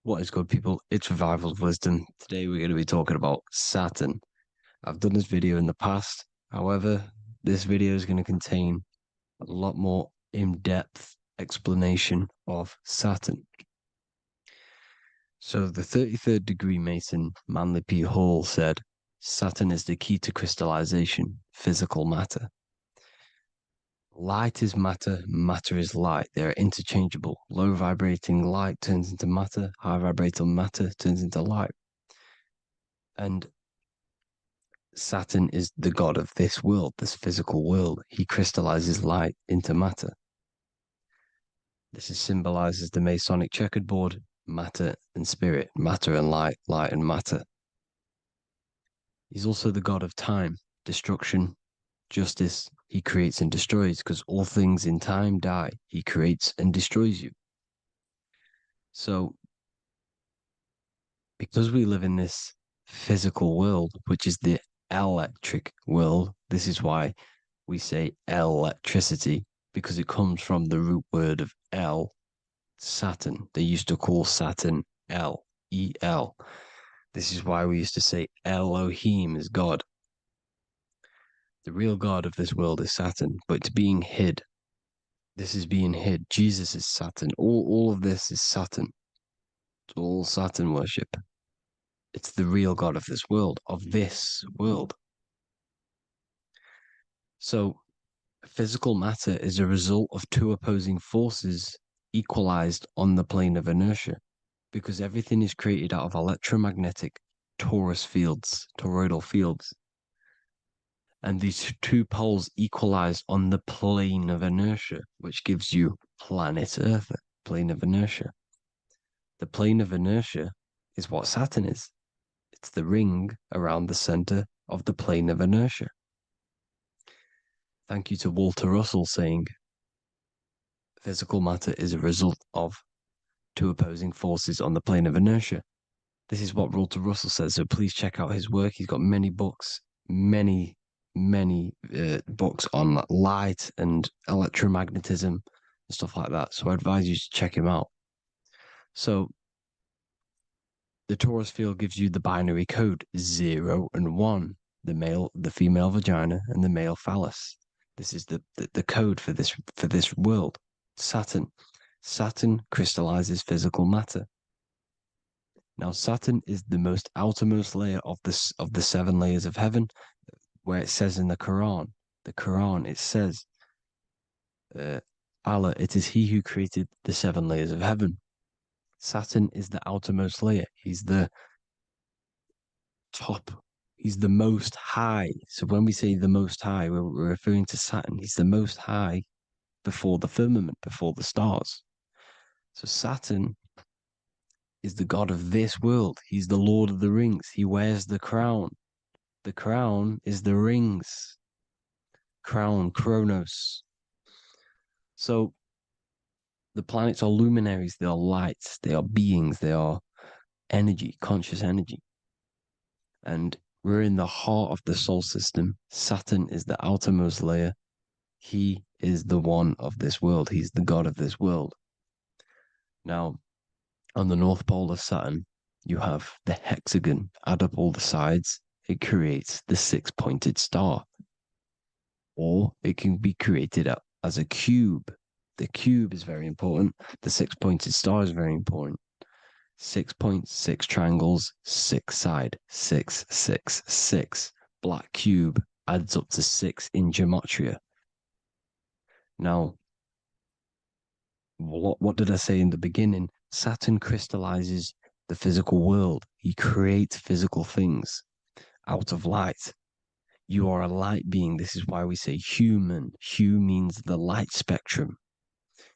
What is good, people? It's Revival of Wisdom. Today we're going to be talking about Saturn. I've done this video in the past. However, this video is going to contain a lot more in-depth explanation of Saturn. So the 33rd degree Mason, Manly P. Hall, said, Saturn is the key to crystallization, physical matter. Light is matter, matter is light. They are interchangeable. Low vibrating light turns into matter, high vibrating matter turns into light. And Saturn is the god of this world, this physical world. He crystallizes light into matter. This is symbolized as the Masonic checkerboard, matter and spirit, matter and light, light and matter. He's also the god of time, destruction, justice. He creates and destroys because all things in time die. He creates and destroys you. So, because we live in this physical world, which is the electric world, this is why we say electricity, because it comes from the root word of El, Saturn. They used to call Saturn El, E-L. This is why we used to say Elohim is God. The real God of this world is Saturn, but it's being hid. This is being hid. Jesus is Saturn. All of this is Saturn. It's all Saturn worship. It's the real God of this world, So, physical matter is a result of two opposing forces equalized on the plane of inertia, because everything is created out of electromagnetic toroidal fields. And these two poles equalize on the plane of inertia, which gives you planet Earth, plane of inertia. The plane of inertia is what Saturn is. It's the ring around the center of the plane of inertia. Thank you to Walter Russell saying, physical matter is a result of two opposing forces on the plane of inertia. This is what Walter Russell says, so please check out his work. He's got many books, many books on light and electromagnetism and stuff like that. So I advise you to check him out. So the torus field gives you the binary code 0 and 1, the female vagina, and the male phallus. This is the code for this world. Saturn crystallizes physical matter. Now, Saturn is the most outermost layer of the 7 layers of heaven, where it says in the Quran, it says, Allah, it is He who created the 7 layers of heaven. Saturn is the outermost layer. He's the top. He's the most high. So when we say the most high, we're referring to Saturn. He's the most high before the firmament, before the stars. So Saturn is the god of this world. He's the Lord of the Rings. He wears the crown. The crown is the rings. Crown, Kronos. So the planets are luminaries. They are lights. They are beings. They are energy, conscious energy. And we're in the heart of the solar system. Saturn is the outermost layer. He is the one of this world. He's the god of this world. Now, on the North Pole of Saturn, you have the hexagon. Add up all the sides. It creates the 6-pointed star. Or it can be created as a cube. The cube is very important. The 6-pointed star is very important. 6 points, 6 triangles, 6 side, 6, 6, 6. Black cube adds up to 6 in gematria. Now, what did I say in the beginning? Saturn crystallizes the physical world. He creates physical things out of light. You are a light being. This is why we say human. Hue means the light spectrum.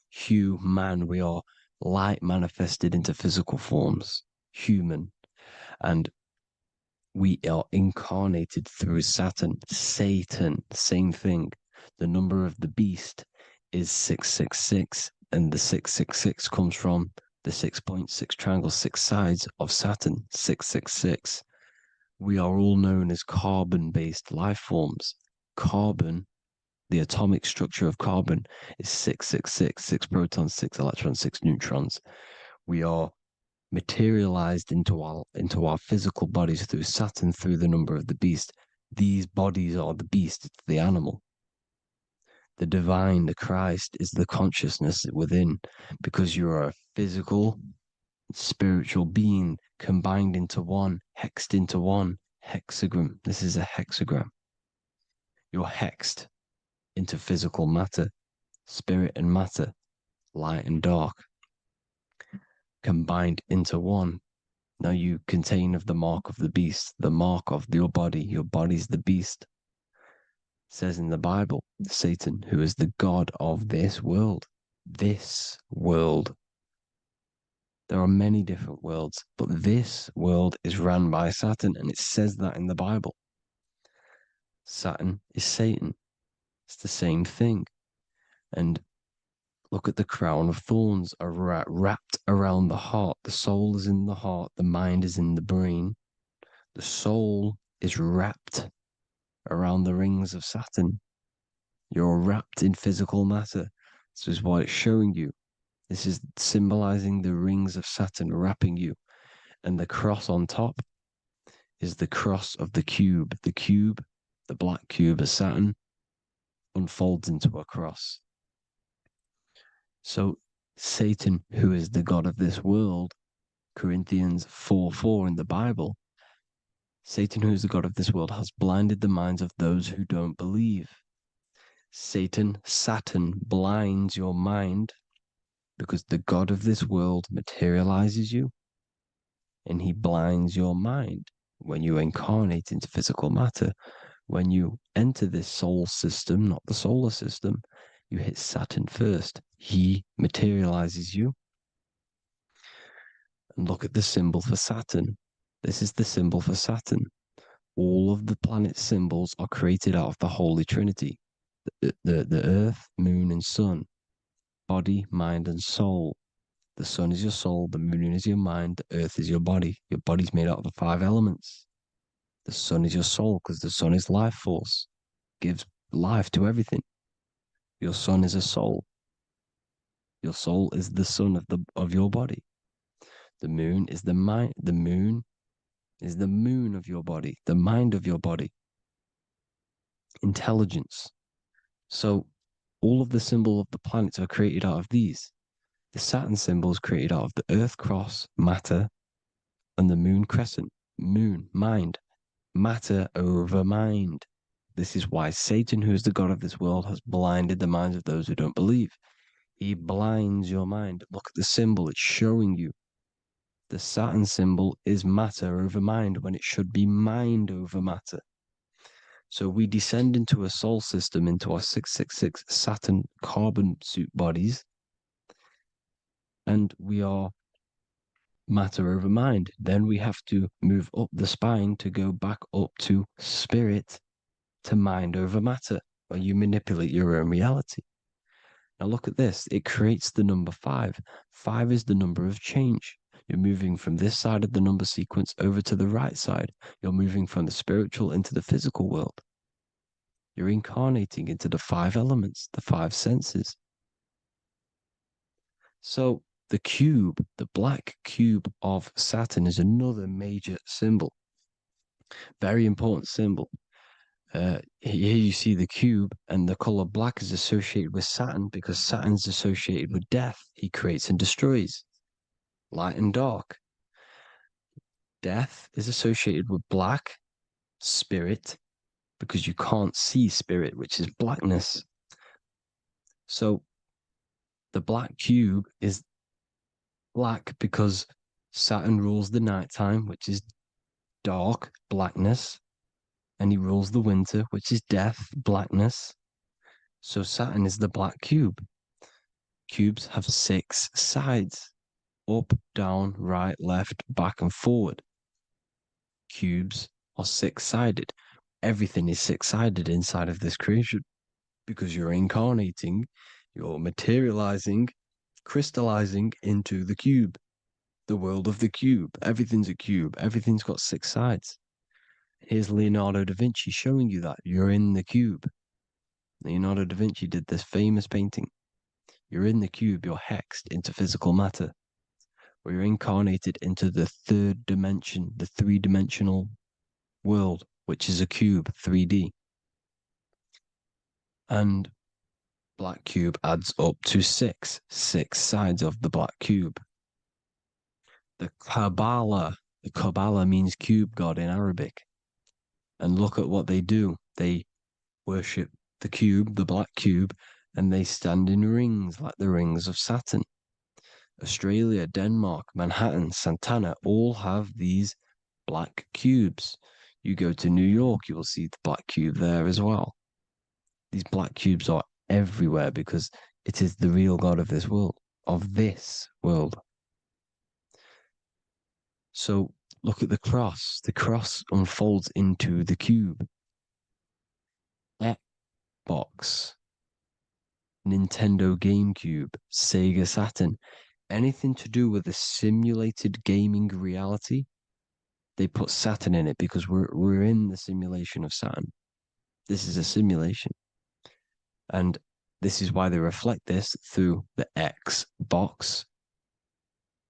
Hue, man, we are light manifested into physical forms, human. And we are incarnated through Saturn. Satan, same thing. The number of the beast is 666, and the 666 comes from the 6.6 triangle, 6 sides of Saturn, 666. We are all known as carbon-based life forms. Carbon, the atomic structure of carbon, is 666, 6 protons, 6 electrons, 6 neutrons. We are materialized into our physical bodies through Saturn, through the number of the beast. These bodies are the beast, it's the animal. The divine, the Christ, is the consciousness within, because you are a physical, spiritual being combined into one, hexed into one. Hexagram. This is a hexagram. You're hexed into physical matter, spirit and matter, light and dark, combined into one. Now you contain of the mark of the beast, the mark of your body. Your body's the beast. It says in the Bible, Satan, who is the god of this world. This world. There are many different worlds, but this world is run by Saturn, and it says that in the Bible. Saturn is Satan. It's the same thing. And look at the crown of thorns are wrapped around the heart. The soul is in the heart. The mind is in the brain. The soul is wrapped around the rings of Saturn. You're wrapped in physical matter. This is what it's showing you. This is symbolizing the rings of Saturn wrapping you. And the cross on top is the cross of the cube. The cube, the black cube of Saturn, unfolds into a cross. So Satan, who is the god of this world, Corinthians 4:4 in the Bible, Satan, who is the god of this world, has blinded the minds of those who don't believe. Saturn blinds your mind because the god of this world materializes you, and he blinds your mind when you incarnate into physical matter. When you enter this soul system, not the solar system, you hit Saturn first. He materializes you. And look at the symbol for Saturn. This is the symbol for Saturn. All of the planet symbols are created out of the Holy Trinity. The earth, moon, and sun. Body, mind, and soul. The sun is your soul, the moon is your mind, the earth is your body. Your body's made out of the 5 elements. The sun is your soul because the sun is life force, gives life to everything. Your sun is a soul. Your soul is the sun of your body. The moon is the mind. The moon is the moon of your body, the mind of your body. Intelligence. So all of the symbol of the planets are created out of these. The Saturn symbol is created out of the Earth cross, matter, and the moon crescent, moon, mind, matter over mind. This is why Satan, who is the god of this world, has blinded the minds of those who don't believe. He blinds your mind. Look at the symbol, it's showing you. The Saturn symbol is matter over mind when it should be mind over matter. So we descend into a soul system, into our 666 Saturn carbon suit bodies, and we are matter over mind. Then we have to move up the spine to go back up to spirit, to mind over matter, where you manipulate your own reality. Now look at this. It creates the number 5. 5 is the number of change. You're moving from this side of the number sequence over to the right side. You're moving from the spiritual into the physical world. You're incarnating into the 5 elements, the 5 senses. So the cube, the black cube of Saturn, is another major symbol. Very important symbol. Here you see the cube, and the color black is associated with Saturn because Saturn's associated with death. He creates and destroys. Light and dark. Death is associated with black, spirit, because you can't see spirit, which is blackness. So the black cube is black because Saturn rules the nighttime, which is dark, blackness, and he rules the winter, which is death, blackness. So Saturn is the black cube. Cubes have 6 sides. Up, down, right, left, back, and forward. Cubes are 6-sided. Everything is 6-sided inside of this creation because you're incarnating, you're materializing, crystallizing into the cube, the world of the cube. Everything's a cube. Everything's got 6 sides. Here's Leonardo da Vinci showing you that you're in the cube. Leonardo da Vinci did this famous painting. You're in the cube, you're hexed into physical matter. We're incarnated into the third dimension, the three-dimensional world, which is a cube, 3D. And black cube adds up to six sides of the black cube. The Kabbalah means cube god in Arabic. And look at what they do. They worship the cube, the black cube, and they stand in rings like the rings of Saturn. Australia, Denmark, Manhattan, Santana all have these black cubes. You go to New York, you will see the black cube there as well. These black cubes are everywhere because it is the real God of this world, So look at the cross. The cross unfolds into the cube. Xbox, Nintendo GameCube, Sega Saturn, anything to do with a simulated gaming reality, they put Saturn in it because we're in the simulation of Saturn. This is a simulation. And this is why they reflect this through the Xbox,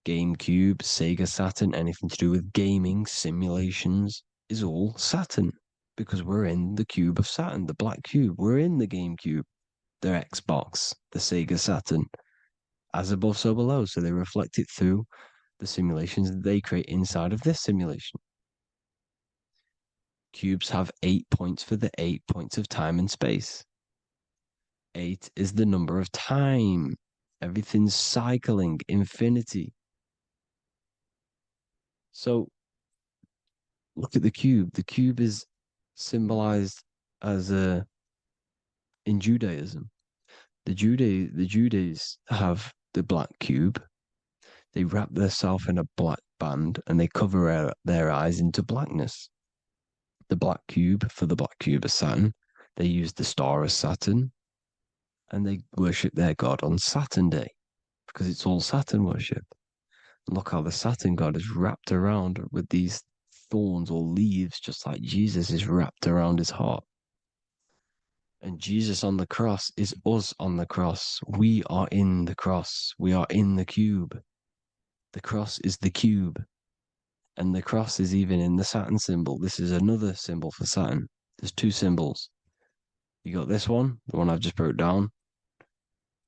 GameCube, Sega Saturn, anything to do with gaming, simulations, is all Saturn. Because we're in the cube of Saturn, the black cube. We're in the GameCube, the Xbox, the Sega Saturn. As above, so below. So they reflect it through the simulations that they create inside of this simulation. Cubes have 8 points for the 8 points of time and space. 8 is the number of time. Everything's cycling, infinity. So look at the cube. The cube is symbolized as in Judaism. The Judees have the black cube. They wrap themselves in a black band and they cover their eyes into blackness. The black cube for the black cube of Saturn. They use the star as Saturn and they worship their god on Saturn Day because it's all Saturn worship. Look how the Saturn god is wrapped around with these thorns or leaves, just like Jesus is wrapped around his heart. And Jesus on the cross is us on the cross. We are in the cross. We are in the cube. The cross is the cube. And the cross is even in the Saturn symbol. This is another symbol for Saturn. There's two symbols. You got this one, the one I've just broke down.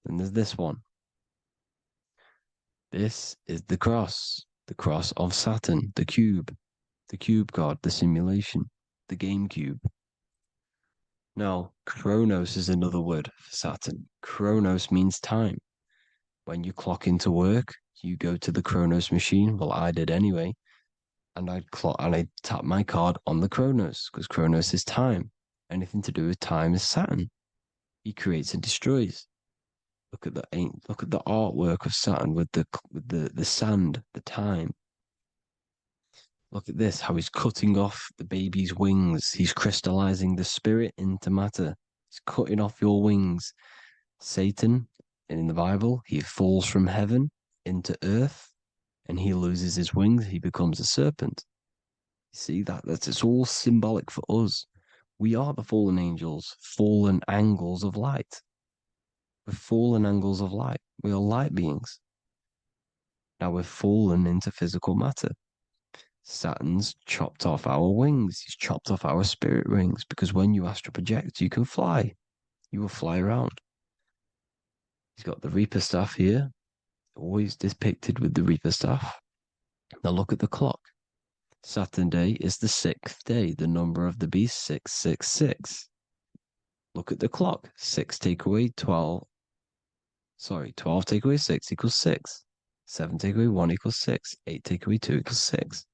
Then there's this one. This is the cross of Saturn, the cube god, the simulation, the game cube. Now, Chronos is another word for Saturn. Chronos means time. When you clock into work, you go to the Chronos machine. Well, I did anyway. And I'd tap my card on the Chronos because Chronos is time. Anything to do with time is Saturn. He creates and destroys. Look at the artwork of Saturn with the sand, the time. Look at this, how he's cutting off the baby's wings. He's crystallizing the spirit into matter. He's cutting off your wings. Satan, in the Bible, he falls from heaven into earth and he loses his wings. He becomes a serpent. You see that's it's all symbolic for us. We are the fallen angels, fallen angles of light. We're fallen angles of light. We are light beings. Now we're fallen into physical matter. Saturn's chopped off our wings. He's chopped off our spirit wings because when you astral project, you can fly. You will fly around. He's got the Reaper staff here, always depicted with the Reaper staff. Now look at the clock. Saturn Day is the 6th day. The number of the beast, 666. Look at the clock. 6 take away 12. 12 take away 6 equals 6. 7 take away 1 equals 6. 8 take away 2 equals 6.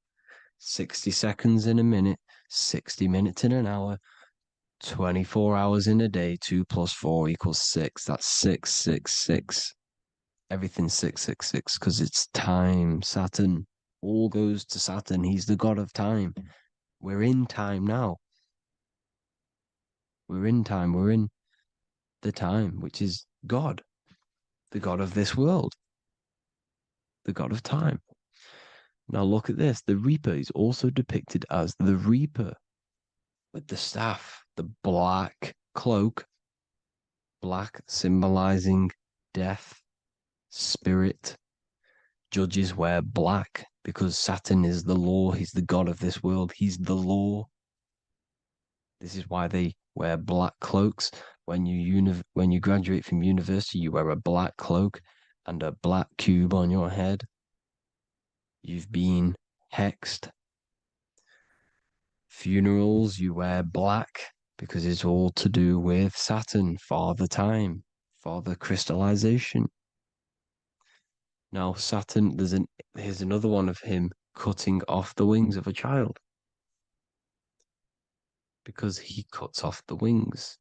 60 seconds in a minute, 60 minutes in an hour, 24 hours in a day, 2 plus 4 equals 6. That's 666. Everything's 666 because it's time. Saturn, all goes to Saturn. He's the god of time. We're in time now. We're in time. We're in the time, which is God, the god of this world, the god of time. Now look at this. The Reaper is also depicted as the Reaper with the staff, the black cloak, black symbolizing death, spirit, Judges wear black because Saturn is the law. He's the god of this world. He's the law. This is why they wear black cloaks. When you graduate from university, you wear a black cloak and a black cube on your head. You've been hexed. Funerals, you wear black because it's all to do with Saturn, Father Time, Father Crystallization. Now, Saturn, here's another one of him cutting off the wings of a child because he cuts off the wings.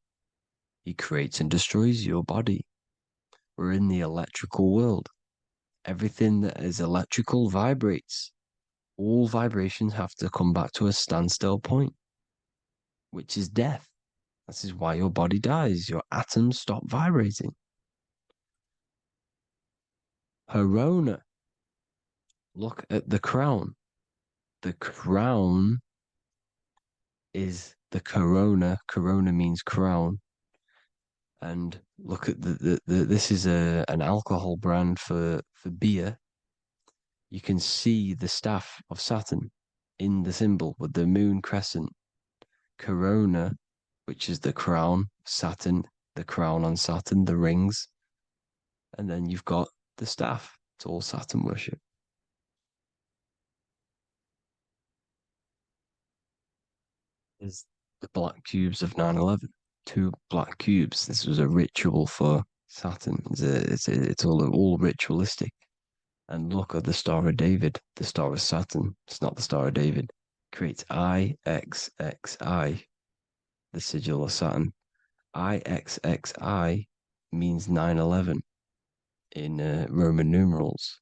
He creates and destroys your body. We're in the electrical world. Everything that is electrical vibrates. All vibrations have to come back to a standstill point, which is death. This is why your body dies. Your atoms stop vibrating. Corona. Look at the crown. The crown is the corona. Corona means crown. And look at this is an alcohol brand for beer. You can see the staff of Saturn in the symbol with the moon crescent. Corona, which is the crown, Saturn, the crown on Saturn, the rings. And then you've got the staff. It's all Saturn worship. Is the black cubes of 9/11. Two black cubes. This was a ritual for Saturn. It's all ritualistic. And look at the Star of David, the Star of Saturn. It's not the Star of David. Creates IXXI, the sigil of Saturn. IXXI means 9/11 in Roman numerals.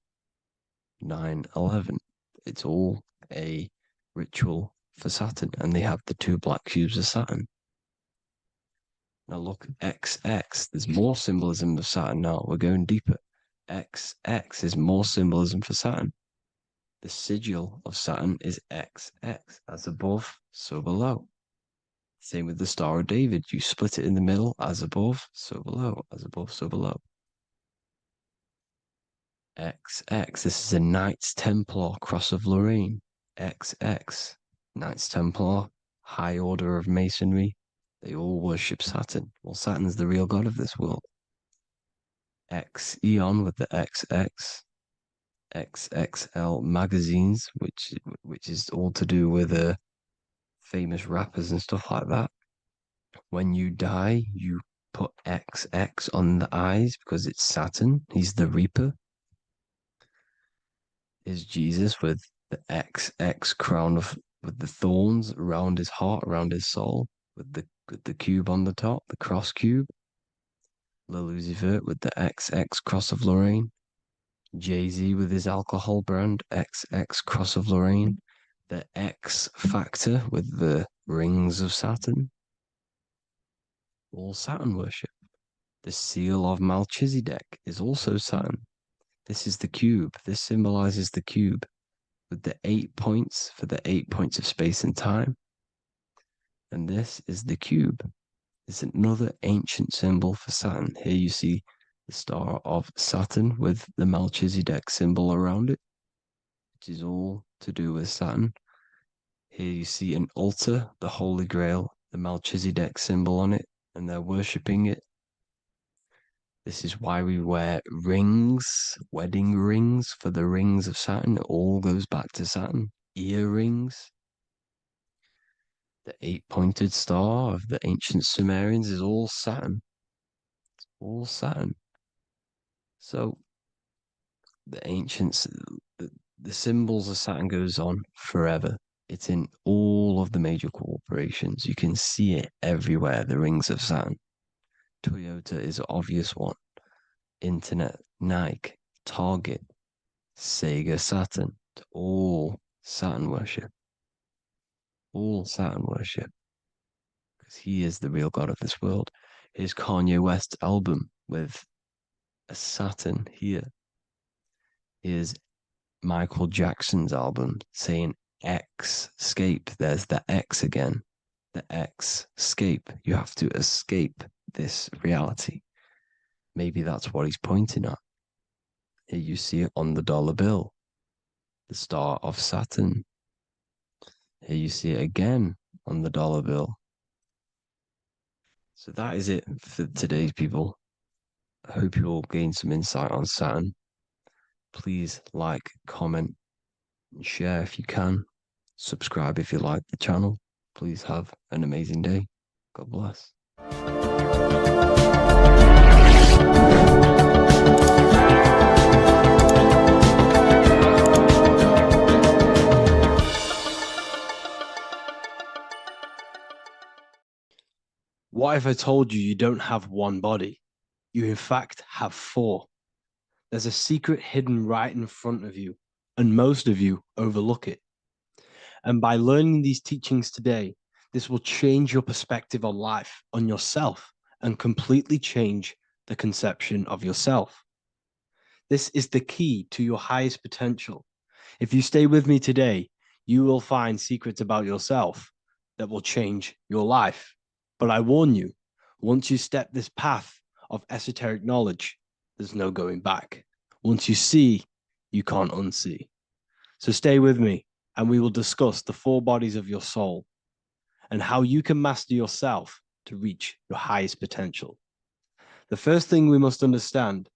9/11. It's all a ritual for Saturn, and they have the two black cubes of Saturn. Now look, XX, there's more symbolism of Saturn now. We're going deeper. XX is more symbolism for Saturn. The sigil of Saturn is XX, as above, so below. Same with the Star of David. You split it in the middle, as above, so below, as above, so below. XX, this is a Knights Templar Cross of Lorraine. XX, Knights Templar, High Order of Masonry. They all worship Saturn. Well, Saturn's the real god of this world. X Eon with the XX, XXL magazines, which is all to do with famous rappers and stuff like that. When you die, you put XX on the eyes because it's Saturn. He's the Reaper. Is Jesus with the XX crown with the thorns around his heart, around his soul, with the cube on the top, the cross cube. Lucifer with the XX Cross of Lorraine. Jay-Z with his alcohol brand, XX Cross of Lorraine. The X Factor with the rings of Saturn. All Saturn worship. The seal of Melchizedek is also Saturn. This is the cube. This symbolizes the cube with the 8 points for the 8 points of space and time. And this is the cube. It's another ancient symbol for Saturn. Here you see the star of Saturn with the Melchizedek symbol around it, which is all to do with Saturn. Here you see an altar, the Holy Grail, the Melchizedek symbol on it, and they're worshipping it. This is why we wear rings, wedding rings for the rings of Saturn. It all goes back to Saturn. Earrings. The 8-pointed star of the ancient Sumerians is all Saturn. It's all Saturn. So the ancients, the symbols of Saturn goes on forever. It's in all of the major corporations. You can see it everywhere, the rings of Saturn. Toyota is an obvious one. Internet, Nike, Target, Sega, Saturn. It's all Saturn worship. All Saturn worship. Because he is the real god of this world. Here's Kanye West's album with a Saturn here. Here's Michael Jackson's album saying X escape. There's the X again. The X escape. You have to escape this reality. Maybe that's what he's pointing at. Here you see it on the dollar bill, the star of Saturn. Here you see it again on the dollar bill. So that is it for today's people. I hope you all gain some insight on Saturn. Please like, comment, and share if you can. Subscribe if you like the channel. Please have an amazing day. God bless. What if I told you you don't have one body? You in fact have four. There's a secret hidden right in front of you, and most of you overlook it. And by learning these teachings today, this will change your perspective on life, on yourself, and completely change the conception of yourself. This is the key to your highest potential. If you stay with me today, you will find secrets about yourself that will change your life. But I warn you, once you step this path of esoteric knowledge, there's no going back. Once you see, you can't unsee. So stay with me, and we will discuss the four bodies of your soul and how you can master yourself to reach your highest potential. The first thing we must understand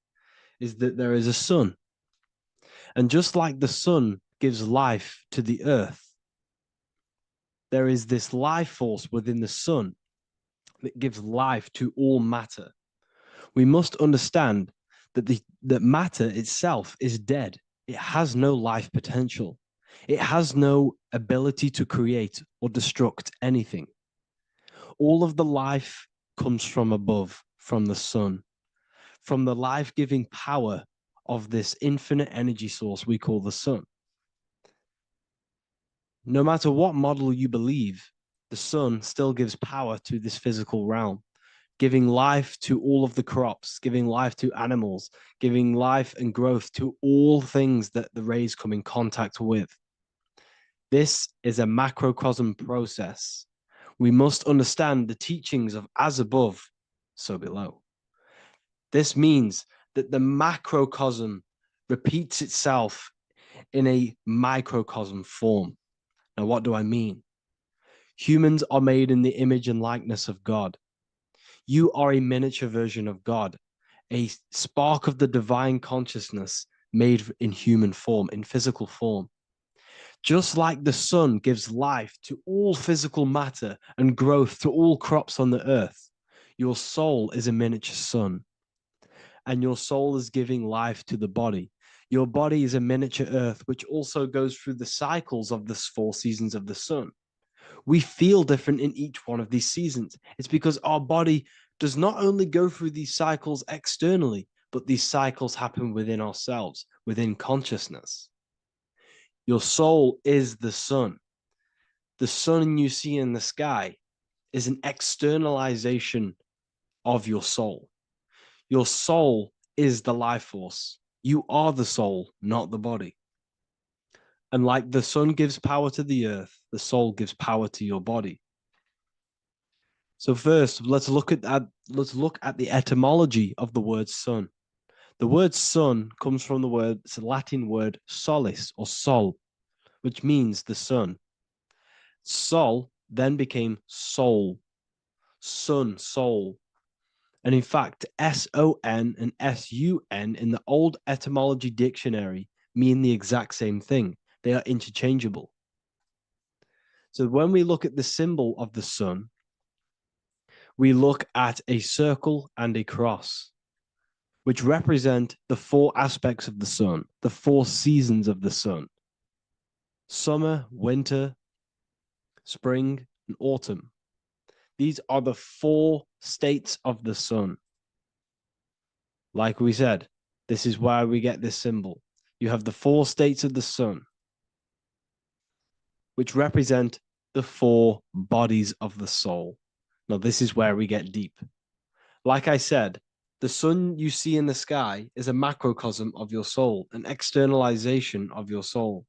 is that there is a sun. And just like the sun gives life to the earth, there is this life force within the sun that gives life to all matter. We must understand that that matter itself is dead. It has no life potential. It has no ability to create or destruct anything. All of the life comes from above, from the sun, from the life-giving power of this infinite energy source we call the sun. No matter what model you believe, the sun still gives power to this physical realm, giving life to all of the crops, giving life to animals, giving life and growth to all things that the rays come in contact with. This is a macrocosm process. We must understand the teachings of as above, so below. This means that the macrocosm repeats itself in a microcosm form. Now, what do I mean? Humans are made in the image and likeness of God. You are a miniature version of God, a spark of the divine consciousness made in human form, in physical form. Just like the sun gives life to all physical matter and growth to all crops on the earth, your soul is a miniature sun. And your soul is giving life to the body. Your body is a miniature earth, which also goes through the cycles of the four seasons of the sun. We feel different in each one of these seasons. It's because our body does not only go through these cycles externally, but these cycles happen within ourselves, within consciousness. Your soul is the sun. The sun you see in the sky is an externalization of your soul. Your soul is the life force. You are the soul, not the body. And like the sun gives power to the earth, the soul gives power to your body. So first, let's look at the etymology of the word sun. The word sun comes from it's a Latin word solis or sol, which means the sun. Sol then became soul, sun, soul. And in fact, S-O-N and S-U-N in the old etymology dictionary mean the exact same thing. They are interchangeable. So when we look at the symbol of the sun, we look at a circle and a cross, which represent the four aspects of the sun, the four seasons of the sun: summer, winter, spring, and autumn. These are the four states of the sun. Like we said, this is why we get this symbol. You have the four states of the sun, which represent the four bodies of the soul. Now, this is where we get deep. Like I said, the sun you see in the sky is a macrocosm of your soul, an externalization of your soul.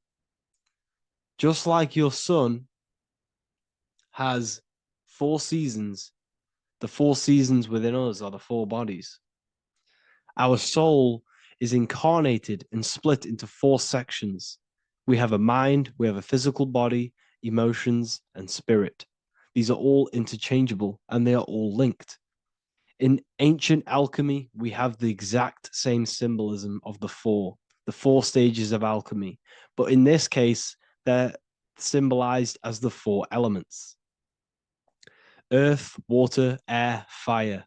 Just like your sun has four seasons, the four seasons within us are the four bodies. Our soul is incarnated and split into 4 sections. We have a mind, we have a physical body, emotions, and spirit. These are all interchangeable and they are all linked. In ancient alchemy, we have the exact same symbolism of the four stages of alchemy. But in this case, they're symbolized as the 4 elements: earth, water, air, fire.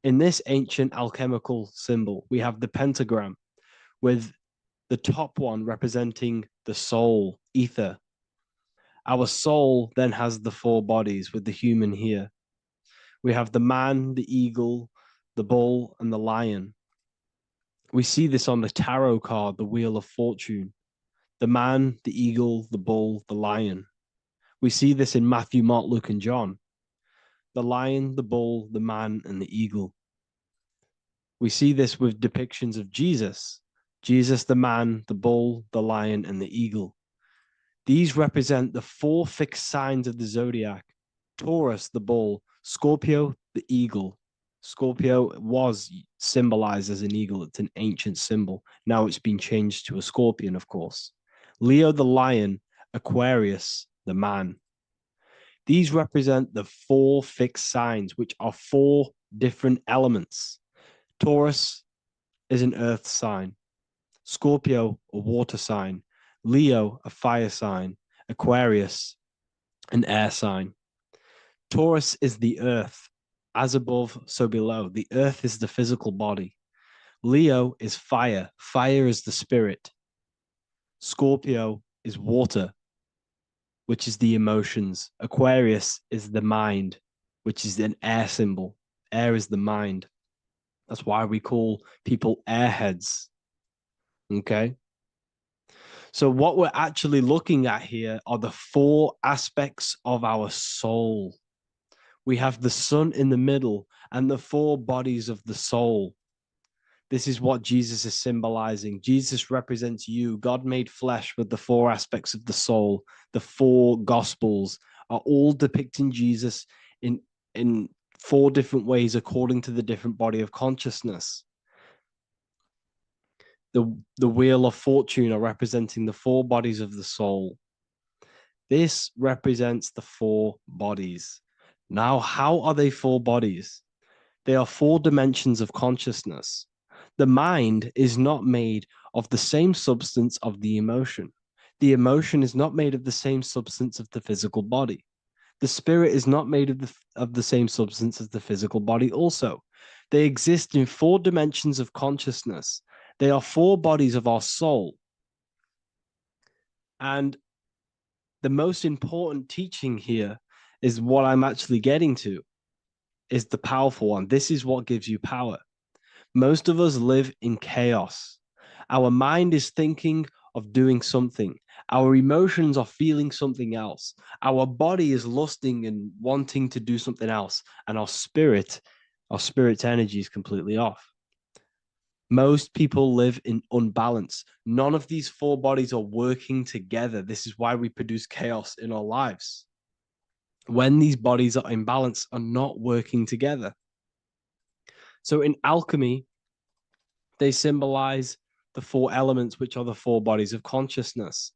In this ancient alchemical symbol, we have the pentagram with the top one representing the soul, ether. Our soul then has the 4 bodies with the human here. We have the man, the eagle, the bull, and the lion. We see this on the tarot card, the Wheel of Fortune. The man, the eagle, the bull, the lion. We see this in Matthew, Mark, Luke, and John. The lion, the bull, the man, and the eagle. We see this with depictions of Jesus. Jesus, the man, the bull, the lion, and the eagle. These represent the 4 fixed signs of the zodiac: Taurus, the bull; Scorpio, the eagle. Scorpio was symbolized as an eagle. It's an ancient symbol. Now it's been changed to a scorpion, of course. Leo, the lion; Aquarius, the man. These represent the 4 fixed signs, which are 4 different elements. Taurus is an earth sign. Scorpio, a water sign. Leo, a fire sign. Aquarius, an air sign. Taurus is the earth. As above, so below. The earth is the physical body. Leo is fire. Fire is the spirit. Scorpio is water, which is the emotions. Aquarius is the mind, which is an air symbol. Air is the mind. That's why we call people airheads. Okay? So what we're actually looking at here are the 4 aspects of our soul. We have the sun in the middle and the 4 bodies of the soul. This is what Jesus is symbolizing. Jesus represents you. God made flesh with the 4 aspects of the soul. The 4 gospels are all depicting Jesus in 4 different ways according to the different body of consciousness. The Wheel of Fortune are representing the 4 bodies of the soul. This represents the 4 bodies. Now, how are they 4 bodies? They are 4 dimensions of consciousness. The mind is not made of the same substance of the emotion. The emotion is not made of the same substance of the physical body. The spirit is not made of the same substance as the physical body also. They exist in 4 dimensions of consciousness. They are 4 bodies of our soul. And the most important teaching here is what I'm actually getting to, is the powerful one. This is what gives you power. Most of us live in chaos. Our mind is thinking of doing something. Our emotions are feeling something else. Our body is lusting and wanting to do something else. And our spirit's energy is completely off. Most people live in unbalance. None of these 4 bodies are working together. This is why we produce chaos in our lives. When these bodies are in balance, are not working together. So in alchemy, they symbolize the 4 elements, which are the 4 bodies of consciousness.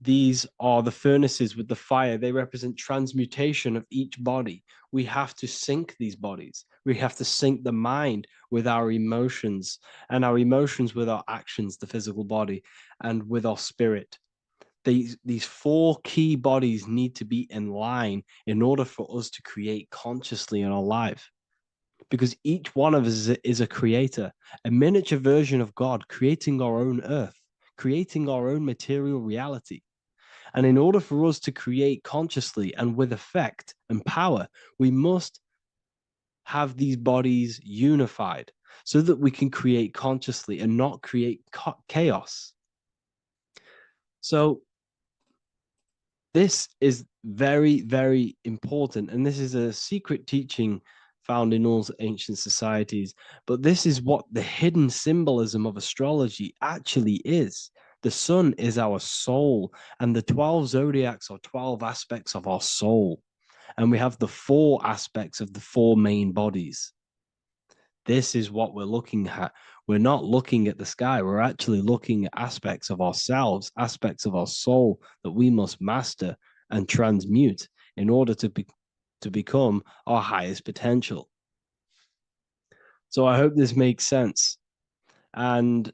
These are the furnaces with the fire. They represent transmutation of each body. We have to sync these bodies. We have to sync the mind with our emotions, and our emotions with our actions, the physical body, and with our spirit. These 4 key bodies need to be in line in order for us to create consciously in our life. Because each one of us is a creator, a miniature version of God, creating our own earth, creating our own material reality. And in order for us to create consciously and with effect and power, we must have these bodies unified so that we can create consciously and not create chaos. So this is very, very important. And this is a secret teaching found in all ancient societies. But this is what the hidden symbolism of astrology actually is. The sun is our soul, and the 12 zodiacs are 12 aspects of our soul. And we have the 4 aspects of the 4 main bodies. This is what we're looking at. We're not looking at the sky. We're actually looking at aspects of ourselves, aspects of our soul that we must master and transmute in order to become our highest potential. So I hope this makes sense. And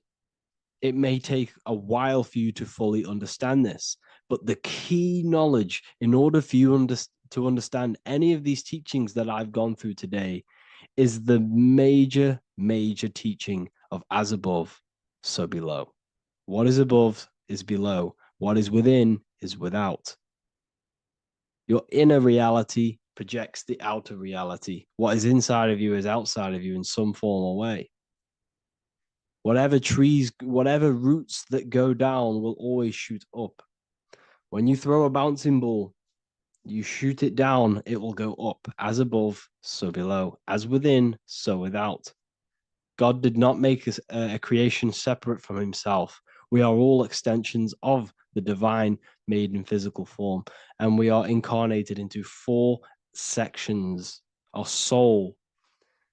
it may take a while for you to fully understand this, but the key knowledge in order for you to understand any of these teachings that I've gone through today is the major teaching of as above, so below. What is above is below. What is within is without. Your inner reality projects the outer reality. What is inside of you is outside of you in some form or way. Whatever trees, whatever roots that go down will always shoot up. When you throw a bouncing ball, you shoot it down, it will go up. As above, so below. As within, so without. God did not make a creation separate from himself. We are all extensions of the divine made in physical form. And we are incarnated into 4 sections. Our soul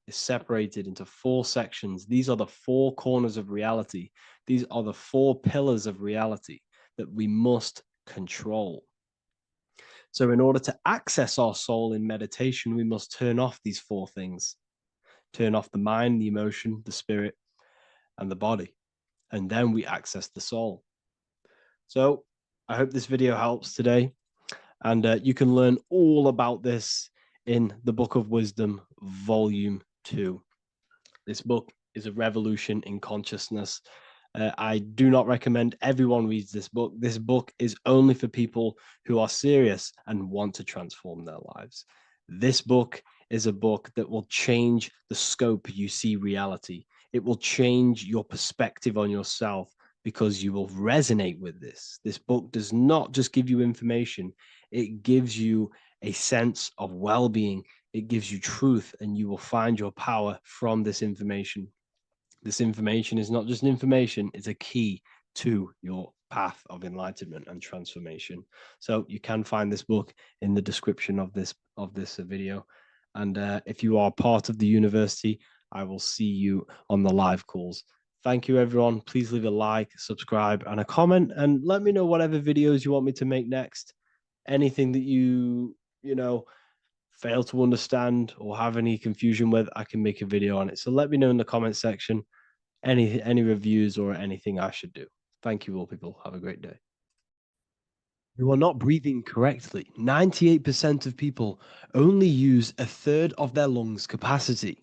is separated into 4 sections. These are the 4 corners of reality. These are the 4 pillars of reality that we must control. So in order to access our soul in meditation, we must turn off these 4 things. Turn off the mind, the emotion, the spirit, and the body. And then we access the soul. So I hope this video helps today. And you can learn all about this in the Book of Wisdom, Volume 2. This book is a revolution in consciousness. I do not recommend everyone reads this book. This book is only for people who are serious and want to transform their lives. This book is a book that will change the scope you see reality. It will change your perspective on yourself because you will resonate with this. This book does not just give you information, it gives you a sense of well-being. It gives you truth, and you will find your power from this information. This information is not just information, it's a key to your path of enlightenment and transformation. So you can find this book in the description of this video. And if you are part of the university, I will see you on the live calls. Thank you, everyone. Please leave a like, subscribe, and a comment, and let me know whatever videos you want me to make next. Anything that you fail to understand or have any confusion with, I can make a video on it. So let me know in the comment section any reviews or anything I should do. Thank you all, people. Have a great day. You are not breathing correctly. 98% of people only use a third of their lungs capacity,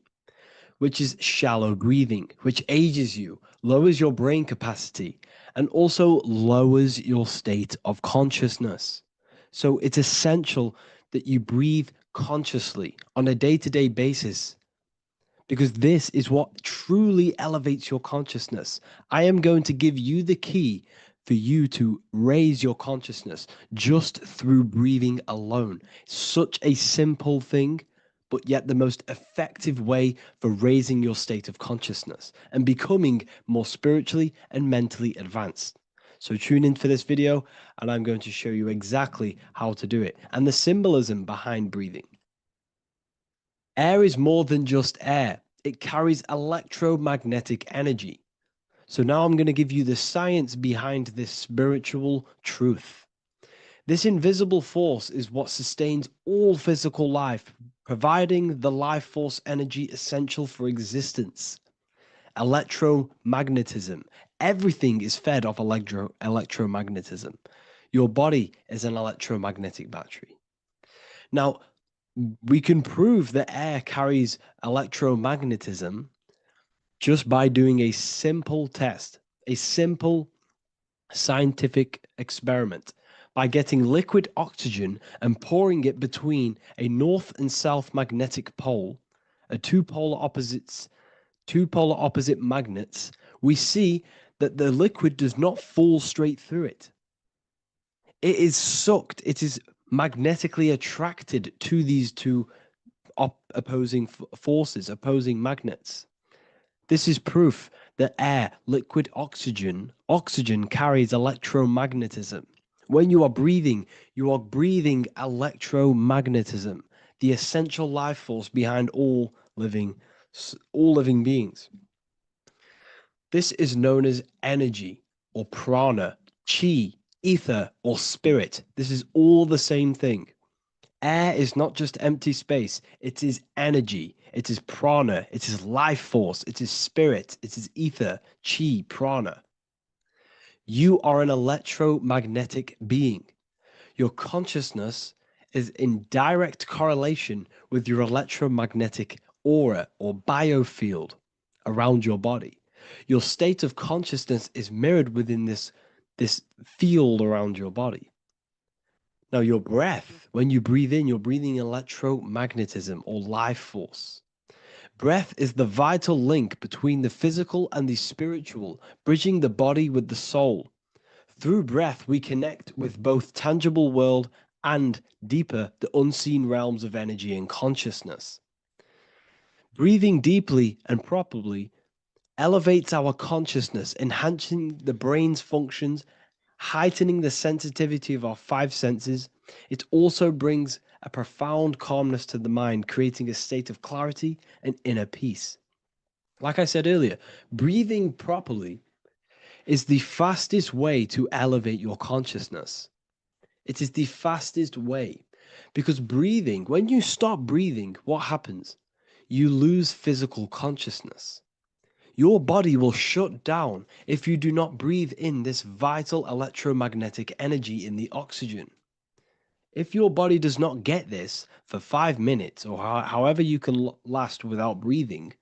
which is shallow breathing, which ages you, lowers your brain capacity, and also lowers your state of consciousness. So it's essential that you breathe consciously on a day-to-day basis, because this is what truly elevates your consciousness. I am going to give you the key for you to raise your consciousness just through breathing alone. Such a simple thing, but yet the most effective way for raising your state of consciousness and becoming more spiritually and mentally advanced. So tune in for this video, and I'm going to show you exactly how to do it and the symbolism behind breathing. Air is more than just air. It carries electromagnetic energy. So now I'm going to give you the science behind this spiritual truth. This invisible force is what sustains all physical life, providing the life force energy essential for existence. Electromagnetism. Everything is fed off electromagnetism. Your body is an electromagnetic battery. Now, we can prove that air carries electromagnetism just by doing a simple test, a simple scientific experiment, by getting liquid oxygen and pouring it between a north and south magnetic pole, two polar opposite magnets. We see that the liquid does not fall straight through it. It is sucked, it is magnetically attracted to these two opposing forces, opposing magnets. This is proof that air, liquid oxygen carries electromagnetism. When you are breathing electromagnetism, the essential life force behind all living beings. This is known as energy or prana, chi, ether, or spirit. This is all the same thing. Air is not just empty space. It is energy. It is prana. It is life force. It is spirit. It is ether, chi, prana. You are an electromagnetic being. Your consciousness is in direct correlation with your electromagnetic aura or biofield around your body. Your state of consciousness is mirrored within this field around your body. Now, your breath, when you breathe in, you're breathing electromagnetism or life force. Breath is the vital link between the physical and the spiritual, bridging the body with the soul. Through breath, we connect with both tangible world and deeper, the unseen realms of energy and consciousness. Breathing deeply and properly elevates our consciousness, enhancing the brain's functions, heightening the sensitivity of our five senses. It also brings a profound calmness to the mind, creating a state of clarity and inner peace. Like I said earlier, breathing properly is the fastest way to elevate your consciousness. It is the fastest way because breathing, when you stop breathing, what happens? You lose physical consciousness. Your body will shut down if you do not breathe in this vital electromagnetic energy in the oxygen. If your body does not get this for 5 minutes or however you can last without breathing,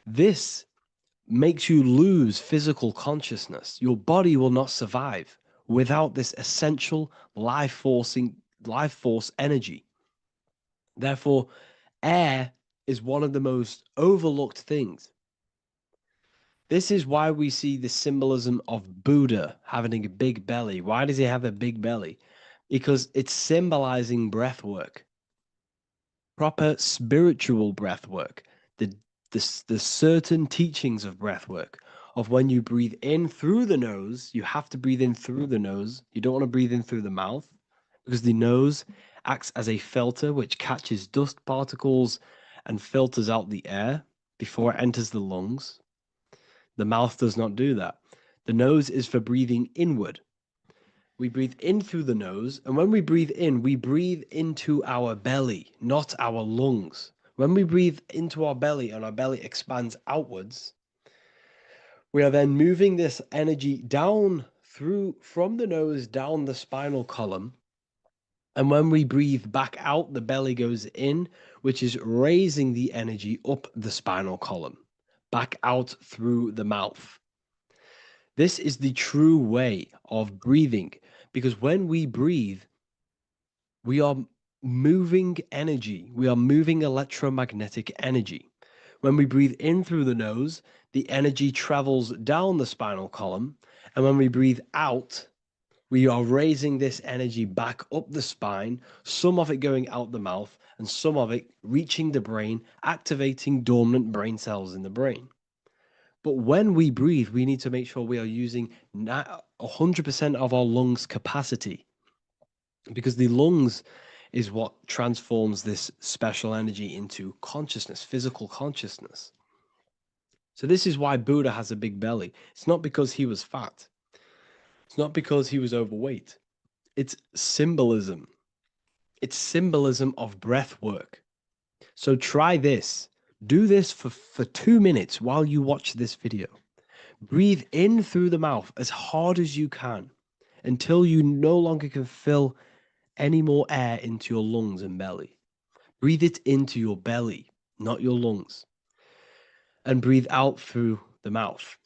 this makes you lose physical consciousness. Your body will not survive without this essential life force energy. Therefore, air is one of the most overlooked things. This is why we see the symbolism of Buddha having a big belly. Why does he have a big belly? Because it's symbolizing breath work, proper spiritual breath work, the, the certain teachings of breath work, of when you breathe in through the nose, you have to breathe in through the nose. You don't want to breathe in through the mouth because the nose acts as a filter which catches dust particles and filters out the air before it enters the lungs. The mouth does not do that. The nose is for breathing inward. We breathe in through the nose, and when we breathe in, we breathe into our belly, not our lungs. When we breathe into our belly and our belly expands outwards, we are then moving this energy down from the nose down the spinal column. And when we breathe back out, the belly goes in, which is raising the energy up the spinal column, back out through the mouth. This is the true way of breathing because when we breathe, we are moving energy. We are moving electromagnetic energy. When we breathe in through the nose, the energy travels down the spinal column. And when we breathe out, we are raising this energy back up the spine, some of it going out the mouth, and some of it reaching the brain, activating dormant brain cells in the brain. But when we breathe, we need to make sure we are using 100% of our lungs' capacity because the lungs is what transforms this special energy into consciousness, physical consciousness. So this is why Buddha has a big belly. It's not because he was fat. It's not because he was overweight. It's symbolism. It's symbolism of breath work. So try this. Do this for 2 minutes while you watch this video. Breathe in through the mouth as hard as you can until you no longer can fill any more air into your lungs and belly. Breathe it into your belly, not your lungs. And breathe out through the mouth.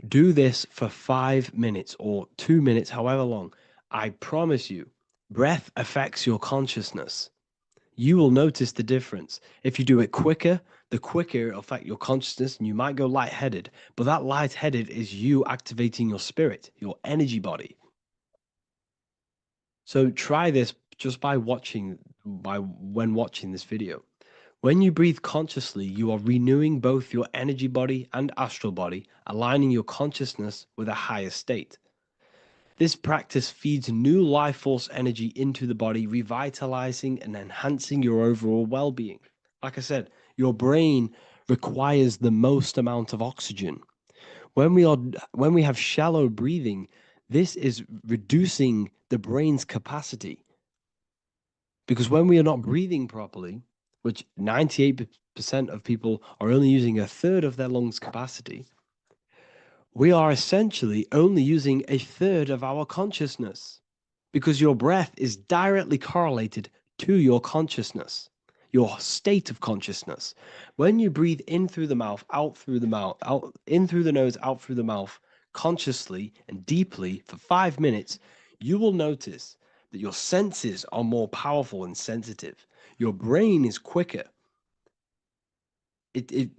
Do this for 5 minutes or 2 minutes, however long. I promise you, breath affects your consciousness. You will notice the difference. If you do it quicker, the quicker it'll affect your consciousness and you might go lightheaded. But that lightheaded is you activating your spirit, your energy body. So try this just when watching this video. When you breathe consciously, you are renewing both your energy body and astral body, aligning your consciousness with a higher state. This practice feeds new life force energy into the body, revitalizing and enhancing your overall well-being. Like I said, your brain requires the most amount of oxygen. When we have shallow breathing, this is reducing the brain's capacity. Because when we are not breathing properly, which 98% of people are only using a third of their lungs capacity, we are essentially only using a third of our consciousness, because your breath is directly correlated to your consciousness, your state of consciousness. When you breathe in through the mouth, out through the mouth, out in through the nose, out through the mouth, consciously and deeply for 5 minutes, you will notice that your senses are more powerful and sensitive. Your brain is quicker. It's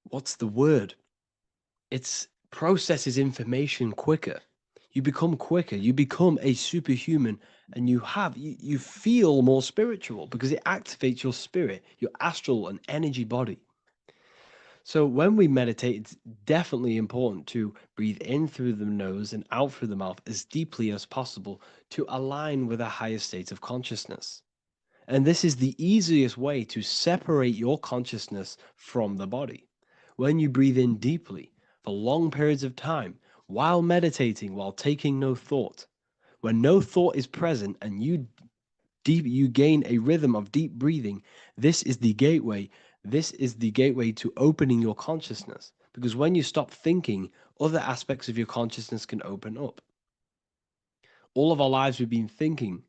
what's the word? It processes information quicker. You become quicker. You become a superhuman, and you feel more spiritual because it activates your spirit, your astral and energy body. So when we meditate, it's definitely important to breathe in through the nose and out through the mouth as deeply as possible to align with a higher state of consciousness. And this is the easiest way to separate your consciousness from the body. When you breathe in deeply for long periods of time, while meditating, while taking no thought, when no thought is present and you gain a rhythm of deep breathing, this is the gateway. This is the gateway to opening your consciousness. Because when you stop thinking, other aspects of your consciousness can open up. All of our lives we've been thinking,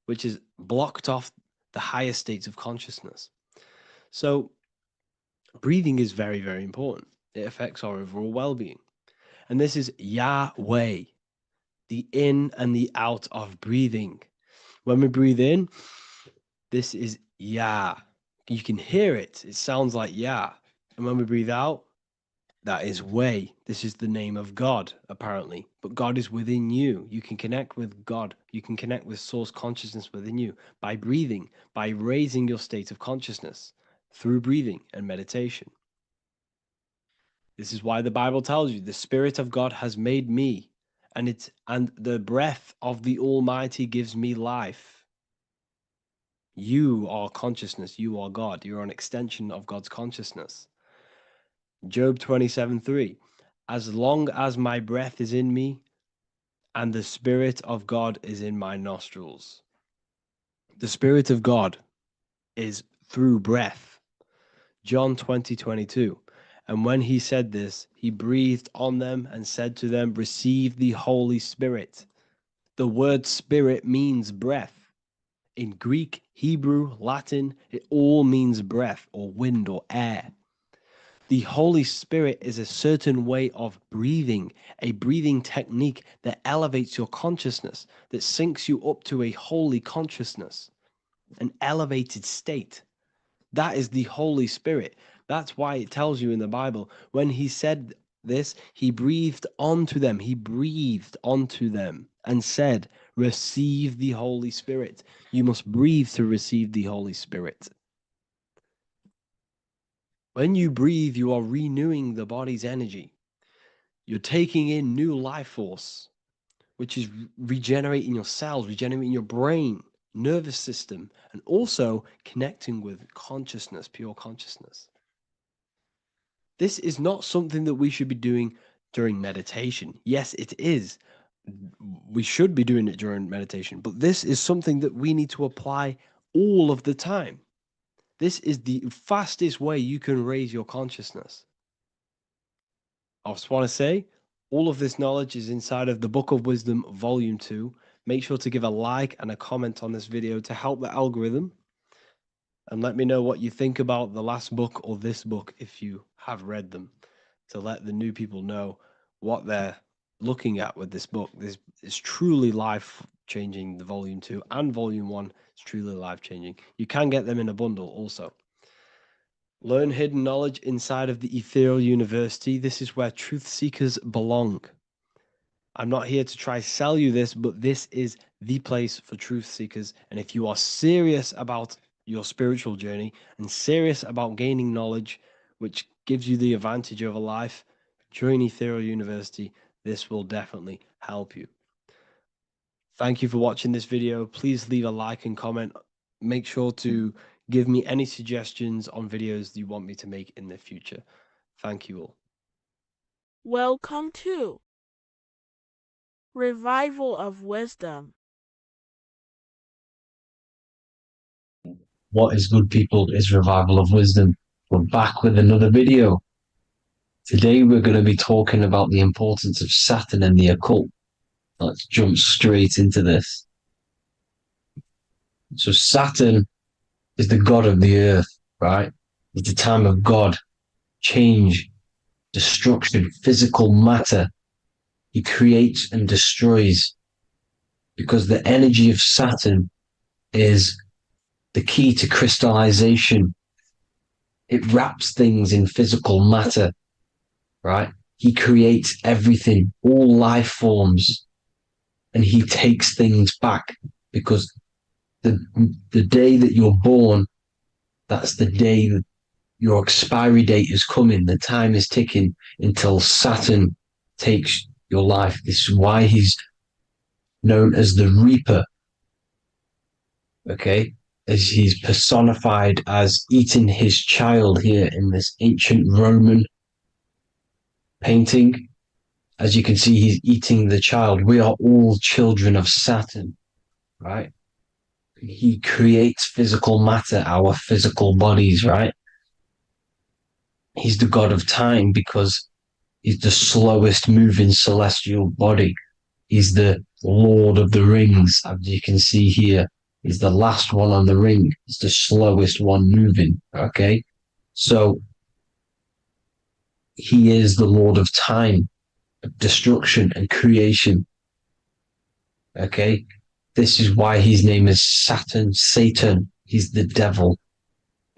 which is blocked off the higher states of consciousness. So breathing is very, very important. It affects our overall well-being. And this is Yahweh, the in and the out of breathing. When we breathe in, this is Yah. You can hear it. It sounds like Yah. And when we breathe out, that is Way. This is the name of God, apparently. But God is within you. You can connect with God. You can connect with source consciousness within you by breathing, by raising your state of consciousness through breathing and meditation. This is why the Bible tells you the Spirit of God has made me, and the breath of the Almighty gives me life. You are consciousness. You are God. You're an extension of God's consciousness. Job 27:3. As long as my breath is in me and the Spirit of God is in my nostrils. The Spirit of God is through breath. John 20:22. And when he said this, he breathed on them and said to them, receive the Holy Spirit. The word spirit means breath. In Greek, Hebrew, Latin, it all means breath or wind or air. The Holy Spirit is a certain way of breathing, a breathing technique that elevates your consciousness, that syncs you up to a holy consciousness, an elevated state. That is the Holy Spirit. That's why it tells you in the Bible, when he said this, he breathed onto them. He breathed onto them and said, receive the Holy Spirit. You must breathe to receive the Holy Spirit. When you breathe, you are renewing the body's energy. You're taking in new life force, which is regenerating your cells, regenerating your brain, nervous system, and also connecting with consciousness, pure consciousness. This is not something that we should be doing during meditation. Yes, it is. We should be doing it during meditation, but this is something that we need to apply all of the time. This is the fastest way you can raise your consciousness. I just want to say, all of this knowledge is inside of the Book of Wisdom, Volume 2. Make sure to give a like and a comment on this video to help the algorithm. And let me know what you think about the last book or this book if you have read them, to let the new people know what they're looking at with this book. This is truly life-changing, the Volume 2 and Volume 1 is truly life-changing. You can get them in a bundle also. Learn hidden knowledge inside of the Ethereal University. This is where truth seekers belong. I'm not here to try sell you this, but this is the place for truth seekers. And if you are serious about your spiritual journey and serious about gaining knowledge, which gives you the advantage over life, join Ethereal University. This will definitely help you. Thank you for watching this video. Please leave a like and comment. Make sure to give me any suggestions on videos you want me to make in the future. Thank you all. Welcome to Revival of Wisdom. What is good, people? Is Revival of Wisdom. We're back with another video. Today we're going to be talking about the importance of Saturn and the occult. Let's jump straight into this. So Saturn is the god of the earth, right? It's the time of God, change, destruction, physical matter. He creates and destroys because the energy of Saturn is the key to crystallization. It wraps things in physical matter, right? He creates everything, all life forms, and he takes things back because the day that you're born, that's the day that your expiry date is coming. The time is ticking until Saturn takes your life. This is why he's known as the Reaper. Okay, as he's personified as eating his child here in this ancient Roman painting. As you can see, he's eating the child. We are all children of Saturn, right? He creates physical matter, our physical bodies, right? He's the god of time because he's the slowest moving celestial body. He's the Lord of the Rings, as you can see here. He's the last one on the ring. He's the slowest one moving, okay? So he is the Lord of time, of destruction and creation, okay? This is why his name is Saturn, Satan. He's the devil,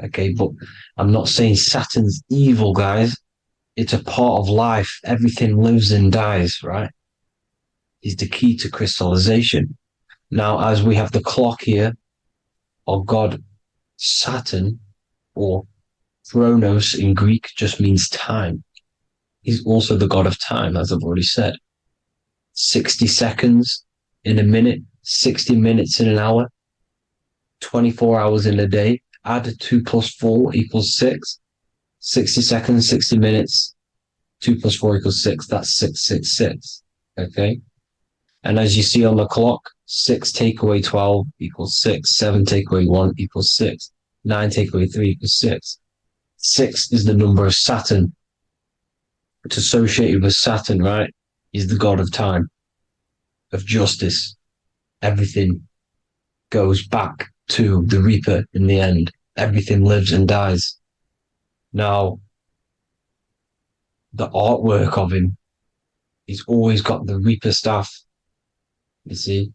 okay? But I'm not saying Saturn's evil, guys. It's a part of life. Everything lives and dies, right? He's the key to crystallization. Now, as we have the clock here, our god Saturn, or Chronos in Greek, just means time. He's also the god of time, as I've already said. 60 seconds in a minute, 60 minutes in an hour, 24 hours in a day. Add 2 plus 4 equals 6. 60 seconds, 60 minutes, 2 plus 4 equals 6. That's 666. Okay? And as you see on the clock, 6 take away 12 equals 6. 7 take away 1 equals 6. 9 take away 3 equals 6. 6 is the number of Saturn. It's associated with Saturn, right? He's the god of time, of justice. Everything goes back to the Reaper in the end. Everything lives and dies. Now, the artwork of him, he's always got the Reaper staff. You see,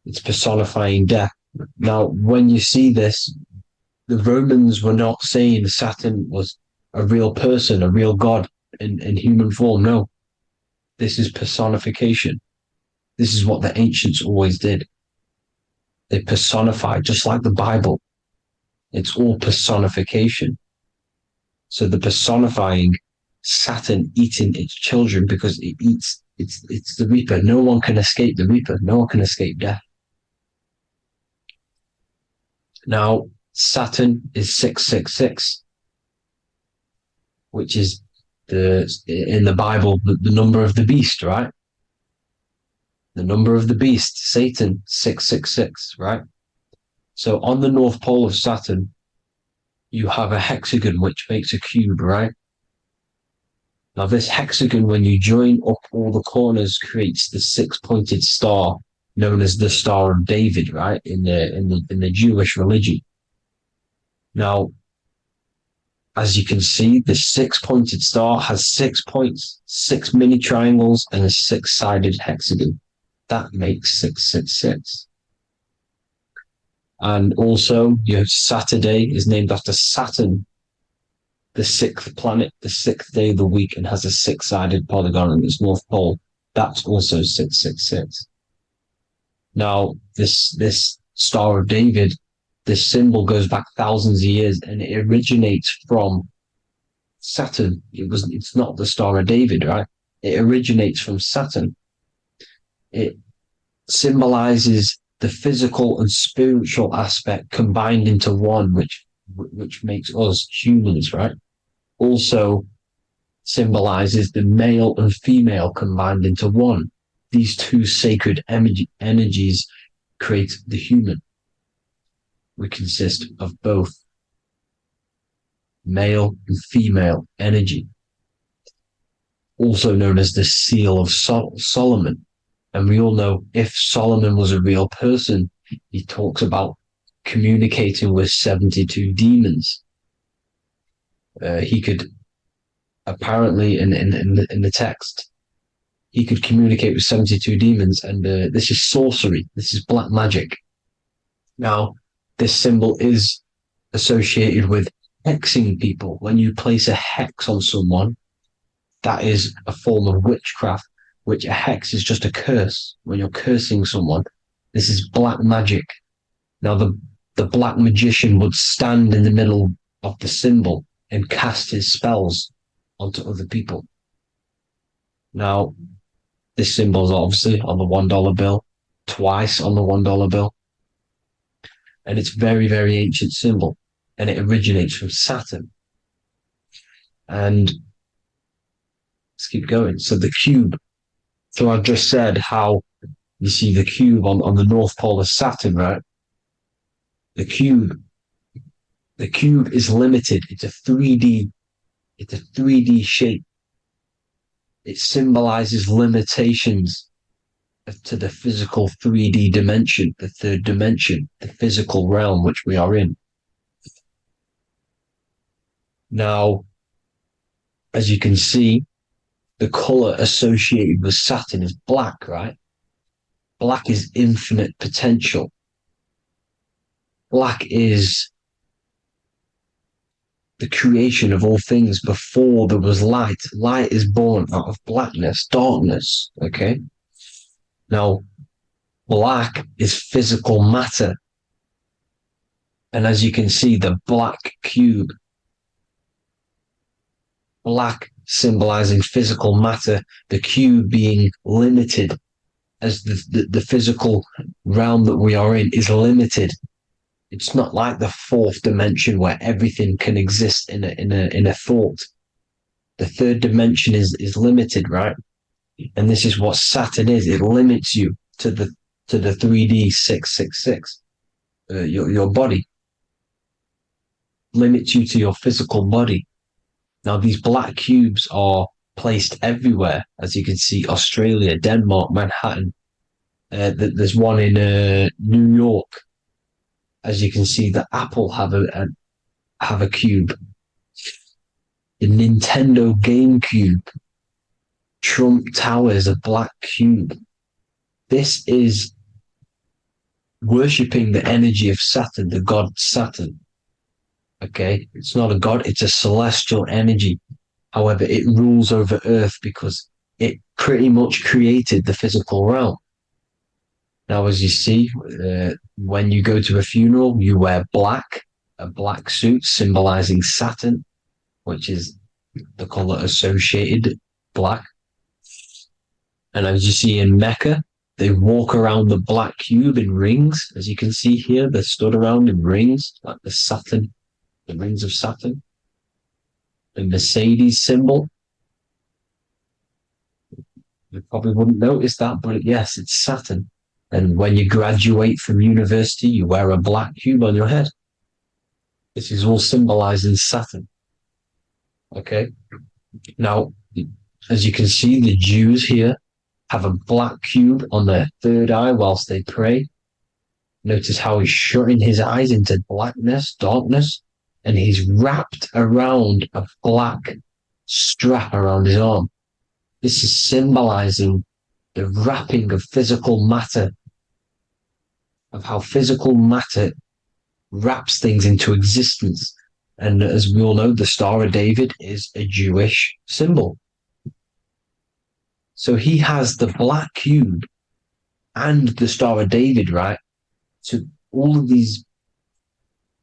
it's personifying death. Now, when you see this, the Romans were not saying Saturn was a real person, a real god in human form. No, this is personification. This is what the ancients always did. They personified, just like the Bible. It's all personification. So the personifying Saturn eating its children because it eats, it's the Reaper. No one can escape the Reaper. No one can escape death. Now, Saturn is 666, which is in the Bible, the number of the beast, right? The number of the beast, Satan, 666, right? So on the North Pole of Saturn, you have a hexagon, which makes a cube, right? Now this hexagon, when you join up all the corners, creates the 6-pointed star known as the Star of David, right? In the Jewish religion. Now, as you can see, the 6-pointed star has 6 points, 6 mini triangles, and a 6-sided hexagon. That makes 666. And also, your Saturday is named after Saturn, the 6th planet, the 6th day of the week, and has a 6-sided polygon in its North Pole. That's also 666. Now, this Star of David, this symbol goes back thousands of years, and it originates from Saturn. It's not the Star of David, right? It originates from Saturn. It symbolizes the physical and spiritual aspect combined into one, which makes us humans, right? Also, symbolizes the male and female combined into one. These two sacred energies create the human. We consist of both male and female energy, also known as the seal of Solomon. And we all know if Solomon was a real person, he talks about communicating with 72 demons. He could apparently in the text, he could communicate with 72 demons, and this is sorcery. This is black magic. Now, this symbol is associated with hexing people. When you place a hex on someone, that is a form of witchcraft, which a hex is just a curse. When you're cursing someone, this is black magic. Now, the black magician would stand in the middle of the symbol and cast his spells onto other people. Now, this symbol is obviously on the $1 bill, twice on the $1 bill. And it's very, very ancient symbol. And it originates from Saturn. And let's keep going. So the cube. So I've just said how you see the cube on the North Pole of Saturn, right? The cube is limited. It's a 3D shape. It symbolizes limitations to the physical 3D dimension, the third dimension, the physical realm which we are in. Now, as you can see, the color associated with Saturn is black, right? Black is infinite potential. Black is the creation of all things before there was light. Light is born out of blackness, darkness, okay? Now, black is physical matter. And as you can see, the black cube, black symbolizing physical matter, the cube being limited, as the physical realm that we are in is limited. It's not like the fourth dimension where everything can exist in a thought. The third dimension is limited, right? And this is what Saturn is. It limits you to the 3D 666. Your body limits you to your physical body. Now, these black cubes are placed everywhere. As you can see, Australia, Denmark, Manhattan. There's one in New York. As you can see, the Apple have a cube. The Nintendo GameCube. Trump Tower is a black cube. This is worshipping the energy of Saturn, the god Saturn. Okay, it's not a god, it's a celestial energy. However, it rules over Earth because it pretty much created the physical realm. Now, as you see, when you go to a funeral, you wear black, a black suit symbolizing Saturn, which is the color associated, black. And as you see in Mecca, they walk around the black cube in rings. As you can see here, they're stood around in rings, like the Saturn, the rings of Saturn. The Mercedes symbol. You probably wouldn't notice that, but yes, it's Saturn. And when you graduate from university, you wear a black cube on your head. This is all symbolizing Saturn. Okay? Now, as you can see, the Jews here have a black cube on their third eye whilst they pray. Notice how he's shutting his eyes into blackness, darkness, and he's wrapped around a black strap around his arm. This is symbolizing the wrapping of physical matter, of how physical matter wraps things into existence. And as we all know, the Star of David is a Jewish symbol. So he has the black cube and the Star of David, right? So all of these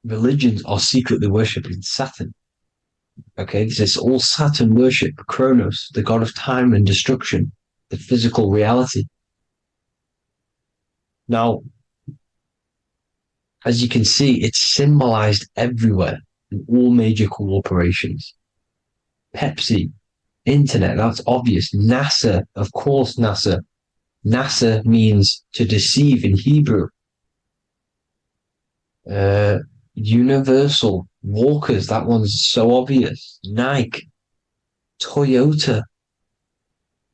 religions are secretly worshipping Saturn. Okay, this is all Saturn worship, Kronos, the god of time and destruction, the physical reality. Now, as you can see, it's symbolized everywhere in all major corporations. Pepsi, Internet, that's obvious. NASA, of course, NASA. NASA means to deceive in Hebrew. Universal, Walkers, that one's so obvious. Nike, Toyota.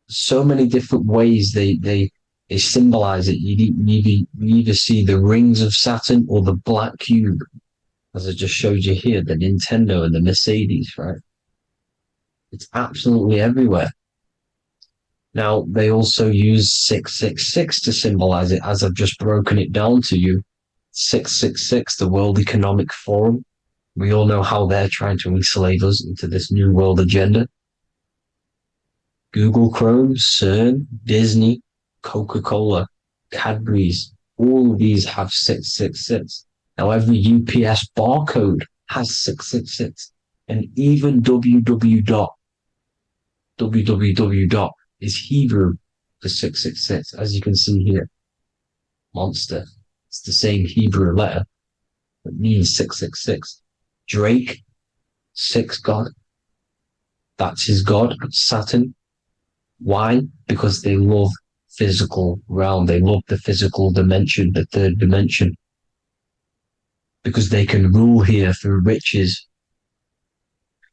So many different ways they symbolize it. You either see the rings of Saturn or the black cube, as I just showed you here, the Nintendo and the Mercedes, right? It's absolutely everywhere. Now, they also use 666 to symbolize it, as I've just broken it down to you. 666, the World Economic Forum. We all know how they're trying to enslave us into this new world agenda. Google Chrome, CERN, Disney, Coca-Cola, Cadbury's, all of these have 666. Now, every UPS barcode has 666. And even www is Hebrew for 666, as you can see here. Monster. It's the same Hebrew letter that means 666. Drake, 6 God. That's his God, Saturn. Why? Because they love physical realm. They love the physical dimension, the third dimension. Because they can rule here through riches.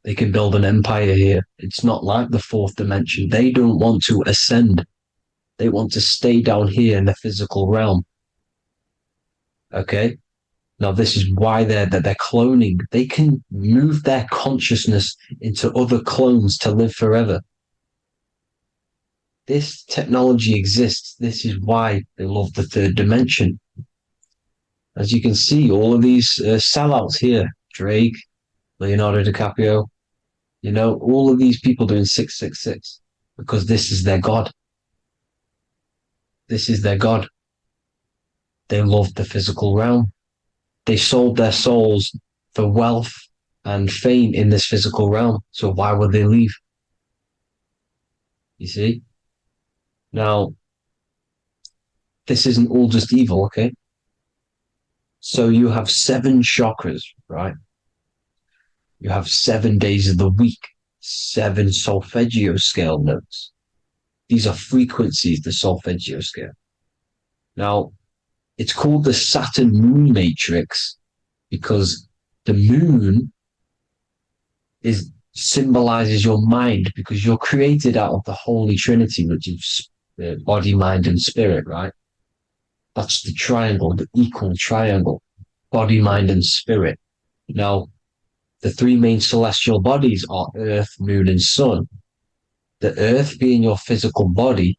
They can build an empire here. It's not like the fourth dimension. They don't want to ascend. They want to stay down here in the physical realm. Okay? Now, this is why they're cloning. They can move their consciousness into other clones to live forever. This technology exists. This is why they love the third dimension. As you can see, all of these sellouts here, Drake, Leonardo DiCaprio, you know, all of these people doing 666 because this is their God. This is their God. They love the physical realm. They sold their souls for wealth and fame in this physical realm. So why would they leave? You see? Now, this isn't all just evil, okay? So you have 7 chakras, right? You have 7 days of the week, 7 solfeggio scale notes. These are frequencies, the solfeggio scale. Now, it's called the Saturn moon matrix because the moon symbolizes your mind, because you're created out of the Holy Trinity, which is body, mind, and spirit, right? That's the triangle, the equal triangle, body, mind, and spirit. Now, the 3 main celestial bodies are Earth, Moon, and Sun. The Earth being your physical body,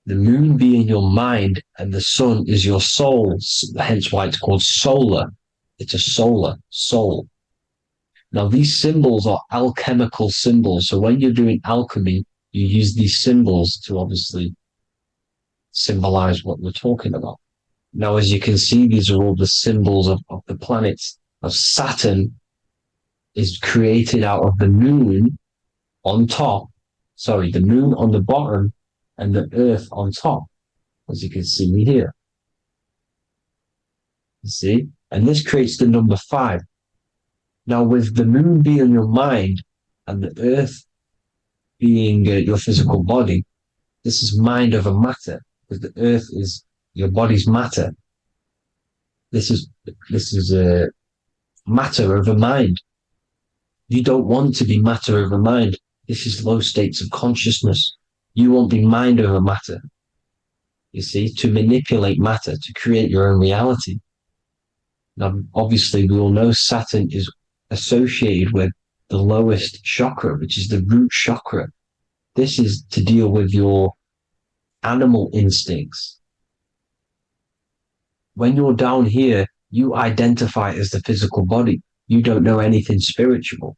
the Moon being your mind, and the Sun is your soul, hence why it's called solar. It's a solar soul. Now, these symbols are alchemical symbols. So when you're doing alchemy, you use these symbols to obviously symbolize what we're talking about. Now, as you can see, these are all the symbols of the planets. Of Saturn is created out of the moon on top, the moon on the bottom and the earth on top, as you can see here. You see? And this creates the number 5. Now, with the moon being your mind and the earth being your physical body, this is mind over matter, because the earth is your body's matter. This is matter over mind. You don't want to be matter over mind. This is low states of consciousness. You won't be mind over matter. You see, to manipulate matter, to create your own reality. Now, obviously, we all know Saturn is associated with the lowest chakra, which is the root chakra. This is to deal with your animal instincts. When you're down here, you identify as the physical body. You don't know anything spiritual.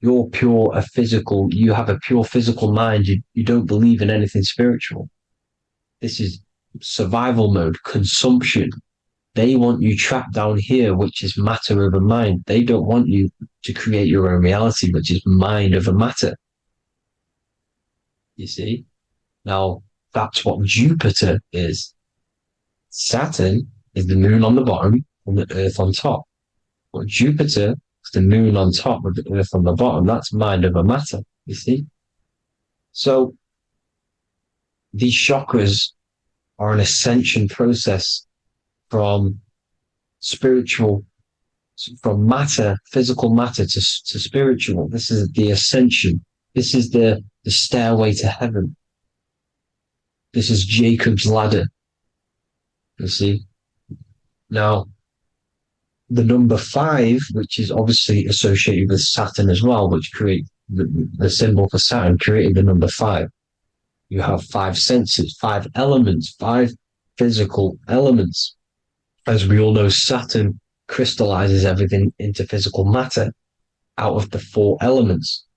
You're you have a pure physical mind. You don't believe in anything spiritual. This is survival mode, consumption. They want you trapped down here, which is matter over mind. They don't want you to create your own reality, which is mind over matter. You see? Now, that's what Jupiter is. Saturn is the moon on the bottom and the earth on top. But Jupiter The moon on top with the earth on the bottom, that's mind over matter, you see? So these chakras are an ascension process from spiritual, from matter, physical matter to spiritual. This is the ascension. This is the stairway to heaven. This is Jacob's ladder. You see? Now, the number 5, which is obviously associated with Saturn as well, which create the symbol for Saturn, created the number 5. You have 5 senses, 5 elements, 5 physical elements. As we all know, Saturn crystallizes everything into physical matter out of the 4 elements.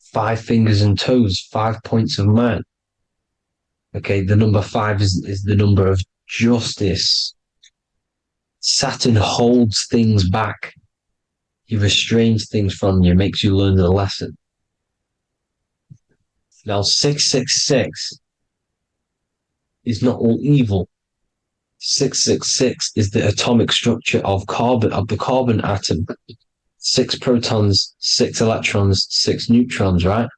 5 fingers and toes, 5 points of man. Okay, the number 5 is the number of justice. Saturn holds things back. He restrains things from you, makes you learn the lesson. Now, 666 is not all evil. 666 is the atomic structure of the carbon atom. 6 protons, 6 electrons, 6 neutrons, right?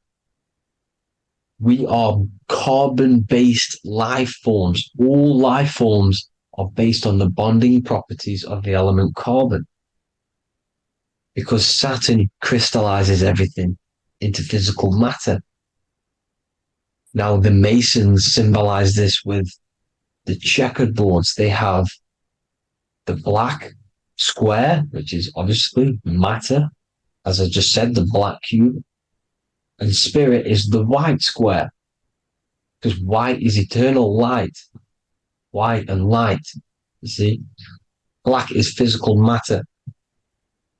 We are carbon-based life forms. All life forms are based on the bonding properties of the element carbon. Because Saturn crystallizes everything into physical matter. Now, the Masons symbolize this with the checkered boards. They have the black square, which is obviously matter, as I just said, the black cube. And spirit is the white square, because white is eternal light. White and light, you see. Black is physical matter.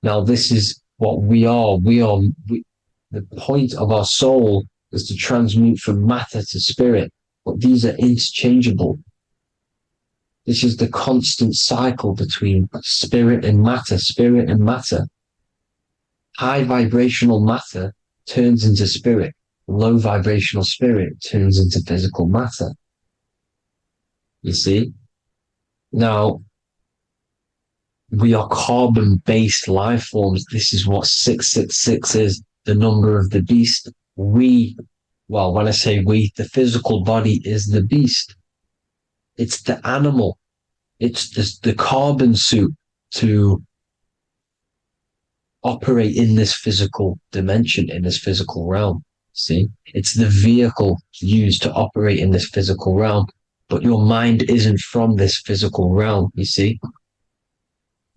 Now, this is what we are. The point of our soul is to transmute from matter to spirit, but these are interchangeable. This is the constant cycle between spirit and matter, spirit and matter. High vibrational matter turns into spirit. Low vibrational spirit turns into physical matter. You see? Now, we are carbon-based life forms. This is what 666 is, the number of the beast. When I say we, the physical body is the beast. It's the animal. It's the carbon suit to operate in this physical dimension, in this physical realm. See? It's the vehicle used to operate in this physical realm. But your mind isn't from this physical realm, you see?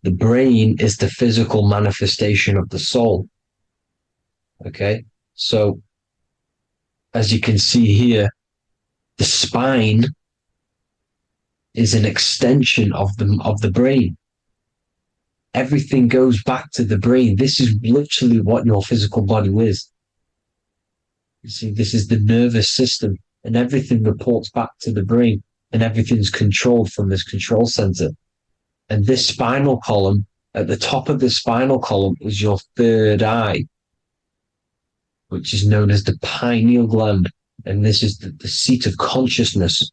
The brain is the physical manifestation of the soul. Okay? So, as you can see here, the spine is an extension of the brain. Everything goes back to the brain. This is literally what your physical body is. You see, this is the nervous system, and everything reports back to the brain, and everything's controlled from this control center. And this spinal column, at the top of the spinal column, is your third eye, which is known as the pineal gland. And this is the seat of consciousness.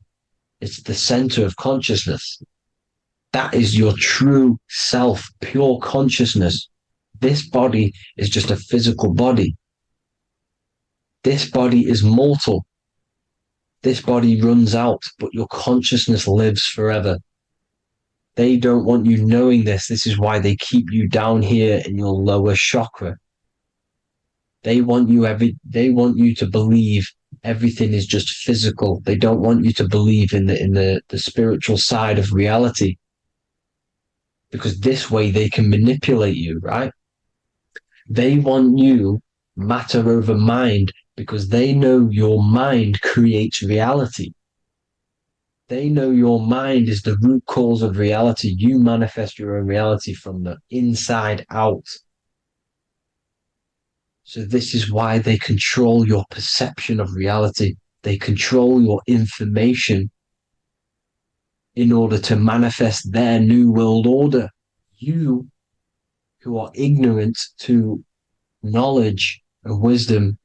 It's the center of consciousness. That is your true self, pure consciousness. This body is just a physical body. This body is mortal. This body runs out, but your consciousness lives forever. They don't want you knowing this. This is why they keep you down here in your lower chakra. They want you to believe everything is just physical. They don't want you to believe in the spiritual side of reality. Because this way they can manipulate you, right? They want you matter over mind because they know your mind creates reality. They know your mind is the root cause of reality. You manifest your own reality from the inside out. So this is why they control your perception of reality. They control your information in order to manifest their new world order. You, who are ignorant to knowledge and wisdom,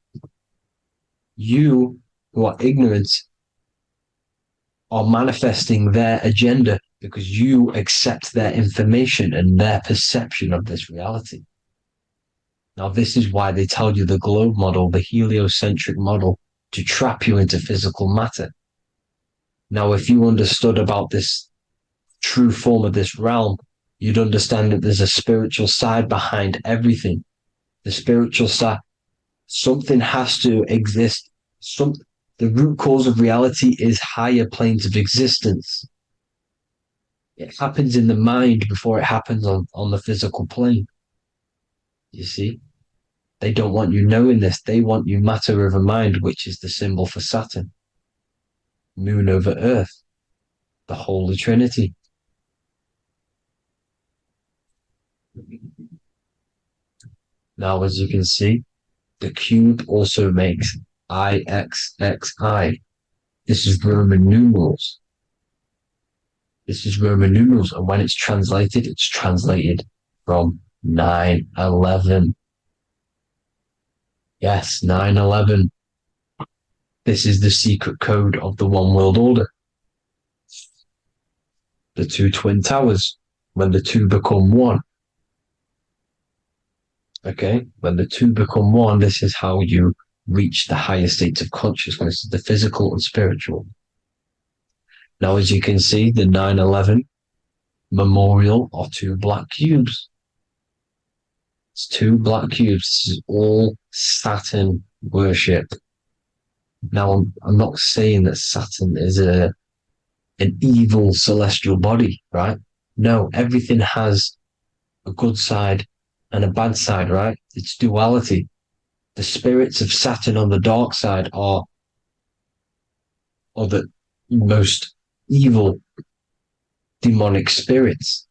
you who are ignorant are manifesting their agenda. because you accept their information and their perception of this reality. Now, this is why they tell you the globe model, the heliocentric model, to trap you into physical matter. Now, if you understood about this true form of this realm, you'd understand that there's a spiritual side behind everything. The spiritual side, something has to exist. The root cause of reality is higher planes of existence. It happens in the mind before it happens on the physical plane. You see? They don't want you knowing this. They want you matter over mind, which is the symbol for Saturn. Moon over Earth. The Holy Trinity. Now, as you can see, the cube also makes IXXI. This is Roman numerals. This is Roman numerals. And when it's translated from 9/11. Yes, 9/11. This is the secret code of the one world order. The two twin towers, when the two become one. Okay, when the two become one, this is how you reach the higher states of consciousness, the physical and spiritual. Now, as you can see, the 9/11 memorial are two black cubes. It's two black cubes. This is all Saturn worship. Now, I'm not saying that Saturn is an evil celestial body, right? No, everything has a good side and a bad side, right? It's duality. The spirits of Saturn on the dark side are the most evil demonic spirits.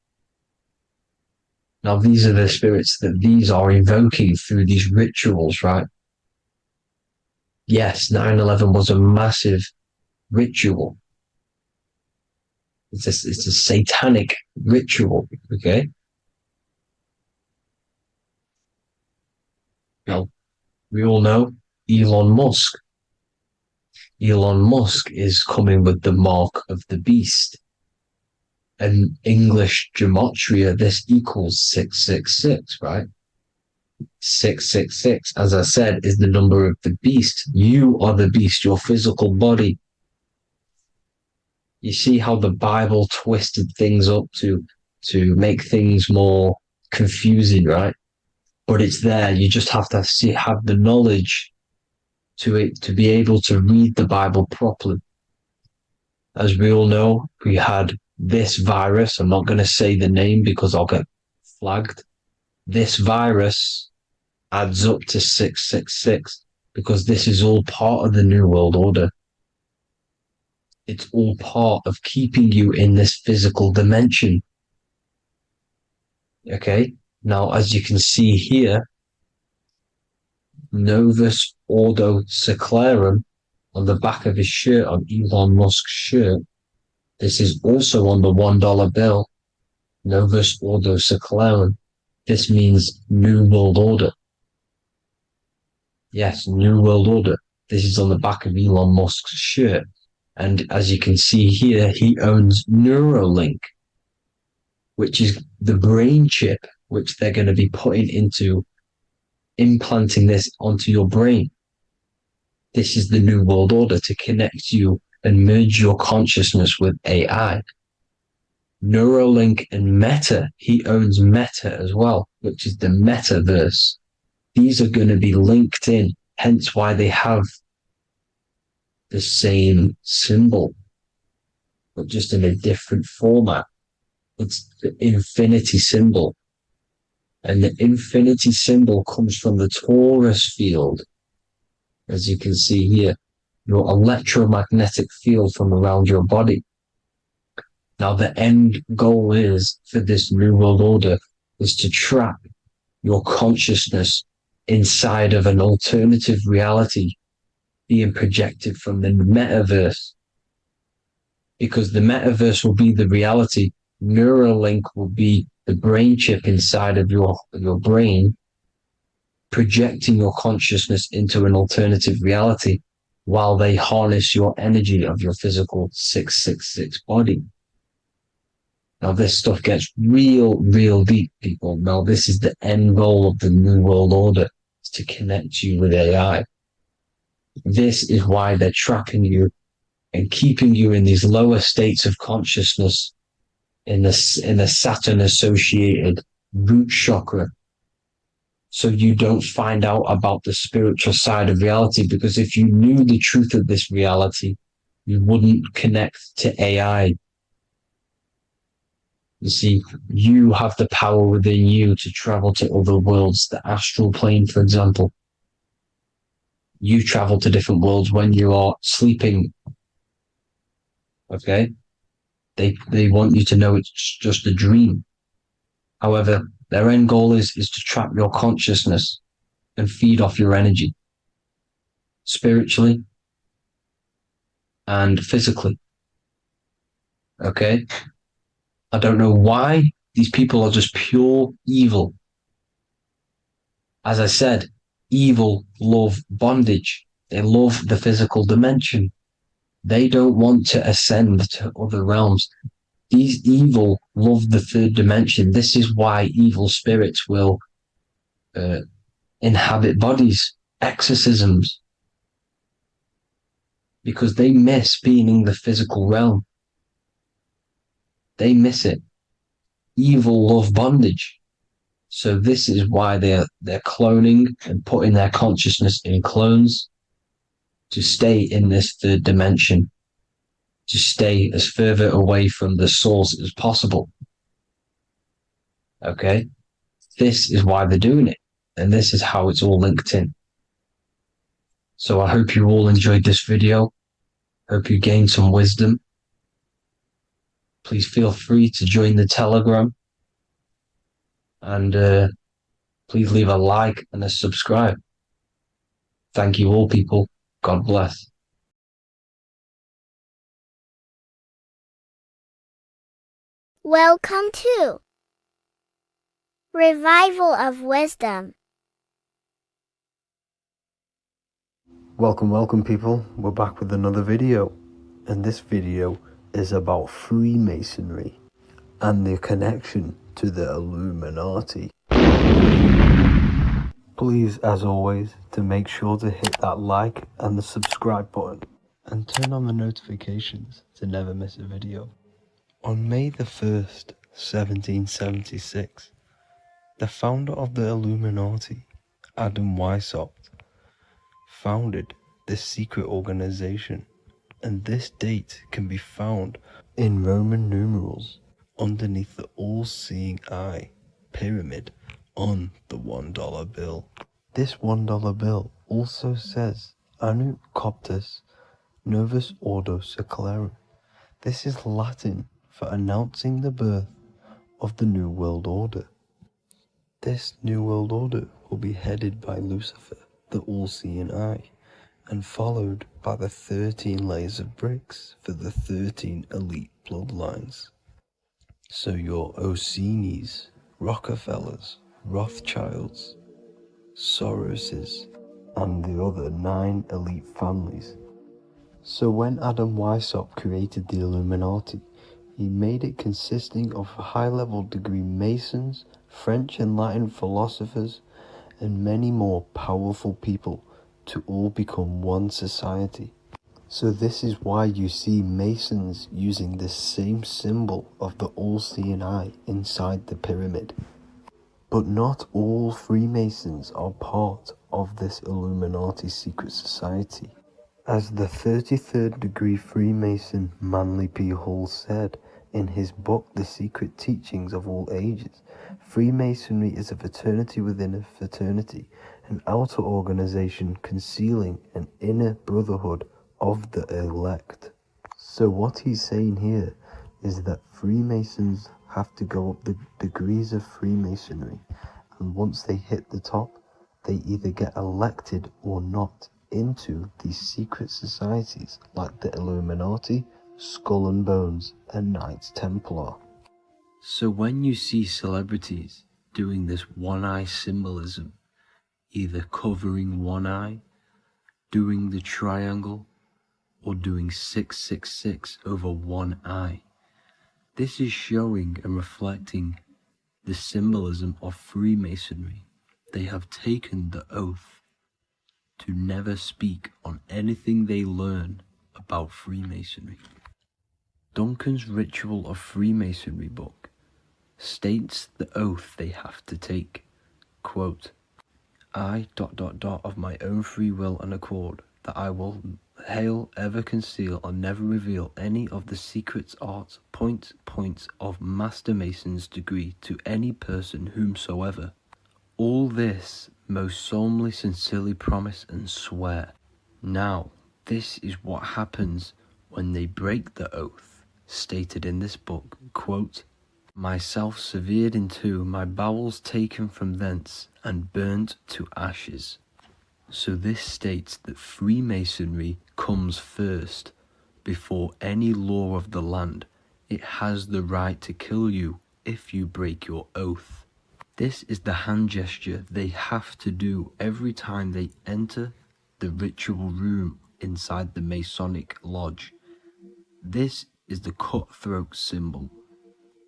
Now, these are the spirits that these are invoking through these rituals, right? Yes, 9/11 was a massive ritual. It's a satanic ritual, okay? Now, we all know Elon Musk. Elon Musk is coming with the mark of the beast. And English gematria, this equals 666, right? 666, as I said, is the number of the beast. You are the beast, your physical body. You see how the Bible twisted things up to make things more confusing, right? But it's there. You just have to have the knowledge to be able to read the Bible properly. As we all know, we had this virus. I'm not going to say the name because I'll get flagged. This virus adds up to 666 because this is all part of the New World Order. It's all part of keeping you in this physical dimension. Okay, now as you can see here, Novus Ordo Seclorum on the back of his shirt, on Elon Musk's shirt. This is also on the $1 bill, Novus Ordo Seclorum. This means New World Order. Yes, New World Order. This is on the back of Elon Musk's shirt. And as you can see here, he owns Neuralink, which is the brain chip, which they're going to be putting into implanting this onto your brain. This is the New World Order to connect you and merge your consciousness with AI. Neuralink and Meta, he owns Meta as well, which is the metaverse. These are going to be linked in, hence why they have the same symbol, but just in a different format. It's the infinity symbol. And the infinity symbol comes from the torus field, as you can see here, your electromagnetic field from around your body. Now, the end goal is for this New World Order is to trap your consciousness inside of an alternative reality being projected from the metaverse. Because the metaverse will be the reality. Neuralink will be the brain chip inside of your brain, projecting your consciousness into an alternative reality while they harness your energy of your physical 666 body. Now this stuff gets real deep, people. Now this is the end goal of the New World Order, is to connect you with AI. This is why they're trapping you and keeping you in these lower states of consciousness in the Saturn associated root chakra. So you don't find out about the spiritual side of reality, because if you knew the truth of this reality, you wouldn't connect to AI. You see, you have the power within you to travel to other worlds, the astral plane, for example. You travel to different worlds when you are sleeping. Okay? They want you to know it's just a dream. However, their end goal is to trap your consciousness and feed off your energy, spiritually and physically. Okay? I don't know why these people are just pure evil. As I said, evil love bondage. They love the physical dimension. They don't want to ascend to other realms. These evil love the third dimension. This is why evil spirits will inhabit bodies, exorcisms, because they miss being in the physical realm. They miss it. Evil love bondage. So this is why they're cloning and putting their consciousness in clones to stay in this third dimension, to stay as further away from the source as possible. Okay? This is why they're doing it. And this is how it's all linked in. So I hope you all enjoyed this video. Hope you gained some wisdom. Please feel free to join the Telegram. And please leave a like and a subscribe. Thank you all, people. God bless. Welcome to Revival of Wisdom. Welcome people, we're back with another video, and this video is about Freemasonry and their connection to the Illuminati. Please, as always, to make sure to hit that like and the subscribe button and turn on the notifications to never miss a video. On May the 1st, 1776, the founder of the Illuminati, Adam Weishaupt, founded this secret organization, and this date can be found in Roman numerals underneath the all-seeing eye pyramid on the $1 bill. This $1 bill also says Anut Coptus Novus Ordo Secularum. This is Latin for announcing the birth of the New World Order. This New World Order will be headed by Lucifer, the all-seeing eye, and followed by the 13 layers of bricks for the 13 elite bloodlines. So your Orsini's, Rockefellers, Rothschilds, Soroses, and the other 9 elite families. So when Adam Weishaupt created the Illuminati, he made it consisting of high-level degree Masons, French and Latin philosophers, and many more powerful people to all become one society. So this is why you see Masons using this same symbol of the all-seeing eye inside the pyramid. But not all Freemasons are part of this Illuminati secret society. As the 33rd degree Freemason Manly P. Hall said in his book The Secret Teachings of All Ages, Freemasonry is a fraternity within a fraternity, an outer organization concealing an inner brotherhood of the elect. So what he's saying here is that Freemasons have to go up the degrees of Freemasonry, and once they hit the top, they either get elected or not into these secret societies like the Illuminati, Skull and Bones, and Knights Templar. So when you see celebrities doing this one-eye symbolism, either covering one eye, doing the triangle, or doing 666 over one eye, This is showing and reflecting the symbolism of Freemasonry. They have taken the oath to never speak on anything they learn about Freemasonry. Duncan's Ritual of Freemasonry book states the oath they have to take. Quote, I ... of my own free will and accord, that I will hail, ever conceal, and never reveal any of the secrets, arts, points of Master Mason's degree to any person whomsoever. All this most solemnly, sincerely promise and swear. Now, this is what happens when they break the oath, stated in this book, quote, myself severed in two, my bowels taken from thence, and burnt to ashes. So this states that Freemasonry comes first, before any law of the land. It has the right to kill you if you break your oath. This is the hand gesture they have to do every time they enter the ritual room inside the Masonic lodge. This is the cutthroat symbol,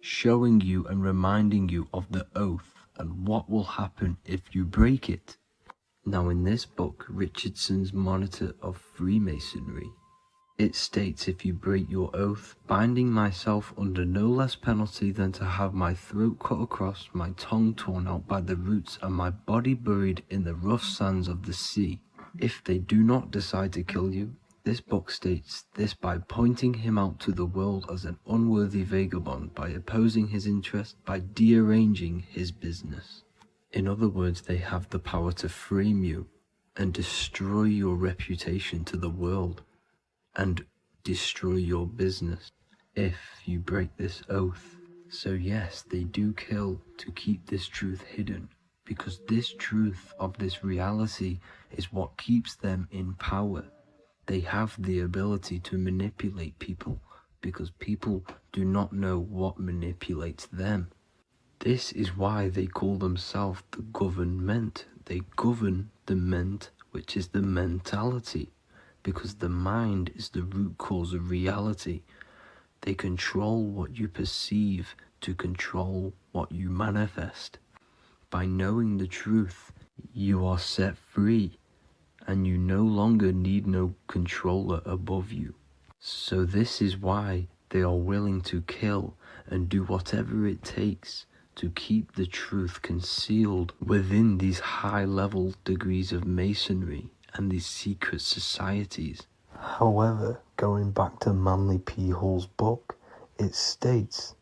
showing you and reminding you of the oath and what will happen if you break it. Now in this book, Richardson's Monitor of Freemasonry, it states, if you break your oath, binding myself under no less penalty than to have my throat cut across, my tongue torn out by the roots, and my body buried in the rough sands of the sea. If they do not decide to kill you, this book states this by pointing him out to the world as an unworthy vagabond, by opposing his interest, by dearranging his business. In other words, they have the power to frame you and destroy your reputation to the world and destroy your business if you break this oath. So yes, they do kill to keep this truth hidden, because this truth of this reality is what keeps them in power. They have the ability to manipulate people because people do not know what manipulates them. This is why they call themselves the government. They govern the ment, which is the mentality, because the mind is the root cause of reality. They control what you perceive to control what you manifest. By knowing the truth, you are set free, and you no longer need no controller above you. So this is why they are willing to kill and do whatever it takes to keep the truth concealed within these high-level degrees of masonry and these secret societies. However, going back to Manly P. Hall's book, it states,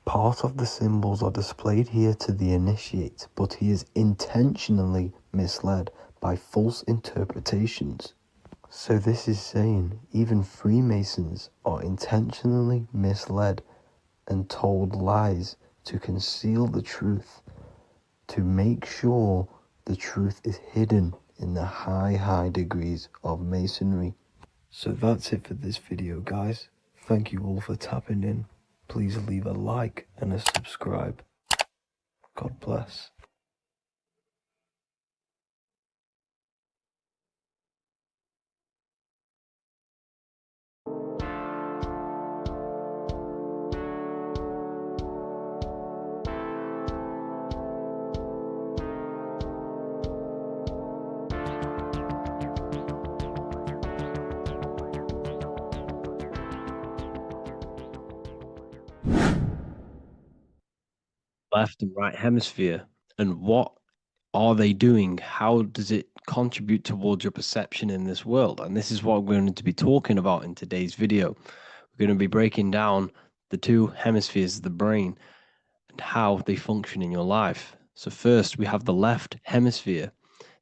part of the symbols are displayed here to the initiate, but he is intentionally misled by false interpretations. So this is saying even Freemasons are intentionally misled and told lies to conceal the truth, to make sure the truth is hidden in the high degrees of masonry. So that's it for this video, guys. Thank you all for tapping in. Please leave a like and a subscribe. God bless. Left and right hemisphere, and what are they doing? How does it contribute towards your perception in this world? And this is what we're going to be talking about in today's video. We're going to be breaking down the two hemispheres of the brain and how they function in your life. So first, we have the left hemisphere.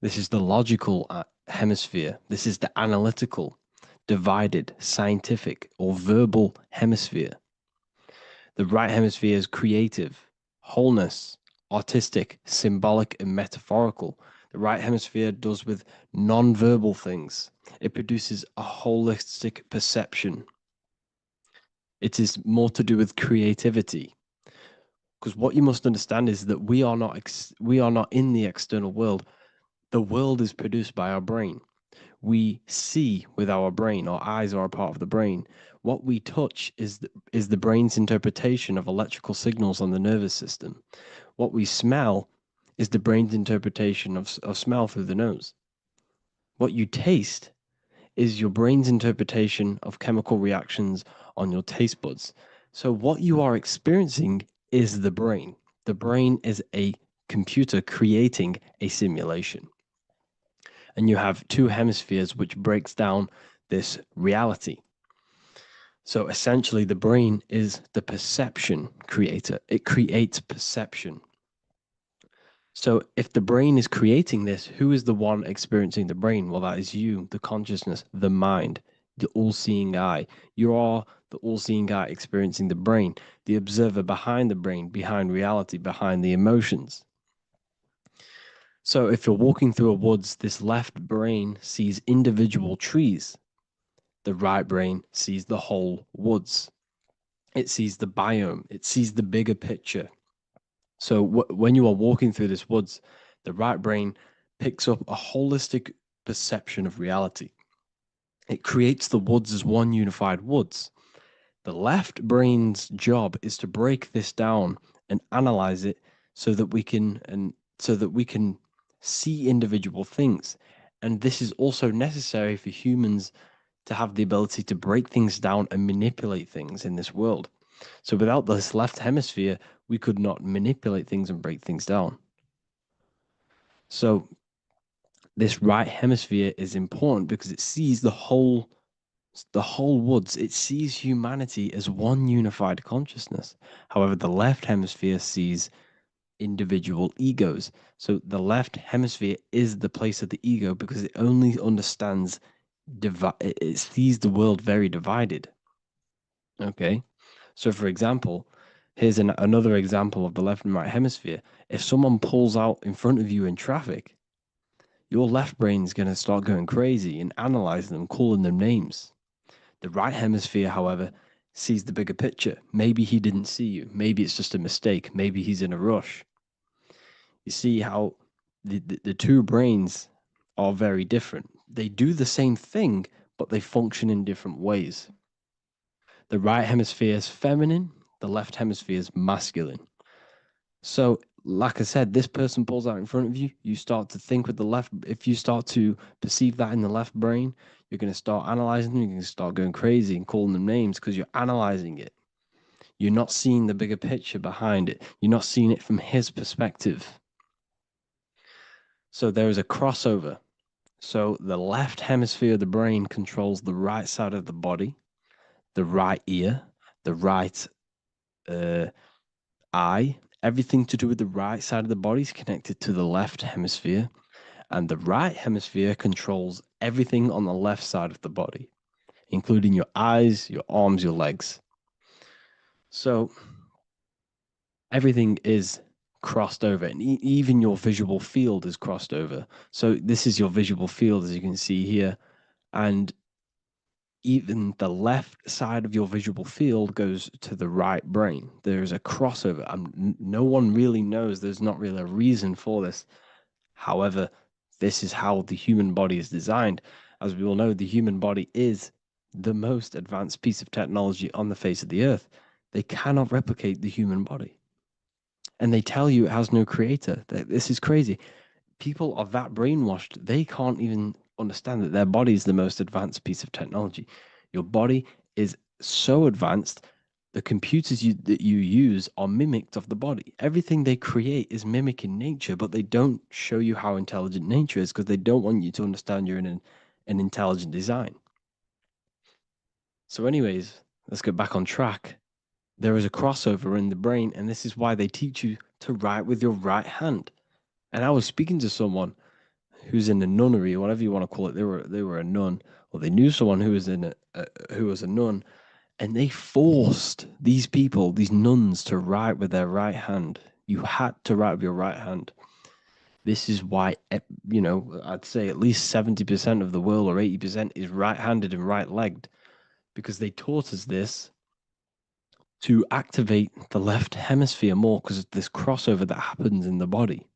This is the logical hemisphere. This is the analytical, divided, scientific, or verbal hemisphere. The right hemisphere is creative, wholeness, artistic, symbolic, and metaphorical. The right hemisphere does with non-verbal things. It produces a holistic perception. It is more to do with creativity. Because what you must understand is that we are not in the external world. The world is produced by our brain. We see with our brain. Our eyes are a part of the brain. What we touch is the brain's interpretation of electrical signals on the nervous system. What we smell is the brain's interpretation of smell through the nose. What you taste is your brain's interpretation of chemical reactions on your taste buds. So what you are experiencing is the brain. The brain is a computer creating a simulation. And you have two hemispheres which breaks down this reality. So essentially the brain is the perception creator. It creates perception. So if the brain is creating this, who is the one experiencing the brain? Well, that is you, the consciousness, the mind, the all-seeing eye. You are the all-seeing eye experiencing the brain, the observer behind the brain, behind reality, behind the emotions. So if you're walking through a woods, this left brain sees individual trees. The right brain sees the whole woods. It sees the biome. It sees the bigger picture. So when you are walking through this woods, the right brain picks up a holistic perception of reality. It creates the woods as one unified woods. The left brain's job is to break this down and analyze it so that we can see individual things. And this is also necessary for humans to have the ability to break things down and manipulate things in this world. So without this left hemisphere, we could not manipulate things and break things down. So this right hemisphere is important because it sees the whole woods. It sees humanity as one unified consciousness. However, the left hemisphere sees individual egos. So the left hemisphere is the place of the ego because it only understands it sees the world very divided. Okay. So, for example, here's another example of the left and right hemisphere. If someone pulls out in front of you in traffic, your left brain's going to start going crazy and analyzing them, calling them names. The right hemisphere, however, sees the bigger picture. Maybe he didn't see you. Maybe it's just a mistake. Maybe he's in a rush. You see how the two brains are very different. They do the same thing, but they function in different ways. The right hemisphere is feminine, the left hemisphere is masculine. So, like I said, this person pulls out in front of you, you start to think with the left. If you start to perceive that in the left brain, you're going to start analyzing them, you're going to start going crazy and calling them names because you're analyzing it. You're not seeing the bigger picture behind it. You're not seeing it from his perspective. So there is a crossover. So the left hemisphere of the brain controls the right side of the body, the right ear, the right eye. Everything to do with the right side of the body is connected to the left hemisphere, and the right hemisphere controls everything on the left side of the body, including your eyes, your arms, your legs. So everything is crossed over, and even your visual field is crossed over. So this is your visual field, as you can see here, and even the left side of your visual field goes to the right brain. There's a crossover. No one really knows. There's not really a reason for this. However, this is how the human body is designed. As we all know, the human body is the most advanced piece of technology on the face of the earth. They cannot replicate the human body. And they tell you it has no creator. This is crazy. People are that brainwashed, they can't even understand that their body is the most advanced piece of technology. Your body is so advanced, the computers that you use are mimicked of the body. Everything they create is mimicking nature, but they don't show you how intelligent nature is because they don't want you to understand you're in an intelligent design. So anyways, let's get back on track. There is a crossover in the brain, and this is why they teach you to write with your right hand. And I was speaking to someone who's in a nunnery, or whatever you want to call it. They were a nun, or they knew someone who was who was a nun, and they forced these people, these nuns, to write with their right hand. You had to write with your right hand. This is why, I'd say at least 70% of the world, or 80%, is right-handed and right-legged, because they taught us this to activate the left hemisphere more because of this crossover that happens in the body.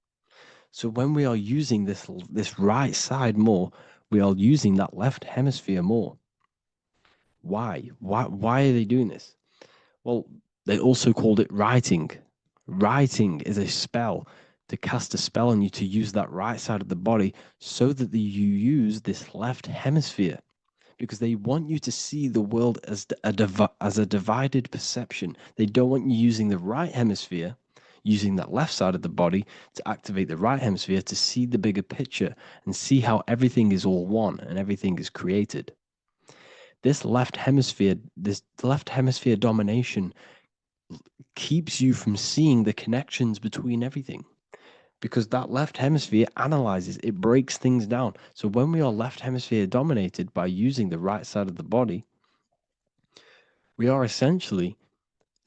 So when we are using this right side more, we are using that left hemisphere more. Why? Why are they doing this? Well, they also called it writing. Writing is a spell, to cast a spell on you to use that right side of the body so that you use this left hemisphere, because they want you to see the world as as a divided perception. They don't want you using the right hemisphere, using that left side of the body to activate the right hemisphere to see the bigger picture and see how everything is all one and everything is created. This left hemisphere domination keeps you from seeing the connections between everything, because that left hemisphere analyzes, it breaks things down. So when we are left hemisphere dominated by using the right side of the body, we are essentially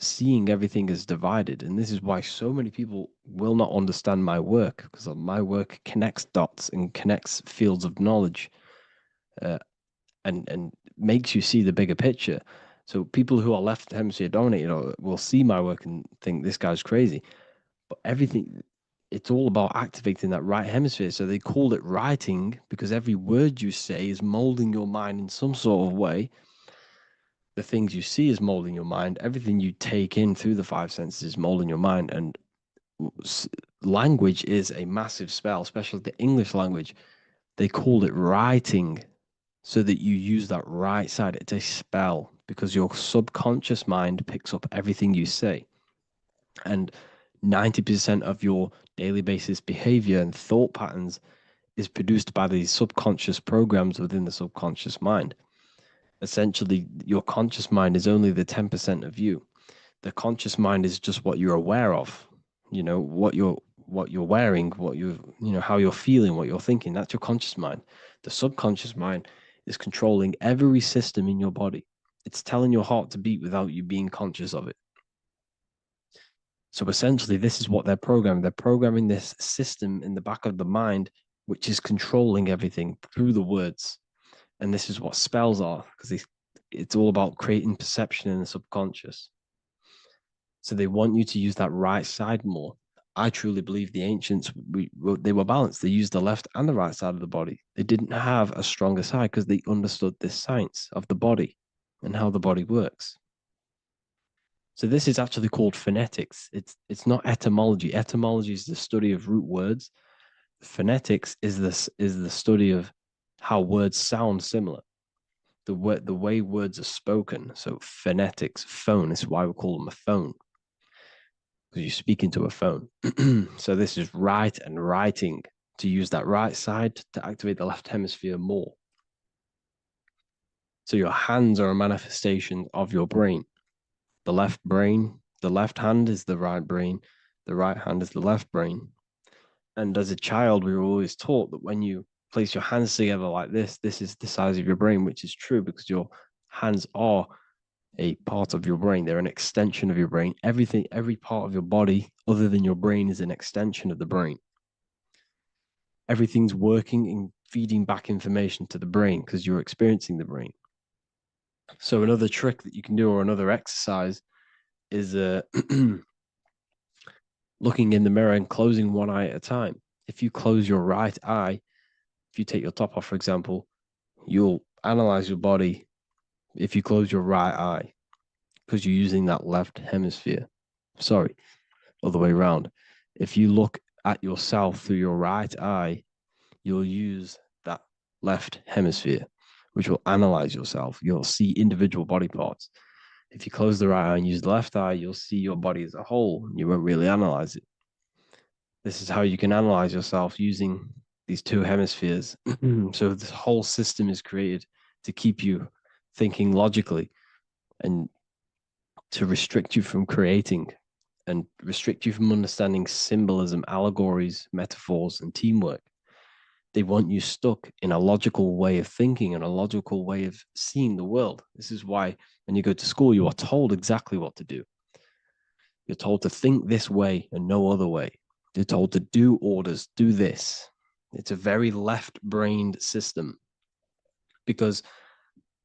seeing everything as divided. And this is why so many people will not understand my work, because my work connects dots and connects fields of knowledge, and makes you see the bigger picture. So people who are left hemisphere dominated will see my work and think this guy's crazy. But everything, it's all about activating that right hemisphere. So they called it writing because every word you say is molding your mind in some sort of way. The things you see is molding your mind. Everything you take in through the five senses is molding your mind. And language is a massive spell, especially the English language. They called it writing so that you use that right side. It's a spell because your subconscious mind picks up everything you say. And 90% of your daily basis behavior and thought patterns is produced by these subconscious programs within the subconscious mind. Essentially, your conscious mind is only the 10% of you. The conscious mind is just what you're aware of, what you're wearing, how you're feeling, what you're thinking. That's your conscious mind. The subconscious mind is controlling every system in your body. It's telling your heart to beat without you being conscious of it. So essentially, this is what they're programming. They're programming this system in the back of the mind, which is controlling everything through the words. And this is what spells are, because it's all about creating perception in the subconscious. So they want you to use that right side more. I truly believe the ancients, they were balanced. They used the left and the right side of the body. They didn't have a stronger side because they understood this science of the body and how the body works. So this is actually called phonetics. It's not etymology. Etymology is the study of root words. Phonetics is the study of how words sound similar. The way words are spoken. So phonetics, phone, is why we call them a phone, because you speak into a phone. So this is write and writing, to use that right side to activate the left hemisphere more. So your hands are a manifestation of your brain. The left hand is the right brain, the right hand is the left brain. And as a child, we were always taught that when you place your hands together like this is the size of your brain, which is true because your hands are a part of your brain. They're an extension of your brain. Every part of your body other than your brain is an extension of the brain. Everything's working and feeding back information to the brain because you're experiencing the brain. So another trick that you can do, or another exercise, is looking in the mirror and closing one eye at a time. If you close your right eye, if you take your top off, for example, you'll analyze your body if you close your right eye, because you're using that left hemisphere. Sorry, other way around. If you look at yourself through your right eye, you'll use that left hemisphere, which will analyze yourself. You'll see individual body parts. If you close the right eye and use the left eye, you'll see your body as a whole. You won't really analyze it. This is how you can analyze yourself using these two hemispheres. So this whole system is created to keep you thinking logically and to restrict you from creating and restrict you from understanding symbolism, allegories, metaphors, and teamwork. They want you stuck in a logical way of thinking and a logical way of seeing the world. This is why when you go to school, you are told exactly what to do. You're told to think this way and no other way. You're told to do orders, do this. It's a very left-brained system, because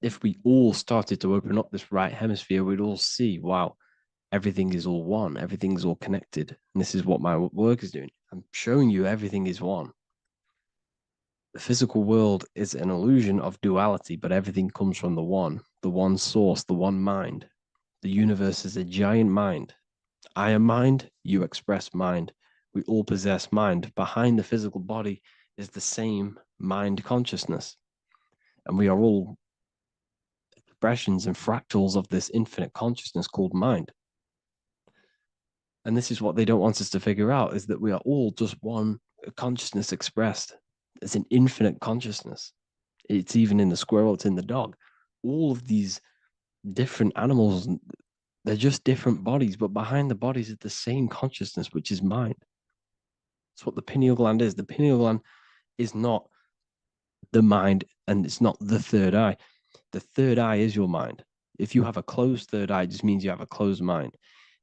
if we all started to open up this right hemisphere, we'd all see, wow, everything is all one, everything's all connected. And this is what my work is doing. I'm showing you everything is one. The physical world is an illusion of duality, but everything comes from the one. the one source, the one mind. The universe is a giant mind. I am mind, you express mind. We all possess mind. Behind the physical body is the same mind consciousness. And we are all expressions and fractals of this infinite consciousness called mind. And this is what they don't want us to figure out, is that we are all just one consciousness expressed. It's an infinite consciousness. It's even in the squirrel, it's in the dog. All of these different animals, they're just different bodies, but behind the bodies is the same consciousness, which is mind. That's what the pineal gland is. The pineal gland is not the mind, and it's not the third eye. The third eye is your mind. If you have a closed third eye, it just means you have a closed mind.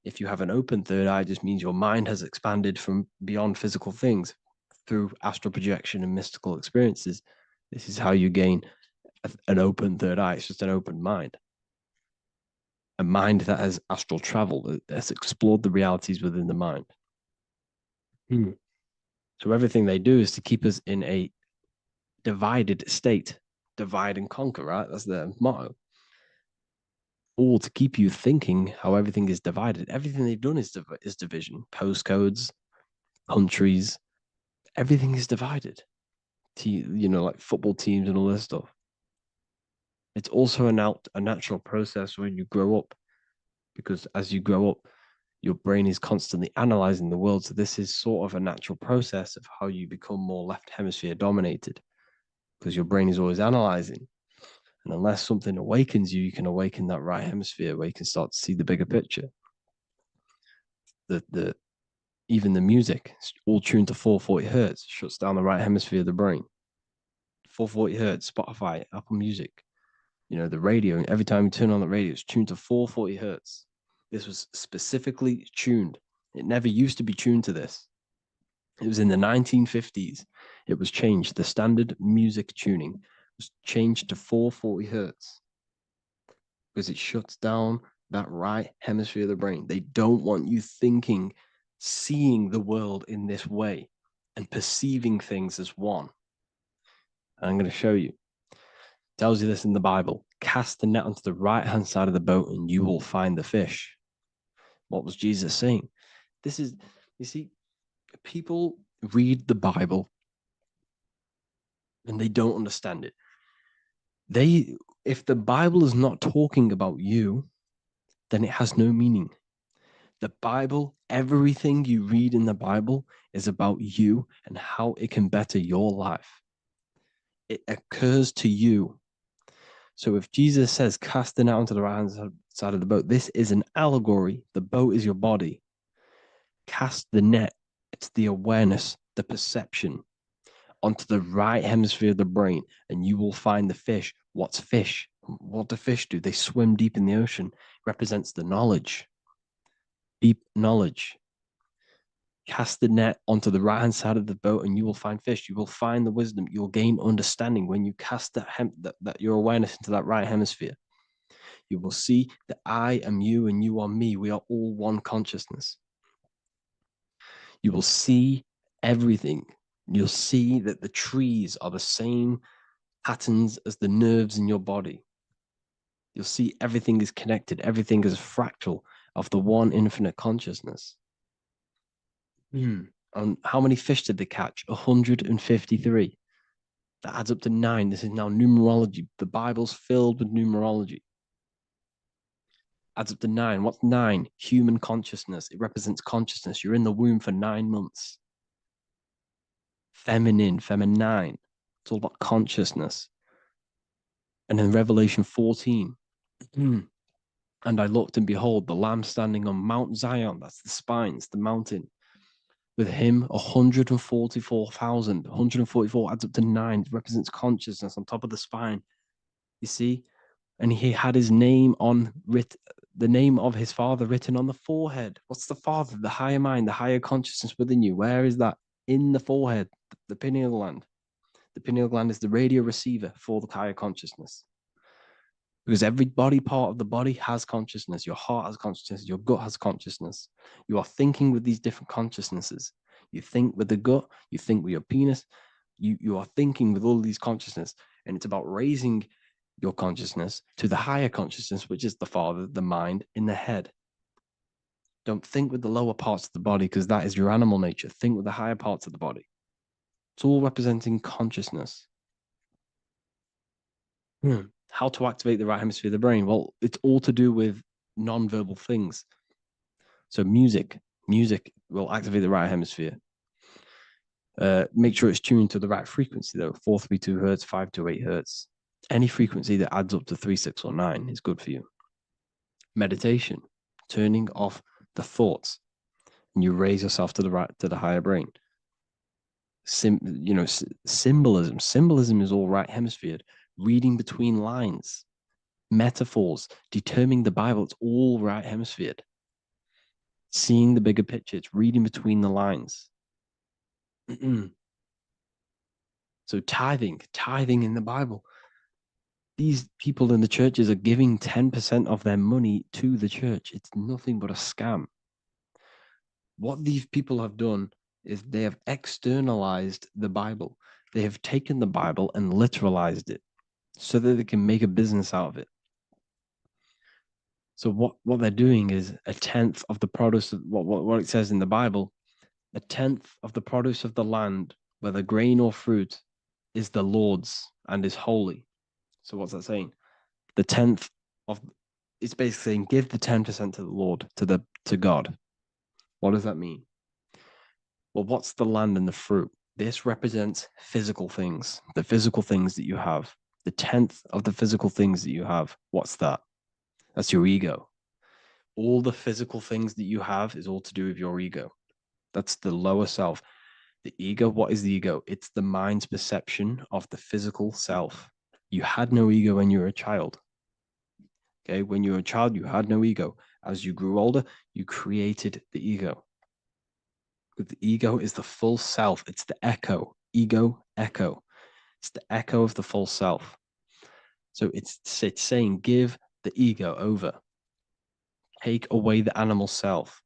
If you have an open third eye, it just means your mind has expanded from beyond physical things through astral projection and mystical experiences. This is how you gain an open third eye. It's just an open mind. A mind that has astral traveled, has explored the realities within the mind. So everything they do is to keep us in a divided state. Divide and conquer, right? That's their motto. All to keep you thinking how everything is divided. Everything they've done is division. Postcodes, countries, everything is divided. Like football teams and all this stuff. It's also a natural process when you grow up, because as you grow up, your brain is constantly analyzing the world. So this is sort of a natural process of how you become more left hemisphere dominated, because your brain is always analyzing. And unless something awakens you, you can awaken that right hemisphere where you can start to see the bigger picture. Even the music, all tuned to 440 hertz, shuts down the right hemisphere of the brain. 440 hertz, Spotify, Apple Music, the radio. Every time you turn on the radio, it's tuned to 440 hertz. This was specifically tuned. It never used to be tuned to this. It was in the 1950s. It was changed. The standard music tuning was changed to 440 hertz because it shuts down that right hemisphere of the brain. They don't want you thinking, seeing the world in this way and perceiving things as one. And I'm going to show you. It tells you this in the Bible. Cast the net onto the right-hand side of the boat and you will find the fish. What was Jesus saying? This is, you see, people read the Bible and they don't understand it. If the Bible is not talking about you, then it has no meaning. The Bible, everything you read in the Bible is about you and how it can better your life. It occurs to you. So if Jesus says, cast the net onto the right-hand side of the boat, this is an allegory. The boat is your body. Cast the net. It's the awareness, the perception onto the right hemisphere of the brain, and you will find the fish. What's fish? What do fish do? They swim deep in the ocean. It represents the knowledge. Deep knowledge. Cast the net onto the right-hand side of the boat and you will find fish. You will find the wisdom. You'll gain understanding when you cast that your awareness into that right hemisphere. You will see that I am you and you are me. We are all one consciousness. You will see everything. You'll see that the trees are the same patterns as the nerves in your body. You'll see everything is connected. Everything is a fractal of the one infinite consciousness. And how many fish did they catch? 153. That adds up to 9. This is now numerology. The Bible's filled with numerology. Adds up to 9. What's 9? Human consciousness. It represents consciousness. You're in the womb for 9 months. Feminine. It's all about consciousness. And in Revelation 14, and I looked and behold, the Lamb standing on Mount Zion. That's the spines, the mountain. With him, 144,000. 144 adds up to 9. It represents consciousness on top of the spine. You see? And he had his name the name of his Father written on the forehead. What's the Father? The higher mind, the higher consciousness within you. Where is that? In the forehead, the pineal gland. The pineal gland is the radio receiver for the higher consciousness. Because every body part of the body has consciousness. Your heart has consciousness. Your gut has consciousness. You are thinking with these different consciousnesses. You think with the gut. You think with your penis. You are thinking with all these consciousness. And it's about raising your consciousness to the higher consciousness, which is the Father, the mind in the head. Don't think with the lower parts of the body because that is your animal nature. Think with the higher parts of the body. It's all representing consciousness. How to activate the right hemisphere of the brain? Well, it's all to do with non-verbal things. So music will activate the right hemisphere. Make sure it's tuned to the right frequency though, 432 hertz, 528 hertz. Any frequency that adds up to 3, 6, or 9 is good for you. Meditation, turning off the thoughts, and you raise yourself to the higher brain. Symbolism. Symbolism is all right hemisphered. Reading between lines, metaphors, determining the Bible, it's all right hemisphered. Seeing the bigger picture, it's reading between the lines. So tithing in the Bible. These people in the churches are giving 10% of their money to the church. It's nothing but a scam. What these people have done is they have externalized the Bible. They have taken the Bible and literalized it so that they can make a business out of it. So what they're doing is a tenth of the produce of what it says in the Bible, a tenth of the produce of the land, whether grain or fruit, is the Lord's and is holy. So what's that saying? The tenth of it's basically saying give the 10% to the Lord, to God. What does that mean? Well, what's the land and the fruit? This represents physical things, the physical things that you have. The tenth of the physical things that you have. What's that? That's your ego. All the physical things that you have is all to do with your ego. That's the lower self. The ego, what is the ego? It's the mind's perception of the physical self. You had no ego when you were a child. Okay, when you were a child, you had no ego. As you grew older, you created the ego. But the ego is the full self. It's the echo. Ego, echo. It's the echo of the full self. So it's saying give the ego over. Take away the animal self.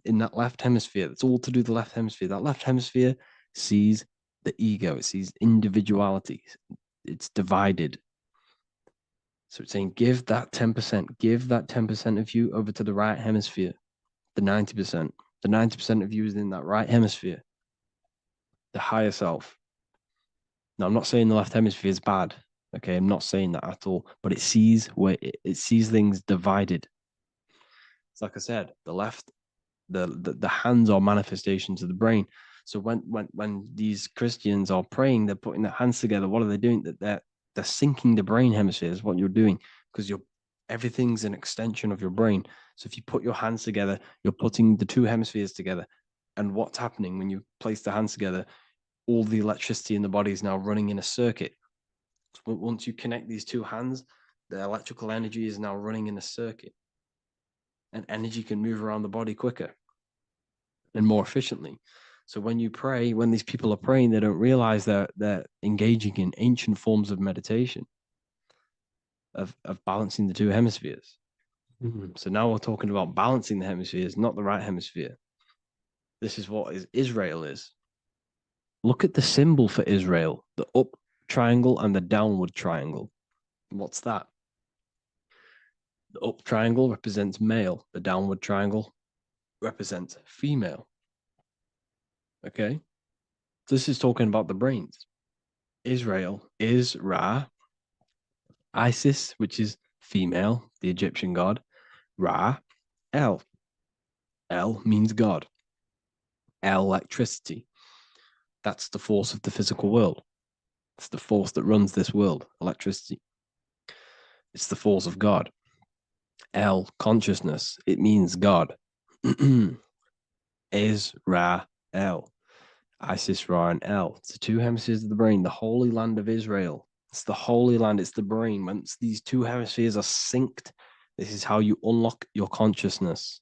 In that left hemisphere, that's all to do with the left hemisphere. That left hemisphere sees the ego. It sees individuality. It's divided. So it's saying give that 10% of you over to the right hemisphere, the 90%. The 90% of you is in that right hemisphere, the higher self. Now, I'm not saying the left hemisphere is bad. Okay, I'm not saying that at all, but it sees it sees things divided. It's like I said, the left, the hands are manifestations of the brain. So when these Christians are praying, they're putting their hands together. What are they doing? They're syncing the brain hemispheres. What you're doing, because everything's an extension of your brain. So if you put your hands together, you're putting the two hemispheres together. And what's happening when you place the hands together? All the electricity in the body is now running in a circuit. So once you connect these two hands, the electrical energy is now running in a circuit, and energy can move around the body quicker and more efficiently. So when you pray, when these people are praying, they don't realize that they're engaging in ancient forms of meditation, of balancing the two hemispheres. So now we're talking about balancing the hemispheres, not the right hemisphere. This is what Israel is. Look at the symbol for Israel, the up triangle and the downward triangle. What's that? The up triangle represents male. The downward triangle represents female. Okay? This is talking about the brains. Israel is Ra. Isis, which is female, the Egyptian god. Ra, El. El means God. Electricity. That's the force of the physical world. It's the force that runs this world, electricity. It's the force of God. El, consciousness. It means God. Is Ra, El. Isis, Ra, and El. It's the two hemispheres of the brain, the holy land of Israel. It's the holy land, it's the brain. Once these two hemispheres are synced, this is how you unlock your consciousness.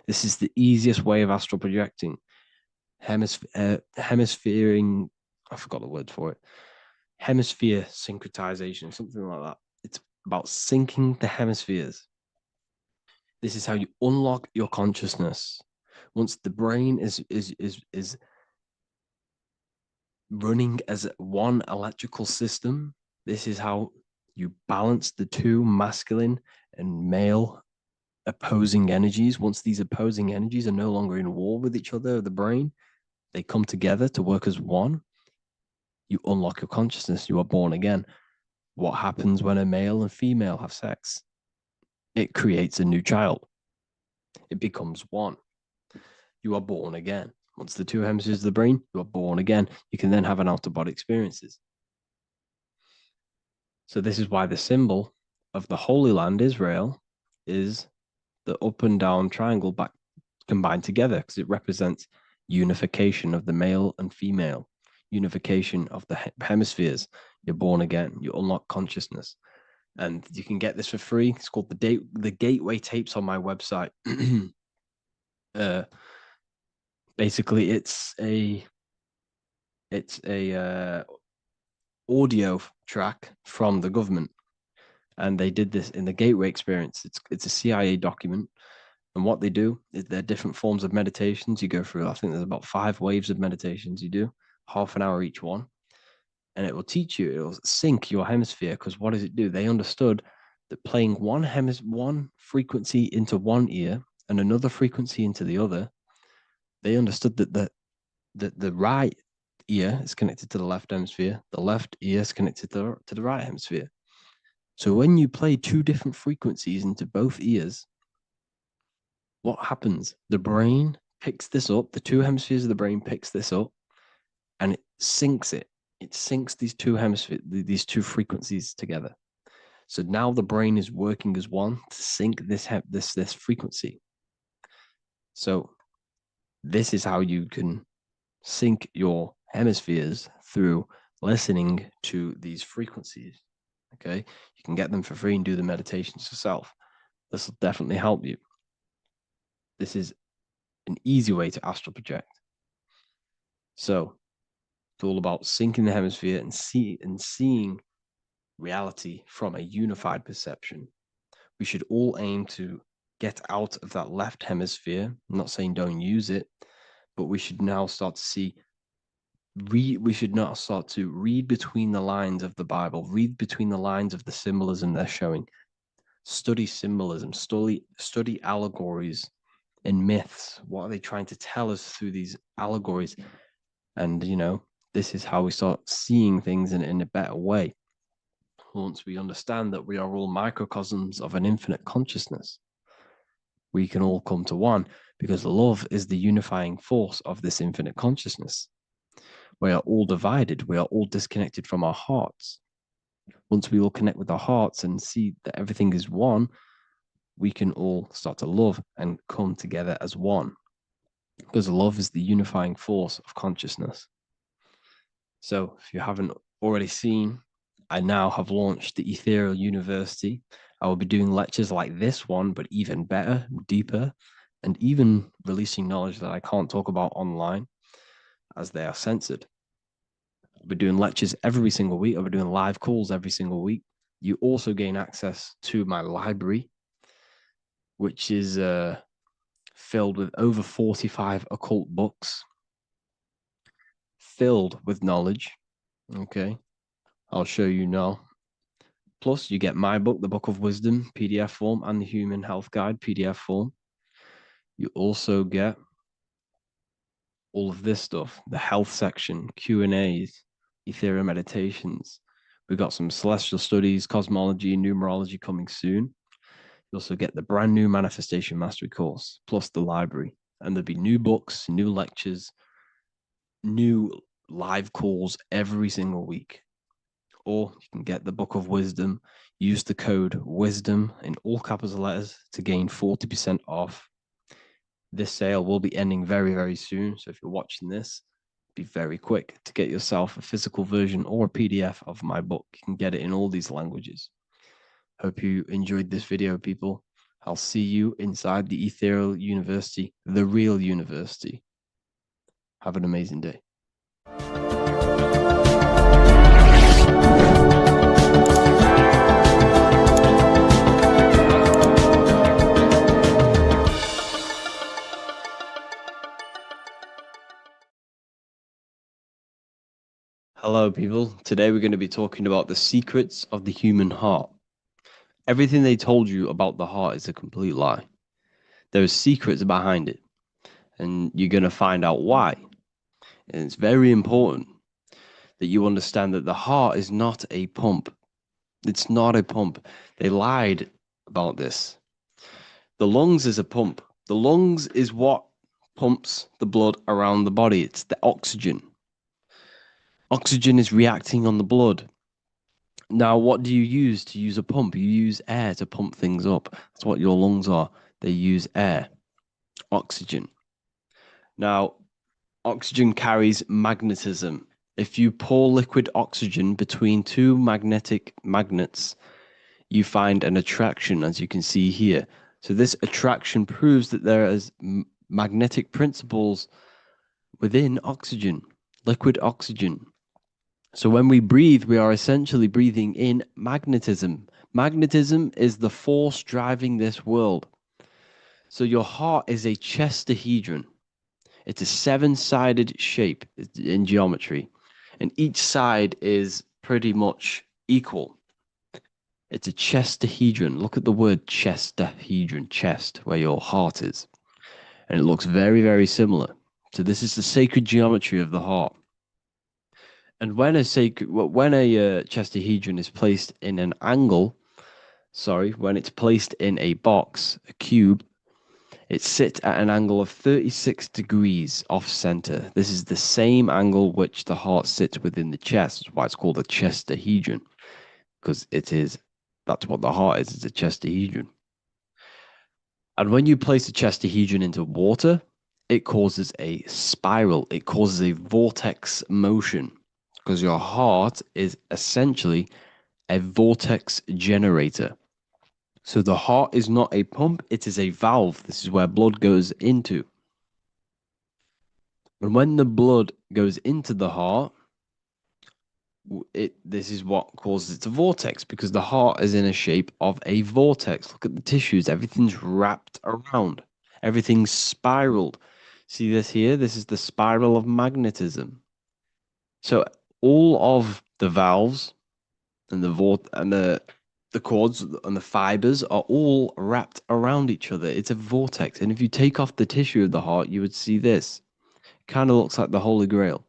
This is the easiest way of astral projecting. Hemisphering, I forgot the word for it. Hemisphere syncretization, something like that. It's about syncing the hemispheres. This is how you unlock your consciousness. Once the brain is running as one electrical system, this is how You balance the two masculine and male opposing energies. Once these opposing energies are no longer in war with each other, the brain, they come together to work as one. You unlock your consciousness. You are born again. What happens when a male and female have sex? It creates a new child. It becomes one. You are born again. Once the two hemispheres of the brain, you are born again. You can then have an out-of-body experiences. So this is why the symbol of the Holy Land, Israel, is the up and down triangle back combined together, because it represents unification of the male and female, unification of the hemispheres. You're born again. You unlock consciousness. And you can get this for free. It's called the Gateway Tapes on my website. Basically, it's a audio track from the government, and they did this in the Gateway Experience. It's a CIA document, and what they do is there are different forms of meditations you go through. I think there's about 5 waves of meditations you do, half an hour each one, and it will teach you. It will sync your hemisphere, because what does it do? They understood that playing one frequency into one ear and another frequency into the other, they understood that the right ear is connected to the left hemisphere, the left ear is connected to the right hemisphere. So when you play 2 different frequencies into both ears, what happens? The brain picks this up, the 2 hemispheres of the brain picks this up, and it syncs it. It syncs these 2 hemispheres, these 2 frequencies together. So now the brain is working as one to sync this frequency. So this is how you can sync your hemispheres, through listening to these frequencies. Okay, you can get them for free and do the meditations yourself. This will definitely help you. This is an easy way to astral project. So it's all about syncing the hemisphere and seeing reality from a unified perception. We should all aim to get out of that left hemisphere. I'm not saying don't use it, but we should now start to see we should not start to read between the lines of the Bible, read between the lines of the symbolism they're showing, study symbolism, study allegories and myths. What are they trying to tell us through these allegories? And, this is how we start seeing things in a better way. Once we understand that we are all microcosms of an infinite consciousness, we can all come to one, because love is the unifying force of this infinite consciousness. We are all divided. We are all disconnected from our hearts. Once we all connect with our hearts and see that everything is one, we can all start to love and come together as one, because love is the unifying force of consciousness. So if you haven't already seen, I now have launched the Ethereal University. I will be doing lectures like this one, but even better, deeper, and even releasing knowledge that I can't talk about online, as they are censored. I'll be doing lectures every single week. I'll be doing live calls every single week. You also gain access to my library, which is filled with over 45 occult books, filled with knowledge. Okay, I'll show you now. Plus, you get my book, The Book of Wisdom, PDF form, and the Human Health Guide, PDF form. You also get all of this stuff, the health section, Q&As, ethereal meditations. We've got some celestial studies, cosmology, numerology coming soon. You also get the brand new Manifestation Mastery course, plus the library. And there'll be new books, new lectures, new live calls every single week. Or you can get the Book of Wisdom, use the code WISDOM in all capital letters to gain 40% off. This sale will be ending very, very soon. So if you're watching this, be very quick to get yourself a physical version or a PDF of my book. You can get it in all these languages. Hope you enjoyed this video, people. I'll see you inside the Ethereal University, the real university. Have an amazing day. Hello, people. Today we're going to be talking about the secrets of the human heart. Everything they told you about the heart is a complete lie. There are secrets behind it, and you're going to find out why. And it's very important that you understand that the heart is not a pump. It's not a pump. They lied about this. The lungs is a pump. The lungs is what pumps the blood around the body. It's the oxygen. Oxygen is reacting on the blood. Now, what do you use to use a pump? You use air to pump things up. That's what your lungs are. They use air, oxygen. Now, oxygen carries magnetism. If you pour liquid oxygen between two magnetic magnets, you find an attraction, as you can see here. So this attraction proves that there is magnetic principles within oxygen, liquid oxygen. So when we breathe, we are essentially breathing in magnetism. Magnetism is the force driving this world. So your heart is a chestahedron. It's a seven-sided shape in geometry, and each side is pretty much equal. It's a chestahedron. Look at the word chestahedron, chest, where your heart is. And it looks very, very similar. So this is the sacred geometry of the heart. And when a chestahedron is placed in an angle, when it's placed in a box, a cube, it sits at an angle of 36 degrees off center. This is the same angle which the heart sits within the chest. That's why it's called a chestahedron, because that's what the heart is. It's a chestahedron. And when you place a chestahedron into water, it causes a spiral. It causes a vortex motion, because your heart is essentially a vortex generator. So the heart is not a pump, it is a valve. This is where blood goes into. And when the blood goes into the heart, this is what causes it to vortex, because the heart is in a shape of a vortex. Look at the tissues, everything's wrapped around, everything's spiraled. See this here? This is the spiral of magnetism. So all of the valves and the cords and the fibers are all wrapped around each other. It's a vortex. And if you take off the tissue of the heart, you would see this. Kind of looks like the Holy Grail.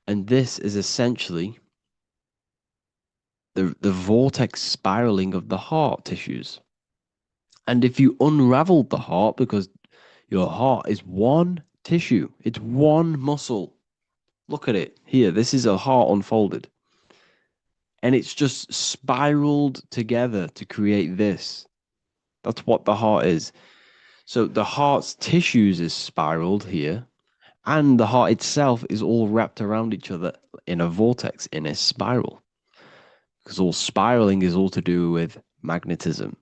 And this is essentially the vortex spiraling of the heart tissues. And if you unraveled the heart, because your heart is one tissue, it's one muscle. Look at it here. This is a heart unfolded. And it's just spiraled together to create this. That's what the heart is. So the heart's tissues is spiraled here, and the heart itself is all wrapped around each other in a vortex, in a spiral. Because all spiraling is all to do with magnetism.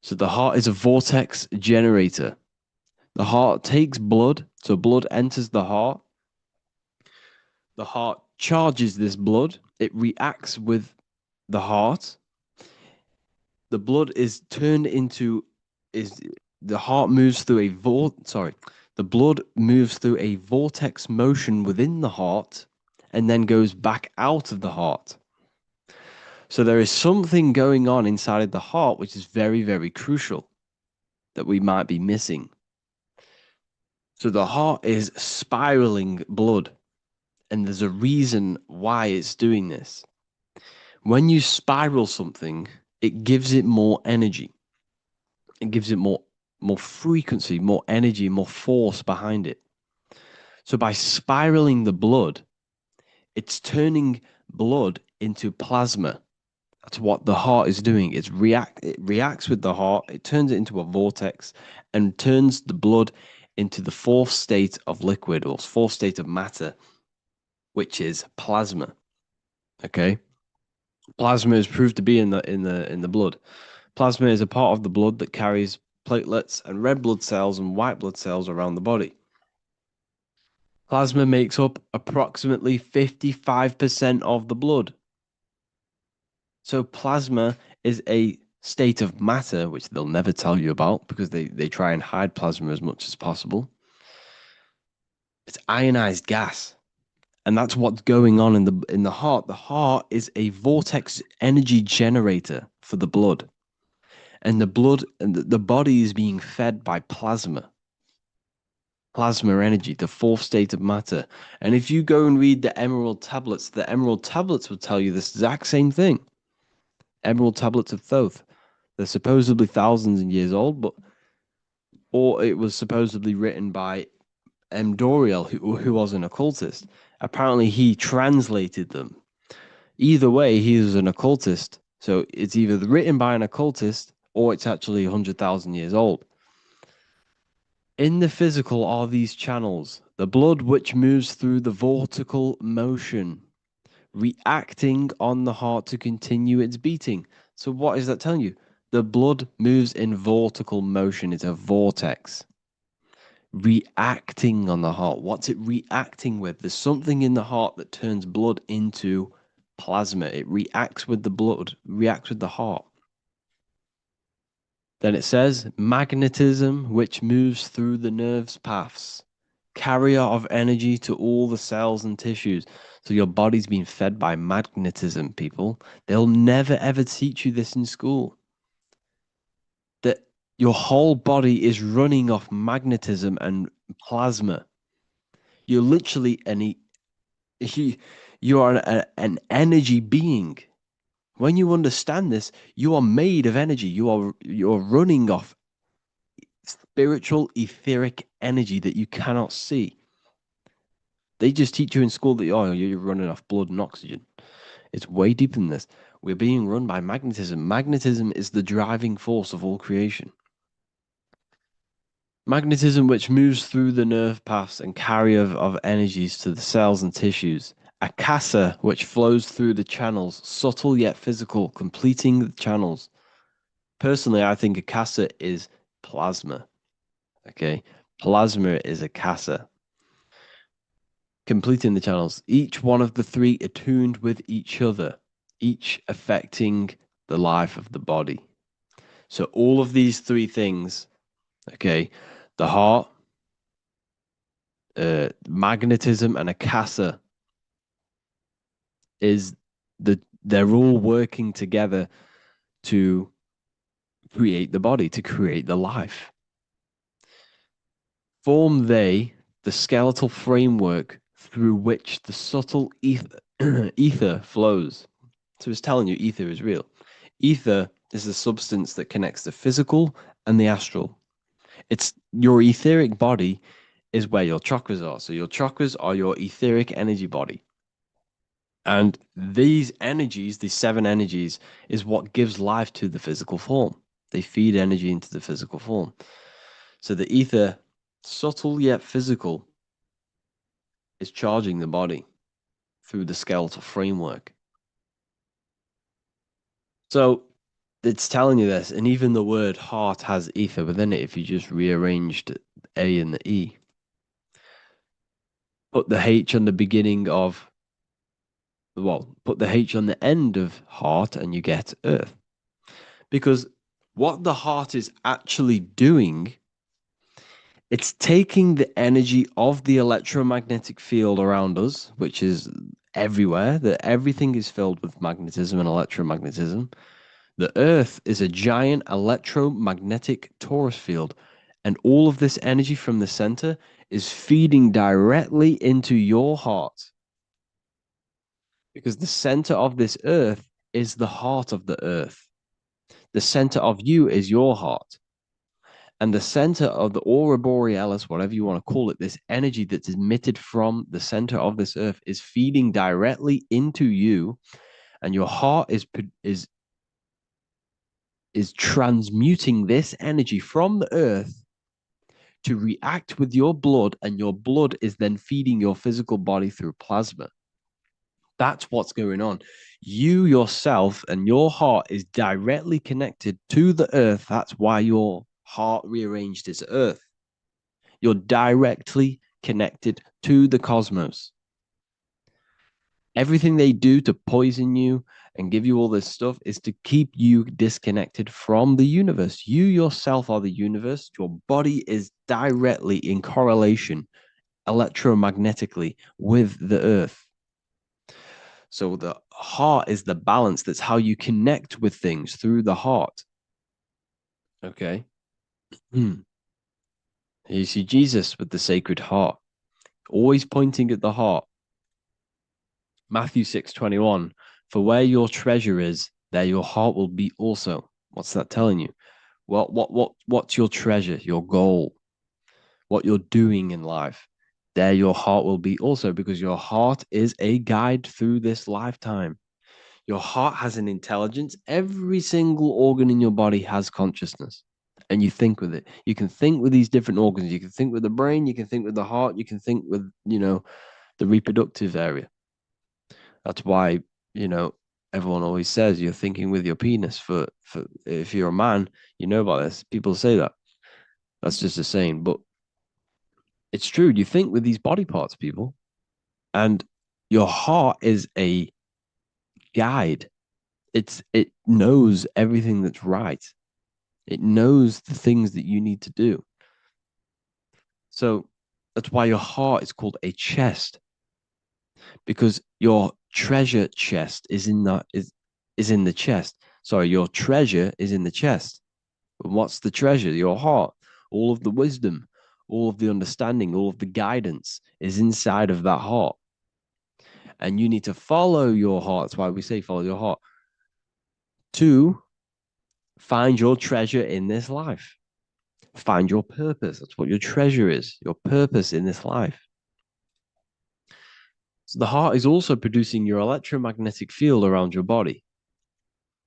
So the heart is a vortex generator. The heart takes blood, so blood enters the heart. The heart charges this blood. It reacts with the heart. The blood is turned into the heart moves through the blood moves through a vortex motion within the heart and then goes back out of the heart. So there is something going on inside the heart which is very, very crucial that we might be missing. So the heart is spiraling blood, and there's a reason why it's doing this. When you spiral something, it gives it more energy. It gives it more frequency, more energy, more force behind it. So by spiraling the blood, it's turning blood into plasma. That's what the heart is doing. It reacts with the heart, it turns it into a vortex and turns the blood into the fourth state of liquid, or fourth state of matter, which is plasma. Okay? Plasma is proved to be in the blood. Plasma is a part of the blood that carries platelets and red blood cells and white blood cells around the body. Plasma makes up approximately 55% of the blood. So plasma is a state of matter, which they'll never tell you about because they try and hide plasma as much as possible. It's ionized gas. And that's what's going on in the heart. The heart is a vortex energy generator for the blood. And the blood and the body is being fed by plasma energy, the fourth state of matter. And if you go and read the Emerald Tablets will tell you this exact same thing. Emerald Tablets of Thoth. They're supposedly thousands of years old, or it was supposedly written by M. Doriel, who was an occultist. Apparently, he translated them. Either way, he was an occultist. So it's either written by an occultist or it's actually 100,000 years old. In the physical are these channels, the blood which moves through the vortical motion, reacting on the heart to continue its beating. So what is that telling you? The blood moves in vortical motion. It's a vortex. Reacting on the heart. What's it reacting with? There's something in the heart that turns blood into plasma. It reacts with the blood, reacts with the heart. Then it says magnetism, which moves through the nerves paths, carrier of energy to all the cells and tissues. So your body's being fed by magnetism, people. They'll never ever teach you this in school. That your whole body is running off magnetism and plasma. You're literally you are an energy being. When you understand this, you are made of energy. You're running off spiritual, etheric energy that you cannot see. They just teach you in school that you're running off blood and oxygen. It's way deeper than this. We're being run by magnetism. Magnetism is the driving force of all creation. Magnetism, which moves through the nerve paths and carrier of energies to the cells and tissues. Akasa, which flows through the channels, subtle yet physical, completing the channels. Personally, I think Akasa is plasma. Okay, plasma is Akasa. Completing the channels. Each one of the three attuned with each other, each affecting the life of the body. So all of these three things, okay, the heart, magnetism, and Akasa they're all working together to create the body, to create the life. Form they the skeletal framework through which the subtle ether flows. So it's telling you ether is real. Ether is the substance that connects the physical and the astral. It's your etheric body is where your chakras are. So your chakras are your etheric energy body. And these energies, these 7 energies, is what gives life to the physical form. They feed energy into the physical form. So the ether, subtle yet physical, is charging the body through the skeletal framework. So it's telling you this, and even the word heart has ether within it if you just rearranged A and the E. Put the H on the beginning of, put the H on the end of heart and you get earth. Because what the heart is actually doing, it's taking the energy of the electromagnetic field around us, which is everywhere, that everything is filled with magnetism and electromagnetism. The earth is a giant electromagnetic torus field, and all of this energy from the center is feeding directly into your heart. Because the center of this earth is the heart of the earth. The center of you is your heart. And the center of the aura borealis, whatever you want to call it, this energy that's emitted from the center of this earth is feeding directly into you, and your heart is transmuting this energy from the earth to react with your blood, and your blood is then feeding your physical body through plasma. That's what's going on. You yourself and your heart is directly connected to the earth. That's why your heart rearranged its earth. You're directly connected to the cosmos. Everything they do to poison you and give you all this stuff is to keep you disconnected from the universe. You yourself are the universe. Your body is directly in correlation electromagnetically with the earth. So the heart is the balance. That's how you connect with things, through the heart. Okay. You see Jesus with the Sacred Heart, always pointing at the heart. Matthew 6:21, for where your treasure is, there your heart will be also. What's that telling you? What's your treasure, your goal, what you're doing in life? There your heart will be also, because your heart is a guide through this lifetime. Your heart has an intelligence. Every single organ in your body has consciousness, and you think with it. You can think with these different organs. You can think with the brain. You can think with the heart. You can think with, the reproductive area. That's why, everyone always says you're thinking with your penis. For if you're a man, you know about this. People say that. That's just a saying, but it's true. You think with these body parts, people, and your heart is a guide. It knows everything that's right. It knows the things that you need to do. So that's why your heart is called a chest, because your treasure chest is in the chest. Sorry, your treasure is in the chest. And what's the treasure? Your heart. All of the wisdom, all of the understanding, all of the guidance is inside of that heart. And you need to follow your heart. That's why we say follow your heart, to find your treasure in this life. Find your purpose. That's what your treasure is, your purpose in this life. So the heart is also producing your electromagnetic field around your body.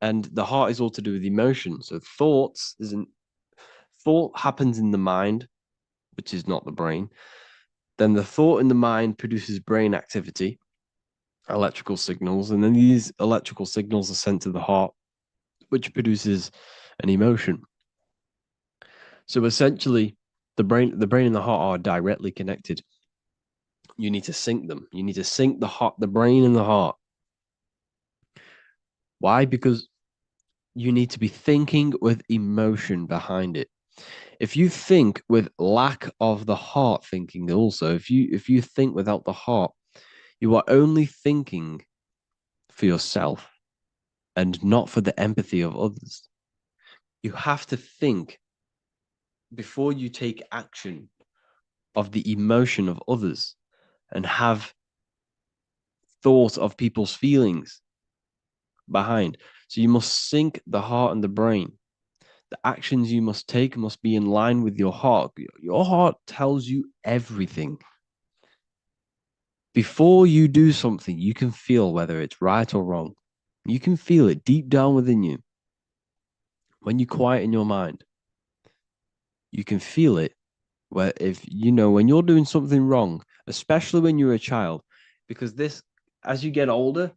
And the heart is all to do with emotion. So thought happens in the mind, which is not the brain. Then the thought in the mind produces brain activity, electrical signals, and then these electrical signals are sent to the heart, which produces an emotion. So essentially, the brain and the heart are directly connected. You need to sync them. You need to sync the brain and the heart. Why? Because you need to be thinking with emotion behind it. If you think with lack of the heart thinking, also, if you think without the heart, you are only thinking for yourself and not for the empathy of others. You have to think before you take action of the emotion of others and have thought of people's feelings behind. So you must sync the heart and the brain. The actions you must take must be in line with your heart. Your heart tells you everything. Before you do something, you can feel whether it's right or wrong. You can feel it deep down within you. When you quieten your mind, you can feel it. Where when you're doing something wrong, especially when you're a child, because as you get older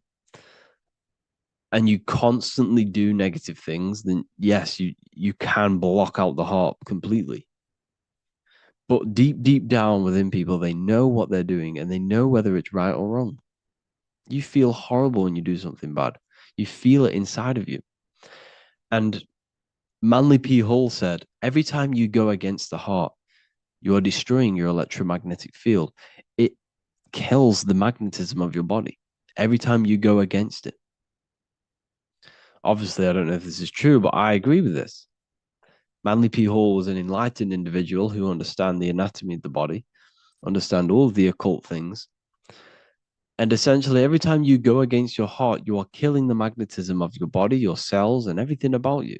and you constantly do negative things, then yes, you can block out the heart completely. But deep down within people, they know what they're doing and they know whether it's right or wrong. You feel horrible when you do something bad. You feel it inside of you. And Manly P. Hall said, every time you go against the heart, you are destroying your electromagnetic field. It kills the magnetism of your body every time you go against it. Obviously, I don't know if this is true, but I agree with this. Manly P. Hall was an enlightened individual who understands the anatomy of the body, understand all of the occult things. And essentially, every time you go against your heart, you are killing the magnetism of your body, your cells, and everything about you.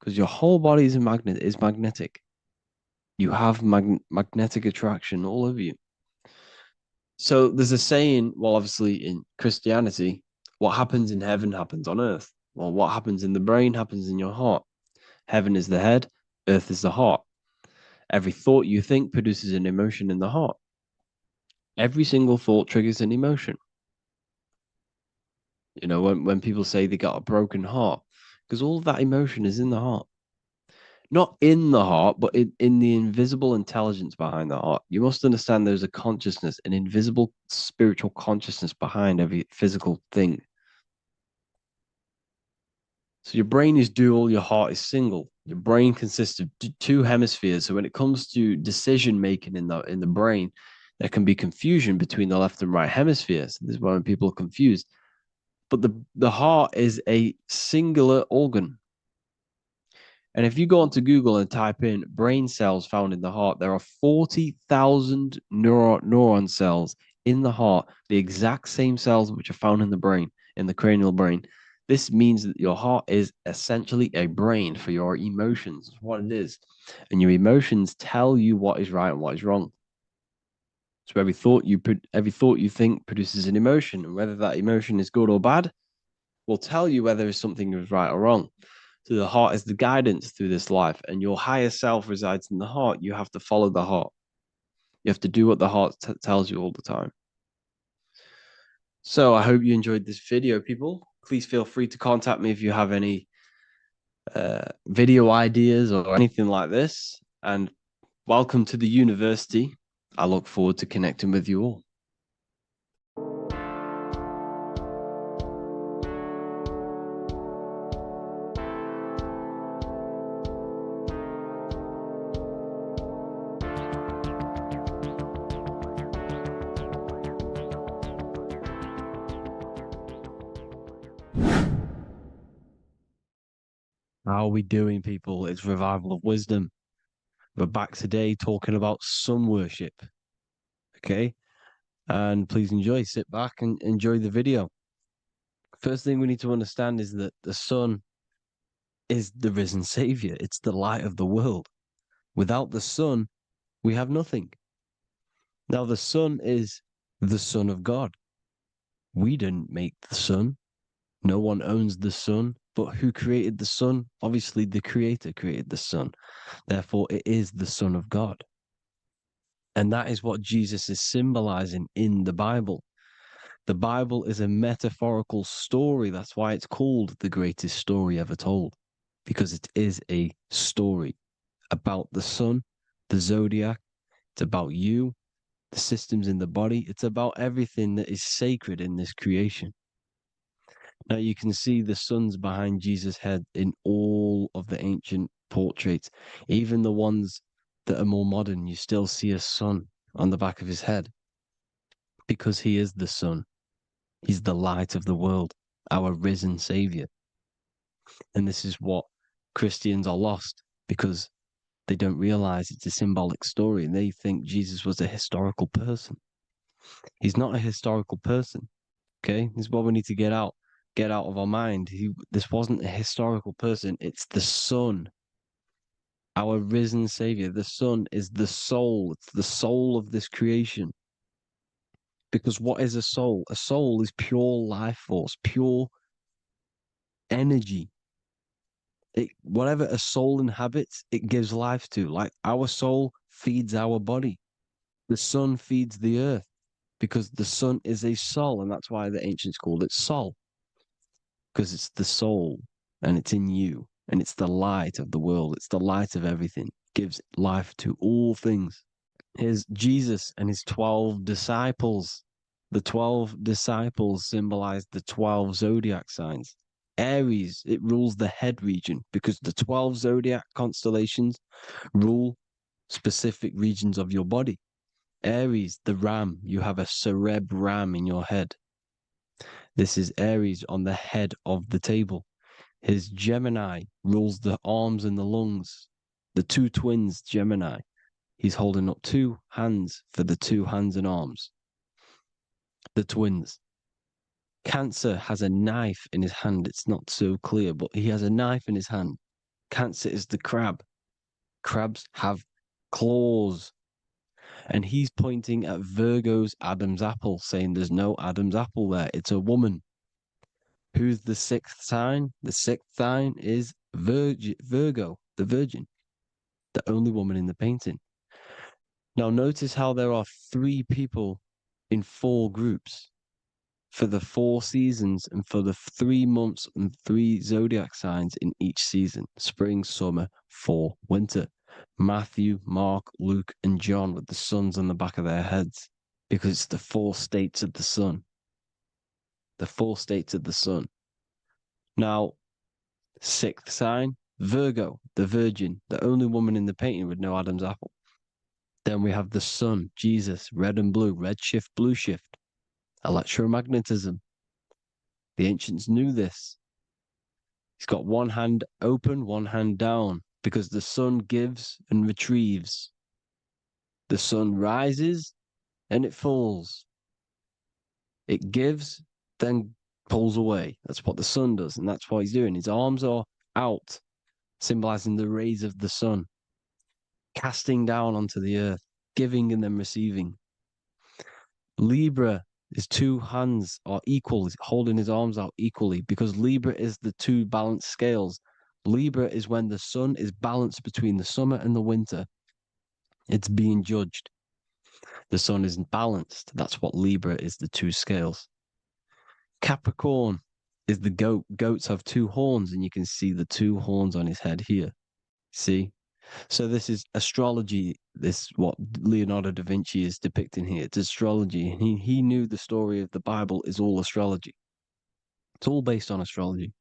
Because your whole body is magnetic. You have magnetic attraction all over you. So there's a saying, well, obviously in Christianity, what happens in heaven happens on earth. Well, what happens in the brain happens in your heart. Heaven is the head, earth is the heart. Every thought you think produces an emotion in the heart. Every single thought triggers an emotion. When people say they got a broken heart, because all of that emotion is in the heart. Not in the heart, but in the invisible intelligence behind the heart. You must understand there's a consciousness, an invisible spiritual consciousness behind every physical thing. So your brain is dual, your heart is single. Your brain consists of two hemispheres. So when it comes to decision making in the brain, There can be confusion between the left and right hemispheres. This is why people are confused. But the heart is a singular organ. And if you go onto Google and type in brain cells found in the heart, there are 40,000 neuron cells in the heart, the exact same cells which are found in the brain, in the cranial brain. This means that your heart is essentially a brain for your emotions, what it is. And your emotions tell you what is right and what is wrong. So every thought you think produces an emotion, and whether that emotion is good or bad will tell you whether something is right or wrong. So the heart is the guidance through this life, and your higher self resides in the heart. You have to follow the heart. You have to do what the heart tells you all the time. So I hope you enjoyed this video, people. Please feel free to contact me if you have any video ideas or anything like this. And welcome to the university. I look forward to connecting with you all. How are we doing, people? It's Revival of Wisdom. We're back today talking about sun worship. Okay? And please enjoy. Sit back and enjoy the video. First thing we need to understand is that the sun is the risen savior. It's the light of the world. Without the sun, we have nothing. Now, the sun is the Son of God. We didn't make the sun. No one owns the sun. But who created the sun? Obviously, the Creator created the sun. Therefore, it is the Son of God. And that is what Jesus is symbolizing in the Bible. The Bible is a metaphorical story. That's why it's called the greatest story ever told, because it is a story about the sun, the zodiac. It's about you, the systems in the body. It's about everything that is sacred in this creation. Now you can see the suns behind Jesus' head in all of the ancient portraits, even the ones that are more modern. You still see a sun on the back of his head because he is the sun. He's the light of the world, our risen savior. And this is what Christians are lost because they don't realize it's a symbolic story and they think Jesus was a historical person. He's not a historical person. Okay, this is what we need to get out of our mind. This wasn't a historical person. It's the Son, our risen Savior. The Son is the soul. It's the soul of this creation. Because what is a soul? A soul is pure life force, pure energy. Whatever a soul inhabits, it gives life to. Like our soul feeds our body. The sun feeds the earth because the sun is a soul, and that's why the ancients called it Sol. Because it's the soul and it's in you and it's the light of the world. It's the light of everything. It gives life to all things. Here's Jesus and his 12 disciples. The 12 disciples symbolize the 12 zodiac signs. Aries, it rules the head region because the 12 zodiac constellations rule specific regions of your body. Aries, the ram, you have a cerebrum in your head. This is Aries on the head of the table. His Gemini rules the arms and the lungs. The two twins, Gemini. He's holding up two hands for the two hands and arms. The twins. Cancer has a knife in his hand. It's not so clear, but he has a knife in his hand. Cancer is the crab. Crabs have claws. And he's pointing at Virgo's Adam's apple, saying there's no Adam's apple there. It's a woman. Who's the sixth sign? The sixth sign is Virgo, the Virgin, the only woman in the painting. Now notice how there are 3 people in 4 groups for the 4 seasons and for the 3 months and 3 zodiac signs in each season: spring, summer, fall, winter. Matthew, Mark, Luke, and John with the suns on the back of their heads, because it's the 4 states of the sun. The 4 states of the sun. Now, 6th sign, Virgo, the Virgin, the only woman in the painting with no Adam's apple. Then we have the sun, Jesus, red and blue, red shift, blue shift, electromagnetism. The ancients knew this. He's got one hand open, one hand down, because the sun gives and retrieves. The sun rises and it falls. It gives, then pulls away. That's what the sun does, and that's what he's doing. His arms are out, symbolizing the rays of the sun, casting down onto the earth, giving and then receiving. Libra, his two hands are equal, he's holding his arms out equally, because Libra is the two balanced scales. Libra is when the sun is balanced between the summer and the winter. It's being judged. The sun isn't balanced. That's what Libra is, the two scales. Capricorn is the goat. Goats have two horns, and you can see the two horns on his head here. See? So this is astrology. This what Leonardo da Vinci is depicting here. It's astrology. And he knew the story of the Bible is all astrology. It's all based on astrology.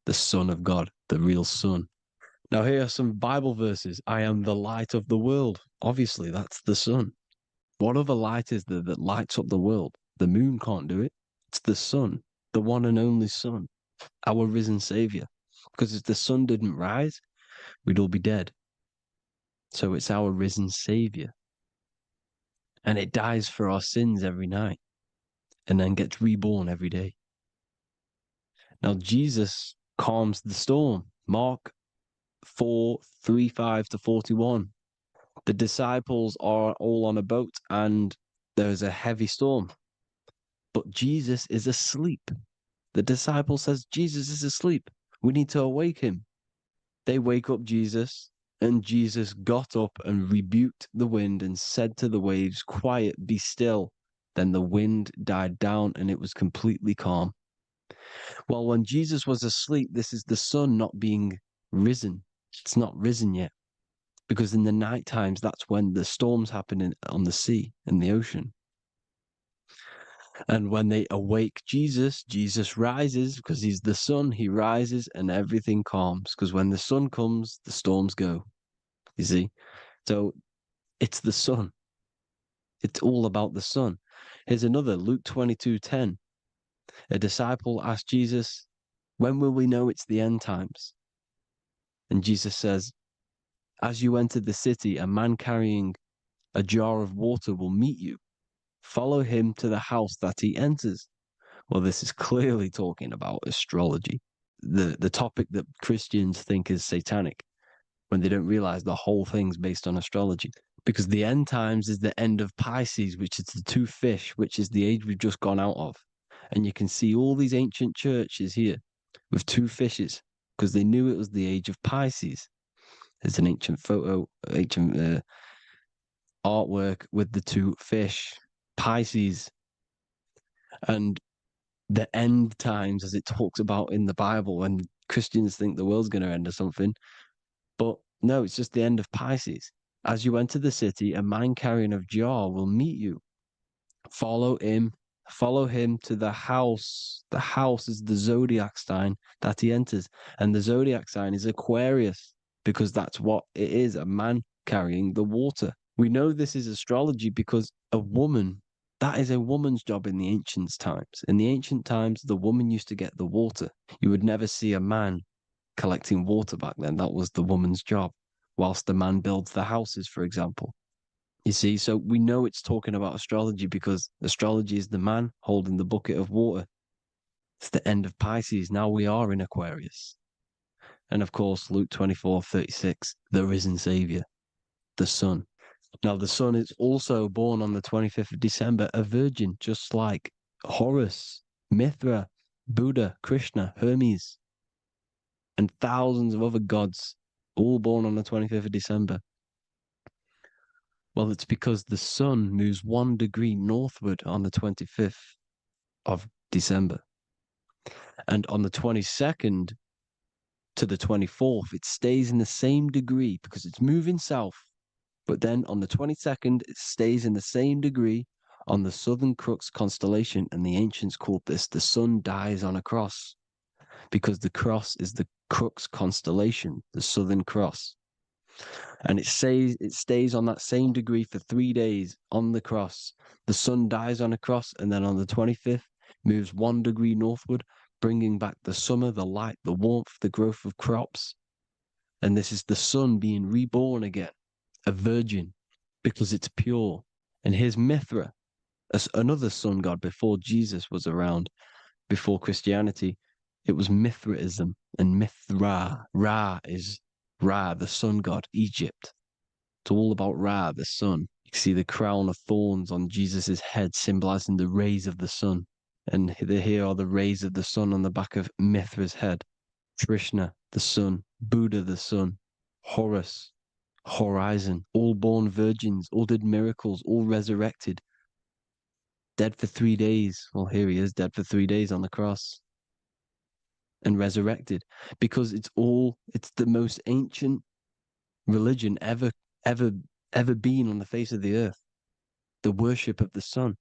The Son of God, the real sun. Now here are some Bible verses. I am the light of the world. Obviously, that's the sun. What other light is there that lights up the world? The moon can't do it. It's the sun, the one and only sun, our risen Savior. Because if the sun didn't rise, we'd all be dead. So it's our risen Savior. And it dies for our sins every night and then gets reborn every day. Now, Jesus calms the storm. Mark 4:35-41. The disciples are all on a boat and there's a heavy storm. But Jesus is asleep. The disciple says, Jesus is asleep. We need to awake him. They wake up Jesus, and Jesus got up and rebuked the wind and said to the waves, quiet, be still. Then the wind died down and it was completely calm. Well, when Jesus was asleep, this is the sun not being risen. It's not risen yet. Because in the night times, that's when the storms happen on the sea, in the ocean. And when they awake Jesus, Jesus rises because he's the sun. He rises and everything calms. Because when the sun comes, the storms go. You see? So it's the sun. It's all about the sun. Here's another, Luke 22:10. A disciple asked Jesus, when will we know it's the end times? And Jesus says, as you enter the city, a man carrying a jar of water will meet you. Follow him to the house that he enters. Well, this is clearly talking about astrology, the topic that Christians think is satanic, when they don't realize the whole thing's based on astrology. Because the end times is the end of Pisces, which is the two fish, which is the age we've just gone out of. And you can see all these ancient churches here with two fishes, because they knew it was the age of Pisces. There's an ancient photo, ancient artwork with the two fish, Pisces. And the end times, as it talks about in the Bible, when Christians think the world's going to end or something. But no, it's just the end of Pisces. As you enter the city, a man carrying a jar will meet you. Follow him to the house. The house is the zodiac sign that he enters. And the zodiac sign is Aquarius, because that's what it is, a man carrying the water. We know this is astrology because a woman, that is a woman's job in the ancient times. In the ancient times, the woman used to get the water. You would never see a man collecting water back then. That was the woman's job, whilst the man builds the houses, for example. You see, so we know it's talking about astrology because astrology is the man holding the bucket of water. It's the end of Pisces. Now we are in Aquarius. And of course, Luke 24:36, the risen Savior, the sun. Now, the sun is also born on the 25th of December, a virgin, just like Horus, Mithra, Buddha, Krishna, Hermes, and thousands of other gods, all born on the 25th of December. Well, it's because the sun moves 1 degree northward on the 25th of December. And on the 22nd to the 24th, it stays in the same degree because it's moving south. But then on the 22nd, it stays in the same degree on the Southern Crux constellation. And the ancients called this the sun dies on a cross, because the cross is the Crux constellation, the Southern Cross. And it stays on that same degree for 3 days on the cross. The sun dies on a cross, and then on the 25th moves 1 degree northward, bringing back the summer, the light, the warmth, the growth of crops. And this is the sun being reborn again, a virgin, because it's pure. And here's Mithra, another sun god before Jesus was around, before Christianity. It was Mithraism, and Mithra, Ra is Ra, the sun god, Egypt. It's all about Ra, the sun. You can see the crown of thorns on Jesus' head, symbolizing the rays of the sun. And here are the rays of the sun on the back of Mithra's head. Krishna, the sun. Buddha, the sun. Horus, horizon. All born virgins, all did miracles, all resurrected. Dead for 3 days. Well, here he is, dead for 3 days on the cross. And resurrected. Because it's the most ancient religion ever been on the face of the earth. The worship of the sun.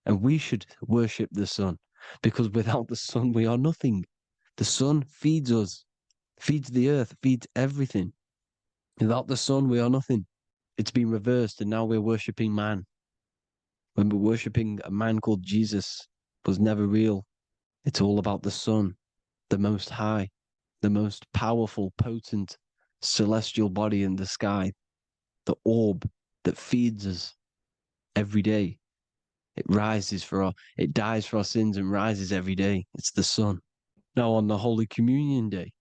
And we should worship the sun, because without the sun we are nothing. The sun feeds us, feeds the earth, feeds everything. Without the sun we are nothing. It's been reversed, and now we're worshipping man. When we're worshipping a man called Jesus, was never real. It's all about the sun, the most high, the most powerful, potent, celestial body in the sky, the orb that feeds us every day. It dies for our sins and rises every day. It's the sun. Now on the Holy Communion Day,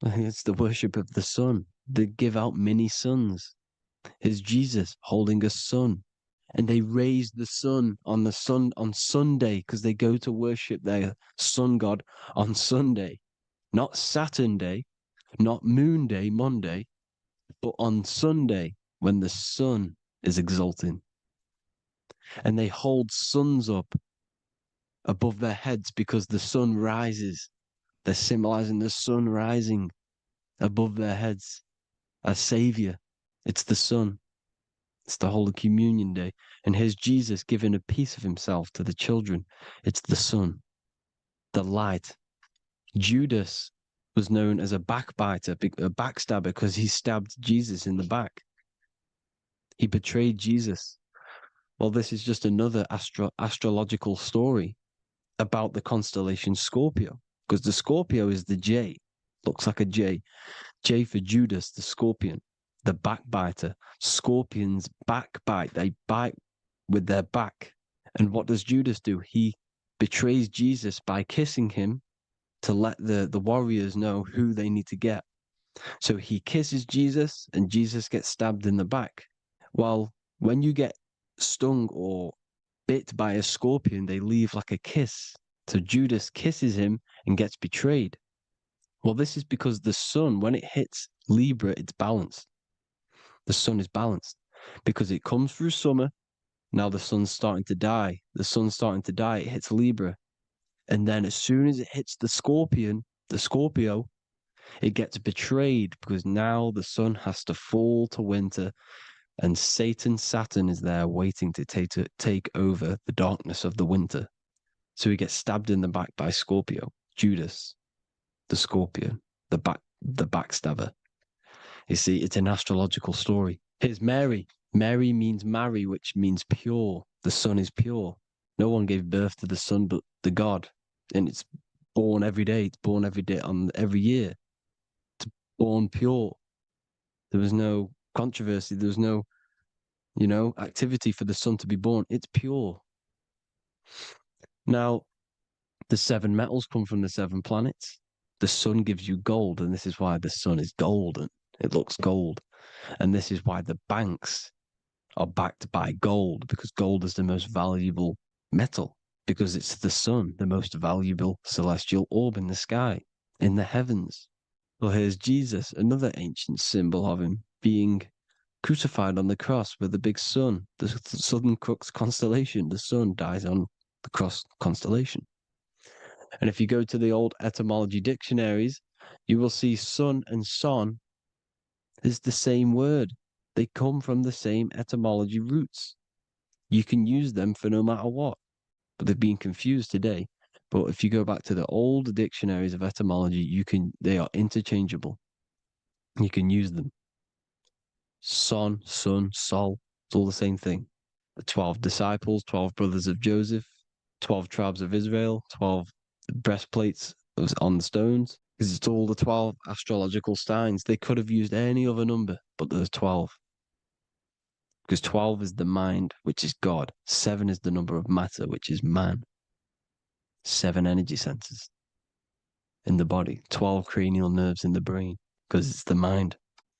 it's the worship of the sun. They give out many suns. Here's Jesus holding a sun. And they raise the sun on Sunday, because they go to worship their sun god on Sunday. Not Saturn Day, not Moon Day, Monday, but on Sunday when the sun is exalting. And they hold suns up above their heads because the sun rises. They're symbolizing the sun rising above their heads as Savior. It's the sun. It's the Holy Communion Day. And here's Jesus giving a piece of himself to the children. It's the sun, the light. Judas was known as a backbiter, a backstabber, because he stabbed Jesus in the back. He betrayed Jesus. Well, this is just another astrological story about the constellation Scorpio, because the Scorpio is the J, looks like a J. J for Judas, the scorpion, the backbiter. Scorpions backbite, they bite with their back. And what does Judas do? He betrays Jesus by kissing him to let the warriors know who they need to get. So he kisses Jesus, and Jesus gets stabbed in the back. Well, when you get stung or bit by a scorpion, they leave like a kiss. So Judas kisses him and gets betrayed. Well, this is because the sun, when it hits Libra, it's balanced. The sun is balanced because it comes through summer. Now the sun's starting to die. The sun's starting to die. It hits Libra. And then as soon as it hits the Scorpio, it gets betrayed, because now the sun has to fall to winter, and Saturn is there waiting to take over the darkness of the winter. So he gets stabbed in the back by Scorpio, Judas, the scorpion, the backstabber. You see, it's an astrological story. Here's Mary. Mary means marry, which means pure. The sun is pure. No one gave birth to the sun but the God. And it's born every day. It's born every day on every year. It's born pure. There was no controversy. There was no, activity for the sun to be born. It's pure. Now, the 7 metals come from the 7 planets. The sun gives you gold, and this is why the sun is golden. It looks gold. And this is why the banks are backed by gold, because gold is the most valuable metal, because it's the sun, the most valuable celestial orb in the sky, in the heavens. Well, here's Jesus, another ancient symbol of him being crucified on the cross with the big sun, the Southern Crux constellation. The sun dies on the cross constellation. And if you go to the old etymology dictionaries, you will see sun and son is the same word. They come from the same etymology roots. You can use them for no matter what, but they've been confused today. But if you go back to the old dictionaries of etymology, they are interchangeable. You can use them. Son, sun, sol. It's all the same thing. The 12 disciples, 12 brothers of Joseph, 12 tribes of Israel, 12 breastplates on the stones. Because it's all the 12 astrological signs. They could have used any other number, but there's 12. Because 12 is the mind, which is God. 7 is the number of matter, which is man. 7 energy centers in the body. 12 cranial nerves in the brain, because it's the mind.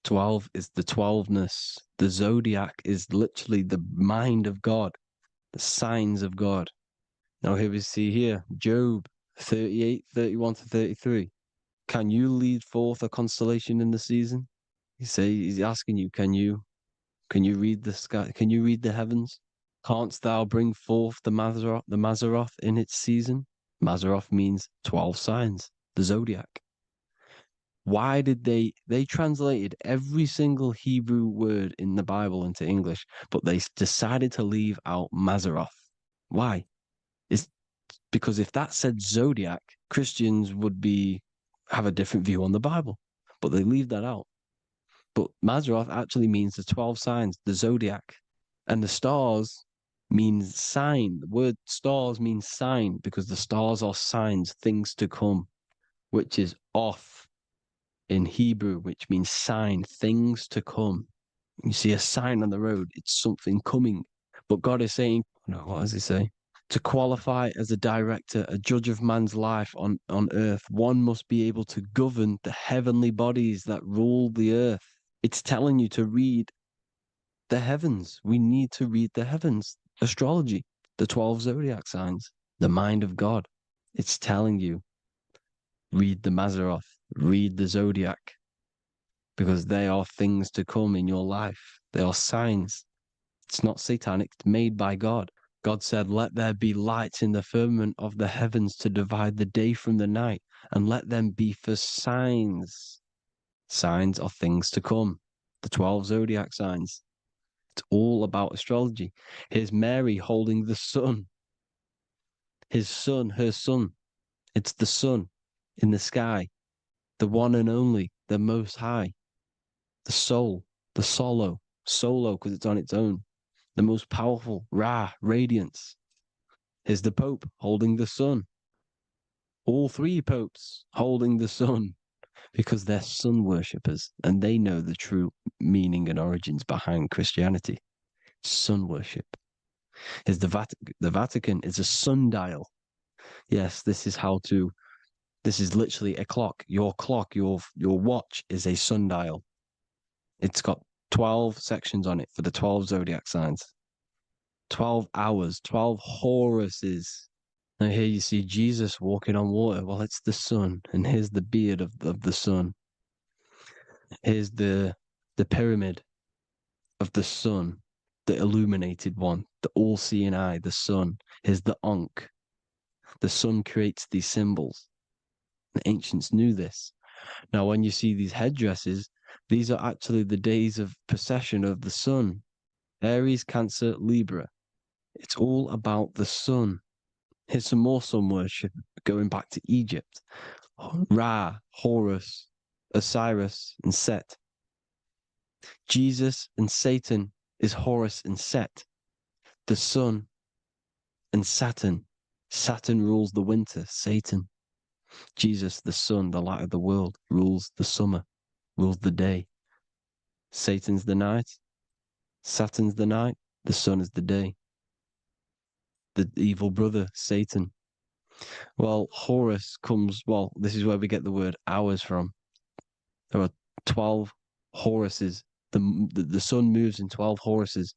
12 is the 12ness. The zodiac is literally the mind of God, the signs of God. Now here we see here, Job 38, 31 to 33. Can you lead forth a constellation in the season? He's asking you, can you read the sky? Can you read the heavens? Canst thou bring forth the Mazzaroth in its season? Mazzaroth means 12 signs, the zodiac. Why did they translated every single Hebrew word in the Bible into English, but they decided to leave out Mazzaroth? Why? It's because if that said zodiac, Christians would have a different view on the Bible, but they leave that out. But Mazzaroth actually means the 12 signs, the zodiac, and the stars means sign. The word stars means sign because the stars are signs, things to come, which is off in Hebrew, which means sign, things to come. You see a sign on the road, it's something coming. But God is saying, no, what does he say? To qualify as a director, a judge of man's life on earth, one must be able to govern the heavenly bodies that rule the earth. It's telling you to read the heavens. We need to read the heavens. Astrology, the 12 zodiac signs, the mind of God. It's telling you, read the Mazzaroth, read the zodiac, because they are things to come in your life. They are signs. It's not satanic, it's made by God. God said, let there be lights in the firmament of the heavens to divide the day from the night, and let them be for signs. Signs are things to come. The 12 zodiac signs. It's all about astrology. Here's Mary holding the sun. His son, her son. It's the sun in the sky. The one and only, the most high. The soul, the solo because it's on its own. The most powerful, Ra, radiance. Here's the Pope holding the sun. All three popes holding the sun because they're sun worshippers and they know the true meaning and origins behind Christianity. Sun worship. Here's the Vatican is a sundial. Yes, this is literally a clock. Your watch is a sundial. It's got 12 sections on it for the 12 zodiac signs. 12 hours, 12 Horuses. Now here you see Jesus walking on water. Well, it's the sun, and here's the beard of the sun. Here's the pyramid of the sun, the illuminated one, the all-seeing eye, the sun. Here's the Ankh. The sun creates these symbols. The ancients knew this. Now, when you see these headdresses, these are actually the days of procession of the sun. Aries, Cancer, Libra. It's all about the sun. Here's some more sun worship going back to Egypt. Ra, Horus, Osiris, and Set. Jesus and Satan is Horus and Set. The sun and Saturn. Saturn rules the winter, Satan. Jesus, the sun, the light of the world, rules the summer, rules the day. Satan's the night, Saturn's the night, the sun is the day. The evil brother, Satan. Well, Horus comes, this is where we get the word hours from. There are 12 Horuses. The sun moves in 12 Horuses,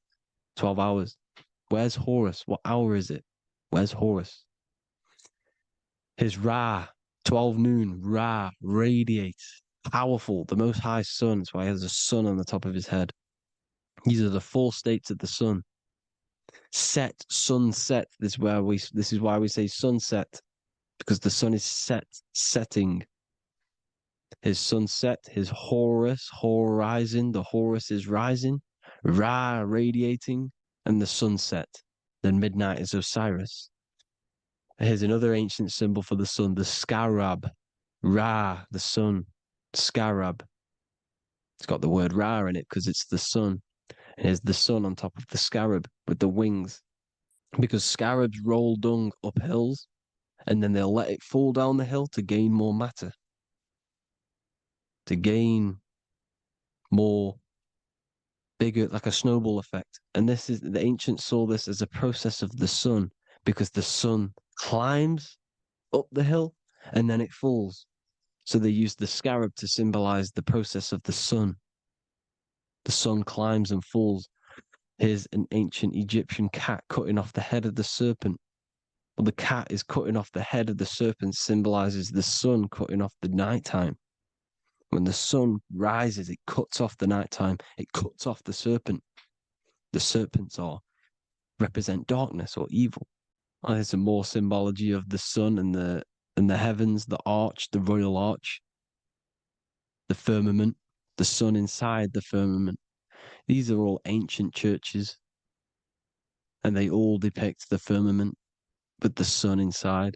12 hours. Where's Horus? What hour is it? Where's Horus? His Ra, 12 noon, Ra, radiates, powerful, the most high sun. That's why he has a sun on the top of his head. These are the 4 states of the sun. Set, sunset. This is why we say sunset, because the sun is setting. His sunset, his Horus, horizon, the Horus is rising, Ra radiating, and the sunset. Then midnight is Osiris. Here's another ancient symbol for the sun, the scarab. Ra, the sun, scarab. It's got the word Ra in it because it's the sun. And here's the sun on top of the scarab with the wings. Because scarabs roll dung up hills and then they'll let it fall down the hill to gain more matter, to gain more bigger, like a snowball effect. And this is the ancients saw this as a process of the sun because the sun climbs up the hill and then it falls. So they used the scarab to symbolize the process of the sun. The sun climbs and falls. Here's an ancient Egyptian cat cutting off the head of the serpent. Well, the cat is cutting off the head of the serpent, symbolizes the sun cutting off the nighttime. When the sun rises, it cuts off the nighttime. It cuts off the serpent. The serpents represent darkness or evil. Oh, there's some more symbology of the sun and the heavens, the arch, the royal arch, the firmament, the sun inside the firmament. These are all ancient churches, and they all depict the firmament with the sun inside.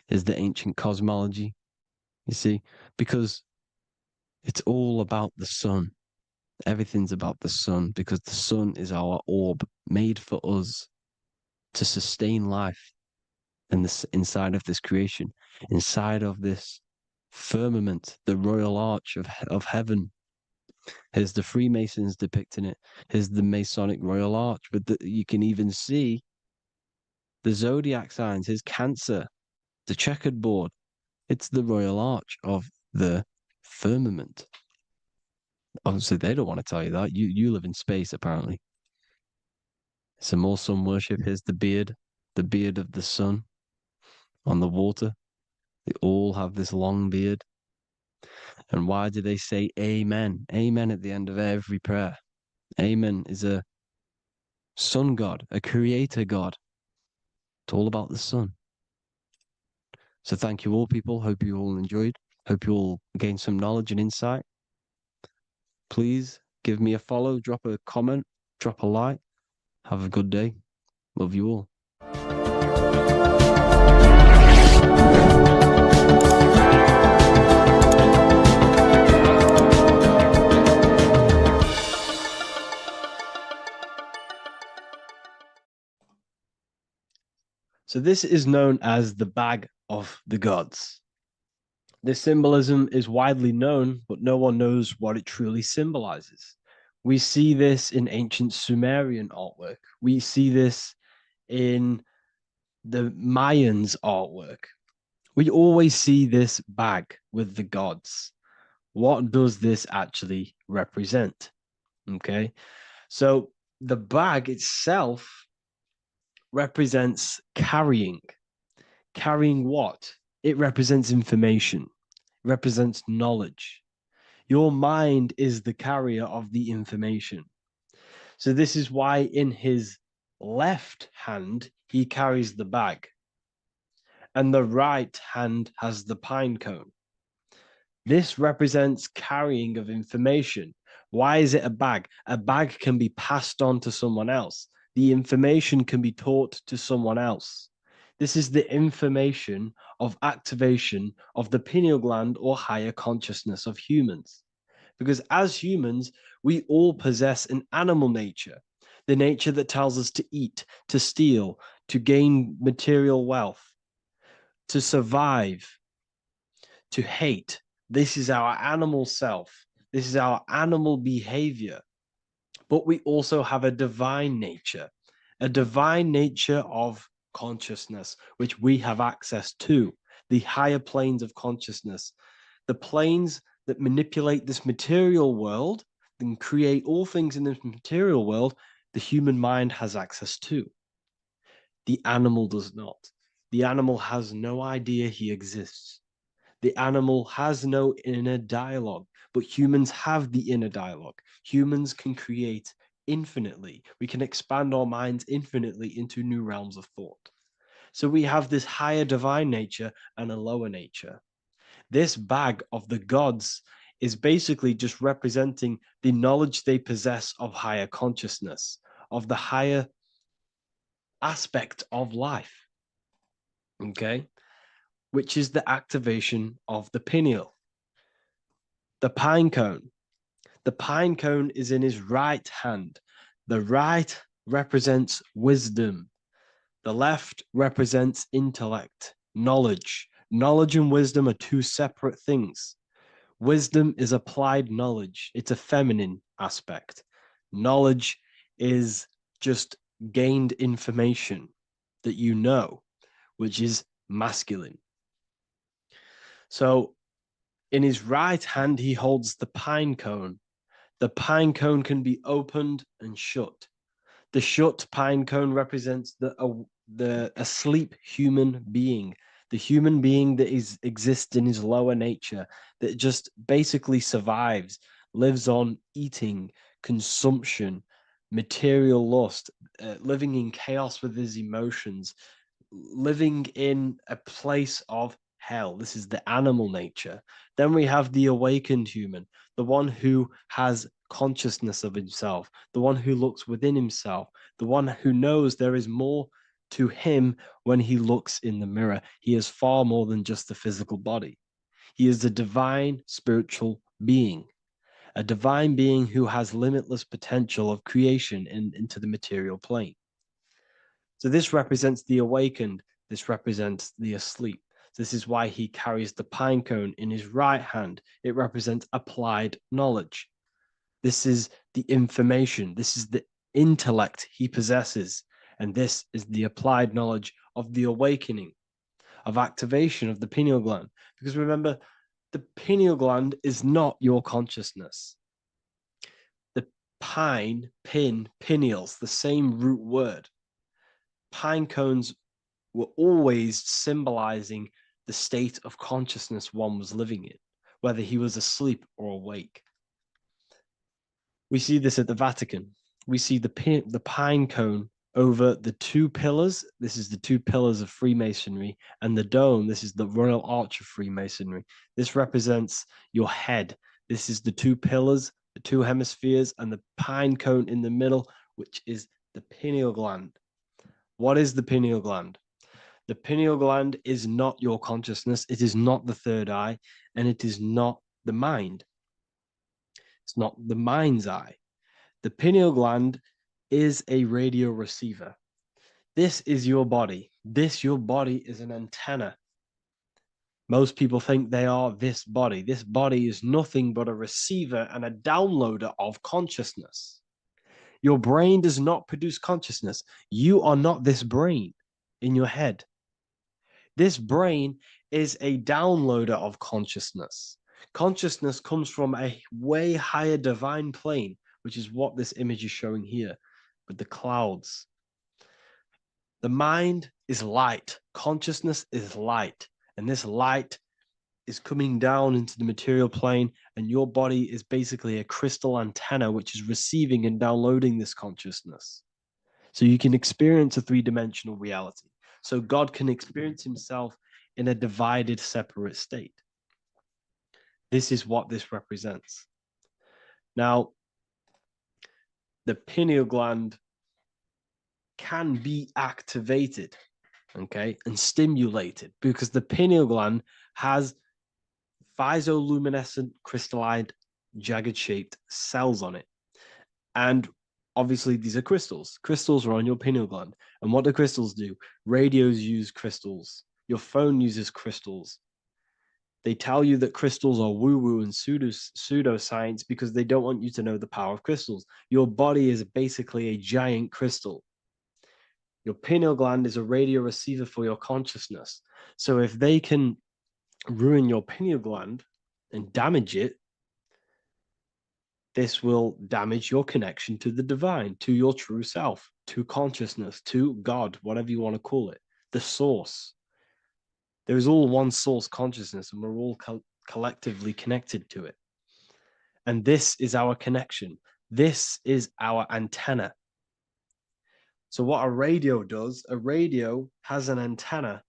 Is the ancient cosmology, you see, because it's all about the sun. Everything's about the sun because the sun is our orb made for us to sustain life in this inside of this creation, inside of this firmament, the royal arch of heaven. Here's the Freemasons depicting it. Here's the Masonic royal arch, but you can even see the zodiac signs. Here's Cancer, the checkered board. It's the royal arch of the firmament. Obviously, they don't want to tell you that. You live in space, apparently. Some more sun worship. Here's the beard of the sun on the water. They all have this long beard. And why do they say amen? Amen at the end of every prayer. Amen is a sun god, a creator god. It's all about the sun. So thank you all, people. Hope you all enjoyed. Hope you all gained some knowledge and insight. Please give me a follow, drop a comment, drop a like. Have a good day. Love you all. So this is known as the bag of the gods. This symbolism is widely known, but no one knows what it truly symbolizes. We see this in ancient Sumerian artwork. We see this in the Mayans' artwork. We always see this bag with the gods. What does this actually represent? Okay, so the bag itself represents carrying. Carrying what? It represents information. It represents knowledge. Your mind is the carrier of the information. So this is why in his left hand, he carries the bag. And the right hand has the pine cone. This represents carrying of information. Why is it a bag? A bag can be passed on to someone else. The information can be taught to someone else. This is the information of activation of the pineal gland or higher consciousness of humans. Because as humans, we all possess an animal nature, the nature that tells us to eat, to steal, to gain material wealth, to survive, to hate. This is our animal self. This is our animal behavior. But we also have a divine nature of consciousness, which we have access to, the higher planes of consciousness, the planes that manipulate this material world and create all things in this material world. The human mind has access to. The animal does not. The animal has no idea he exists. The animal has no inner dialogue, but humans have the inner dialogue. Humans can create infinitely. We can expand our minds infinitely into new realms of thought. So we have this higher divine nature and a lower nature. This bag of the gods is basically just representing the knowledge they possess of higher consciousness, of the higher aspect of life. Okay? Which is the activation of the pineal. The pine cone. The pine cone is in his right hand. The right represents wisdom. The left represents intellect, knowledge. Knowledge and wisdom are two separate things. Wisdom is applied knowledge. It's a feminine aspect. Knowledge is just gained information that you know, which is masculine. So in his right hand, he holds the pine cone. The pine cone can be opened and shut. The shut pine cone represents the asleep human being, the human being that exists in his lower nature, that just basically survives, lives on eating, consumption, material lust, living in chaos with his emotions, living in a place of hell. This is the animal nature. Then we have the awakened human, the one who has consciousness of himself, the one who looks within himself, the one who knows there is more to him when he looks in the mirror. He is far more than just the physical body. He is a divine spiritual being, a divine being who has limitless potential of creation into the material plane. So this represents the awakened. This represents the asleep. This is why he carries the pine cone in his right hand. It represents applied knowledge. This is the information. This is the intellect he possesses. And this is the applied knowledge of the awakening, of activation of the pineal gland. Because remember, the pineal gland is not your consciousness. The pine, pin, pineals, the same root word. Pine cones were always symbolizing the state of consciousness one was living in, whether he was asleep or awake. We see this at the Vatican. We see the pine cone over the two pillars. This is the two pillars of Freemasonry, and the dome. This is the Royal Arch of Freemasonry. This represents your head. This is the two pillars, the two hemispheres, and the pine cone in the middle, which is the pineal gland. What is the pineal gland? The pineal gland is not your consciousness. It is not the third eye, and it is not the mind. It's not the mind's eye. The pineal gland is a radio receiver. This is your body. Your body is an antenna. Most people think they are this body. This body is nothing but a receiver and a downloader of consciousness. Your brain does not produce consciousness. You are not this brain in your head. This brain is a downloader of consciousness. Consciousness comes from a way higher divine plane, which is what this image is showing here with the clouds. The mind is light. Consciousness is light. And this light is coming down into the material plane, and your body is basically a crystal antenna which is receiving and downloading this consciousness. So you can experience a three-dimensional reality. So God can experience himself in a divided, separate state. This is what this represents. Now, the pineal gland can be activated, okay, and stimulated because the pineal gland has phytoluminescent crystallized jagged-shaped cells on it. And obviously, these are crystals. Crystals are on your pineal gland. And what do crystals do? Radios use crystals. Your phone uses crystals. They tell you that crystals are woo-woo and pseudoscience because they don't want you to know the power of crystals. Your body is basically a giant crystal. Your pineal gland is a radio receiver for your consciousness. So if they can ruin your pineal gland and damage it, this will damage your connection to the divine, to your true self, to consciousness, to God, whatever you want to call it, the source. There is all one source consciousness, and we're all collectively connected to it. And this is our connection. This is our antenna. So what a radio does, a radio has an antenna,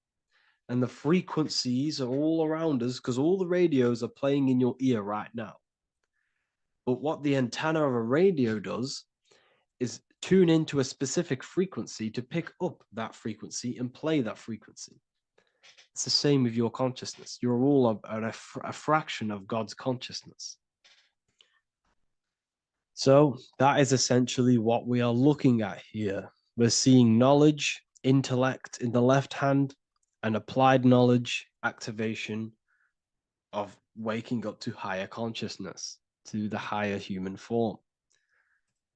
and the frequencies are all around us because all the radios are playing in your ear right now. But what the antenna of a radio does is tune into a specific frequency to pick up that frequency and play that frequency. It's the same with your consciousness. You're all a fraction of God's consciousness. So that is essentially what we are looking at here. We're seeing knowledge, intellect in the left hand, and applied knowledge, activation of waking up to higher consciousness, to the higher human form.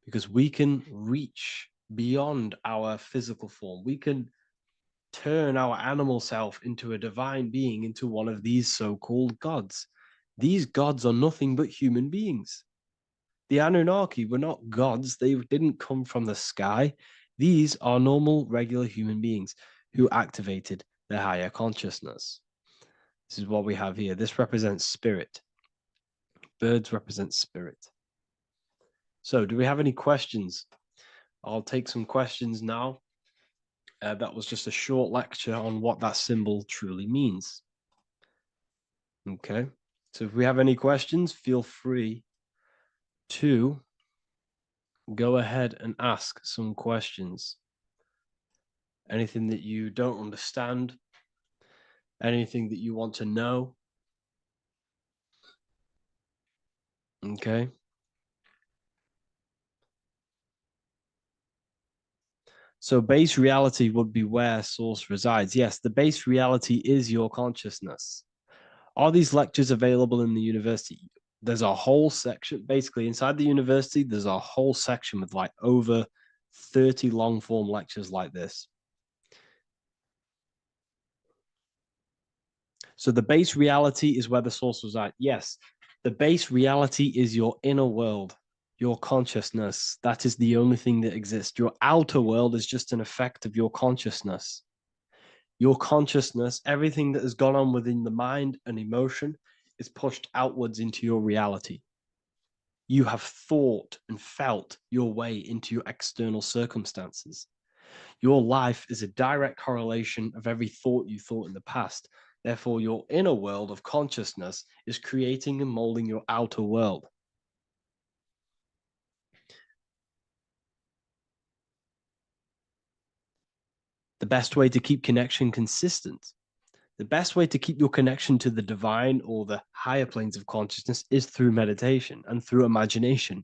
Because we can reach beyond our physical form. We can turn our animal self into a divine being, into one of these so-called gods. These gods are nothing but human beings. The Anunnaki were not gods. They didn't come from the sky. These are normal, regular human beings who activated their higher consciousness. This is what we have here. This represents spirit. Birds represent spirit. So do we have any questions? I'll take some questions now. That was just a short lecture on what that symbol truly means. Okay. So if we have any questions, feel free to go ahead and ask some questions. Anything that you don't understand, anything that you want to know. Okay. So base reality would be where source resides. Yes, the base reality is your consciousness. Are these lectures available in the university? There's a whole section, basically inside the university, there's a whole section with like over 30 long form lectures like this. So the base reality is where the source resides. Yes, the base reality is your inner world, your consciousness. That is the only thing that exists. Your outer world is just an effect of your consciousness. Your consciousness, everything that has gone on within the mind and emotion is pushed outwards into your reality. You have thought and felt your way into your external circumstances. Your life is a direct correlation of every thought you thought in the past. Therefore, your inner world of consciousness is creating and molding your outer world. The best way to keep connection consistent, the best way to keep your connection to the divine or the higher planes of consciousness is through meditation and through imagination.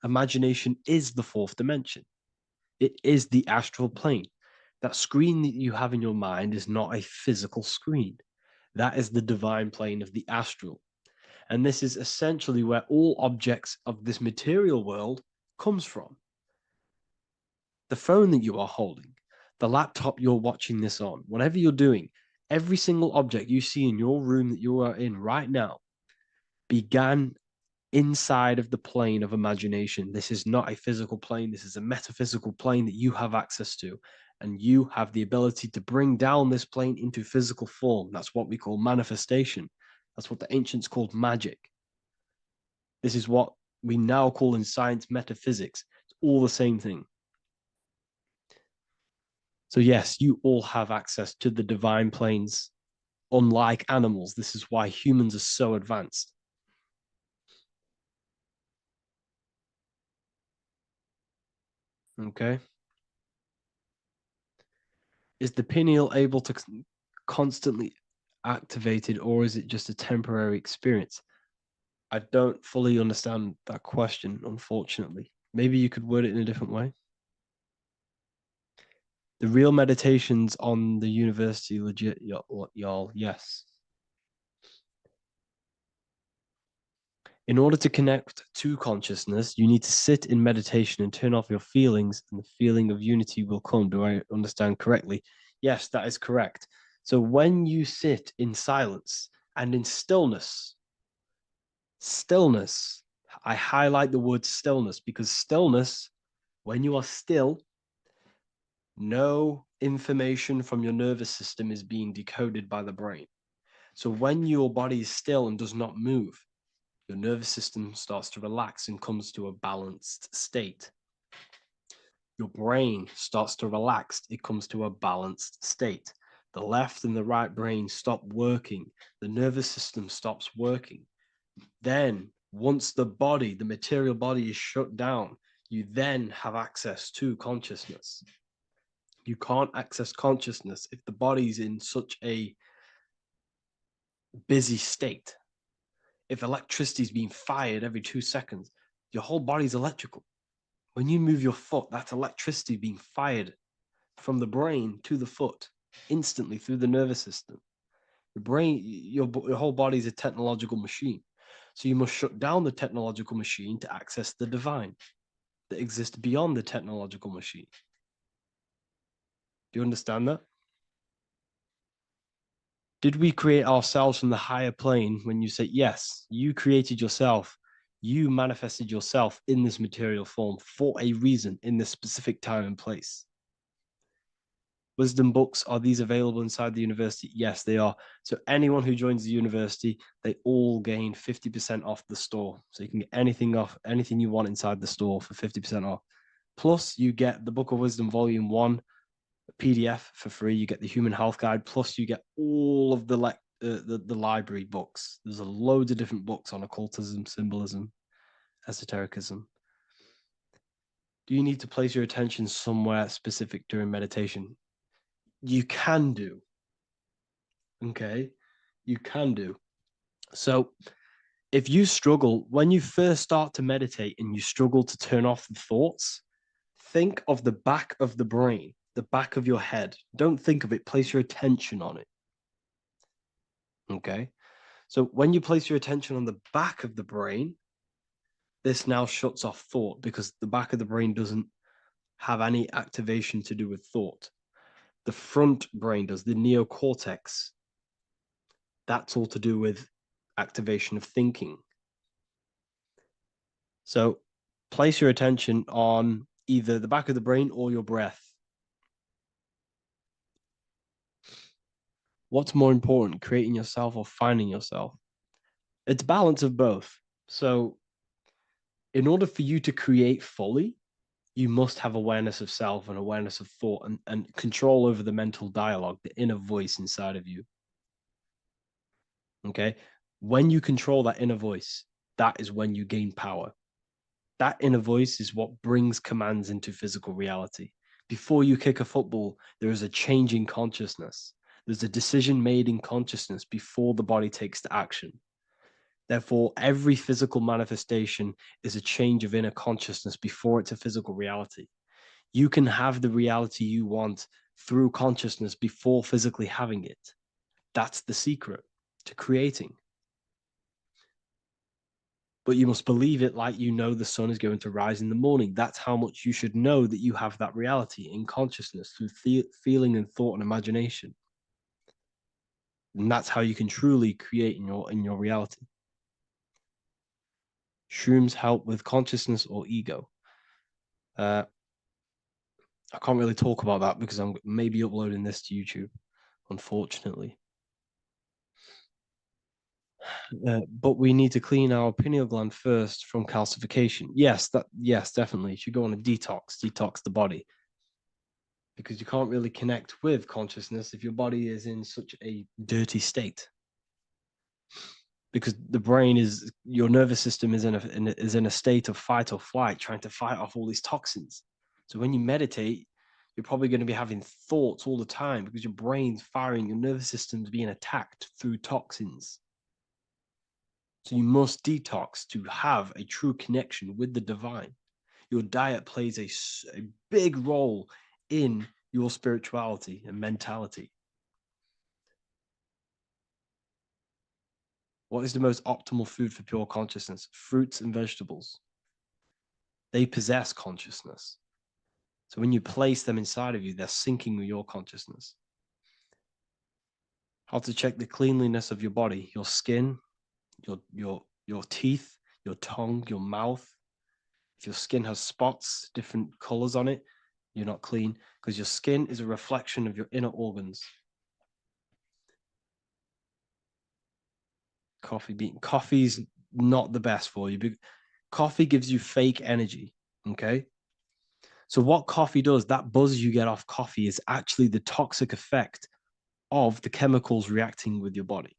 Imagination is the fourth dimension. It is the astral plane. That screen that you have in your mind is not a physical screen. That is the divine plane of the astral. And this is essentially where all objects of this material world comes from. The phone that you are holding, the laptop you're watching this on, whatever you're doing, every single object you see in your room that you are in right now began inside of the plane of imagination. This is not a physical plane. This is a metaphysical plane that you have access to. And you have the ability to bring down this plane into physical form. That's what we call manifestation. That's what the ancients called magic. This is what we now call in science metaphysics. It's all the same thing. So yes, you all have access to the divine planes. Unlike animals, this is why humans are so advanced. Okay. Is the pineal able to constantly activated, or is it just a temporary experience? I don't fully understand that question, unfortunately. Maybe you could word it in a different way. The real meditations on the university, legit, y'all, yes. In order to connect to consciousness, you need to sit in meditation and turn off your feelings, and the feeling of unity will come. Do I understand correctly? Yes, that is correct. So when you sit in silence and in stillness, I highlight the word stillness because stillness, when you are still, no information from your nervous system is being decoded by the brain. So when your body is still and does not move, your nervous system starts to relax and comes to a balanced state. Your brain starts to relax, it comes to a balanced state. The left and the right brain stop working. The nervous system stops working. Then, once the body, the material body is shut down, you then have access to consciousness. You can't access consciousness if the body's in such a busy state. If electricity is being fired every 2 seconds, Your whole body's electrical. When you move your foot, that's electricity being fired from the brain to the foot instantly through the nervous system. Your brain, your whole body is a technological machine. So you must shut down the technological machine to access the divine that exists beyond the technological machine. Do you understand that? Did we create ourselves from the higher plane? When you say yes, you created yourself, you manifested yourself in this material form for a reason in this specific time and place. Wisdom books, are these available inside the university? Yes, they are. So anyone who joins the university, they all gain 50% off the store. So you can get anything off, anything you want inside the store for 50% off. Plus, you get the Book of Wisdom Volume 1 PDF for free. You get the Human Health Guide. Plus, you get all of the library books. There's a load of different books on occultism, symbolism, esotericism. Do you need to place your attention somewhere specific during meditation? You can do. Okay, you can do. So if you struggle, when you first start to meditate and you struggle to turn off the thoughts, think of the back of the brain, the back of your head. Don't think of it, place your attention on it. Okay, so when you place your attention on the back of the brain, this now shuts off thought because the back of the brain doesn't have any activation to do with thought. The front brain does, the neocortex. That's all to do with activation of thinking. So place your attention on either the back of the brain or your breath. What's more important, creating yourself or finding yourself? It's balance of both. So in order for you to create fully, you must have awareness of self and awareness of thought and control over the mental dialogue, the inner voice inside of you. Okay? When you control that inner voice, that is when you gain power. That inner voice is what brings commands into physical reality. Before you kick a football, there is a change in consciousness. There's a decision made in consciousness before the body takes the action. Therefore, every physical manifestation is a change of inner consciousness before it's a physical reality. You can have the reality you want through consciousness before physically having it. That's the secret to creating. But you must believe it like you know the sun is going to rise in the morning. That's how much you should know that you have that reality in consciousness through feeling and thought and imagination. And that's how you can truly create in your reality. Shrooms help with consciousness or ego. I can't really talk about that because I'm maybe uploading this to YouTube, unfortunately. But we need to clean our pineal gland first from calcification. Yes, definitely. You should go on a detox the body. Because you can't really connect with consciousness if your body is in such a dirty state. Because the brain is, your nervous system is in a state of fight or flight, trying to fight off all these toxins. So when you meditate, you're probably going to be having thoughts all the time because your brain's firing, your nervous system's being attacked through toxins. So you must detox to have a true connection with the divine. Your diet plays a big role in your spirituality and mentality. What is the most optimal food for pure consciousness? Fruits and vegetables. They possess consciousness. So when you place them inside of you, they're syncing with your consciousness. How to check the cleanliness of your body, your skin, your teeth, your tongue, your mouth. If your skin has spots, different colors on it, you're not clean because your skin is a reflection of your inner organs. Coffee's not the best for you. Coffee gives you fake energy. Okay. So what coffee does, that buzz you get off coffee is actually the toxic effect of the chemicals reacting with your body.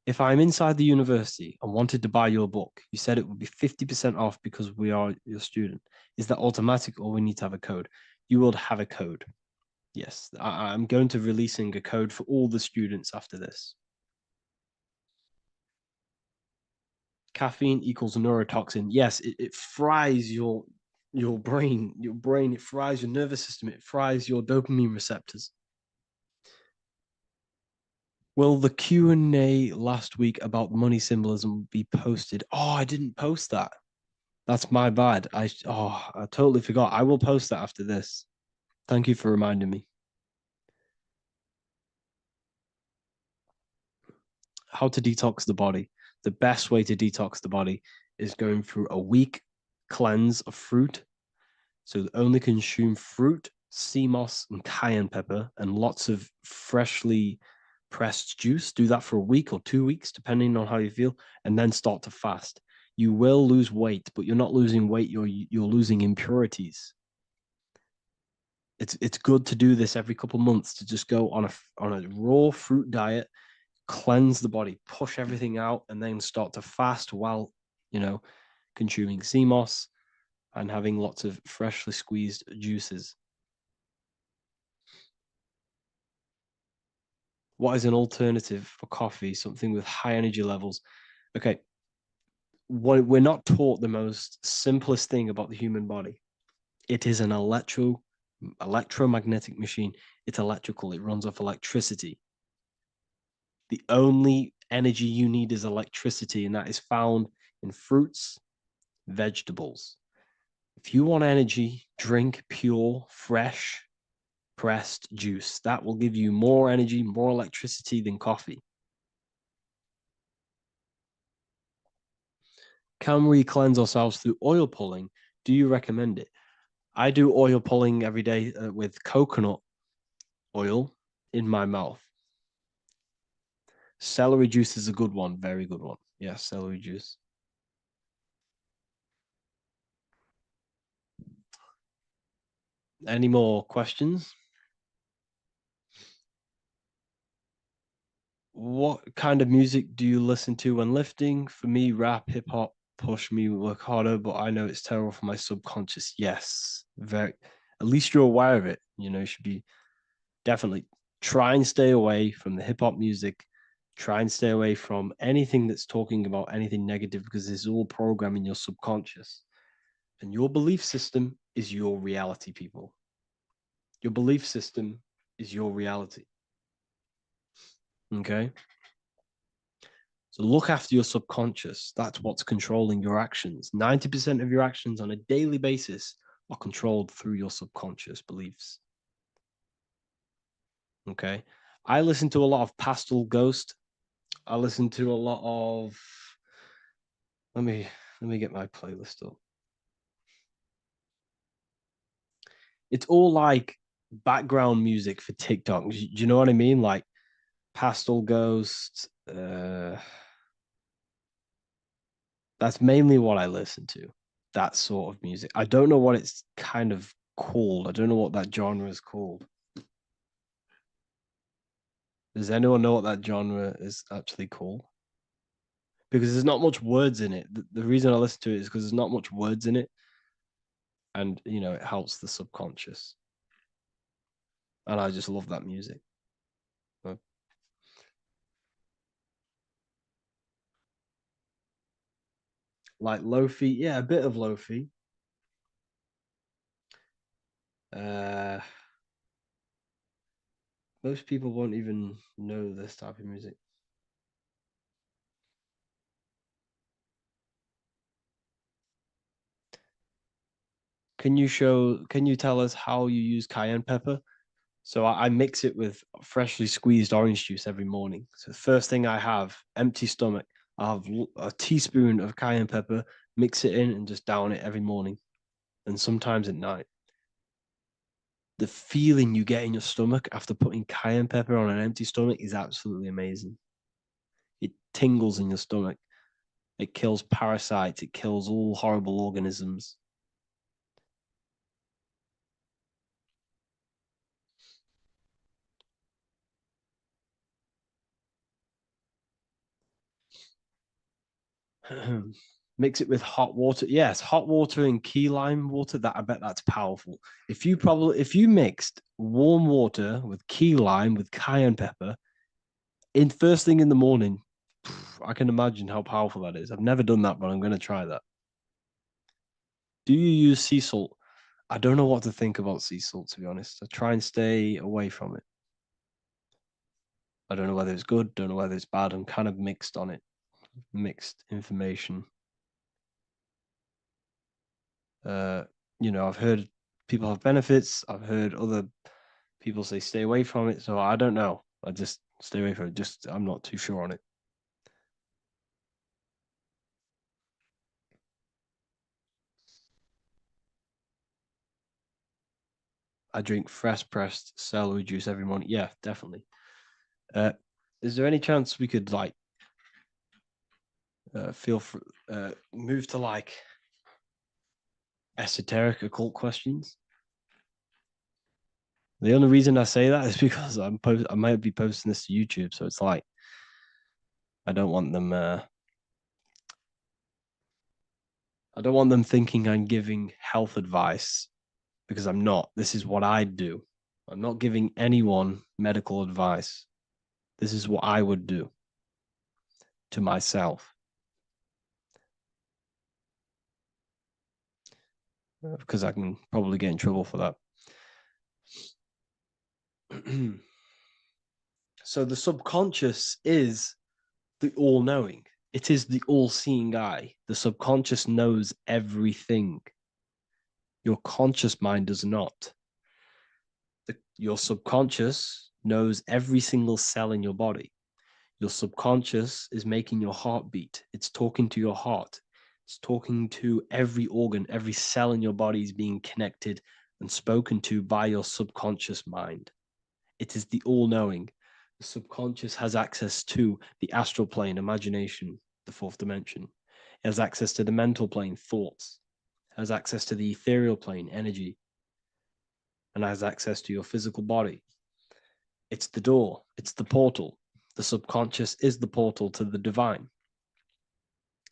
If I'm inside the university and wanted to buy your book, you said it would be 50% off because we are your student. Is that automatic or we need to have a code? You will have a code. Yes, I'm going to releasing a code for all the students after this. Caffeine equals neurotoxin. Yes, it fries your brain. It fries your nervous system. It fries your dopamine receptors. Will the Q&A last week about money symbolism be posted? Oh, I didn't post that. That's my bad. I totally forgot. I will post that after this. Thank you for reminding me. How to detox the body. The best way to detox the body is going through a week cleanse of fruit. So only consume fruit, sea moss, and cayenne pepper, and lots of freshly pressed juice. Do that for a week or 2 weeks, depending on how you feel, and then start to fast. You will lose weight, but you're not losing weight. You're losing impurities. It's good to do this every couple months, to just go on a raw fruit diet, cleanse the body, push everything out, and then start to fast while consuming sea moss and having lots of freshly squeezed juices. What is an alternative for coffee? Something with high energy levels. Okay. We're not taught the most simplest thing about the human body. It is an electromagnetic machine. It's electrical. It runs off electricity. The only energy you need is electricity, and that is found in fruits, vegetables. If you want energy, drink pure, fresh, pressed juice. That will give you more energy, more electricity than coffee. Can we cleanse ourselves through oil pulling? Do you recommend it? I do oil pulling every day with coconut oil in my mouth. Celery juice is a good one, very good one. Yes, celery juice. Any more questions? What kind of music do you listen to when lifting? For me, rap, hip hop push me work harder, but I know it's terrible for my subconscious. Yes, very. At least you're aware of it. You should be definitely try and stay away from the hip hop music. Try and stay away from anything that's talking about anything negative, because it's all programming your subconscious. And your belief system is your reality, people. Your belief system is your reality. Okay? So look after your subconscious. That's what's controlling your actions. 90% of your actions on a daily basis are controlled through your subconscious beliefs. Okay? I listen to a lot of Pastel Ghost. I listen to a lot of let me get my playlist up. It's all like background music for TikTok. Do you know what I mean? Like Pastel Ghost. That's mainly what I listen to. That sort of music. I don't know what it's kind of called. I don't know what that genre is called. Does anyone know what that genre is actually called? Because there's not much words in it. The reason I listen to it is because there's not much words in it. And, it helps the subconscious. And I just love that music. Like lo-fi, yeah, a bit of lo-fi. Most people won't even know this type of music. Can you tell us how you use cayenne pepper? So I mix it with freshly squeezed orange juice every morning. So the first thing I have, empty stomach, I have a teaspoon of cayenne pepper, mix it in and just down it every morning. And sometimes at night. The feeling you get in your stomach after putting cayenne pepper on an empty stomach is absolutely amazing. It tingles in your stomach. It kills parasites. It kills all horrible organisms. Mix it with hot water. Yes, hot water and key lime water. That I bet that's powerful. If you mixed warm water with key lime with cayenne pepper in first thing in the morning, I can imagine how powerful that is. I've never done that, but I'm going to try that. Do you use sea salt? I don't know what to think about sea salt, to be honest. I try and stay away from it. I don't know whether it's good, don't know whether it's bad. I'm kind of mixed on it. Mixed information. I've heard people have benefits. I've heard other people say stay away from it. So I don't know. I just stay away from it. I'm not too sure on it. I drink fresh pressed celery juice every morning. Yeah, definitely. Is there any chance we could move to esoteric occult questions? The only reason I say that is because I might be posting this to YouTube, so it's like I don't want them. I don't want them thinking I'm giving health advice, because I'm not. This is what I do. I'm not giving anyone medical advice. This is what I would do to myself. Because I can probably get in trouble for that. So the subconscious is the all-knowing. It is the all-seeing eye. The subconscious knows everything. Your conscious mind does not. Your subconscious knows every single cell in your body. Your subconscious is making your heart beat. It's talking to your heart. It's talking to every organ, every cell in your body is being connected and spoken to by your subconscious mind. It is the all-knowing. The subconscious has access to the astral plane, imagination, the fourth dimension. It has access to the mental plane, thoughts. It has access to the ethereal plane, energy. And has access to your physical body. It's the door. It's the portal. The subconscious is the portal to the divine.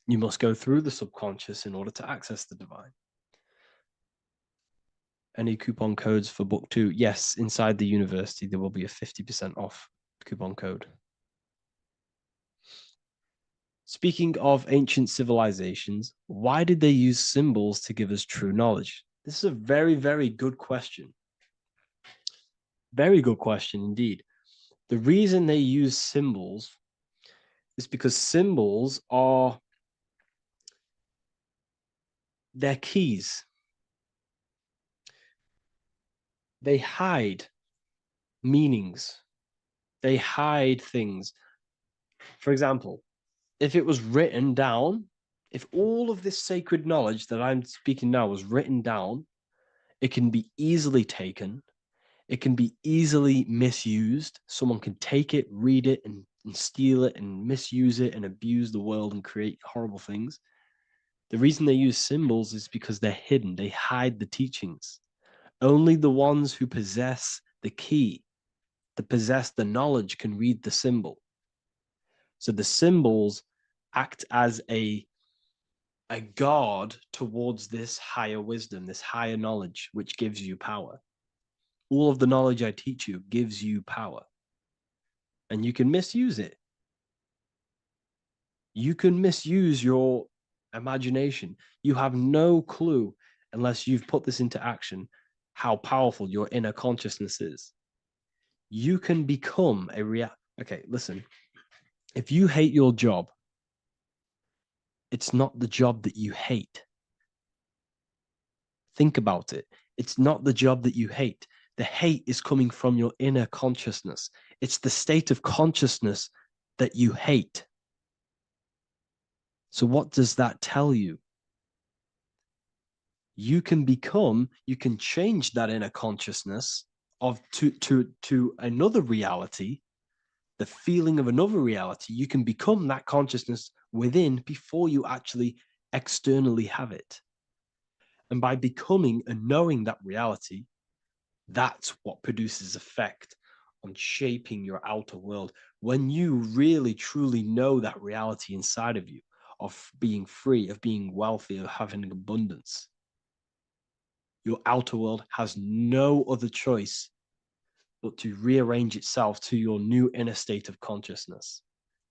You must go through the subconscious in order to access the divine. Any coupon codes for book 2? Yes, inside the university, there will be a 50% off coupon code. Speaking of ancient civilizations, why did they use symbols to give us true knowledge? This is a very, very good question. Very good question indeed. The reason they use symbols is because symbols are their keys. They hide meanings. They hide things. For example, if it was written down, if all of this sacred knowledge that I'm speaking now was written down, it can be easily taken. It can be easily misused. Someone can take it, read it, and steal it and misuse it and abuse the world and create horrible things. The reason they use symbols is because they're hidden. They hide the teachings. Only the ones who possess the key, that possess the knowledge, can read the symbol. So the symbols act as a guard towards this higher wisdom, this higher knowledge, which gives you power. All of the knowledge I teach you gives you power. And you can misuse it. You can misuse your imagination. You have no clue, unless you've put this into action, how powerful your inner consciousness is. You can become a Okay, listen. If you hate your job, it's not the job that you hate. Think about it. It's not the job that you hate. The hate is coming from your inner consciousness. It's the state of consciousness that you hate. So what does that tell you? You can change that inner consciousness to another reality, the feeling of another reality. You can become that consciousness within before you actually externally have it. And by becoming and knowing that reality, that's what produces effect on shaping your outer world. When you really, truly know that reality inside of you, of being free, of being wealthy, of having abundance, your outer world has no other choice but to rearrange itself to your new inner state of consciousness.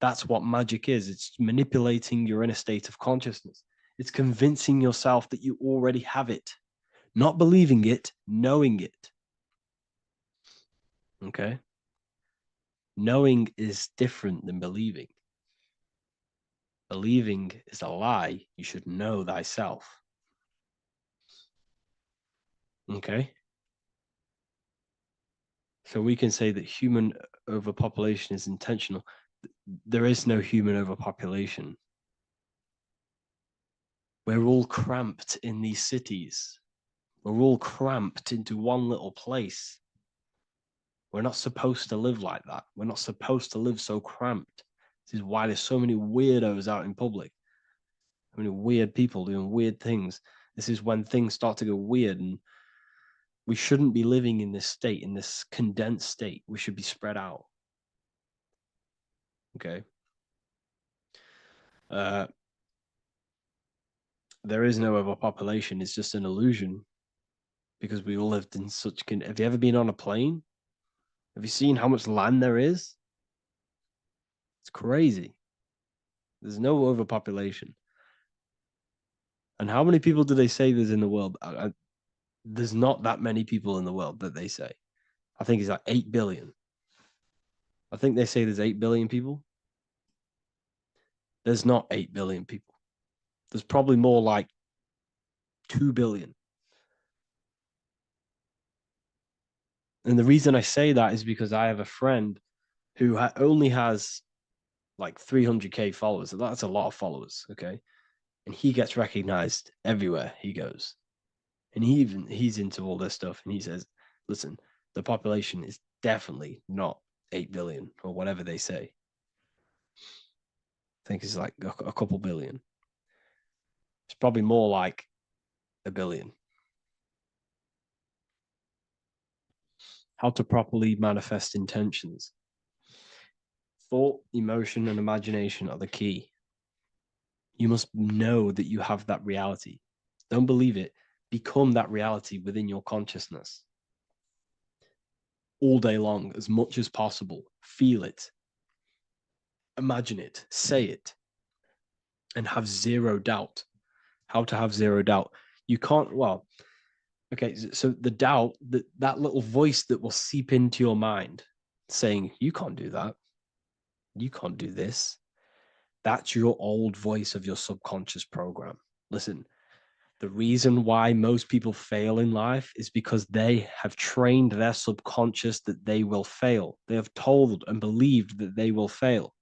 That's what magic is. It's manipulating your inner state of consciousness. It's convincing yourself that you already have it, not believing it, knowing it. Okay? Knowing is different than believing. Believing is a lie. You should know thyself. Okay? So we can say that human overpopulation is intentional. There is no human overpopulation. We're all cramped in these cities. We're all cramped into one little place. We're not supposed to live like that. We're not supposed to live so cramped. This is why there's so many weirdos out in public. So many weird people doing weird things. This is when things start to go weird, and we shouldn't be living in this state, in this condensed state. We should be spread out. Okay. There is no overpopulation. It's just an illusion because we all lived in such. Have you ever been on a plane? Have you seen how much land there is? It's crazy. There's no overpopulation. And how many people do they say there's in the world? There's not that many people in the world that they say. I think it's like 8 billion. I think they say there's 8 billion people. There's not 8 billion people. There's probably more like 2 billion. And the reason I say that is because I have a friend who only has like 300K followers. That's a lot of followers, okay? And he gets recognized everywhere he goes. And he's into all this stuff. And he says, listen, the population is definitely not 8 billion or whatever they say. I think it's like a couple billion. It's probably more like a billion. How to properly manifest intentions. Thought, emotion, and imagination are the key. You must know that you have that reality. Don't believe it. Become that reality within your consciousness. All day long, as much as possible. Feel it. Imagine it. Say it. And have zero doubt. How to have zero doubt. You can't, well, okay, so the doubt, that little voice that will seep into your mind saying, you can't do that. You can't do this. That's your old voice of your subconscious program. Listen, the reason why most people fail in life is because they have trained their subconscious that they will fail. They have told and believed that they will fail.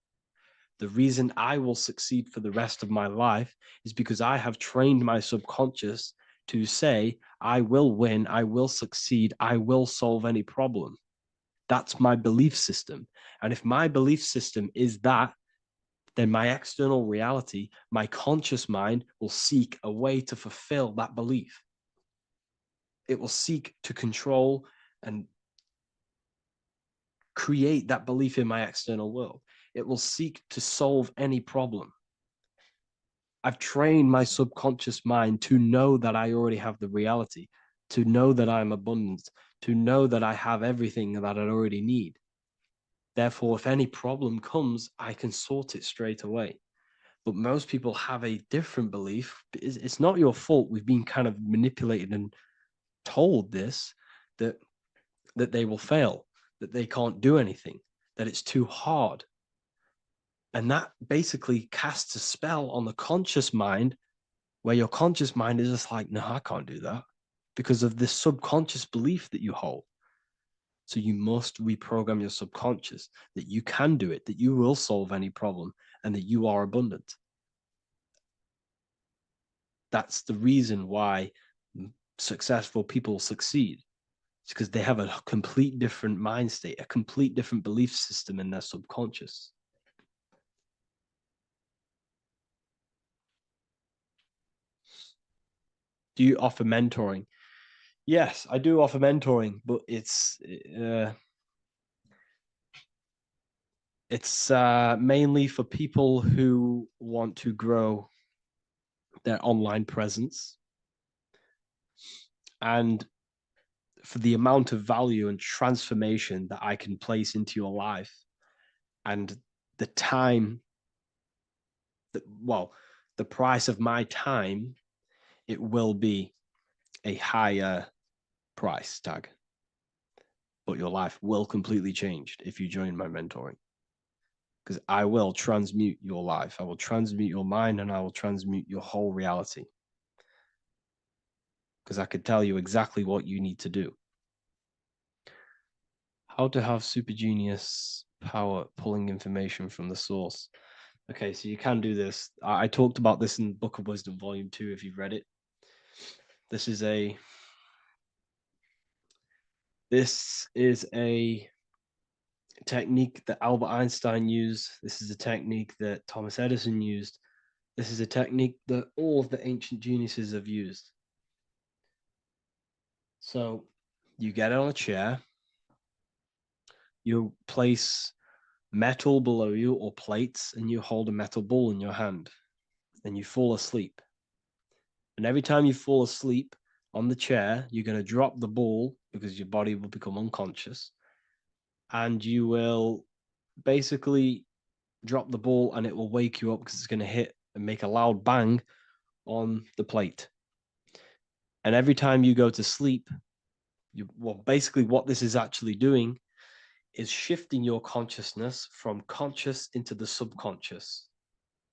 The reason I will succeed for the rest of my life is because I have trained my subconscious to say, I will win, I will succeed, I will solve any problem. That's my belief system. And if my belief system is that, then my external reality, my conscious mind will seek a way to fulfill that belief. It will seek to control and create that belief in my external world. It will seek to solve any problem. I've trained my subconscious mind to know that I already have the reality, to know that I'm abundant, to know that I have everything that I already need. Therefore, if any problem comes, I can sort it straight away. But most people have a different belief. It's not your fault. We've been kind of manipulated and told this, that they will fail, that they can't do anything, that it's too hard. And that basically casts a spell on the conscious mind, where your conscious mind is just like, no, I can't do that, because of this subconscious belief that you hold. So you must reprogram your subconscious that you can do it, that you will solve any problem, and that you are abundant. That's the reason why successful people succeed. It's because they have a complete different mind state, a complete different belief system in their subconscious. Do you offer mentoring? Yes, I do offer mentoring, but it's mainly for people who want to grow their online presence, and for the amount of value and transformation that I can place into your life, and the time, the price of my time, it will be a higher price tag. But your life will completely change if you join my mentoring. Because I will transmute your life. I will transmute your mind, and I will transmute your whole reality. Because I could tell you exactly what you need to do. How to have super genius power pulling information from the source. Okay, so you can do this. I talked about this in Book of Wisdom, Volume 2, if you've read it. This is a technique that Albert Einstein used. This is a technique that Thomas Edison used. This is a technique that all of the ancient geniuses have used. So you get on a chair, you place metal below you or plates, and you hold a metal ball in your hand, and you fall asleep. And every time you fall asleep on the chair, you're going to drop the ball because your body will become unconscious. And you will basically drop the ball and it will wake you up because it's going to hit and make a loud bang on the plate. And every time you go to sleep, basically what this is actually doing is shifting your consciousness from conscious into the subconscious.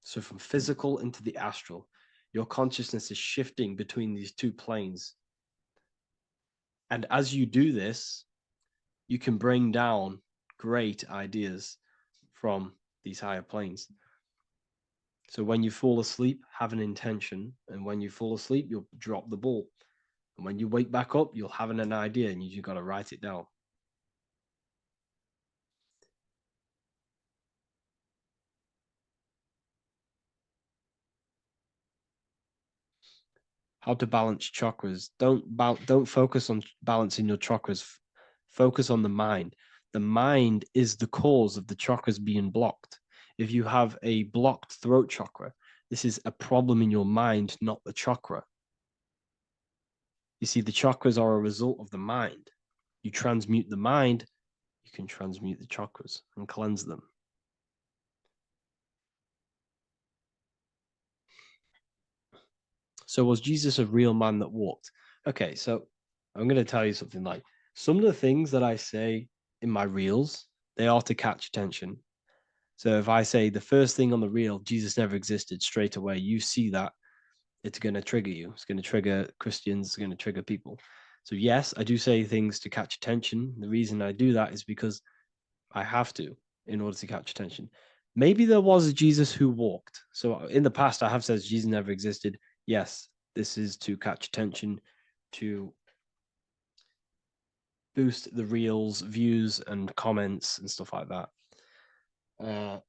So from physical into the astral. Your consciousness is shifting between these two planes. And as you do this, you can bring down great ideas from these higher planes. So when you fall asleep, have an intention. And when you fall asleep, you'll drop the ball. And when you wake back up, you'll have an idea, and you just got to write it down. How to balance chakras. Don't focus on balancing your chakras. Focus on the mind. The mind is the cause of the chakras being blocked. If you have a blocked throat chakra, this is a problem in your mind, not the chakra. You see, the chakras are a result of the mind. You transmute the mind, you can transmute the chakras and cleanse them. So was Jesus a real man that walked? Okay, so I'm going to tell you something. Like, some of the things that I say in my reels, they are to catch attention. So if I say the first thing on the reel, Jesus never existed, straight away, you see that, it's going to trigger you. It's going to trigger Christians. It's going to trigger people. So yes, I do say things to catch attention. The reason I do that is because I have to in order to catch attention. Maybe there was a Jesus who walked. So in the past, I have said Jesus never existed. Yes, this is to catch attention, to boost the reels, views, and comments and stuff like that.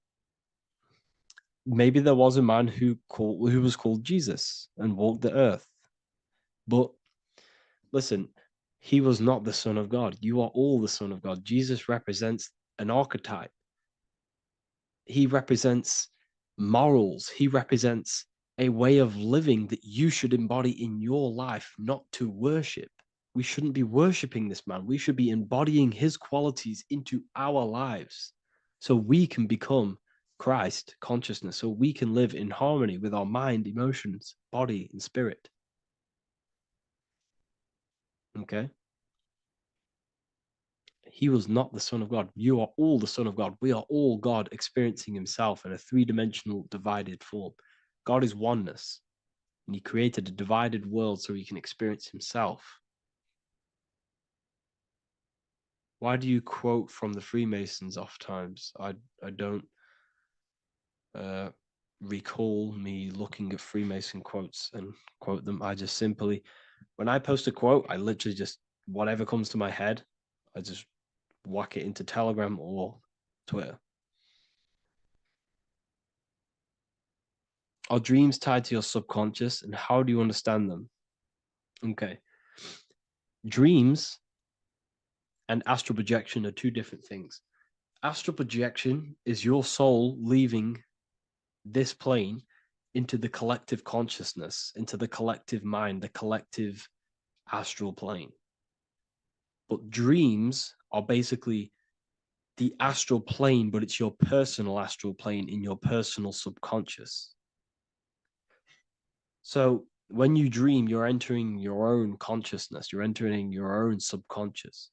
Maybe there was a man who was called Jesus and walked the earth. But listen, he was not the Son of God. You are all the Son of God. Jesus represents an archetype. He represents morals. He represents a way of living that you should embody in your life, not to worship. We shouldn't be worshiping this man. We should be embodying his qualities into our lives so we can become Christ consciousness, so we can live in harmony with our mind, emotions, body, and spirit. Okay? He was not the Son of God. You are all the Son of God. We are all God experiencing himself in a three-dimensional divided form. God is oneness, and he created a divided world so he can experience himself. Why do you quote from the Freemasons oft times? I don't recall me looking at Freemason quotes and quote them. I just simply, when I post a quote, I literally just, whatever comes to my head, I just whack it into Telegram or Twitter. Are dreams tied to your subconscious, and how do you understand them? Okay. Dreams and astral projection are two different things. Astral projection is your soul leaving this plane into the collective consciousness, into the collective mind, the collective astral plane. But dreams are basically the astral plane, but it's your personal astral plane in your personal subconscious. So when you dream, you're entering your own consciousness, you're entering your own subconscious.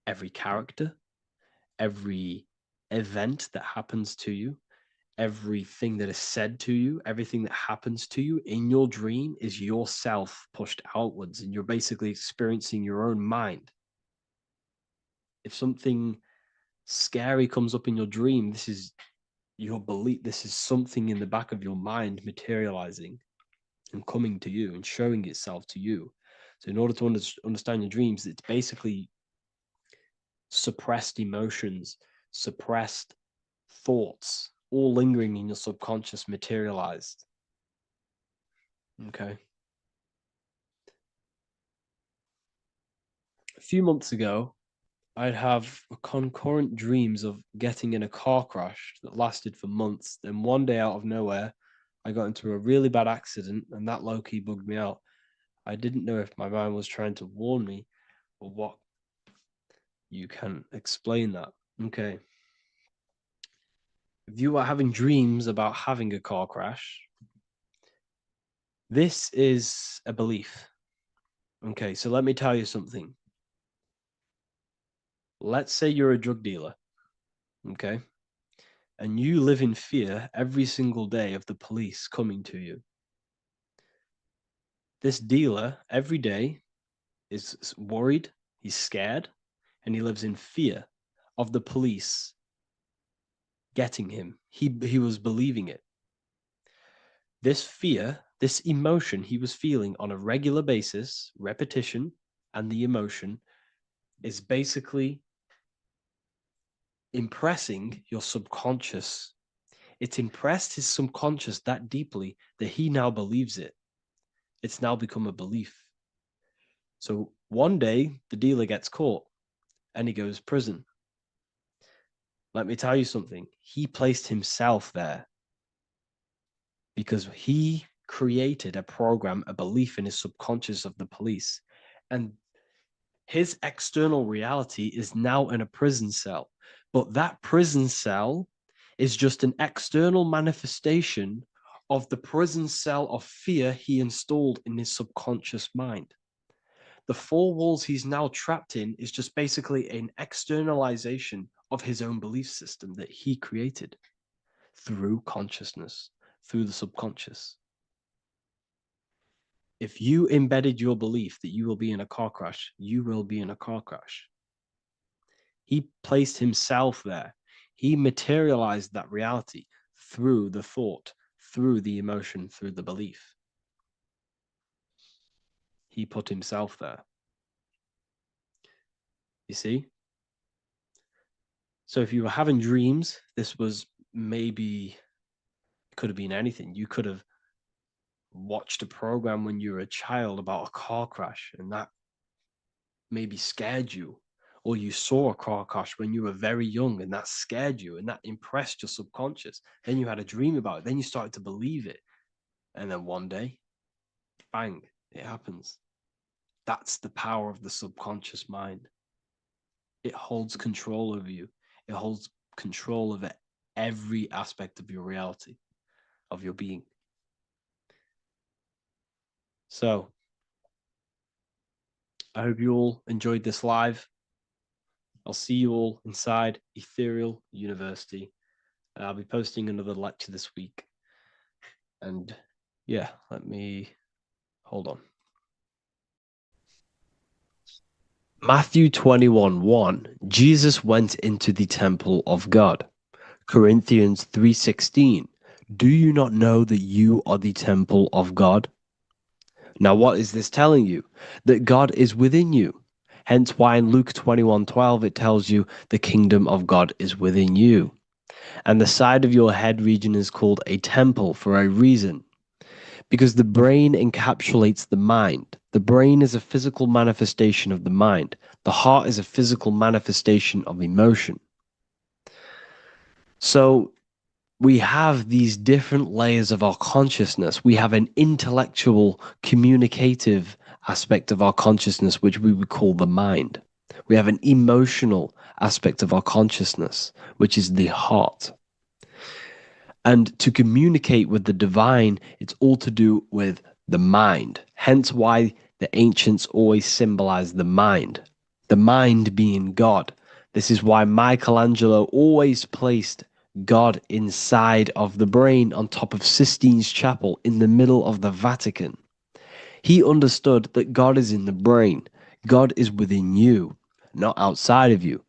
Every character, every event that happens to you, everything that is said to you, everything that happens to you in your dream is yourself pushed outwards, and you're basically experiencing your own mind. If something scary comes up in your dream, this is your belief, this is something in the back of your mind materializing and coming to you and showing itself to you. So in order to understand your dreams, it's basically suppressed emotions, suppressed thoughts, all lingering in your subconscious materialized. Okay. A few months ago, I'd have concurrent dreams of getting in a car crash that lasted for months. Then one day, out of nowhere, I got into a really bad accident, and that low-key bugged me out. I didn't know if my mind was trying to warn me or what. You can explain that. Okay. If you are having dreams about having a car crash, this is a belief. Okay, so let me tell you something. Let's say you're a drug dealer, okay? And you live in fear every single day of the police coming to you. This dealer, every day, is worried, he's scared, and he lives in fear of the police getting him. He was believing it. This fear, this emotion he was feeling on a regular basis, repetition, and the emotion is basically impressing your subconscious. It's impressed his subconscious that deeply that he now believes it. It's now become a belief. So one day the dealer gets caught and he goes to prison. Let me tell you something. He placed himself there because he created a program, a belief in his subconscious of the police. And his external reality is now in a prison cell. But that prison cell is just an external manifestation of the prison cell of fear he installed in his subconscious mind. The four walls he's now trapped in is just basically an externalization of his own belief system that he created through consciousness, through the subconscious. If you embedded your belief that you will be in a car crash, you will be in a car crash. He placed himself there. He materialized that reality through the thought, through the emotion, through the belief. He put himself there. You see? So if you were having dreams, this was maybe, it could have been anything. You could have watched a program when you were a child about a car crash, and that maybe scared you. Or you saw a car crash when you were very young, and that scared you, and that impressed your subconscious. Then you had a dream about it. Then you started to believe it. And then one day, bang, it happens. That's the power of the subconscious mind. It holds control over you. It holds control over every aspect of your reality, of your being. So, I hope you all enjoyed this live. I'll see you all inside Ethereal University. I'll be posting another lecture this week. And yeah, let me hold on. Matthew 21:1, Jesus went into the temple of God. Corinthians 3:16, do you not know that you are the temple of God? Now, what is this telling you? That God is within you. Hence why in Luke 21:12, it tells you the kingdom of God is within you. And the side of your head region is called a temple for a reason. Because the brain encapsulates the mind. The brain is a physical manifestation of the mind. The heart is a physical manifestation of emotion. So we have these different layers of our consciousness. We have an intellectual, communicative aspect of our consciousness, which we would call the mind. We have an emotional aspect of our consciousness, which is the heart. And to communicate with the divine, it's all to do with the mind. Hence why the ancients always symbolize the mind being God. This is why Michelangelo always placed God inside of the brain on top of Sistine Chapel in the middle of the Vatican. He understood that God is in the brain. God is within you, not outside of you.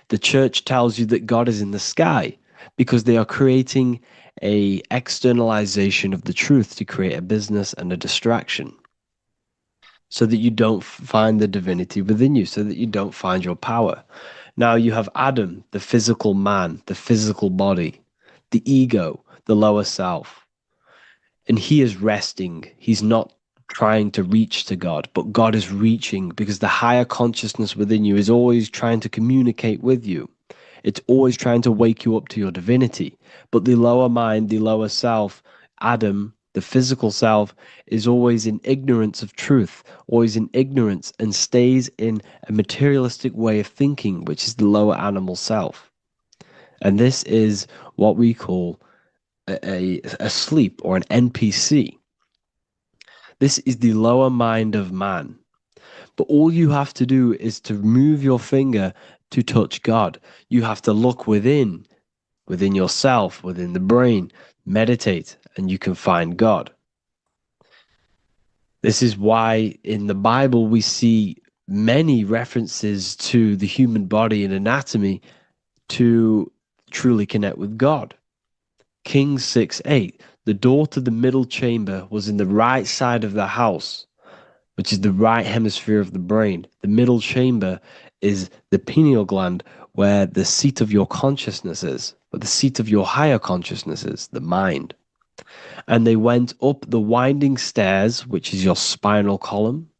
The church tells you that God is in the sky because they are creating a externalization of the truth to create a business and a distraction so that you don't find the divinity within you, so that you don't find your power. Now you have Adam, the physical man, the physical body, the ego, the lower self, and he is resting. He's not trying to reach to God, but God is reaching because the higher consciousness within you is always trying to communicate with you. It's always trying to wake you up to your divinity. But the lower mind, the lower self, Adam, the physical self, is always in ignorance of truth, always in ignorance, and stays in a materialistic way of thinking, which is the lower animal self. And this is what we call a sleep or an NPC. This is the lower mind of man. But all you have to do is to move your finger to touch God. You have to look within yourself, within the brain, meditate, and you can find God. This is why in the Bible we see many references to the human body and anatomy to truly connect with God. Kings 6:8, the door to the middle chamber was in the right side of the house, which is the right hemisphere of the brain. The middle chamber is the pineal gland, where the seat of your consciousness is, but the seat of your higher consciousness is, the mind. And they went up the winding stairs, which is your spinal column,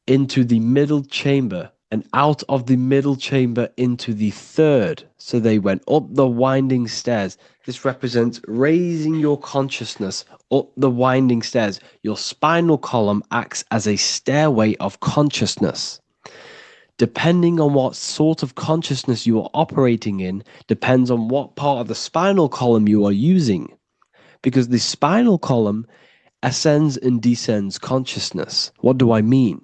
into the middle chamber, and out of the middle chamber into the third. So they went up the winding stairs. This represents raising your consciousness up the winding stairs. Your spinal column acts as a stairway of consciousness. Depending on what sort of consciousness you are operating in, depends on what part of the spinal column you are using. Because the spinal column ascends and descends consciousness. What do I mean?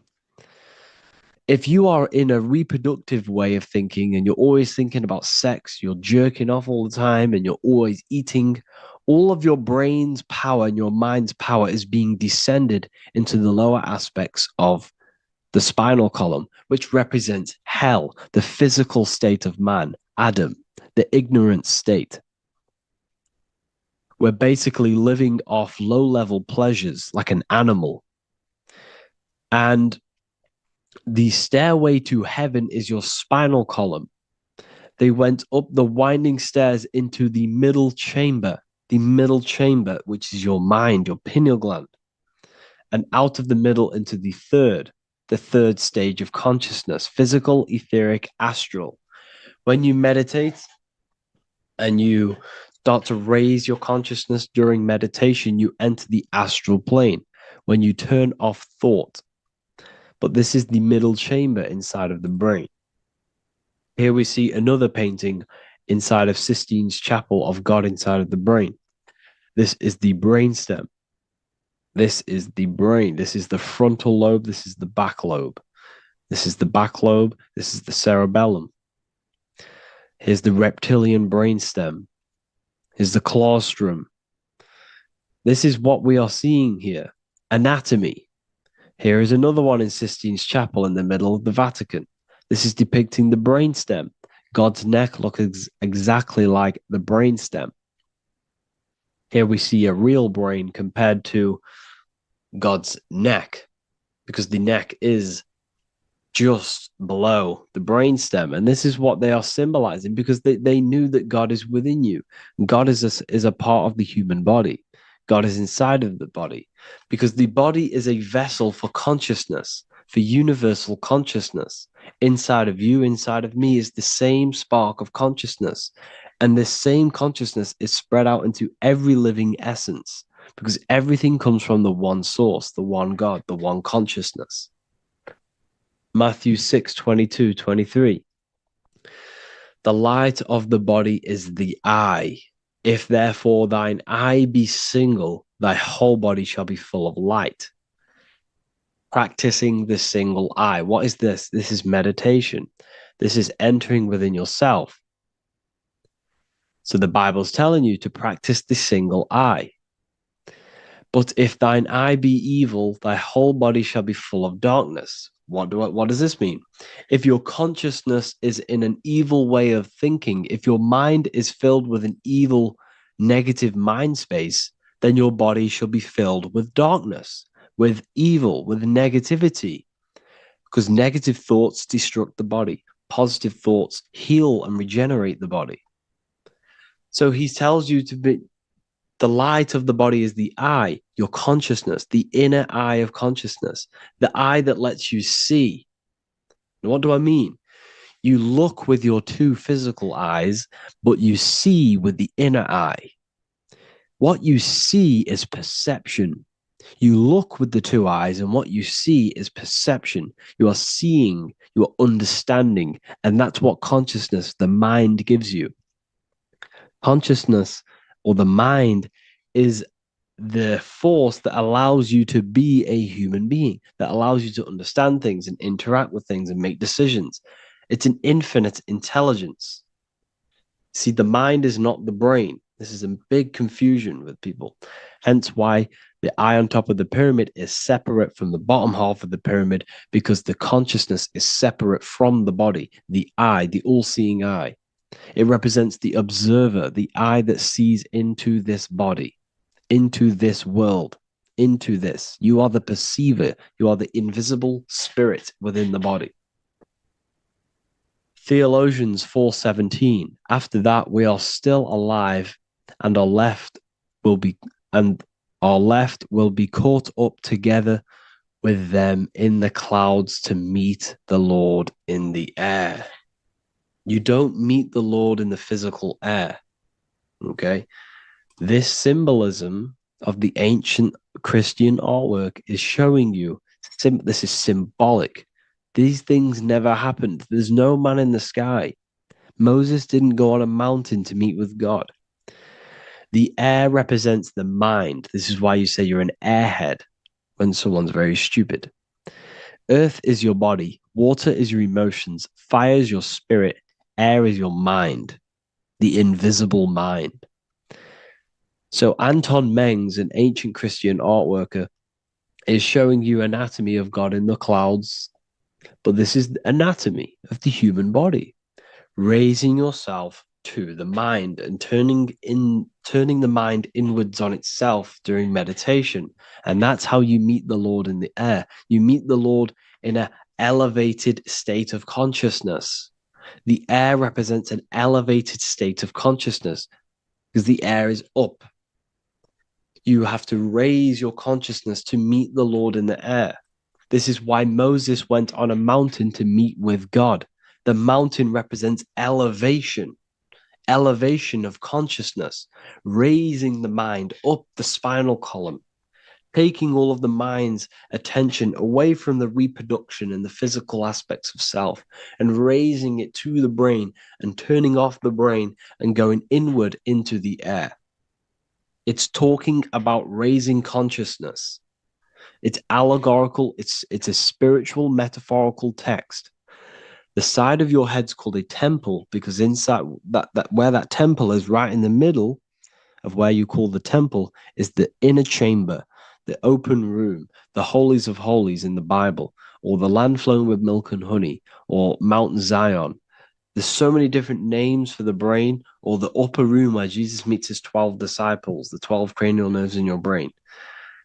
If you are in a reproductive way of thinking and you're always thinking about sex, you're jerking off all the time and you're always eating, all of your brain's power and your mind's power is being descended into the lower aspects of the spinal column, which represents hell, the physical state of man, Adam, the ignorant state. We're basically living off low-level pleasures like an animal. And the stairway to heaven is your spinal column. They went up the winding stairs into the middle chamber, which is your mind, your pineal gland, and out of the middle into the third stage of consciousness, physical, etheric, astral. When you meditate and you start to raise your consciousness during meditation, you enter the astral plane when you turn off thought. But this is the middle chamber inside of the brain. Here we see another painting inside of Sistine's Chapel of God inside of the brain. This is the brainstem. This is the brain. This is the frontal lobe. This is the back lobe. This is the back lobe. This is the cerebellum. Here's the reptilian brainstem. Here's the claustrum. This is what we are seeing here. Anatomy. Here is another one in Sistine's Chapel in the middle of the Vatican. This is depicting the brainstem. God's neck looks exactly like the brainstem. Here we see a real brain compared to God's neck, because the neck is just below the brainstem. And this is what they are symbolizing, because they knew that God is within you. God is a part of the human body. God is inside of the body, because the body is a vessel for consciousness, for universal consciousness. Inside of you, inside of me is the same spark of consciousness. And this same consciousness is spread out into every living essence, because everything comes from the one source, the one God, the one consciousness. Matthew 6:22-23. The light of the body is the eye. If therefore thine eye be single, thy whole body shall be full of light. Practicing the single eye. What is this? This is meditation. This is entering within yourself. So the Bible's telling you to practice the single eye. But if thine eye be evil, thy whole body shall be full of darkness. What does this mean? If your consciousness is in an evil way of thinking, if your mind is filled with an evil, negative mind space, then your body shall be filled with darkness, with evil, with negativity. Because negative thoughts destruct the body. Positive thoughts heal and regenerate the body. So he tells you to be, the light of the body is the eye, your consciousness, the inner eye of consciousness, the eye that lets you see. And what do I mean? You look with your two physical eyes, but you see with the inner eye. What you see is perception. You look with the two eyes, and what you see is perception. You are seeing, you are understanding, and that's what consciousness, the mind, gives you. Consciousness, or the mind, is the force that allows you to be a human being, that allows you to understand things and interact with things and make decisions. It's an infinite intelligence. See, the mind is not the brain. This is a big confusion with people. Hence why the eye on top of the pyramid is separate from the bottom half of the pyramid, because the consciousness is separate from the body, the eye, the all-seeing eye. It represents the observer, the eye that sees into this body, into this world, into this. You are the perceiver. You are the invisible spirit within the body. Theologians 4:17. After that, we are still alive, and our left will be caught up together with them in the clouds to meet the Lord in the air. You don't meet the Lord in the physical air. Okay? This symbolism of the ancient Christian artwork is showing you this is symbolic. These things never happened. There's no man in the sky. Moses didn't go on a mountain to meet with God. The air represents the mind. This is why you say you're an airhead when someone's very stupid. Earth is your body. Water is your emotions. Fire is your spirit. Air is your mind, the invisible mind. So Anton Mengs, an ancient Christian art worker, is showing you anatomy of God in the clouds. But this is the anatomy of the human body, raising yourself to the mind and turning the mind inwards on itself during meditation. And that's how you meet the Lord in the air. You meet the Lord in an elevated state of consciousness. The air represents an elevated state of consciousness because the air is up. You have to raise your consciousness to meet the Lord in the air. This is why Moses went on a mountain to meet with God. The mountain represents elevation of consciousness, raising the mind up the spinal column, taking all of the mind's attention away from the reproduction and the physical aspects of self and raising it to the brain and turning off the brain and going inward into the air. It's talking about raising consciousness. It's allegorical. It's a spiritual, metaphorical text. The side of your head's called a temple because inside that where that temple is, right in the middle of where you call the temple, is the inner chamber, the open room, the holies of holies in the Bible, or the land flowing with milk and honey, or Mount Zion. There's so many different names for the brain, or the upper room where Jesus meets his 12 disciples, the 12 cranial nerves in your brain.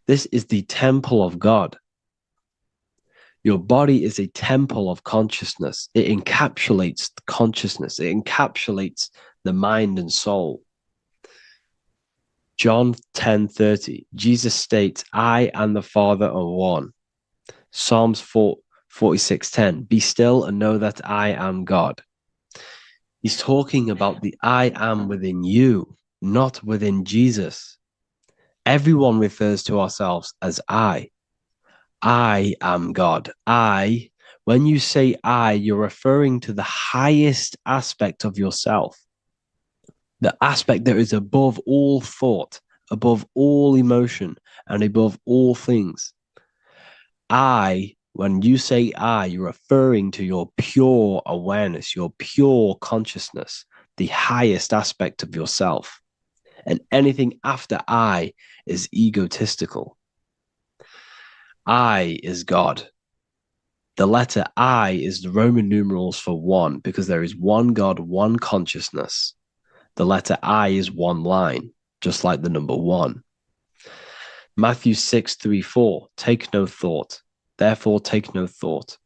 This is the temple of God. Your body is a temple of consciousness. It encapsulates consciousness. It encapsulates the mind and soul. John 10:30, Jesus states, I and the Father are one. Psalms 46:10, be still and know that I am God. He's talking about the I am within you, not within Jesus. Everyone refers to ourselves as I. I am God. I When you say I, you're referring to the highest aspect of yourself, the aspect that is above all thought, above all emotion, and above all things. When you say I, you're referring to your pure awareness, your pure consciousness, the highest aspect of yourself. And anything after I is egotistical. I is God. The letter I is the Roman numerals for one, because there is one God, one consciousness. The letter I is one line, just like the number one. Matthew 6:3-4, take no thought. Therefore, take no thought.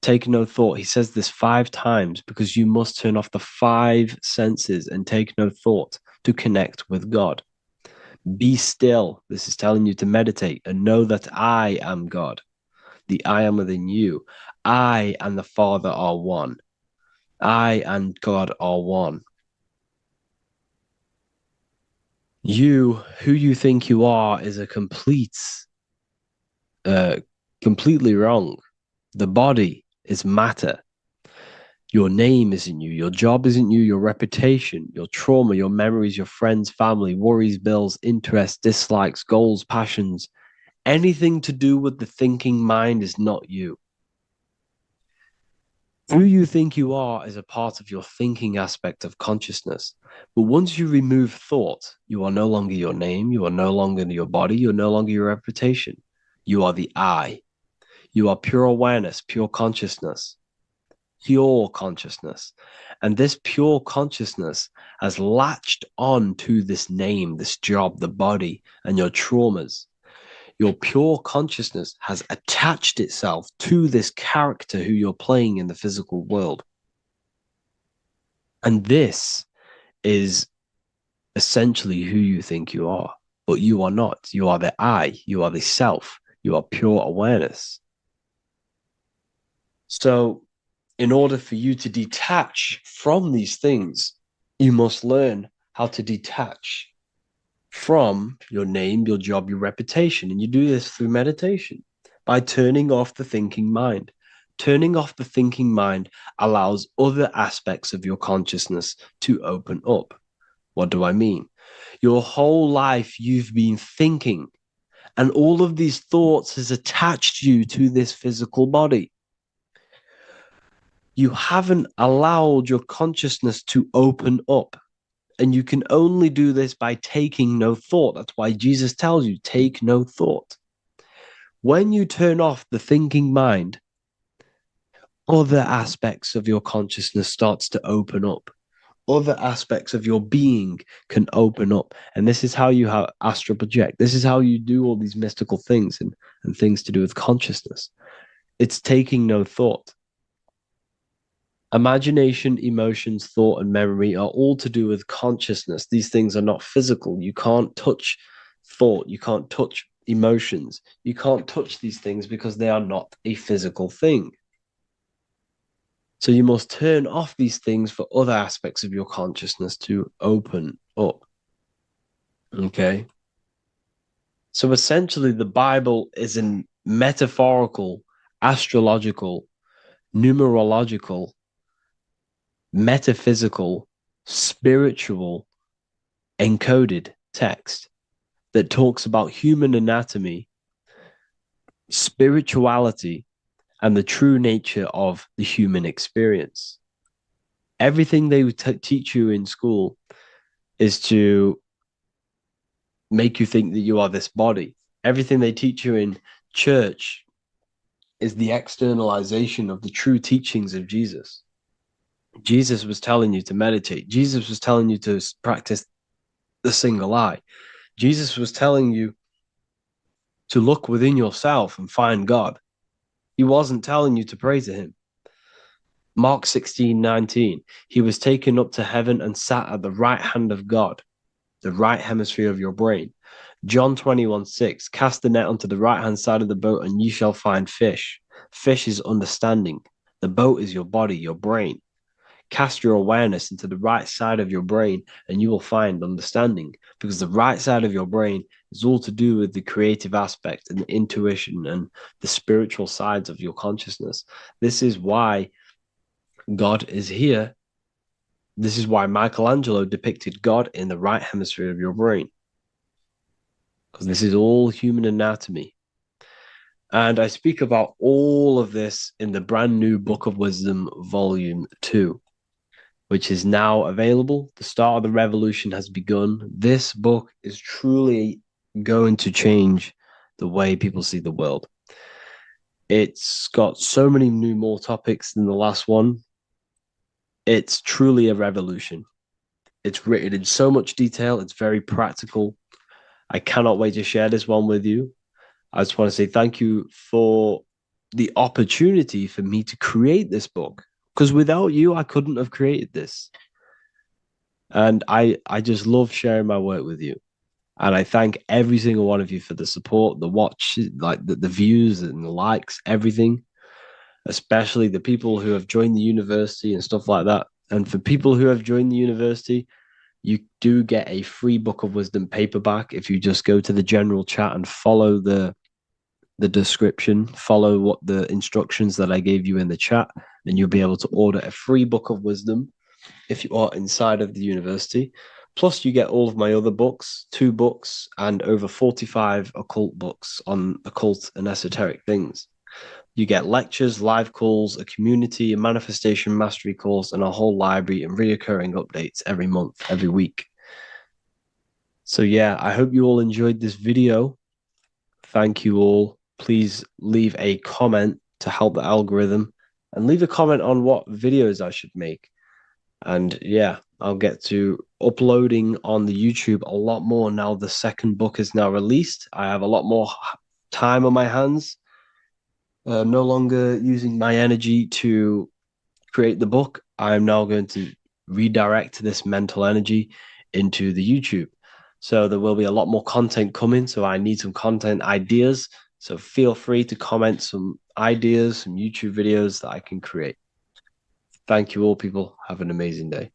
Take no thought. He says this 5 times because you must turn off the 5 senses and take no thought to connect with God. Be still. This is telling you to meditate and know that I am God. The I am within you. I and the Father are one. I and God are one. You, who you think you are, is a completely wrong. The body is matter. Your name isn't you. Your job isn't you. Your reputation, your trauma, your memories, your friends, family, worries, bills, interests, dislikes, goals, passions. Anything to do with the thinking mind is not you. Who you think you are is a part of your thinking aspect of consciousness. But once you remove thought, you are no longer your name. You are no longer your body. You're no longer your reputation. You are the I. You are pure awareness, pure consciousness. Pure consciousness. And this pure consciousness has latched on to this name, this job, the body, and your traumas. Your pure consciousness has attached itself to this character who you're playing in the physical world. And this is essentially who you think you are, but you are not. You are the I, you are the self, you are pure awareness. So in order for you to detach from these things, you must learn how to detach from your name, your job, your reputation. And you do this through meditation by turning off the thinking mind. Turning off the thinking mind allows other aspects of your consciousness to open up. What do I mean? Your whole life you've been thinking, and all of these thoughts has attached you to this physical body. You haven't allowed your consciousness to open up. And you can only do this by taking no thought. That's why Jesus tells you, take no thought. When you turn off the thinking mind, other aspects of your consciousness starts to open up. Other aspects of your being can open up. And this is how you have astral project. This is how you do all these mystical things and things to do with consciousness. It's taking no thought. Imagination, emotions, thought, and memory are all to do with consciousness. These things are not physical. You can't touch thought. You can't touch emotions. You can't touch these things because they are not a physical thing. So you must turn off these things for other aspects of your consciousness to open up. Okay? So essentially, the Bible is a metaphorical, astrological, numerological, metaphysical, spiritual, encoded text that talks about human anatomy, spirituality, and the true nature of the human experience. Everything they teach you in school is to make you think that you are this body. Everything they teach you in church is the externalization of the true teachings of Jesus. Jesus was telling you to meditate. Jesus was telling you to practice the single eye. Jesus was telling you to look within yourself and find God. He wasn't telling you to pray to him. Mark 16:19, he was taken up to heaven and sat at the right hand of God, the right hemisphere of your brain. John 21:6, cast the net onto the right hand side of the boat and ye shall find fish. Fish is understanding. The boat is your body, your brain. Cast your awareness into the right side of your brain and you will find understanding. because the right side of your brain is all to do with the creative aspect and the intuition and the spiritual sides of your consciousness. This is why God is here. This is why Michelangelo depicted God in the right hemisphere of your brain, because this is all human anatomy. And I speak about all of this in the brand new Book of Wisdom, Volume 2, which is now available. The start of the revolution has begun. This book is truly going to change the way people see the world. It's got so many more topics than the last one. It's truly a revolution. It's written in so much detail. It's very practical. I cannot wait to share this one with you. I just want to say thank you for the opportunity for me to create this book, because without you, I couldn't have created this. And I just love sharing my work with you. And I thank every single one of you for the support, the watch, like the views and the likes, everything, especially the people who have joined the university and stuff like that. And for people who have joined the university, you do get a free Book of Wisdom paperback if you just go to the general chat and follow the description, follow what the instructions that I gave you in the chat, and you'll be able to order a free Book of Wisdom if you are inside of the university. Plus, you get all of my other books, 2 books, and over 45 occult books on occult and esoteric things. You get lectures, live calls, a community, a manifestation mastery course, and a whole library and reoccurring updates every month, every week. So yeah, I hope you all enjoyed this video. Thank you all. Please leave a comment to help the algorithm, and leave a comment on what videos I should make. And yeah, I'll get to uploading on the YouTube a lot more now. The second book is now released. I have a lot more time on my hands. No longer using my energy to create the book. I am now going to redirect this mental energy into the YouTube. So there will be a lot more content coming. So I need some content ideas. So feel free to comment some ideas, some YouTube videos that I can create. Thank you all, people. Have an amazing day.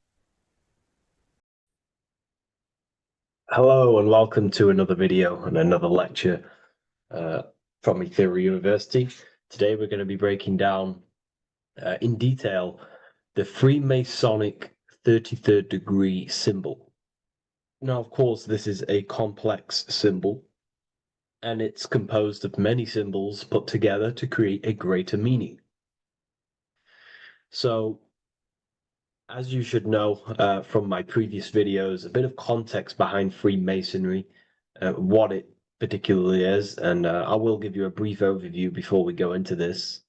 Hello and welcome to another video and another lecture from Ethereum University. Today we're going to be breaking down in detail the Freemasonic 33rd degree symbol. Now, of course, this is a complex symbol, and it's composed of many symbols put together to create a greater meaning. So, as you should know from my previous videos, a bit of context behind Freemasonry, what it particularly is, and I will give you a brief overview before we go into this.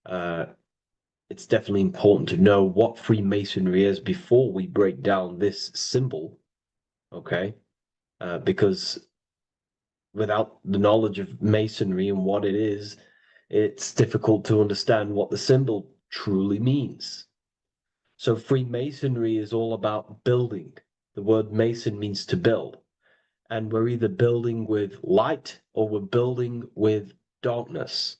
It's definitely important to know what Freemasonry is before we break down this symbol, okay? Because without the knowledge of Masonry and what it is, it's difficult to understand what the symbol truly means. So Freemasonry is all about building. The word Mason means to build. And we're either building with light or we're building with darkness.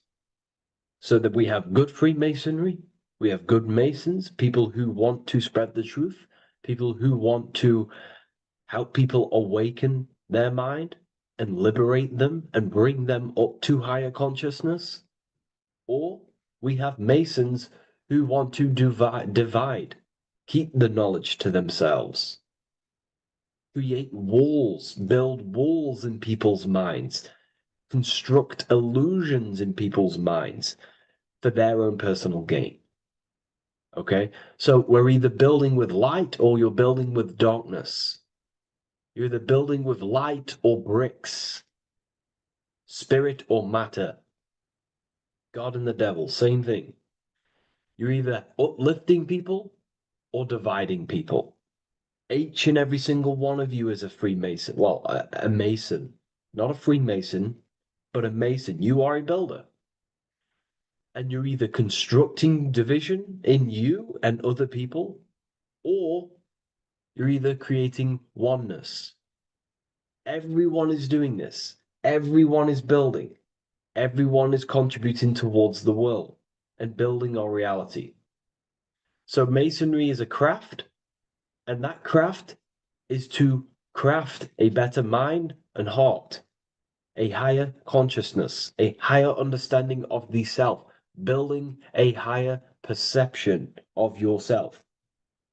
So that we have good Freemasonry, we have good Masons, people who want to spread the truth, people who want to help people awaken their mind and liberate them and bring them up to higher consciousness. Or we have Masons who want to divide, keep the knowledge to themselves, create walls, build walls in people's minds, construct illusions in people's minds for their own personal gain. Okay, so we're either building with light or you're building with darkness. You're either building with light or bricks, spirit or matter. God and the devil, same thing. You're either uplifting people or dividing people. Each and every single one of you is a Freemason. Well, a Mason. Not a Freemason, but a Mason. You are a builder. And you're either constructing division in you and other people, or you're either creating oneness. Everyone is doing this. Everyone is building. Everyone is contributing towards the world and building our reality. So Masonry is a craft, and that craft is to craft a better mind and heart, a higher consciousness, a higher understanding of the self, building a higher perception of yourself,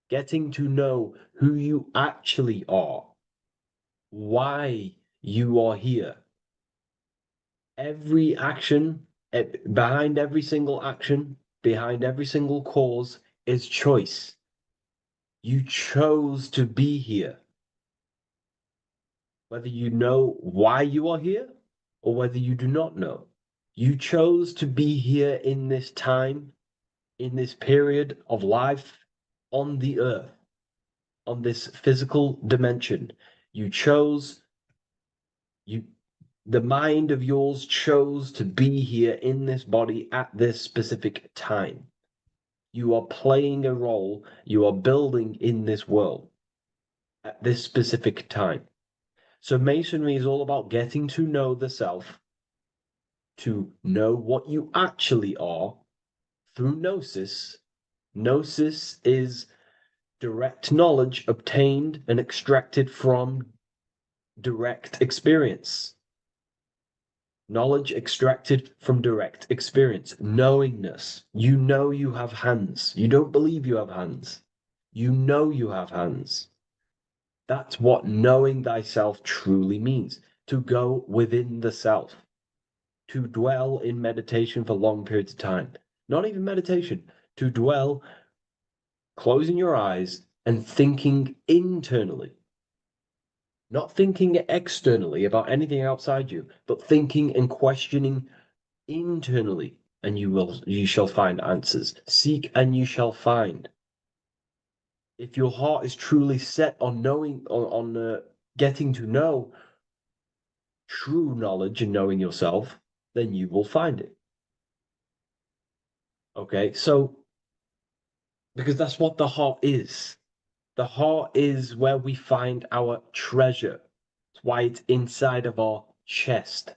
getting to know who you actually are, why you are here. Every action, behind every single action, behind every single cause is choice. You chose to be here. Whether you know why you are here or whether you do not know, you chose to be here in this time, in this period of life on the earth, on this physical dimension. You chose, you, the mind of yours chose to be here in this body at this specific time. You are playing a role, you are building in this world at this specific time. So Masonry is all about getting to know the self, to know what you actually are through gnosis. Gnosis is direct knowledge obtained and extracted from direct experience. Knowledge extracted from direct experience. Knowingness. You know you have hands. You don't believe you have hands. You know you have hands. That's what knowing thyself truly means. To go within the self. To dwell in meditation for long periods of time. Not even meditation. To dwell, closing your eyes and thinking internally. Not thinking externally about anything outside you, but thinking and questioning internally, and you shall find answers. Seek and you shall find. If your heart is truly set on knowing, on getting to know true knowledge and knowing yourself, then you will find it. Okay, so because that's what the heart is. The heart is where we find our treasure. It's why it's inside of our chest.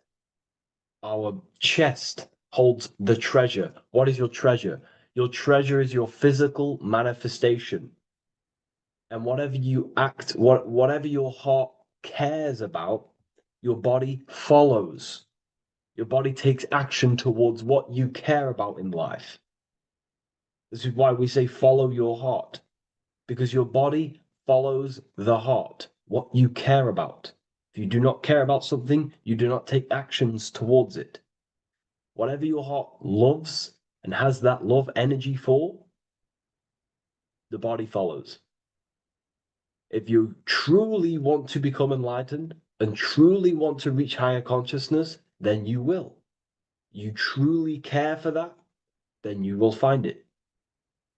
Our chest holds the treasure. What is your treasure? Your treasure is your physical manifestation. And whatever you act, whatever your heart cares about, your body follows. Your body takes action towards what you care about in life. This is why we say follow your heart, because your body follows the heart, what you care about. If you do not care about something, you do not take actions towards it. Whatever your heart loves and has that love energy for, the body follows. If you truly want to become enlightened and truly want to reach higher consciousness, then you will. You truly care for that, then you will find it.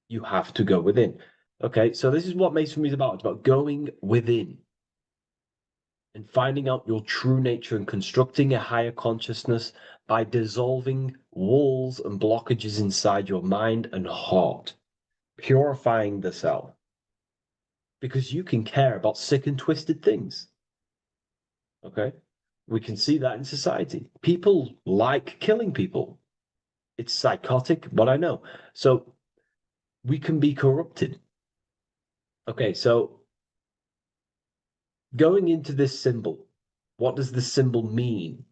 You have to go within. Okay, so this is what Masonry is about. It's about going within and finding out your true nature and constructing a higher consciousness by dissolving walls and blockages inside your mind and heart, purifying the self. Because you can care about sick and twisted things. Okay? We can see that in society. People like killing people. It's psychotic, but I know. So we can be corrupted. Okay, so going into this symbol, what does this symbol mean?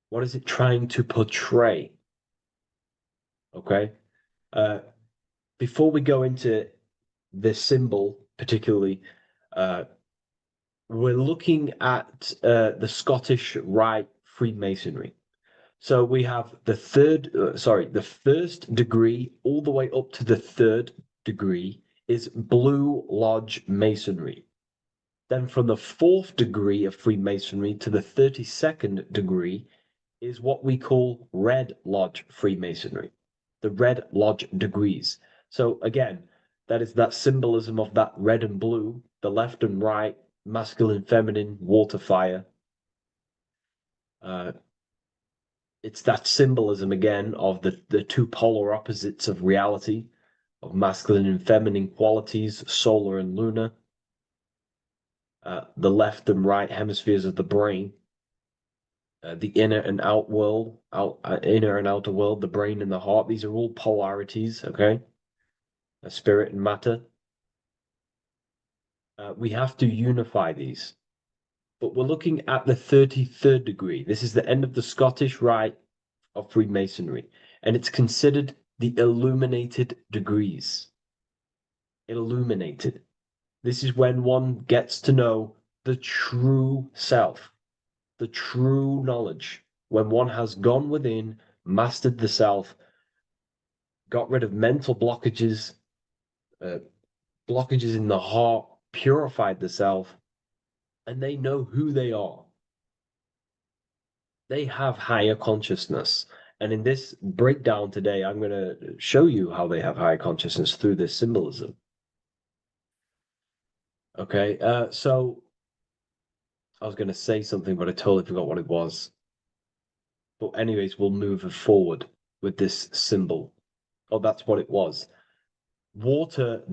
What is it trying to portray? Okay? Before we go into this symbol, particularly, we're looking at the Scottish Rite Freemasonry. So we have the first degree all the way up to the third degree is Blue Lodge Masonry. Then from the fourth degree of Freemasonry to the 32nd degree is what we call Red Lodge Freemasonry, the Red Lodge degrees. So again, that is that symbolism of that red and blue, the left and right, masculine, feminine, water, fire. It's that symbolism again of the two polar opposites of reality, of masculine and feminine qualities, solar and lunar, the left and right hemispheres of the brain, the inner and out world, inner and outer world, the brain and the heart. These are all polarities, okay? Spirit and matter. We have to unify these. But we're looking at the 33rd degree. This is the end of the Scottish Rite of Freemasonry, and it's considered the illuminated degrees. Illuminated. This is when one gets to know the true self, the true knowledge, when one has gone within, mastered the self, got rid of mental blockages, blockages in the heart, purified the self, and they know who they are. They have higher consciousness. And in this breakdown today, I'm going to show you how they have higher consciousness through this symbolism. Okay, so I was going to say something, but I totally forgot what it was. But anyways, we'll move forward with this symbol. Oh, that's what it was. Water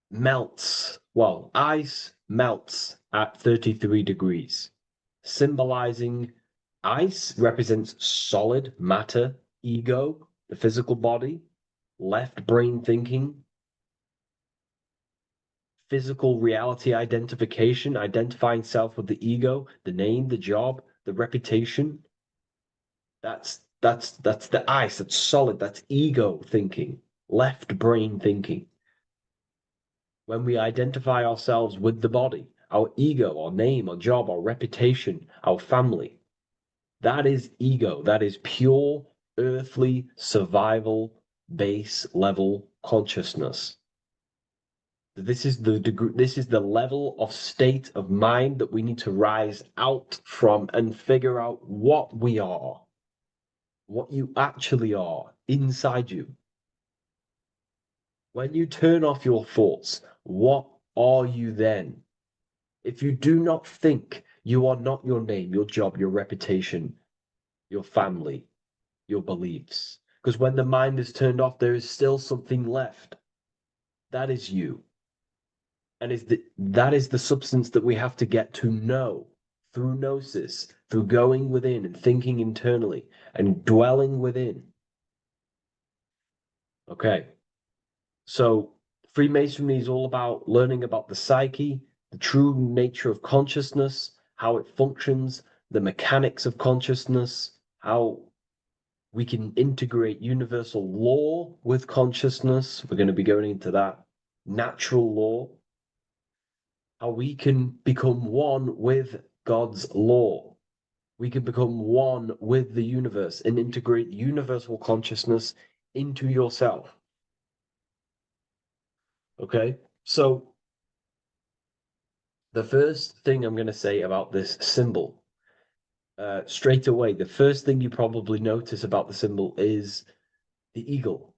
melts. Well, ice melts at 33 degrees, symbolizing ice represents solid matter, ego, the physical body, left brain thinking, physical reality identification, identifying self with the ego, the name, the job, the reputation. That's the ice, that's solid, that's ego thinking, left brain thinking. When we identify ourselves with the body, our ego, our name, our job, our reputation, our family, that is ego. That is pure earthly survival base level consciousness. This is the degree, this is the level of state of mind that we need to rise out from and figure out what we are, what you actually are inside you. When you turn off your thoughts, what are you then? If you do not think, you are not your name, your job, your reputation, your family, your beliefs. Because when the mind is turned off, there is still something left. That is you. And that is the substance that we have to get to know through gnosis, through going within and thinking internally and dwelling within. Okay. So Freemasonry is all about learning about the psyche, the true nature of consciousness, how it functions, the mechanics of consciousness, how we can integrate universal law with consciousness. We're going to be going into that. Natural law. How we can become one with God's law. We can become one with the universe and integrate universal consciousness into yourself. Okay, so the first thing I'm going to say about this symbol, straight away, the first thing you probably notice about the symbol is the eagle.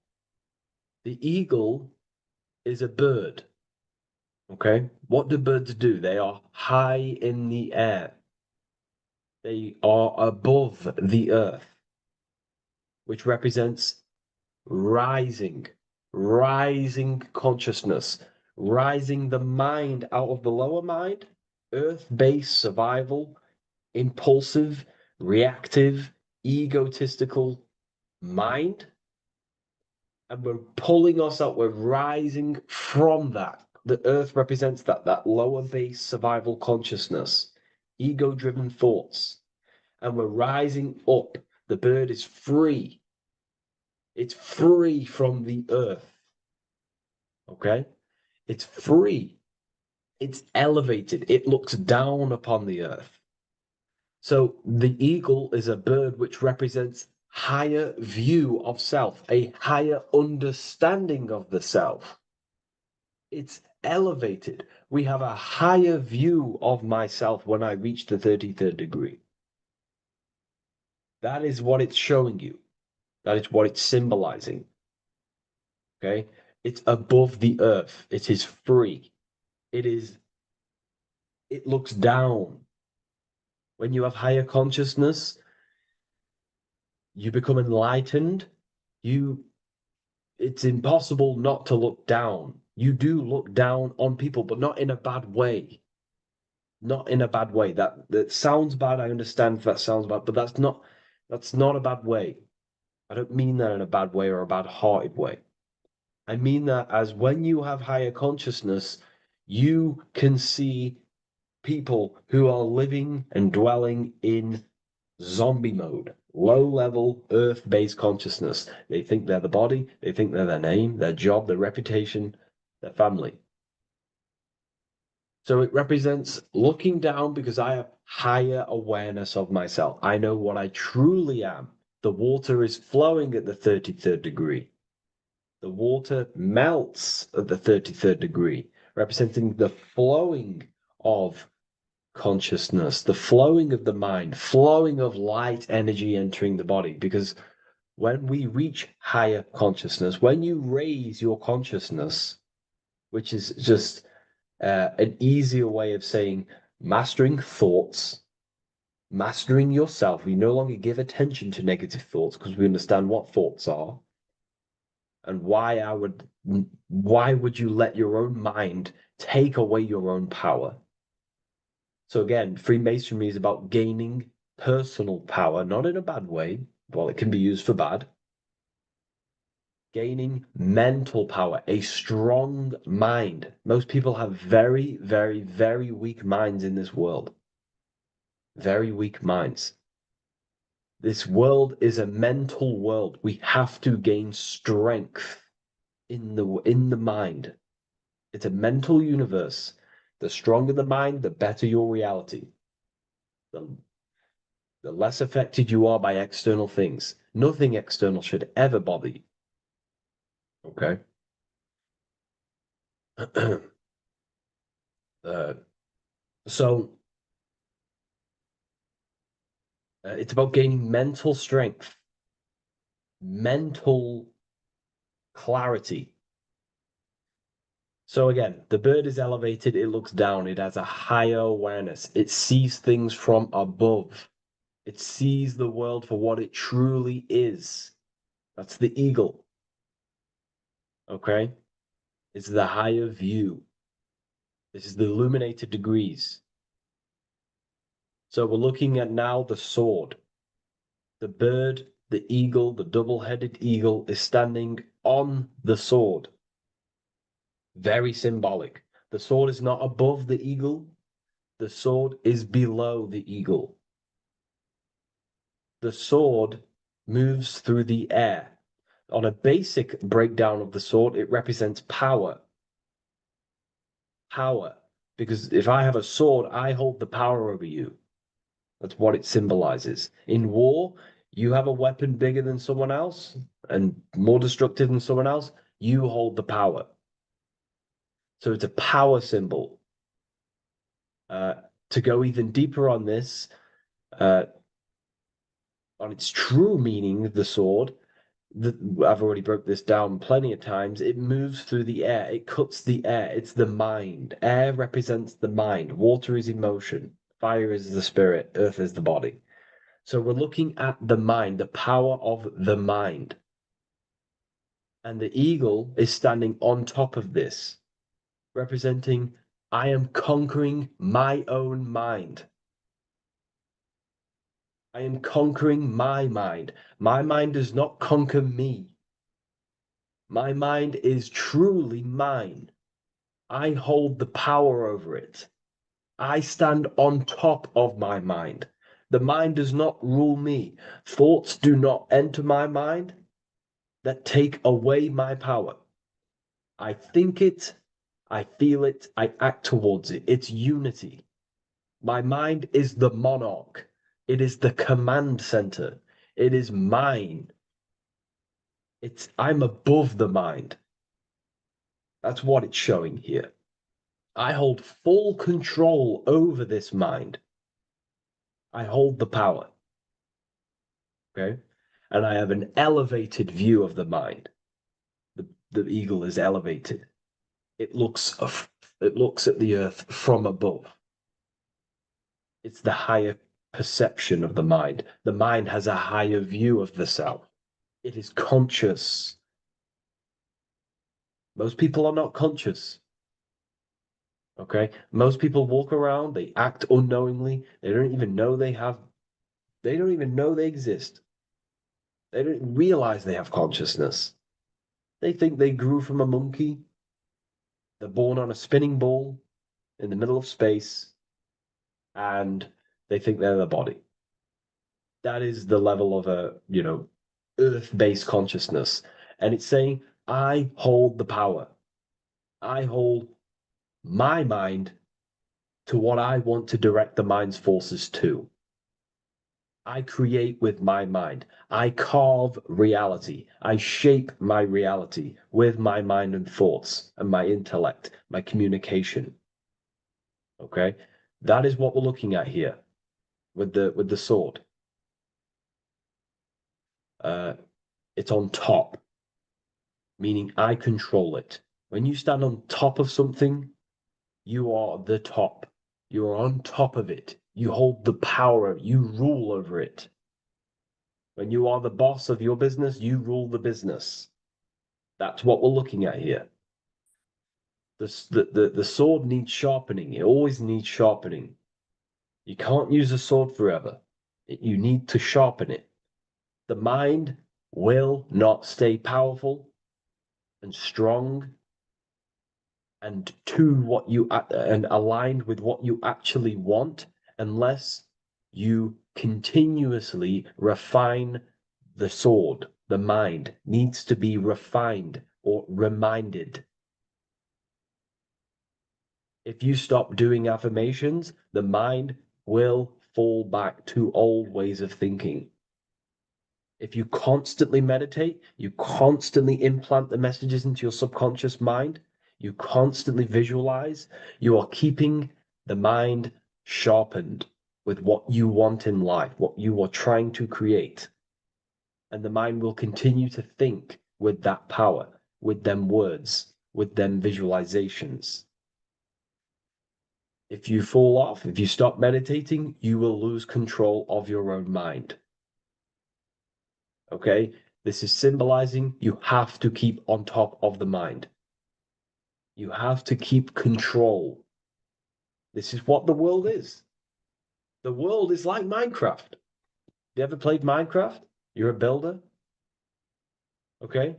The eagle is a bird. Okay, what do birds do? They are high in the air. They are above the earth, which represents rising consciousness, rising the mind out of the lower mind, earth-based survival, impulsive, reactive, egotistical mind. And we're pulling us up, we're rising from that. The earth represents that lower base survival consciousness, ego-driven thoughts. And we're rising up. The bird is free. It's free from the earth. Okay? It's free. It's elevated. It looks down upon the earth. So the eagle is a bird which represents higher view of self, a higher understanding of the self. It's elevated. We have a higher view of myself when I reach the 33rd degree. That is what it's showing you. That is what it's symbolizing. Okay? It's above the earth. It is free. It looks down. When you have higher consciousness, you become enlightened. It's impossible not to look down. You do look down on people, but not in a bad way. Not in a bad way. That sounds bad. I understand if that sounds bad, but that's not a bad way. I don't mean that in a bad way or a bad-hearted way. I mean that as when you have higher consciousness, You can see people who are living and dwelling in zombie mode, low level earth based consciousness. They think they're the body, they think they're their name, their job, their reputation, their family. So it represents looking down because I have higher awareness of myself. I know what I truly am. The water is flowing at the 33rd degree. The water melts at the 33rd degree, representing the flowing of consciousness, the flowing of the mind, flowing of light energy entering the body. Because when we reach higher consciousness, when you raise your consciousness, which is just an easier way of saying mastering thoughts, mastering yourself. We no longer give attention to negative thoughts because we understand what thoughts are and why would you let your own mind take away your own power? So again, Freemasonry is about gaining personal power, not in a bad way. Well, it can be used for bad. Gaining mental power, a strong mind. Most people have very, very, very weak minds in this world. Very weak minds. This world is a mental world. We have to gain strength in the mind. It's a mental universe. The stronger the mind, the better your reality. The less affected you are by external things. Nothing external should ever bother you. Okay? So it's about gaining mental strength, mental clarity. So again, the bird is elevated, it looks down, it has a higher awareness, it sees things from above, it sees the world for what it truly is. That's the eagle. Okay? It's the higher view. This is the illuminated degrees. So we're looking at now the sword. The bird, the eagle, the double-headed eagle is standing on the sword. Very symbolic. The sword is not above the eagle. The sword is below the eagle. The sword moves through the air. On a basic breakdown of the sword, it represents power. Power. Because if I have a sword, I hold the power over you. That's what it symbolizes. In war, you have a weapon bigger than someone else and more destructive than someone else, you hold the power. So it's a power symbol. To go even deeper on this, on its true meaning, the sword, I've already broke this down plenty of times. It moves through the air. It cuts the air. It's the mind. Air represents the mind. Water is emotion. Fire is the spirit. Earth is the body. So we're looking at the mind, the power of the mind. And the eagle is standing on top of this, representing I am conquering my own mind. I am conquering my mind. My mind does not conquer me. My mind is truly mine. I hold the power over it. I stand on top of my mind. The mind does not rule me. Thoughts do not enter my mind that take away my power. I think it, I feel it, I act towards it. It's unity. My mind is the monarch. It is the command center. It is mine. I'm above the mind. That's what it's showing here. I hold full control over this mind. I hold the power. Okay? And I have an elevated view of the mind. The eagle is elevated. It looks at the earth from above. It's the higher perception of the mind. The mind has a higher view of the self. It is conscious. Most people are not conscious. Okay? Most people walk around, they act unknowingly, they don't even know they exist. They don't realize they have consciousness. They think they grew from a monkey. They're born on a spinning ball in the middle of space, and they think they're the body. That is the level of a, earth-based consciousness. And it's saying, I hold the power. I hold my mind to what I want to direct the mind's forces to. I create with my mind. I carve reality. I shape my reality with my mind and thoughts and my intellect, my communication. Okay? That is what we're looking at here with the sword. It's on top, meaning I control it. When you stand on top of something, you are the top. You are on top of it. You hold the power. You rule over it. When you are the boss of your business, you rule the business. That's what we're looking at here. The sword needs sharpening. It always needs sharpening. You can't use a sword forever. You need to sharpen it. The mind will not stay powerful and strong and and aligned with what you actually want unless you continuously refine the sword. The mind needs to be refined or reminded. If you stop doing affirmations, the mind will fall back to old ways of thinking. If you constantly meditate, you constantly implant the messages into your subconscious mind, you constantly visualize, you are keeping the mind sharpened with what you want in life, what you are trying to create. And the mind will continue to think with that power, with them words, with them visualizations. If you fall off, if you stop meditating, you will lose control of your own mind. Okay? This is symbolizing you have to keep on top of the mind. You have to keep control. This is what the world is. The world is like Minecraft. You ever played Minecraft? You're a builder. Okay?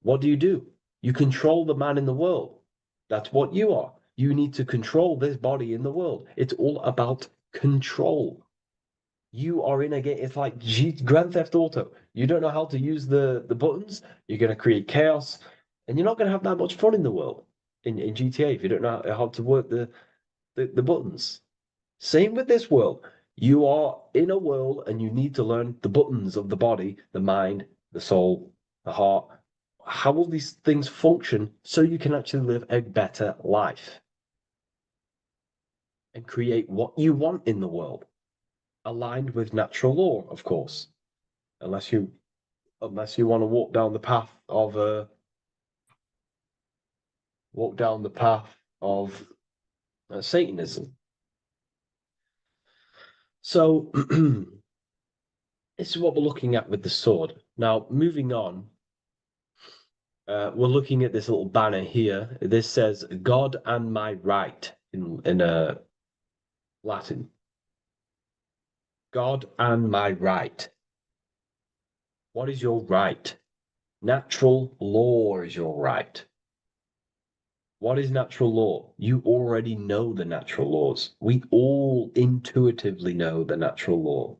What do? You control the man in the world. That's what you are. You need to control this body in the world. It's all about control. You are in a game. It's like Grand Theft Auto. You don't know how to use the buttons. You're going to create chaos, and you're not going to have that much fun in the world in GTA if you don't know how to work the buttons. Same with this world. You are in a world, and you need to learn the buttons of the body, the mind, the soul, the heart. How will these things function so you can actually live a better life and create what you want in the world? Aligned with natural law, of course, unless you want to walk down the path of Satanism. So this is what we're looking at with the sword. Now, moving on, we're looking at this little banner here. This says "God and my right" in Latin. God and my right. What is your right? Natural law is your right. What is natural law? You already know the natural laws. We all intuitively know the natural law.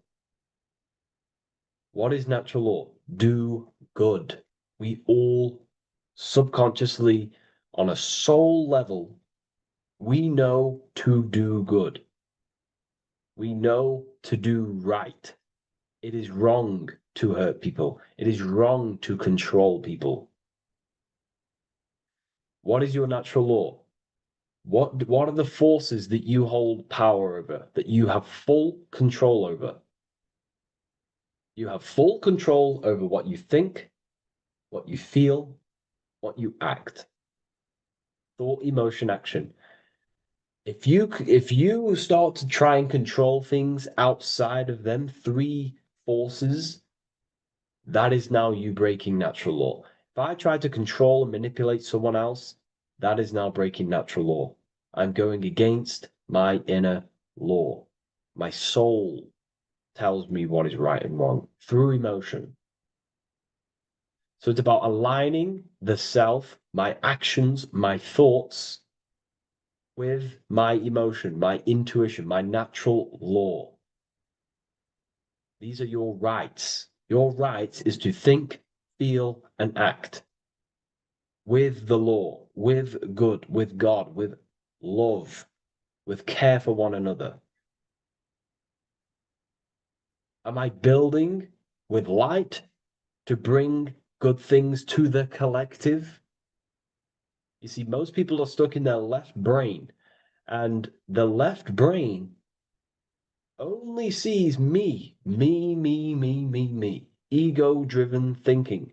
What is natural law? Do good. We all subconsciously, on a soul level, we know to do good. We know to do right. It is wrong to hurt people. It is wrong to control people. What is your natural law? What are the forces that you hold power over, that you have full control over? You have full control over what you think, what you feel, what you act. Thought, emotion, action. If you start to try and control things outside of them three forces, that is now you breaking natural law. If I try to control and manipulate someone else, that is now breaking natural law. I'm going against my inner law. My soul tells me what is right and wrong through emotion. So it's about aligning the self, my actions, my thoughts, with my emotion, my intuition, my natural law. These are your rights. Your rights is to think, feel, and act with the law, with good, with God, with love, with care for one another. Am I building with light to bring good things to the collective? You see, most people are stuck in their left brain, and the left brain only sees me, me, ego-driven thinking.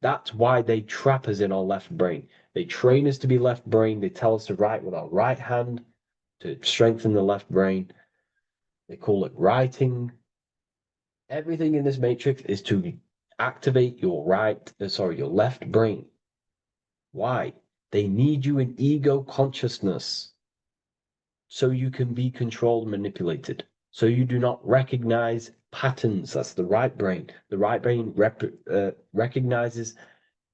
That's why they trap us in our left brain. They train us to be left brain. They tell us to write with our right hand to strengthen the left brain. They call it writing. Everything in this matrix is to activate your your left brain. Why? They need you in ego consciousness so you can be controlled and manipulated. So you do not recognize patterns. That's the right brain. The right brain recognizes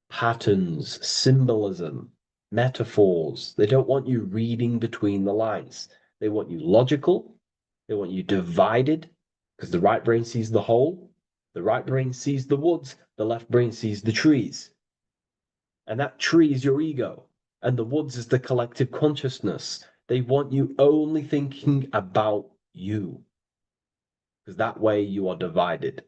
patterns, symbolism, metaphors. They don't want you reading between the lines. They want you logical. They want you divided, because the right brain sees the whole. The right brain sees the woods. The left brain sees the trees. And that tree is your ego. And the woods is the collective consciousness. They want you only thinking about you, because that way you are divided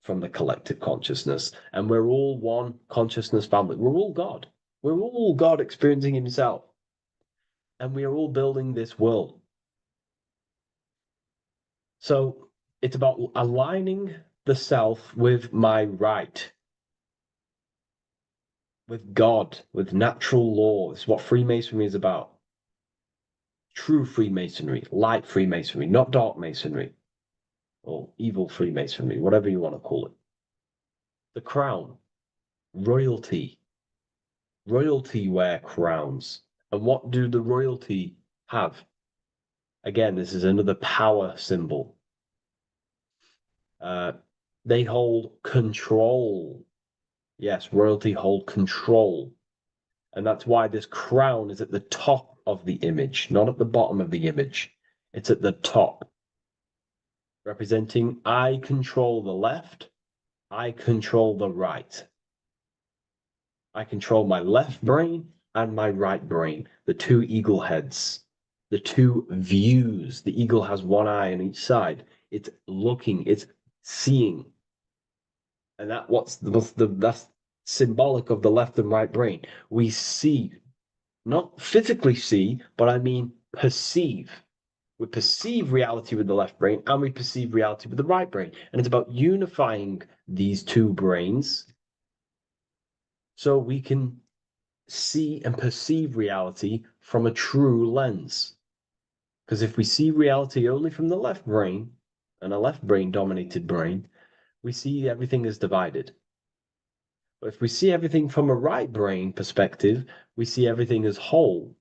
from the collective consciousness. And we're all one consciousness family. We're all God. We're all God experiencing himself. And we are all building this world. So it's about aligning the self with my right, with God, with natural law. It's what Freemasonry is about. True Freemasonry, light Freemasonry, not dark Masonry, or evil Freemasonry, whatever you want to call it. The crown, royalty. Royalty wear crowns. And what do the royalty have? Again, this is another power symbol. They hold control. Yes, royalty hold control. And that's why this crown is at the top of the image, not at the bottom of the image. It's at the top, representing I control the left, I control the right. I control my left brain and my right brain, the two eagle heads, the two views. The eagle has one eye on each side. It's looking, it's seeing. And that's symbolic of the left and right brain. We see, not physically see, but I mean perceive. We perceive reality with the left brain and we perceive reality with the right brain. And it's about unifying these two brains so we can see and perceive reality from a true lens. Because if we see reality only from the left brain, and a left brain dominated brain, we see everything as divided. But if we see everything from a right brain perspective, we see everything as whole.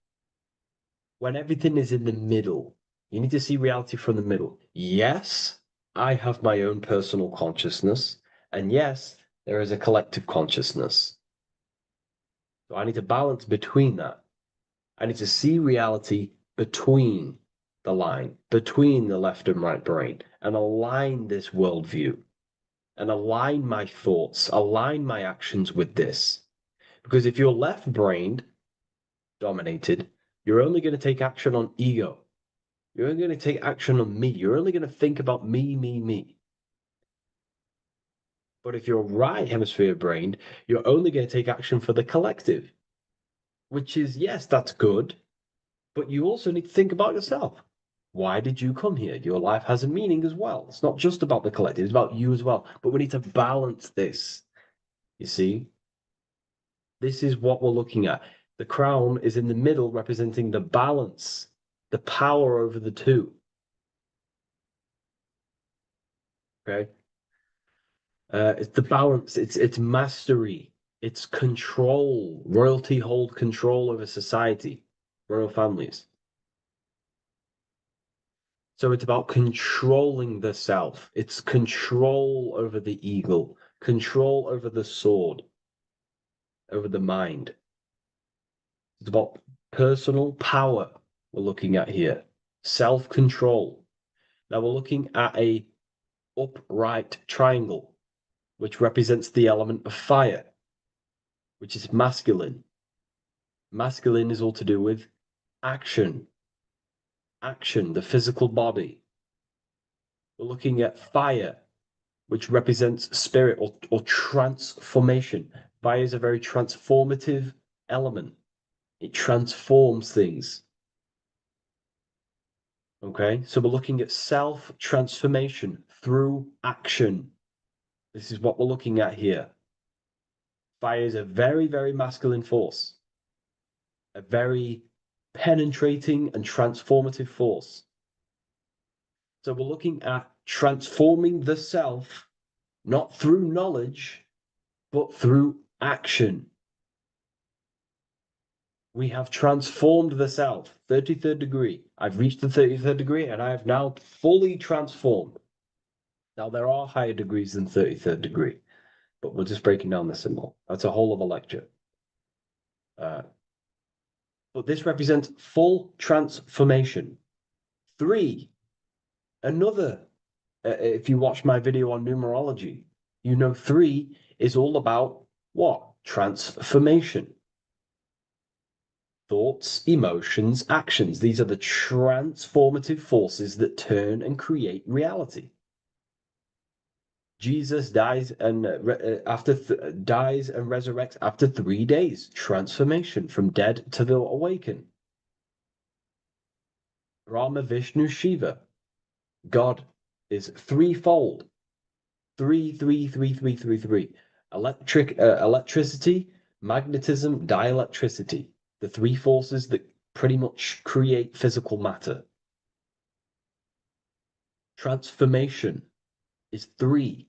When everything is in the middle, you need to see reality from the middle. Yes, I have my own personal consciousness, and yes, there is a collective consciousness. So I need to balance between that. I need to see reality between the line, between the left and right brain, and align this worldview, and align my thoughts, align my actions with this. Because if you're left-brained dominated, you're only going to take action on ego. You're only going to take action on me. You're only going to think about me. But if you're right hemisphere brained, you're only going to take action for the collective, which is, yes, that's good, but you also need to think about yourself. Why did you come here? Your life has a meaning as well. It's not just about the collective, it's about you as well. But we need to balance this. You see? This is what we're looking at. The crown is in the middle, representing the balance, the power over the two. Okay? It's the balance, it's mastery, it's control. Royalty hold control over society, royal families. So it's about controlling the self. It's control over the eagle, control over the sword, over the mind. It's about personal power we're looking at here. Self-control. Now we're looking at a upright triangle, which represents the element of fire, which is masculine. Masculine is all to do with action. Action, the physical body. We're looking at fire, which represents spirit or transformation. Fire is a very transformative element. It transforms things. Okay, so we're looking at self-transformation through action. This is what we're looking at here. Fire is a very, very masculine force, a very penetrating and transformative force. So we're looking at transforming the self, not through knowledge, but through action. We have transformed the self, 33rd degree. I've reached the 33rd degree and I have now fully transformed. Now, there are higher degrees than 33rd degree, but we're just breaking down the symbol. That's a whole of a lecture. But this represents full transformation. 3, another, if you watch my video on numerology, you know 3 is all about what? Transformation. Thoughts, emotions, actions. These are the transformative forces that turn and create reality. Jesus dies and dies and resurrects after 3 days. Transformation from dead to the awakened. Brahma, Vishnu, Shiva. God is threefold. 3, 3, 3, 3, 3, 3. Electricity, magnetism, dielectricity. The 3 forces that pretty much create physical matter. Transformation is 3.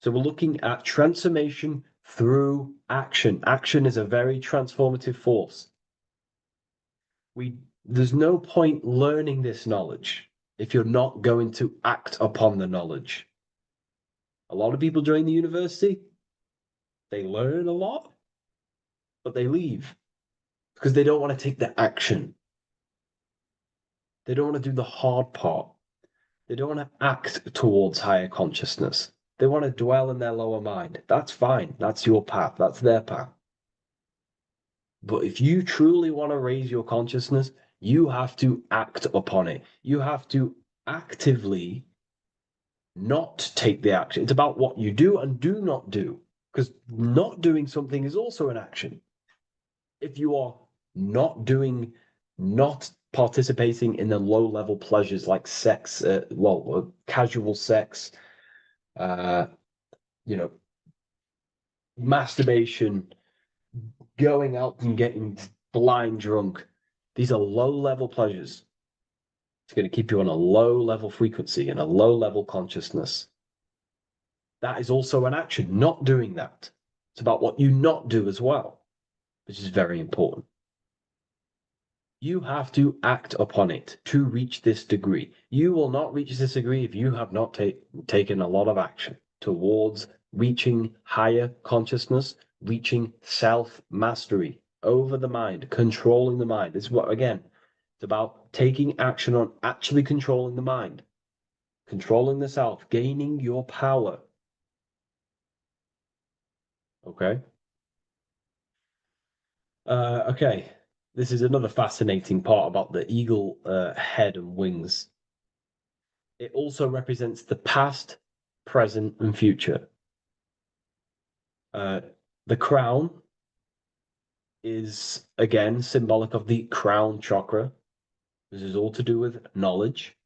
So we're looking at transformation through action. Action is a very transformative force. There's no point learning this knowledge if you're not going to act upon the knowledge. A lot of people join the university, they learn a lot, but they leave because they don't want to take the action. They don't want to do the hard part. They don't want to act towards higher consciousness. They want to dwell in their lower mind. That's fine. That's your path. That's their path. But if you truly want to raise your consciousness, you have to act upon it. You have to actively not take the action. It's about what you do and do not do, because not doing something is also an action. If you are not participating in the low-level pleasures like sex, casual sex, masturbation, going out and getting blind drunk. These are low-level pleasures. It's going to keep you on a low-level frequency and a low-level consciousness. That is also an action, not doing that. It's about what you not do as well, which is very important. You have to act upon it to reach this degree. You will not reach this degree if you have not taken a lot of action towards reaching higher consciousness, reaching self-mastery over the mind, controlling the mind. This is what, again, it's about taking action on actually controlling the mind, controlling the self, gaining your power. Okay? Okay. This is another fascinating part about the eagle head and wings. It also represents the past, present, and future. The crown is, again, symbolic of the crown chakra. This is all to do with knowledge.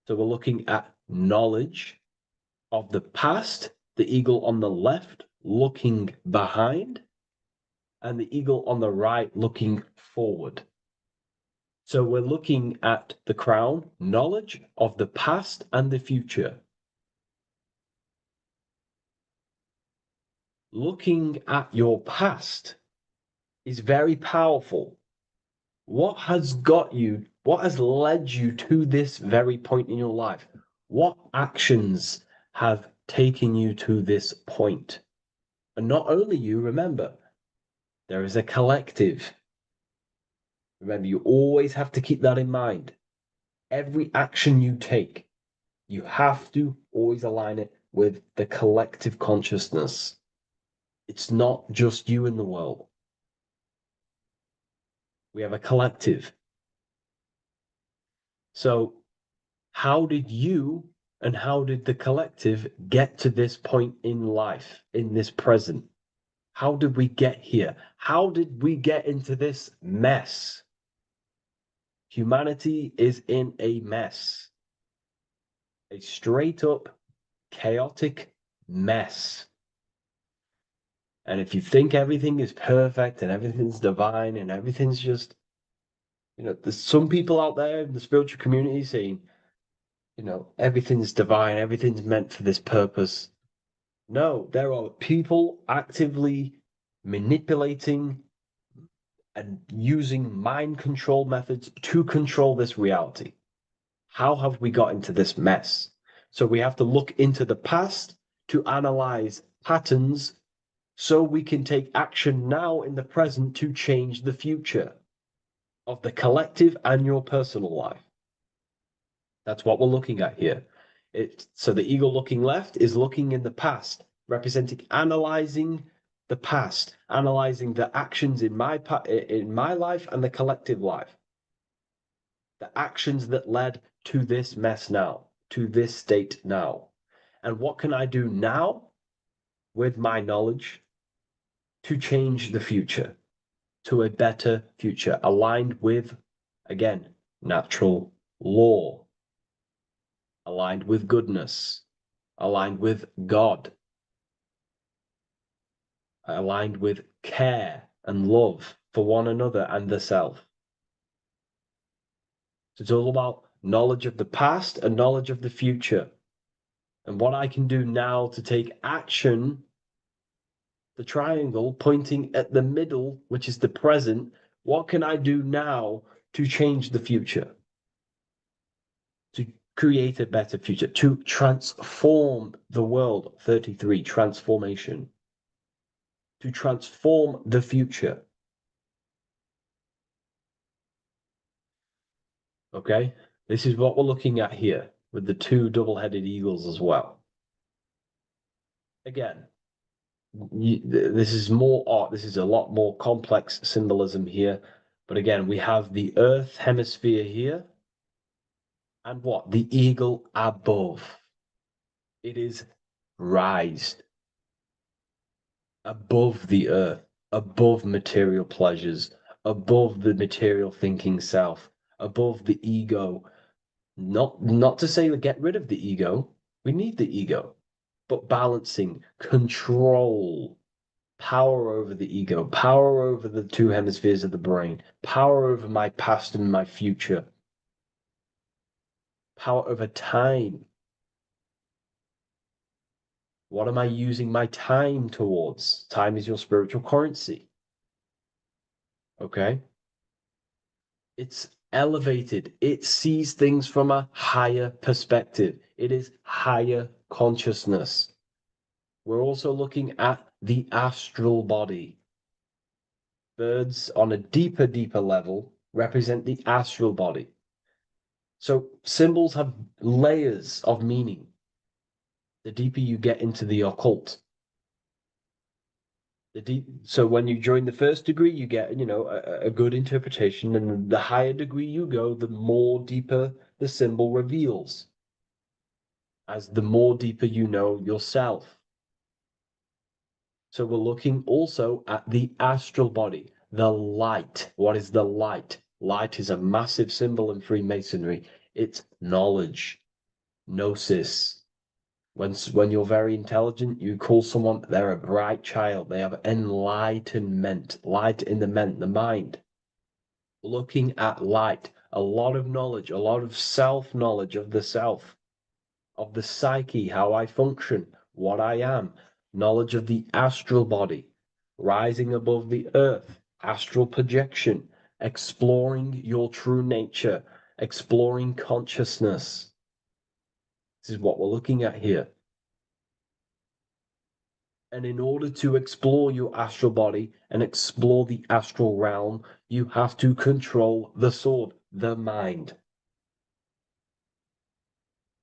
So we're looking at knowledge of the past, the eagle on the left looking behind, and the eagle on the right looking forward. So we're looking at the crown, knowledge of the past and the future. Looking at your past is very powerful. What has led you to this very point in your life? What actions have taken you to this point? And not only you, remember, there is a collective. Remember, you always have to keep that in mind. Every action you take, you have to always align it with the collective consciousness. It's not just you in the world. We have a collective. So, how did you and how did the collective get to this point in life, in this present? How did we get here? How did we get into this mess? Humanity is in a mess. A straight up chaotic mess. And if you think everything is perfect and everything's divine and everything's just, there's some people out there in the spiritual community saying, everything's divine, everything's meant for this purpose. No, there are people actively manipulating and using mind control methods to control this reality. How have we got into this mess? So we have to look into the past to analyze patterns so we can take action now in the present to change the future of the collective and your personal life. That's what we're looking at here. So the ego looking left is looking in the past, representing analyzing the past, analyzing the actions in my life and the collective life. The actions that led to this mess now, to this state now. And what can I do now with my knowledge to change the future to a better future, aligned with, again, natural law, aligned with goodness, aligned with God, aligned with care and love for one another and the self. So it's all about knowledge of the past and knowledge of the future. And what I can do now to take action, the triangle pointing at the middle, which is the present, what can I do now to change the future? To create a better future, to transform the world. 33, transformation. To transform the future. Okay, this is what we're looking at here with the two double-headed eagles as well. Again, this is more art. This is a lot more complex symbolism here. But again, we have the Earth hemisphere here. And what? The eagle above. It is raised above the earth, above material pleasures, above the material thinking self, above the ego. Not to say get rid of the ego. We need the ego, but balancing, control, power over the ego, power over the two hemispheres of the brain, power over my past and my future, power over time. What am I using my time towards? Time is your spiritual currency. Okay? It's elevated. It sees things from a higher perspective. It is higher consciousness. We're also looking at the astral body. Birds on a deeper level represent the astral body. So symbols have layers of meaning. The deeper you get into the occult. So when you join the first degree, you get, a good interpretation, and the higher degree you go, the more deeper the symbol reveals, as the more deeper you know yourself. So we're looking also at the astral body, the light. What is the light? Light is a massive symbol in Freemasonry. It's knowledge, gnosis. When you're very intelligent, you call someone, they're a bright child. They have enlightenment, light in the mind. Looking at light, a lot of knowledge, a lot of self-knowledge of the self, of the psyche, how I function, what I am, knowledge of the astral body, rising above the earth, astral projection, exploring your true nature, exploring consciousness. This is what we're looking at here. And in order to explore your astral body and explore the astral realm, you have to control the sword, the mind.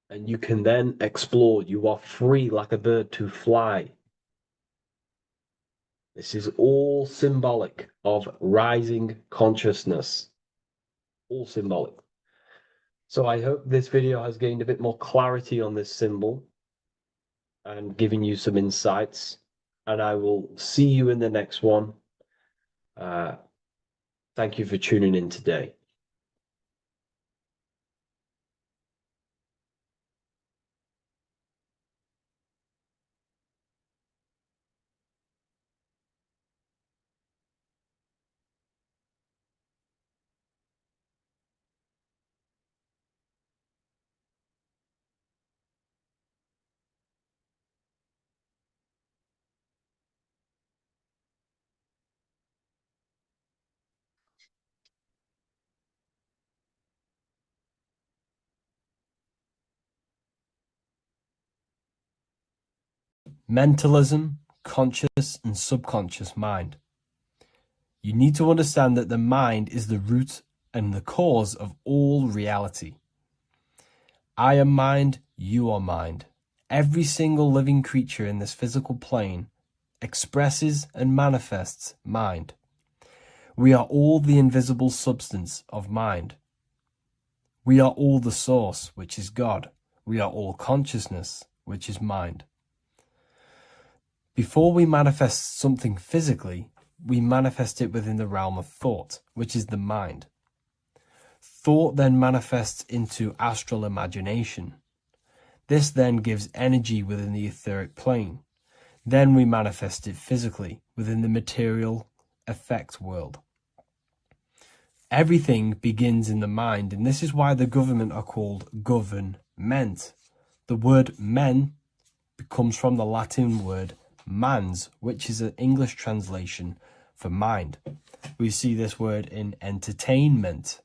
And you can then explore. You are free like a bird to fly. This is all symbolic of rising consciousness. All symbolic. So I hope this video has gained a bit more clarity on this symbol and given you some insights. And I will see you in the next one. Thank you for tuning in today. Mentalism, conscious and subconscious mind. You need to understand that the mind is the root and the cause of all reality. I am mind, you are mind. Every single living creature in this physical plane expresses and manifests mind. We are all the invisible substance of mind. We are all the source, which is God. We are all consciousness, which is mind. Before we manifest something physically, we manifest it within the realm of thought, which is the mind. Thought then manifests into astral imagination. This then gives energy within the etheric plane. Then we manifest it physically within the material effect world. Everything begins in the mind, and this is why the government are called government. The word men comes from the Latin word mans, which is an English translation for mind. We see this word in entertainment,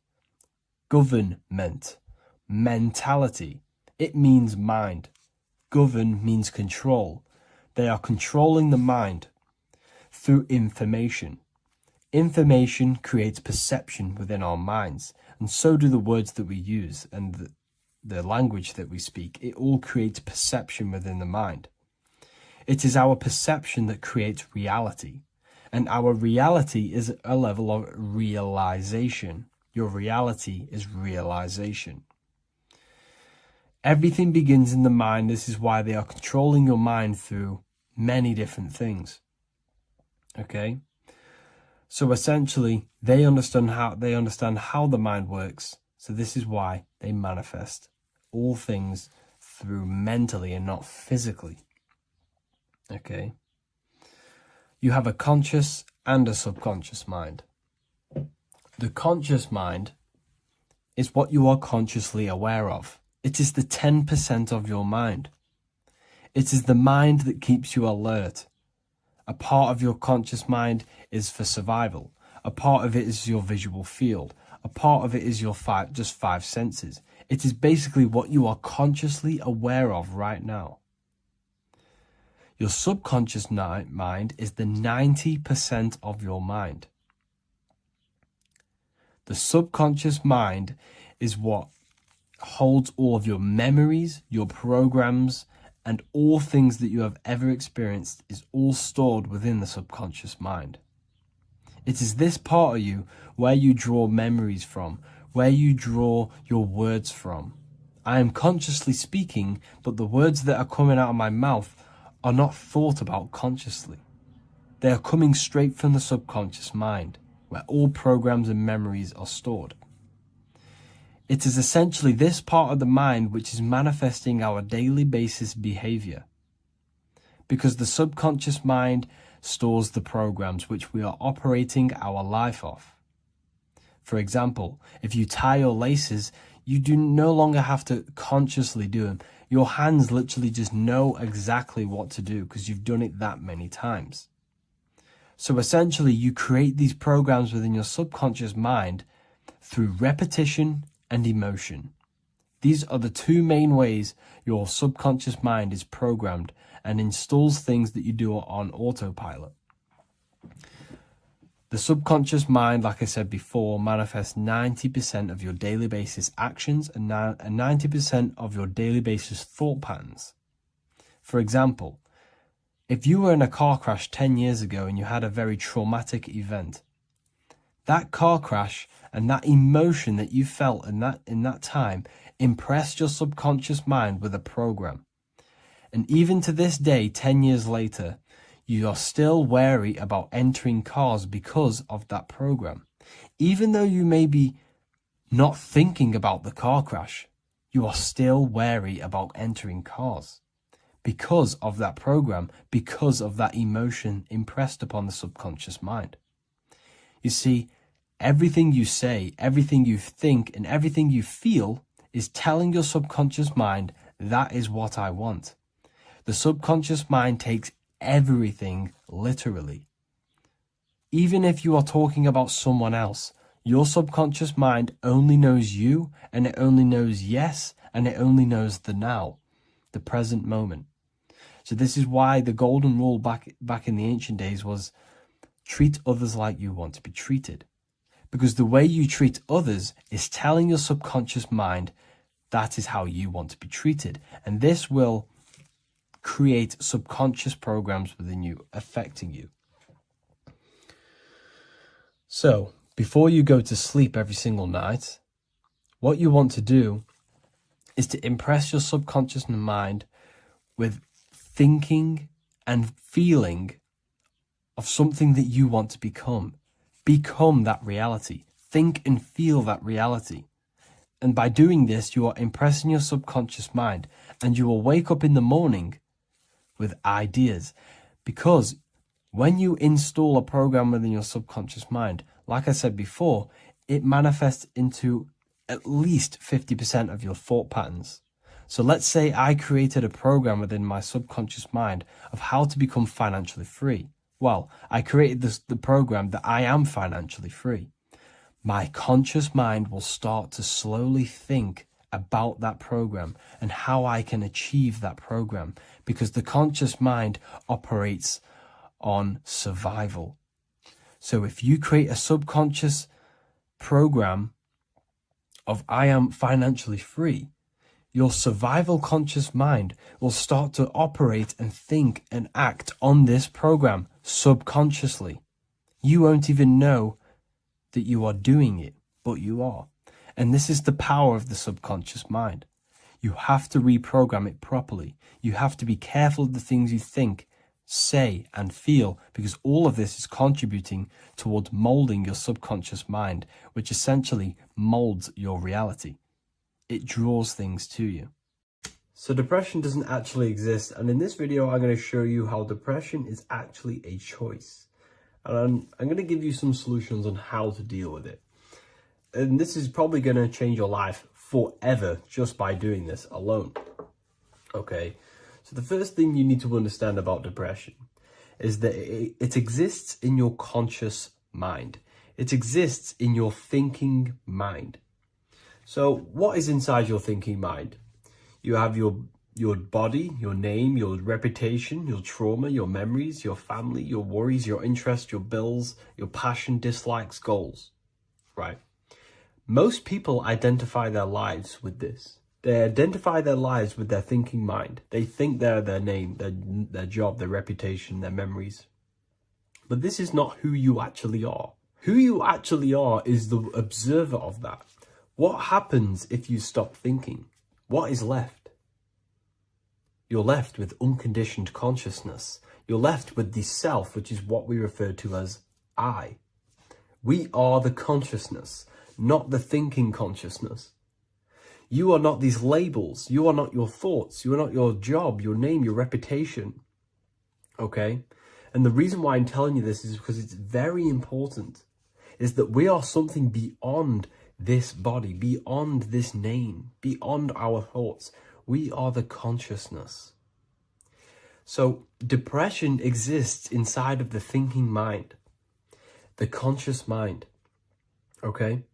government, mentality. It means mind. Govern means control. They are controlling the mind through information. Information creates perception within our minds, and so do the words that we use and the language that we speak. It all creates perception within the mind. It is our perception that creates reality, and our reality is a level of realization. Your reality is realization. Everything begins in the mind. This is why they are controlling your mind through many different things. Okay? So essentially, they understand how the mind works. So this is why they manifest all things through mentally and not physically. Okay? You have a conscious and a subconscious mind. The conscious mind is what you are consciously aware of. It is the 10% of your mind. It is the mind that keeps you alert. A part of your conscious mind is for survival. A part of it is your visual field. A part of it is your just five senses. It is basically what you are consciously aware of right now. Your subconscious mind is the 90% of your mind. The subconscious mind is what holds all of your memories, your programs, and all things that you have ever experienced is all stored within the subconscious mind. It is this part of you where you draw memories from, where you draw your words from. I am consciously speaking, but the words that are coming out of my mouth are not thought about consciously. They are coming straight from the subconscious mind, where all programs and memories are stored. It is essentially this part of the mind which is manifesting our daily basis behavior. Because the subconscious mind stores the programs which we are operating our life off. For example, if you tie your laces, you do no longer have to consciously do them. Your hands literally just know exactly what to do because you've done it that many times. So essentially, you create these programs within your subconscious mind through repetition and emotion. These are the two main ways your subconscious mind is programmed and installs things that you do on autopilot. The subconscious mind, like I said before, manifests 90% of your daily basis actions and 90% of your daily basis thought patterns. For example, if you were in a car crash 10 years ago and you had a very traumatic event, that car crash and that emotion that you felt in that time impressed your subconscious mind with a program. And even to this day, 10 years later, you are still wary about entering cars because of that program. Even though you may be not thinking about the car crash, you are still wary about entering cars because of that program, because of that emotion impressed upon the subconscious mind. You see, everything you say, everything you think, and everything you feel is telling your subconscious mind, that is what I want. The subconscious mind takes everything literally. Even if you are talking about someone else, your subconscious mind only knows you, and it only knows yes, and it only knows the now, the present moment. So this is why the golden rule back in the ancient days was treat others like you want to be treated. Because the way you treat others is telling your subconscious mind that is how you want to be treated. And this will create subconscious programs within you, affecting you. So, before you go to sleep every single night, what you want to do is to impress your subconscious mind with thinking and feeling of something that you want to become. Become that reality. Think and feel that reality. And by doing this, you are impressing your subconscious mind, and you will wake up in the morning with ideas. Because when you install a program within your subconscious mind, like I said before, it manifests into at least 50% of your thought patterns. So let's say I created a program within my subconscious mind of how to become financially free. Well, I created the program that I am financially free. My conscious mind will start to slowly think about that program and how I can achieve that program, because the conscious mind operates on survival. So if you create a subconscious program of I am financially free, your survival conscious mind will start to operate and think and act on this program subconsciously. You won't even know that you are doing it, but you are. And this is the power of the subconscious mind. You have to reprogram it properly. You have to be careful of the things you think, say, and feel, because all of this is contributing towards molding your subconscious mind, which essentially molds your reality. It draws things to you. So depression doesn't actually exist, and in this video I'm going to show you how depression is actually a choice. And I'm going to give you some solutions on how to deal with it. And this is probably going to change your life forever just by doing this alone. Okay, so the first thing you need to understand about depression is that it exists in your conscious mind. It exists in your thinking mind. So what is inside your thinking mind? You have your body, your name, your reputation, your trauma, your memories, your family, your worries, your interests, your bills, your passion, dislikes, goals, right? Most people identify their lives with this. They identify their lives with their thinking mind. They think they're their name, their job, their reputation, their memories. But this is not who you actually are. Who you actually are is the observer of that. What happens if you stop thinking? What is left? You're left with unconditioned consciousness. You're left with the self, which is what we refer to as I. We are the consciousness, not the thinking consciousness. You are not these labels. You are not your thoughts. You are not your job, your name, your reputation. Okay? And the reason why I'm telling you this is because it's very important, is that we are something beyond this body, beyond this name, beyond our thoughts. We are the consciousness. So depression exists inside of the thinking mind, the conscious mind. Okay?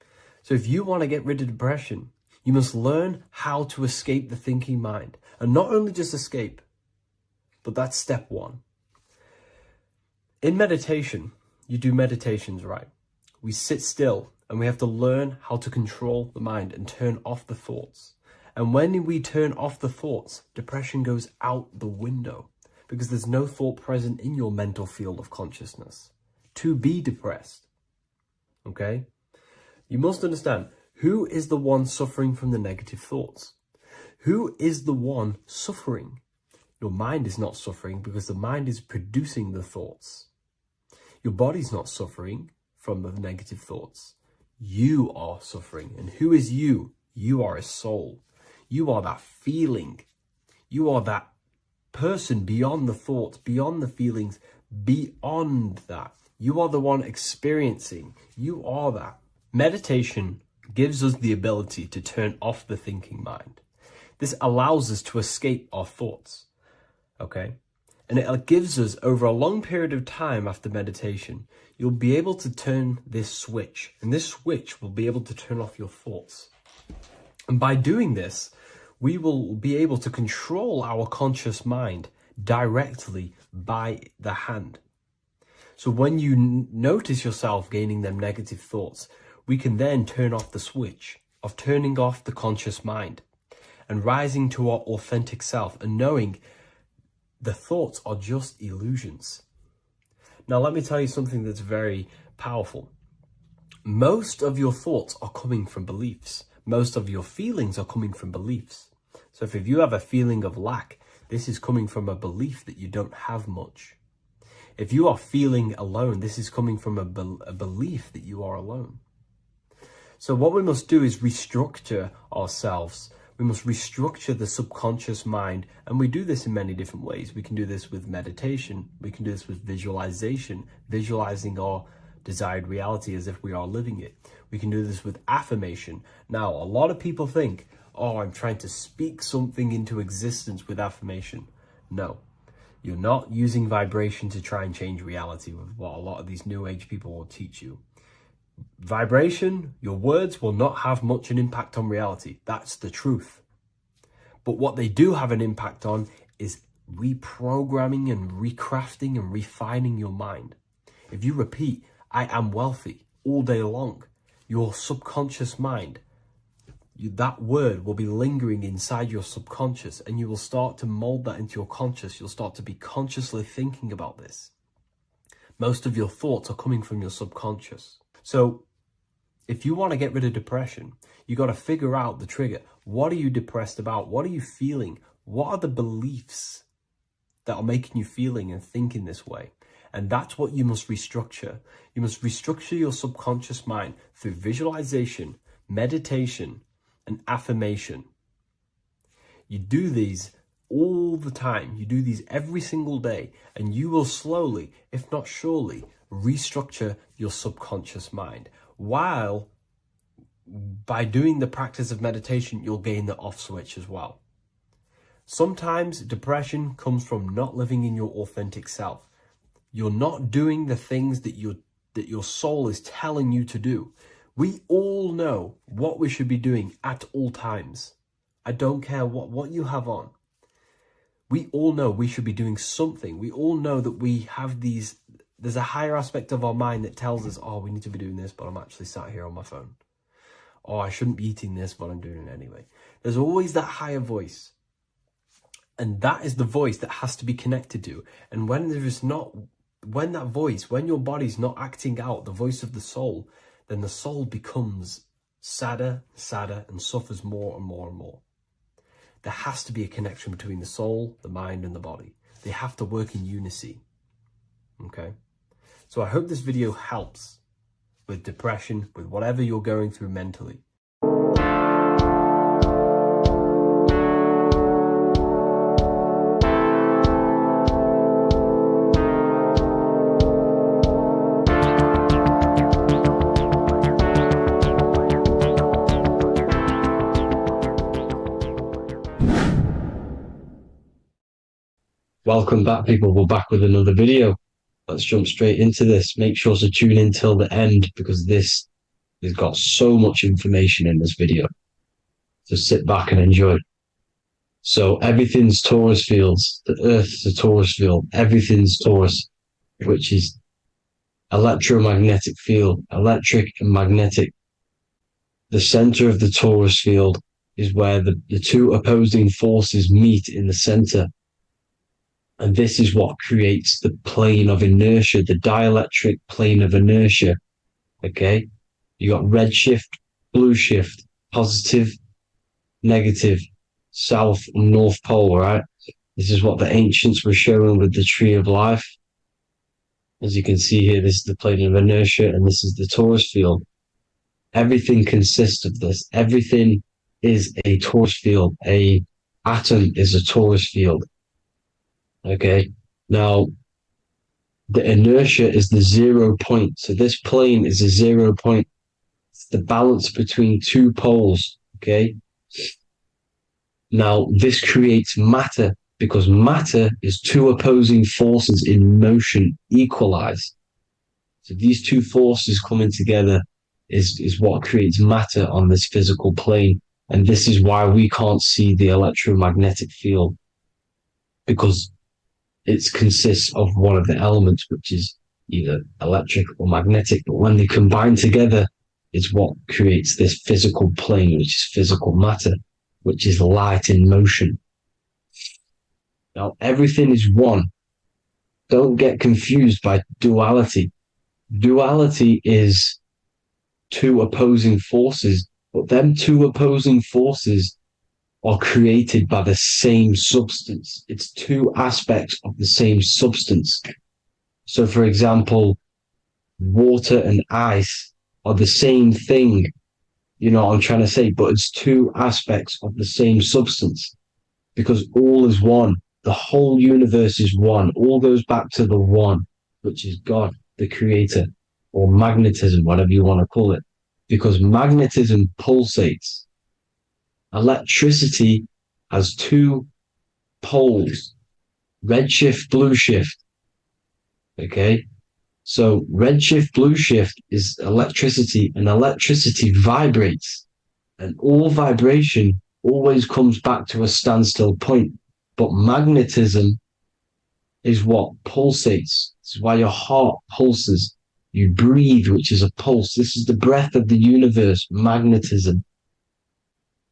So if you want to get rid of depression, You must learn how to escape the thinking mind. And not only just escape, but that's step one. In meditation, you do meditations, right? We sit still and we have to learn how to control the mind and turn off the thoughts. And when we turn off the thoughts, depression goes out the window because there's no thought present in your mental field of consciousness to be depressed. Okay? You must understand, who is the one suffering from the negative thoughts? Who is the one suffering? Your mind is not suffering because the mind is producing the thoughts. Your body's not suffering from the negative thoughts. You are suffering. And who is you? You are a soul. You are that feeling. You are that person beyond the thoughts, beyond the feelings, beyond that. You are the one experiencing. You are that. Meditation gives us the ability to turn off the thinking mind. This allows us to escape our thoughts. Okay? And it gives us, over a long period of time after meditation, you'll be able to turn this switch. And this switch will be able to turn off your thoughts. And by doing this, we will be able to control our conscious mind directly by the hand. So when you notice yourself gaining them negative thoughts, we can then turn off the switch of turning off the conscious mind and rising to our authentic self and knowing the thoughts are just illusions. Now, let me tell you something that's very powerful. Most of your thoughts are coming from beliefs. Most of your feelings are coming from beliefs. So if you have a feeling of lack, this is coming from a belief that you don't have much. If you are feeling alone, this is coming from a belief that you are alone. So what we must do is restructure ourselves. We must restructure the subconscious mind. And we do this in many different ways. We can do this with meditation. We can do this with visualization, visualizing our desired reality as if we are living it. We can do this with affirmation. Now, a lot of people think, oh, I'm trying to speak something into existence with affirmation. No, you're not using vibration to try and change reality with what a lot of these new age people will teach you. Vibration, your words will not have much an impact on reality. That's the truth. But what they do have an impact on is reprogramming and recrafting and refining your mind. If you repeat, I am wealthy all day long, your subconscious mind, that word will be lingering inside your subconscious and you will start to mold that into your conscious. You'll start to be consciously thinking about this. Most of your thoughts are coming from your subconscious. So if you want to get rid of depression, you got to figure out the trigger. What are you depressed about? What are you feeling? What are the beliefs that are making you feeling and thinking this way? And that's what you must restructure. You must restructure your subconscious mind through visualization, meditation, and affirmation. You do these all the time. You do these every single day, and you will slowly, if not surely, restructure your subconscious mind. While by doing the practice of meditation, you'll gain the off switch as well. Sometimes depression comes from not living in your authentic self. You're not doing the things that your soul is telling you to do. We all know what we should be doing at all times. I don't care what you have on. We all know we should be doing something. We all know that we have there's a higher aspect of our mind that tells us, oh, we need to be doing this, but I'm actually sat here on my phone. Oh, I shouldn't be eating this, but I'm doing it anyway. There's always that higher voice. And that is the voice that has to be connected to. And when your body's not acting out the voice of the soul, then the soul becomes sadder, and suffers more and more and more. There has to be a connection between the soul, the mind, and the body. They have to work in unity. Okay? So I hope this video helps with depression, with whatever you're going through mentally. Welcome back, people. We're back with another video. Let's jump straight into this. Make sure to tune in till the end because this has got so much information in this video. So sit back and enjoy. So everything's torus fields. The Earth's a torus field. Everything's torus, which is electromagnetic field, electric and magnetic. The center of the torus field is where the two opposing forces meet in the center. And this is what creates the plane of inertia, the dielectric plane of inertia. Okay? You got red shift, blue shift, positive, negative, south and north pole, right? This is what the ancients were showing with the tree of life. As you can see here, this is the plane of inertia and this is the torus field. Everything consists of this. Everything is a torus field. A atom is a torus field. Okay. Now, the inertia is the 0 point. So this plane is a 0 point. It's the balance between two poles. Okay. Now, this creates matter because matter is two opposing forces in motion equalized. So these two forces coming together is what creates matter on this physical plane. And this is why we can't see the electromagnetic field, because it consists of one of the elements, which is either electric or magnetic. But when they combine together, it's what creates this physical plane, which is physical matter, which is light in motion. Now, everything is one. Don't get confused by duality. Duality is two opposing forces, but them two opposing forces are created by the same substance. It's two aspects of the same substance. So, for example, water and ice are the same thing. You know what I'm trying to say? But it's two aspects of the same substance because all is one. The whole universe is one. All goes back to the one, which is God, the creator, or magnetism, whatever you want to call it, because magnetism pulsates. Electricity has two poles, red shift, blue shift. Okay. So red shift, blue shift is electricity, and electricity vibrates, and all vibration always comes back to a standstill point. But magnetism is what pulsates. This is why your heart pulses. You breathe, which is a pulse. This is the breath of the universe, magnetism.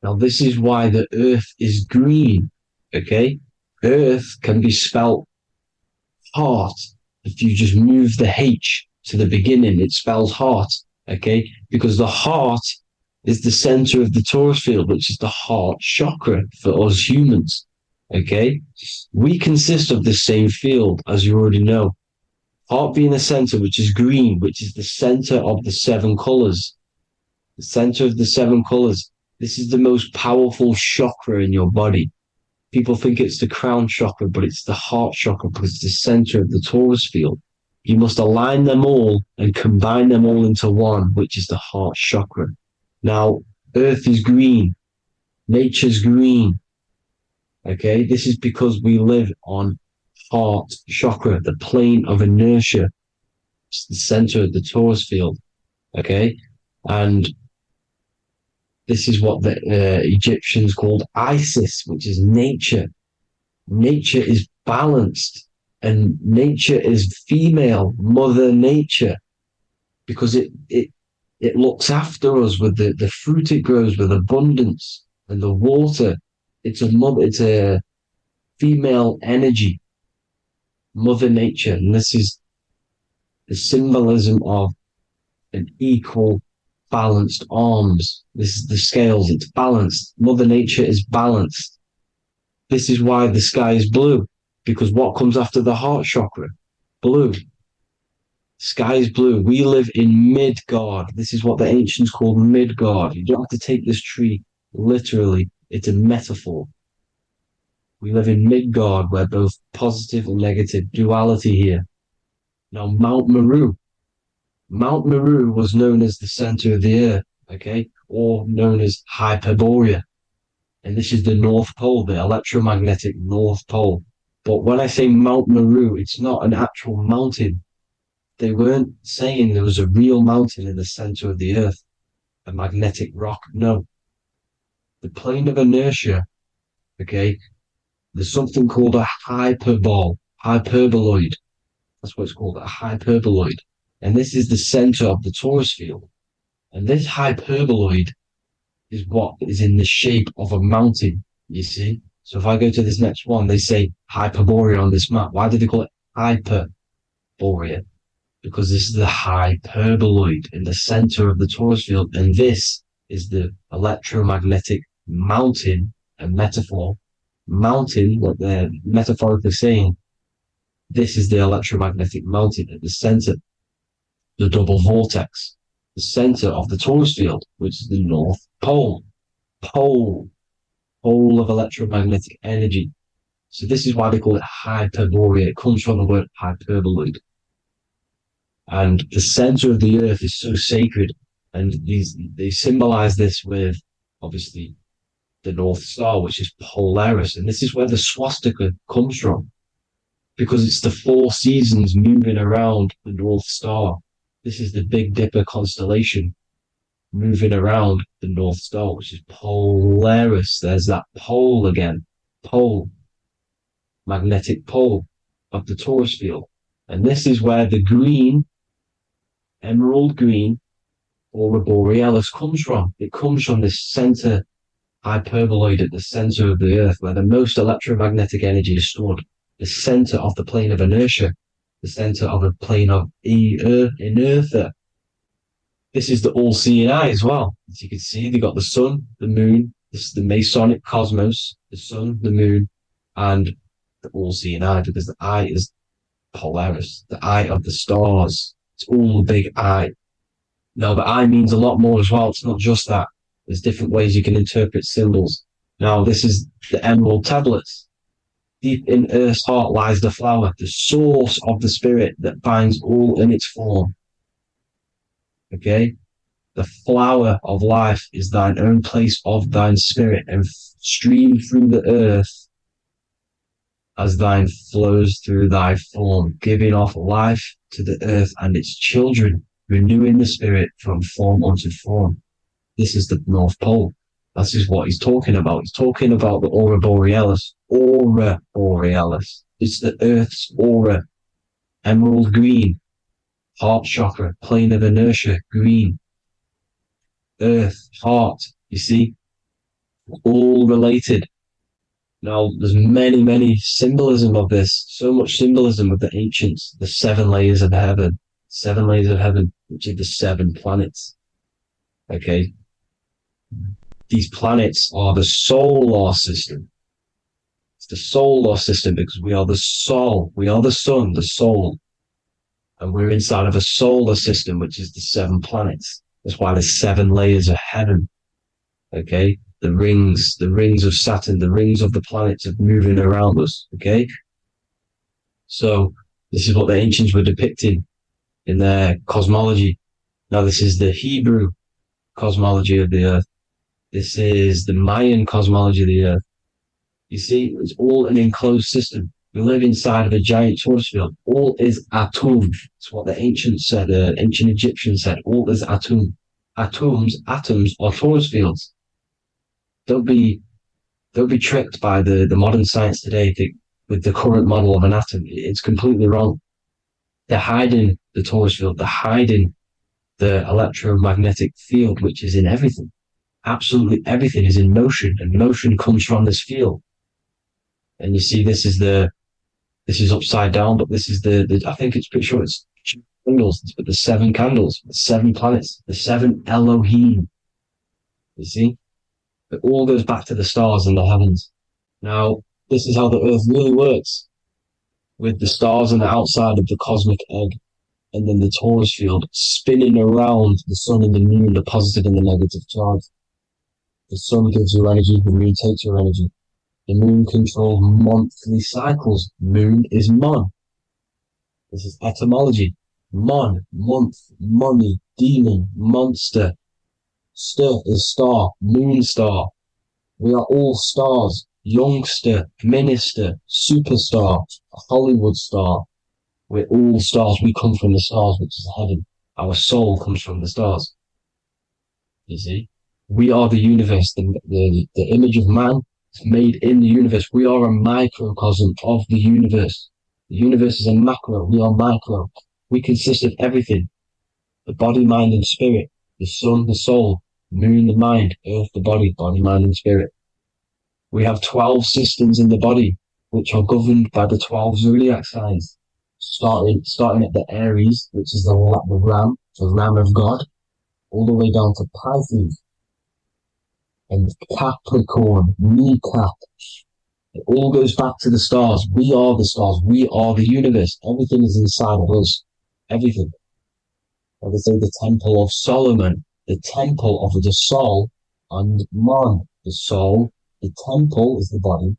Now, this is why the earth is green, okay? Earth can be spelt heart. If you just move the H to the beginning, it spells heart, okay? Because the heart is the center of the torus field, which is the heart chakra for us humans, okay? We consist of the same field, as you already know. Heart being the center, which is green, which is the center of the seven colors. The center of the seven colors. This is the most powerful chakra in your body. People think it's the crown chakra, but it's the heart chakra because it's the center of the torus field. You must align them all and combine them all into one, which is the heart chakra. Now, earth is green. Nature's green. Okay, this is because we live on heart chakra, the plane of inertia. It's the center of the torus field. Okay, and this is what the Egyptians called Isis, which is nature. Nature is balanced, and nature is female, Mother Nature, because it looks after us with the fruit it grows with abundance and the water. It's a female energy, Mother Nature, and this is the symbolism of an equal, balanced arms. This is the scales, it's balanced. Mother Nature is balanced. This is why the sky is blue, because what comes after the heart chakra? Blue. Sky is blue. We live in Midgard. This is what the ancients called Midgard. You don't have to take this tree literally. It's a metaphor. We live in Midgard, where both positive and negative duality here. Now, Mount Meru. Mount Meru was known as the center of the earth, okay, or known as Hyperborea. And this is the North Pole, the electromagnetic North Pole. But when I say Mount Meru, it's not an actual mountain. They weren't saying there was a real mountain in the center of the earth, a magnetic rock. No. the plane of inertia, okay, there's something called a hyperboloid. That's what it's called, a hyperboloid. And this is the center of the torus field. And this hyperboloid is what is in the shape of a mountain, you see? So if I go to this next one, they say Hyperborea on this map. Why do they call it Hyperborea? Because this is the hyperboloid in the center of the torus field. And this is the electromagnetic mountain, a metaphor. Mountain, what they're metaphorically saying, this is the electromagnetic mountain at the center, the double vortex, the center of the torus field, which is the North Pole. Pole of electromagnetic energy. So this is why they call it Hyperborea. It comes from the word hyperboloid. And the center of the earth is so sacred. And they symbolize this with, obviously, the North Star, which is Polaris. And this is where the swastika comes from, because it's the 4 seasons moving around the North Star. This is the Big Dipper constellation moving around the North Star, which is Polaris. There's that pole again. Pole. Magnetic pole of the torus field. And this is where the green, emerald green, aurora borealis comes from. It comes from this center hyperboloid at the center of the earth, where the most electromagnetic energy is stored. The center of the plane of inertia. The center of the plane of inertia. This is the all-seeing eye as well. As you can see, they got the sun, the moon. This is the Masonic cosmos, the sun, the moon, and the all-seeing eye, because the eye is Polaris, the eye of the stars. It's all a big eye. Now, the eye means a lot more as well. It's not just that. There's different ways you can interpret symbols. Now, this is the emerald tablets. Deep in Earth's heart lies the flower, the source of the spirit that binds all in its form. Okay? The flower of life is thine own place of thine spirit, and stream through the earth as thine flows through thy form, giving off life to the earth and its children, renewing the spirit from form unto form. This is the North Pole. This is what he's talking about. He's talking about the aurora borealis. Aurora borealis. It's the earth's aura. Emerald green. Heart chakra. Plane of inertia. Green. Earth. Heart. You see? All related. Now, there's many symbolism of this. So much symbolism of the ancients. The 7 layers of heaven. 7 layers of heaven, which are the 7 planets. Okay? These planets are the solar system. It's the solar system because we are the soul. We are the sun, the soul. And we're inside of a solar system, which is the 7 planets. That's why there's 7 layers of heaven. Okay? The rings of Saturn, the rings of the planets are moving around us. Okay? So this is what the ancients were depicting in their cosmology. Now this is the Hebrew cosmology of the earth. This is the Mayan cosmology of the earth. You see, it's all an enclosed system. We live inside of a giant torus field. All is atum. It's what the ancients said, ancient Egyptians said. All is atum. Atoms are torus fields. Don't be tricked by the modern science today with the current model of an atom. It's completely wrong. They're hiding the torus field. They're hiding the electromagnetic field, which is in everything. Absolutely everything is in motion, and motion comes from this field. And you see, this is upside down, but this is the I think it's pretty sure it's candles, but the 7 candles, the 7 planets, the 7 Elohim. You see, it all goes back to the stars and the heavens. Now, this is how the earth really works, with the stars on the outside of the cosmic egg, and then the torus field spinning around the sun and the moon, the positive and the negative charge. The sun gives you energy, the moon takes your energy. The moon controls monthly cycles. Moon is mon. This is etymology. Mon, month, money, demon, monster. Stir is star, moon star. We are all stars. Youngster, minister, superstar, Hollywood star. We're all stars. We come from the stars, which is heaven. Our soul comes from the stars. You see? We are the universe, the image of man is made in the universe. We are a microcosm of the universe. The universe is a macro, we are micro. We consist of everything. The body, mind, and spirit. The sun, the soul. Moon, the mind. Earth, the body, mind, and spirit. We have 12 systems in the body, which are governed by the 12 zodiac signs. Starting at the Aries, which is the ram of God, all the way down to Pisces and Capricorn, kneecap. It all goes back to the stars. We are the stars. We are the universe. Everything is inside of us. Everything. Like I say, the Temple of Solomon, the Temple of the Soul and Man. The soul, the temple is the body.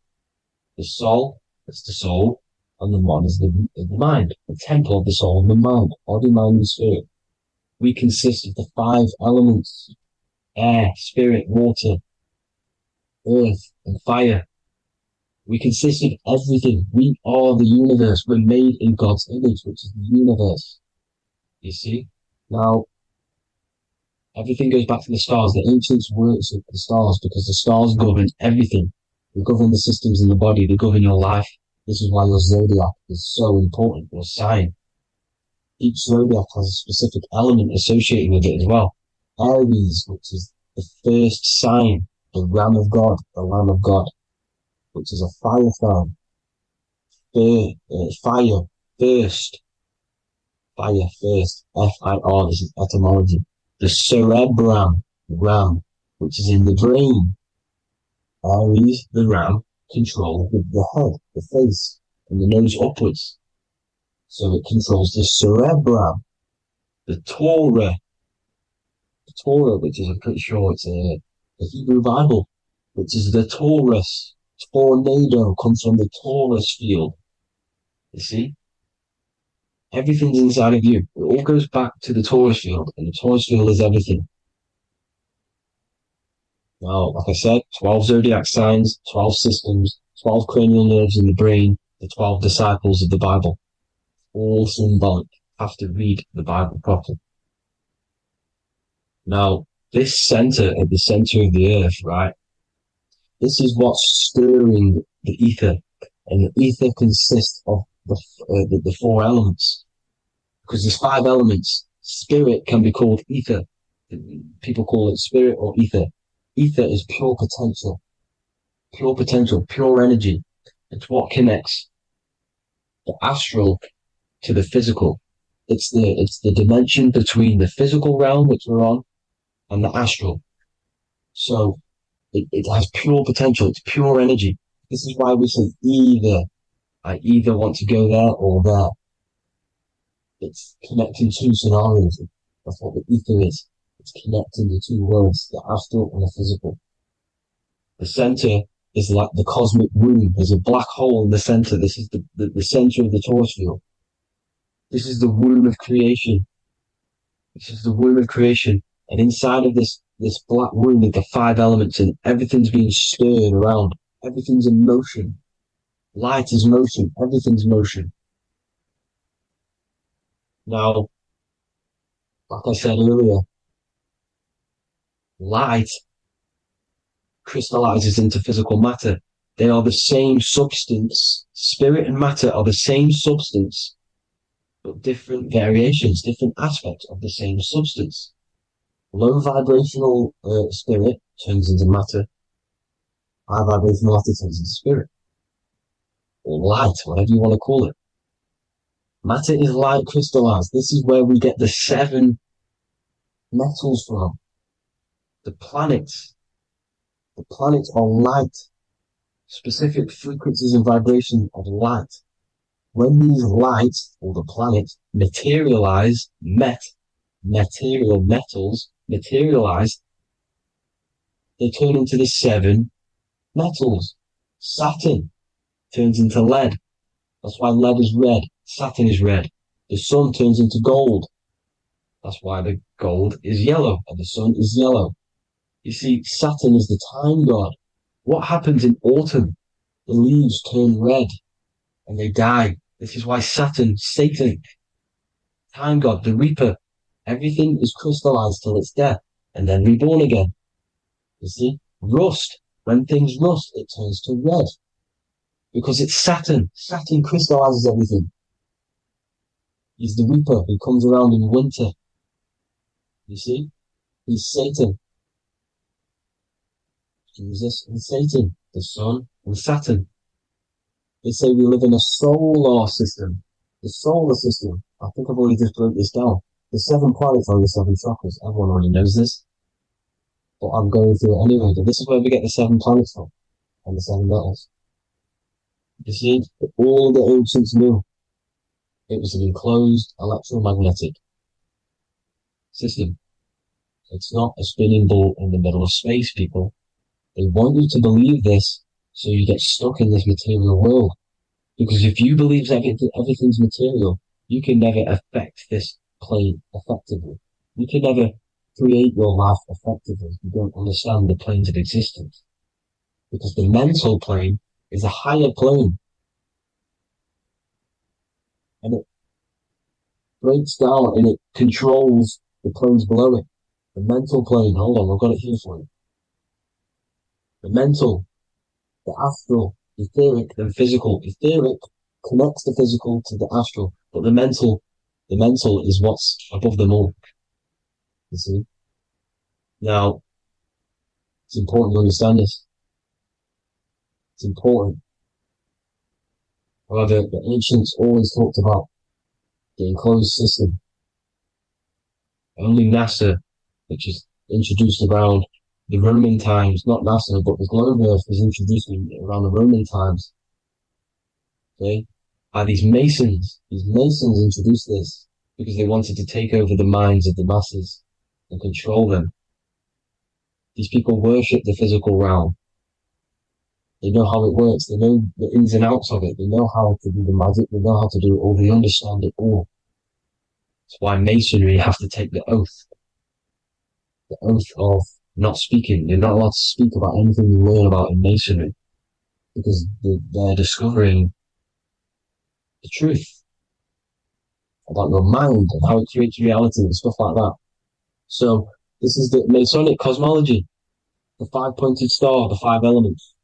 The soul is the soul, and the Man is the mind. The temple of the soul and the mind. Body, mind, and spirit. We consist of the 5 elements: air, spirit, water, earth, and fire. We consist of everything. We are the universe. We're made in God's image, which is the universe. You see? Now, everything goes back to the stars. The ancients worship the stars because the stars govern everything. They govern the systems in the body. They govern your life. This is why your zodiac is so important, your sign. Each zodiac has a specific element associated with it as well. Aries, which is the first sign, the Ram of God, the Lamb of God, which is a fire sign. Fire, first. Fire, first. F-I-R, this is etymology. The cerebrum, ram, which is in the brain. Aries, the ram, control the head, the face, and the nose upwards. So it controls the cerebrum. The Torah, which is, I'm pretty sure it's a Hebrew Bible, which is the Taurus. Tornado comes from the Taurus field. You see? Everything's inside of you. It all goes back to the Taurus field, and the Taurus field is everything. Now, like I said, 12 zodiac signs, 12 systems, 12 cranial nerves in the brain, the 12 disciples of the Bible. All symbolic. Have to read the Bible properly. Now, this center, at the center of the earth, right? This is what's stirring the ether. And the ether consists of the 4 elements. Because there's 5 elements. Spirit can be called ether. People call it spirit or ether. Ether is pure potential, pure energy. It's what connects the astral to the physical. It's the dimension between the physical realm, which we're on, and the astral. So it has pure potential. It's pure energy. This is why we say either. I either want to go there or there. It's connecting 2 scenarios. That's what the ether is. It's connecting the 2 worlds, the astral and the physical. The center is like the cosmic womb. There's a black hole in the center. This is the center of the Taurus field. This is the womb of creation. This is the womb of creation. And inside of this black womb are the 5 elements, and everything's being stirred around. Everything's in motion. Light is motion. Everything's motion. Now, like I said earlier, light crystallizes into physical matter. They are the same substance. Spirit and matter are the same substance, but different variations, different aspects of the same substance. Low vibrational spirit turns into matter. High vibrational matter turns into spirit. Or light, whatever you want to call it. Matter is light crystallized. This is where we get the 7 metals from. The planets. The planets are light. Specific frequencies and vibration of light. When these lights, or the planets, materialize, material metals materialize, they turn into the 7 metals. Saturn turns into lead. That's why lead is red. Saturn is red. The sun turns into gold. That's why the gold is yellow and the sun is yellow. You see, Saturn is the time god. What happens in autumn? The leaves turn red and they die. This is why Satan, time god, the reaper, everything is crystallized till it's death and then reborn again. You see? Rust. When things rust, it turns to red. Because it's Saturn. Saturn crystallizes everything. He's the Reaper who comes around in winter. You see? He's Satan. Jesus and Satan, the Sun and Saturn. They say we live in a solar system. The solar system. I think I've already just broke this down. The 7 planets are the 7 chakras. Everyone already knows this. But I'm going through it anyway. But this is where we get the 7 planets from. And the 7 metals. You see, all the ancients knew it was an enclosed electromagnetic system. It's not a spinning ball in the middle of space, people. They want you to believe this so you get stuck in this material world. Because if you believe everything's material, you can never affect this plane effectively. You can never create your life effectively if you don't understand the planes of existence. Because the mental plane is a higher plane. And it breaks down and it controls the planes below it. The mental plane, hold on, I've got it here for you. The mental, the astral, etheric, and physical. Etheric connects the physical to the astral, but the mental is what's above them all. You see? Now, it's important to understand this. It's important. However, the ancients always talked about the enclosed system. Only NASA, which is introduced around the Roman times, not NASA, but the globe Earth was introduced around the Roman times. Okay? By these Masons. These Masons introduced this because they wanted to take over the minds of the masses and control them. These people worship the physical realm. They know how it works. They know the ins and outs of it. They know how to do the magic. They know how to do it all. They understand it all. That's why Masonry have to take the oath. The oath of not speaking. You're not allowed to speak about anything you learn about in Masonry. Because they're discovering the truth about your mind and how it creates reality and stuff like that. So this is the Masonic cosmology. The 5-pointed star, the 5 elements.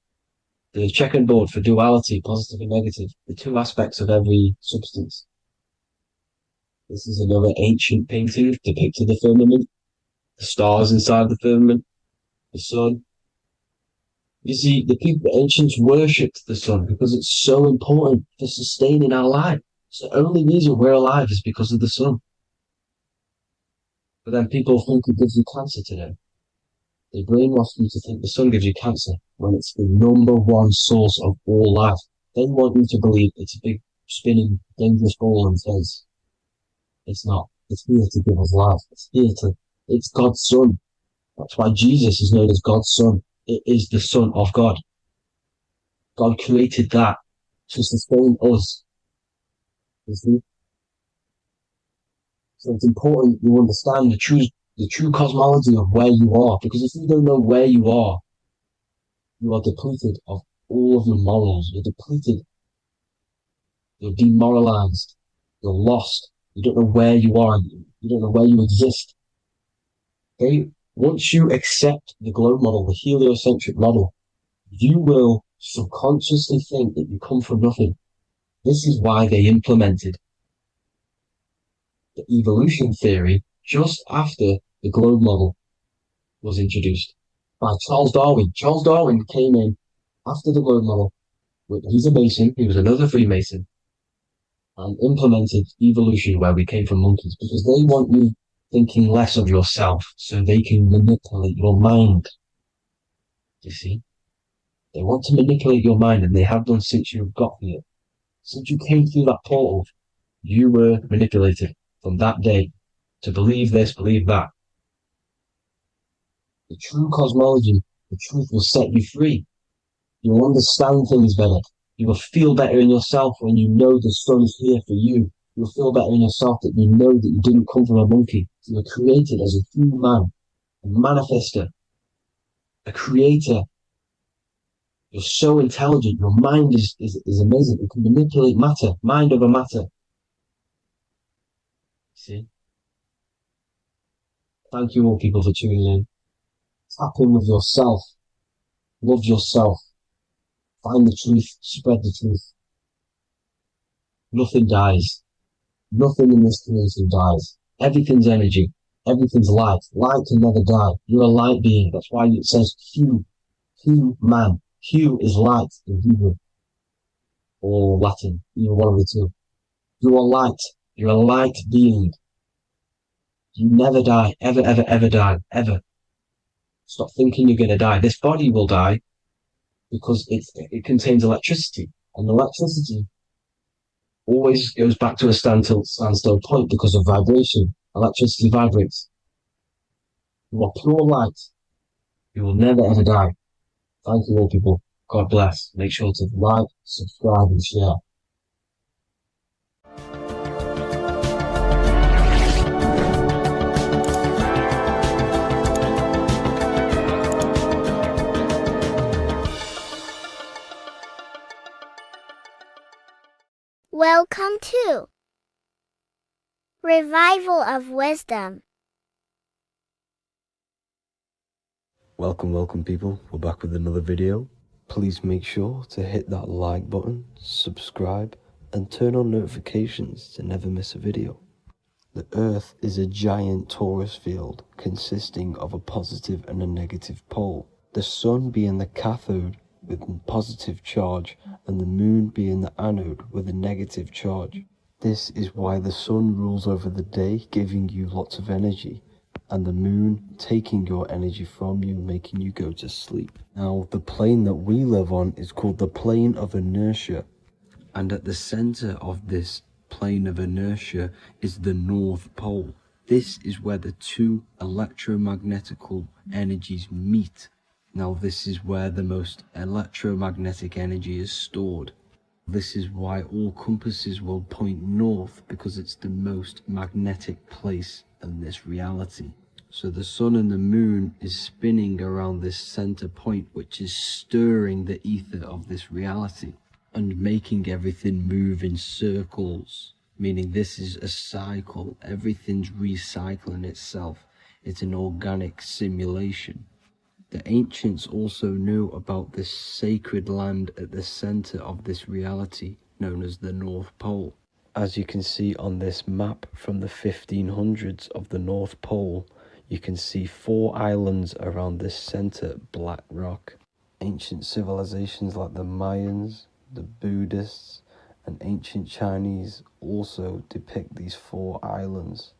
The checkerboard for duality, positive and negative. The 2 aspects of every substance. This is another ancient painting depicting the firmament. The stars inside the firmament. The sun. You see, the ancients worshipped the sun because it's so important for sustaining our life. It's the only reason we're alive is because of the sun. But then people think it gives you cancer today. They brainwash you to think the sun gives you cancer when it's the #1 source of all life. They want you to believe it's a big, spinning, dangerous ball in space. It's not. It's here to give us life. It's God's son. That's why Jesus is known as God's son. It is the Son of God. God created that to sustain us. You see? So it's important you understand the true cosmology of where you are. Because if you don't know where you are depleted of all of your morals. You're depleted. You're demoralized. You're lost. You don't know where you are. You don't know where you exist. Okay? Once you accept the globe model, the heliocentric model, you will subconsciously think that you come from nothing. This is why they implemented the evolution theory just after the globe model was introduced by Charles Darwin. Charles Darwin came in after the globe model. He's a Mason. He was another Freemason. And implemented evolution where we came from monkeys because they want you thinking less of yourself so they can manipulate your mind. You see? They want to manipulate your mind and they have done since you got here. Since you came through that portal, you were manipulated from that day to believe this, believe that. The true cosmology, the truth will set you free. You'll understand things better. You will feel better in yourself when you know the sun is here for you. You'll feel better in yourself that you know that you didn't come from a monkey. You were created as a human, a manifester, a creator. You're so intelligent. Your mind is amazing. You can manipulate matter, mind over matter. See? Thank you all people for tuning in. Tap in with yourself. Love yourself. Find the truth. Spread the truth. Nothing dies. Nothing in this creation dies. Everything's energy. Everything's light. Light can never die. You're a light being. That's why it says Q. Q man. Q is light in Hebrew or Latin. Either one of the two. You're a light. You're a light being. You never die. Ever, ever, ever die. Ever. Stop thinking you're going to die. This body will die because it contains electricity. And electricity always goes back to a standstill point because of vibration. Electricity vibrates. You are pure light. You will never ever die. Thank you all people. God bless. Make sure to like, subscribe and share. Welcome to Revival of Wisdom. Welcome people, we're back with another video. Please make sure to hit that like button, subscribe and turn on notifications to never miss a video. The Earth is a giant torus field consisting of a positive and a negative pole. The Sun being the cathode with a positive charge and the Moon being the anode with a negative charge. This is why the Sun rules over the day, giving you lots of energy, and the Moon taking your energy from you, making you go to sleep. Now, the plane that we live on is called the plane of inertia, and at the center of this plane of inertia is the North Pole. This is where the two electromagnetical energies meet. Now, this is where the most electromagnetic energy is stored. This is why all compasses will point north, because it's the most magnetic place in this reality. So the Sun and the Moon is spinning around this center point, which is stirring the ether of this reality and making everything move in circles, meaning this is a cycle. Everything's recycling itself. It's an organic simulation. The ancients also knew about this sacred land at the center of this reality, known as the North Pole. As you can see on this map from the 1500s of the North Pole, you can see 4 islands around this center black rock. Ancient civilizations like the Mayans, the Buddhists, and ancient Chinese also depict these 4 islands.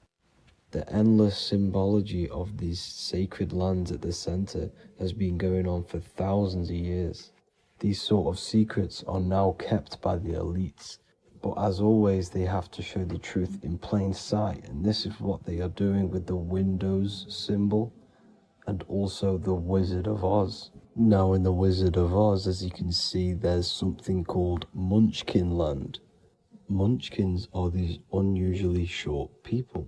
The endless symbology of these sacred lands at the center has been going on for thousands of years. These sort of secrets are now kept by the elites, but as always they have to show the truth in plain sight, and this is what they are doing with the Windows symbol and also the Wizard of Oz. Now in the Wizard of Oz, as you can see, there's something called Munchkin Land. Munchkins are these unusually short people.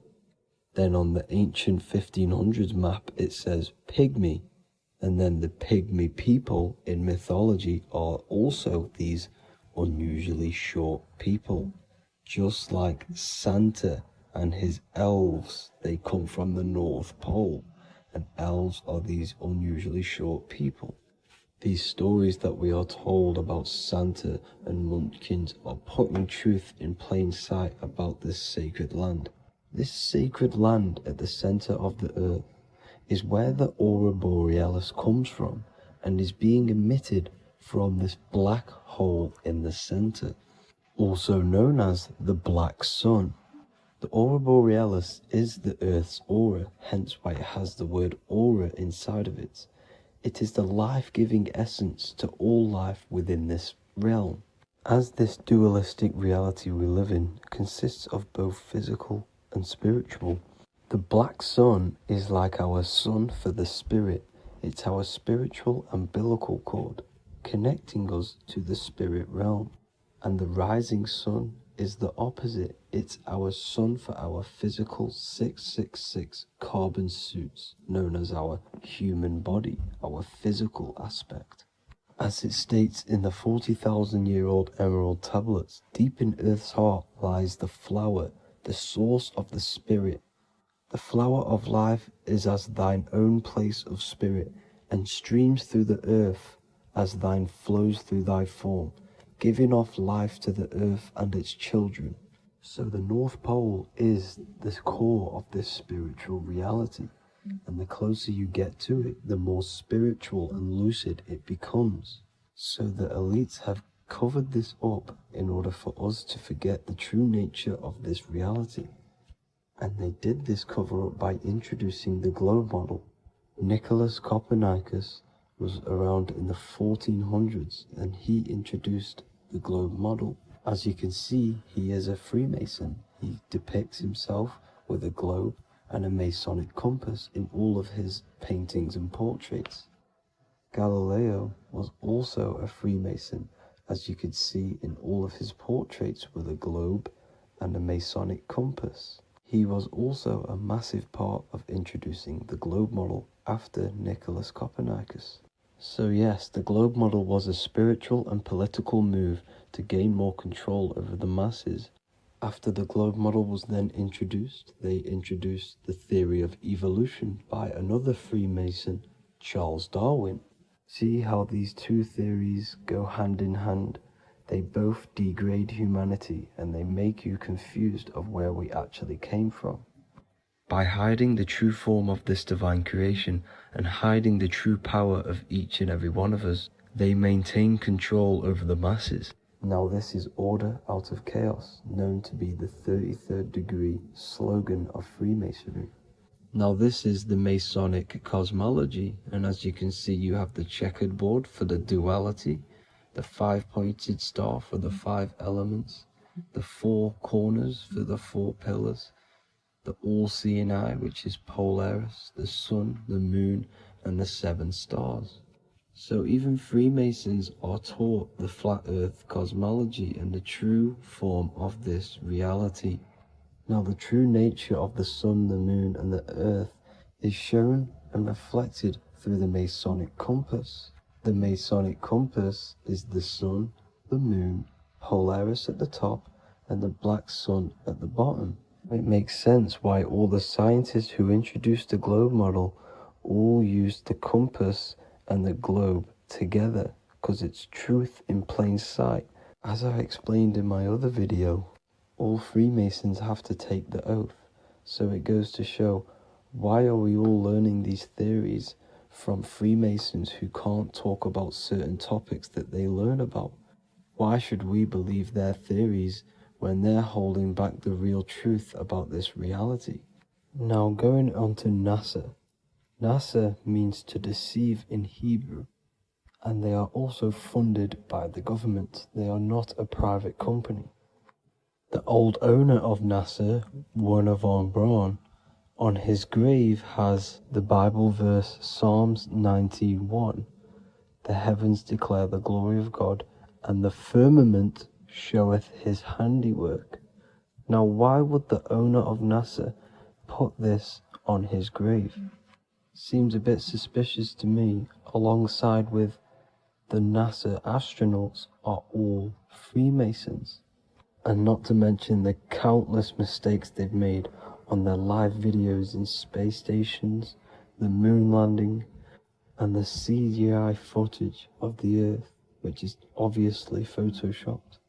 Then on the ancient 1500s map it says Pygmy, and then the Pygmy people in mythology are also these unusually short people. Just like Santa and his elves, they come from the North Pole, and elves are these unusually short people. These stories that we are told about Santa and Munchkins are putting truth in plain sight about this sacred land. This sacred land at the center of the earth is where the aurora borealis comes from and is being emitted from this black hole in the center, also known as the black sun. The aurora borealis is the earth's aura, hence why it has the word aura inside of it. It is the life-giving essence to all life within this realm. As this dualistic reality we live in consists of both physical and spiritual, the black sun is like our sun for the spirit. It's our spiritual umbilical cord, connecting us to the spirit realm. And the rising sun is the opposite. It's our sun for our physical 666 carbon suits, known as our human body, our physical aspect. As it states in the 40,000-year-old emerald tablets, deep in Earth's heart lies the flower, the source of the spirit, The flower of life is as thine own place of spirit, and streams through the earth as thine flows through thy form, giving off life to the earth and its children. So the North Pole is the core of this spiritual reality, and the closer you get to it, the more spiritual and lucid it becomes. So the elites have covered this up in order for us to forget the true nature of this reality. And they did this cover up by introducing the globe model. Nicholas Copernicus was around in the 1400s, and he introduced the globe model. As you can see, he is a Freemason. He depicts himself with a globe and a Masonic compass in all of his paintings and portraits. Galileo was also a Freemason, as you could see in all of his portraits with a globe and a Masonic compass. He was also a massive part of introducing the globe model after Nicholas Copernicus. So yes, the globe model was a spiritual and political move to gain more control over the masses. After the globe model was then introduced, they introduced the theory of evolution by another Freemason, Charles Darwin. See how these two theories go hand in hand? They both degrade humanity, and they make you confused of where we actually came from. By hiding the true form of this divine creation and hiding the true power of each and every one of us, they maintain control over the masses. Now this is order out of chaos, known to be the 33rd degree slogan of Freemasonry. Now this is the Masonic cosmology, and as you can see, you have the checkered board for the duality, the 5-pointed star for the 5 elements, the 4 corners for the 4 pillars, the all-seeing eye, which is Polaris, the sun, the moon, and the 7 stars. So even Freemasons are taught the flat earth cosmology and the true form of this reality. Now the true nature of the sun, the moon, and the earth is shown and reflected through the Masonic compass. The Masonic compass is the sun, the moon, Polaris at the top, and the black sun at the bottom. It makes sense why all the scientists who introduced the globe model all used the compass and the globe together, because it's truth in plain sight. As I explained in my other video, all Freemasons have to take the oath, so it goes to show, why are we all learning these theories from Freemasons who can't talk about certain topics that they learn about? Why should we believe their theories when they're holding back the real truth about this reality? Now going on to NASA. NASA means to deceive in Hebrew, and they are also funded by the government. They are not a private company. The old owner of NASA, Werner von Braun, on his grave has the Bible verse Psalms 91. The heavens declare the glory of God, and the firmament showeth his handiwork. Now why would the owner of NASA put this on his grave? Seems a bit suspicious to me, alongside with the NASA astronauts are all Freemasons. And not to mention the countless mistakes they've made on their live videos in space stations, the moon landing, and the CGI footage of the Earth, which is obviously photoshopped.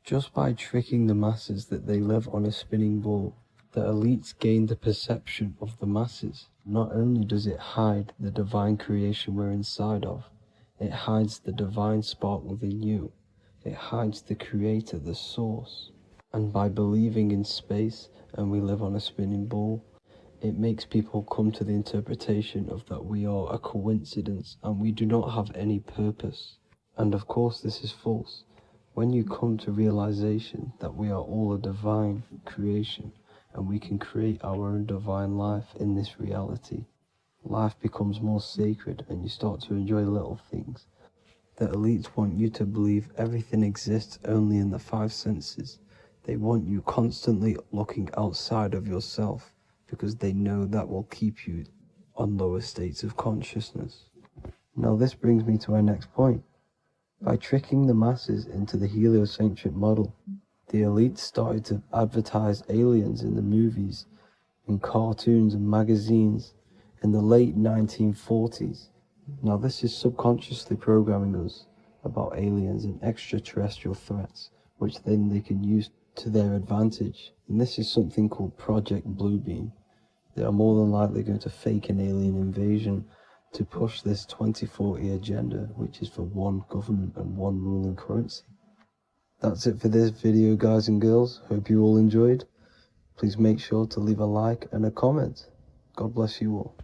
Just by tricking the masses that they live on a spinning ball, the elites gain the perception of the masses. Not only does it hide the divine creation we're inside of, it hides the divine spark within you. It hides the creator, the source. And by believing in space and we live on a spinning ball, it makes people come to the interpretation of that we are a coincidence and we do not have any purpose. And of course this is false. When you come to realization that we are all a divine creation and we can create our own divine life in this reality, life becomes more sacred and you start to enjoy little things. The elites want you to believe everything exists only in the 5 senses. They want you constantly looking outside of yourself because they know that will keep you on lower states of consciousness. Now this brings me to our next point. By tricking the masses into the heliocentric model, the elites started to advertise aliens in the movies in cartoons and magazines in the late 1940s. Now this is subconsciously programming us about aliens and extraterrestrial threats, which then they can use to their advantage. And this is something called Project Bluebeam. They are more than likely going to fake an alien invasion to push this 2040 agenda, which is for one government and one ruling currency. That's it for this video, guys and girls. Hope you all enjoyed. Please make sure to leave a like and a comment. God bless you all.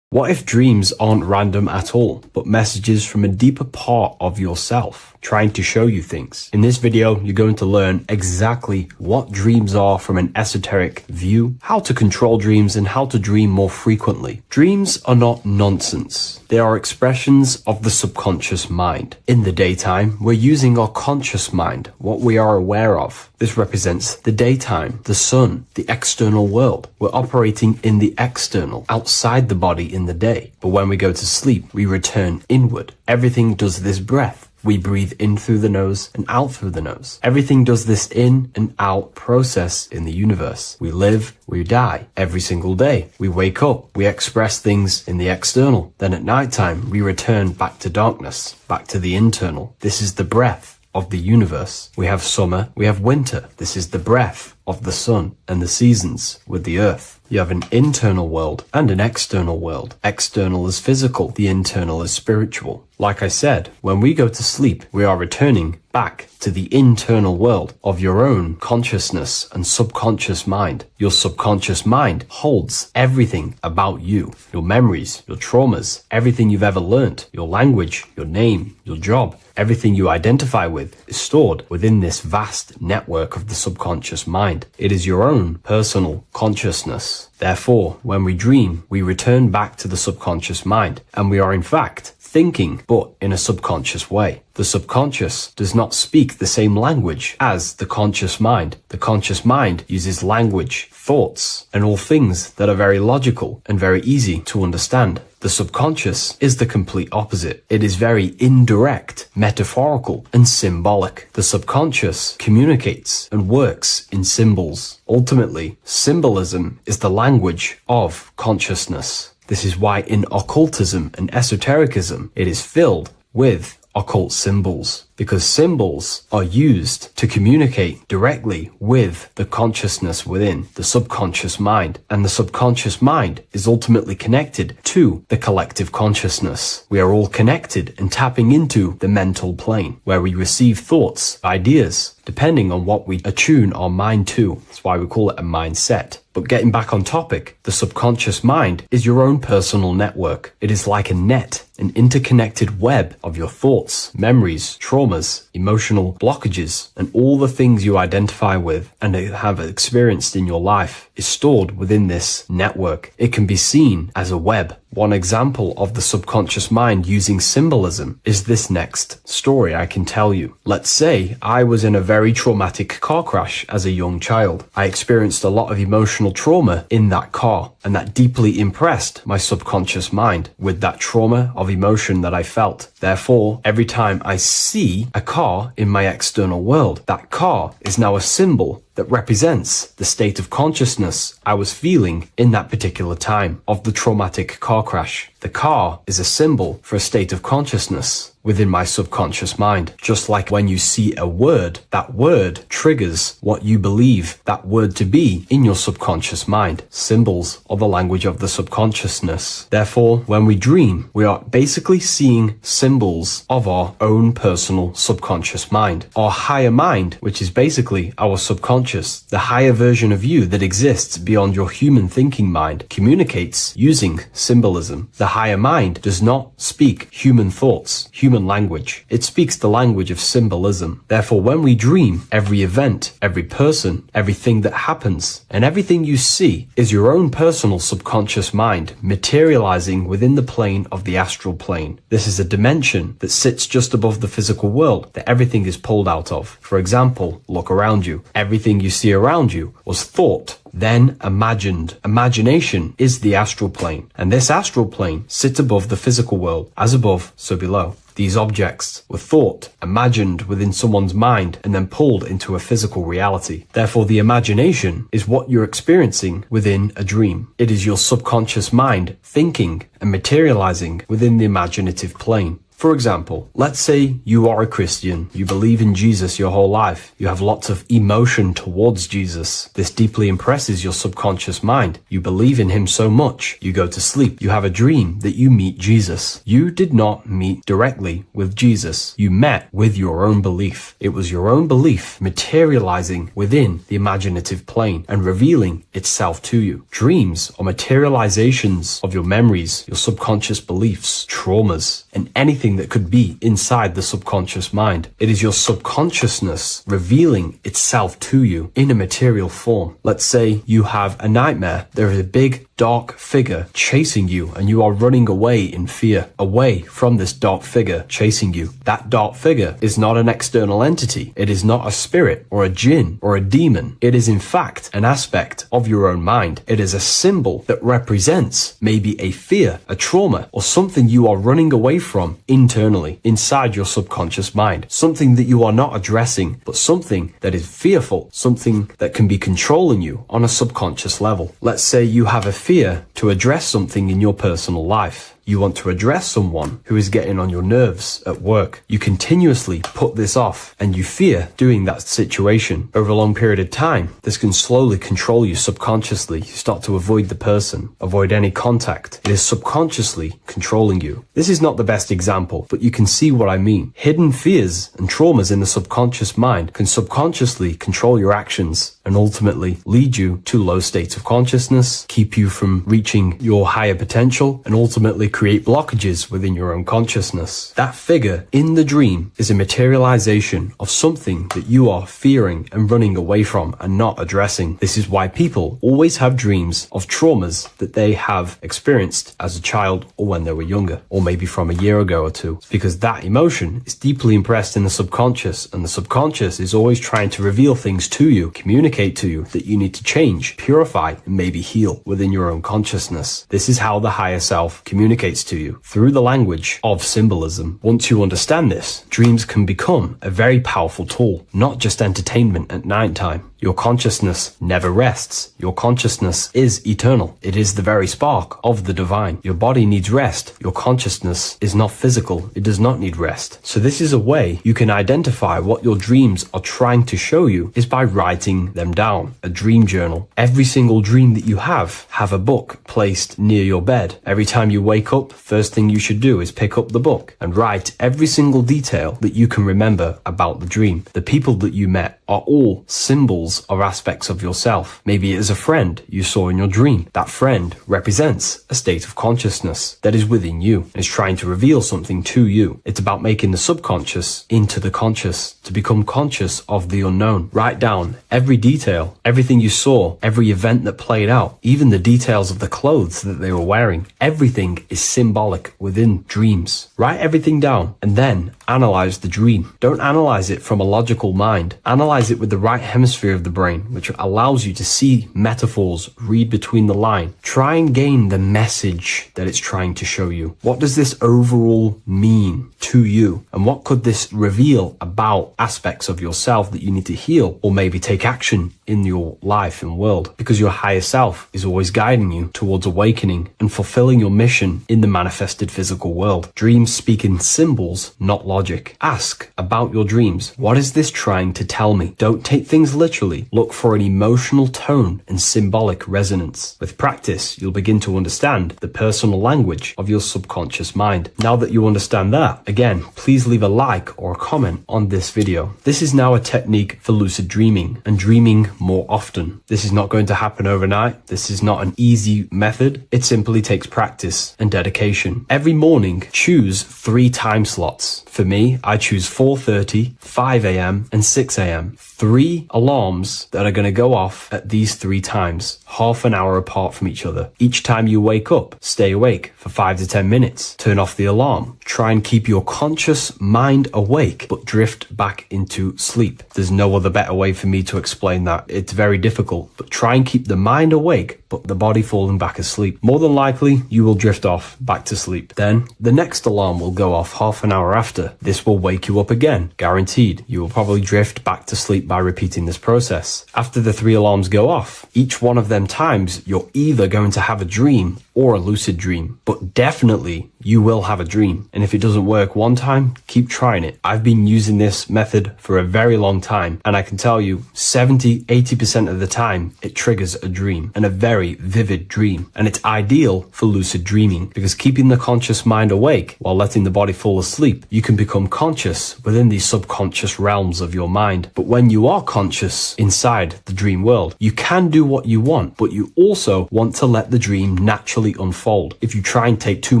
What if dreams aren't random at all, but messages from a deeper part of yourself, trying to show you things? In this video, you're going to learn exactly what dreams are from an esoteric view, how to control dreams, and how to dream more frequently. Dreams are not nonsense. They are expressions of the subconscious mind. In the daytime, we're using our conscious mind, what we are aware of. This represents the daytime, the sun, the external world. We're operating in the external, outside the body in the day. But when we go to sleep, we return inward. Everything does this breath. We breathe in through the nose and out through the nose. Everything does this in and out process in the universe. We live, we die every single day. We wake up, we express things in the external. Then at nighttime, we return back to darkness, back to the internal. This is the breath of the universe. We have summer, we have winter. This is the breath of the sun and the seasons with the earth. You have an internal world and an external world. External is physical, the internal is spiritual. Like I said, when we go to sleep, we are returning back to the internal world of your own consciousness and subconscious mind. Your subconscious mind holds everything about you, your memories, your traumas, everything you've ever learnt, your language, your name, your job, everything you identify with is stored within this vast network of the subconscious mind. It is your own personal consciousness. Therefore, when we dream, we return back to the subconscious mind, and we are in fact thinking, but in a subconscious way. The subconscious does not speak the same language as the conscious mind. The conscious mind uses language, thoughts, and all things that are very logical and very easy to understand. The subconscious is the complete opposite. It is very indirect, metaphorical, and symbolic. The subconscious communicates and works in symbols. Ultimately, symbolism is the language of consciousness. This is why in occultism and esotericism, it is filled with occult symbols, because symbols are used to communicate directly with the consciousness within the subconscious mind, and the subconscious mind is ultimately connected to the collective consciousness. We are all connected and tapping into the mental plane, where we receive thoughts, ideas, depending on what we attune our mind to. That's why we call it a mindset. But getting back on topic, the subconscious mind is your own personal network. It is like a net, an interconnected web of your thoughts, memories, traumas, emotional blockages, and all the things you identify with and have experienced in your life is stored within this network. It can be seen as a web. One example of the subconscious mind using symbolism is this next story I can tell you. Let's say I was in a very traumatic car crash as a young child. I experienced a lot of emotional trauma in that car, and that deeply impressed my subconscious mind with that trauma of emotion that I felt. Therefore, every time I see a car in my external world, that car is now a symbol that represents the state of consciousness I was feeling in that particular time of the traumatic car crash. The car is a symbol for a state of consciousness within my subconscious mind. Just like when you see a word, that word triggers what you believe that word to be in your subconscious mind. Symbols are the language of the subconsciousness. Therefore, when we dream, we are basically seeing symbols of our own personal subconscious mind. Our higher mind, which is basically our subconscious, the higher version of you that exists beyond your human thinking mind, communicates using symbolism. The higher mind does not speak human thoughts, human language. It speaks the language of symbolism. Therefore, when we dream, every event, every person, everything that happens, and everything you see is your own personal subconscious mind materializing within the plane of the astral plane. This is a dimension that sits just above the physical world that everything is pulled out of. For example, look around you. Everything you see around you was thought, then imagined. Imagination is the astral plane, and this astral plane sits above the physical world. As above, so below. These objects were thought, imagined within someone's mind, and then pulled into a physical reality. Therefore, the imagination is what you're experiencing within a dream. It is your subconscious mind thinking and materializing within the imaginative plane. For example, let's say you are a Christian, you believe in Jesus your whole life, you have lots of emotion towards Jesus. This deeply impresses your subconscious mind. You believe in him so much, you go to sleep, you have a dream that you meet Jesus. You did not meet directly with Jesus. You met with your own belief. It was your own belief materializing within the imaginative plane and revealing itself to you. Dreams are materializations of your memories, your subconscious beliefs, traumas, and anything that could be inside the subconscious mind. It is your subconsciousness revealing itself to you in a material form. Let's say you have a nightmare. There is a big dark figure chasing you and you are running away in fear, away from this dark figure chasing you. That dark figure is not an external entity. It is not a spirit or a jinn or a demon. It is in fact an aspect of your own mind. It is a symbol that represents maybe a fear, a trauma, or something you are running away from internally, inside your subconscious mind. Something that you are not addressing, but something that is fearful, something that can be controlling you on a subconscious level. Let's say you have a fear to address something in your personal life. You want to address someone who is getting on your nerves at work. You continuously put this off and you fear doing that situation. Over a long period of time, this can slowly control you subconsciously. You start to avoid the person, avoid any contact. It is subconsciously controlling you. This is not the best example, but you can see what I mean. Hidden fears and traumas in the subconscious mind can subconsciously control your actions and ultimately lead you to low states of consciousness, keep you from reaching your higher potential, and ultimately create blockages within your own consciousness. That figure in the dream is a materialization of something that you are fearing and running away from and not addressing. This is why people always have dreams of traumas that they have experienced as a child or when they were younger, or maybe from a year ago or two. It's because that emotion is deeply impressed in the subconscious, and the subconscious is always trying to reveal things to you, communicate to you that you need to change, purify, and maybe heal within your own consciousness. This is how the higher self communicates to you through the language of symbolism. Once you understand this, dreams can become a very powerful tool, not just entertainment at nighttime. Your consciousness never rests. Your consciousness is eternal. It is the very spark of the divine. Your body needs rest. Your consciousness is not physical. It does not need rest. So this is a way you can identify what your dreams are trying to show you is by writing them down. A dream journal. Every single dream that you have a book placed near your bed. Every time you wake up, first thing you should do is pick up the book and write every single detail that you can remember about the dream. The people that you met are all symbols or aspects of yourself. Maybe it is a friend you saw in your dream. That friend represents a state of consciousness that is within you and is trying to reveal something to you. It's about making the subconscious into the conscious, to become conscious of the unknown. Write down every detail, everything you saw, every event that played out, even the details of the clothes that they were wearing. Everything is symbolic within dreams. Write everything down and then analyze the dream. Don't analyze it from a logical mind. Analyze it with the right hemisphere of the brain, which allows you to see metaphors, read between the line. Try and gain the message that it's trying to show you. What does this overall mean to you? And what could this reveal about aspects of yourself that you need to heal or maybe take action in your life and world? Because your higher self is always guiding you towards awakening and fulfilling your mission in the manifested physical world. Dreams speak in symbols, not logic. Ask about your dreams. What is this trying to tell me? Don't take things literally. Look for an emotional tone and symbolic resonance. With practice, you'll begin to understand the personal language of your subconscious mind. Now that you understand that, again, please leave a like or a comment on this video. This is now a technique for lucid dreaming and dreaming more often. This is not going to happen overnight. This is not an easy method. It simply takes practice and dedication. Every morning, choose 3 time slots. For me, I choose 4:30, 5 a.m. and 6 a.m. 3 alarms that are going to go off at these 3 times, half an hour apart from each other. Each time you wake up, stay awake for 5 to 10 minutes. Turn off the alarm. Try and keep your conscious mind awake, but drift back into sleep. There's no other better way for me to explain that. It's very difficult, but try and keep the mind awake, but the body falling back asleep. More than likely, you will drift off back to sleep. Then, the next alarm will go off half an hour after. This will wake you up again, guaranteed. You will probably drift back to sleep by repeating this process. After the 3 alarms go off, each one of them times, you're either going to have a dream or a lucid dream, but definitely you will have a dream. And if it doesn't work one time, keep trying it. I've been using this method for a very long time, and I can tell you 70-80% of the time it triggers a dream, and a very vivid dream. And it's ideal for lucid dreaming because keeping the conscious mind awake while letting the body fall asleep, you can become conscious within these subconscious realms of your mind. But when you are conscious inside the dream world, you can do what you want, but you also want to let the dream naturally unfold. If you try and take too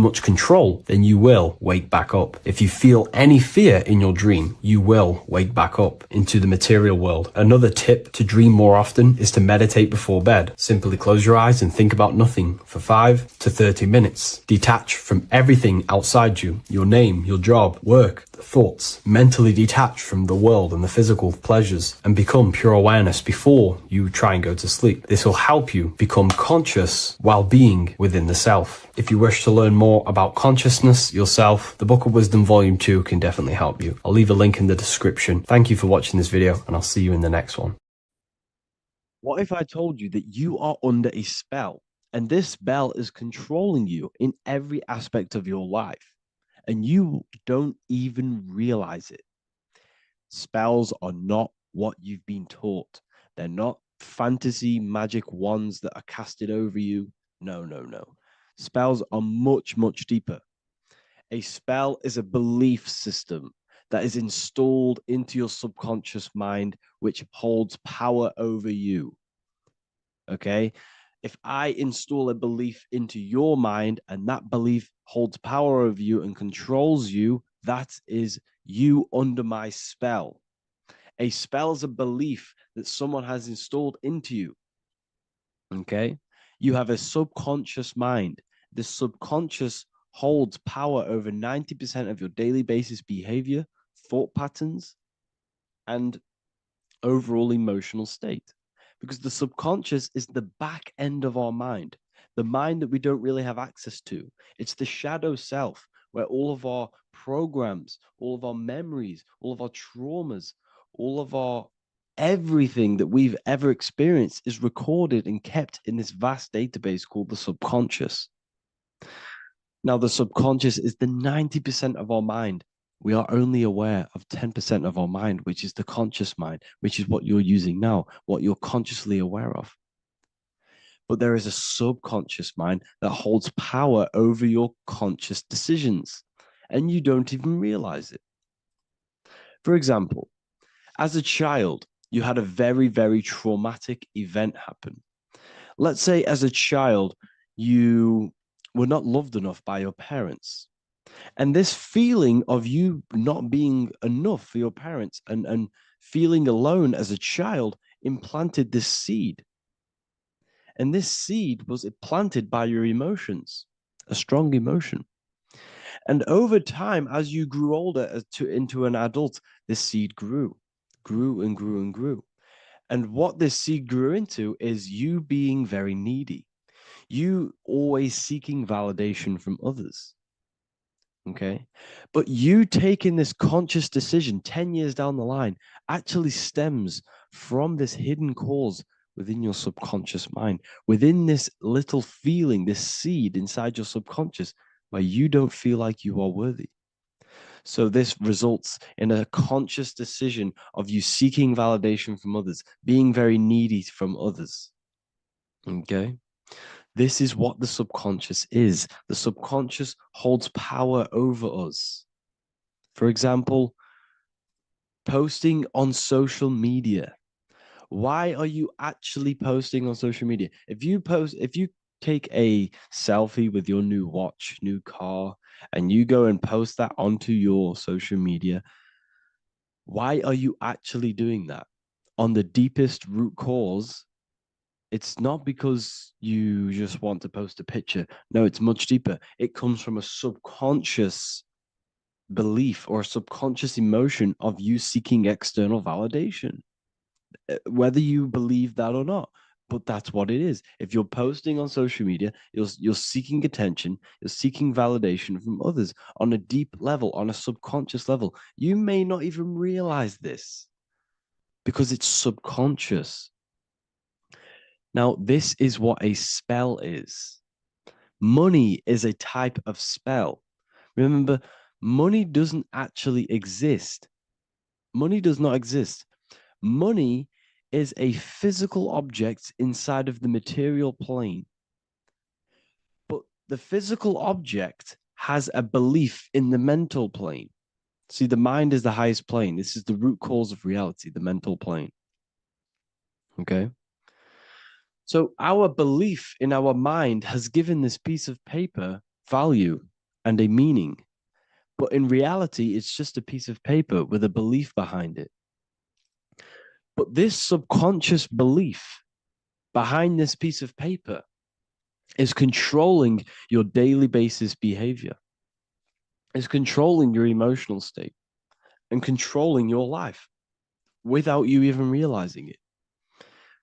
much control, then you will wake back up. If you feel any fear in your dream, you will wake back up into the material world. Another tip to dream more often is to meditate before bed. Simply close your eyes and think about nothing for 5 to 30 minutes. Detach from everything outside you, your name, your job, work, thoughts. Mentally detach from the world and the physical pleasures and become pure awareness before you try and go to sleep. This will help you become conscious while being within the self. If you wish to learn more about consciousness yourself, the Book of Wisdom Volume 2 can definitely help you. I'll leave a link in the description. Thank you for watching this video, and I'll see you in the next one. What if I told you that you are under a spell and this spell is controlling you in every aspect of your life and you don't even realize it? Spells are not what you've been taught. They're not fantasy magic wands that are casted over you. No, no, no. Spells are much, much deeper. A spell is a belief system that is installed into your subconscious mind, which holds power over you. Okay? If I install a belief into your mind and that belief holds power over you and controls you, that is you under my spell. A spell is a belief that someone has installed into you. Okay? You have a subconscious mind. The subconscious holds power over 90% of your daily basis behavior, thought patterns, and overall emotional state. Because the subconscious is the back end of our mind, the mind that we don't really have access to. It's the shadow self where all of our programs, all of our memories, all of our traumas, all of our everything that we've ever experienced is recorded and kept in this vast database called the subconscious. Now, the subconscious is the 90% of our mind. We are only aware of 10% of our mind, which is the conscious mind, which is what you're using now, what you're consciously aware of. But there is a subconscious mind that holds power over your conscious decisions, and you don't even realize it. For example, as a child, you had a very, very traumatic event happen. Let's say as a child, you were not loved enough by your parents. And this feeling of you not being enough for your parents and feeling alone as a child implanted this seed. And this seed was planted by your emotions, a strong emotion. And over time, as you grew older into an adult, this seed grew and grew and grew. And what this seed grew into is you being very needy, you always seeking validation from others. Okay. But you taking this conscious decision 10 years down the line actually stems from this hidden cause within your subconscious mind, within this little feeling, this seed inside your subconscious where you don't feel like you are worthy. So this results in a conscious decision of you seeking validation from others, being very needy from others. Okay. This is what the subconscious is. The subconscious holds power over us. For example, posting on social media. Why are you actually posting on social media? If you take a selfie with your new watch, new car, and you go and post that onto your social media, why are you actually doing that? On the deepest root cause, it's not because you just want to post a picture. No, it's much deeper. It comes from a subconscious belief or a subconscious emotion of you seeking external validation, whether you believe that or not. But that's what it is. If you're posting on social media, you're seeking attention, you're seeking validation from others on a deep level, on a subconscious level. You may not even realize this because it's subconscious. Now, this is what a spell is. Money is a type of spell. Remember, money doesn't actually exist. Money does not exist. Money is a physical object inside of the material plane. But the physical object has a belief in the mental plane. See, the mind is the highest plane. This is the root cause of reality, the mental plane. Okay? So our belief in our mind has given this piece of paper value and a meaning. But in reality, it's just a piece of paper with a belief behind it. But this subconscious belief behind this piece of paper is controlling your daily basis behavior, is controlling your emotional state and controlling your life without you even realizing it.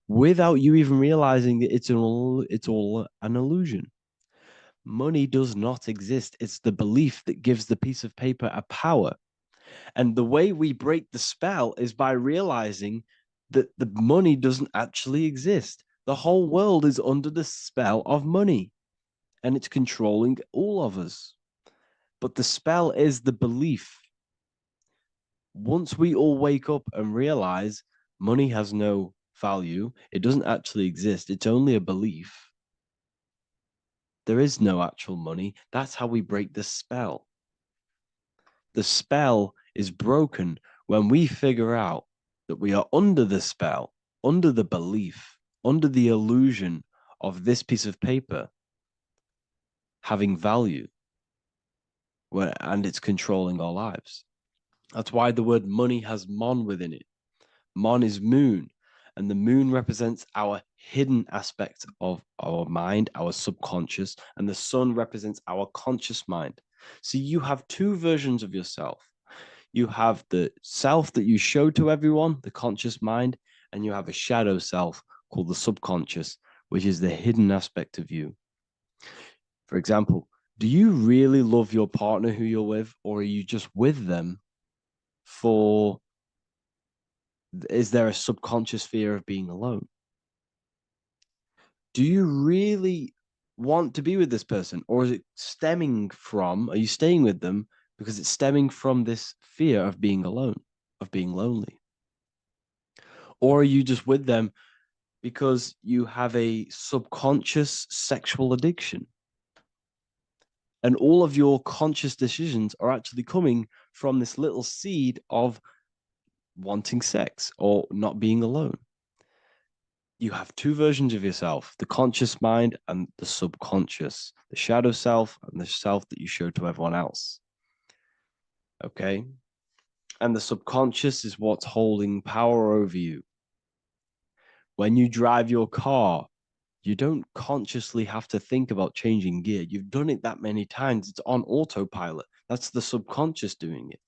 Without you even realizing that it's all an illusion. Money does not exist. It's the belief that gives the piece of paper a power. And the way we break the spell is by realizing that the money doesn't actually exist. The whole world is under the spell of money, and it's controlling all of us. But the spell is the belief. Once we all wake up and realize money has no value, it doesn't actually exist, it's only a belief. There is no actual money. That's how we break the spell. The spell is broken when we figure out that we are under the spell, under the belief, under the illusion of this piece of paper having value, and it's controlling our lives. That's why the word money has mon within it. Mon is moon, and the moon represents our hidden aspect of our mind, our subconscious, and the sun represents our conscious mind. So you have two versions of yourself. You have the self that you show to everyone, the conscious mind, and you have a shadow self called the subconscious, which is the hidden aspect of you. For example, do you really love your partner who you're with, or are you just with them for, is there a subconscious fear of being alone? Do you really want to be with this person, or is it stemming from, are you staying with them because it's stemming from this fear of being alone, of being lonely? Or are you just with them because you have a subconscious sexual addiction? And all of your conscious decisions are actually coming from this little seed of wanting sex or not being alone. You have two versions of yourself, the conscious mind and the subconscious, the shadow self and the self that you show to everyone else. Okay? And the subconscious is what's holding power over you. When you drive your car, you don't consciously have to think about changing gear. You've done it that many times. It's on autopilot. That's the subconscious doing it.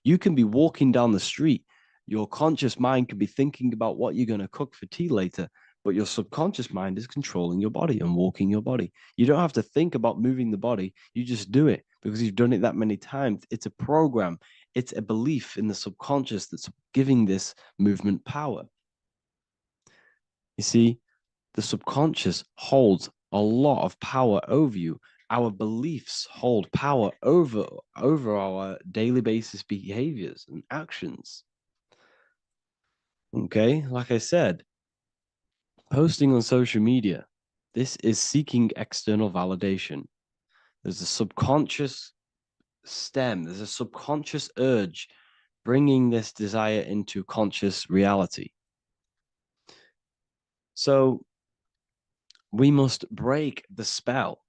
You can be walking down the street. Your conscious mind can be thinking about what you're going to cook for tea later, but your subconscious mind is controlling your body and walking your body. You don't have to think about moving the body. You just do it because you've done it that many times. It's a program. It's a belief in the subconscious that's giving this movement power. You see, the subconscious holds a lot of power over you. Our beliefs hold power over our daily basis behaviors and actions. Okay, like I said, posting on social media, this is seeking external validation. There's a subconscious stem, there's a subconscious urge bringing this desire into conscious reality. So we must break the spell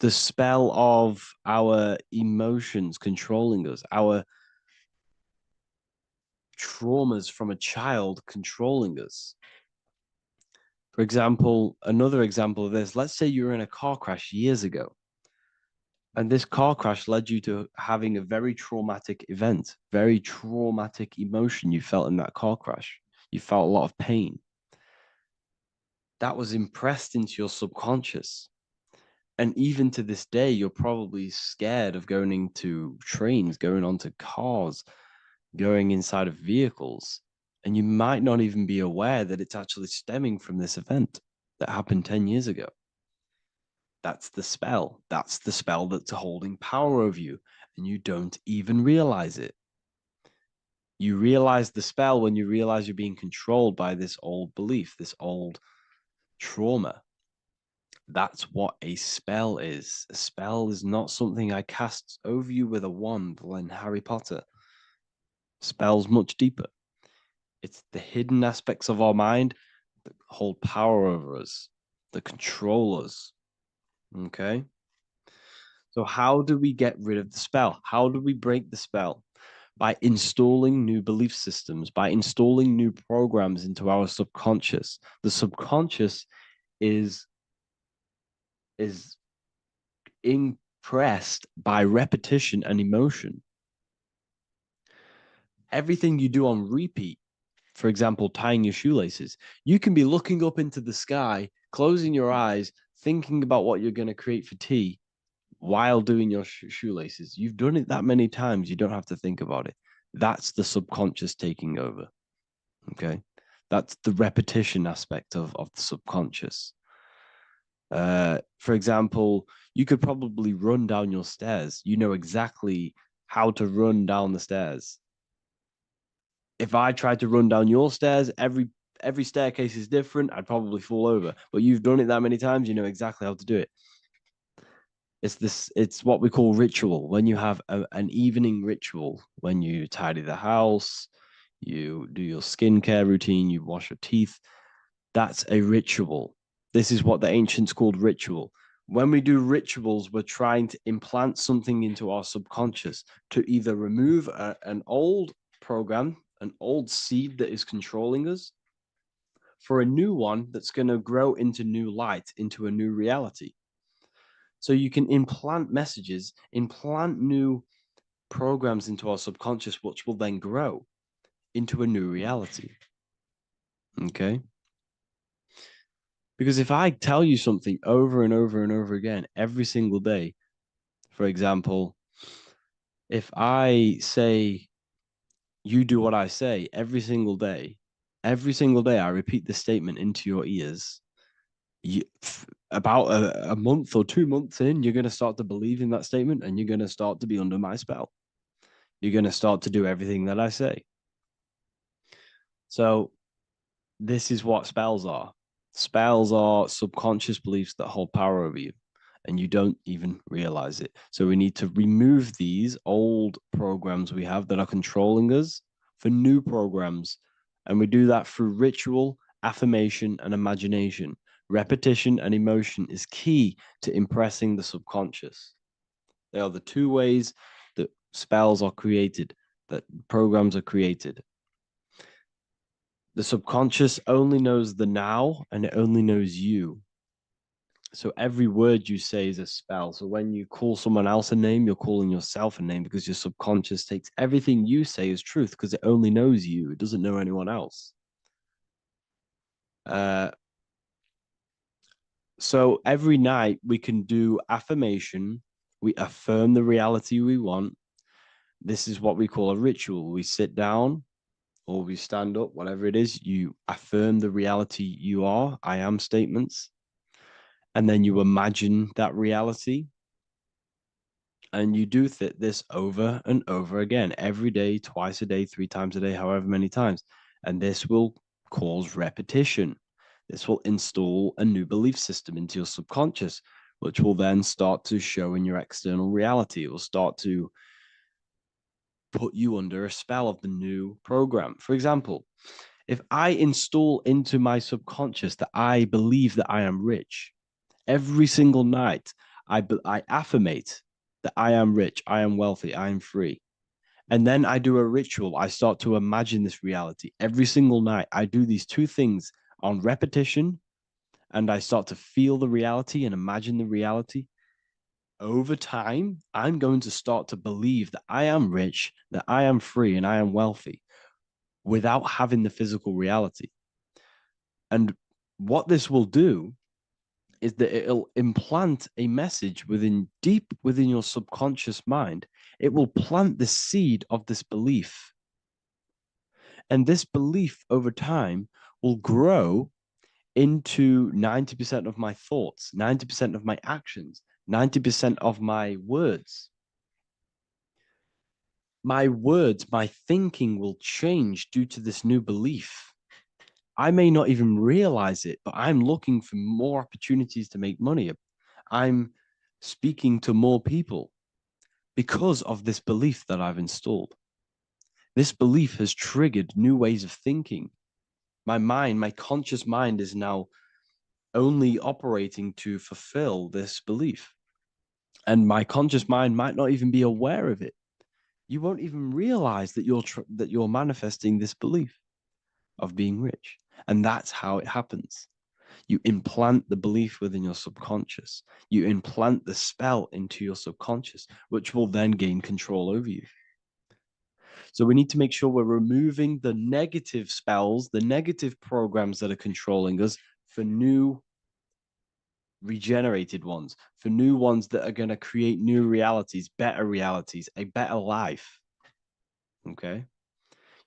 of our emotions controlling us, our traumas from a child controlling us. For example, another example of this, let's say you were in a car crash years ago, and this car crash led you to having a very traumatic event, very traumatic emotion you felt in that car crash. You felt a lot of pain. That was impressed into your subconscious. And even to this day, you're probably scared of going into trains, going onto cars, going inside of vehicles. And you might not even be aware that it's actually stemming from this event that happened 10 years ago. That's the spell. That's the spell that's holding power over you. And you don't even realize it. You realize the spell when you realize you're being controlled by this old belief, this old trauma. That's what a spell is. A spell is not something I cast over you with a wand like Harry Potter. Spell's much deeper. It's the hidden aspects of our mind that hold power over us, that control us. Okay? So how do we get rid of the spell? How do we break the spell? By installing new belief systems, by installing new programs into our subconscious. The subconscious is impressed by repetition and emotion. Everything you do on repeat, for example, tying your shoelaces, you can be looking up into the sky, closing your eyes, thinking about what you're going to create for tea while doing your shoelaces. You've done it that many times, you don't have to think about it. That's the subconscious taking over. Okay. That's the repetition aspect of the subconscious. For example, you could probably run down your stairs. You know exactly how to run down the stairs. If I tried to run down your stairs, every staircase is different. I'd probably fall over. But you've done it that many times, you know exactly how to do it. It's what we call ritual. When you have an evening ritual, when you tidy the house, you do your skincare routine, you wash your teeth, that's a ritual. This is what the ancients called ritual. When we do rituals, we're trying to implant something into our subconscious to either remove an old program, an old seed that is controlling us, for a new one that's going to grow into new light, into a new reality. So you can implant messages, implant new programs into our subconscious, which will then grow into a new reality. Okay? Because if I tell you something over and over and over again every single day, for example, if I say, you do what I say every single day I repeat this statement into your ears, about a month or 2 months in, you're going to start to believe in that statement and you're going to start to be under my spell. You're going to start to do everything that I say. So this is what spells are. Spells are subconscious beliefs that hold power over you and you don't even realize it. So we need to remove these old programs we have that are controlling us for new programs. And we do that through ritual, affirmation, and imagination. Repetition and emotion is key to impressing the subconscious. They are the two ways that spells are created, that programs are created. The subconscious only knows the now and it only knows you. So every word you say is a spell. So when you call someone else a name, you're calling yourself a name because your subconscious takes everything you say as truth because it only knows you. It doesn't know anyone else. So every night we can do affirmation. We affirm the reality we want. This is what we call a ritual. We sit down or we stand up, whatever it is, you affirm the reality you are, I am statements. And then you imagine that reality. And you do this over and over again, every day, twice a day, 3 times a day, however many times. And this will cause repetition. This will install a new belief system into your subconscious, which will then start to show in your external reality. It will start to put you under a spell of the new program. For example, if I install into my subconscious that I believe that I am rich, every single night I affirmate that I am rich, I am wealthy, I am free. And then I do a ritual. I start to imagine this reality. Every single night, I do these 2 things on repetition, and I start to feel the reality and imagine the reality. Over time, I'm going to start to believe that I am rich, that I am free, and I am wealthy without having the physical reality. And what this will do is that it'll implant a message deep within your subconscious mind. It will plant the seed of this belief. And this belief over time will grow into 90% of my thoughts, 90% of my actions, 90% of my words. My words, my thinking will change due to this new belief. I may not even realize it, but I'm looking for more opportunities to make money. I'm speaking to more people because of this belief that I've installed. This belief has triggered new ways of thinking. My mind, my conscious mind is now only operating to fulfill this belief. And my conscious mind might not even be aware of it. You won't even realize that you're manifesting this belief of being rich. And that's how it happens. You implant the belief within your subconscious. You implant the spell into your subconscious, which will then gain control over you. So we need to make sure we're removing the negative spells, the negative programs that are controlling us, for new regenerated ones, for new ones that are going to create new realities, a better life. Okay?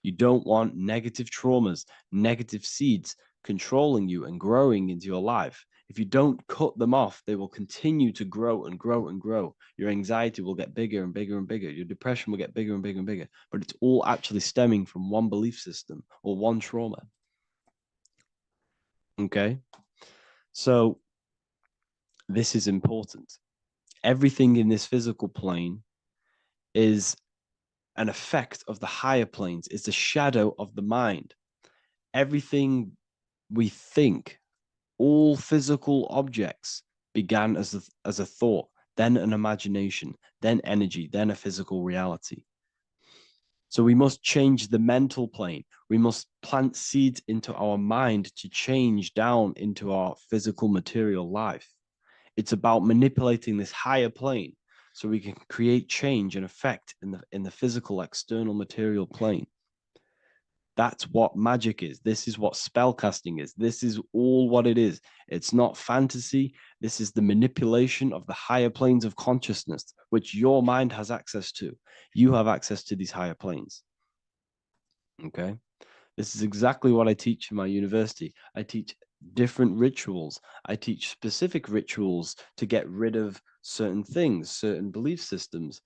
You don't want negative traumas, negative seeds controlling you and growing into your life. If you don't cut them off, they will continue to grow and grow and grow. Your anxiety will get bigger and bigger and bigger. Your depression will get bigger and bigger and bigger. But it's all actually stemming from one belief system or one trauma. Okay? So this is important. Everything in this physical plane is an effect of the higher planes. It's a shadow of the mind. Everything we think, all physical objects began as a thought, then an imagination, then energy, then a physical reality. So we must change the mental plane. We must plant seeds into our mind to change down into our physical material life. It's about manipulating this higher plane so we can create change and effect in the physical external material plane. That's what magic is. This is what spellcasting is. This is all what it is. It's not fantasy. This is the manipulation of the higher planes of consciousness, which your mind has access to. You have access to these higher planes. Okay? This is exactly what I teach in my university. I teach different rituals. I teach specific rituals to get rid of certain things, certain belief systems.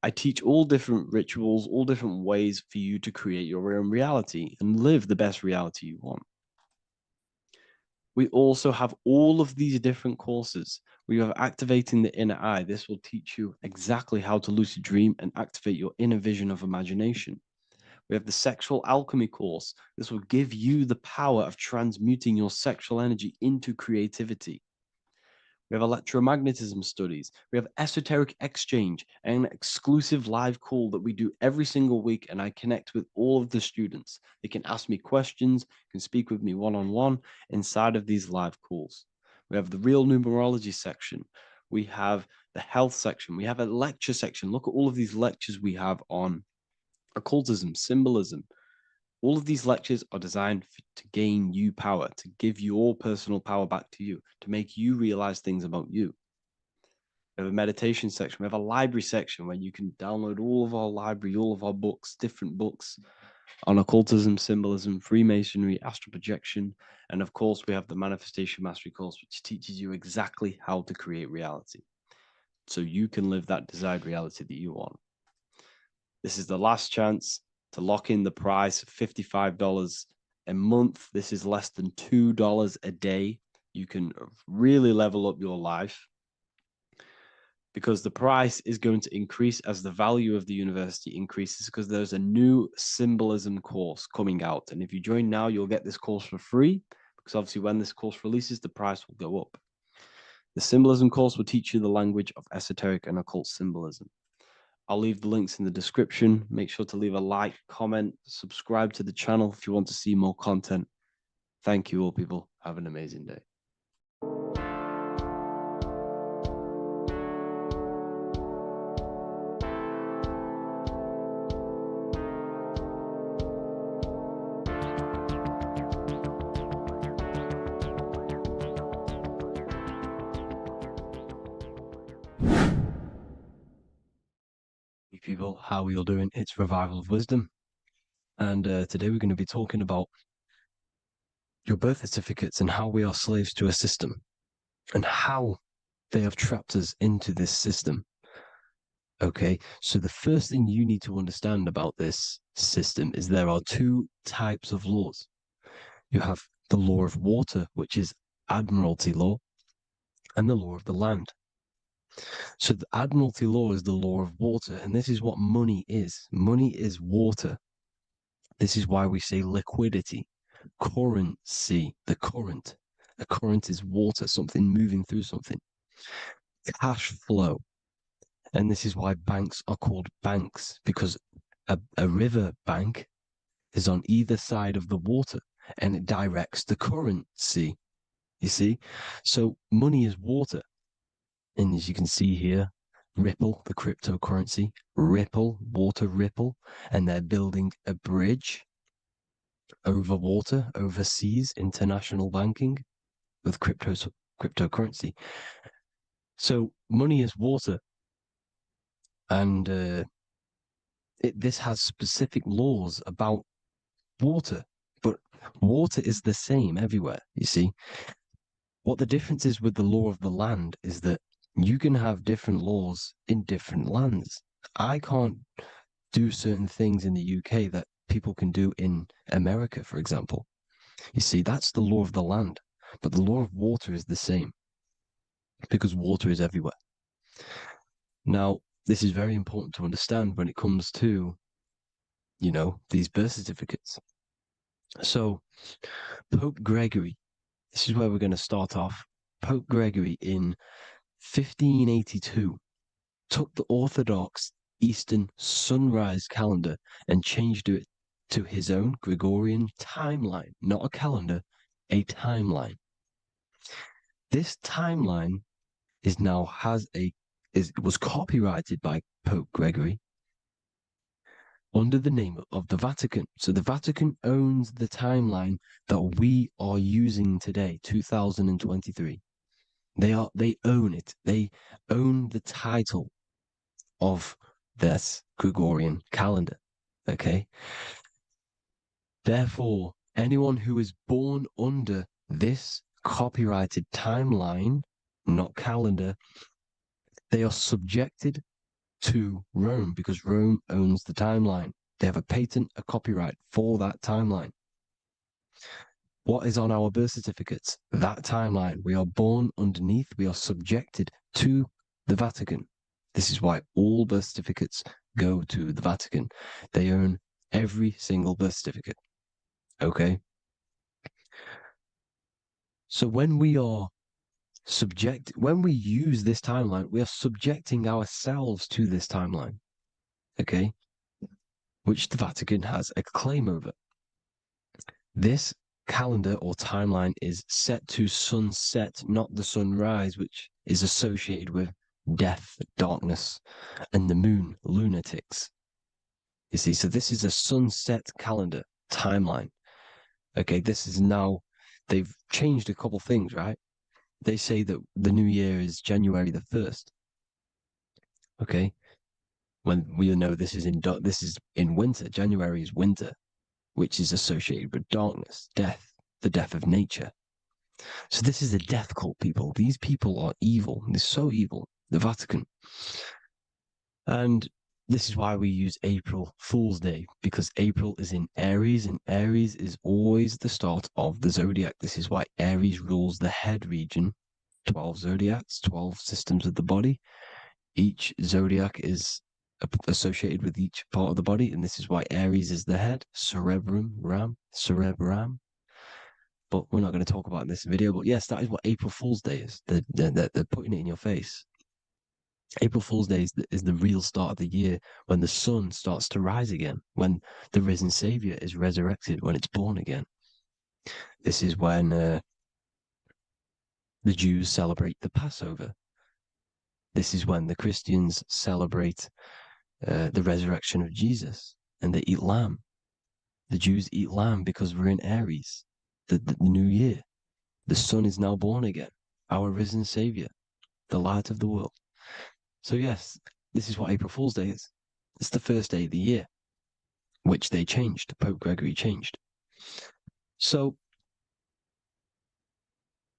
I teach all different rituals, all different ways for you to create your own reality and live the best reality you want. We also have all of these different courses. We have Activating the Inner Eye. This will teach you exactly how to lucid dream and activate your inner vision of imagination. We have the Sexual Alchemy course. This will give you the power of transmuting your sexual energy into creativity. We have electromagnetism studies. We have esoteric exchange, an exclusive live call that we do every single week, and I connect with all of the students. They can ask me questions, can speak with me one-on-one inside of these live calls. We have the real numerology section. We have the health section. We have a lecture section. Look at all of these lectures we have on occultism, symbolism. All of these lectures are designed to gain you power, to give your personal power back to you, to make you realize things about you. We have a meditation section. We have a library section where you can download all of our library, all of our books, different books on occultism, symbolism, Freemasonry, astral projection. And of course, we have the Manifestation Mastery course, which teaches you exactly how to create reality so you can live that desired reality that you want. This is the last chance to lock in the price of $55 a month. This is less than $2 a day. You can really level up your life because the price is going to increase as the value of the university increases, because there's a new symbolism course coming out. And if you join now, you'll get this course for free, because obviously when this course releases, the price will go up. The symbolism course will teach you the language of esoteric and occult symbolism. I'll leave the links in the description. Make sure to leave a like, comment, subscribe to the channel if you want to see more content. Thank you all, people. Have an amazing day. people, how are you all doing? It's Revival of Wisdom. And today we're going to be talking about your birth certificates and how we are slaves to a system and how they have trapped us into this system. Okay, so the first thing you need to understand about this system is there are two types of laws. You have the law of water, which is admiralty law, and the law of the land. So the admiralty law is the law of water, and this is what money is. Money is water. This is why we say liquidity, currency, the current. A current is water, something moving through something. Cash flow. And this is why banks are called banks, because a river bank is on either side of the water and it directs the currency. You see? So money is water. And as you can see here, Ripple, the cryptocurrency, Ripple, water Ripple, and they're building a bridge over water, overseas, international banking with cryptocurrency. So money is water, and this has specific laws about water, but water is the same everywhere, you see. What the difference is with the law of the land is that you can have different laws in different lands. I can't do certain things in the UK that people can do in America, for example. You see, that's the law of the land, but the law of water is the same because water is everywhere. Now, this is very important to understand when it comes to, these birth certificates. So, Pope Gregory, this is where we're going to start off. Pope Gregory in 1582 took the Orthodox Eastern sunrise calendar and changed it to his own Gregorian timeline, not a calendar, a timeline. This timeline was copyrighted by Pope Gregory under the name of the Vatican. So the Vatican owns the timeline that we are using today, 2023. They own it. They own the title of this Gregorian calendar. Okay. Therefore, anyone who is born under this copyrighted timeline, not calendar, they are subjected to Rome because Rome owns the timeline. They have a patent, a copyright for that timeline. What is on our birth certificates? That timeline. We are born underneath, we are subjected to the Vatican. This is why all birth certificates go to the Vatican. They own every single birth certificate. Okay? So when we use this timeline, we are subjecting ourselves to this timeline. Okay? Which the Vatican has a claim over. This calendar or timeline is set to sunset, not the sunrise, which is associated with death, darkness, and the moon, lunatics. You see, so this is a sunset calendar timeline. Okay, this is now, they've changed a couple things, right? They say that the new year is January the 1st. Okay, when we know this is in winter. January is winter, which is associated with darkness, death, the death of nature. So this is a death cult, people. These people are evil. They're so evil. The Vatican. And this is why we use April Fool's Day, because April is in Aries, and Aries is always the start of the zodiac. This is why Aries rules the head region. 12 zodiacs, 12 systems of the body. Each zodiac is associated with each part of the body, and this is why Aries is the head, cerebrum. But we're not going to talk about it in this video. But yes, that is what April Fool's Day is. They're putting it in your face. April Fool's Day is the real start of the year, when the sun starts to rise again, when the risen Savior is resurrected, when it's born again. This is when the Jews celebrate the Passover. This is when the Christians celebrate the resurrection of Jesus, and they eat lamb. The Jews eat lamb because we're in Aries, the new year. The sun is now born again, our risen Savior, the light of the world. So yes, this is what April Fool's Day is. It's the first day of the year, which they changed. Pope Gregory changed. So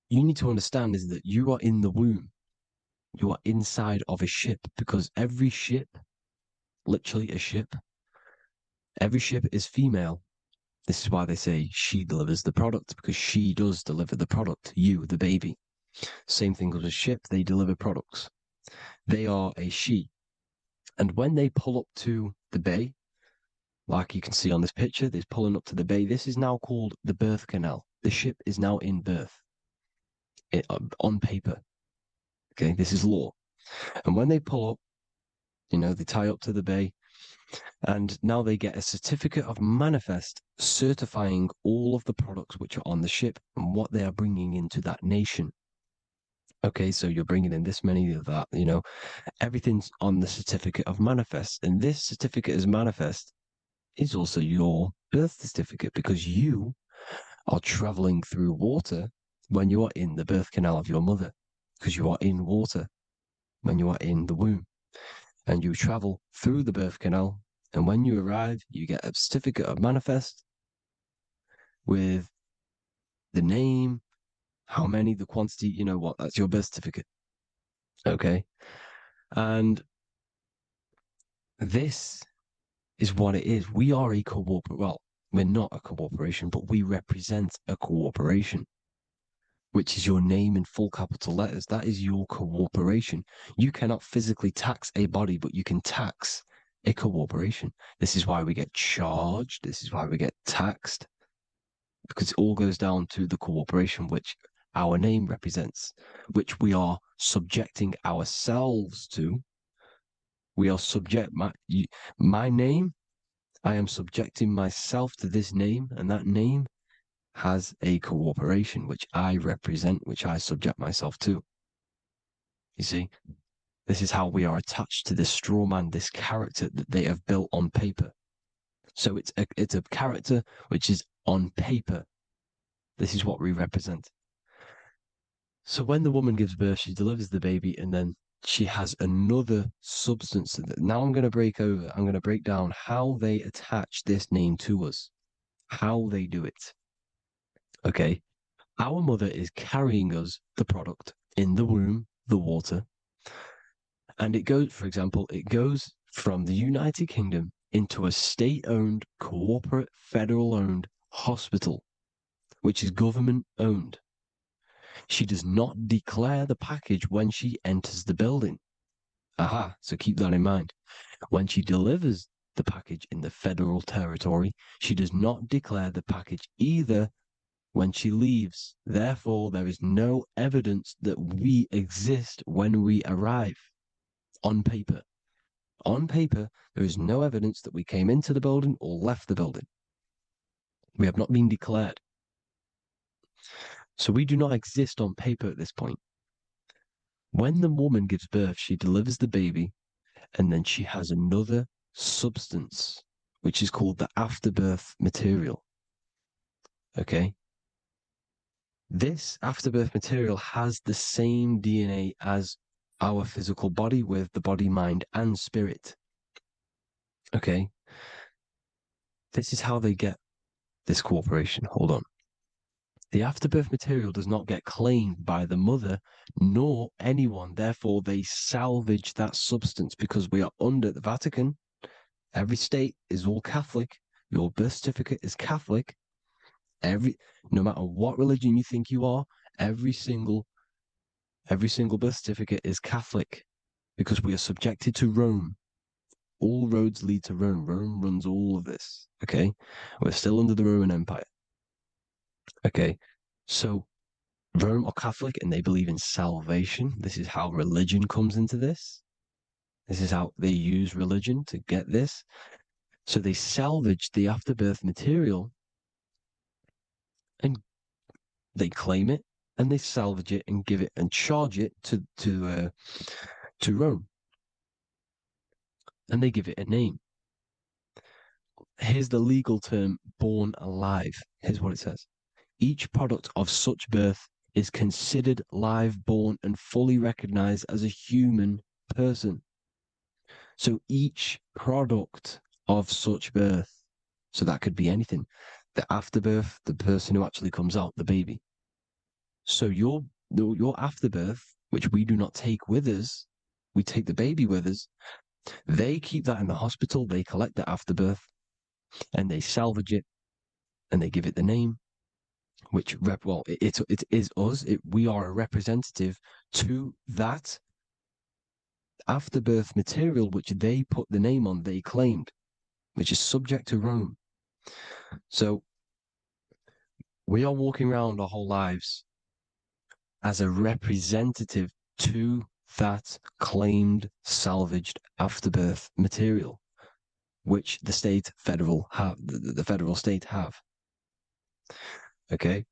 you need to understand is that you are in the womb. You are inside of a ship, because every ship, literally a ship, every ship is female. This is why they say she delivers the product, because she does deliver the product, you, the baby. Same thing with a ship, they deliver products. They are a she. And when they pull up to the bay, like you can see on this picture, they're pulling up to the bay. This is now called the birth canal. The ship is now in birth on paper. Okay, this is law. And when they pull up, they tie up to the bay, and now they get a certificate of manifest certifying all of the products which are on the ship and what they are bringing into that nation. Okay, so you're bringing in this many of that, everything's on the certificate of manifest. And this certificate as manifest is also your birth certificate, because you are traveling through water when you are in the birth canal of your mother, because you are in water when you are in the womb, and you travel through the birth canal. And when you arrive, you get a certificate of manifest with the name, how many, the quantity, that's your birth certificate. Okay. And this is what it is. We are a we're not a corporation, but we represent a corporation, which is your name in full capital letters. That is your corporation. You cannot physically tax a body, but you can tax a corporation. This is why we get charged. This is why we get taxed, because it all goes down to the corporation which our name represents, which we are subjecting ourselves to. We are my name. I am subjecting myself to this name, and that name has a corporation which I represent, which I subject myself to. You see, this is how we are attached to this straw man, this character that they have built on paper. So it's a character which is on paper. This is what we represent. So when the woman gives birth, she delivers the baby, and then she has another substance. Now I'm going to break down how they attach this name to us, how they do it. Okay. Our mother is carrying us the product in the womb, the water. And it goes from the United Kingdom into a state-owned, corporate, federal-owned hospital, which is government-owned. She does not declare the package when she enters the building. Aha, so keep that in mind. When she delivers the package in the federal territory, she does not declare the package either when she leaves. Therefore, there is no evidence that we exist when we arrive. On paper. On paper, there is no evidence that we came into the building or left the building. We have not been declared. So we do not exist on paper at this point. When the woman gives birth, she delivers the baby, and then she has another substance, which is called the afterbirth material. Okay? This afterbirth material has the same DNA as our physical body, with the body, mind, and spirit. Okay? This is how they get this corporation. Hold on. The afterbirth material does not get claimed by the mother nor anyone. Therefore, they salvage that substance, because we are under the Vatican. Every state is all Catholic. Your birth certificate is Catholic. No matter what religion you think you are, every single birth certificate is Catholic, because we are subjected to Rome. All roads lead to Rome. Rome runs all of this. Okay? We're still under the Roman Empire. Okay, so Rome are Catholic and they believe in salvation. This is how religion comes into this. This is how they use religion to get this. So they salvage the afterbirth material and they claim it, and they salvage it and give it and charge it to Rome. And they give it a name. Here's the legal term, born alive. Here's what it says. Each product of such birth is considered live, born, and fully recognized as a human person. So each product of such birth, so that could be anything, the afterbirth, the person who actually comes out, the baby. So your afterbirth, which we do not take with us, we take the baby with us. They keep that in the hospital. They collect the afterbirth and they salvage it and they give it the name, which it is us. We are a representative to that afterbirth material, which they put the name on, they claimed, which is subject to Rome. So we are walking around our whole lives as a representative to that claimed salvaged afterbirth material, which the federal state have. Okay.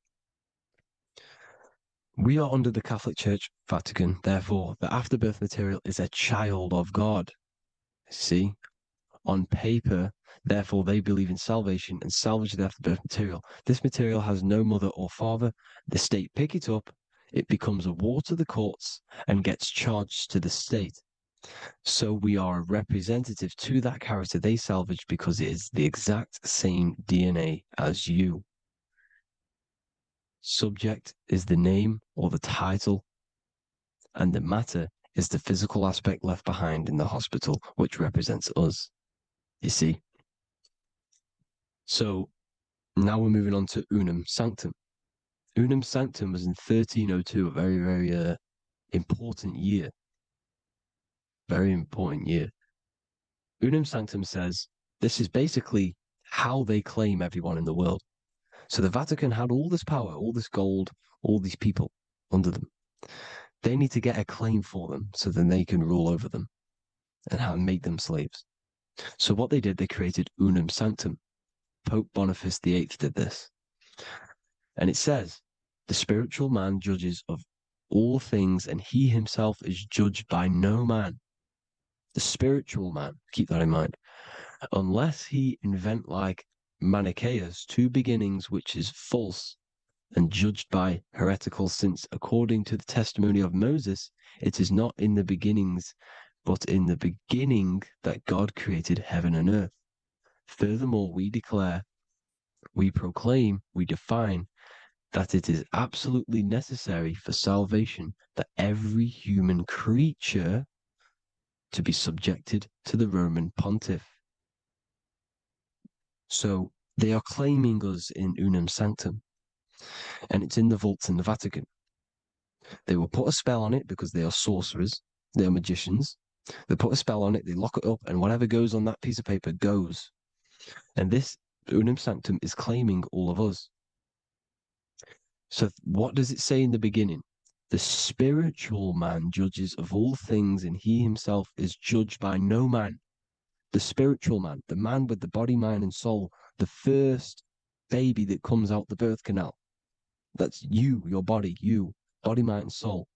We are under the Catholic Church, Vatican. Therefore, the afterbirth material is a child of God. See, on paper, therefore, they believe in salvation and salvage the afterbirth material. This material has no mother or father. The state pick it up. It becomes a war to the courts and gets charged to the state. So we are a representative to that character they salvaged because it is the exact same DNA as you. Subject is the name or the title, and the matter is the physical aspect left behind in the hospital, which represents us. You see? So now we're moving on to Unum Sanctum. Unum Sanctum was in 1302, a very, very important year. Very important year. Unum Sanctum says this is basically how they claim everyone in the world. So the Vatican had all this power, all this gold, all these people under them. They need to get a claim for them so then they can rule over them and make them slaves. So what they did, they created Unum Sanctum. Pope Boniface VIII did this. And it says, the spiritual man judges of all things, and he himself is judged by no man. The spiritual man, keep that in mind, unless he invent like Manichaeus, two beginnings, which is false and judged by heretical, since according to the testimony of Moses, it is not in the beginnings, but in the beginning that God created heaven and earth. Furthermore, we declare, we proclaim, we define that it is absolutely necessary for salvation that every human creature to be subjected to the Roman pontiff. So they are claiming us in Unum Sanctum, and it's in the vaults in the Vatican. They will put a spell on it because they are sorcerers, they are magicians. They put a spell on it, they lock it up, and whatever goes on that piece of paper goes. And this Unum Sanctum is claiming all of us. So what does it say in the beginning? The spiritual man judges of all things, and he himself is judged by no man. The spiritual man, the man with the body, mind, and soul, the first baby that comes out the birth canal. That's you, your body, body, mind, and soul.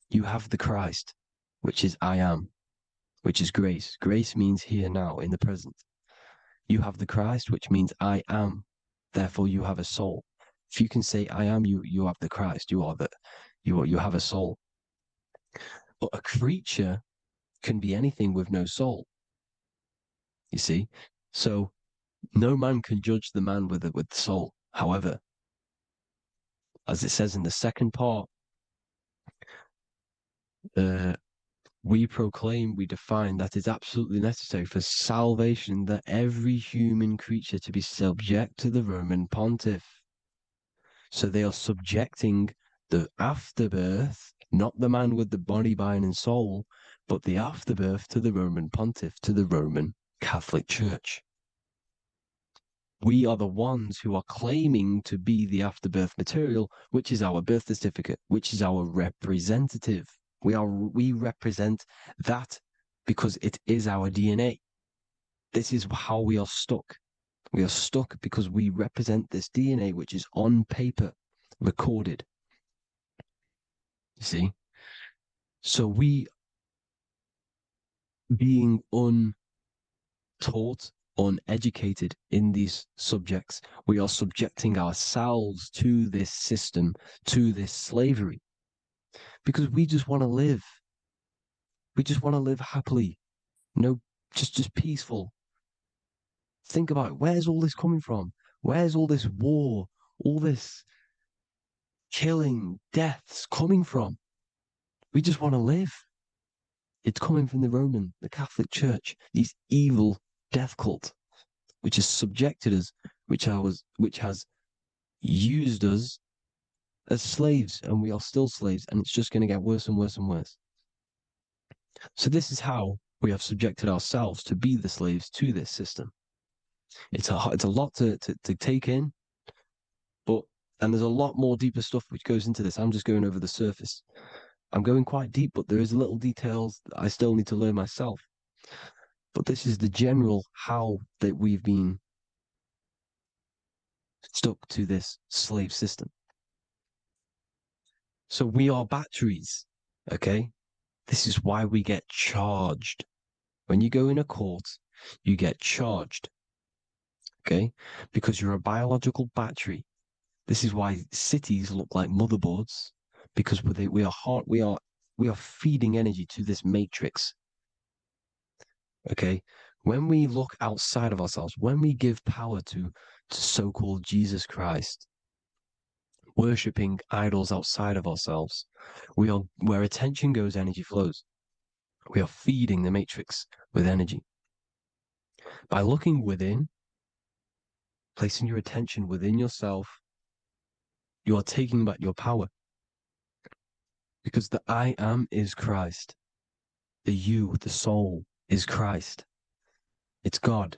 You have the Christ, which is I am, which is grace. Grace means here, now, in the present. You have the Christ, which means I am. Therefore, you have a soul. If you can say I am, you have the Christ. You have a soul. But a creature can be anything with no soul. You see, so no man can judge the man with the soul. However, as it says in the second part, we proclaim, we define that it's absolutely necessary for salvation that every human creature to be subject to the Roman pontiff. So they are subjecting the afterbirth, not the man with the body, mind, and soul, but the afterbirth to the Roman pontiff, to the Roman Catholic Church. We are the ones who are claiming to be the afterbirth material, which is our birth certificate, which is our representative. We represent that because it is our DNA. This is how we are stuck. We are stuck because we represent this DNA, which is on paper, recorded. You see? So we, being untaught, uneducated in these subjects, we are subjecting ourselves to this system, to this slavery, because we just want to live. We just want to live happily. No just peaceful. Think about it. Where's all this coming from? Where's all this war, all this killing, deaths coming from? We just want to live. It's coming from the Catholic Church, these evil death cult, which has subjected us, which has used us as slaves, and we are still slaves, and it's just going to get worse and worse and worse. So this is how we have subjected ourselves to be the slaves to this system. It's a lot to take in, and there's a lot more deeper stuff which goes into this. I'm just going over the surface. I'm going quite deep, but there is little details that I still need to learn myself. But this is the general how that we've been stuck to this slave system. So we are batteries, okay? This is why we get charged. When you go in a court, you get charged, okay? Because you're a biological battery. This is why cities look like motherboards, because we are feeding energy to this matrix. Okay, when we look outside of ourselves, when we give power to so-called Jesus Christ, worshipping idols outside of ourselves, where attention goes, energy flows. We are feeding the matrix with energy. By looking within, placing your attention within yourself, you are taking back your power. Because the I am is Christ. The you, the soul, is Christ. It's God.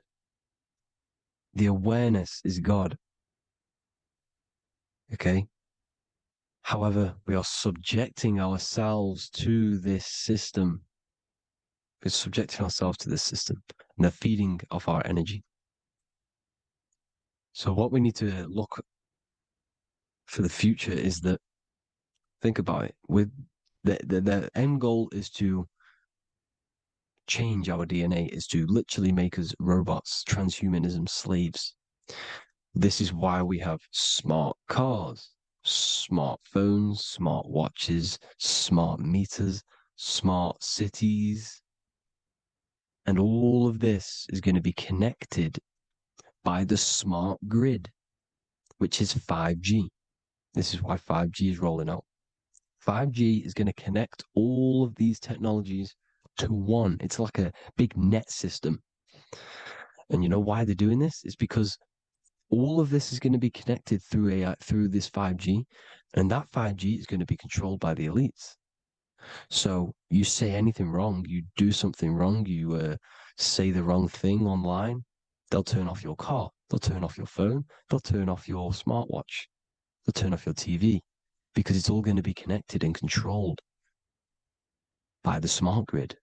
The awareness is God. Okay? However, we are subjecting ourselves to this system. We're subjecting ourselves to this system and the feeding of our energy. So what we need to look for the future is that, think about it, with the end goal is to change our DNA, is to literally make us robots, transhumanism, slaves. This is why we have smart cars, smartphones, smart watches, smart meters, smart cities. And all of this is going to be connected by the smart grid, which is 5G. This is why 5G is rolling out. 5G is going to connect all of these technologies to one. It's like a big net system. And you know why they're doing this? It's because all of this is going to be connected through this 5G, and that 5G is going to be controlled by the elites. So you say anything wrong, you do something wrong, you say the wrong thing online, they'll turn off your car, they'll turn off your phone, they'll turn off your smartwatch, they'll turn off your TV, because it's all going to be connected and controlled by the smart grid.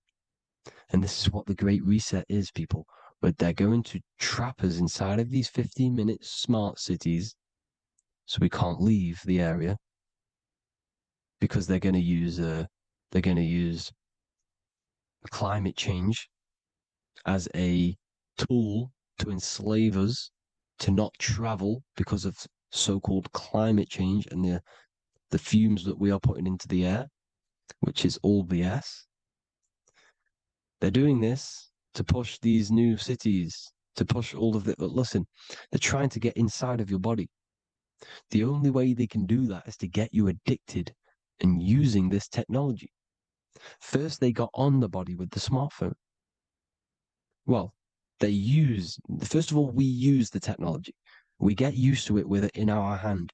And this is what the Great Reset is, people. But they're going to trap us inside of these 15-minute smart cities so we can't leave the area, because they're going to use climate change as a tool to enslave us to not travel because of so-called climate change and the fumes that we are putting into the air, which is all BS. They're doing this to push these new cities, to push all of it. But listen, they're trying to get inside of your body. The only way they can do that is to get you addicted and using this technology. First, they got on the body with the smartphone. Well, first of all, we use the technology. We get used to it with it in our hand.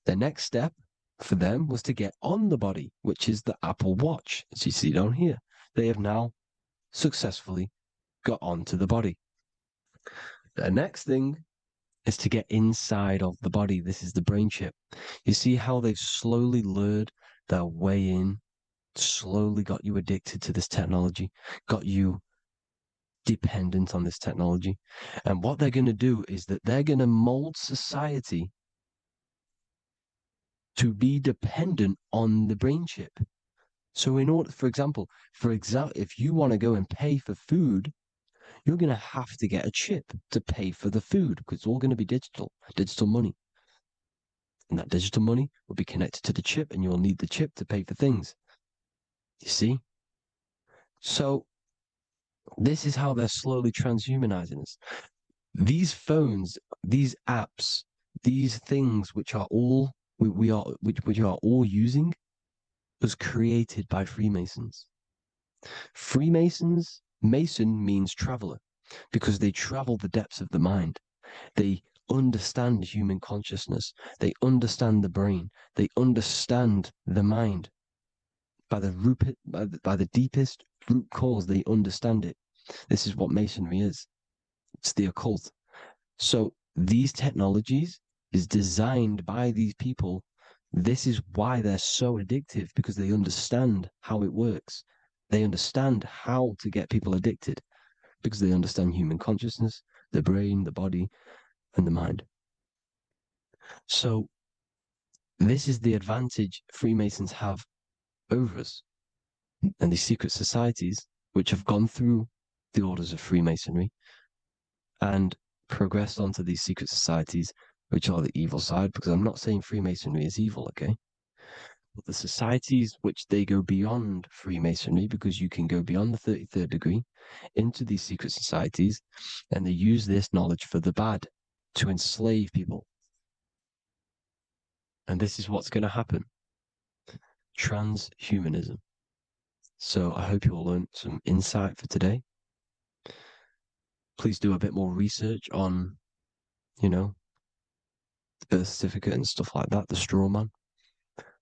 The next step for them was to get on the body, which is the Apple Watch, as you see down here. They have now successfully got onto the body. The next thing is to get inside of the body. This is the brain chip. You see how they've slowly lured their way in, slowly got you addicted to this technology, got you dependent on this technology. And what they're going to do is that they're going to mold society to be dependent on the brain chip. So in order, for example, if you want to go and pay for food, you're going to have to get a chip to pay for the food, because it's all going to be digital money. And that digital money will be connected to the chip, and you'll need the chip to pay for things. You see? So This is how they're slowly transhumanizing us. These phones, these apps, these things which are all which are all using was created by Freemasons. Freemasons, Mason means traveler because they travel the depths of the mind. They understand human consciousness. They understand the brain. They understand the mind. By the deepest root cause, they understand it. This is what Masonry is. It's the occult. So these technologies is designed by these people. This is why they're so addictive, because they understand how it works. They understand how to get people addicted because they understand human consciousness, the brain, the body, and the mind. So this is the advantage Freemasons have over us. And these secret societies, which have gone through the orders of Freemasonry and progressed onto these secret societies, which are the evil side, because I'm not saying Freemasonry is evil, okay? But the societies which they go beyond Freemasonry, because you can go beyond the 33rd degree into these secret societies, and they use this knowledge for the bad, to enslave people. And this is what's going to happen. Transhumanism. So I hope you all learned some insight for today. Please do a bit more research on, the birth certificate and stuff like that, the straw man.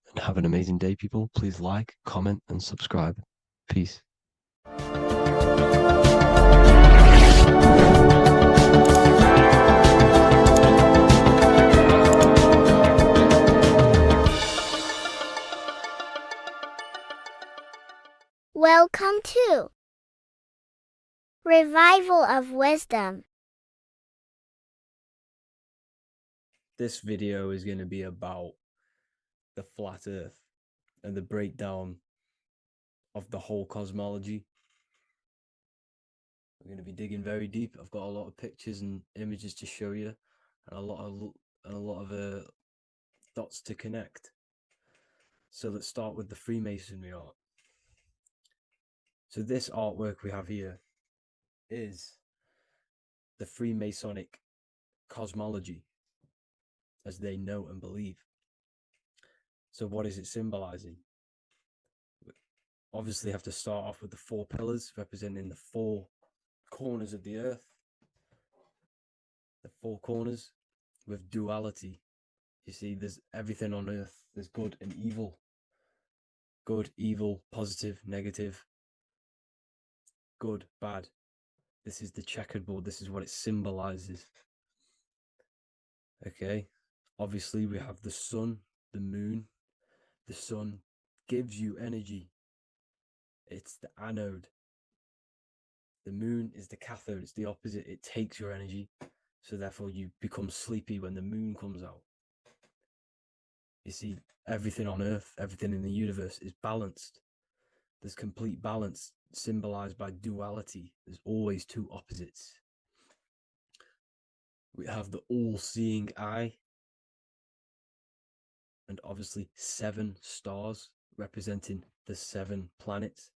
And have an amazing day, people. Please like, comment, and subscribe. Peace. Welcome to Revival of Wisdom. This video is going to be about the flat earth and the breakdown of the whole cosmology. We're going to be digging very deep. I've got a lot of pictures and images to show you, and a lot of dots to connect. So let's start with the Freemasonry art. So this artwork we have here is the Freemasonic cosmology as they know and believe. So what is it symbolizing? We obviously have to start off with the 4 pillars representing the 4 corners of the earth. The 4 corners with duality. You see, there's everything on earth. There's good and evil. Good, evil, positive, negative. Good, bad. This is the checkerboard. This is what it symbolizes. Okay. Obviously, we have the sun, the moon. The sun gives you energy. It's the anode. The moon is the cathode. It's the opposite. It takes your energy. So therefore, you become sleepy when the moon comes out. You see, everything on Earth, everything in the universe is balanced. There's complete balance, symbolized by duality. There's always 2 opposites. We have the all-seeing eye, and obviously 7 stars representing the 7 planets,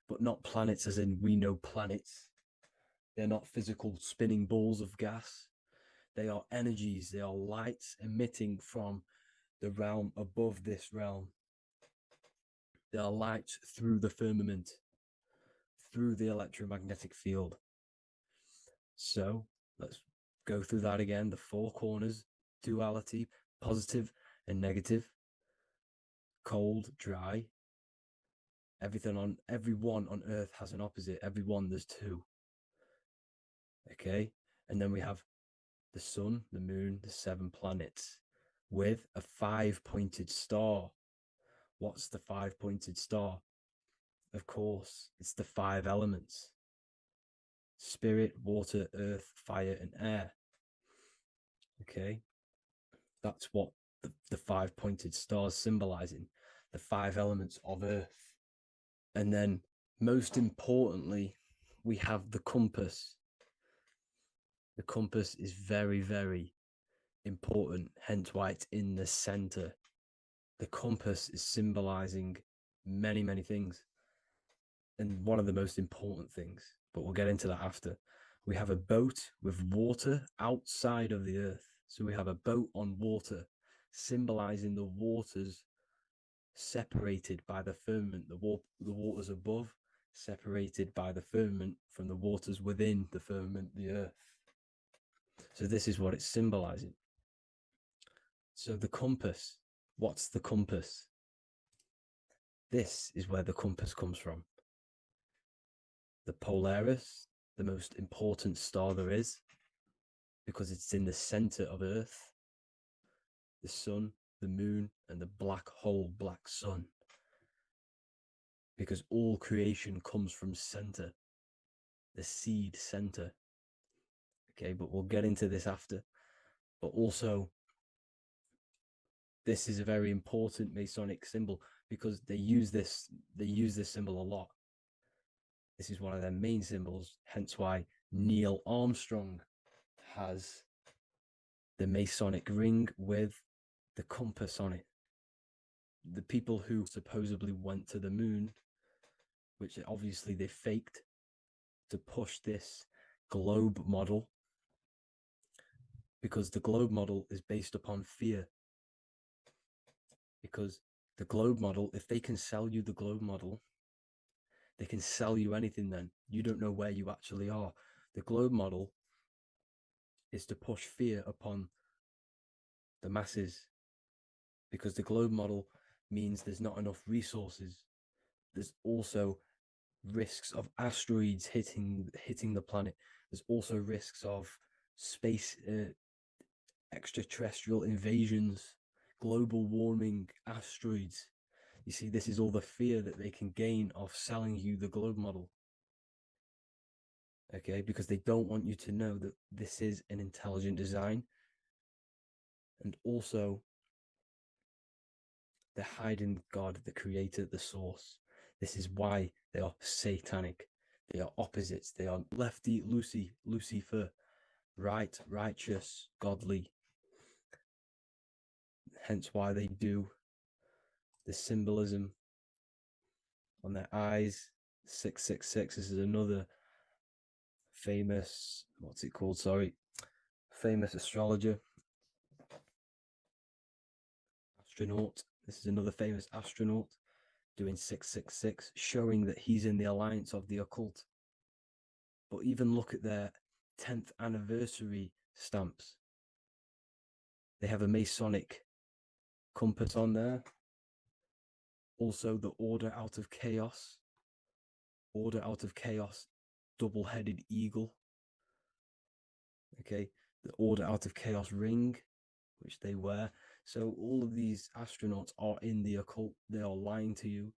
but not planets as in we know planets. They're not physical spinning balls of gas. They are energies. They are lights emitting from the realm above this realm. They are lights through the firmament, through the electromagnetic field. So let's go through that again. The 4 corners, duality, positive and negative, cold, dry. Everyone on Earth has an opposite. Everyone, there's 2. Okay, and then we have the sun, the moon, the 7 planets with a 5-pointed star. What's the 5-pointed star? Of course, it's the 5 elements: spirit, water, earth, fire, and air. Okay, that's what the 5-pointed stars symbolizing, the 5 elements of earth. And then, most importantly, we have the compass. The compass is very, very important, hence why it's in the center. The compass is symbolizing many, many things. And one of the most important things but we'll get into that after. We have a boat with water outside of the earth. So we have a boat on water, symbolizing the waters separated by the firmament, the waters above, separated by the firmament from the waters within the firmament, the earth. So this is what it's symbolizing. So the compass, what's the compass? This is where the compass comes from. The Polaris, the most important star there is, because it's in the center of Earth, the sun, the moon, and the black hole, black sun. Because all creation comes from center, the seed center. Okay, but we'll get into this after. But also, this is a very important Masonic symbol because they use this symbol a lot. This is one of their main symbols, hence why Neil Armstrong has the Masonic ring with the compass on it. The people who supposedly went to the moon, which obviously they faked to push this globe model, because the globe model is based upon fear. Because the globe model, if they can sell you the globe model, they can sell you anything then. You don't know where you actually are. The globe model is to push fear upon the masses, because the globe model means there's not enough resources. There's also risks of asteroids hitting the planet. There's also risks of space extraterrestrial invasions, global warming, asteroids. You see, this is all the fear that they can gain of selling you the globe model. Okay, because they don't want you to know that this is an intelligent design. And also, they're hiding God, the creator, the source. This is why they are satanic. They are opposites. They are lefty, Lucifer, right, righteous, godly. Hence why they do the symbolism on their eyes. 666. This is another famous, famous astrologer, astronaut. This is another famous astronaut doing 666, showing that he's in the alliance of the occult. But even look at their 10th anniversary stamps. They have a Masonic compass on there. Also, the Order Out of Chaos. Order Out of Chaos, double-headed eagle. Okay, the Order Out of Chaos ring, which they wear. So all of these astronauts are in the occult. They are lying to you.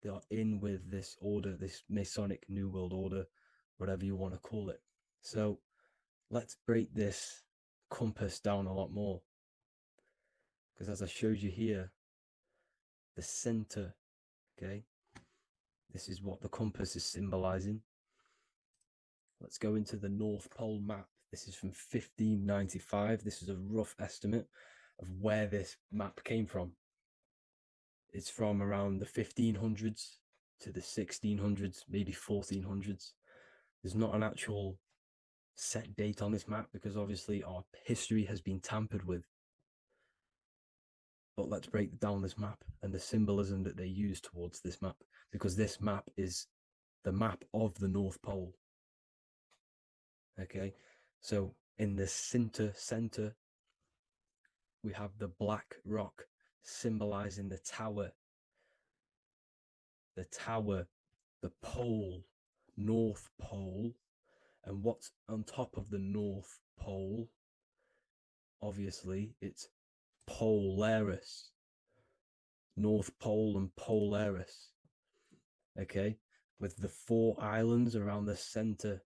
They are in with this order, this Masonic New World Order, whatever you want to call it. So let's break this compass down a lot more. Because as I showed you here, the center, okay, this is what the compass is symbolizing. Let's go into the North Pole map. This is from 1595. This is a rough estimate of where this map came from. It's from around the 1500s to the 1600s, maybe 1400s. There's not an actual set date on this map because obviously our history has been tampered with. But let's break down this map and the symbolism that they use towards this map, because this map is the map of the North Pole. Okay, so in the center, we have the black rock symbolizing the tower, the pole, North Pole. And what's on top of the North Pole? Obviously, it's Polaris. North Pole and Polaris. Okay, with the 4 islands around the center.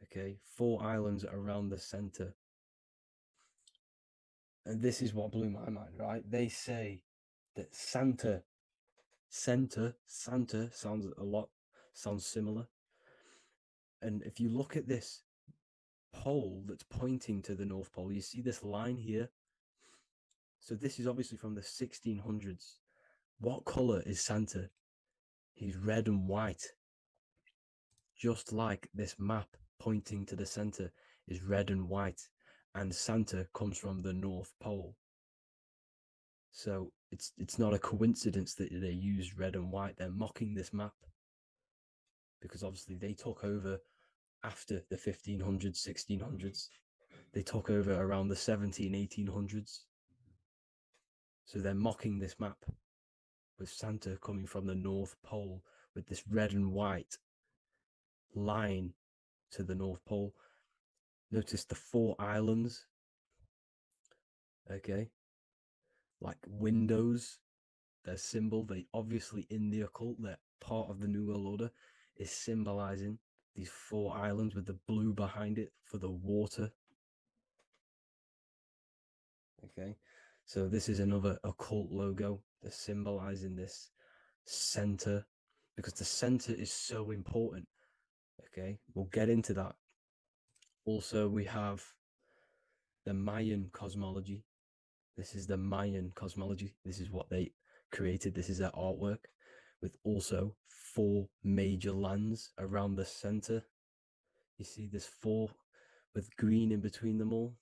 Okay, 4 islands around the center. And this is what blew my mind, right? They say that Santa sounds similar. And if you look at this pole that's pointing to the North Pole, you see this line here. So this is obviously from the 1600s. What color is Santa? He's red and white. just like this map pointing to the center is red and white, and Santa comes from the North Pole. So it's not a coincidence that they use red and white. They're mocking this map because obviously they took over after the 1500s, 1600s. They took over around the 17, 1800s. So they're mocking this map with Santa coming from the North Pole with this red and white line to the North Pole. Notice the 4 islands, okay, like windows, their symbol. They obviously, in the occult, they're part of the New World Order, is symbolizing these 4 islands with the blue behind it for the water. Okay, so this is another occult logo. They're symbolizing this center because the center is so important. Okay, we'll get into that. Also, we have the Mayan cosmology. This is the Mayan cosmology. This is what they created. This is their artwork, with also 4 major lands around the center. You see this 4 with green in between them all.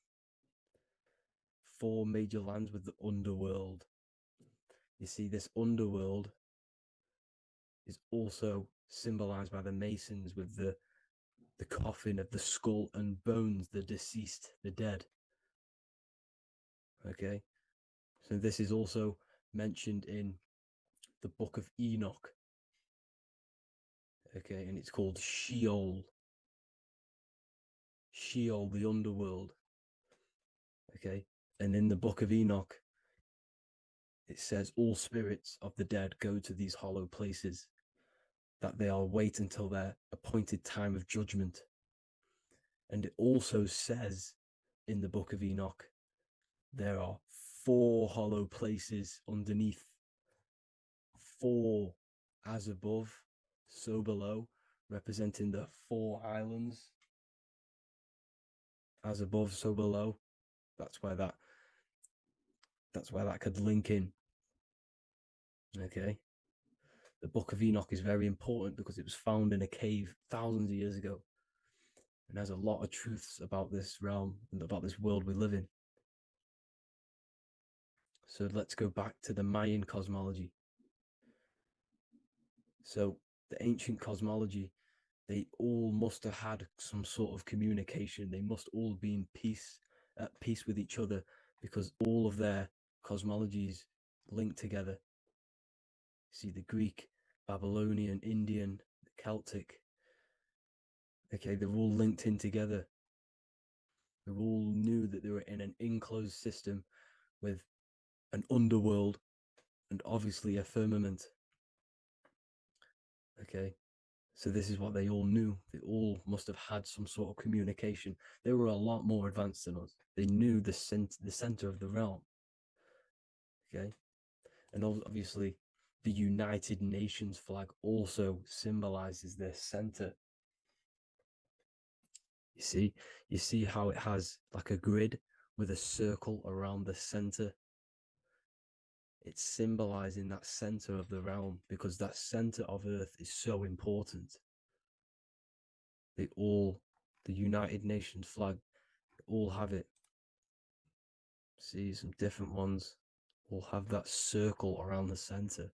4 major lands with the underworld. You see this underworld is also symbolized by the Masons with the coffin of the skull and bones, the deceased, the dead. Okay, so this is also mentioned in the book of Enoch. Okay, and it's called Sheol. Sheol, the underworld. Okay, and in the book of Enoch, it says all spirits of the dead go to these hollow places, that they are wait until their appointed time of judgment. And it also says in the book of Enoch, there are 4 hollow places underneath. 4 as above, so below, representing the 4 islands. As above, so below. That's where that could link in. Okay. The book of Enoch is very important because it was found in a cave thousands of years ago. And there's a lot of truths about this realm and about this world we live in. So let's go back to the Mayan cosmology. So the ancient cosmology, they all must have had some sort of communication. They must all be in peace, at peace with each other, because all of their cosmologies link together. See the Greek, Babylonian, Indian, Celtic. Okay, they're all linked in together. They all knew that they were in an enclosed system with an underworld and obviously a firmament. Okay, so this is what they all knew. They all must have had some sort of communication. They were a lot more advanced than us. They knew the center of the realm. Okay, and obviously the United Nations flag also symbolizes their center. You see how it has like a grid with a circle around the center. It's symbolizing that center of the realm because that center of Earth is so important. The United Nations flag, all have it. See, some different ones all have that circle around the center.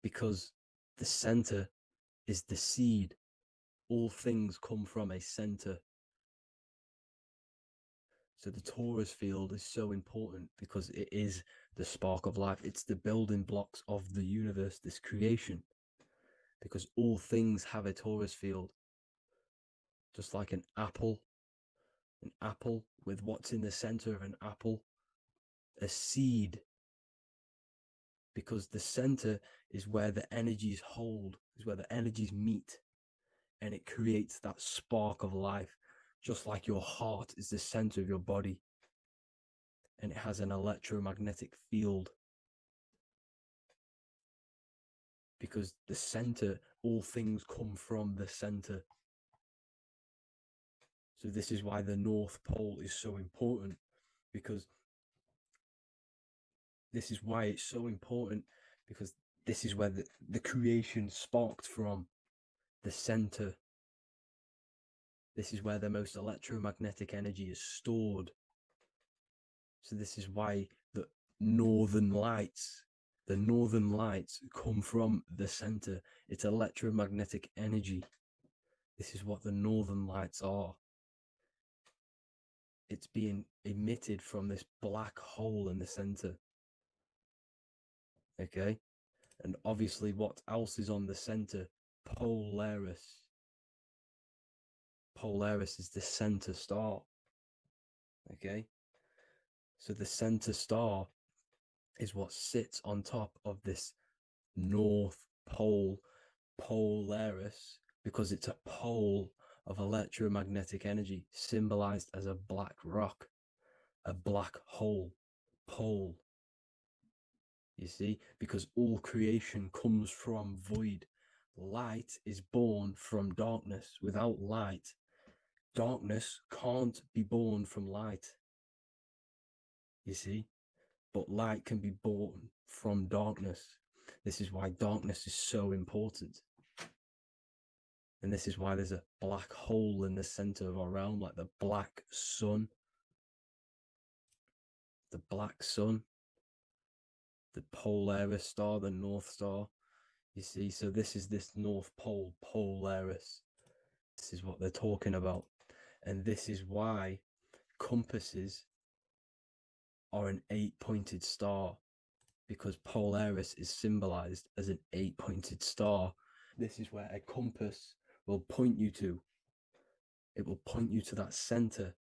Because the center is the seed. All things come from a center. So the torus field is so important because it is the spark of life. It's the building blocks of the universe, this creation. Because all things have a torus field. Just like an apple with what's in the center of an apple, a seed. Because the center is where the energies hold, is where the energies meet. And it creates that spark of life. Just like your heart is the center of your body. And it has an electromagnetic field. Because the center, all things come from the center. So this is why the North Pole is so important, because this is why it's so important, because This is where the creation sparked from, the center. This is where the most electromagnetic energy is stored. So this is why the northern lights come from the center. It's electromagnetic energy. This is what the northern lights are. It's being emitted from this black hole in the center. Okay? And obviously what else is on the center? Polaris. Polaris is the center star. Okay? So the center star is what sits on top of this North Pole, Polaris, because it's a pole of electromagnetic energy symbolized as a black rock, a black hole, pole. You see, because all creation comes from void. Light is born from darkness. Without light, darkness can't be born from light. You see, but light can be born from darkness. This is why darkness is so important. And this is why there's a black hole in the center of our realm, like the black sun. The black sun, the Polaris star, the North Star. You see, so this is this North Pole, Polaris. This is what they're talking about. And this is why compasses are an 8-pointed star, because Polaris is symbolized as an 8-pointed star. This is where a compass will point you to. It will point you to that center.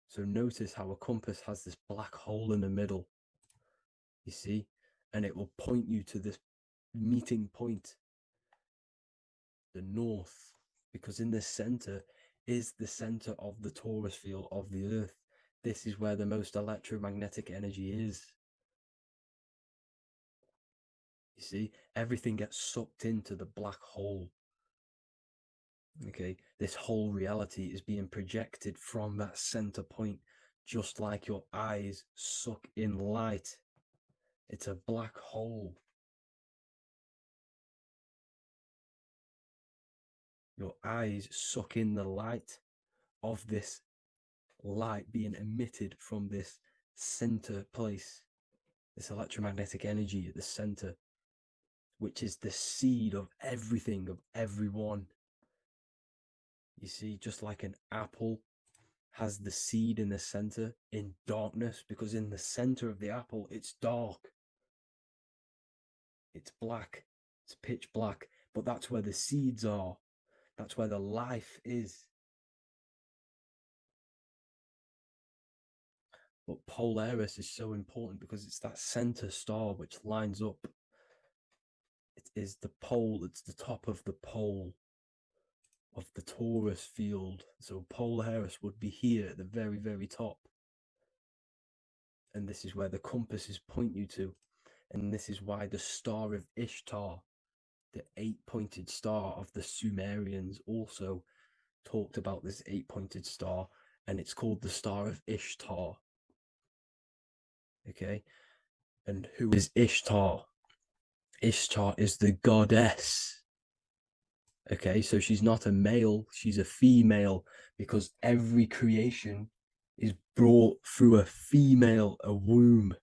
So notice how a compass has this black hole in the middle, you see, and it will point you to this meeting point, the north, because in the center is the center of the torus field of the earth. This is where the most electromagnetic energy is. You see, everything gets sucked into the black hole. Okay, this whole reality is being projected from that center point, just like your eyes suck in light. It's a black hole. Your eyes suck in the light of this light being emitted from this center place, this electromagnetic energy at the center, which is the seed of everything, of everyone. You see, just like an apple has the seed in the center in darkness, because in the center of the apple, it's dark. It's black. It's pitch black. But that's where the seeds are. That's where the life is. But Polaris is so important because it's that center star which lines up. It is the pole, it's the top of the pole of the torus field. So Polaris would be here at the very, very top. And this is where the compasses point you to. And this is why the star of Ishtar, the 8-pointed star of the Sumerians, also talked about this 8-pointed star, and it's called the star of Ishtar. Okay, and who is Ishtar? Ishtar is the goddess. Okay, so she's not a male, she's a female, because every creation is brought through a female, a womb.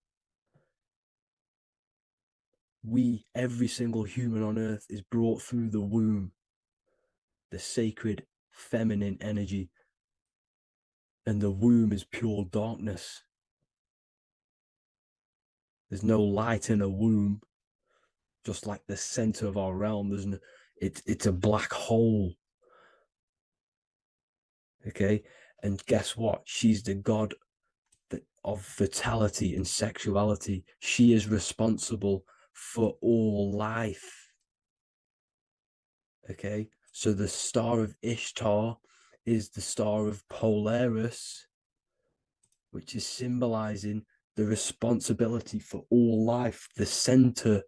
Every single human on earth is brought through the womb, the sacred feminine energy. And the womb is pure darkness. There's no light in a womb, just like the center of our realm. It's a black hole. Okay, and guess what? She's the god of fertility and sexuality. She is responsible for all life. Okay, so the star of Ishtar is the star of Polaris, which is symbolizing the responsibility for all life, the center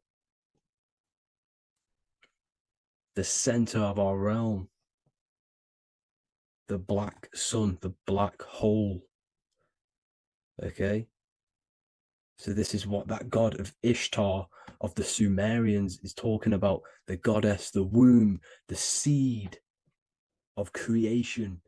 of our realm, the black sun, the black hole. Okay, So this is what that god of Ishtar of the Sumerians is talking about, the goddess, the womb, the seed of creation.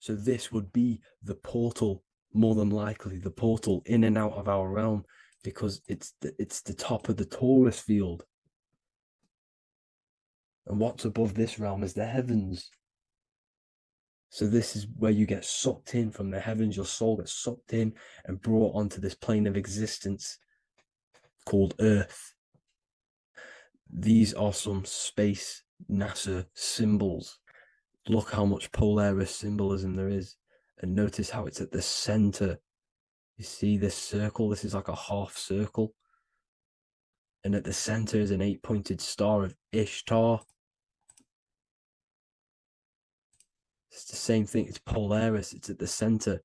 So this would be the portal, more than likely the portal in and out of our realm, because it's the top of the Taurus field. And what's above this realm is the heavens. So this is where you get sucked in from the heavens. Your soul gets sucked in and brought onto this plane of existence called Earth. These are some space NASA symbols. Look how much Polaris symbolism there is. And notice how it's at the center. You see this circle? This is like a half circle. And at the center is an 8-pointed star of Ishtar. It's the same thing. It's Polaris. It's at the center.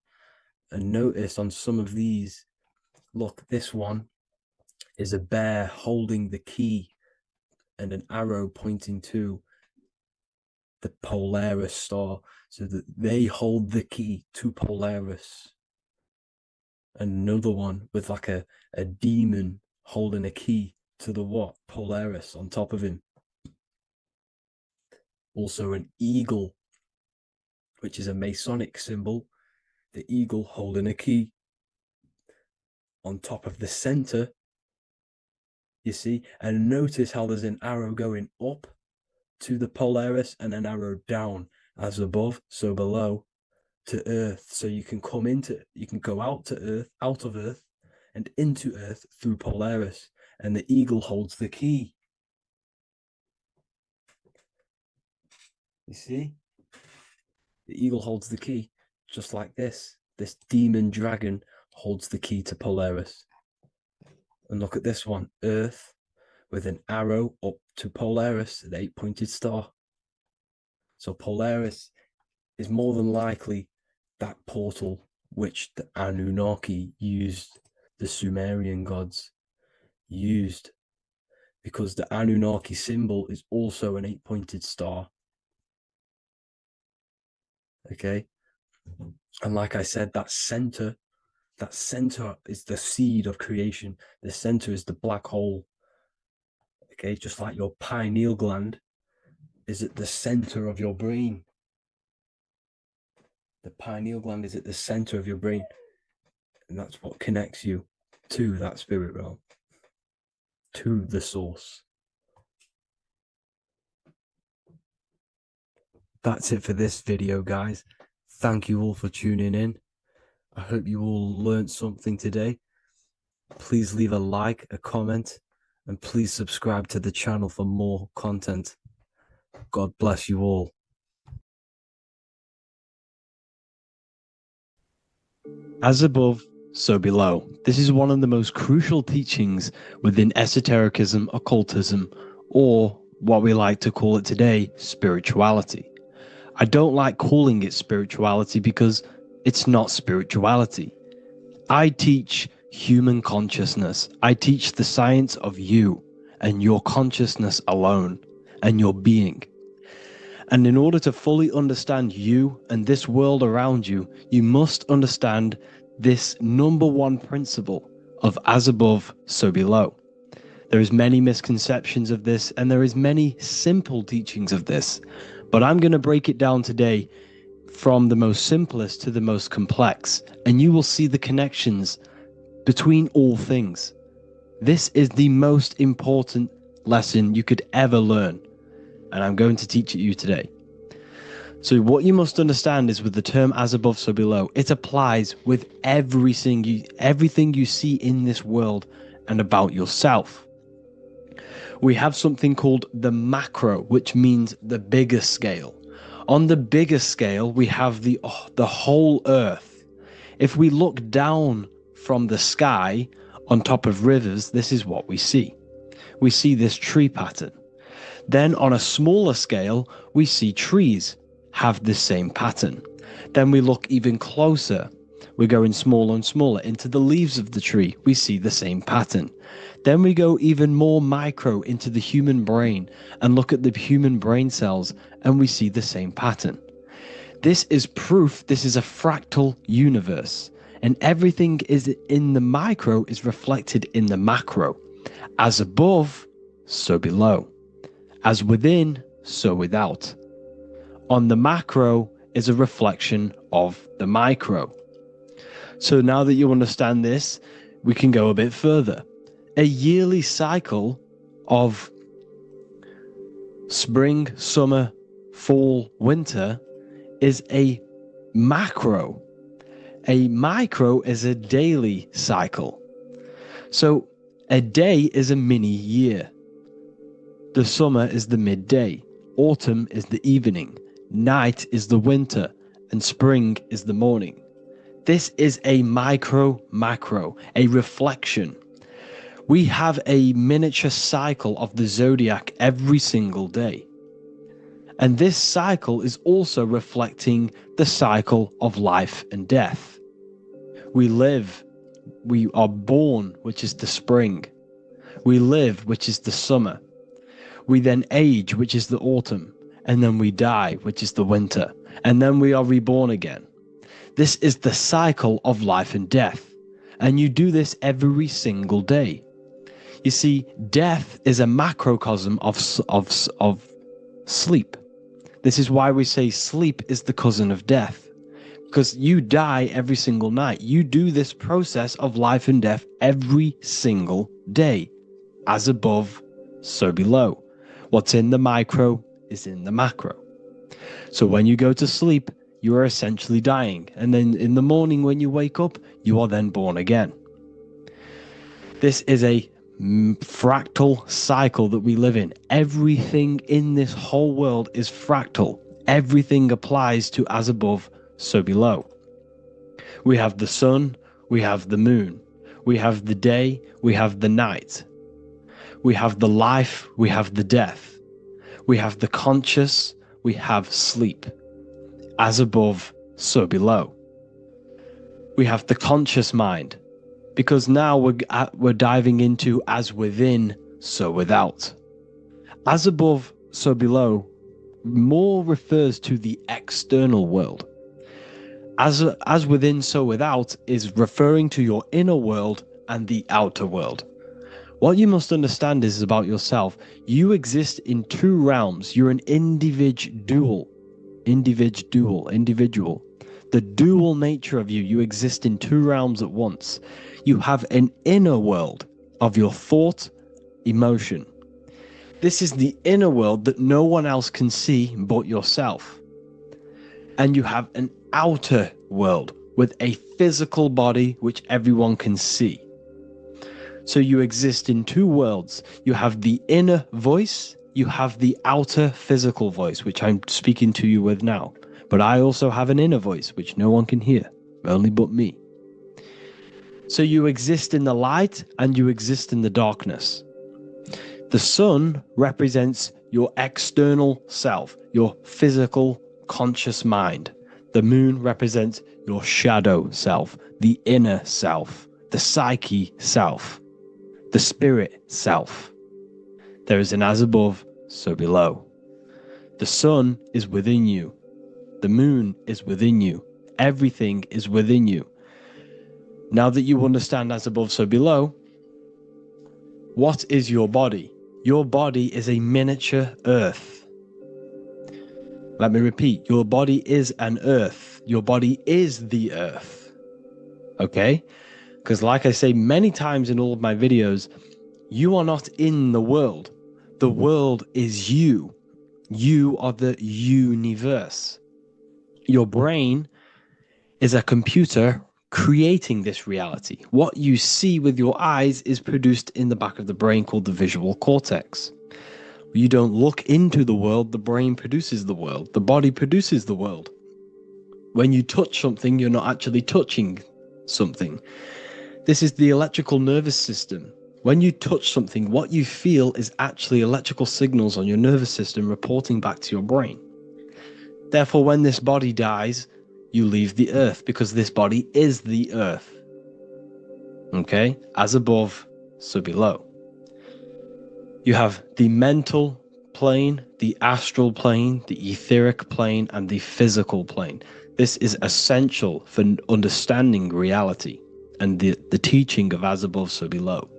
And notice on some of these, look, this one is a bear holding the key and an arrow pointing to the Polaris star, so that they hold the key to Polaris. Another one with like a demon holding a key to the what? Polaris on top of him. Also an eagle, which is a Masonic symbol. The eagle holding a key on top of the center. You see, and notice how there's an arrow going up to the Polaris and an arrow down, as above, so below, to Earth. So you can go out to Earth, out of Earth, and into Earth through Polaris. And the eagle holds the key. You see? The eagle holds the key, just like this. This demon dragon holds the key to Polaris. And look at this one, Earth, with an arrow up to Polaris, the 8-pointed star. So Polaris is more than likely that portal which the Anunnaki used, the Sumerian gods used, because the Anunnaki symbol is also an 8-pointed star. Okay? And like I said, that center is the seed of creation. The center is the black hole. Okay, just like your pineal gland is at the center of your brain. The pineal gland is at the center of your brain. And that's what connects you to that spirit realm, to the source. That's it for this video, guys. Thank you all for tuning in. I hope you all learned something today. Please leave a like, a comment, and please subscribe to the channel for more content. God bless you all. As above, so below. This is one of the most crucial teachings within esotericism, occultism, or what we like to call it today, spirituality. I don't like calling it spirituality because it's not spirituality. I teach human consciousness. I teach the science of you and your consciousness alone and your being. And in order to fully understand you and this world around you, you must understand this number one principle of as above, so below. There is many misconceptions of this, and there is many simple teachings of this, but I'm going to break it down today from the most simplest to the most complex, and you will see the connections between all things. This is the most important lesson you could ever learn, and I'm going to teach it you today. So what you must understand is with the term as above, so below, it applies with everything you see in this world and about yourself. We have something called the macro, which means the bigger scale. On the bigger scale, we have the whole earth. If we look down from the sky on top of rivers, this is what we see. We see this tree pattern. Then on a smaller scale, we see trees have the same pattern. Then we look even closer. We're going smaller and smaller into the leaves of the tree. We see the same pattern. Then we go even more micro into the human brain and look at the human brain cells, and we see the same pattern. This is proof this is a fractal universe. And everything is in the micro is reflected in the macro. As above, so below. As within, so without. On the macro is a reflection of the micro. So now that you understand this, we can go a bit further. A yearly cycle of spring, summer, fall, winter is a macro. A micro is a daily cycle. So a day is a mini year. The summer is the midday. Autumn is the evening. Night is the winter. And spring is the morning. This is a macro, a reflection. We have a miniature cycle of the zodiac every single day. And this cycle is also reflecting the cycle of life and death. We live, we are born, which is the spring. We live, which is the summer. We then age, which is the autumn. And then we die, which is the winter. And then we are reborn again. This is the cycle of life and death. And you do this every single day. You see, death is a macrocosm of sleep. This is why we say sleep is the cousin of death. Because you die every single night. You do this process of life and death every single day. As above, so below. What's in the micro is in the macro. So when you go to sleep, you are essentially dying. And then in the morning when you wake up, you are then born again. This is a fractal cycle that we live in. Everything in this whole world is fractal. Everything applies to as above, so below. We have the sun, we have the moon, we have the day, we have the night. We have the life, we have the death. We have the conscious, we have sleep. As above, so below. We have the conscious mind, because now we're diving into as within, so without. As above, so below more refers to the external world. As within, so without is referring to your inner world and the outer world. What you must understand is about yourself. You exist in two realms. You're an individual. The dual nature of you. You exist in two realms at once. You have an inner world of your thought, emotion. This is the inner world that no one else can see but yourself. And you have an outer world with a physical body which everyone can see. So you exist in two worlds. You have the inner voice, you have the outer physical voice, which I'm speaking to you with now. But I also have an inner voice, which no one can hear, only but me. So you exist in the light and you exist in the darkness. The sun represents your external self, your physical, conscious mind. The moon represents your shadow self, the inner self, the psyche self, the spirit self. There is an as above, so below. The sun is within you. The moon is within you. Everything is within you. Now that you understand as above, so below, what is your body? Your body is a miniature earth. Let me repeat, your body is an earth. Your body is the earth. Okay? Because like I say many times in all of my videos, you are not in the world. The world is you. You are the universe. Your brain is a computer creating this reality. What you see with your eyes is produced in the back of the brain called the visual cortex. You don't look into the world, the brain produces the world. The body produces the world. When you touch something, you're not actually touching something. This is the electrical nervous system. When you touch something, what you feel is actually electrical signals on your nervous system reporting back to your brain. Therefore, when this body dies, you leave the earth because this body is the earth. Okay? As above, so below. You have the mental plane, the astral plane, the etheric plane, and the physical plane. This is essential for understanding reality and the teaching of as above, so below.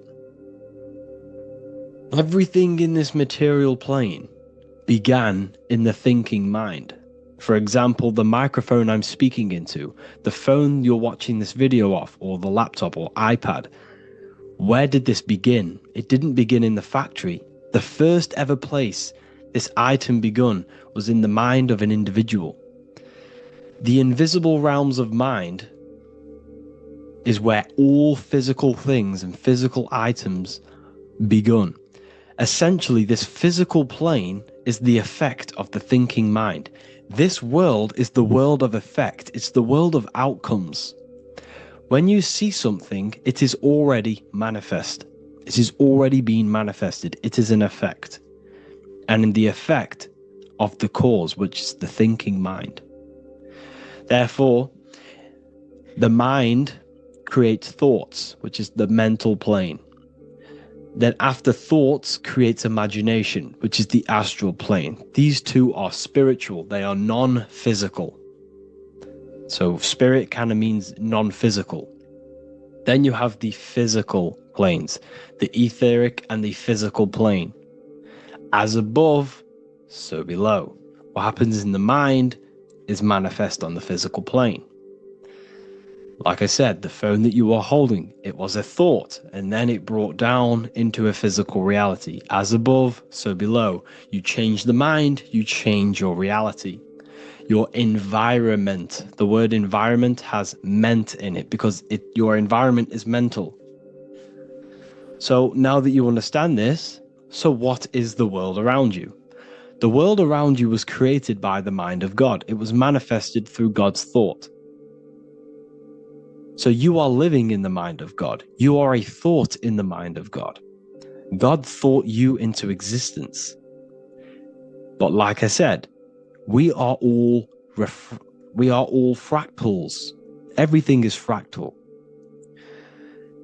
Everything in this material plane began in the thinking mind. For example, the microphone I'm speaking into, the phone you're watching this video off, or the laptop or iPad. Where did this begin? It didn't begin in the factory. The first ever place this item begun was in the mind of an individual. The invisible realms of mind is where all physical things and physical items begun. Essentially, this physical plane is the effect of the thinking mind. This world is the world of effect. It's the world of outcomes. When you see something, it is already manifest. It is already being manifested. It is an effect. And in the effect of the cause, which is the thinking mind. Therefore, the mind creates thoughts, which is the mental plane. Then after thoughts creates imagination, which is the astral plane. These two are spiritual. They are non-physical. So spirit kind of means non-physical. Then you have the physical planes, the etheric and the physical plane. As above, so below. What happens in the mind is manifest on the physical plane. Like I said, the phone that you are holding, it was a thought, and then it brought down into a physical reality. As above, so below. You change the mind, you change your reality. Your environment, the word environment has ment in it because your environment is mental. So now that you understand this, so what is the world around you? The world around you was created by the mind of God. It was manifested through God's thought. So you are living in the mind of God. You are a thought in the mind of God. God thought you into existence. But like I said, we are all fractals. Everything is fractal.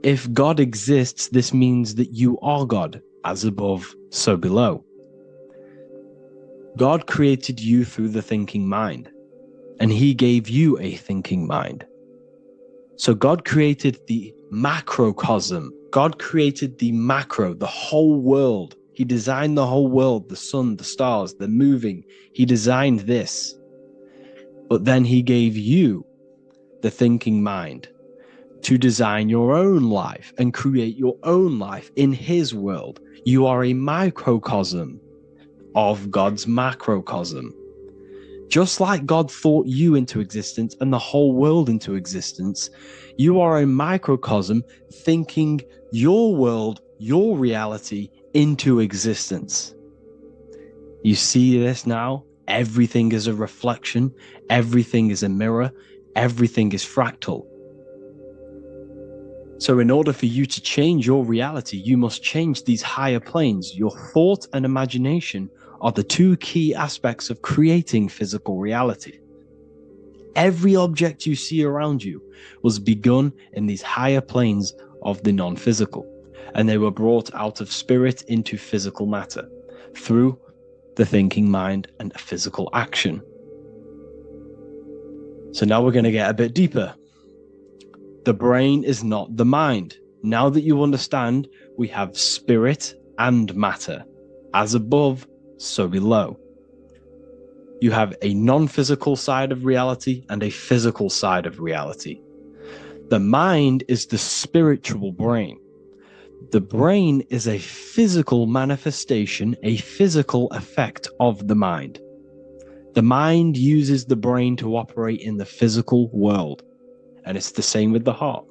If God exists, this means that you are God, as above, so below. God created you through the thinking mind, and he gave you a thinking mind. So God created the macrocosm. God created the macro, the whole world. He designed the whole world, the sun, the stars, the moving. He designed this. But then he gave you the thinking mind to design your own life and create your own life in his world. You are a microcosm of God's macrocosm. Just like God thought you into existence and the whole world into existence, you are a microcosm thinking your world, your reality into existence. You see this now? Everything is a reflection. Everything is a mirror. Everything is fractal. So in order for you to change your reality, you must change these higher planes. Your thought and imagination are the two key aspects of creating physical reality. Every object you see around you was begun in these higher planes of the non-physical, and they were brought out of spirit into physical matter through the thinking mind and physical action. So now we're going to get a bit deeper. The brain is not the mind. Now that you understand, we have spirit and matter. As above, so below. You have a non-physical side of reality and a physical side of reality. The mind is the spiritual brain. The brain is a physical manifestation, a physical effect of the mind. The mind uses the brain to operate in the physical world, and it's the same with the heart.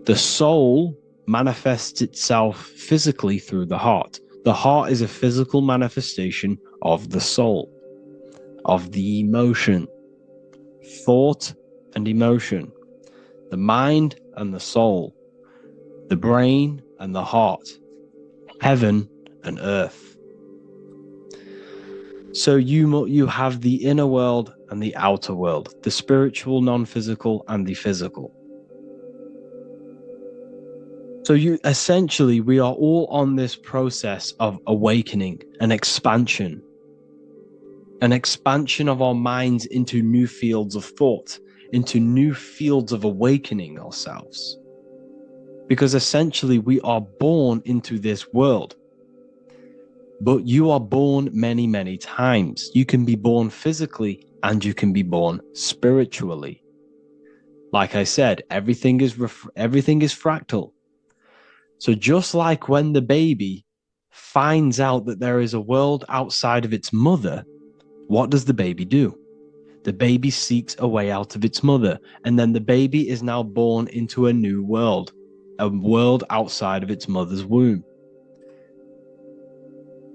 The soul manifests itself physically through the heart. The heart is a physical manifestation of the soul, of the emotion, thought and emotion, the mind and the soul, the brain and the heart, heaven and earth. So you have the inner world and the outer world, the spiritual, non-physical, and the physical. So we are all on this process of awakening, an expansion of our minds into new fields of thought, into new fields of awakening ourselves. Because essentially we are born into this world, but you are born many, many times. You can be born physically and you can be born spiritually. Like I said, everything is fractal. So just like when the baby finds out that there is a world outside of its mother, what does the baby do? The baby seeks a way out of its mother, and then the baby is now born into a new world, a world outside of its mother's womb.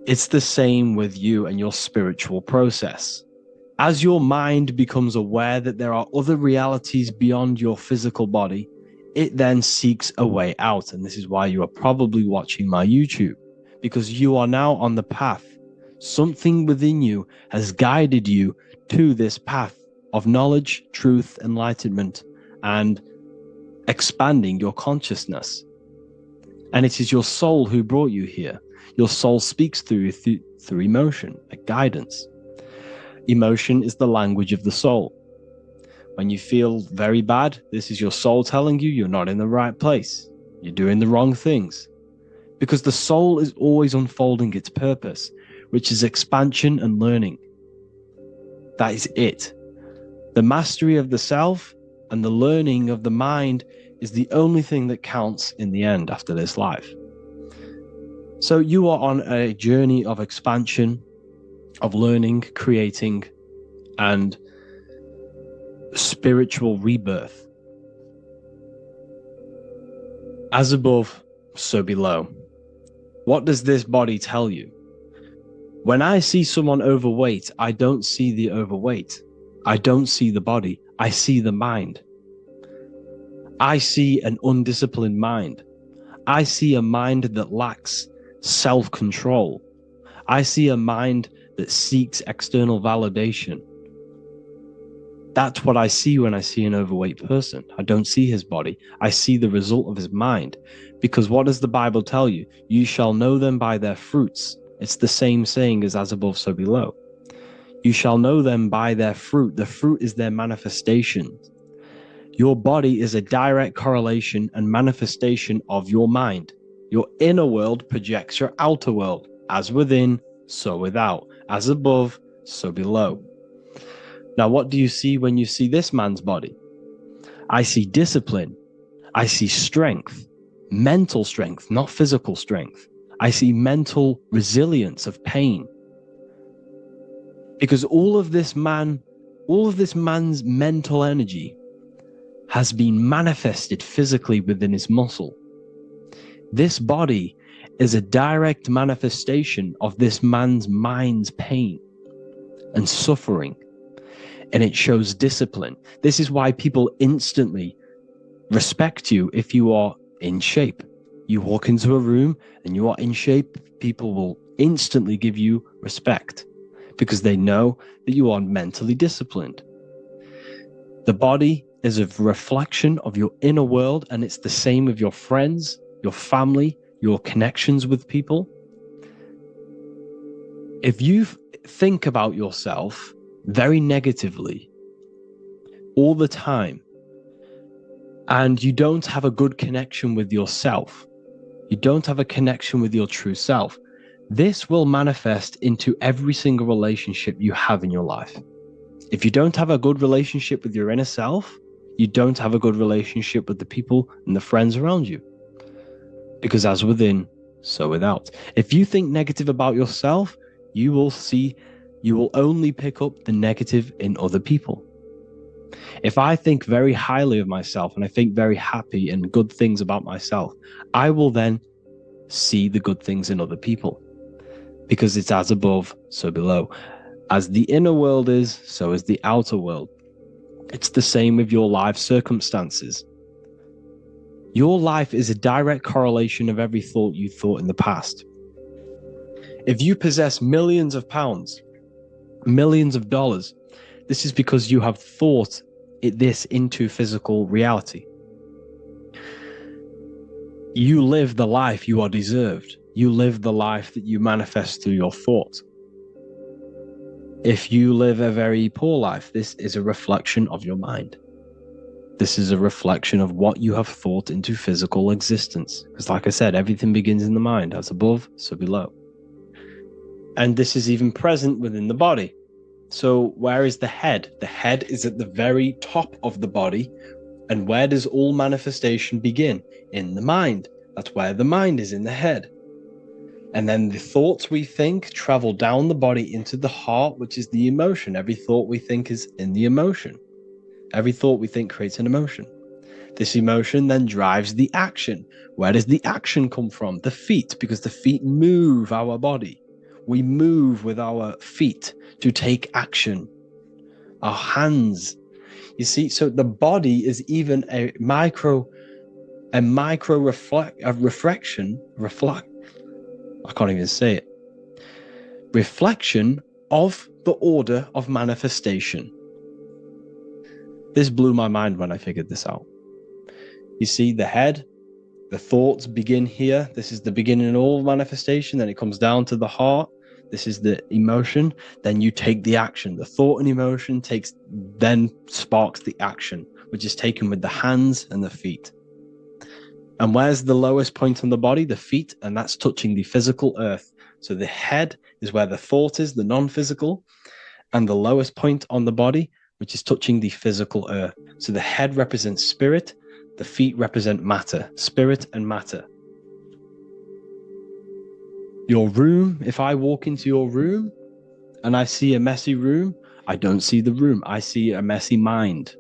It's the same with you and your spiritual process. As your mind becomes aware that there are other realities beyond your physical body, it then seeks a way out. And this is why you are probably watching my YouTube, because you are now on the path. Something within you has guided you to this path of knowledge, truth, enlightenment, and expanding your consciousness. And it is your soul who brought you here. Your soul speaks through emotion, like guidance. Emotion is the language of the soul. When you feel very bad, this is your soul telling you you're not in the right place. You're doing the wrong things. Because the soul is always unfolding its purpose, which is expansion and learning. That is it. The mastery of the self and the learning of the mind is the only thing that counts in the end after this life. So you are on a journey of expansion, of learning, creating, and spiritual rebirth. As above, so below. What does this body tell you? When I see someone overweight, I don't see the overweight. I don't see the body. I see the mind. I see an undisciplined mind. I see a mind that lacks self-control. I see a mind that seeks external validation. That's what I see when I see an overweight person. I don't see his body. I see the result of his mind. Because what does the Bible tell you? You shall know them by their fruits. It's the same saying as above, so below. You shall know them by their fruit. The fruit is their manifestation. Your body is a direct correlation and manifestation of your mind. Your inner world projects your outer world. As within, so without. As above, so below. Now, what do you see when you see this man's body? I see discipline. I see strength, mental strength, not physical strength. I see mental resilience of pain. Because all of this man's mental energy has been manifested physically within his muscle. This body is a direct manifestation of this man's mind's pain and suffering. And it shows discipline. This is why people instantly respect you if you are in shape. You walk into a room and you are in shape, people will instantly give you respect because they know that you are mentally disciplined. The body is a reflection of your inner world, and it's the same with your friends, your family, your connections with people. If you think about yourself very negatively all the time, and you don't have a good connection with yourself, you don't have a connection with your true self, this will manifest into every single relationship you have in your life. If you don't have a good relationship with your inner self, you don't have a good relationship with the people and the friends around you. Because as within, so without. If you think negative about yourself, you will only pick up the negative in other people. If I think very highly of myself and I think very happy and good things about myself, I will then see the good things in other people. Because it's as above, so below. As the inner world is, so is the outer world. It's the same with your life circumstances. Your life is a direct correlation of every thought you thought in the past. If you possess millions of pounds, millions of dollars, this is because you have thought this into physical reality. You live the life you are deserved. You live the life that you manifest through your thought. If you live a very poor life, this is a reflection of your mind. This is a reflection of what you have thought into physical existence. Because like I said, everything begins in the mind. As above, so below. And this is even present within the body. So where is the head? The head is at the very top of the body. And where does all manifestation begin? In the mind. That's where the mind is, in the head. And then the thoughts we think travel down the body into the heart, which is the emotion. Every thought we think is in the emotion. Every thought we think creates an emotion. This emotion then drives the action. Where does the action come from? The feet, because the feet move our body. We move with our feet to take action. Our hands. You see, so the body is even a micro reflection. I can't even say it. Reflection of the order of manifestation. This blew my mind when I figured this out. You see, the head, the thoughts begin here. This is the beginning of all manifestation. Then it comes down to the heart. This is the emotion. Then you take the action. The thought and emotion then sparks the action, which is taken with the hands and the feet. And where's the lowest point on the body? The feet, and that's touching the physical earth. So the head is where the thought is, the non-physical, and the lowest point on the body, which is touching the physical earth. So the head represents spirit, the feet represent matter, spirit and matter. Your room, if I walk into your room and I see a messy room, I don't see the room, I see a messy mind.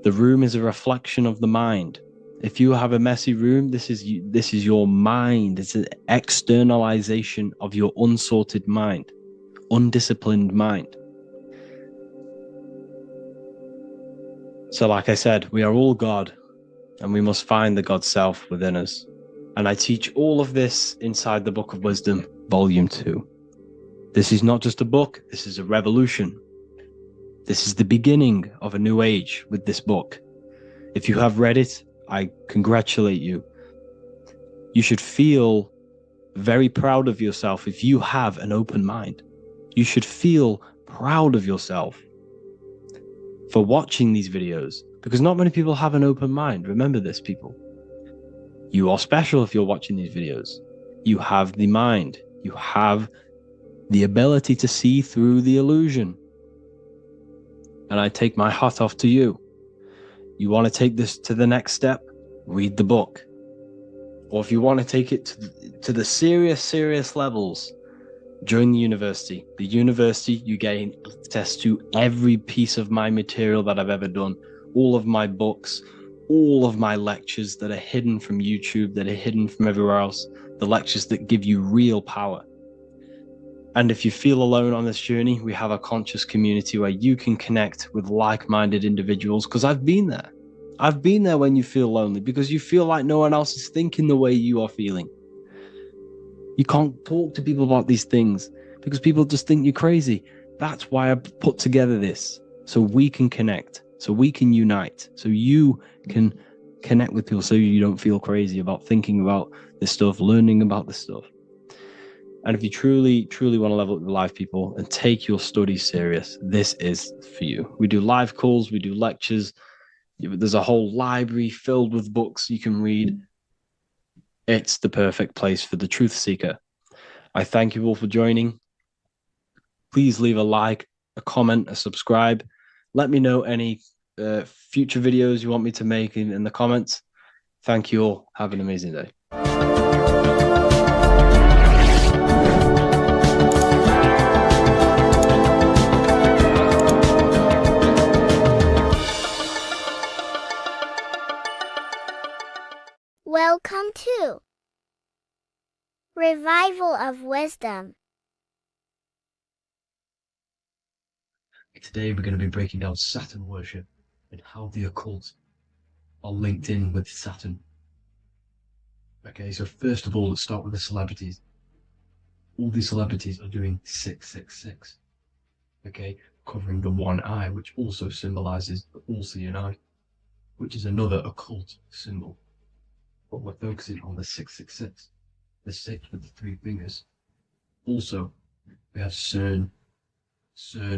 The room is a reflection of the mind. If you have a messy room, this is your mind. It's an externalization of your unsorted mind, undisciplined mind. So like I said, we are all God, and we must find the God self within us. And I teach all of this inside the Book of Wisdom, Volume 2. This is not just a book, this is a revolution. This is the beginning of a new age with this book. If you have read it, I congratulate you. You should feel very proud of yourself if you have an open mind. You should feel proud of yourself for watching these videos, because not many people have an open mind. Remember this, people. You are special if you're watching these videos. You have the mind. You have the ability to see through the illusion. And I take my hat off to you. You want to take this to the next step? Read the book. Or if you want to take it to the serious levels, join the university. The university, you gain access to every piece of my material that I've ever done, all of my books, all of my lectures that are hidden from YouTube, that are hidden from everywhere else, the lectures that give you real power. And if you feel alone on this journey, we have a conscious community where you can connect with like-minded individuals, because I've been there. I've been there when you feel lonely, because you feel like no one else is thinking the way you are feeling. You can't talk to people about these things because people just think you're crazy. That's why I put together this, so we can connect, so we can unite, so you can connect with people, so you don't feel crazy about thinking about this stuff, learning about this stuff. And if you truly want to level up your life, people, and take your studies serious, this is for you. We do live calls, we do lectures. There's a whole library filled with books you can read. It's the perfect place for the truth seeker. I thank you all for joining. Please leave a like, a comment, a subscribe. Let me know any future videos you want me to make in the comments. Thank you all. Have an amazing day. Welcome to Revival of Wisdom. Today we're going to be breaking down Saturn worship and how the occult are linked in with Saturn. Okay, so first of all, let's start with the celebrities. All these celebrities are doing 666. Okay, covering the one eye, which also symbolizes the all-seeing eye, which is another occult symbol. but we're focusing on the 666, the 6 with the 3 fingers. Also, we have CERN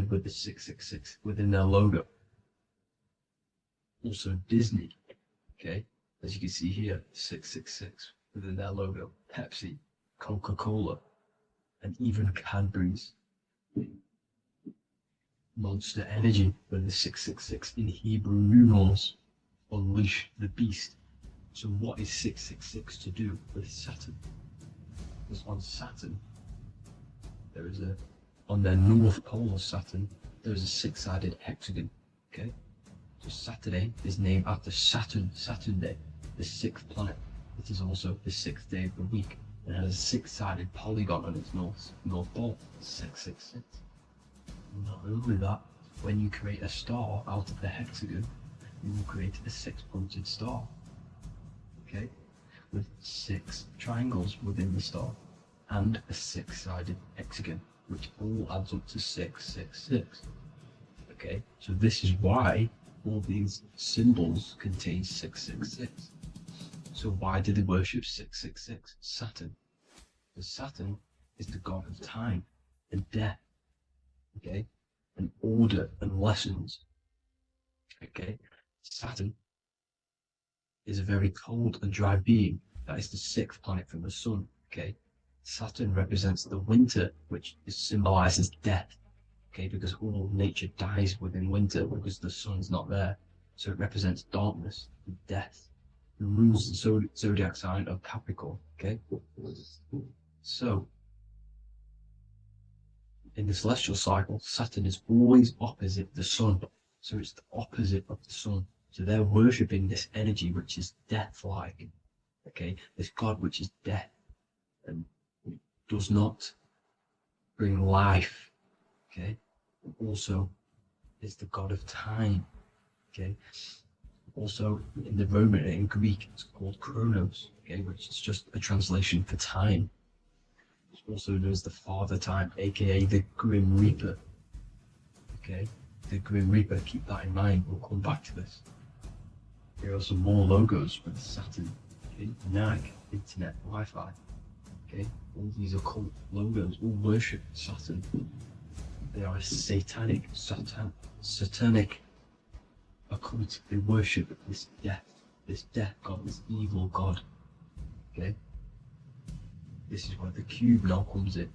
with the 666 within their logo. Also Disney, okay, as you can see here, 666 within their logo. Pepsi, Coca-Cola, and even Cadbury's. Monster Energy with the 666 in Hebrew numerals. Unleash the beast. So what is 666 to do with Saturn? Because on Saturn, there is on the north pole of Saturn, there is a 6-sided hexagon, okay? So Saturday is named after Saturn Day, the 6th planet. It is also the 6th day of the week, and has a 6-sided polygon on its north pole, 666. Not only that, when you create a star out of the hexagon, you will create a 6-pointed star, okay, with 6 triangles within the star, and a 6-sided hexagon, which all adds up to 666. Okay, so this is why all these symbols contain 666. So why do they worship 666? Saturn. Because Saturn is the god of time and death, okay, and order and lessons. Okay, Saturn is a very cold and dry being. That is the 6th planet from the sun. Okay, Saturn represents the winter, which symbolizes death. Okay, because all nature dies within winter because the sun's not there. So it represents darkness and death. It rules the zodiac sign of Capricorn. Okay, so in the celestial cycle, Saturn is always opposite the sun. So it's the opposite of the sun. So they're worshipping this energy which is death-like. Okay, this god which is death and does not bring life. Okay, also is the god of time. Okay, also in the Roman and in Greek it's called Chronos. Okay, which is just a translation for time. It's also known as the Father Time, aka the Grim Reaper. Okay, the Grim Reaper. Keep that in mind. We'll come back to this. Here are some more logos with Saturn. Okay, NAG, Internet, Wi-Fi. Okay, all these occult logos all worship Saturn. They are a satanic occult. They worship this death god, this evil god. Okay, this is where the cube now comes in.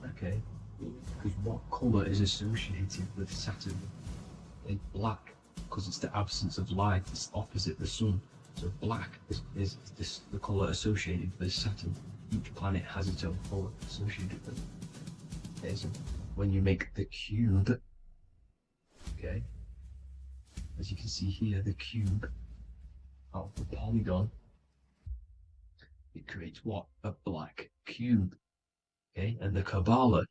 Okay, because what colour is associated with Saturn? It's black, because it's the absence of light. It's opposite the sun. So black is the colour associated with Saturn. Each planet has its own colour associated with it. Okay, so when you make the cube, okay, as you can see here, the cube out of the polygon, it creates what? A black cube. Okay, and the Kabbalah,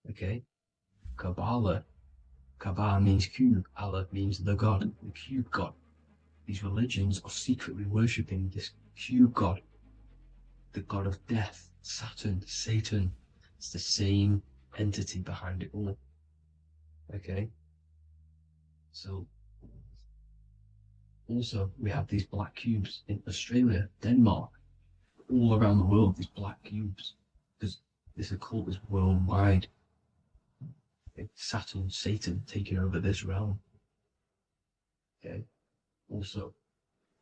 okay, Kabbalah means cube, Allah means the god, the cube god. These religions are secretly worshipping this cube god, the god of death, Saturn, Satan. It's the same entity behind it all. Okay, so also we have these black cubes in Australia, Denmark, all around the world, these black cubes, because this occult is worldwide. Saturn, Satan taking over this realm. Okay, also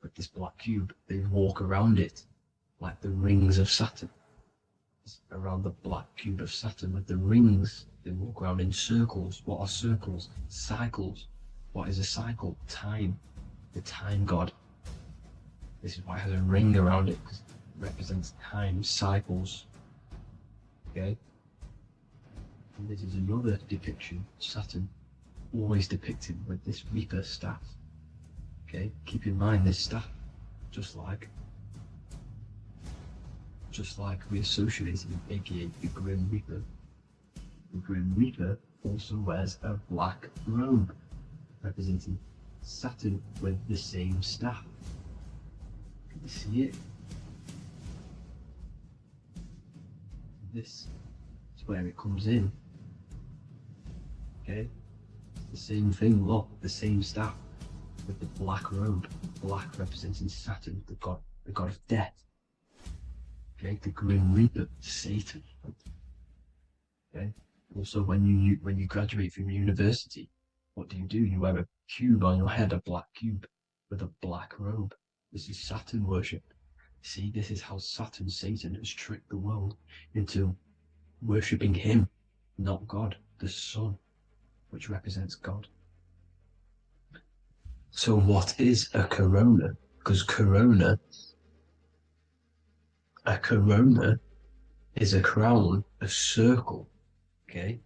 with this black cube, they walk around it like the rings of Saturn. It's around the black cube of Saturn with the rings, they walk around in circles. What are circles? Cycles. What is a cycle? Time. The time god. This is why it has a ring around it, because it represents time, cycles. Okay, and this is another depiction of Saturn, always depicted with this Reaper staff. Okay, keep in mind this staff, just like we associated with aka the Grim Reaper. The Grim Reaper also wears a black robe, representing Saturn with the same staff. Can you see it? This is where it comes in. Okay, the same thing, look, the same staff with the black robe, black representing Saturn, the god the god of death. Okay, the Grim Reaper, Satan. Okay. Also, when you graduate from university, what do? You wear a cube on your head, a black cube with a black robe. This is Saturn worship. See, this is how Saturn, Satan, has tricked the world into worshipping him, not God, the sun, which represents God. So what is a corona? Because a corona is a crown, a circle, okay?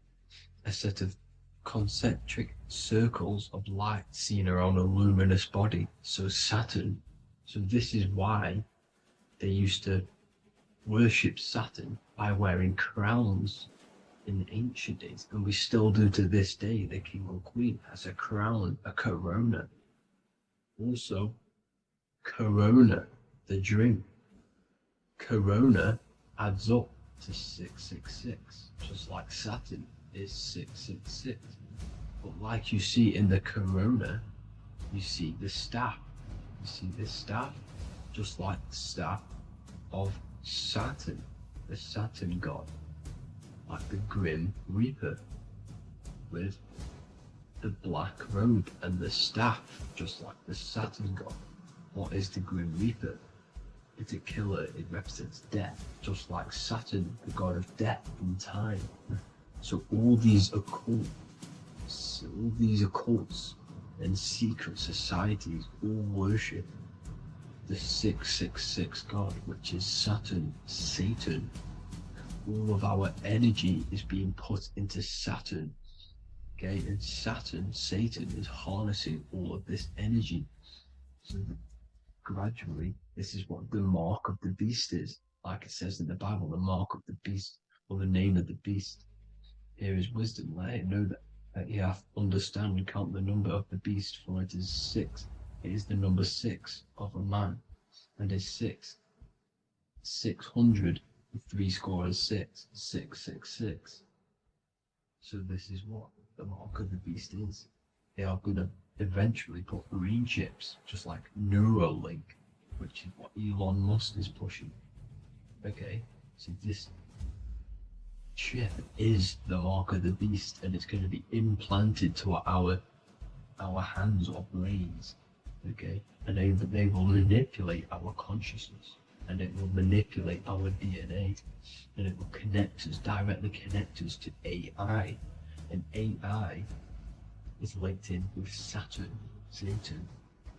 A set of concentric circles of light seen around a luminous body. So Saturn. So this is why they used to worship Saturn by wearing crowns in ancient days. And we still do to this day. The king or queen has a crown, a corona. Also, corona, the drink. Corona adds up to 666, just like Saturn is 666. But like you see in the corona, you see the staff. You see this staff, just like the staff of Saturn, the Saturn god, like the Grim Reaper, with the black robe and the staff, just like the Saturn god. What is the Grim Reaper? It's a killer. It represents death, just like Saturn, the god of death and time. So all these occults and secret societies all worship the 666 god, which is Saturn, Satan. All of our energy is being put into Saturn. Okay, and Saturn, Satan, is harnessing all of this energy. So gradually, this is what the mark of the beast is. Like it says in the Bible, the mark of the beast, or the name of the beast. Here is wisdom. Let it know that you have to understand and count the number of the beast, for it is 6. It is the number 6 of a man, and is 600, 3 score is 6, 666. So this is what the mark of the beast is. They are going to eventually put green chips, just like Neuralink, which is what Elon Musk is pushing. Okay, so this chip is the mark of the beast, and it's going to be implanted to our hands or brains. Okay, and they will manipulate our consciousness, and it will manipulate our DNA, and it will directly connect us to AI, and AI is linked in with Saturn, Satan,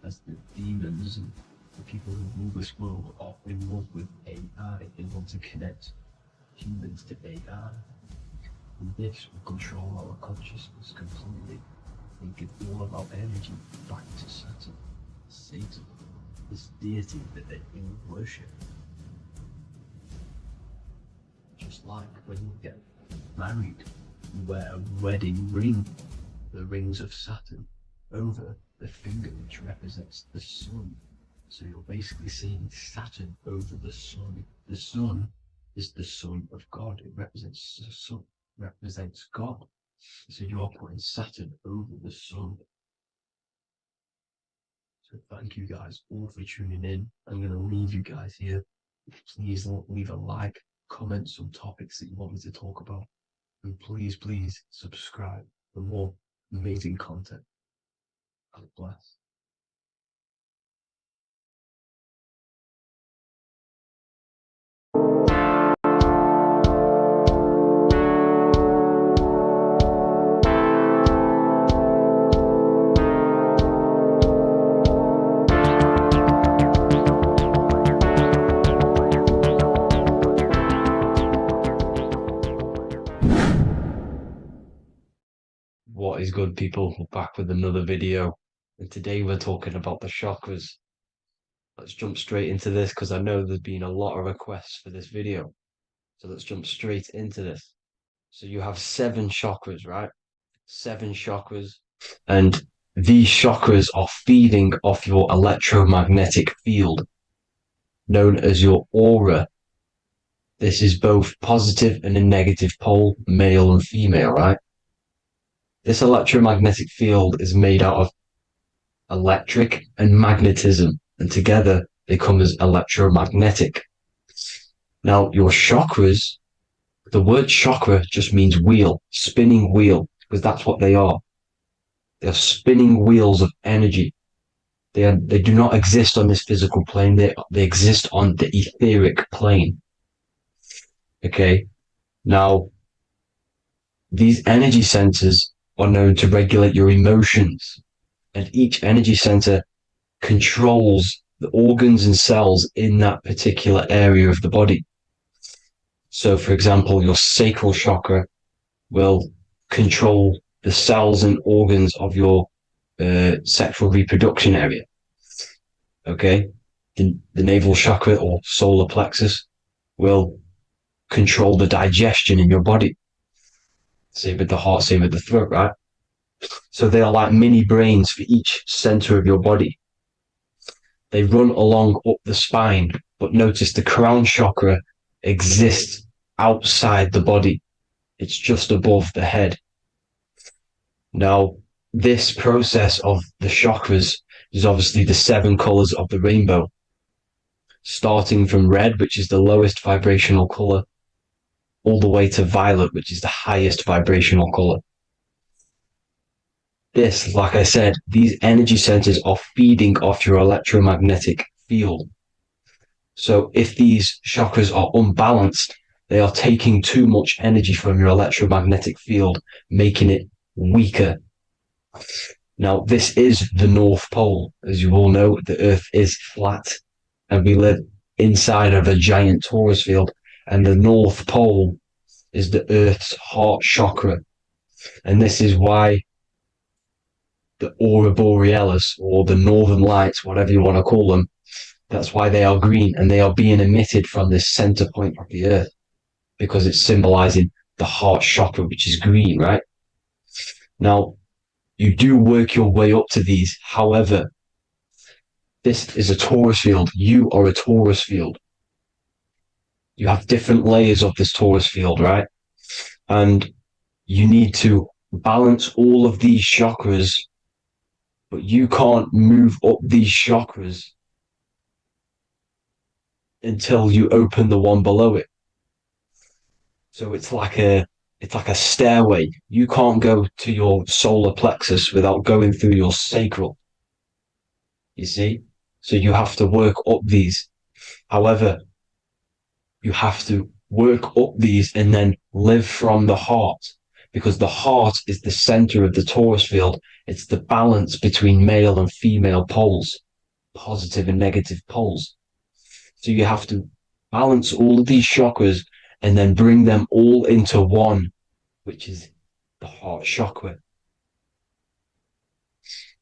as the demons and the people who rule this world are in love with AI. They want to connect humans to AI. And this will control our consciousness completely and give all of our energy back to Saturn, Satan, this deity that they all worship. Just like when you get married, you wear a wedding ring, the rings of Saturn, over the finger, which represents the sun. So you're basically seeing Saturn over the sun. The sun is the son of God. It represents the sun, represents God. So you're putting Saturn over the sun. So thank you guys all for tuning in. I'm going to leave you guys here. Please leave a like, comment some topics that you want me to talk about. And please subscribe for more amazing content. God bless. What is good, people? We're back with another video, and today we're talking about the chakras. Let's jump straight into this because I know there's been a lot of requests for this video. So let's jump straight into this. So you have 7 chakras, right? 7 chakras, and these chakras are feeding off your electromagnetic field, known as your aura. This is both positive and a negative pole, male and female, right? This electromagnetic field is made out of electric and magnetism, and together they come as electromagnetic. Now, your chakras, the word chakra just means wheel, spinning wheel, because that's what they are. They're spinning wheels of energy. They do not exist on this physical plane. They exist on the etheric plane. Okay. Now, these energy centers are known to regulate your emotions, and each energy center controls the organs and cells in that particular area of the body. So, for example, your sacral chakra will control the cells and organs of your sexual reproduction area. Okay, the navel chakra or solar plexus will control the digestion in your body. Same with the heart, same with the throat, right? So they are like mini brains for each center of your body. They run along up the spine, but notice the crown chakra exists outside the body. It's just above the head. Now, this process of the chakras is obviously the 7 colors of the rainbow, starting from red, which is the lowest vibrational color, all the way to violet, which is the highest vibrational color. This, like I said, these energy centers are feeding off your electromagnetic field. So if these chakras are unbalanced, they are taking too much energy from your electromagnetic field, making it weaker. Now, this is the North Pole. As you all know, the Earth is flat, and we live inside of a giant torus field, and the North Pole is the Earth's heart chakra. And this is why the aurora borealis, or the northern lights, whatever you want to call them, that's why they are green, and they are being emitted from this center point of the Earth, because it's symbolizing the heart chakra, which is green, right? Now, you do work your way up to these. However, this is a torus field. You are a torus field. You have different layers of this torus field, right? And you need to balance all of these chakras, but you can't move up these chakras until you open the one below it. So it's like a stairway. You can't go to your solar plexus without going through your sacral. You see? So you have to work up these. However, you have to work up these and then live from the heart, because the heart is the center of the torus field. It's the balance between male and female poles, positive and negative poles. So you have to balance all of these chakras and then bring them all into one, which is the heart chakra.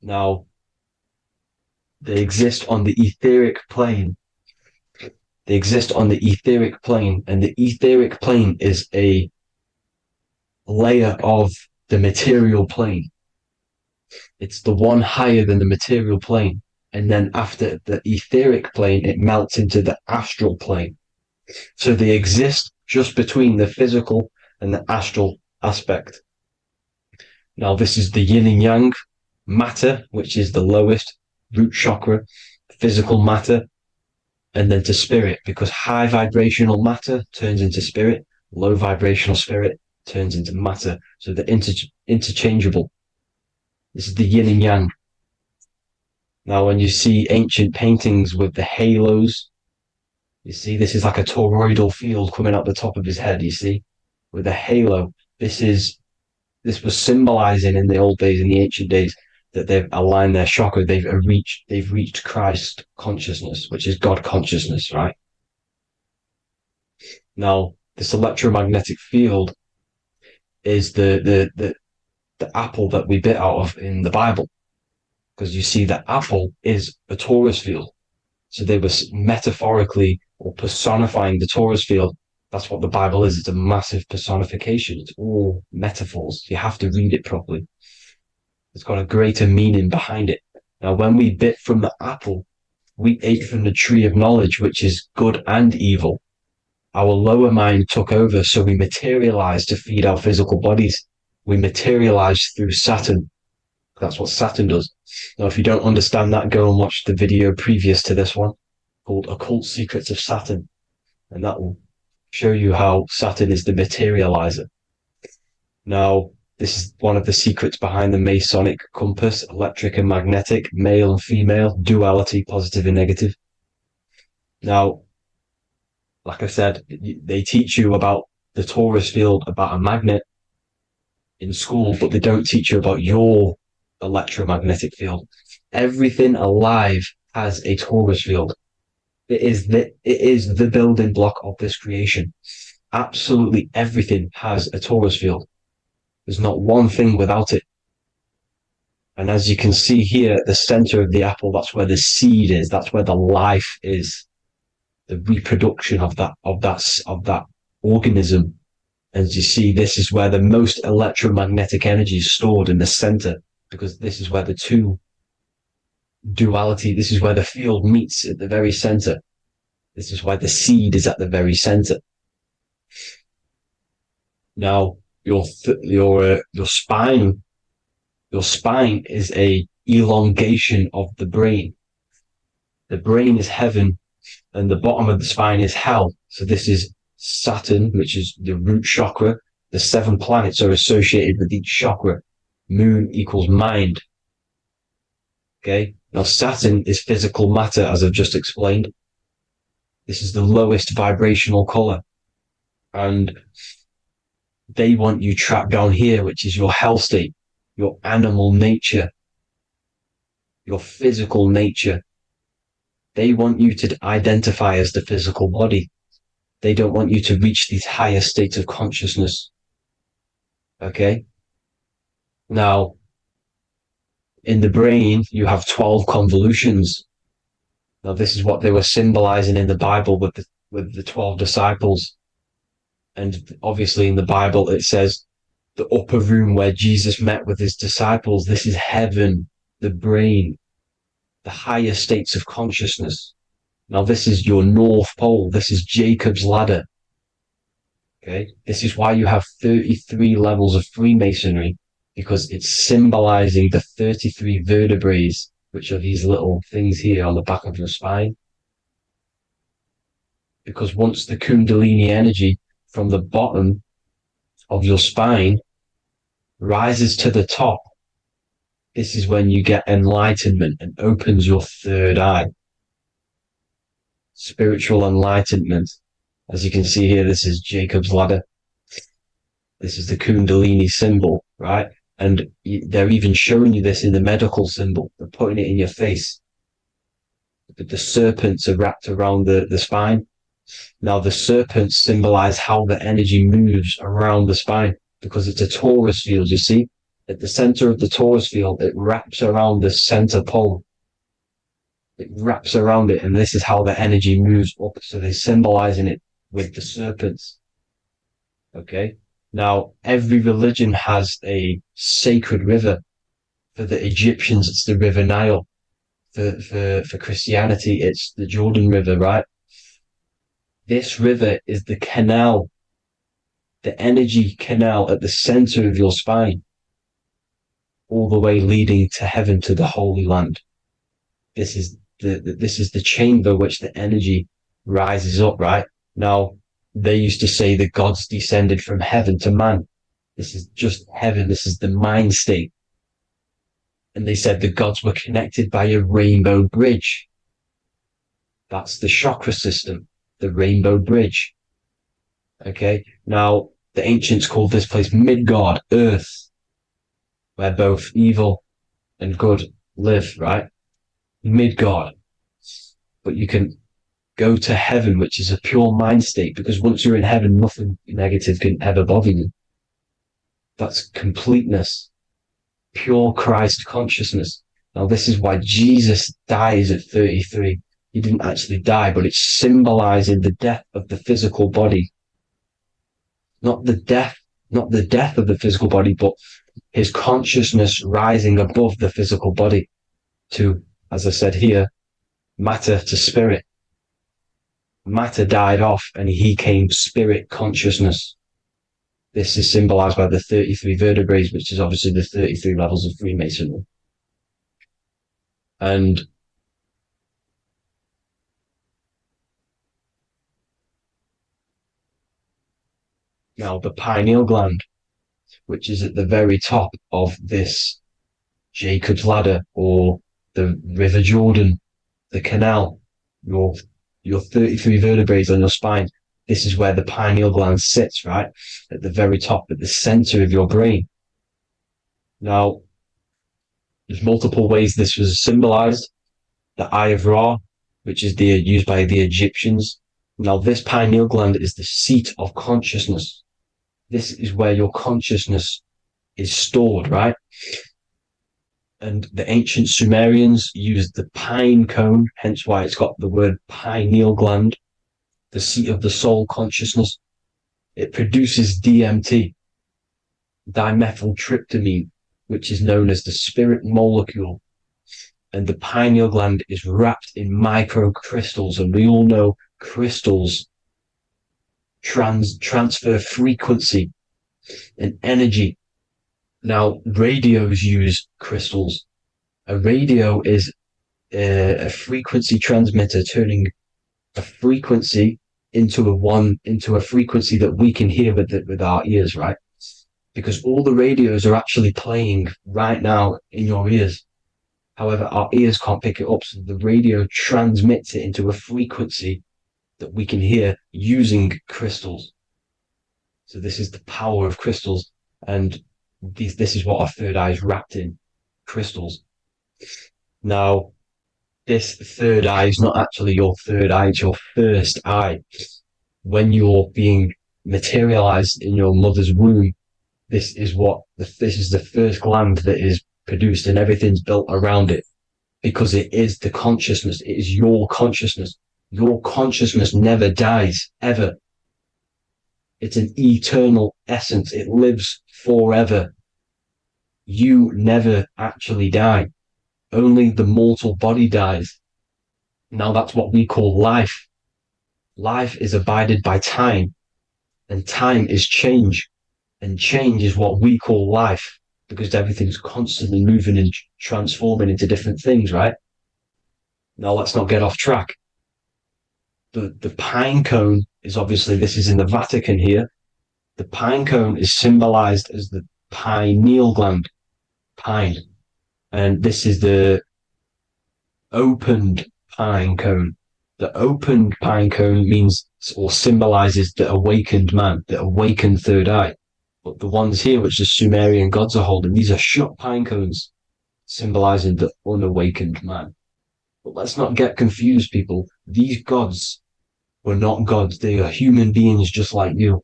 Now, they exist on the etheric plane. They exist on the etheric plane, and the etheric plane is a layer of the material plane. It's the one higher than the material plane. And then after the etheric plane, it melts into the astral plane. So they exist just between the physical and the astral aspect. Now, this is the yin and yang matter, which is the lowest root chakra, physical matter, and then to spirit, because high vibrational matter turns into spirit, low vibrational spirit turns into matter. So they're interchangeable. This is the yin and yang. Now, when you see ancient paintings with the halos, you see this is like a toroidal field coming out the top of his head, you see, with a halo. This was symbolizing in the old days, in the ancient days, that they've aligned their chakra, they've reached Christ consciousness, which is God consciousness, right? Now, this electromagnetic field is the apple that we bit out of in the Bible, because you see that apple is a torus field. So they were metaphorically or personifying the torus field. That's what the Bible is. It's a massive personification. It's all metaphors. You have to read it properly. It's got a greater meaning behind it. Now, when we bit from the apple, we ate from the tree of knowledge, which is good and evil. Our lower mind took over, so we materialized to feed our physical bodies. We materialized through Saturn. That's what Saturn does. Now, if you don't understand that, go and watch the video previous to this one. called Occult Secrets of Saturn. And that will show you how Saturn is the materializer. Now, this is one of the secrets behind the Masonic compass, electric and magnetic, male and female, duality, positive and negative. Now, like I said, they teach you about the torus field, about a magnet in school, but they don't teach you about your electromagnetic field. Everything alive has a torus field. It is the building block of this creation. Absolutely everything has a torus field. There's not one thing without it. And as you can see here at the center of the apple, that's where the seed is. That's where the life is. The reproduction of that organism. As you see, this is where the most electromagnetic energy is stored, in the center, because this is where the two duality, this is where the field meets, at the very center. This is why the seed is at the very center. Now, your spine is a elongation of the brain. The brain is heaven, and the bottom of the spine is hell. So this is Saturn, which is the root chakra. The 7 planets are associated with each chakra. Moon equals mind. Okay. Now Saturn is physical matter, as I've just explained. This is the lowest vibrational color. And they want you trapped down here, which is your hell state, your animal nature, your physical nature. They want you to identify as the physical body. They don't want you to reach these higher states of consciousness. Okay? Now, in the brain, you have 12 convolutions. Now, this is what they were symbolizing in the Bible with the 12 disciples. And obviously in the Bible, it says the upper room where Jesus met with his disciples. This is heaven, the brain, the higher states of consciousness. Now, this is your North Pole. This is Jacob's ladder. Okay. This is why you have 33 levels of Freemasonry, because it's symbolizing the 33 vertebrae, which are these little things here on the back of your spine. Because once the Kundalini energy from the bottom of your spine rises to the top, this is when you get enlightenment and opens your third eye. Spiritual enlightenment. As you can see here, this is Jacob's ladder. This is the Kundalini symbol, right? And they're even showing you this in the medical symbol. They're putting it in your face. The serpents are wrapped around the spine. Now, the serpents symbolize how the energy moves around the spine, because it's a torus field, you see? At the center of the torus field, it wraps around the center pole. It wraps around it, and this is how the energy moves up. So they're symbolizing it with the serpents. Okay? Now, every religion has a sacred river. For the Egyptians, it's the River Nile. For Christianity, it's the Jordan River, right? This river is the canal, the energy canal at the center of your spine, all the way leading to heaven, to the Holy Land. This is the chamber which the energy rises up, right? Now, they used to say the gods descended from heaven to man. This is just heaven. This is the mind state. And they said the gods were connected by a rainbow bridge. That's the chakra system, the rainbow bridge. Okay. Now, the ancients called this place Midgard, Earth, where both evil and good live, right? Midgard. But you can go to heaven, which is a pure mind state, because once you're in heaven, nothing negative can ever bother you. That's completeness, pure Christ consciousness. Now, this is why Jesus dies at 33. He didn't actually die, but it's symbolizing the death of the physical body. Not the death of the physical body, but his consciousness rising above the physical body to, as I said here, matter to spirit. Matter died off and he came spirit consciousness. This is symbolized by the 33 vertebrae, which is obviously the 33 levels of Freemasonry. And Now, the pineal gland, which is at the very top of this Jacob's ladder or the River Jordan, the canal, your 33 vertebrae on your spine. This is where the pineal gland sits, right? At the very top, at the center of your brain. Now, there's multiple ways this was symbolized. The Eye of Ra, which is used by the Egyptians. Now, this pineal gland is the seat of consciousness. This is where your consciousness is stored, right? And the ancient Sumerians used the pine cone, hence why it's got the word pineal gland, the seat of the soul consciousness. It produces DMT, dimethyltryptamine, which is known as the spirit molecule. And the pineal gland is wrapped in microcrystals, and we all know crystals transfer frequency and energy. Now, radios use crystals. A radio is a frequency transmitter, turning a frequency into a frequency that we can hear with our ears, right? Because all the radios are actually playing right now in your ears. However, our ears can't pick it up, so the radio transmits it into a frequency that we can hear using crystals. So this is the power of crystals, and this is what our third eye is wrapped in, crystals. Now, this third eye is not actually your third eye, it's your first eye. When you're being materialized in your mother's womb, this is the first gland that is produced, and everything's built around it, because it is the consciousness. It is your consciousness. Your consciousness never dies, ever. It's an eternal essence. It lives forever. You never actually die. Only the mortal body dies. Now that's what we call life. Life is abided by time, and time is change. And change is what we call life, because everything's constantly moving and transforming into different things, right? Now let's not get off track. The pine cone is obviously, this is in the Vatican here. The pine cone is symbolized as the pineal gland, pine. And this is the opened pine cone. The opened pine cone means or symbolizes the awakened man, the awakened third eye. But the ones here, which the Sumerian gods are holding, these are shut pine cones, symbolizing the unawakened man. But let's not get confused, people. These gods were not gods. They are human beings just like you.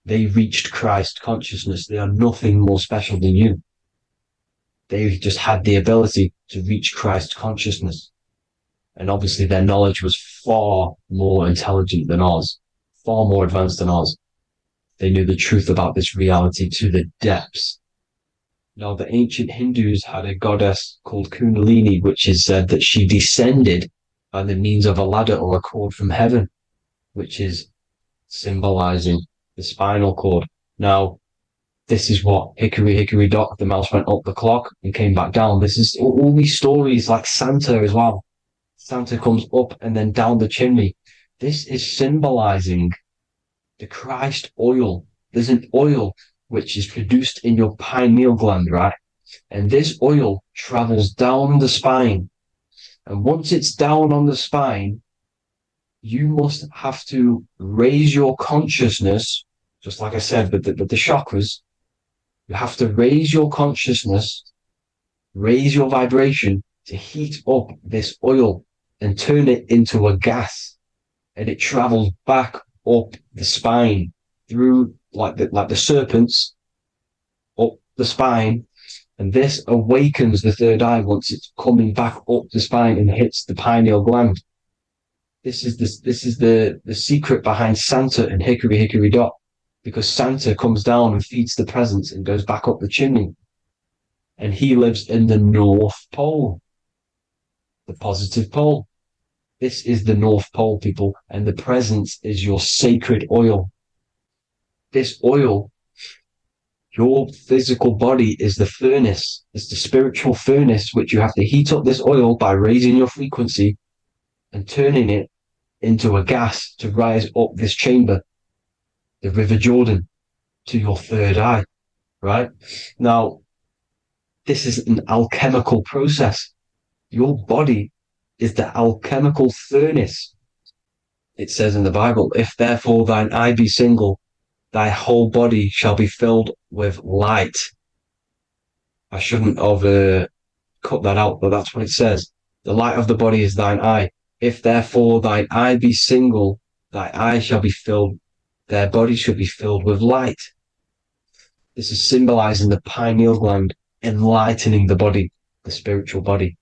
They reached Christ consciousness. They are nothing more special than you. They just had the ability to reach Christ consciousness. And obviously their knowledge was far more intelligent than ours, far more advanced than ours. They knew the truth about this reality to the depths. Now, the ancient Hindus had a goddess called Kundalini, which is said that she descended by the means of a ladder or a cord from heaven, which is symbolizing the spinal cord. Now, this is what Hickory Hickory Dock, the mouse went up the clock and came back down. This is all these stories, like Santa as well. Santa comes up and then down the chimney. This is symbolizing the Christ oil. There's an oil which is produced in your pineal gland, right? And this oil travels down the spine. And once it's down on the spine, you must have to raise your consciousness, just like I said, but the chakras, you have to raise your consciousness, raise your vibration to heat up this oil and turn it into a gas. And it travels back up the spine through like the serpents up the spine, and this awakens the third eye once it's coming back up the spine and hits the pineal gland. This is the secret behind Santa and Hickory Hickory Dock, because Santa comes down and feeds the presents and goes back up the chimney, and he lives in the North Pole, the positive pole. This is the North Pole, people, and the presence is your sacred oil. This oil, your physical body is the furnace. It's the spiritual furnace, which you have to heat up this oil by raising your frequency and turning it into a gas to rise up this chamber. the River Jordan, to your third eye, right? Now, this is an alchemical process. Your body is the alchemical furnace. It says in the Bible, if therefore thine eye be single, thy whole body shall be filled with light. I shouldn't have cut that out, but that's what it says. The light of the body is thine eye. If therefore thine eye be single, thy eye shall be filled, their body shall be filled with light. This is symbolizing the pineal gland enlightening the body, the spiritual body,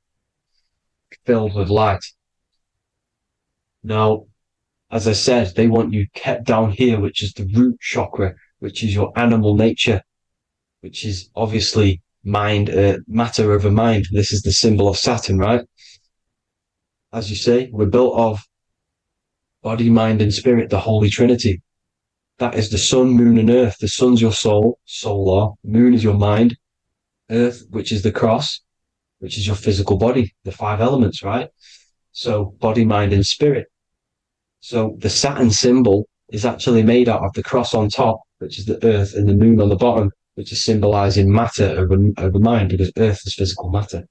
filled with light. Now, as I said, they want you kept down here, which is the root chakra, which is your animal nature, which is obviously mind, matter over mind. This is the symbol of Saturn, right? As you say, we're built of body, mind, and spirit, the Holy Trinity. That is the sun, moon, and earth. The sun's your soul, solar. Moon is your mind. Earth, which is the cross, which is your physical body, the 5 elements, right? So body, mind, and spirit. So the Saturn symbol is actually made out of the cross on top, which is the earth, and the moon on the bottom, which is symbolizing matter over mind, because earth is physical matter.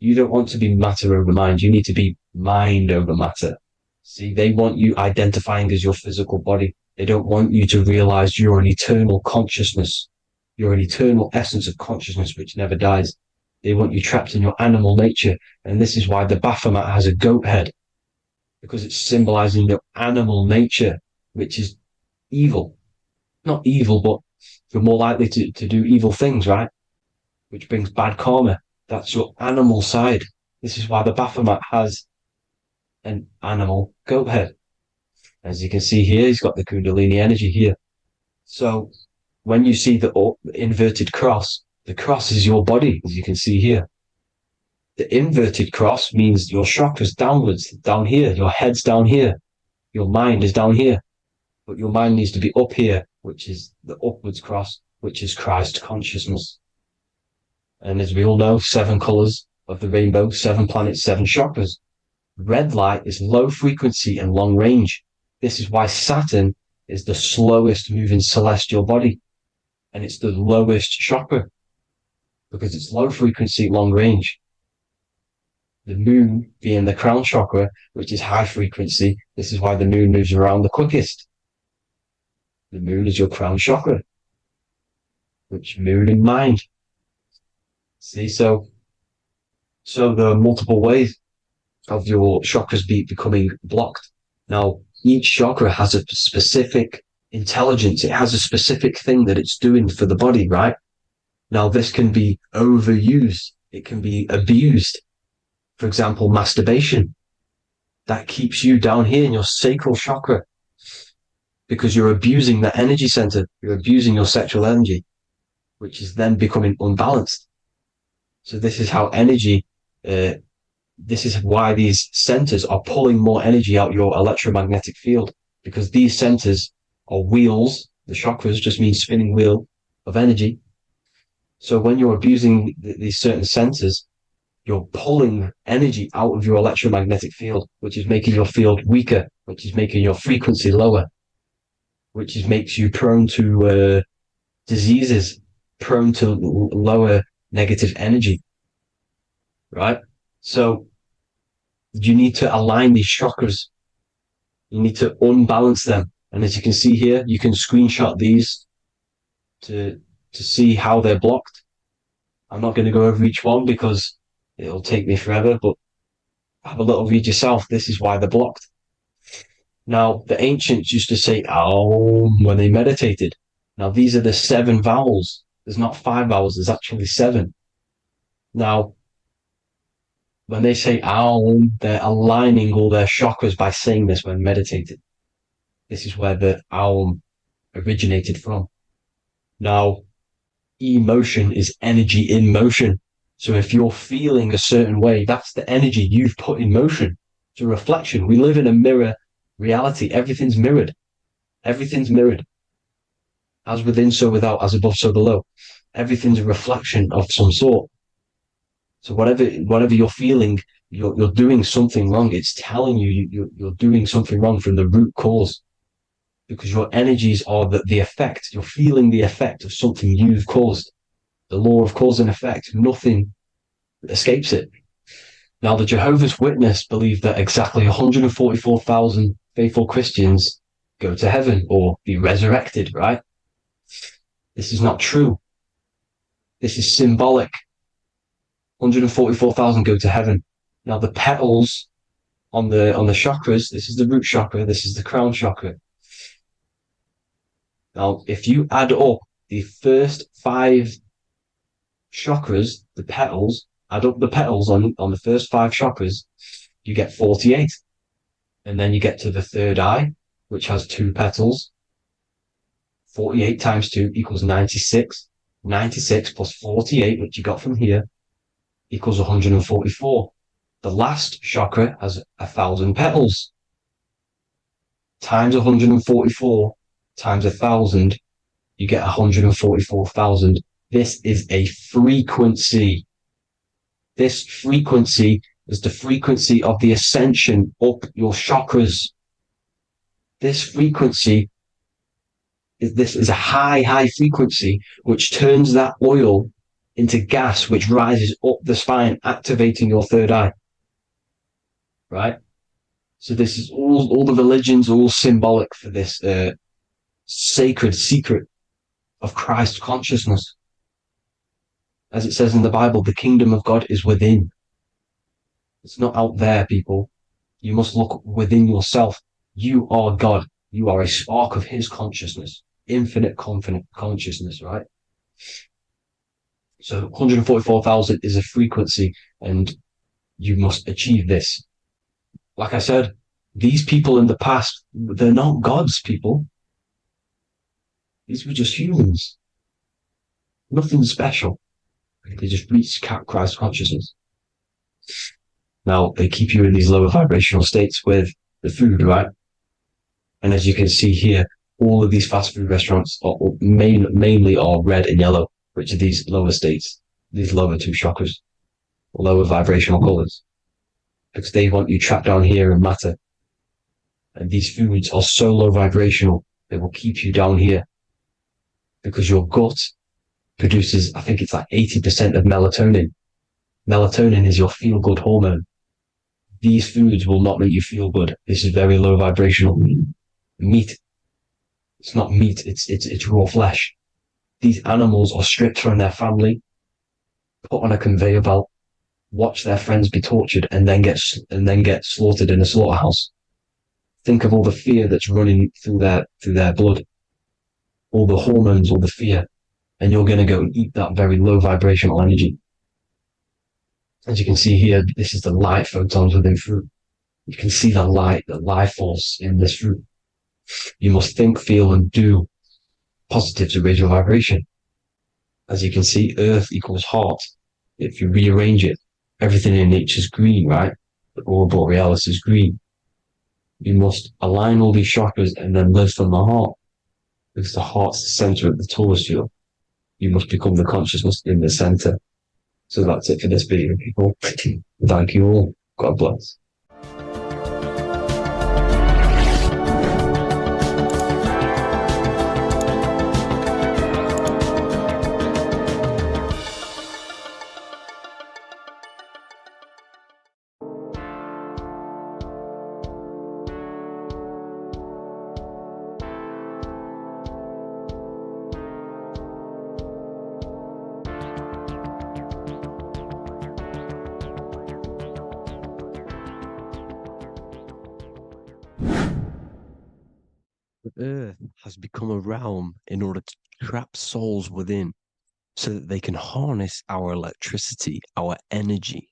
You don't want to be matter over mind. You need to be mind over matter. See, they want you identifying as your physical body. They don't want you to realize you're an eternal consciousness. You're an eternal essence of consciousness which never dies. They want you trapped in your animal nature. And this is why the Baphomet has a goat head, because it's symbolizing your animal nature, which is evil. Not evil, but you're more likely to do evil things, right? Which brings bad karma. That's your animal side. This is why the Baphomet has an animal goat head. As you can see here, he's got the Kundalini energy here. So when you see the inverted cross, the cross is your body, as you can see here. The inverted cross means your chakras downwards, down here. Your head's down here. Your mind is down here. But your mind needs to be up here, which is the upwards cross, which is Christ consciousness. And as we all know, 7 colors of the rainbow, 7 planets, 7 chakras. Red light is low frequency and long range. This is why Saturn is the slowest moving celestial body. And it's the lowest chakra, because it's low frequency, long range. The moon being the crown chakra, which is high frequency. This is why the moon moves around the quickest. The moon is your crown chakra, which moon in mind. See, so there are multiple ways of your chakras becoming blocked. Now, each chakra has a specific intelligence. It has a specific thing that it's doing for the body, right? Now, this can be overused. It can be abused. For example, masturbation. That keeps you down here in your sacral chakra, because you're abusing the energy center. You're abusing your sexual energy, which is then becoming unbalanced. So this is how energy, this is why these centers are pulling more energy out your electromagnetic field, because these centers are wheels. The chakras just mean spinning wheel of energy. So when you're abusing these certain centers, you're pulling energy out of your electromagnetic field, which is making your field weaker, which is making your frequency lower, which makes you prone to diseases, prone to lower negative energy, right? So you need to align these chakras. You need to unbalance them. And as you can see here, you can screenshot these to see how they're blocked. I'm not going to go over each one because it'll take me forever, but have a little read yourself. This is why they're blocked. Now, the ancients used to say Aum when they meditated. Now, these are the 7 vowels. There's not 5 vowels, there's actually 7. Now, when they say Aum, they're aligning all their chakras by saying this when meditated. This is where the Aum originated from. Now, emotion is energy in motion. So if you're feeling a certain way, that's the energy you've put in motion. It's a reflection. We live in a mirror reality. Everything's mirrored. Everything's mirrored. As within, so without, as above, so below. Everything's a reflection of some sort. So whatever you're feeling, you're doing something wrong. It's telling you you're doing something wrong from the root cause. because your energies are the effect. You're feeling the effect of something you've caused. The law of cause and effect. Nothing escapes it. Now, the Jehovah's Witness believe that exactly 144,000 faithful Christians go to heaven or be resurrected, right? This is not true. This is symbolic. 144,000 go to heaven. Now, the petals on the chakras, this is the root chakra, this is the crown chakra. Now, if you add up the first 5 chakras, the petals, add up the petals on the first 5 chakras, you get 48. And then you get to the third eye, which has 2 petals. 48 times 2 equals 96. 96 plus 48, which you got from here, equals 144. The last chakra has 1,000 petals. Times 144 times 1,000, you get 144,000. This is a frequency. This frequency is the frequency of the ascension up your chakras. This frequency is a high frequency, which turns that oil into gas, which rises up the spine, activating your third eye. Right? So this is all the religions are all symbolic for this sacred secret of Christ consciousness. As it says in the Bible, the kingdom of God is within. It's not out there, people. You must look within yourself. You are God. You are a spark of his consciousness, infinite consciousness, right? So 144,000 is a frequency, and you must achieve this. Like I said, these people in the past, they're not gods, people. These were just humans. Nothing special. They just reached Christ consciousness. Now, they keep you in these lower vibrational states with the food, right? And as you can see here, all of these fast food restaurants are mainly are red and yellow, which are these lower states, these lower 2 chakras, lower vibrational colors, because they want you trapped down here in matter. And these foods are so low vibrational, they will keep you down here, because your gut produces, I think it's like 80% of melatonin. Melatonin is your feel-good hormone. These foods will not make you feel good. This is very low vibrational. Meat. It's not meat, it's raw flesh. These animals are stripped from their family, put on a conveyor belt, watch their friends be tortured, and then get slaughtered in a slaughterhouse. Think of all the fear that's running through their blood, all the hormones, all the fear, and you're going to go and eat that very low vibrational energy. As you can see here, this is the light photons within fruit. You can see the life force in this fruit. You must think, feel, and do positive to raise your vibration. As you can see, earth equals heart. If you rearrange it, everything in nature is green, right? The aurora borealis is green. You must align all these chakras and then live from the heart, because the heart's the center of the Taurus field. You must become the consciousness in the center. So that's it for this video, people. Thank you all. God bless. The earth has become a realm in order to trap souls within so that they can harness our electricity, our energy.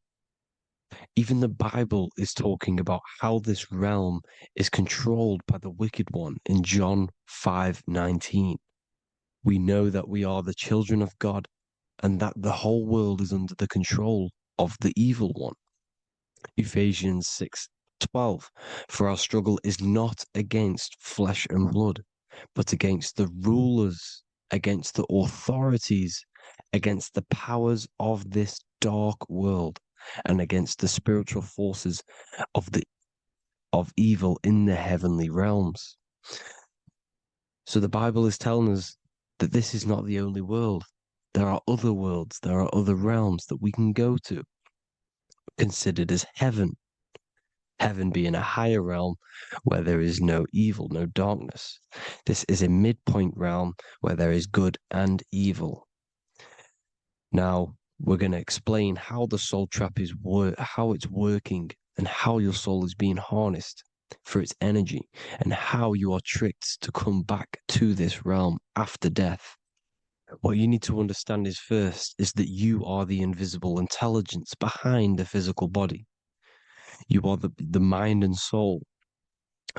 Even the Bible is talking about how this realm is controlled by the wicked one in John 5:19. We know that we are the children of God and that the whole world is under the control of the evil one. Ephesians 6:12. For our struggle is not against flesh and blood, but against the rulers, against the authorities, against the powers of this dark world, and against the spiritual forces of evil in the heavenly realms. So the Bible is telling us that this is not the only world. There are other worlds, there are other realms that we can go to, considered as heaven. Heaven being a higher realm where there is no evil, no darkness. This is a midpoint realm where there is good and evil. Now, we're going to explain how the soul trap is how it's working and how your soul is being harnessed for its energy and how you are tricked to come back to this realm after death. What you need to understand is first is that you are the invisible intelligence behind the physical body. You are the mind and soul.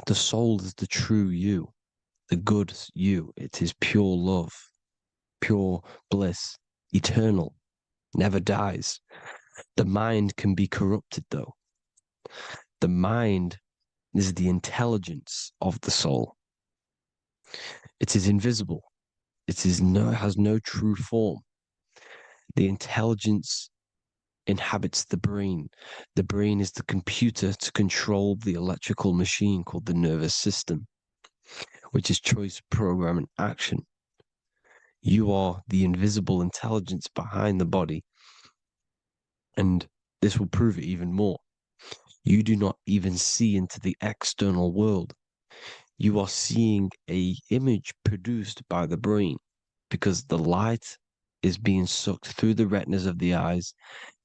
The soul is the true you, the good you. It is pure love, pure bliss, eternal, never dies. The mind can be corrupted though. The mind is the intelligence of the soul. It is invisible. It has no true form. The intelligence inhabits the brain. The brain is the computer to control the electrical machine called the nervous system, which is choice, program, and action. You are the invisible intelligence behind the body, and this will prove it even more. You do not even see into the external world. You are seeing an image produced by the brain because the light is being sucked through the retinas of the eyes.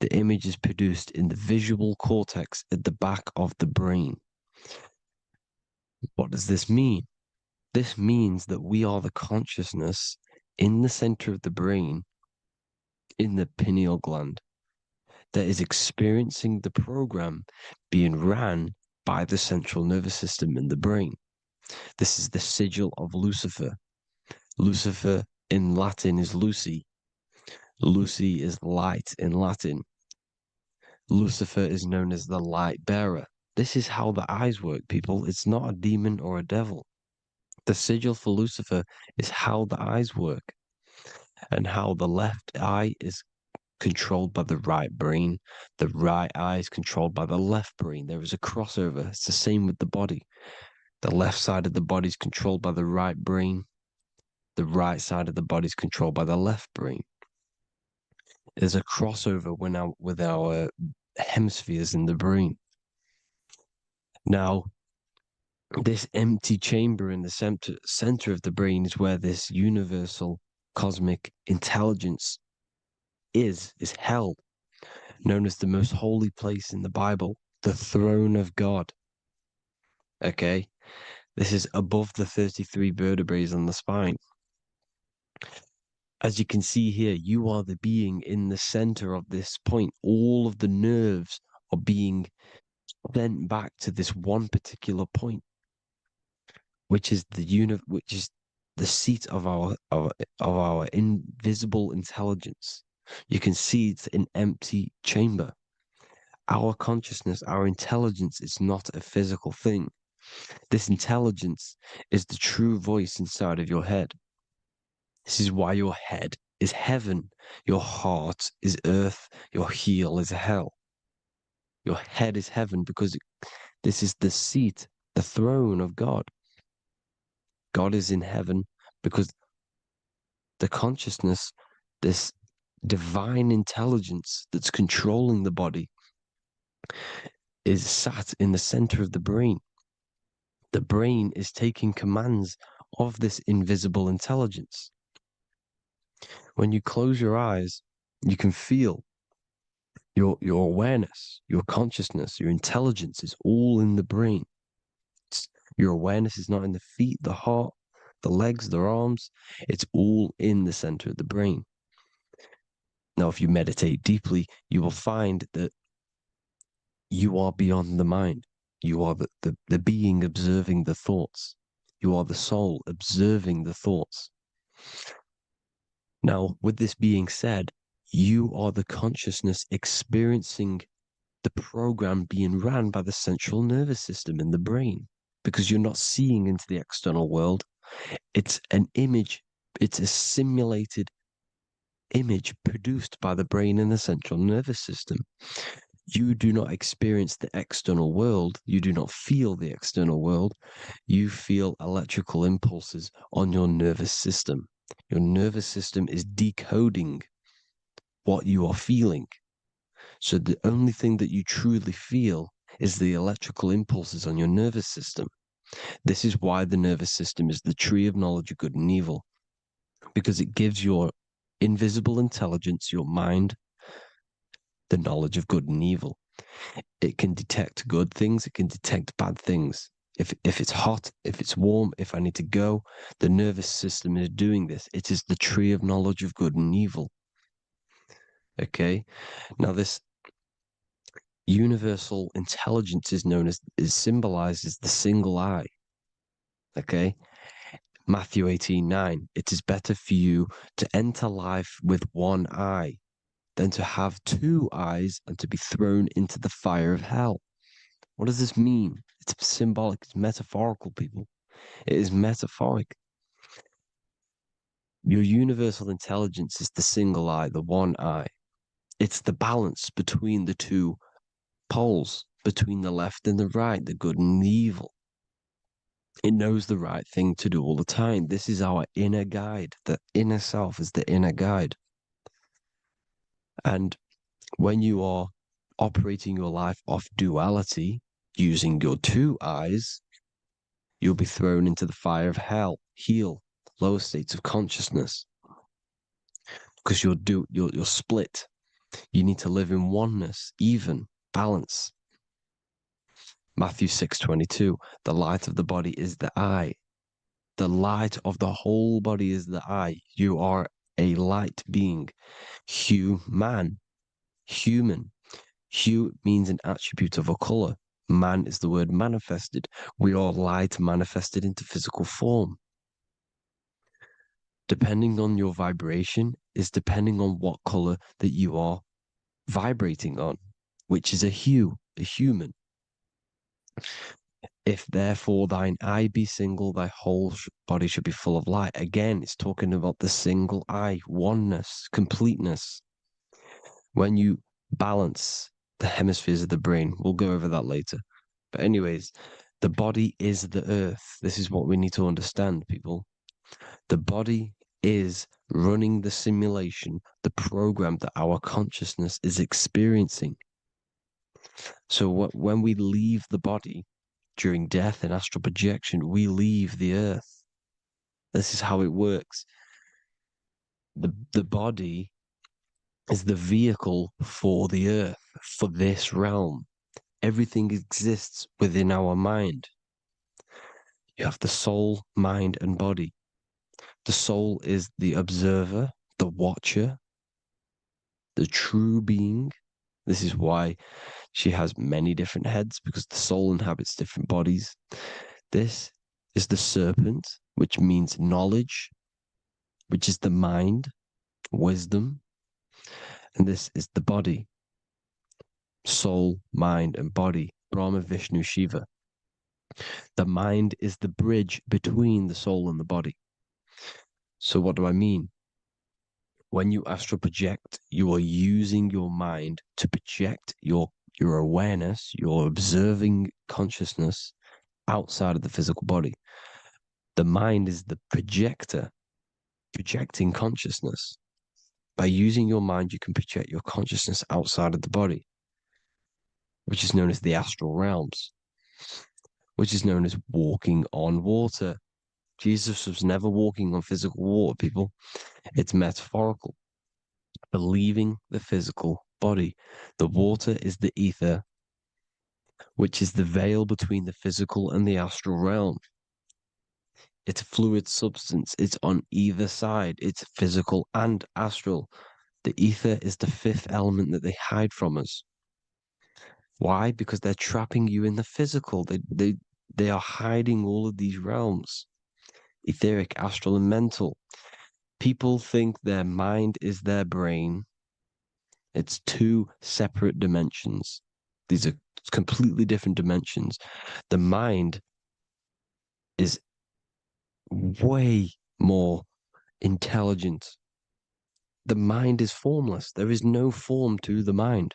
The image is produced in the visual cortex at the back of the brain. What does this mean? This means that we are the consciousness in the center of the brain, in the pineal gland, that is experiencing the program being ran by the central nervous system in the brain. This is the sigil of Lucifer. Lucifer in Latin is Lucy. Lucy is light in Latin. Lucifer is known as the light bearer. This is how the eyes work, people. It's not a demon or a devil. The sigil for Lucifer is how the eyes work and how the left eye is controlled by the right brain. The right eye is controlled by the left brain. There is a crossover. It's the same with the body. The left side of the body is controlled by the right brain. The right side of the body is controlled by the left brain. There's a crossover with our hemispheres in the brain. Now, this empty chamber in the center of the brain is where this universal cosmic intelligence is held, known as the most holy place in the Bible, the throne of God. Okay? This is above the 33 vertebrae on the spine. As you can see here, you are the being in the center of this point. All of the nerves are being sent back to this one particular point, which is the seat of our invisible intelligence. You can see it's an empty chamber. Our consciousness, our intelligence is not a physical thing. This intelligence is the true voice inside of your head. This is why your head is heaven, your heart is earth, your heel is hell. Your head is heaven because this is the seat, the throne of God. God is in heaven because the consciousness, this divine intelligence that's controlling the body, is sat in the center of the brain. The brain is taking commands of this invisible intelligence. When you close your eyes, you can feel your awareness, your consciousness, your intelligence is all in the brain. Your awareness is not in the feet, the heart, the legs, the arms. It's all in the center of the brain. Now, if you meditate deeply, you will find that you are beyond the mind. You are the being observing the thoughts. You are the soul observing the thoughts. Now, with this being said, you are the consciousness experiencing the program being ran by the central nervous system in the brain because you're not seeing into the external world. It's an image, it's a simulated image produced by the brain and the central nervous system. You do not experience the external world. You do not feel the external world. You feel electrical impulses on your nervous system. Your nervous system is decoding what you are feeling. So the only thing that you truly feel is the electrical impulses on your nervous system. This is why the nervous system is the tree of knowledge of good and evil, because it gives your invisible intelligence, your mind, the knowledge of good and evil. It can detect good things, it can detect bad things. If it's hot, if it's warm, if I need to go, the nervous system is doing this. It is the tree of knowledge of good and evil. Okay? Now this universal intelligence is symbolized as the single eye. Okay? Matthew 18:9. It is better for you to enter life with one eye than to have two eyes and to be thrown into the fire of hell. What does this mean? It's symbolic, it's metaphorical, people. It is metaphoric. Your universal intelligence is the single eye, the one eye. It's the balance between the two poles, between the left and the right, the good and the evil. It knows the right thing to do all the time. This is our inner guide. The inner self is the inner guide. And when you are operating your life off duality, using your two eyes, you'll be thrown into the fire of hell, lower states of consciousness. Because you're split. You need to live in oneness, even, balance. Matthew 6:22, the light of the body is the eye. The light of the whole body is the eye. You are a light being. Human. Hue means an attribute of a color. Man is the word manifested. We are light manifested into physical form. Depending on your vibration is depending on what color that you are vibrating on, which is a hue, a human. If therefore thine eye be single, thy whole body should be full of light. Again, it's talking about the single eye, oneness, completeness. When you balance the hemispheres of the brain, we'll go over that later. But anyways, the body is the earth. This is what we need to understand, people. The body is running the simulation, the program that our consciousness is experiencing. So when we leave the body during death and astral projection, we leave the earth. This is how it works. The body is the vehicle for the earth, for this realm. Everything exists within our mind. You have the soul, mind, and body. The soul is the observer, the watcher, the true being. This is why she has many different heads, because the soul inhabits different bodies. This is the serpent, which means knowledge, which is the mind, wisdom. And this is the body, soul, mind, and body, Brahma, Vishnu, Shiva. The mind is the bridge between the soul and the body. So what do I mean? When you astral project, you are using your mind to project your awareness, your observing consciousness outside of the physical body. The mind is the projector, projecting consciousness. By using your mind, you can project your consciousness outside of the body, which is known as the astral realms, which is known as walking on water. Jesus was never walking on physical water, people. It's metaphorical. Believing the physical body. The water is the ether, which is the veil between the physical and the astral realm. It's a fluid substance. It's on either side. It's physical and astral. The ether is the fifth element that they hide from us. Why? Because they're trapping you in the physical. They are hiding all of these realms. Etheric, astral, and mental. People think their mind is their brain. It's two separate dimensions. These are completely different dimensions. The mind is way more intelligent. The mind is formless. There is no form to the mind.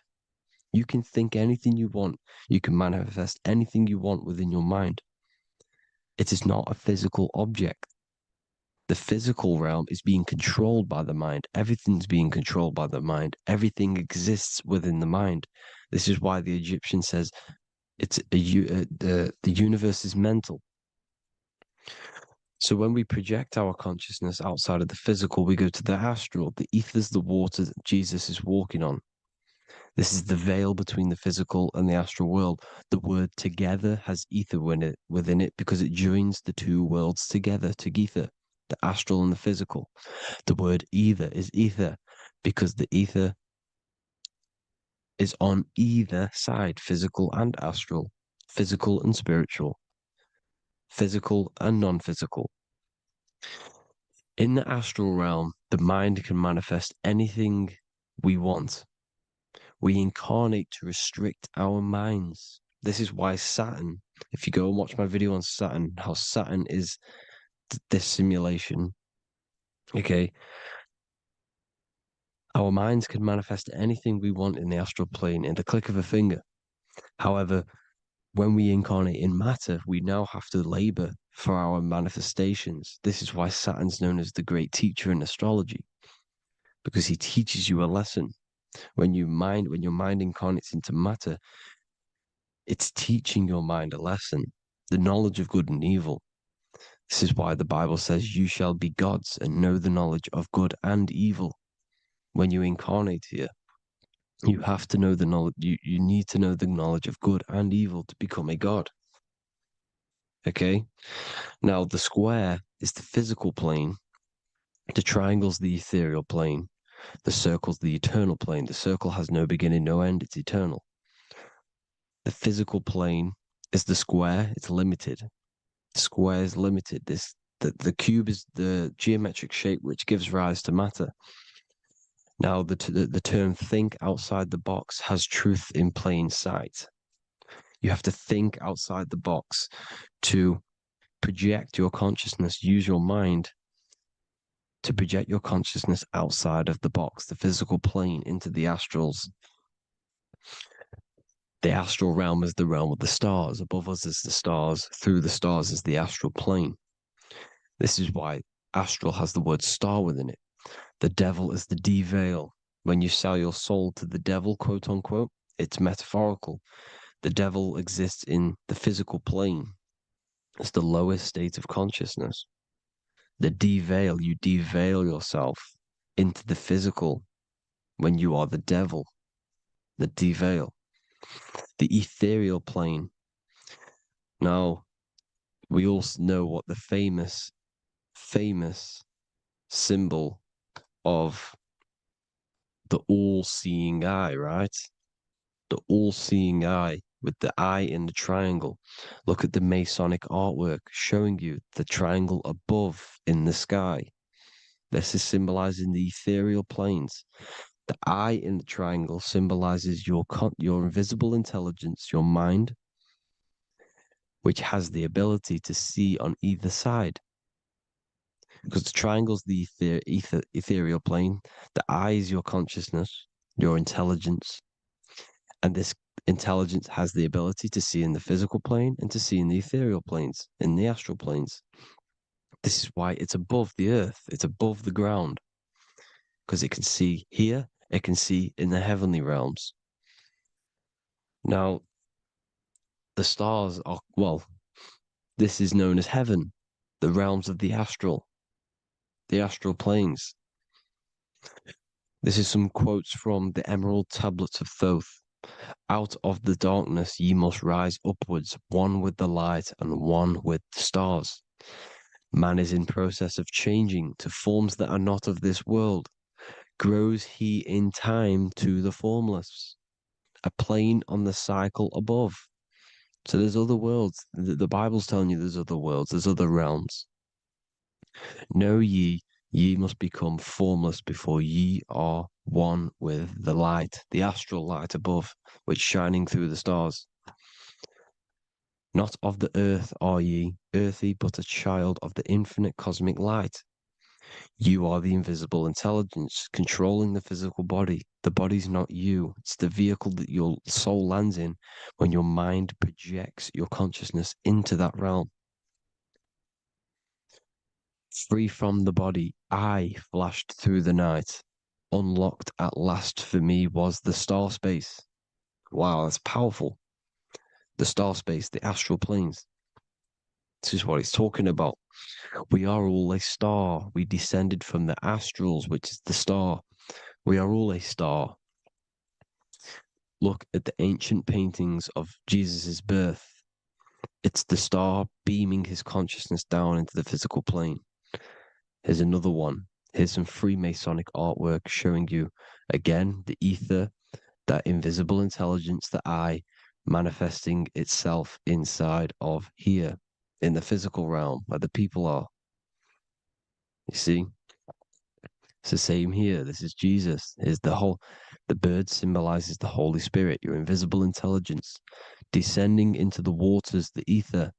You can think anything you want. You can manifest anything you want within your mind. It is not a physical object. The physical realm is being controlled by the mind. Everything's being controlled by the mind. Everything exists within the mind. This is why the Egyptian says the universe is mental. So when we project our consciousness outside of the physical, we go to the astral. The ether is the water that Jesus is walking on. This is the veil between the physical and the astral world. The word together has ether within it because it joins the two worlds together, together, the astral and the physical. The word either is ether because the ether is on either side, physical and astral, physical and spiritual, physical and non-physical. In the astral realm, the mind can manifest anything we want. We incarnate to restrict our minds. This is why Saturn, if you go and watch my video on Saturn, how Saturn is this simulation, okay, our minds can manifest anything we want in the astral plane in the click of a finger. However, when we incarnate in matter, we now have to labor for our manifestations. This is why Saturn's known as the great teacher in astrology, because he teaches you a lesson. When your mind incarnates into matter, it's teaching your mind a lesson, the knowledge of good and evil. This is why the Bible says you shall be gods and know the knowledge of good and evil. When you incarnate here, you have to know the knowledge, you need to know the knowledge of good and evil to become a god. Okay? Now, the square is the physical plane. The triangle's the ethereal plane. The circle's the eternal plane. The circle has no beginning, no end. It's eternal. The physical plane is the square. It's limited. The square is limited. The cube is the geometric shape which gives rise to matter. Now, the term think outside the box has truth in plain sight. You have to think outside the box to project your consciousness, use your mind to project your consciousness outside of the box, the physical plane, into the astrals. The astral realm is the realm of the stars. Above us is the stars. Through the stars is the astral plane. This is why astral has the word star within it. The devil is the de-veil. When you sell your soul to the devil, quote unquote, it's metaphorical. The devil exists in the physical plane. It's the lowest state of consciousness. The de-veil, you de-veil yourself into the physical when you are the devil. The de-veil. The ethereal plane. Now, we all know what the famous symbol of the all-seeing eye, right? The all-seeing eye with the eye in the triangle. Look at the Masonic artwork showing you the triangle above in the sky. This is symbolizing the ethereal planes. The eye in the triangle symbolizes your invisible intelligence, your mind, which has the ability to see on either side. Because the triangle's the ethereal plane. The eye is your consciousness, your intelligence. And this intelligence has the ability to see in the physical plane and to see in the ethereal planes, in the astral planes. This is why it's above the earth. It's above the ground. Because it can see here, it can see in the heavenly realms. Now, the stars are, well, this is known as heaven, the realms of the astral planes. This is some quotes from the Emerald Tablets of Thoth. Out of the darkness ye must rise upwards, one with the light and one with the stars. Man is in process of changing to forms that are not of this world. Grows he in time to the formless, a plane on the cycle above. So there's other worlds. The Bible's telling you there's other worlds, there's other realms. Know ye must become formless before ye are one with the light, the astral light above, which shining through the stars. Not of the earth are ye, earthy, but a child of the infinite cosmic light. You are the invisible intelligence controlling the physical body. The body's not you. It's the vehicle that your soul lands in when your mind projects your consciousness into that realm. Free from the body, I flashed through the night. Unlocked at last for me was the star space. Wow, that's powerful. The star space, the astral planes. This is what he's talking about. We are all a star. We descended from the astrals, which is the star. We are all a star. Look at the ancient paintings of Jesus' birth. It's the star beaming his consciousness down into the physical plane. Here's another one. Here's some Freemasonic artwork showing you, again, the ether, that invisible intelligence, the I, manifesting itself inside of here, in the physical realm, where the people are. You see? It's the same here. This is Jesus. Here's the bird symbolizes the Holy Spirit, your invisible intelligence, descending into the waters, the ether,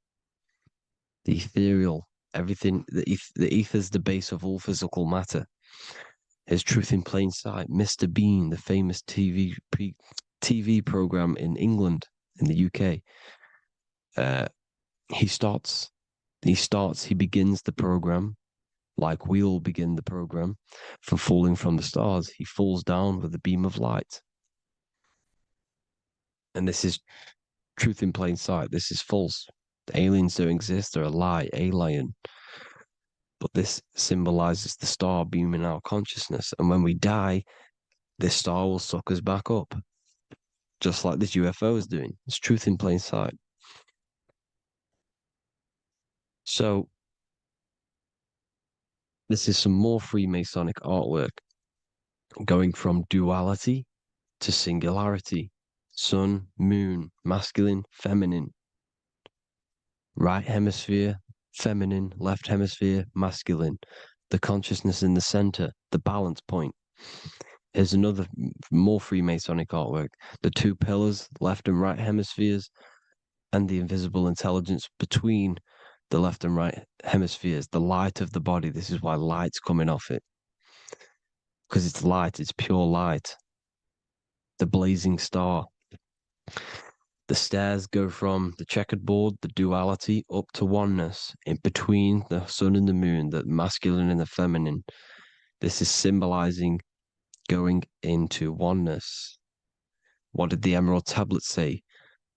the ethereal, everything. The ether's the base of all physical matter. Here's Truth in Plain Sight. Mr. Bean, the famous TV program in England, in the UK. He begins the program like we all begin the program from falling from the stars. He falls down with a beam of light. And this is truth in plain sight. This is false. The aliens don't exist. They're a lie, alien. But this symbolizes the star beaming our consciousness. And when we die, this star will suck us back up. Just like this UFO is doing. It's truth in plain sight. So, this is some more Freemasonic artwork. Going from duality to singularity. Sun, moon, masculine, feminine. Right hemisphere, feminine, left hemisphere, masculine. The consciousness in the center, the balance point. Here's another more Freemasonic artwork. The two pillars, left and right hemispheres, and the invisible intelligence between the left and right hemispheres, the light of the body. This is why light's coming off it. Because it's light, it's pure light. The blazing star. The stairs go from the checkered board, the duality, up to oneness, in between the sun and the moon, the masculine and the feminine. This is symbolizing going into oneness. What did the Emerald Tablet say?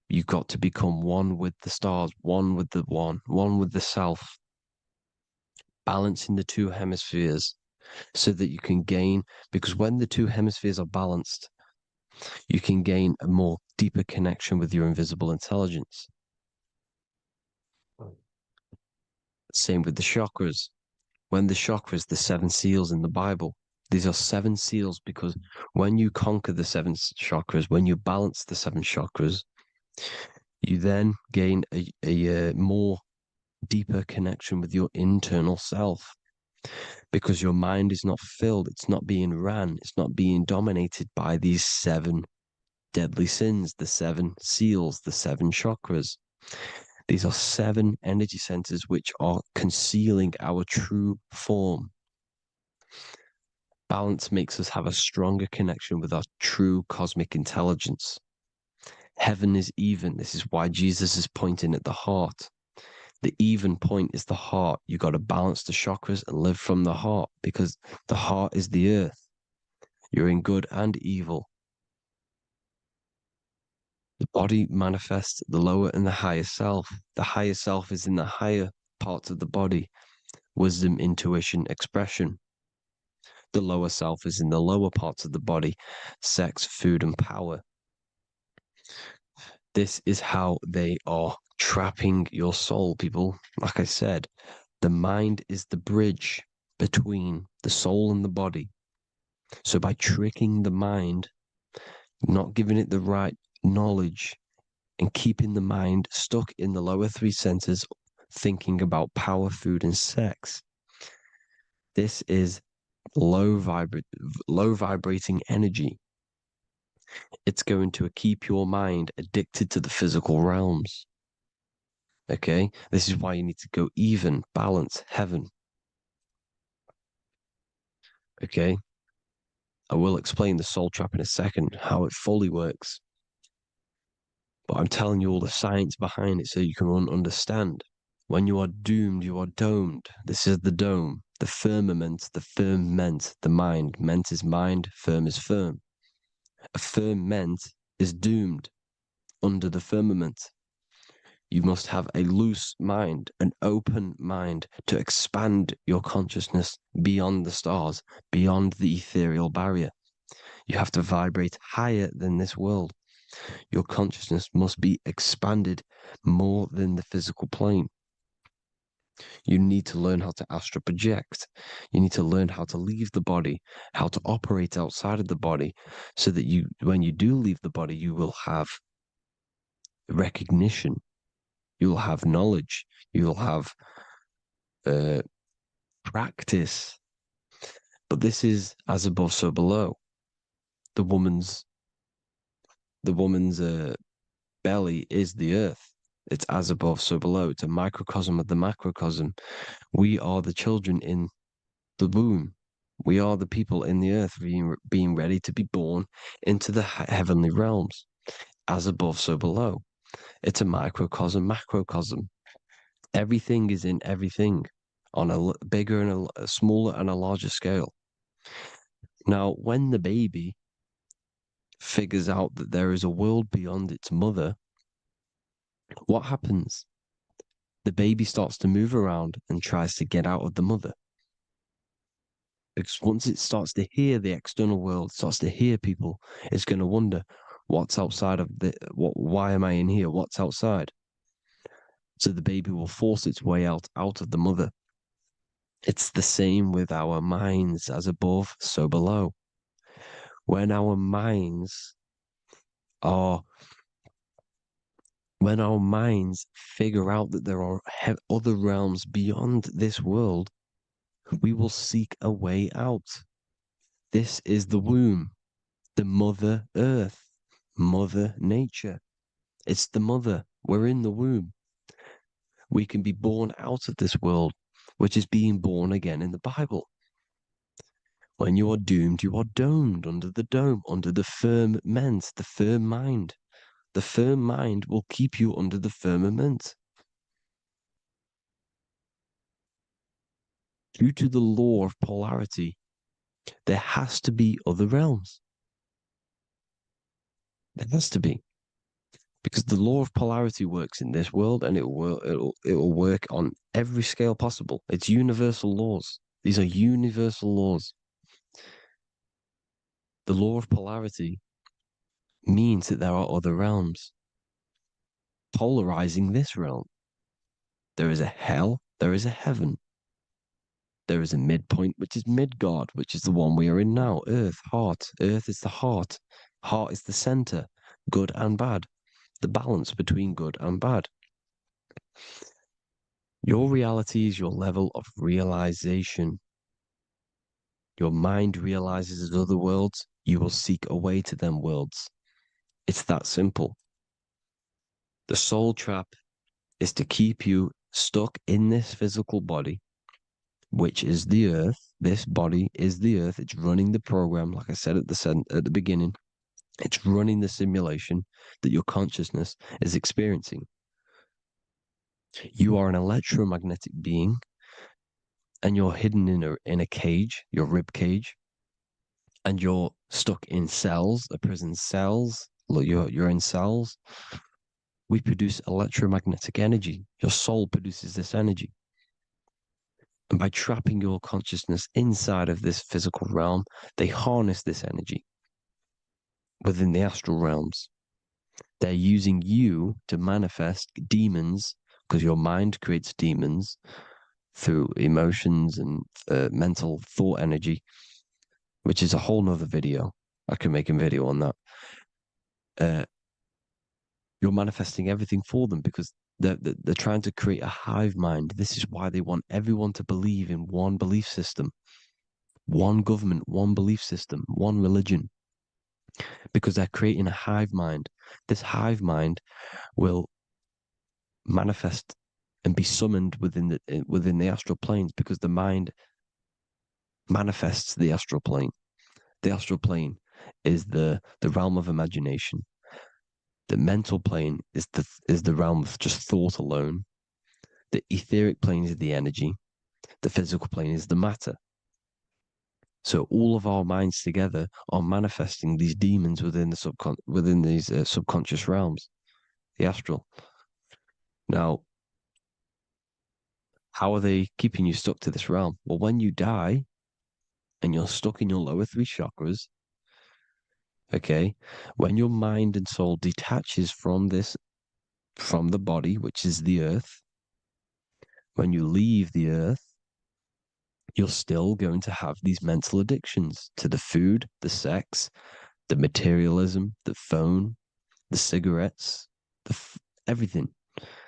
You've got to become one with the stars, one with the one with the self. Balancing the two hemispheres so that you can gain, because when the two hemispheres are balanced, you can gain a more deeper connection with your invisible intelligence. Same with the chakras. When the chakras, the seven seals in the Bible, these are seven seals because when you conquer the seven chakras, when you balance the seven chakras, you then gain a more deeper connection with your internal self. Because your mind is not filled, it's not being ran, it's not being dominated by these seven deadly sins, the seven seals, the seven chakras. These are seven energy centers which are concealing our true form. Balance makes us have a stronger connection with our true cosmic intelligence. Heaven is even. This is why Jesus is pointing at the heart. The even point is the heart. You got to balance the chakras and live from the heart because the heart is the earth. You're in good and evil. The body manifests the lower and the higher self. The higher self is in the higher parts of the body. Wisdom, intuition, expression. The lower self is in the lower parts of the body. Sex, food, and power. This is how they are trapping your soul, people. Like I said, the mind is the bridge between the soul and the body. So by tricking the mind, not giving it the right knowledge, and keeping the mind stuck in the lower three centers, thinking about power, food, and sex, this is low vibrating energy. It's going to keep your mind addicted to the physical realms. Okay? This is why you need to go even, balance, heaven. Okay? I will explain the soul trap in a second, how it fully works. But I'm telling you all the science behind it so you can understand. When you are doomed, you are domed. This is the dome, the firmament, the firmament, the mind. Ment is mind, firm is firm. A firmament is doomed under the firmament. You must have a loose mind, an open mind to expand your consciousness beyond the stars, beyond the ethereal barrier. You have to vibrate higher than this world. Your consciousness must be expanded more than the physical plane. You need to learn how to astral project. You need to learn how to leave the body, how to operate outside of the body, so that you, when you do leave the body, you will have recognition. You will have knowledge. You will have practice. But this is as above, so below. The woman's belly is the earth. It's as above, so below. It's a microcosm of the macrocosm. We are the children in the womb. We are the people in the earth being ready to be born into the heavenly realms. As above, so below. It's a microcosm, macrocosm. Everything is in everything on a bigger and a smaller and a larger scale. Now, when the baby figures out that there is a world beyond its mother, what happens? The baby starts to move around and tries to get out of the mother. Because once it starts to hear the external world, starts to hear people, it's going to wonder, what's outside of why am I in here? What's outside? So the baby will force its way out of the mother. It's the same with our minds, as above, so below. When our minds figure out that there are other realms beyond this world, we will seek a way out. This is the womb, the mother earth, mother nature. It's the mother. We're in the womb. We can be born out of this world, which is being born again in the Bible. When you are doomed, you are domed under the dome, under the firmament, the firm mind. The firm mind will keep you under the firmament. Due to the law of polarity, there has to be other realms. There has to be. Because the law of polarity works in this world, and it will work on every scale possible. It's universal laws. These are universal laws. The law of polarity means that there are other realms polarizing this realm. There is a hell, there is a heaven. There is a midpoint, which is Midgard, which is the one we are in now. Earth, heart. Earth is the heart. Heart is the center, good and bad. The balance between good and bad. Your reality is your level of realization. Your mind realizes other worlds, you will seek a way to them worlds. It's that simple. The soul trap is to keep you stuck in this physical body, which is the earth. This body is the earth. It's running the program, like I said at the beginning. It's running the simulation that your consciousness is experiencing. You are an electromagnetic being, and you're hidden in a cage, your rib cage, and you're stuck in cells, a prison cells. Look, you're in cells. We produce electromagnetic energy. Your soul produces this energy. And by trapping your consciousness inside of this physical realm, they harness this energy within the astral realms. They're using you to manifest demons, because your mind creates demons through emotions and mental thought energy, which is a whole nother video. I can make a video on that. You're manifesting everything for them because they're trying to create a hive mind. This is why they want everyone to believe in one belief system, one government, one belief system, one religion, because they're creating a hive mind. This hive mind will manifest and be summoned within the astral planes, because the mind manifests the astral plane. The astral plane is the realm of imagination. The mental plane is the realm of just thought alone. The etheric plane is the energy. The physical plane is the matter. So all of our minds together are manifesting these demons within these subconscious realms, the astral. Now, how are they keeping you stuck to this realm? Well, when you die and you're stuck in your lower three chakras, okay, when your mind and soul detaches from the body, which is the earth, when you leave the earth, you're still going to have these mental addictions to the food, the sex, the materialism, the phone, the cigarettes, everything.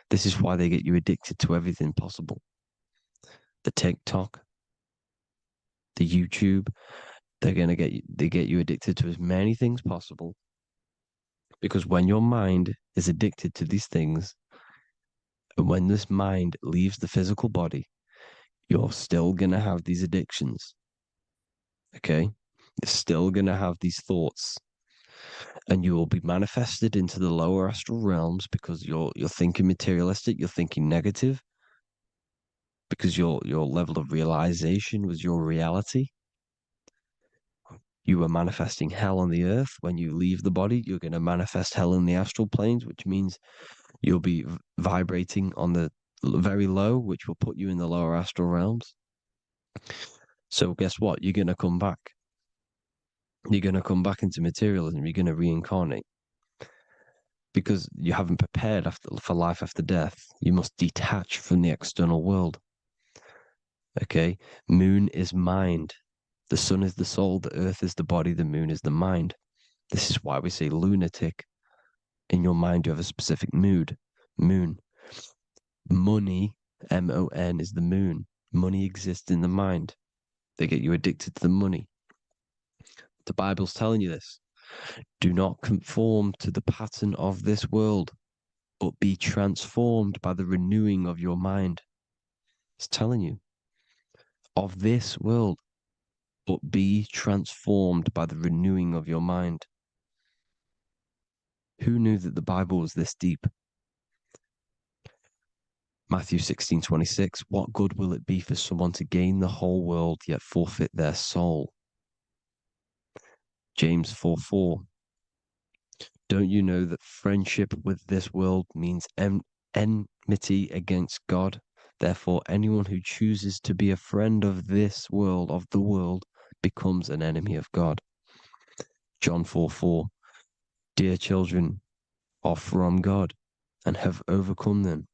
This is why they get you addicted to everything possible. The TikTok, the YouTube, they get you addicted to as many things possible. Because when your mind is addicted to these things, and when this mind leaves the physical body, you're still gonna have these addictions. Okay? You're still gonna have these thoughts. And you will be manifested into the lower astral realms because you're thinking materialistic, you're thinking negative, because your level of realization was your reality. You were manifesting hell on the earth. When you leave the body, you're going to manifest hell in the astral planes, which means you'll be vibrating on the very low, which will put you in the lower astral realms. So guess what? You're going to come back. You're going to come back into materialism. You're going to reincarnate. Because you haven't prepared for life after death. You must detach from the external world. Okay? Moon is mind. The sun is the soul, the earth is the body, the moon is the mind. This is why we say lunatic. In your mind, you have a specific mood. Moon. Money, M-O-N, is the moon. Money exists in the mind. They get you addicted to the money. The Bible's telling you this. Do not conform to the pattern of this world, but be transformed by the renewing of your mind. It's telling you. Of this world, but be transformed by the renewing of your mind. Who knew that the Bible was this deep? Matthew 16:26, what good will it be for someone to gain the whole world yet forfeit their soul? James 4:4, don't you know that friendship with this world means enmity against God? Therefore, anyone who chooses to be a friend of this world, of the world, becomes an enemy of God. John 4:4, dear children, are from God and have overcome them,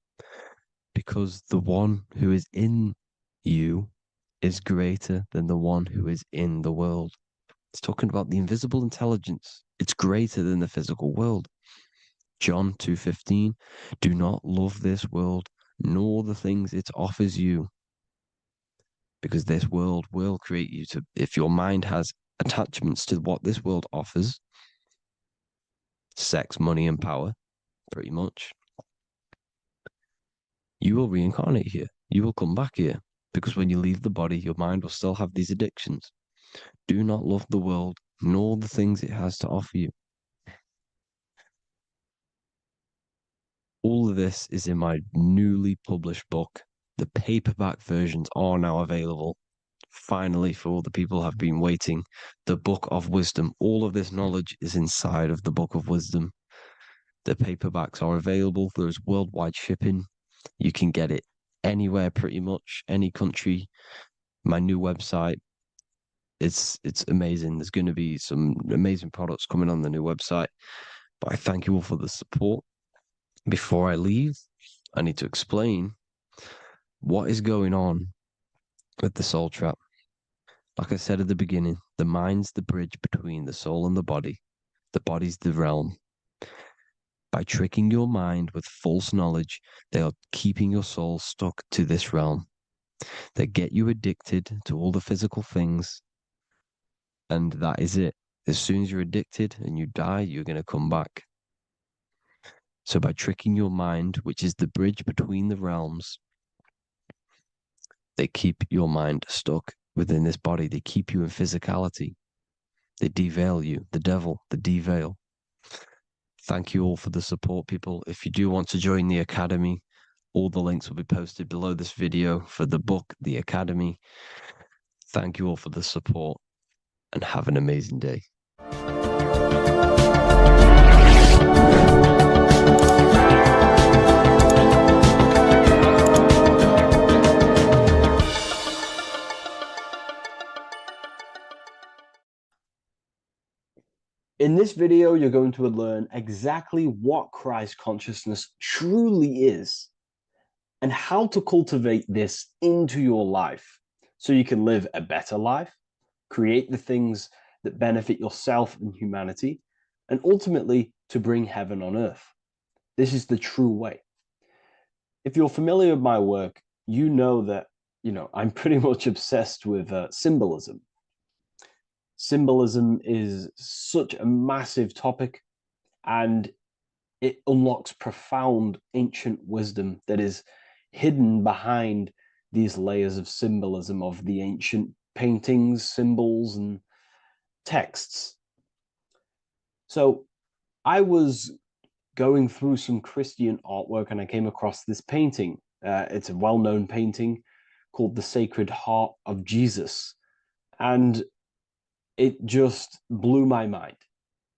because the one who is in you is greater than the one who is in the world. It's talking about the invisible intelligence. It's greater than the physical world. John 2:15, do not love this world, nor the things it offers you, because this world will create you to, if your mind has attachments to what this world offers, sex, money, and power, pretty much, you will reincarnate here. You will come back here, because when you leave the body, your mind will still have these addictions. Do not love the world, nor the things it has to offer you. All of this is in my newly published book. The paperback versions are now available. Finally, for all the people who have been waiting, the Book of Wisdom. All of this knowledge is inside of the Book of Wisdom. The paperbacks are available. There's worldwide shipping. You can get it anywhere, pretty much, any country. My new website, it's amazing. There's going to be some amazing products coming on the new website. But I thank you all for the support. Before I leave, I need to explain what is going on with the soul trap. Like I said at the beginning, the mind's the bridge between the soul and the body. The body's the realm. By tricking your mind with false knowledge, they are keeping your soul stuck to this realm. They get you addicted to all the physical things, and that is it. As soon as you're addicted and you die, you're going to come back. So by tricking your mind, which is the bridge between the realms, they keep your mind stuck within this body. They keep you in physicality. They deveil you, the devil, the deveil. Thank you all for the support, people. If you do want to join the Academy, all the links will be posted below this video for the book, The Academy. Thank you all for the support and have an amazing day. In this video, you're going to learn exactly what Christ consciousness truly is and how to cultivate this into your life so you can live a better life, create the things that benefit yourself and humanity, and ultimately to bring heaven on earth. This is the true way. If you're familiar with my work, you know that, I'm pretty much obsessed with symbolism. Symbolism is such a massive topic, and it unlocks profound ancient wisdom that is hidden behind these layers of symbolism of the ancient paintings, symbols, and texts. So I was going through some Christian artwork and I came across this painting. It's a well-known painting called The Sacred Heart of Jesus. And it just blew my mind.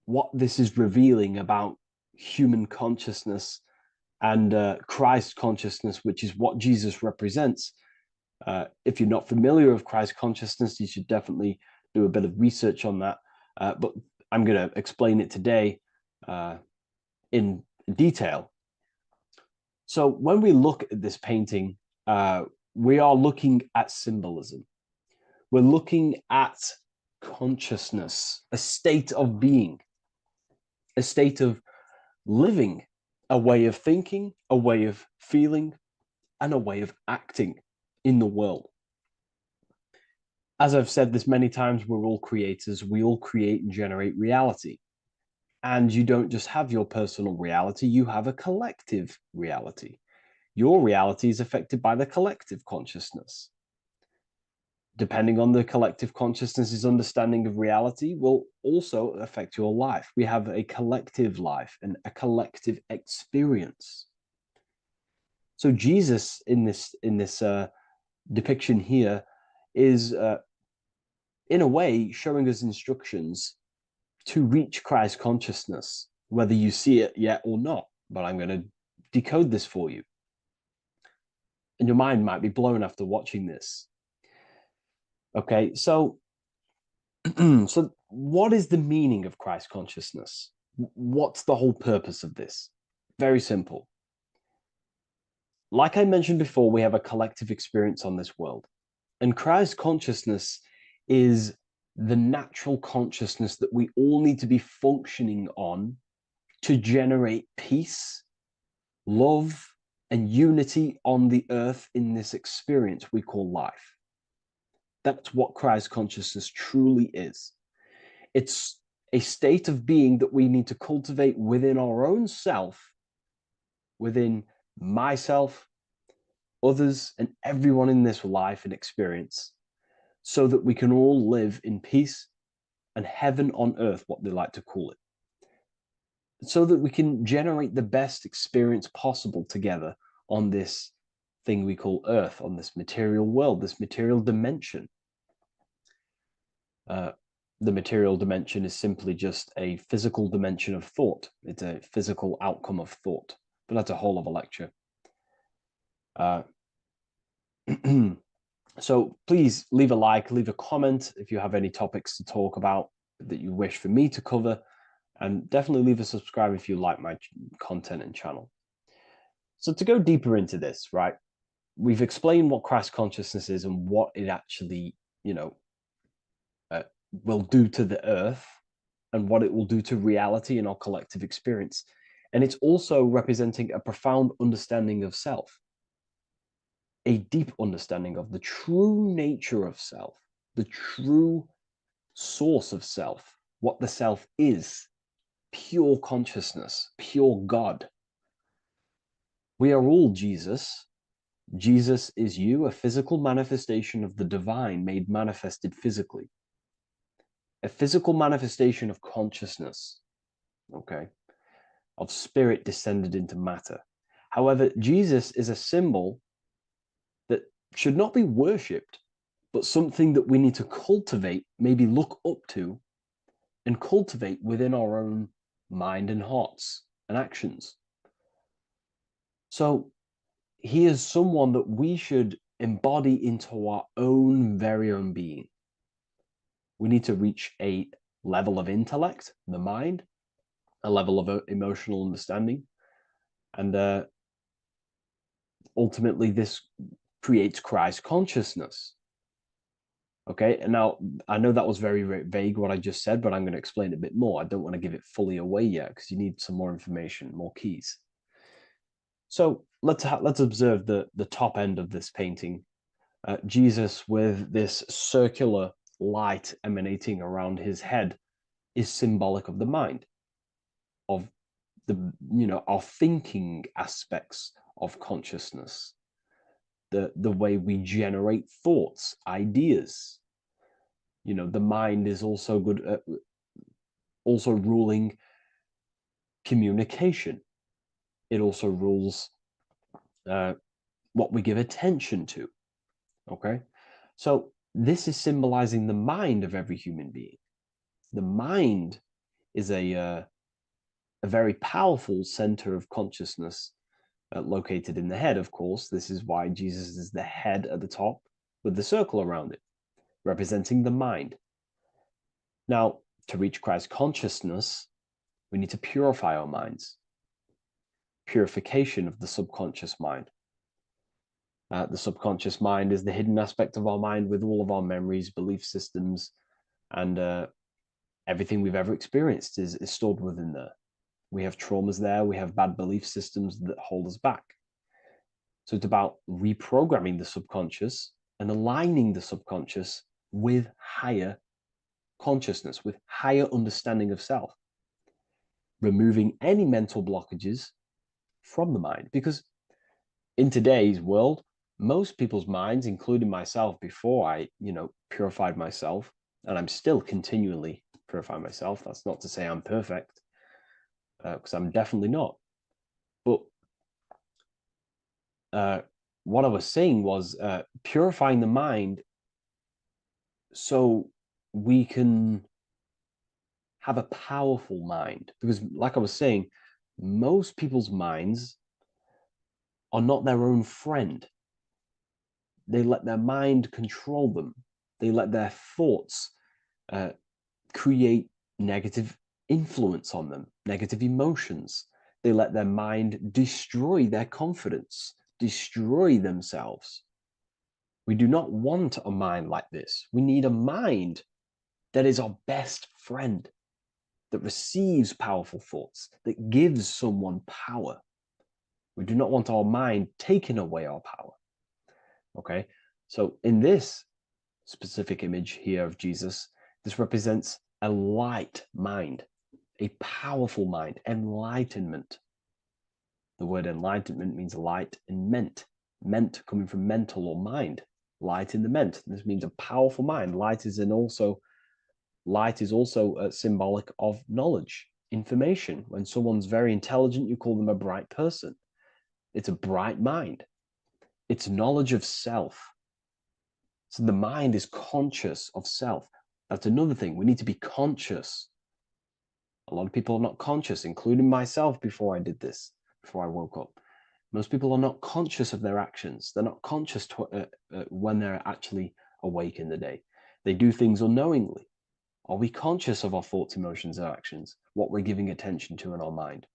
What this is revealing about human consciousness and Christ consciousness, which is what Jesus represents. If you're not familiar with Christ consciousness, you should definitely do a bit of research on that. But I'm going to explain it today in detail. So when we look at this painting, we are looking at symbolism. We're looking at consciousness, a state of being, a state of living, a way of thinking, a way of feeling, and a way of acting in the world. As I've said this many times, we're all creators. We all create and generate reality. And you don't just have your personal reality, you have a collective reality. Your reality is affected by the collective consciousness. Depending on the collective consciousness's understanding of reality will also affect your life. We have a collective life and a collective experience. So Jesus in this depiction here is in a way showing us instructions to reach Christ consciousness, whether you see it yet or not. But I'm going to decode this for you. And your mind might be blown after watching this. Okay, so what is the meaning of Christ consciousness? What's the whole purpose of this? Very simple. Like I mentioned before, we have a collective experience on this world. And Christ consciousness is the natural consciousness that we all need to be functioning on to generate peace, love, and unity on the earth in this experience we call life. That's what Christ consciousness truly is. It's a state of being that we need to cultivate within our own self, within myself, others, and everyone in this life and experience, so that we can all live in peace and heaven on earth, what they like to call it, so that we can generate the best experience possible together on this thing we call earth, on this material world, this material dimension. The material dimension is simply just a physical dimension of thought. It's a physical outcome of thought, but that's a whole other lecture. So please leave a like, leave a comment if you have any topics to talk about that you wish for me to cover, and definitely leave a subscribe if you like my content and channel. So to go deeper into this, right, we've explained what Christ consciousness is and what it actually, will do to the earth and what it will do to reality in our collective experience. And it's also representing a profound understanding of self, a deep understanding of the true nature of self, the true source of self, what the self is, pure consciousness, pure God. We are all Jesus, Jesus is you, a physical manifestation of the divine made manifested physically. A physical manifestation of consciousness, okay, of spirit descended into matter. However, Jesus is a symbol that should not be worshipped, but something that we need to cultivate, maybe look up to, and cultivate within our own mind and hearts and actions. So he is someone that we should embody into our own very own being. We need to reach a level of intellect, the mind, a level of emotional understanding, and ultimately this creates Christ consciousness. Okay, and now I know that was very, very vague what I just said, but I'm going to explain it a bit more. I don't want to give it fully away yet because you need some more information, more keys. So let's observe the top end of this painting. Jesus with this circular light emanating around his head is symbolic of the mind, of our thinking aspects of consciousness, the way we generate thoughts, ideas. The mind is also good at also ruling communication. It also rules what we give attention to. Okay, so this is symbolizing the mind of every human being. The mind is a very powerful center of consciousness located in the head, of course. This is why Jesus is the head at the top with the circle around it, representing the mind. Now, to reach Christ consciousness, we need to purify our minds. Purification of the subconscious mind. The subconscious mind is the hidden aspect of our mind with all of our memories, belief systems, and everything we've ever experienced is stored within there. We have traumas there, we have bad belief systems that hold us back. So it's about reprogramming the subconscious and aligning the subconscious with higher consciousness, with higher understanding of self, removing any mental blockages from the mind. Because in today's world, most people's minds, including myself before I, purified myself, and I'm still continually purifying myself. That's not to say I'm perfect, because I'm definitely not. But what I was saying was purifying the mind so we can have a powerful mind. Because like I was saying, most people's minds are not their own friend. They let their mind control them. They let their thoughts create negative influence on them, negative emotions. They let their mind destroy their confidence, destroy themselves. We do not want a mind like this. We need a mind that is our best friend, that receives powerful thoughts, that gives someone power. We do not want our mind taking away our power. Okay, so in this specific image here of Jesus, this represents a light mind, a powerful mind, enlightenment. The word enlightenment means light and ment coming from mental or mind, light in the ment. This means a powerful mind. Light is also symbolic of knowledge, information. When someone's very intelligent, you call them a bright person. It's a bright mind. It's knowledge of self. So the mind is conscious of self. That's another thing. We need to be conscious. A lot of people are not conscious, including myself before I did this, before I woke up. Most people are not conscious of their actions. They're not conscious when they're actually awake in the day. They do things unknowingly. Are we conscious of our thoughts, emotions, and actions, what we're giving attention to in our mind?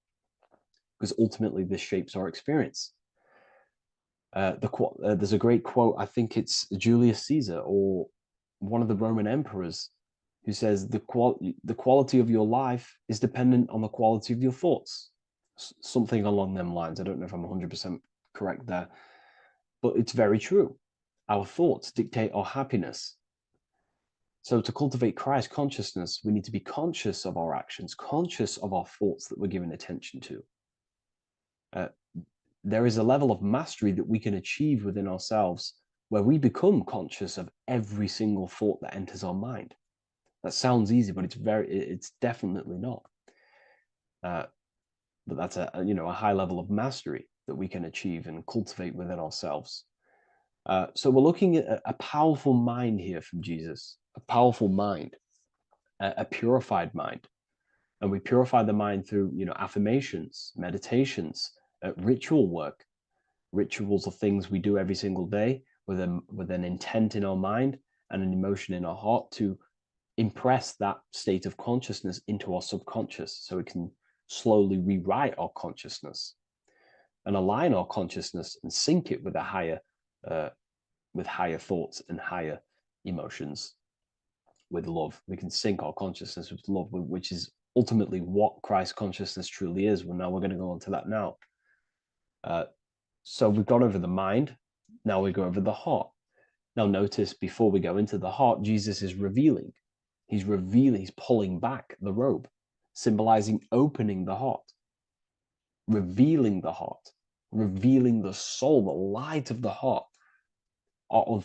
Because ultimately this shapes our experience. There's a great quote, I think it's Julius Caesar or one of the Roman emperors, who says the quality of your life is dependent on the quality of your thoughts. Something along them lines. I don't know if I'm 100% correct there, but it's very true. Our thoughts dictate our happiness. So to cultivate Christ consciousness, we need to be conscious of our actions, conscious of our thoughts that we're giving attention to. there is a level of mastery that we can achieve within ourselves where we become conscious of every single thought that enters our mind. That sounds easy, but it's definitely not. But that's a high level of mastery that we can achieve and cultivate within ourselves. So we're looking at a powerful mind here from Jesus, a powerful mind, a purified mind. And we purify the mind through, affirmations, meditations, ritual work. Rituals are things we do every single day with an intent in our mind and an emotion in our heart to impress that state of consciousness into our subconscious, so it can slowly rewrite our consciousness and align our consciousness and sync it with higher thoughts and higher emotions, with love. We can sync our consciousness with love, which is ultimately what Christ consciousness truly is. Well, now we're going to go on to that now. So we've gone over the mind. Now we go over the heart. Now notice, before we go into the heart, Jesus is revealing. He's pulling back the robe, symbolizing opening the heart, revealing the heart, revealing the soul, the light of the heart. Our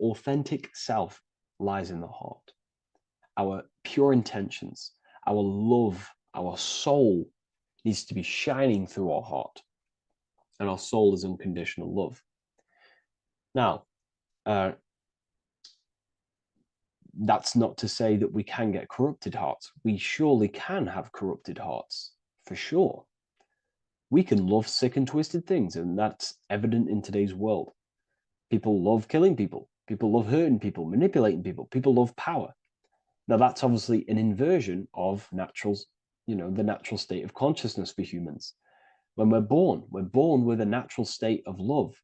authentic self lies in the heart. Our pure intentions, our love, our soul needs to be shining through our heart. And our soul is unconditional love. Now, that's not to say that we can get corrupted hearts. We surely can have corrupted hearts, for sure. We can love sick and twisted things, and that's evident in today's world. People love killing people. People love hurting people, manipulating people. People love power. Now, that's obviously an inversion of the natural state of consciousness for humans. When we're born with a natural state of love,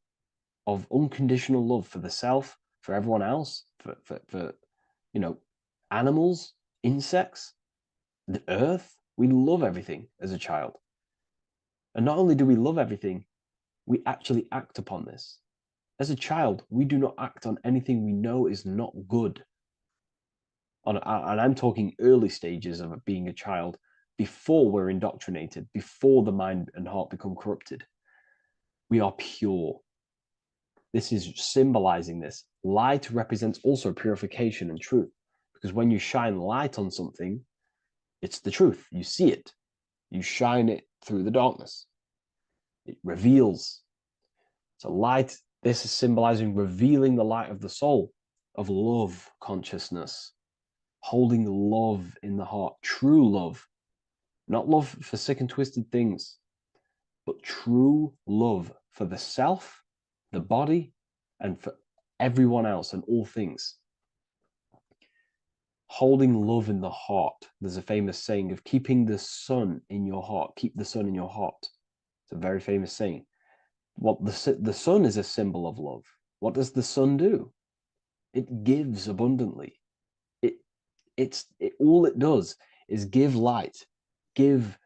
of unconditional love for the self, for everyone else, for animals, insects, the earth. We love everything as a child. And not only do we love everything, we actually act upon this. As a child, we do not act on anything we know is not good. And I'm talking early stages of being a child, before we're indoctrinated, before the mind and heart become corrupted. We are pure. This is symbolizing this. Light represents also purification and truth, because when you shine light on something, it's the truth. You see it. You shine it through the darkness. It reveals. So light, this is symbolizing revealing the light of the soul, of love consciousness, holding love in the heart, true love, not love for sick and twisted things, but true love for the self, the body, and for everyone else and all things. Holding love in the heart. There's a famous saying of keeping the sun in your heart. Keep the sun in your heart. It's a very famous saying. What the sun is a symbol of love. What does the sun do? It gives abundantly. All it does is give light, give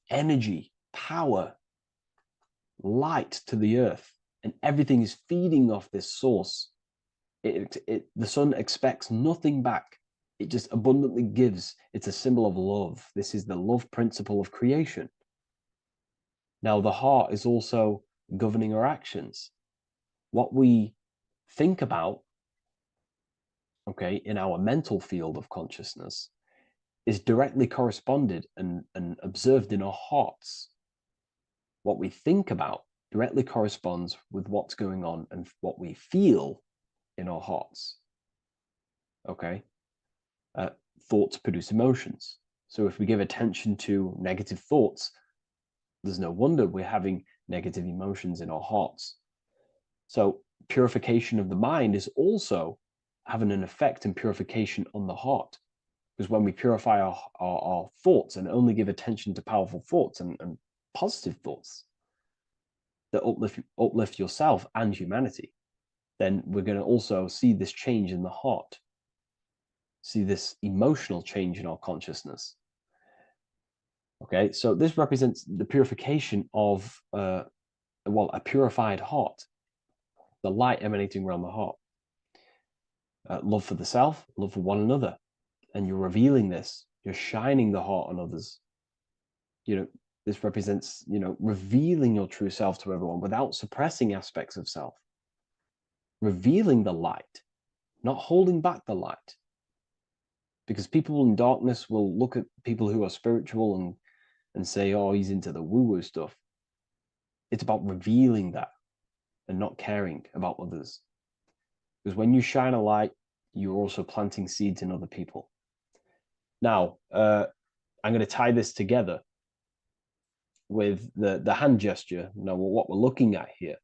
energy, power, light to the earth, and everything is feeding off this source. The sun expects nothing back. It just abundantly gives. It's a symbol of love. This is the love principle of creation. Now, the heart is also governing our actions. What we think about, in our mental field of consciousness, is directly corresponded and observed in our hearts. What we think about directly corresponds with what's going on and what we feel in our hearts. Thoughts produce emotions. So if we give attention to negative thoughts, there's no wonder we're having negative emotions in our hearts. So purification of the mind is also having an effect in purification on the heart. Because when we purify our thoughts and only give attention to powerful thoughts and positive thoughts that uplift yourself and humanity, then we're going to also see this change in the heart, see this emotional change in our consciousness. So this represents the purification of a purified heart, the light emanating around the heart. Love for the self, love for one another. And you're revealing this. You're shining the heart on others. This represents, revealing your true self to everyone without suppressing aspects of self. Revealing the light, not holding back the light. Because people in darkness will look at people who are spiritual and say, oh, he's into the woo-woo stuff. It's about revealing that and not caring about others. Because when you shine a light, you're also planting seeds in other people. Now, I'm going to tie this together with the hand gesture. Now, what we're looking at here,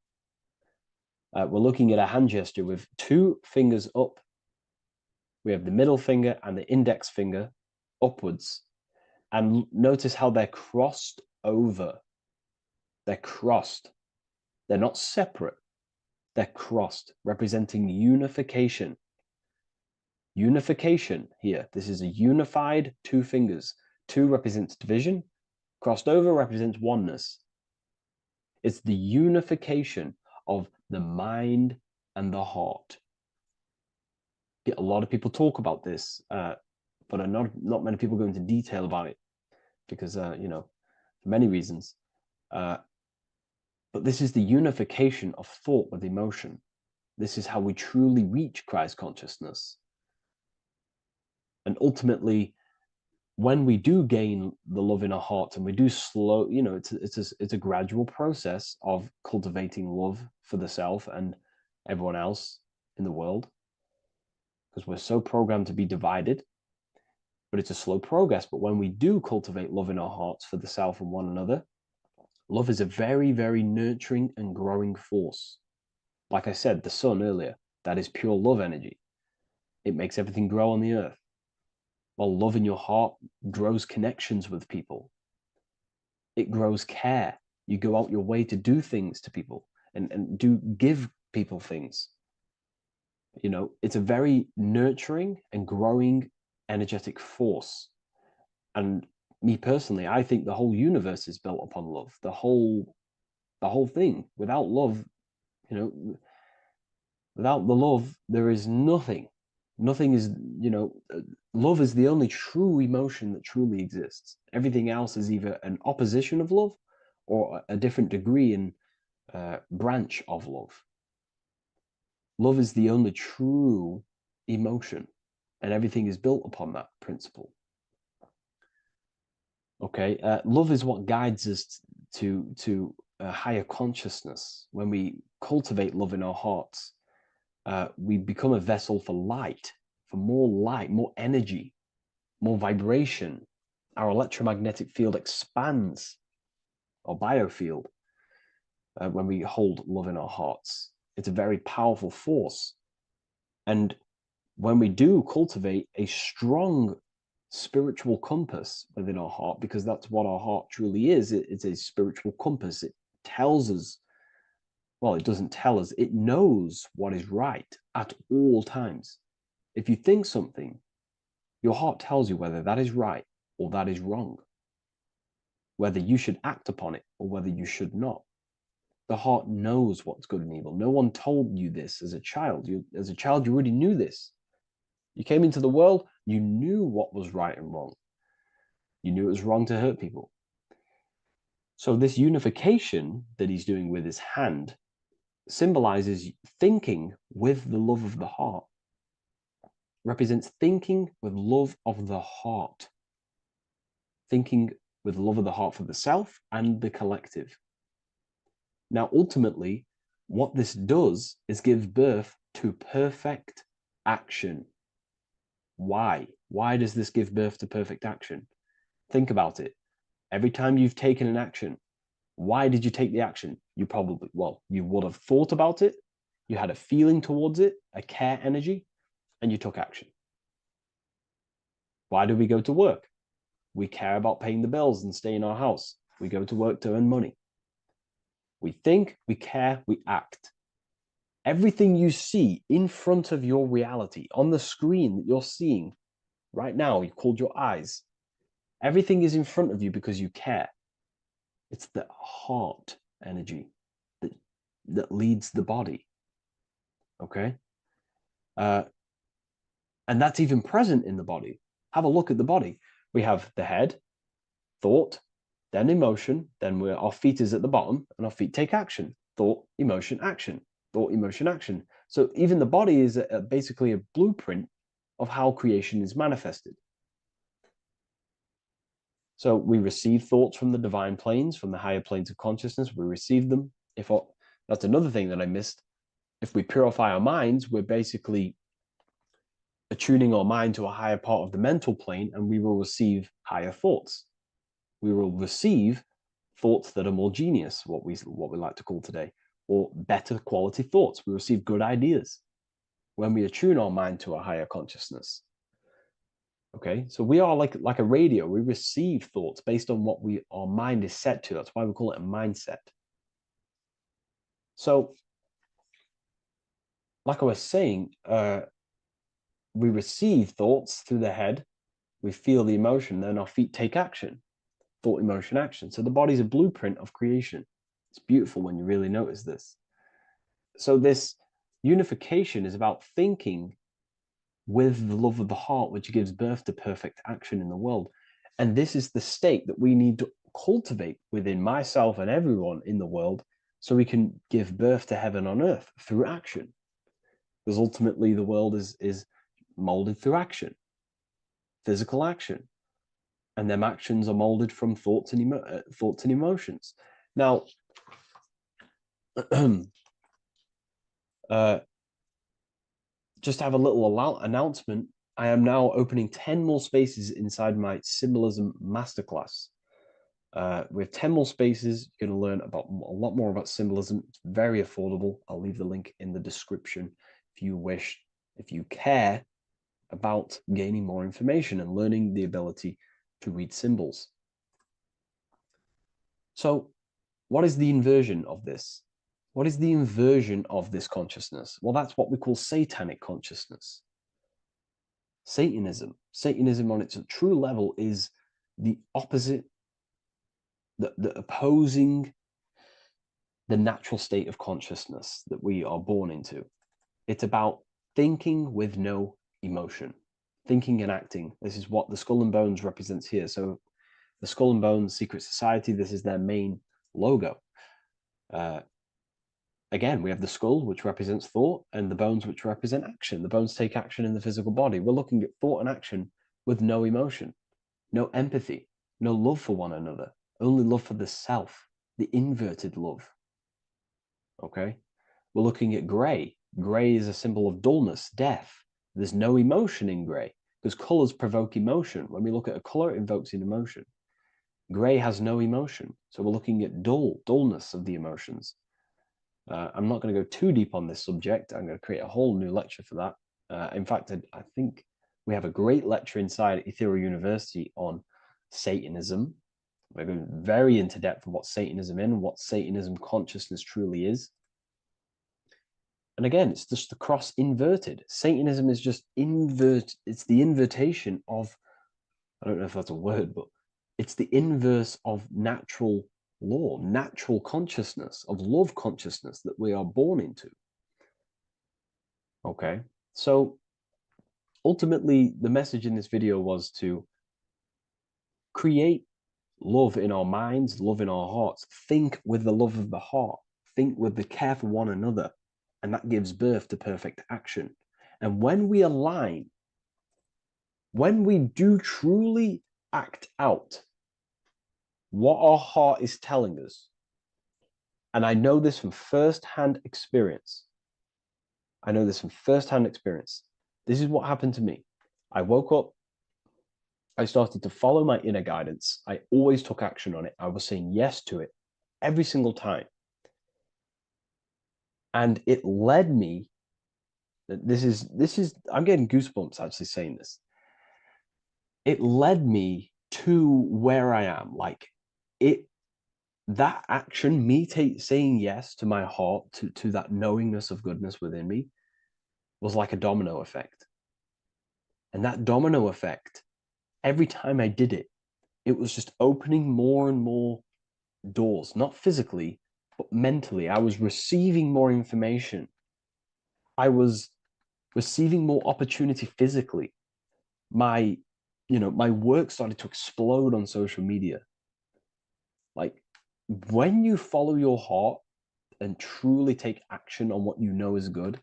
we're looking at a hand gesture with 2 fingers up. We have the middle finger and the index finger upwards. And notice how they're crossed over. They're crossed. They're not separate. They're crossed, representing unification. Unification here. This is a unified 2 fingers. 2 represents division. Crossed over represents oneness. It's the unification of the mind and the heart. A lot of people talk about this, but not many people go into detail about it because, for many reasons. But this is the unification of thought with emotion. This is how we truly reach Christ consciousness. And ultimately, when we do gain the love in our hearts and we do slow, it's a gradual process of cultivating love for the self and everyone else in the world, because we're so programmed to be divided. But it's a slow progress. But when we do cultivate love in our hearts for the self and one another, love is a very, very nurturing and growing force. Like I said, the sun earlier, that is pure love energy. It makes everything grow on the earth. While love in your heart grows connections with people. It grows care. You go out your way to do things to people and give people things. It's a very nurturing and growing energetic force. And me personally, I think the whole universe is built upon love. The whole thing. Without love, without the love, there is nothing. Nothing is, love is the only true emotion that truly exists. Everything else is either an opposition of love or a different degree and branch of love. Love is the only true emotion, and everything is built upon that principle. Okay, love is what guides us to a higher consciousness. When we cultivate love in our hearts, we become a vessel for light, more energy, more vibration. Our electromagnetic field expands, or biofield, when we hold love in our hearts. It's a very powerful force. And when we do cultivate a strong spiritual compass within our heart, because that's what our heart truly is, it's a spiritual compass. It tells us, well, it doesn't tell us, it knows what is right at all times. If you think something, your heart tells you whether that is right or that is wrong, whether you should act upon it or whether you should not. The heart knows what's good and evil. No one told you this as a child. As a child, you already knew this. You came into the world, you knew what was right and wrong. You knew it was wrong to hurt people. So this unification that he's doing with his hand symbolizes thinking with the love of the heart. Represents thinking with love of the heart. Thinking with love of the heart for the self and the collective. Now, ultimately, what this does is give birth to perfect action. Why? Why does this give birth to perfect action? Think about it. Every time you've taken an action, why did you take the action? You would have thought about it, you had a feeling towards it, a care energy, and you took action. Why do we go to work? We care about paying the bills and staying in our house. We go to work to earn money. We think, we care, we act. Everything you see in front of your reality, on the screen that you're seeing right now, you've called your eyes. Everything is in front of you because you care. It's the heart energy that leads the body. Okay? And that's even present in the body. Have a look at the body. We have the head, thought, then emotion, then our feet is at the bottom, and our feet take action. Thought, emotion, action. Thought, emotion, action. So even the body is basically a blueprint of how creation is manifested. So we receive thoughts from the divine planes, from the higher planes of consciousness. We receive them. That's another thing that I missed. If we purify our minds, we're basically attuning our mind to a higher part of the mental plane, and we will receive higher thoughts. We will receive thoughts that are more genius, what we like to call today, or better quality thoughts. We receive good ideas when we attune our mind to a higher consciousness. Okay, so we are like a radio. We receive thoughts based on what our mind is set to. That's why we call it a mindset. So, like I was saying, we receive thoughts through the head. We feel the emotion, then our feet take action. Thought, emotion, action. So the body's a blueprint of creation. It's beautiful when you really notice this. So this unification is about thinking with the love of the heart, which gives birth to perfect action in the world. And this is the state that we need to cultivate within myself and everyone in the world, so we can give birth to heaven on earth through action. Because ultimately the world is molded through action, physical action. And them actions are molded from thoughts and emotions. Now, just to have a little announcement, I am now opening 10 more spaces inside my symbolism masterclass. We have 10 more spaces. You're going to learn about a lot more about symbolism. It's very affordable. I'll leave the link in the description if you wish, if you care about gaining more information and learning the ability to read symbols. So what is the inversion of this? What is the inversion of this consciousness? Well, that's what we call satanic consciousness. Satanism. Satanism on its true level is the opposite, the opposing the natural state of consciousness that we are born into. It's about thinking with no emotion, thinking and acting. This is what the Skull and Bones represents here. So the Skull and Bones Secret Society, this is their main logo. Again, we have the skull, which represents thought, and the bones, which represent action. The bones take action in the physical body. We're looking at thought and action with no emotion, no empathy, no love for one another, only love for the self, the inverted love. Okay? We're looking at gray. Gray is a symbol of dullness, death. There's no emotion in gray because colors provoke emotion. When we look at a color, it invokes an emotion. Gray has no emotion. So we're looking at dullness of the emotions. I'm not going to go too deep on this subject. I'm going to create a whole new lecture for that. In fact, I think we have a great lecture inside Ethereal University on Satanism. We're going very into depth of what Satanism is and what Satanism consciousness truly is. And again, it's just the cross inverted. Satanism is just it's the invertation of, I don't know if that's a word, but it's the inverse of natural law, natural consciousness, of love consciousness that we are born into. Okay, so ultimately the message in this video was to create love in our minds, love in our hearts, think with the love of the heart, think with the care for one another, and that gives birth to perfect action. And when we align, when we do truly act out what our heart is telling us, and I know this from first-hand experience. This is what happened to me. I woke up, I started to follow my inner guidance. I always took action on it. I was saying yes to it every single time. And it led me, this is, I'm getting goosebumps actually saying this. It led me to where I am. That action, me saying yes to my heart, to that knowingness of goodness within me, was like a domino effect. And that domino effect, every time I did it, it was just opening more and more doors, not physically, but mentally. I was receiving more information. I was receiving more opportunity physically. My work started to explode on social media. Like, when you follow your heart and truly take action on what you know is good,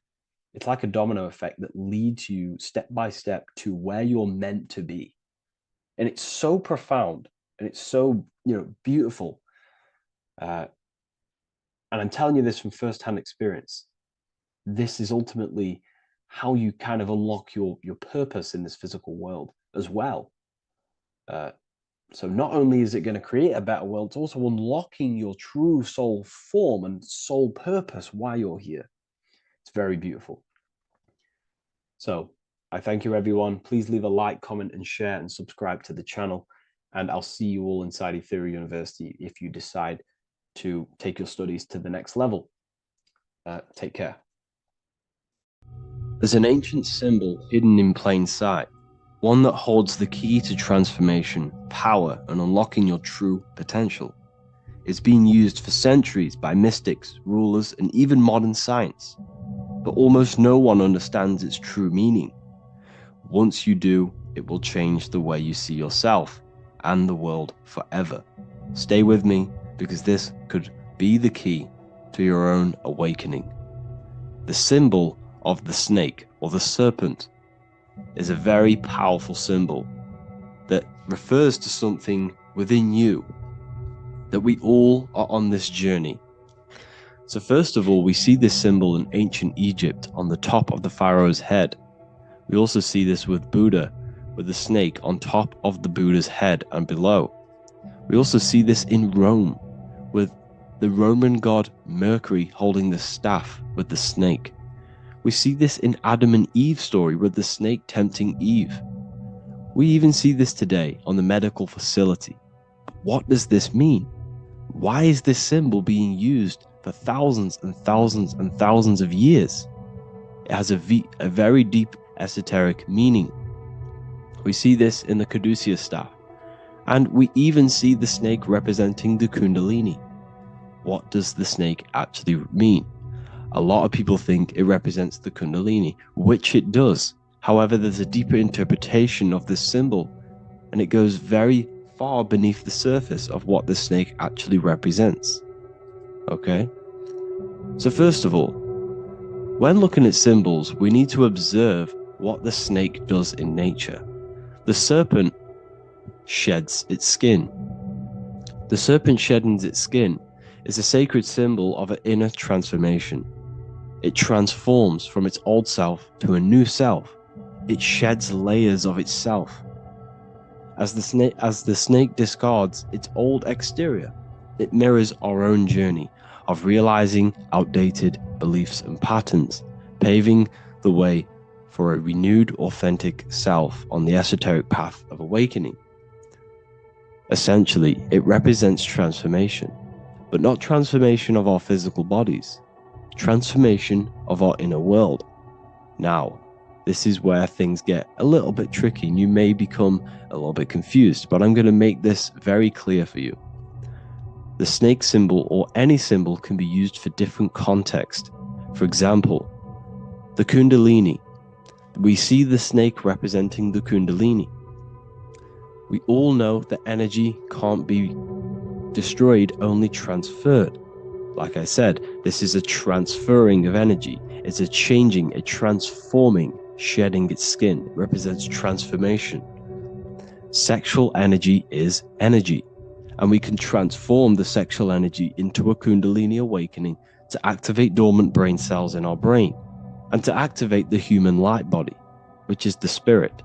it's like a domino effect that leads you step by step to where you're meant to be. And it's so profound and it's so, beautiful. And I'm telling you this from firsthand experience. This is ultimately how you kind of unlock your purpose in this physical world as well. So not only is it going to create a better world, it's also unlocking your true soul form and soul purpose while you're here. It's very beautiful. So I thank you, everyone. Please leave a like, comment, and share, and subscribe to the channel. And I'll see you all inside Ethereal University if you decide to take your studies to the next level. Take care. There's an ancient symbol hidden in plain sight, one that holds the key to transformation, power, and unlocking your true potential. It's been used for centuries by mystics, rulers, and even modern science, but almost no one understands its true meaning. Once you do, it will change the way you see yourself and the world forever. Stay with me, because this could be the key to your own awakening. The symbol of the snake, or the serpent, is a very powerful symbol that refers to something within you, that we all are on this journey. So first of all, we see this symbol in ancient Egypt on the top of the pharaoh's head. We also see this with Buddha, with the snake on top of the Buddha's head and below. We also see this in Rome, with the Roman god Mercury holding the staff with the snake. We see this in Adam and Eve's story with the snake tempting Eve. We even see this today on the medical facility. What does this mean? Why is this symbol being used for thousands and thousands and thousands of years? It has a very deep esoteric meaning. We see this in the caduceus staff, and we even see the snake representing the Kundalini. What does the snake actually mean? A lot of people think it represents the Kundalini, which it does. However, there's a deeper interpretation of this symbol, and it goes very far beneath the surface of what the snake actually represents. Okay? So first of all, when looking at symbols, we need to observe what the snake does in nature. The serpent sheds its skin. The serpent shedding its skin is a sacred symbol of an inner transformation. It transforms from its old self to a new self. It sheds layers of itself. As the snake discards its old exterior, it mirrors our own journey of realizing outdated beliefs and patterns, paving the way for a renewed, authentic self on the esoteric path of awakening. Essentially, it represents transformation, but not transformation of our physical bodies, transformation of our inner world. Now, this is where things get a little bit tricky and you may become a little bit confused, but I'm going to make this very clear for you. The snake symbol, or any symbol, can be used for different contexts. For example, the Kundalini. We see the snake representing the Kundalini. We all know that energy can't be destroyed, only transferred. Like I said, this is a transferring of energy. It's a changing, a transforming, shedding its skin. It represents transformation. Sexual energy is energy, and we can transform the sexual energy into a Kundalini awakening to activate dormant brain cells in our brain, and to activate the human light body, which is the spirit.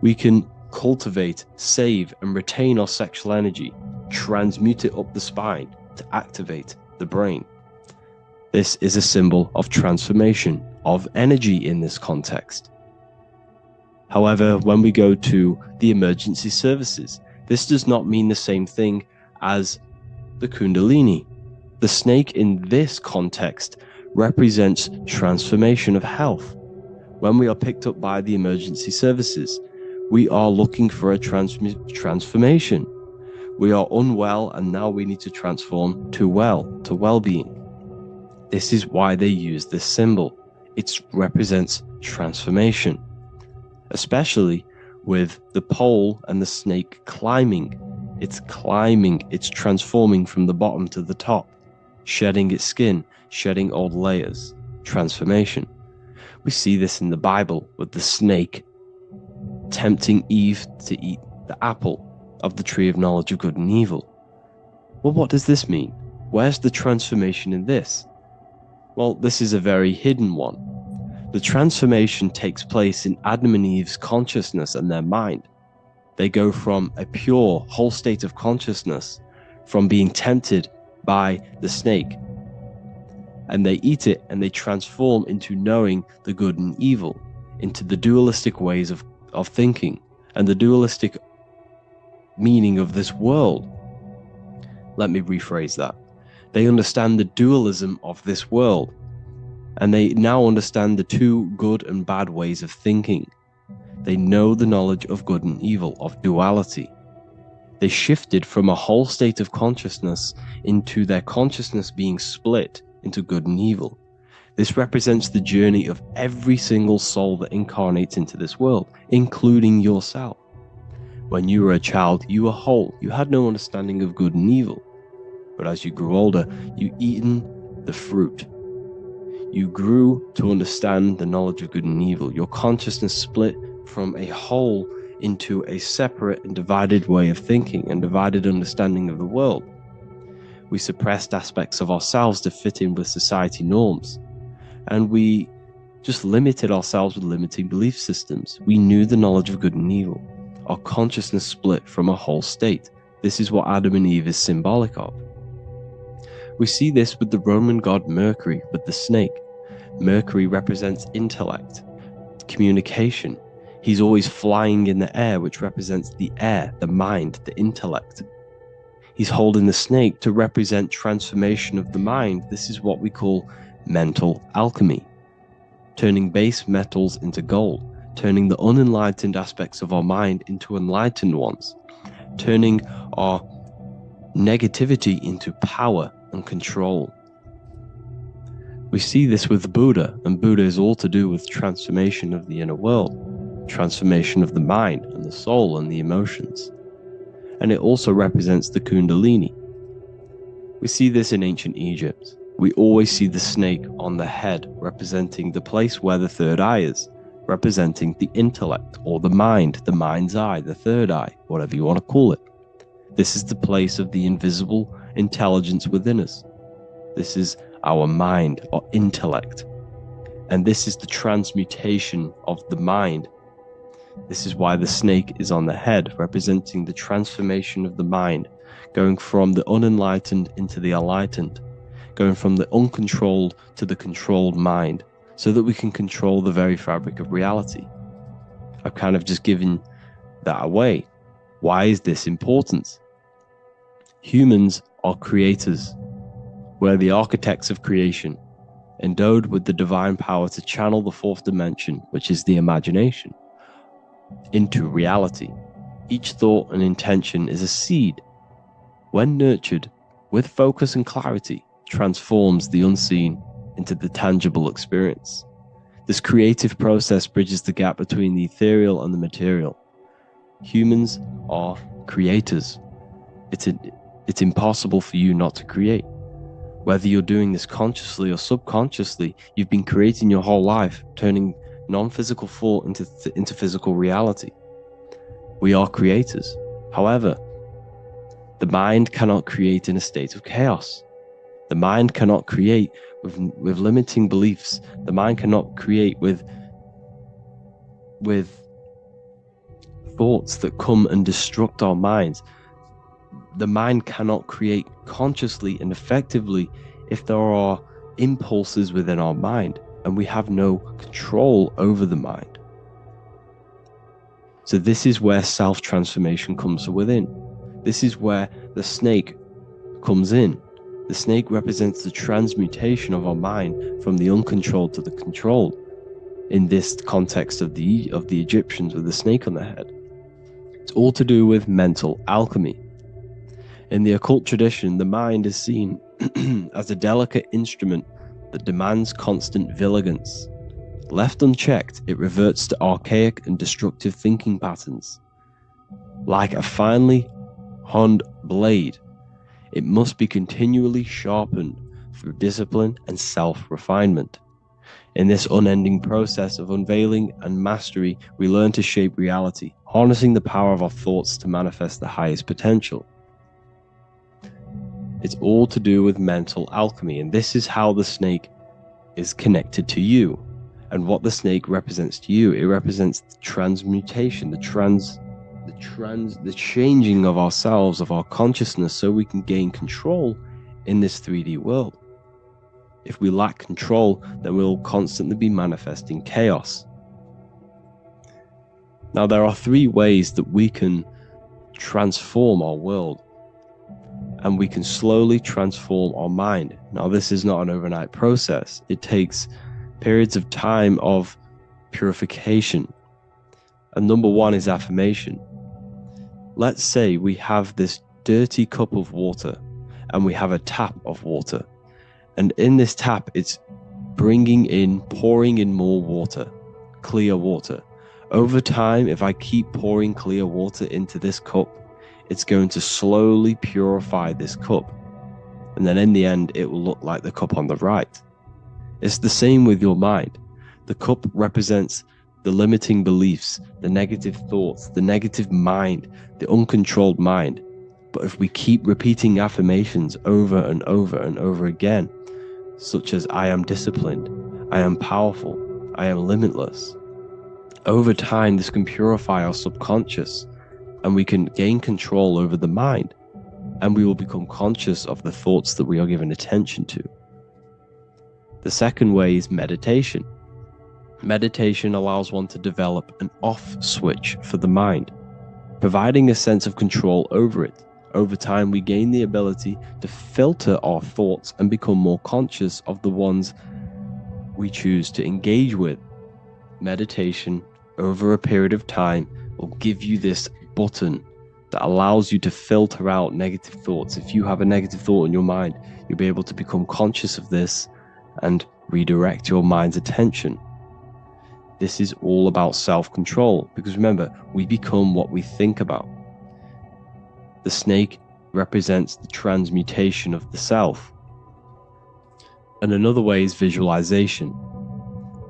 We can cultivate, save, and retain our sexual energy, transmute it up the spine to activate the brain. This is a symbol of transformation, of energy in this context. However, when we go to the emergency services, this does not mean the same thing as the Kundalini. The snake in this context represents transformation of health. When we are picked up by the emergency services, we are looking for a transformation. We are unwell, and now we need to transform to well-being. This is why they use this symbol. It represents transformation, especially with the pole and the snake climbing. It's climbing, it's transforming from the bottom to the top, shedding its skin, shedding old layers. Transformation. We see this in the Bible with the snake tempting Eve to eat the apple of the tree of knowledge of good and evil. Well, what does this mean? Where's the transformation in this? Well, this is a very hidden one. The transformation takes place in Adam and Eve's consciousness and their mind. They go from a pure, whole state of consciousness, from being tempted by the snake, and they eat it and they transform into knowing the good and evil, into the dualistic ways of thinking and the dualistic meaning of this world. Let me rephrase that. They understand the dualism of this world, and they now understand the two good and bad ways of thinking. They know the knowledge of good and evil, of duality. They shifted from a whole state of consciousness into their consciousness being split into good and evil. This represents the journey of every single soul that incarnates into this world, including yourself. When you were a child, you were whole. You had no understanding of good and evil. But as you grew older, you eaten the fruit. You grew to understand the knowledge of good and evil. Your consciousness split from a whole into a separate and divided way of thinking and divided understanding of the world. We suppressed aspects of ourselves to fit in with society norms. And we just limited ourselves with limiting belief systems. We knew the knowledge of good and evil. Our consciousness split from a whole state. This is what Adam and Eve is symbolic of. We see this with the Roman god Mercury, with the snake. Mercury represents intellect, communication. He's always flying in the air, which represents the air, the mind, the intellect. He's holding the snake to represent transformation of the mind. This is what we call mental alchemy, turning base metals into gold, turning the unenlightened aspects of our mind into enlightened ones, turning our negativity into power and control. We see this with Buddha, and Buddha is all to do with transformation of the inner world, transformation of the mind and the soul and the emotions. And it also represents the Kundalini. We see this in ancient Egypt. We always see the snake on the head, representing the place where the third eye is, representing the intellect or the mind's eye, the third eye, whatever you want to call it. This is the place of the invisible intelligence within us. This is our mind or intellect. And this is the transmutation of the mind. This is why the snake is on the head, representing the transformation of the mind, going from the unenlightened into the enlightened, going from the uncontrolled to the controlled mind, so that we can control the very fabric of reality. I've kind of just given that away. Why is this important? Humans are creators. We're the architects of creation, endowed with the divine power to channel the fourth dimension, which is the imagination, into reality. Each thought and intention is a seed. When nurtured with focus and clarity, transforms the unseen into the tangible experience. This creative process bridges the gap between the ethereal and the material. Humans are creators. It's impossible for you not to create. Whether you're doing this consciously or subconsciously, you've been creating your whole life, turning non-physical thought into physical reality. We are creators. However, the mind cannot create in a state of chaos. The mind cannot create with limiting beliefs. The mind cannot create with thoughts that come and destruct our minds. The mind cannot create consciously and effectively if there are impulses within our mind and we have no control over the mind. So this is where self-transformation comes from within. This is where the snake comes in. The snake represents the transmutation of our mind from the uncontrolled to the controlled. In this context of the Egyptians with the snake on their head, it's all to do with mental alchemy. In the occult tradition, the mind is seen as a delicate instrument that demands constant vigilance. Left unchecked, it reverts to archaic and destructive thinking patterns. Like a finely 2-honed blade. It must be continually sharpened through discipline and self-refinement. In this unending process of unveiling and mastery, we learn to shape reality, harnessing the power of our thoughts to manifest the highest potential. It's all to do with mental alchemy, and this is how the snake is connected to you. And what the snake represents to you, it represents the transmutation, the changing of ourselves, of our consciousness, so we can gain control in this 3D world. If we lack control, then we'll constantly be manifesting chaos. Now, there are 3 ways that we can transform our world, and we can slowly transform our mind. Now, this is not an overnight process. It takes periods of time of purification. And number 1 is affirmation. Let's say we have this dirty cup of water and we have a tap of water. And in this tap, it's pouring in more water, clear water. Over time, if I keep pouring clear water into this cup, it's going to slowly purify this cup. And then in the end, it will look like the cup on the right. It's the same with your mind. The cup represents the limiting beliefs, the negative thoughts, the negative mind, the uncontrolled mind. But if we keep repeating affirmations over and over and over again, such as I am disciplined, I am powerful, I am limitless, over time this can purify our subconscious and we can gain control over the mind, and we will become conscious of the thoughts that we are giving attention to. The second way is meditation. Meditation allows one to develop an off switch for the mind, providing a sense of control over it. Over time, we gain the ability to filter our thoughts and become more conscious of the ones we choose to engage with. Meditation, over a period of time, will give you this button that allows you to filter out negative thoughts. If you have a negative thought in your mind, you'll be able to become conscious of this and redirect your mind's attention. This is all about self-control, because remember, we become what we think about. The snake represents the transmutation of the self. And another way is visualization.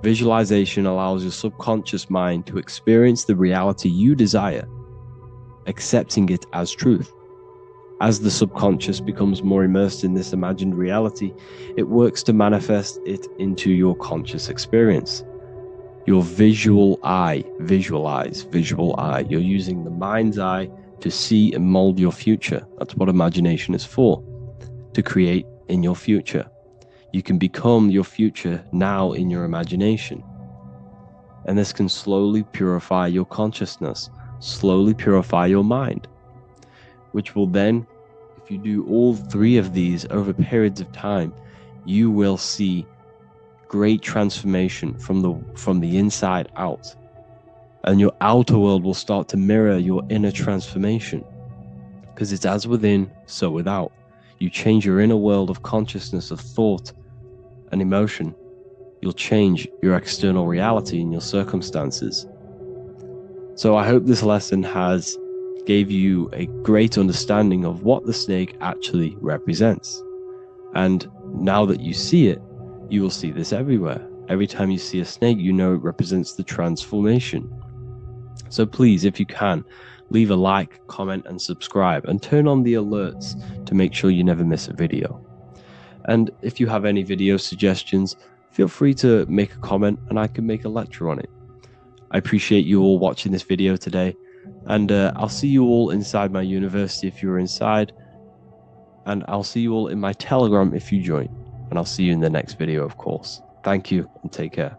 Visualization allows your subconscious mind to experience the reality you desire, accepting it as truth. As the subconscious becomes more immersed in this imagined reality, it works to manifest it into your conscious experience. Your visual eye, visual eye. You're using the mind's eye to see and mold your future. That's what imagination is for, to create in your future. You can become your future now in your imagination. And this can slowly purify your consciousness, slowly purify your mind, which will then, if you do all 3 of these over periods of time, you will see great transformation from the inside out. And your outer world will start to mirror your inner transformation, because it's as within, so without. You change your inner world of consciousness, of thought and emotion, you'll change your external reality and your circumstances. So I hope this lesson has gave you a great understanding of what the snake actually represents. And now that you see it, you will see this everywhere. Every time you see a snake, you know it represents the transformation. So please, if you can, leave a like, comment, and subscribe, and turn on the alerts to make sure you never miss a video. And if you have any video suggestions, feel free to make a comment and I can make a lecture on it. I appreciate you all watching this video today, and I'll see you all inside my university if you're inside, and I'll see you all in my Telegram if you join, and I'll see you in the next video, of course. Thank you and take care.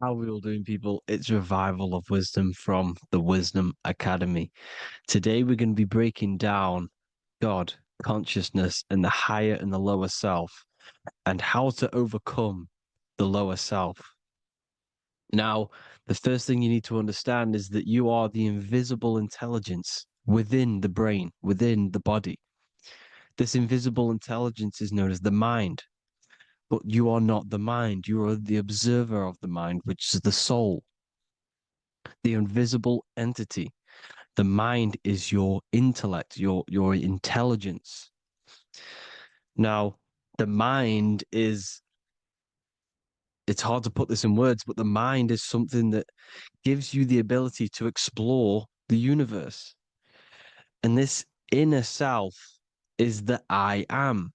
How are we all doing, people? It's Revival of Wisdom from the Wisdom Academy. Today we're going to be breaking down God, consciousness, and the higher and the lower self, and how to overcome the lower self. Now, the first thing you need to understand is that you are the invisible intelligence within the brain, within the body. This invisible intelligence is known as the mind, but you are not the mind. You are the observer of the mind, which is the soul, the invisible entity. The mind is your intellect, your intelligence. Now, the mind is, it's hard to put this in words, but the mind is something that gives you the ability to explore the universe. And this inner self is the I am.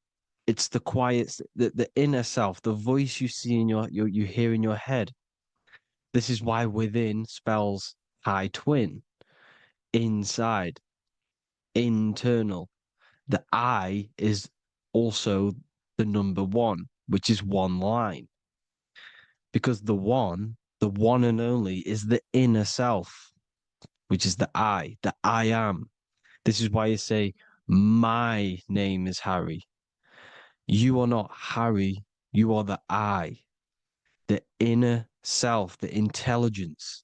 It's the quiet, the inner self, the voice you see in you hear in your head. This is why within spells high twin, inside, internal. The I is also the number one, which is one line. Because the one and only, is the inner self, which is the I am. This is why you say, my name is Harry. You are not Harry, you are the I, the inner self, the intelligence.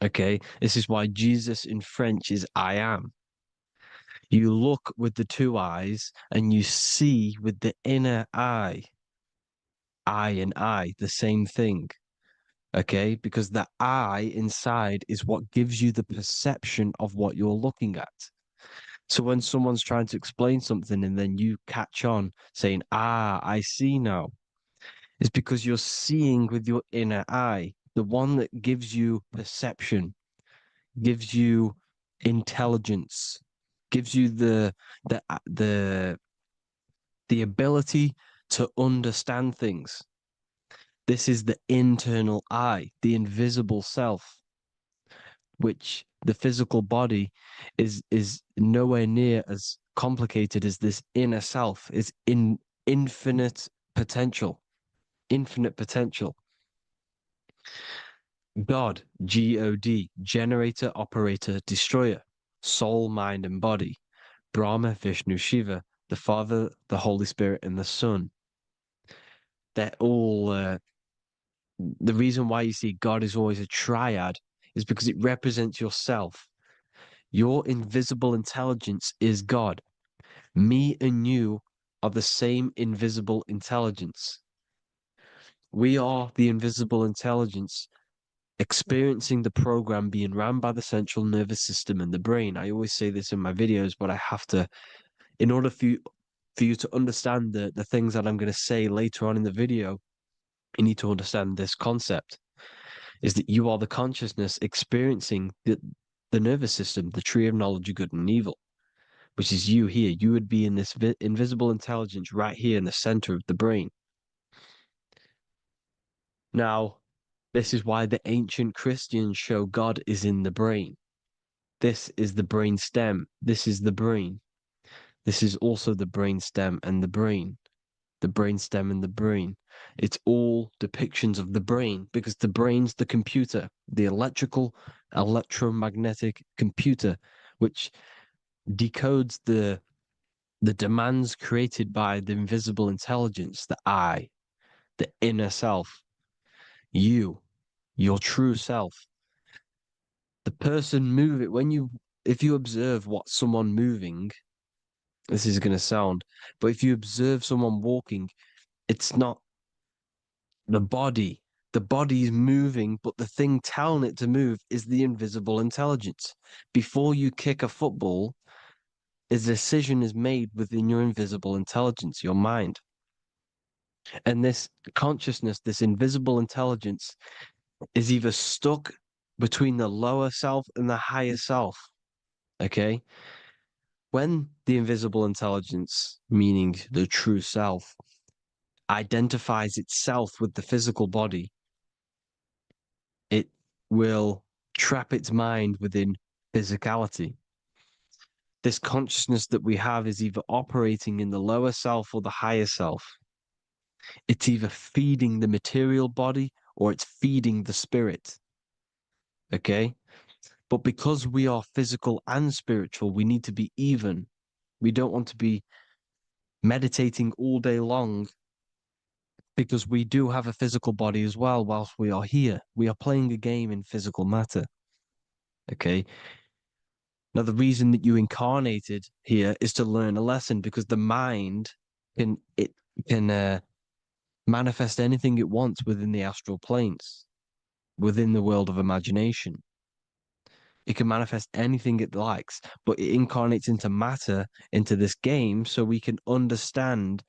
Okay, this is why Jesus in French is I am. You look with the two eyes and you see with the inner eye. I and I, the same thing. Okay, because the I inside is what gives you the perception of what you're looking at. So when someone's trying to explain something and then you catch on saying, I see now, it's because you're seeing with your inner eye, the one that gives you perception, gives you intelligence, gives you the ability to understand things. This is the internal eye, the invisible self, which the physical body is nowhere near as complicated as this inner self. Is in infinite potential, infinite potential. God, God, generator, operator, destroyer, soul, mind, and body. Brahma, Vishnu, Shiva, the Father, the Holy Spirit, and the Son. They're all the reason why you see God is always a triad is because it represents yourself. Your invisible intelligence is God. Me and you are the same invisible intelligence. We are the invisible intelligence experiencing the program being ran by the central nervous system and the brain. I always say this in my videos, but I have to, in order for you to understand the things that I'm going to say later on in the video, you need to understand this concept, is that you are the consciousness experiencing the nervous system, the tree of knowledge of good and evil, which is you here. You would be in this invisible intelligence right here in the center of the brain. Now, this is why the ancient Christians show God is in the brain. This is the brain stem. This is the brain. This is also the brain stem and the brain. The brain stem and the brain. It's all depictions of the brain because the brain's the computer, the electromagnetic computer, which decodes the demands created by the invisible intelligence, the I, the inner self, you, your true self. The person moving, if you observe what someone moving, this is going to sound, but if you observe someone walking, it's not the body. The body is moving, but the thing telling it to move is the invisible intelligence. Before you kick a football, a decision is made within your invisible intelligence, your mind. And this consciousness, this invisible intelligence, is either stuck between the lower self and the higher self. Okay? When the invisible intelligence, meaning the true self, identifies itself with the physical body, it will trap its mind within physicality. This consciousness that we have is either operating in the lower self or the higher self. It's either feeding the material body or it's feeding the spirit. Okay? But because we are physical and spiritual, we need to be even. We don't want to be meditating all day long because we do have a physical body as well whilst we are here. We are playing a game in physical matter. Okay. Now, the reason that you incarnated here is to learn a lesson, because the mind can manifest anything it wants within the astral planes, within the world of imagination. It can manifest anything it likes, but it incarnates into matter, into this game, so we can understand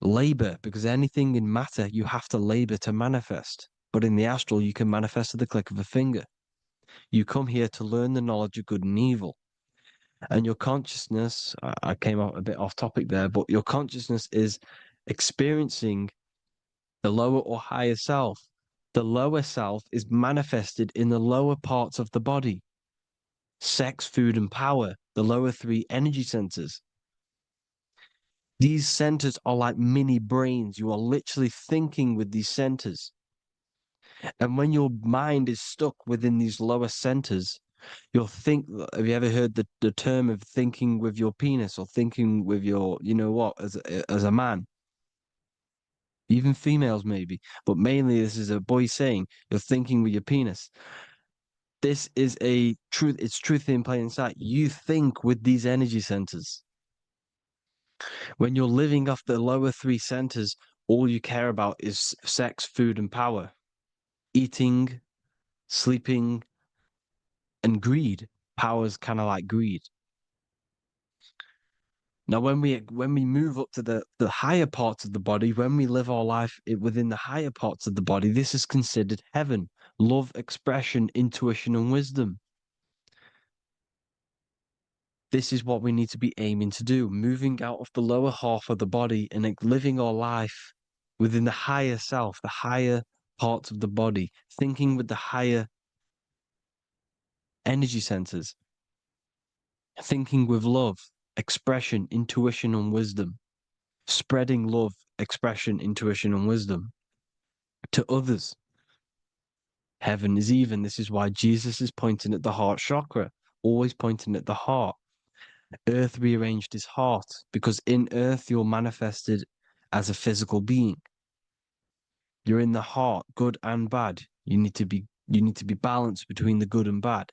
labor, because anything in matter you have to labor to manifest. But in the astral, you can manifest at the click of a finger. You come here to learn the knowledge of good and evil. And your consciousness, I came out a bit off topic there, but your consciousness is experiencing the lower or higher self. The lower self is manifested in the lower parts of the body: sex, food, and power, the lower three energy centers. These centers are like mini brains. You are literally thinking with these centers. And when your mind is stuck within these lower centers, you'll think. Have you ever heard the term of thinking with your penis, or thinking with your, you know what, as a man? Even females maybe, but mainly this is a boy saying you're thinking with your penis. This is a truth. It's truth in plain sight. You think with these energy centers. When you're living off the lower three centers, all you care about is sex, food, and power, eating, sleeping, and greed. Power's kind of like greed. Now, when we move up to the higher parts of the body, when we live our life within the higher parts of the body, this is considered heaven: love, expression, intuition, and wisdom. This is what we need to be aiming to do, moving out of the lower half of the body and living our life within the higher self, the higher parts of the body, thinking with the higher energy centers, thinking with love, expression, intuition, and wisdom, spreading love, expression, intuition, and wisdom to others. Heaven is even. This is why Jesus is pointing at the heart chakra, always pointing at the heart. Earth rearranged his heart, because in earth you're manifested as a physical being. You're in the heart, good and bad. You need to be balanced between the good and bad.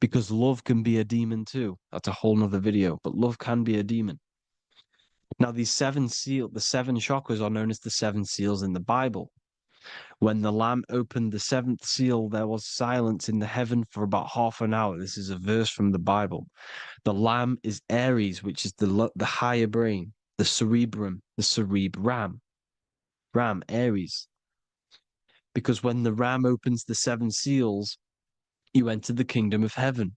Because love can be a demon too. That's a whole nother video, but love can be a demon. Now, the seven chakras are known as the seven seals in the Bible. When the Lamb opened the seventh seal, there was silence in the heaven for about half an hour. This is a verse from the Bible. The Lamb is Aries, which is the higher brain, the cerebrum, the cerebram, Aries. Because when the Ram opens the seven seals, you enter the kingdom of heaven.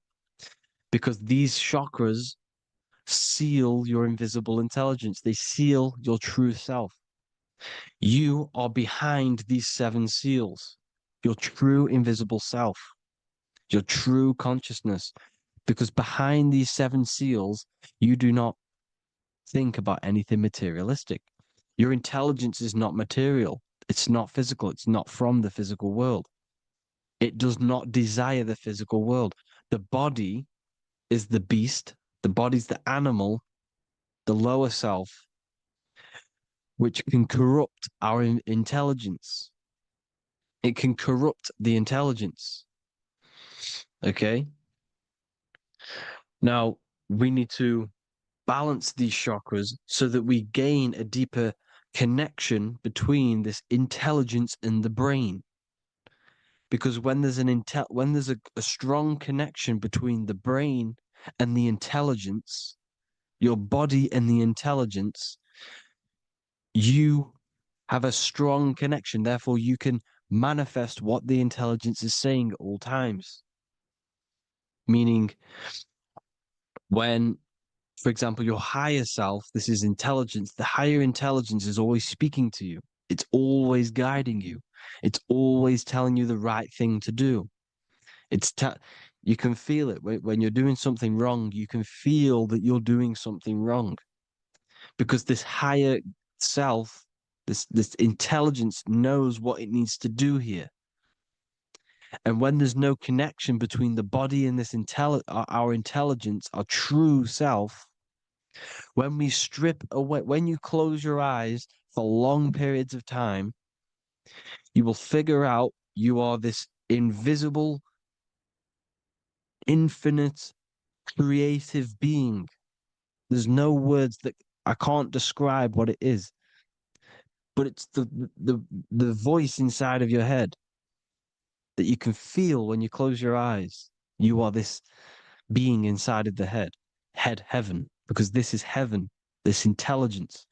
Because these chakras seal your invisible intelligence. They seal your true self. You are behind these seven seals, your true invisible self, your true consciousness. Because behind these seven seals, you do not think about anything materialistic. Your intelligence is not material. It's not physical. It's not from the physical world. It does not desire the physical world. The body is the beast. The body's the animal, the lower self, which can corrupt our intelligence. It can corrupt the intelligence. Okay? Now, we need to balance these chakras so that we gain a deeper connection between this intelligence and the brain. Because when there's a strong connection between the brain and the intelligence, your body and the intelligence, you have a strong connection. Therefore, you can manifest what the intelligence is saying at all times. Meaning, when, for example, your higher self, this is intelligence, the higher intelligence is always speaking to you. It's always guiding you. It's always telling you the right thing to do. You can feel it when you're doing something wrong. You can feel that you're doing something wrong, because this higher self, this intelligence knows what it needs to do here. And when there's no connection between the body and this our intelligence, our true self, when we strip away, when you close your eyes for long periods of time, you will figure out you are this invisible, infinite, creative being. There's no words that I can't describe what it is. But it's the voice inside of your head that you can feel when you close your eyes. You are this being inside of the head, heaven, because this is heaven, this intelligence.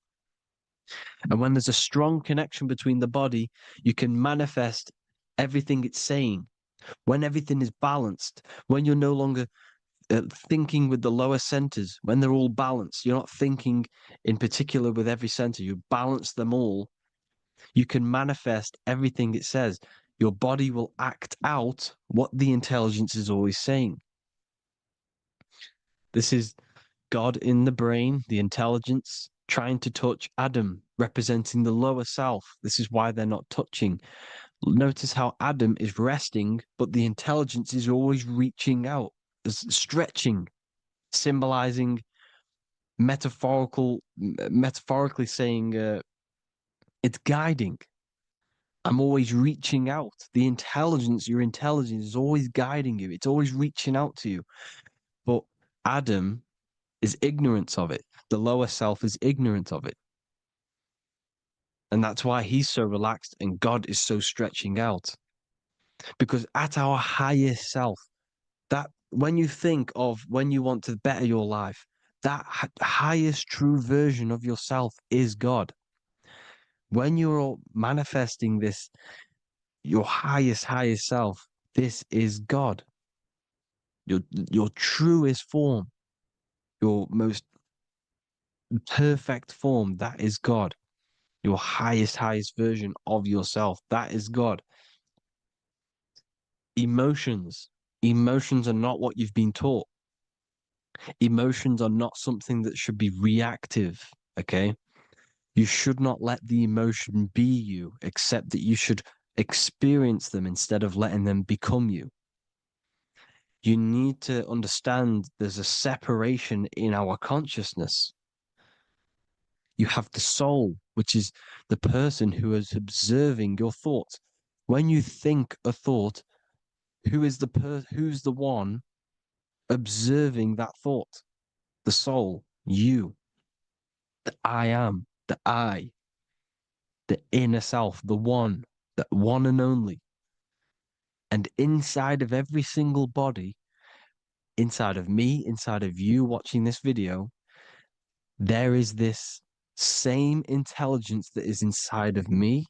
And when there's a strong connection between the body, you can manifest everything it's saying. When everything is balanced, when you're no longer thinking with the lower centers, when they're all balanced, you're not thinking in particular with every center, you balance them all, you can manifest everything it says. Your body will act out what the intelligence is always saying. This is God in the brain, the intelligence, trying to touch Adam, representing the lower self. This is why they're not touching. Notice how Adam is resting, but the intelligence is always reaching out, stretching, symbolizing metaphorically saying it's guiding. I'm always reaching out. The intelligence, your intelligence is always guiding you. It's always reaching out to you. But Adam is ignorant of it. The lower self is ignorant of it. And that's why he's so relaxed and God is so stretching out. Because at our highest self, that when you think of when you want to better your life, that highest true version of yourself is God. When you're manifesting this, your highest self, this is God. Your truest form, your most perfect form, that is God. Your highest version of yourself, that is God. Emotions are not what you've been taught. Emotions are not something that should be reactive, okay? You should not let the emotion be you, except that you should experience them instead of letting them become you. You need to understand there's a separation in our consciousness. You have the soul, which is the person who is observing your thoughts. When you think a thought, who's the one observing that thought? The soul, you, the I am, the I, the inner self, the one and only. And inside of every single body, inside of me, inside of you watching this video, there is this same intelligence that is inside of me,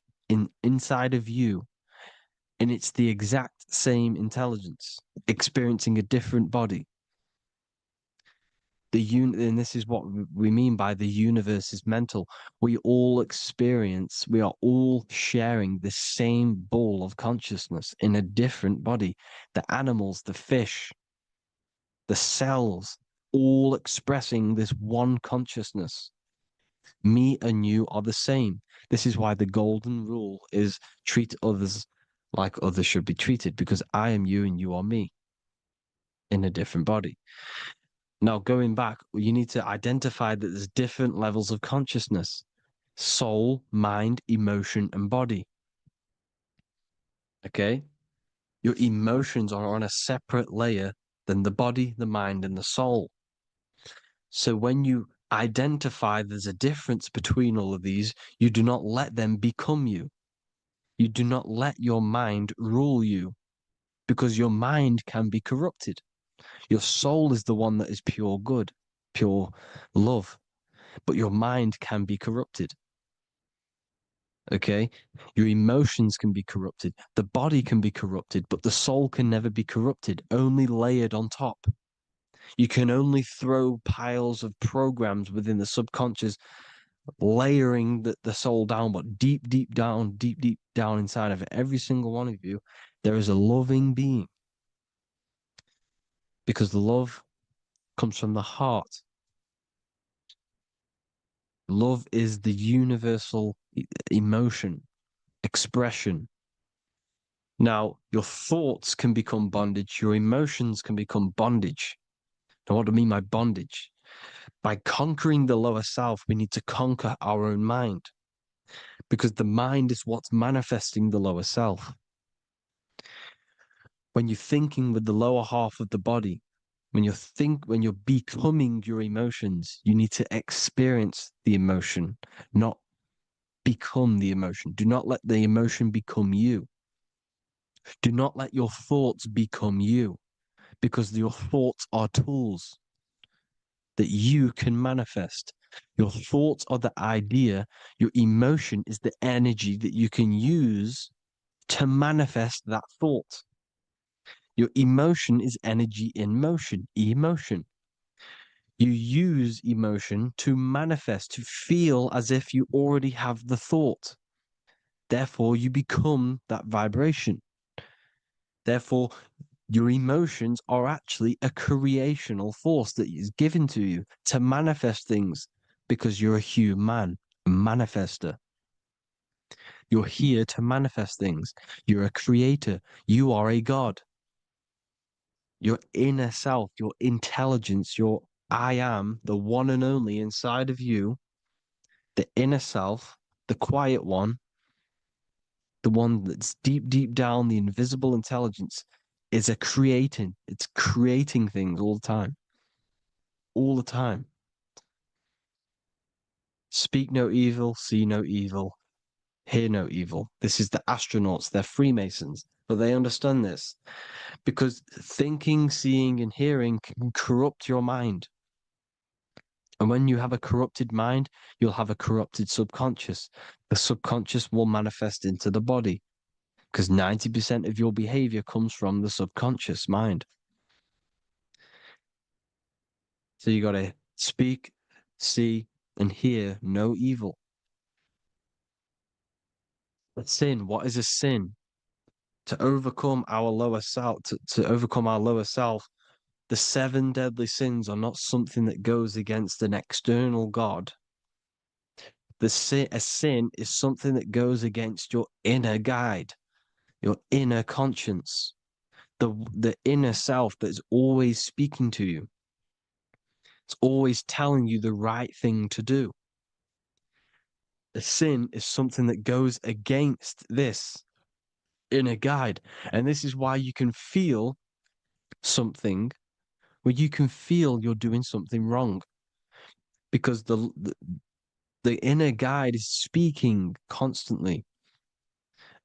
inside of you. And it's the exact same intelligence, experiencing a different body. And this is what we mean by the universe is mental. We all are all sharing the same ball of consciousness in a different body. The animals, the fish, the cells, all expressing this one consciousness. Me and you are the same. This is why the golden rule is treat others like others should be treated, because I am you and you are me in a different body. Now, going back, you need to identify that there's different levels of consciousness: soul, mind, emotion, and body. Okay? Your emotions are on a separate layer than the body, the mind, and the soul. So when you identify there's a difference between all of these, you do not let them become you. You do not let your mind rule you, because your mind can be corrupted. Your soul is the one that is pure good, pure love, but your mind can be corrupted. Okay? Your emotions can be corrupted. The body can be corrupted, but the soul can never be corrupted, only layered on top. You can only throw piles of programs within the subconscious, layering the soul down, but deep down inside of it, every single one of you, there is a loving being. Because love comes from the heart. Love is the universal emotion, expression. Now, your thoughts can become bondage, your emotions can become bondage. Now, what do I mean by bondage? By conquering the lower self, we need to conquer our own mind. because the mind is what's manifesting the lower self. When you're thinking with the lower half of the body, when you're becoming your emotions, you need to experience the emotion, not become the emotion. Do not let the emotion become you. Do not let your thoughts become you, because your thoughts are tools that you can manifest. Your thoughts are the idea. Your emotion is the energy that you can use to manifest that thought. Your emotion is energy in motion, emotion. You use emotion to manifest, to feel as if you already have the thought. Therefore, you become that vibration. Therefore, your emotions are actually a creational force that is given to you to manifest things, because you're a human, a manifester. You're here to manifest things. You're a creator. You are a god. Your inner self, your intelligence, your I am, the one and only inside of you, the inner self, the quiet one, the one that's deep, deep down, the invisible intelligence, is it's creating things all the time. All the time. Speak no evil, see no evil, hear no evil. This is the astronauts, they're Freemasons, but they understand this because thinking, seeing, and hearing can corrupt your mind. And when you have a corrupted mind, you'll have a corrupted subconscious. The subconscious will manifest into the body because 90% of your behavior comes from the subconscious mind. So you got to speak, see, and hear no evil. A sin, what is a sin? To overcome our lower self, to overcome our lower self, the 7 deadly sins are not something that goes against an external God. A sin is something that goes against your inner guide, your inner conscience, the inner self that is always speaking to you. It's always telling you the right thing to do. A sin is something that goes against this inner guide. And this is why you can feel something where you can feel you're doing something wrong. Because the inner guide is speaking constantly.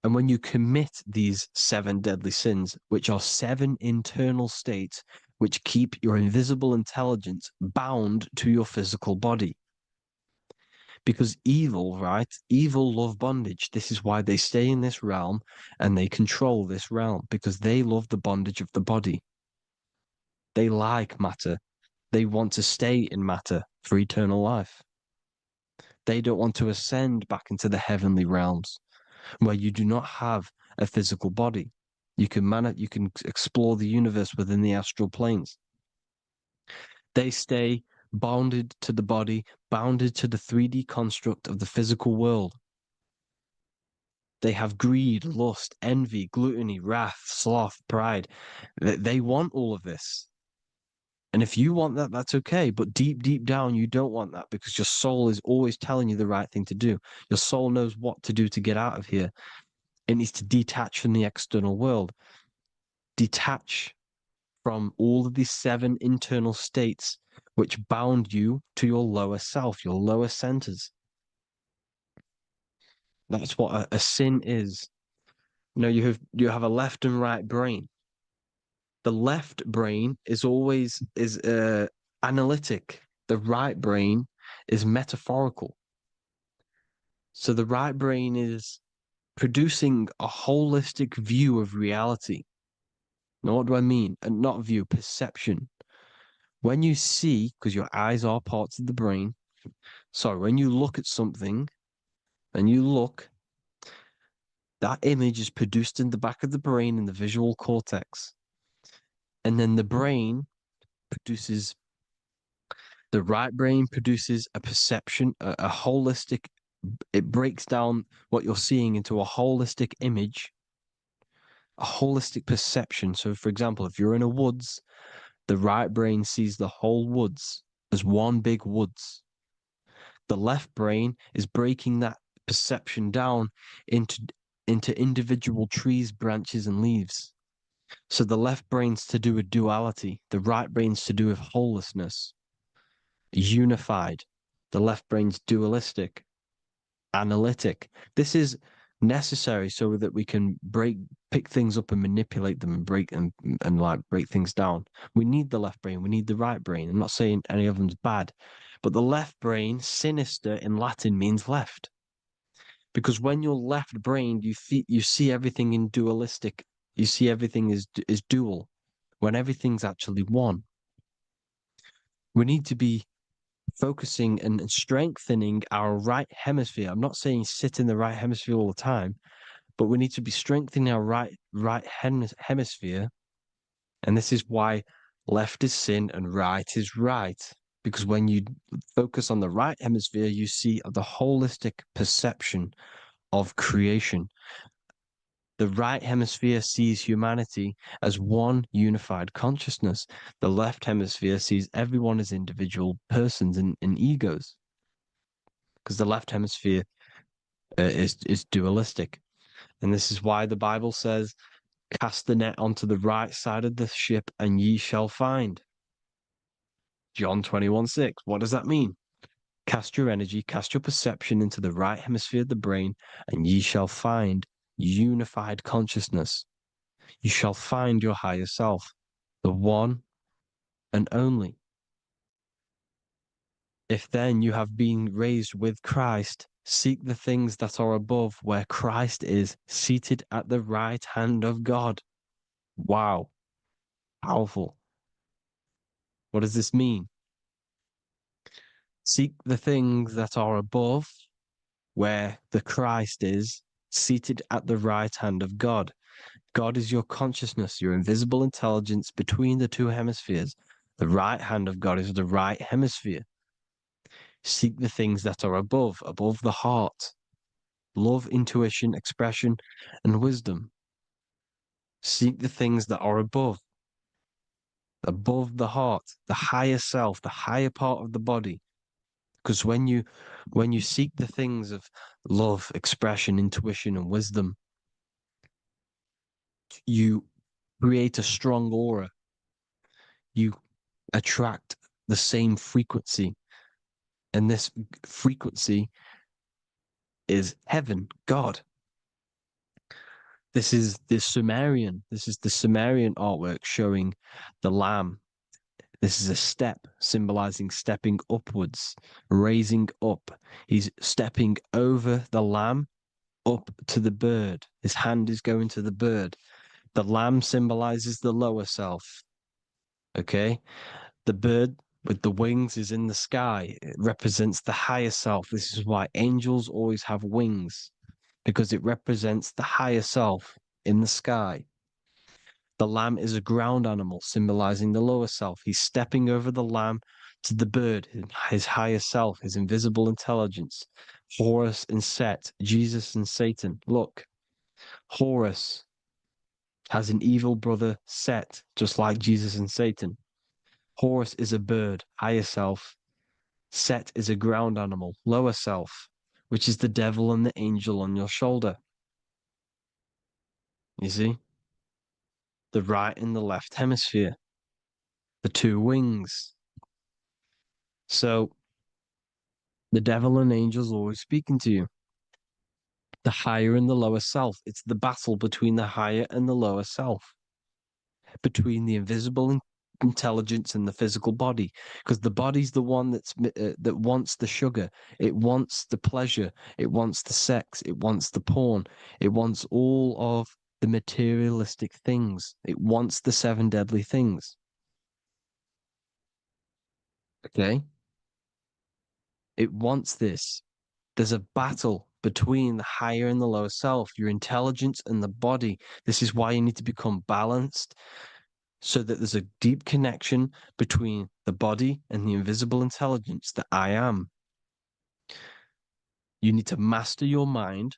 And when you commit these 7 deadly sins, which are 7 internal states which keep your invisible intelligence bound to your physical body. Because evil, right? Evil love bondage. This is why they stay in this realm and they control this realm, because they love the bondage of the body. They like matter. They want to stay in matter for eternal life. They don't want to ascend back into the heavenly realms where you do not have a physical body. You can explore the universe within the astral planes. They stay bounded to the body, bounded to the 3D construct of the physical world. They have greed, lust, envy, gluttony, wrath, sloth, pride. They want all of this. And if you want that, that's okay. But deep, deep down, you don't want that because your soul is always telling you the right thing to do. Your soul knows what to do to get out of here. It needs to detach from the external world. Detach from all of these 7 internal states which bound you to your lower self, your lower centers. That's what a sin is. You know, you have a left and right brain. The left brain is always analytic. The right brain is metaphorical. So the right brain is producing a holistic view of reality. Now, what do I mean? And not view, perception. When you see, because your eyes are parts of the brain, so when you look at something and you look, that image is produced in the back of the brain in the visual cortex. And then the right brain produces a perception, a holistic, it breaks down what you're seeing into a holistic image, a holistic perception. So, for example, if you're in a woods, the right brain sees the whole woods as one big woods. The left brain is breaking that perception down into individual trees, branches, and leaves. So the left brain's to do with duality, the right brain's to do with wholeness, unified. The left brain's dualistic, analytic. This is necessary so that we can pick things up and manipulate them and break things down. We need the left brain, we need the right brain. I'm not saying any of them's bad, but the left brain, sinister in Latin, means left. Because when you're left-brained, you see everything in dualistic. You see everything is dual, when everything's actually one. We need to be focusing and strengthening our right hemisphere. I'm not saying sit in the right hemisphere all the time, but we need to be strengthening our right hemisphere. And this is why left is sin and right is right. Because when you focus on the right hemisphere, you see the holistic perception of creation. The right hemisphere sees humanity as one unified consciousness. The left hemisphere sees everyone as individual persons and egos. Because the left hemisphere is dualistic. And this is why the Bible says, cast the net onto the right side of the ship and ye shall find. John 21:6. What does that mean? Cast your energy, cast your perception into the right hemisphere of the brain, and ye shall find unified consciousness. You shall find your higher self, the one and only. If then you have been raised with Christ, seek the things that are above, where Christ is seated at the right hand of God. Wow. Powerful. What does this mean? Seek the things that are above, where the Christ is seated at the right hand of God. God is your consciousness, your invisible intelligence between the two hemispheres. The right hand of God is the right hemisphere. Seek the things that are above the heart. Love, intuition, expression, and wisdom. Seek the things that are above the heart, the higher self, the higher part of the body. Because when you seek the things of love, expression, intuition, and wisdom, you create a strong aura. You attract the same frequency. And this frequency is heaven, God. This is the Sumerian artwork showing the Lamb. This is a step symbolizing stepping upwards, raising up. He's stepping over the Lamb up to the bird. His hand is going to the bird. The Lamb symbolizes the lower self. Okay? The bird with the wings is in the sky. It represents the higher self. This is why angels always have wings, because it represents the higher self in the sky. The lamb is a ground animal, symbolizing the lower self. He's stepping over the lamb to the bird, his higher self, his invisible intelligence. Horus and Set, Jesus and Satan. Look, Horus has an evil brother, Set, just like Jesus and Satan. Horus is a bird, higher self. Set is a ground animal, lower self, which is the devil and the angel on your shoulder. You see? The right and the left hemisphere. The two wings. So, the devil and angels always speaking to you. The higher and the lower self. It's the battle between the higher and the lower self. Between the invisible intelligence and the physical body, because the body's the one that wants the sugar, it wants the pleasure, it wants the sex, it wants the porn, it wants all of the materialistic things, it wants the 7 deadly things. Okay, it wants this. There's a battle between the higher and the lower self, your intelligence and the body. This is why you need to become balanced, so that there's a deep connection between the body and the invisible intelligence, that I am. You need to master your mind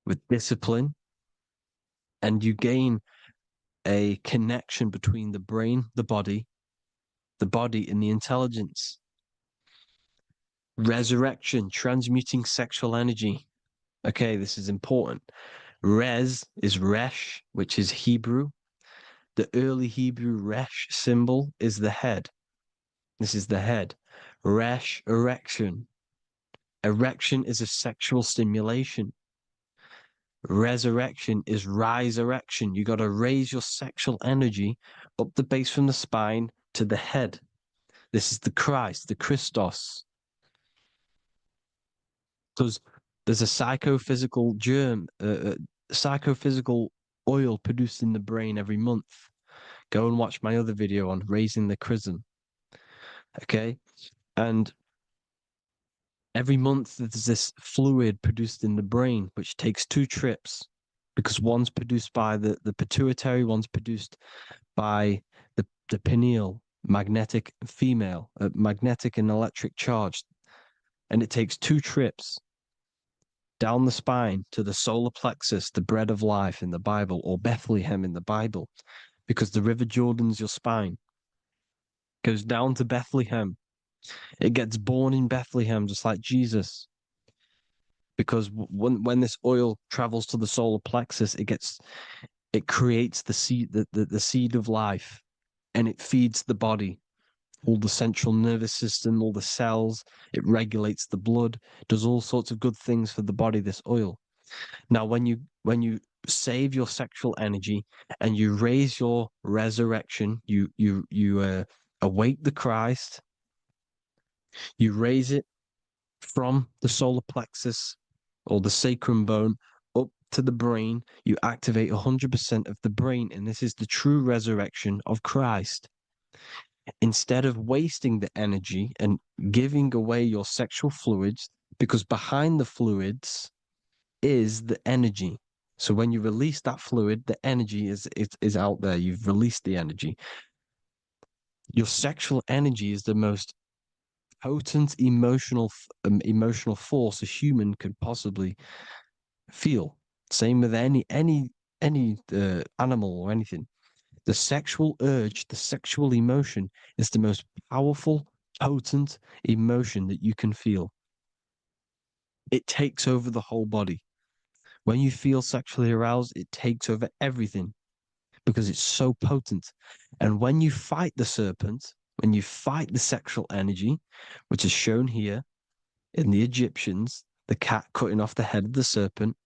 with discipline, and you gain a connection between the brain, the body and the intelligence. Resurrection, transmuting sexual energy. Okay, this is important. Res is resh, which is Hebrew. The early Hebrew resh symbol is the head. This is the head. Resh, erection. Erection is a sexual stimulation. Resurrection is rise erection. You got to raise your sexual energy up the base from the spine to the head. This is the Christ, the Christos. Because there's a psychophysical germ, psychophysical oil produced in the brain every month. Go and watch my other video on raising the chrism. Okay? And every month there's this fluid produced in the brain, which takes 2 trips because one's produced by the pituitary, one's produced by the pineal, magnetic female, magnetic and electric charge. And it takes 2 trips down the spine to the solar plexus, the bread of life in the Bible, or Bethlehem in the Bible, because the River Jordan's your spine. Goes down to Bethlehem. It gets born in Bethlehem, just like Jesus. Because when this oil travels to the solar plexus, it creates the seed, the seed of life, and it feeds the body, all the central nervous system, all the cells. It regulates the blood, does all sorts of good things for the body, this oil. Now, when you save your sexual energy and you raise your resurrection, you awake the Christ, you raise it from the solar plexus or the sacrum bone up to the brain, you activate 100% of the brain, and this is the true resurrection of Christ. Instead of wasting the energy and giving away your sexual fluids, because behind the fluids is the energy. So when you release that fluid, the energy is out there. You've released the energy. Your sexual energy is the most potent emotional force a human could possibly feel. Same with any animal or anything. The sexual urge, the sexual emotion is the most powerful, potent emotion that you can feel. It takes over the whole body. When you feel sexually aroused, it takes over everything because it's so potent. And when you fight the serpent, when you fight the sexual energy, which is shown here in the Egyptians, the cat cutting off the head of the serpent,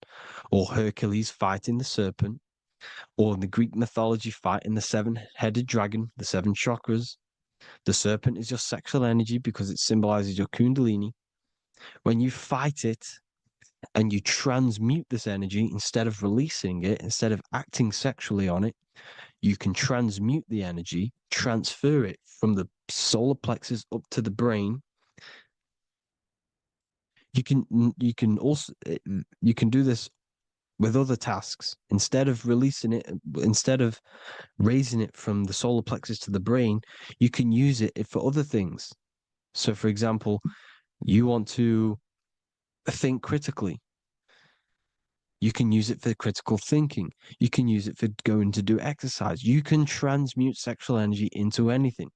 or Hercules fighting the serpent, or in the Greek mythology fighting the 7-headed dragon, the 7 chakras. The serpent is your sexual energy because it symbolizes your kundalini. When you fight it and you transmute this energy, instead of releasing it, instead of acting sexually on it, you can transmute the energy, transfer it from the solar plexus up to the brain. You can also do this with other tasks. Instead of releasing it, instead of raising it from the solar plexus to the brain, you can use it for other things. So, for example, you want to think critically. You can use it for critical thinking. You can use it for going to do exercise. You can transmute sexual energy into anything.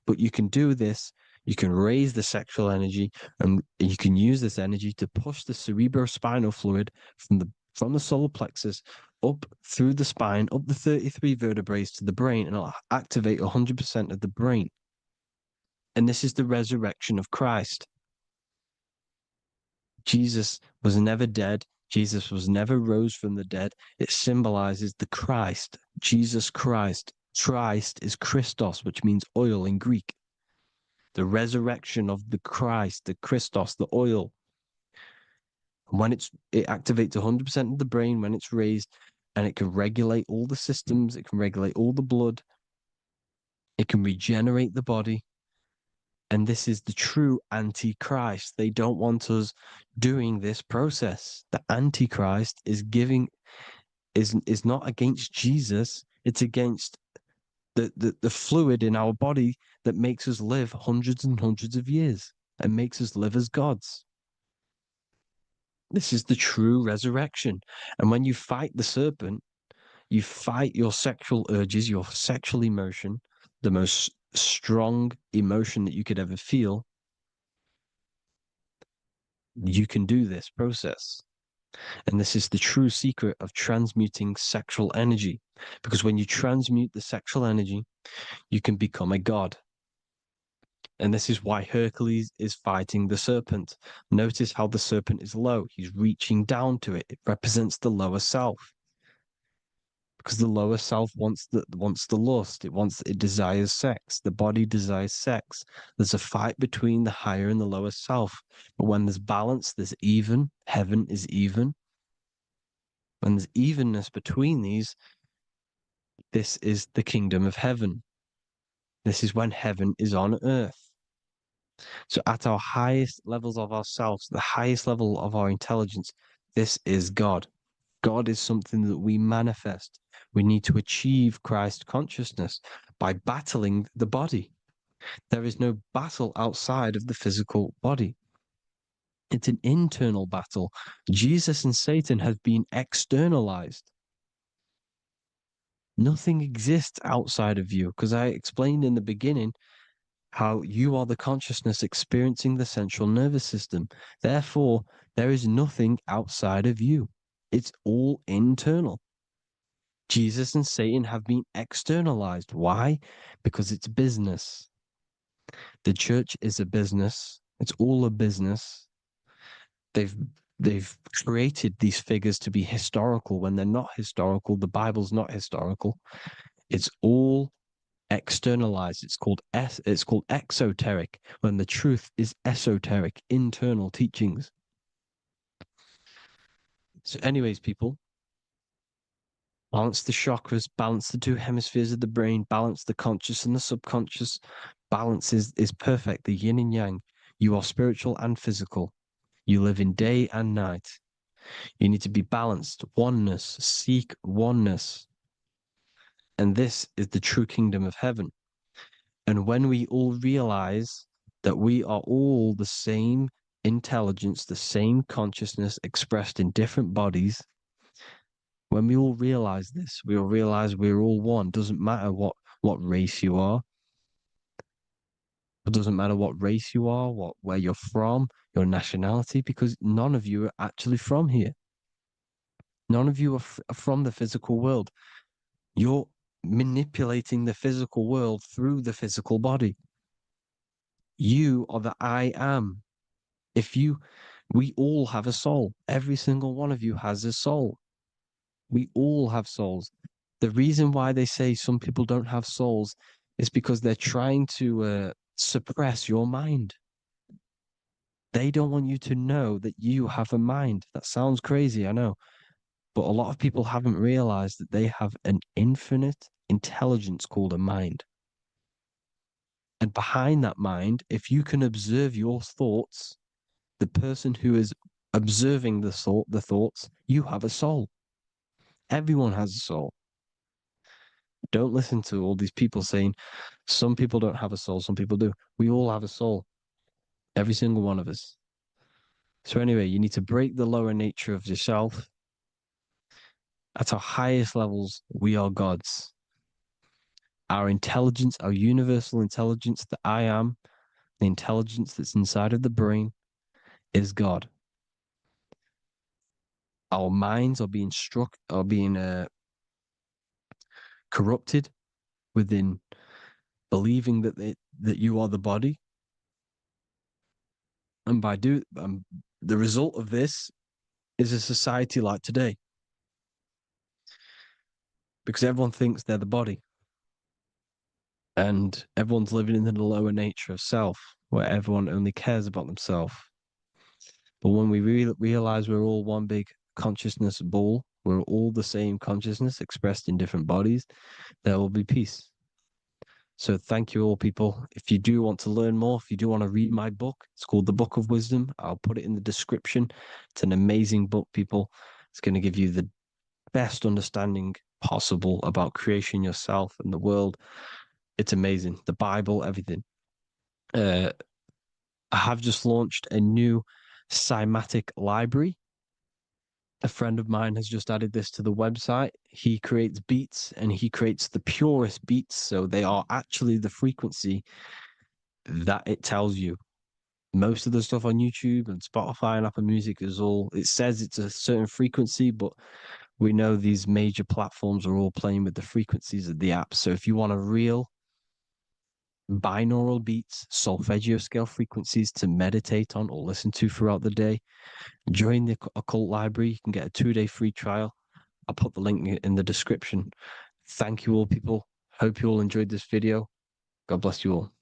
But you can do this, you can raise the sexual energy, and you can use this energy to push the cerebrospinal fluid from the solar plexus up through the spine, up the 33 vertebrae to the brain, and it'll activate 100% of the brain. And this is the resurrection of Christ. Jesus was never dead. Jesus was never rose from the dead. It symbolizes the Christ, Jesus Christ. Christ is Christos, which means oil in Greek. The resurrection of the Christ, the Christos, the oil. And when it activates 100% of the brain when it's raised, and it can regulate all the systems, it can regulate all the blood, it can regenerate the body. And this is the true Antichrist. They don't want us doing this process. The Antichrist is not against Jesus, it's against the fluid in our body that makes us live hundreds and hundreds of years and makes us live as gods. This is the true resurrection. And when you fight the serpent, you fight your sexual urges, your sexual emotion, the most strong emotion that you could ever feel. you can do this process. And this is the true secret of transmuting sexual energy. Because when you transmute the sexual energy, you can become a god. And this is why Hercules is fighting the serpent. Notice how the serpent is low. He's reaching down to it. It represents the lower self. Because the lower self wants the lust. It desires sex. The body desires sex. There's a fight between the higher and the lower self. But when there's balance, there's even. Heaven is even. When there's evenness between these, this is the kingdom of heaven. This is when heaven is on earth. So at our highest levels of ourselves, the highest level of our intelligence, this is God. God is something that we manifest. We need to achieve Christ consciousness by battling the body. There is no battle outside of the physical body. It's an internal battle. Jesus and Satan have been externalized. Nothing exists outside of you, because I explained in the beginning how you are the consciousness experiencing the central nervous system. Therefore, there is nothing outside of you. It's all internal. Jesus and Satan have been externalized. Why? Because it's business. The church is a business. It's all a business. They've created these figures to be historical when they're not historical. The Bible's not historical. It's all externalized. It's called exoteric, when the truth is esoteric, internal teachings. So anyways, people, balance the chakras, balance the two hemispheres of the brain, balance the conscious and the subconscious. Balance is perfect, the yin and yang. You are spiritual and physical. You live in day and night. You need to be balanced. Oneness. Seek oneness. And this is the true kingdom of heaven. And when we all realize that we are all the same intelligence, the same consciousness expressed in different bodies, when we all realize this, we all realize we're all one. Doesn't matter what race you are. It doesn't matter what race you are, where you're from, your nationality, because none of you are actually from here. None of you are from the physical world. You're manipulating the physical world through the physical body. You are the I am. We all have a soul. Every single one of you has a soul. We all have souls. The reason why they say some people don't have souls is because they're trying to suppress your mind. They don't want you to know that you have a mind. That sounds crazy, I know. But a lot of people haven't realized that they have an infinite intelligence called a mind. And behind that mind, if you can observe your thoughts, the person who is observing the thoughts, you have a soul. Everyone has a soul. Don't listen to all these people saying some people don't have a soul, some people do. We all have a soul. Every single one of us. So anyway, you need to break the lower nature of yourself. At our highest levels, we are gods. Our intelligence, our universal intelligence, the I am, the intelligence that's inside of the brain, is God. Our minds are being corrupted within believing that you are the body, and the result of this is a society like today, because everyone thinks they're the body, and everyone's living in the lower nature of self, where everyone only cares about themselves. But when we realize we're all one big consciousness ball, we're all the same consciousness expressed in different bodies, there will be peace. So thank you all, people. If you do want to learn more, if you do want to read my book, it's called The Book of Wisdom. I'll put it in the description. It's an amazing book, people. It's going to give you the best understanding possible about creation, yourself, and the world. It's amazing. The Bible, everything. I have just launched a new cymatic library. A friend of mine has just added this to the website. He creates beats, and he creates the purest beats. So they are actually the frequency that it tells you. most of the stuff on YouTube and Spotify and Apple Music is all, it says it's a certain frequency, but we know these major platforms are all playing with the frequencies of the app. So if you want a real binaural beats, solfeggio scale frequencies to meditate on or listen to throughout the day, join the Occult Library. You can get a 2-day free trial. I'll put the link in the description. Thank you all, people. Hope you all enjoyed this video. God bless you all.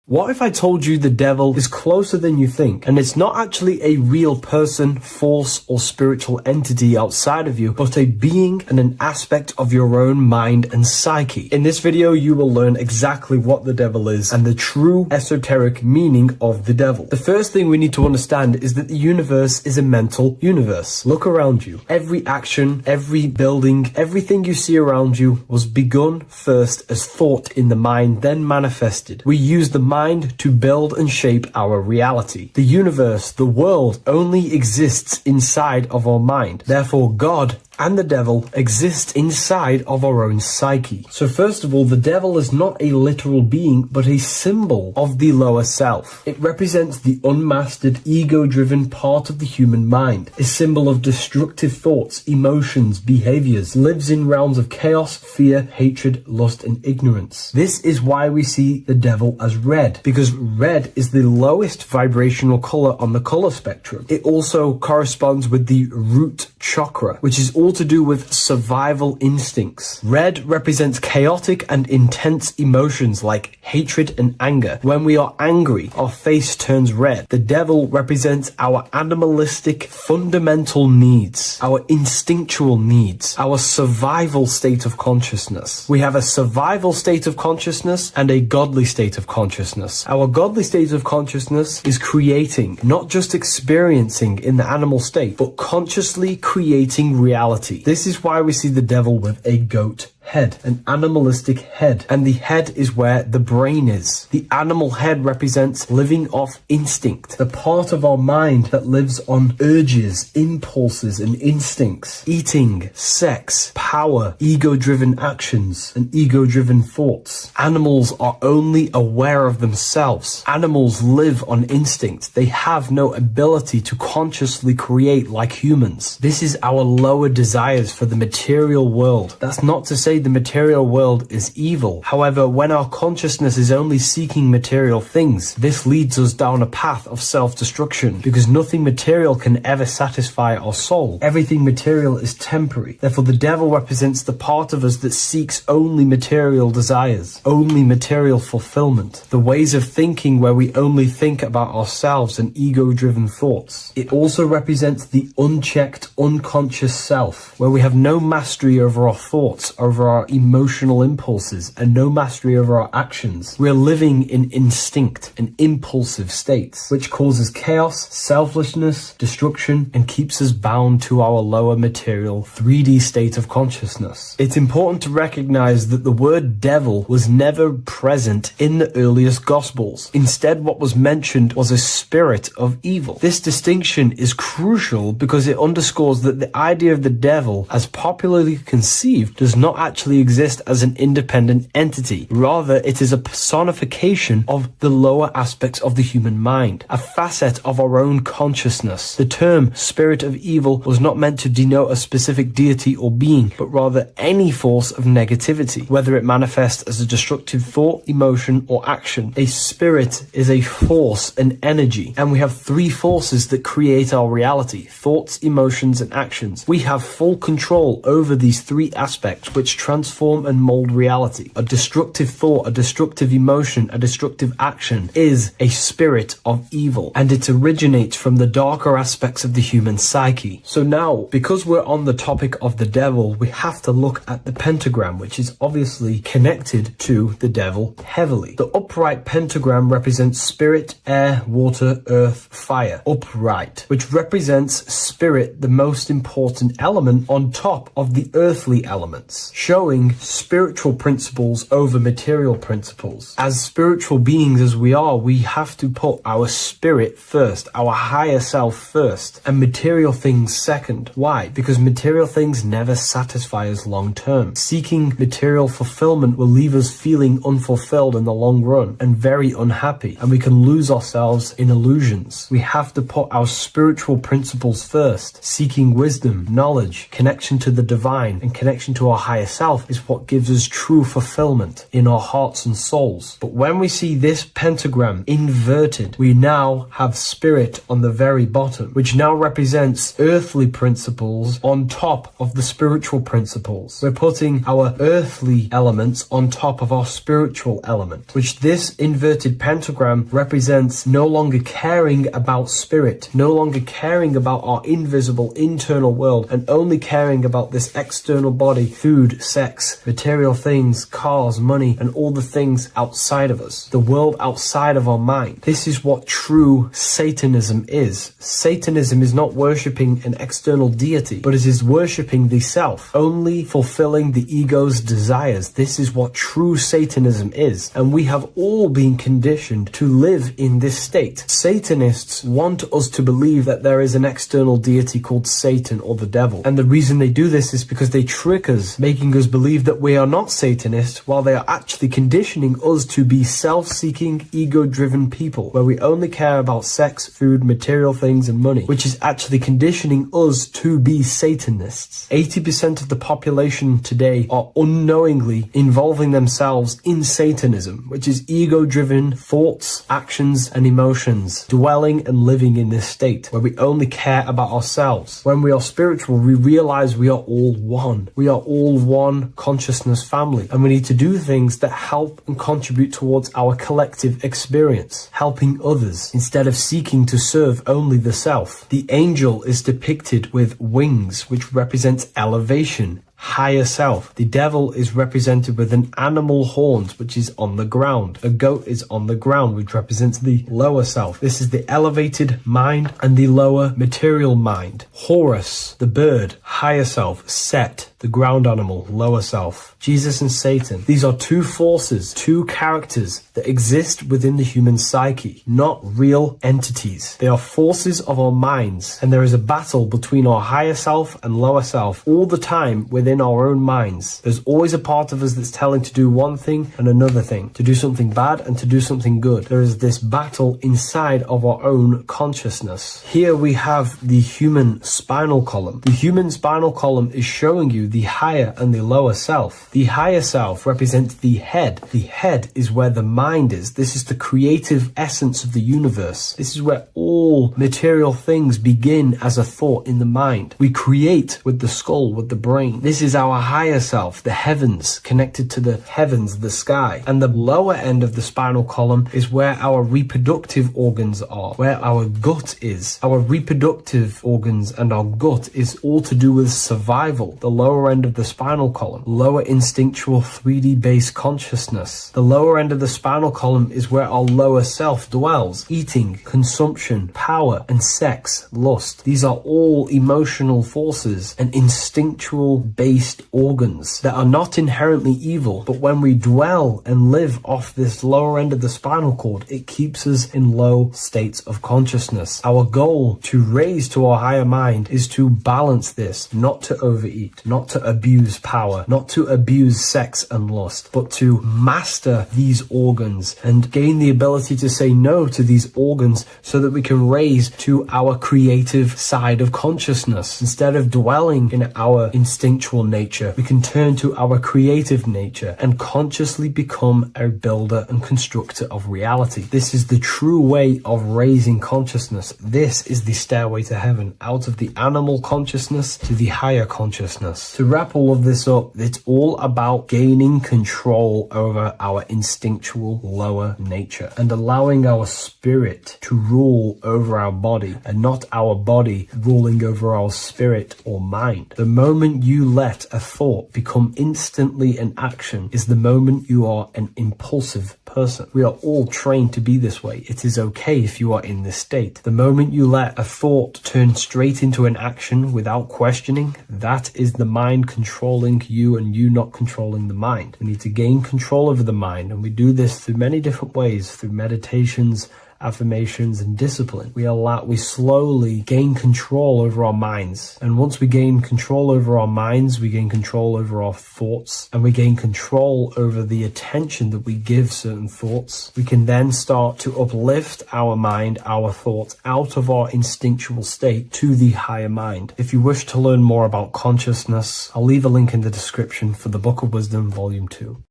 What if I told you the devil is closer than you think, and it's not actually a real person, force, or spiritual entity outside of you, but a being and an aspect of your own mind and psyche? In this video, you will learn exactly what the devil is and the true esoteric meaning of the devil. The first thing we need to understand is that the universe is a mental universe. Look around you. Every action, every building, everything you see around you was begun first as thought in the mind, then manifested. We use the mind to build and shape our reality. The universe, the world, only exists inside of our mind. Therefore, God and the devil exist inside of our own psyche. So first of all, the devil is not a literal being, but a symbol of the lower self. It represents the unmastered, ego-driven part of the human mind, a symbol of destructive thoughts, emotions, behaviors, lives in realms of chaos, fear, hatred, lust, and ignorance. This is why we see the devil as red, because red is the lowest vibrational color on the color spectrum. It also corresponds with the root chakra, which is all to do with survival instincts. Red represents chaotic and intense emotions like hatred and anger. When we are angry, our face turns red. The devil represents our animalistic fundamental needs, our instinctual needs, our survival state of consciousness. We have a survival state of consciousness and a godly state of consciousness. Our godly state of consciousness is creating, not just experiencing in the animal state, but consciously creating reality. This is why we see the devil with a goat head, an animalistic head, and the head is where the brain is. The animal head represents living off instinct, the part of our mind that lives on urges, impulses, and instincts. Eating, sex, power, ego-driven actions, and ego-driven thoughts. Animals are only aware of themselves. Animals live on instinct. They have no ability to consciously create like humans. This is our lower desires for the material world. That's not to say the material world is evil. However, when our consciousness is only seeking material things, this leads us down a path of self-destruction, because nothing material can ever satisfy our soul. Everything material is temporary. Therefore, the devil represents the part of us that seeks only material desires, only material fulfillment, the ways of thinking where we only think about ourselves and ego-driven thoughts. It also represents the unchecked, unconscious self, where we have no mastery over our thoughts, over our emotional impulses, and no mastery over our actions. We're living in instinct and impulsive states, which causes chaos, selflessness, destruction, and keeps us bound to our lower material 3D state of consciousness. It's important to recognize that the word devil was never present in the earliest Gospels. Instead, what was mentioned was a spirit of evil. This distinction is crucial because it underscores that the idea of the devil, as popularly conceived, does not actually exist as an independent entity. Rather, it is a personification of the lower aspects of the human mind, a facet of our own consciousness. The term spirit of evil was not meant to denote a specific deity or being, but rather any force of negativity, whether it manifests as a destructive thought, emotion, or action. A spirit is a force, an energy, and we have three forces that create our reality: thoughts, emotions, and actions. We have full control over these three aspects, which transform and mold reality. A destructive thought, a destructive emotion, a destructive action is a spirit of evil, and it originates from the darker aspects of the human psyche. So now, because we're on the topic of the devil, we have to look at the pentagram, which is obviously connected to the devil heavily. The upright pentagram represents spirit, air, water, earth, fire. Upright, which represents spirit, the most important element on top of the earthly elements. showing spiritual principles over material principles. As spiritual beings as we are, we have to put our spirit first, our higher self first, and material things second. Why? Because material things never satisfy us long term. Seeking material fulfillment will leave us feeling unfulfilled in the long run and very unhappy, and we can lose ourselves in illusions. We have to put our spiritual principles first. Seeking wisdom, knowledge, connection to the divine, and connection to our higher self is what gives us true fulfillment in our hearts and souls. But when we see this pentagram inverted, we now have spirit on the very bottom, which now represents earthly principles on top of the spiritual principles. We're putting our earthly elements on top of our spiritual element, which this inverted pentagram represents no longer caring about spirit, no longer caring about our invisible internal world, and only caring about this external body, food, sex, material things, cars, money, and all the things outside of us, the world outside of our mind. This is what true Satanism is. Satanism is not worshipping an external deity, but it is worshipping the self, only fulfilling the ego's desires. This is what true Satanism is, and we have all been conditioned to live in this state. Satanists want us to believe that there is an external deity called Satan or the devil, and the reason they do this is because they trick us, making us believe that we are not Satanists, while they are actually conditioning us to be self-seeking, ego-driven people, where we only care about sex, food, material things, and money, which is actually conditioning us to be Satanists. 80% of the population today are unknowingly involving themselves in Satanism, which is ego-driven thoughts, actions, and emotions, dwelling and living in this state where we only care about ourselves. When we are spiritual, we realize we are all one. We are all one consciousness family, and we need to do things that help and contribute towards our collective experience, helping others instead of seeking to serve only the self. The angel is depicted with wings, which represents elevation, higher self. The devil is represented with an animal horns, which is on the ground. A goat is on the ground, which represents the lower self. This is the elevated mind and the lower material mind. Horus, the bird, higher self. Set, the ground animal, lower self. Jesus and Satan. These are two forces, two characters that exist within the human psyche, not real entities. They are forces of our minds, and there is a battle between our higher self and lower self all the time within our own minds. There's always a part of us that's telling to do one thing and another thing, to do something bad and to do something good. There is this battle inside of our own consciousness. Here we have the human spinal column. The human spinal column is showing you the higher and the lower self. The higher self represents the head. The head is where the mind is. This is the creative essence of the universe. This is where all material things begin as a thought in the mind. We create with the skull, with the brain. This is our higher self, the heavens, connected to the heavens, the sky. And the lower end of the spinal column is where our reproductive organs are, where our gut is. Our reproductive organs and our gut is all to do with survival. The lower end of the spinal column, lower instinctual 3D based consciousness. The lower end of the spinal column is where our lower self dwells. Eating, consumption, power, and sex, lust. These are all emotional forces and instinctual based organs that are not inherently evil, but when we dwell and live off this lower end of the spinal cord, it keeps us in low states of consciousness. Our goal to raise to our higher mind is to balance this, not to overeat, not to abuse power, not to abuse sex and lust, but to master these organs and gain the ability to say no to these organs so that we can raise to our creative side of consciousness. Instead of dwelling in our instinctual nature, we can turn to our creative nature and consciously become a builder and constructor of reality. This is the true way of raising consciousness. This is the stairway to heaven, out of the animal consciousness to the higher consciousness. To wrap all of this up, it's all about gaining control over our instinctual lower nature and allowing our spirit to rule over our body and not our body ruling over our spirit or mind. The moment you let a thought become instantly an action is the moment you are an impulsive person. We are all trained to be this way. It is okay if you are in this state. The moment you let a thought turn straight into an action without questioning, that is the mind mind controlling you and you not controlling the mind. We need to gain control over the mind, and we do this through many different ways, through meditations, affirmations, and discipline. We slowly gain control over our minds. And once we gain control over our minds, we gain control over our thoughts, and we gain control over the attention that we give certain thoughts. We can then start to uplift our mind, our thoughts, out of our instinctual state to the higher mind. If you wish to learn more about consciousness, I'll leave a link in the description for the Book of Wisdom, Volume 2.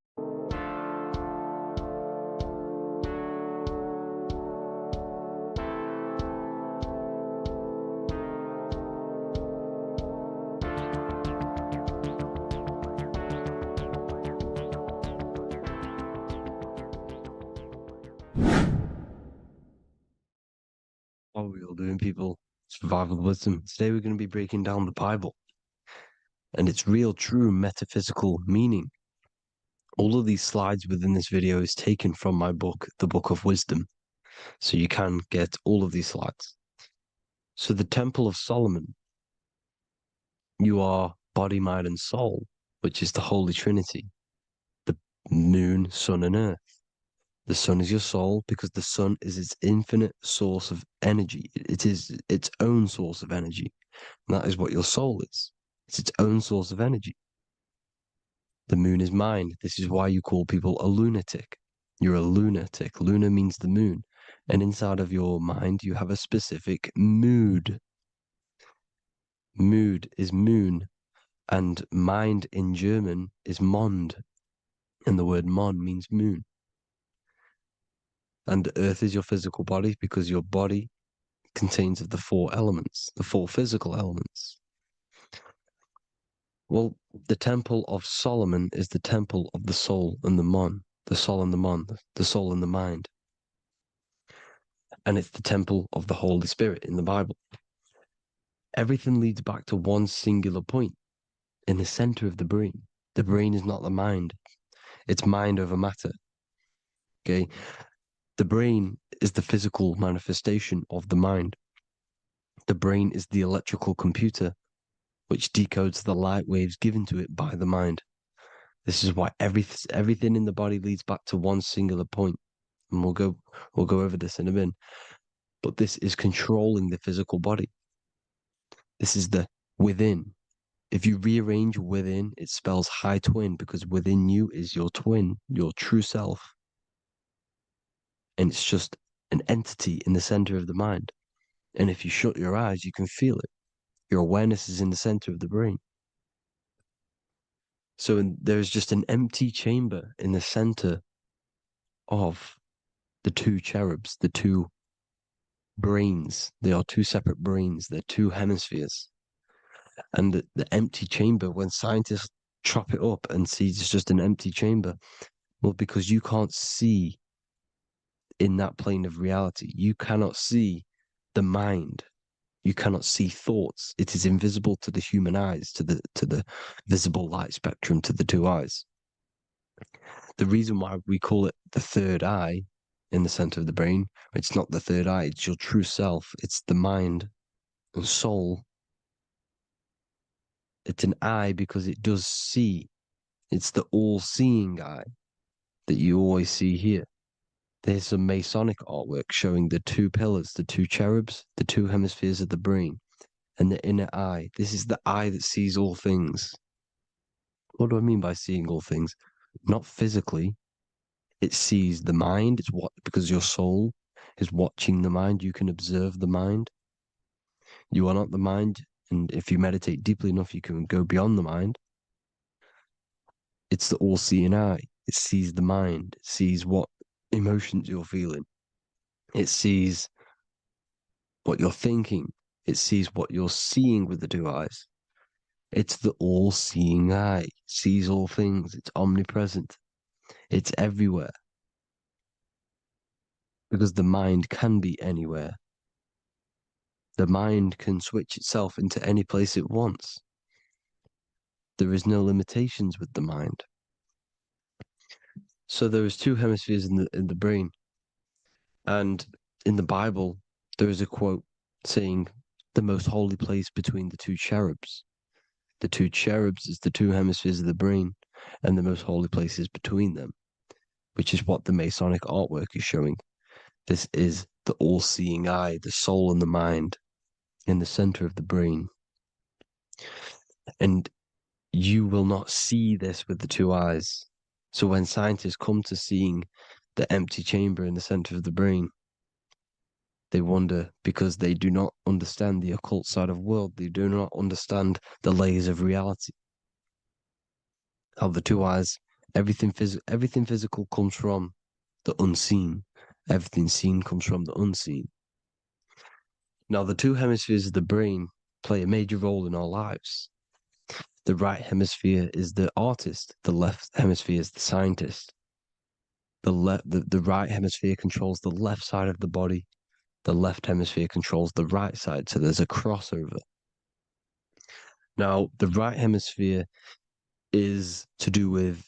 What are we all doing, people? Survival wisdom. Today we're going to be breaking down the Bible and its real, true metaphysical meaning. All of these slides within this video is taken from my book, The Book of Wisdom, so you can get all of these slides. So the Temple of Solomon, you are body, mind, and soul, which is the Holy Trinity, the moon, sun, and earth. The sun is your soul because the sun is its infinite source of energy. It is its own source of energy. And that is what your soul is. It's its own source of energy. The moon is mind. This is why you call people a lunatic. You're a lunatic. Luna means the moon. And inside of your mind, you have a specific mood. Mood is moon. And mind in German is Mond. And the word Mond means moon. And earth is your physical body because your body contains of the four elements, the four physical elements. Well, the Temple of Solomon is the temple of the soul and the mon, the soul and the mon, the soul and the mind. And it's the temple of the Holy Spirit in the Bible. Everything leads back to one singular point in the center of the brain. The brain is not the mind. It's mind over matter. Okay? The brain is the physical manifestation of the mind. The brain is the electrical computer which decodes the light waves given to it by the mind. This is why everything in the body leads back to one singular point. And we'll go over this in a minute. But this is controlling the physical body. This is the within. If you rearrange within, it spells high twin because within you is your twin, your true self. And it's just an entity in the center of the mind. And if you shut your eyes, you can feel it. Your awareness is in the center of the brain. So there's just an empty chamber in the center of the two cherubs, the two brains. They are two separate brains. They're two hemispheres. And the empty chamber, when scientists chop it up and see it's just an empty chamber, well, because you can't see in that plane of reality, you cannot see the mind. You cannot see thoughts. It is invisible to the human eyes, to the visible light spectrum, to the two eyes. The reason why we call it the third eye in the center of the brain, it's not the third eye, it's your true self. It's the mind and soul. It's an eye because it does see. It's the all-seeing eye that you always see here. There's some Masonic artwork showing the two pillars, the two cherubs, the two hemispheres of the brain, and the inner eye. This is the eye that sees all things. What do I mean by seeing all things? Not physically. It sees the mind. It's what, because your soul is watching the mind. You can observe the mind. You are not the mind. And if you meditate deeply enough, you can go beyond the mind. It's the all-seeing eye. It sees the mind. It sees what emotions you're feeling. It sees what you're thinking. It sees what you're seeing with the two eyes. It's the all-seeing eye. It sees all things. It's omnipresent. It's everywhere. Because the mind can be anywhere. The mind can switch itself into any place it wants. There is no limitations with the mind. So there is two hemispheres in the brain. And in the Bible, there is a quote saying the most holy place between the two cherubs. The two cherubs is the two hemispheres of the brain, and the most holy place is between them, which is what the Masonic artwork is showing. This is the all-seeing eye, the soul and the mind in the center of the brain. And you will not see this with the two eyes. So when scientists come to seeing the empty chamber in the center of the brain, they wonder because they do not understand the occult side of the world. They do not understand the layers of reality. How the two eyes, everything physical comes from the unseen. Everything seen comes from the unseen. Now, the two hemispheres of the brain play a major role in our lives. The right hemisphere is the artist. The left hemisphere is the scientist. The right hemisphere controls the left side of the body. The left hemisphere controls the right side. So there's a crossover. Now, the right hemisphere is to do with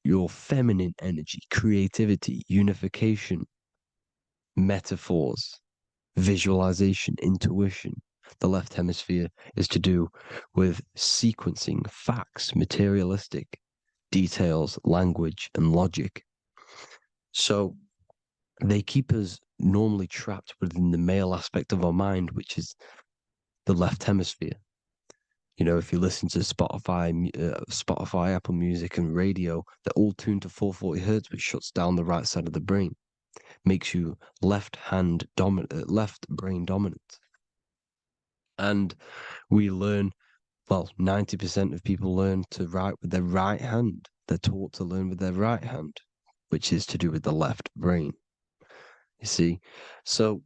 your feminine energy, creativity, unification, metaphors, visualization, intuition. The left hemisphere is to do with sequencing, facts, materialistic details, language, and logic. So they keep us normally trapped within the male aspect of our mind, which is the left hemisphere. You know, if you listen to Spotify, Apple Music, and radio, they're all tuned to 440 hertz, which shuts down the right side of the brain, makes you left brain dominant. And we learn, well, 90% of people learn to write with their right hand. They're taught to learn with their right hand, which is to do with the left brain. You see, so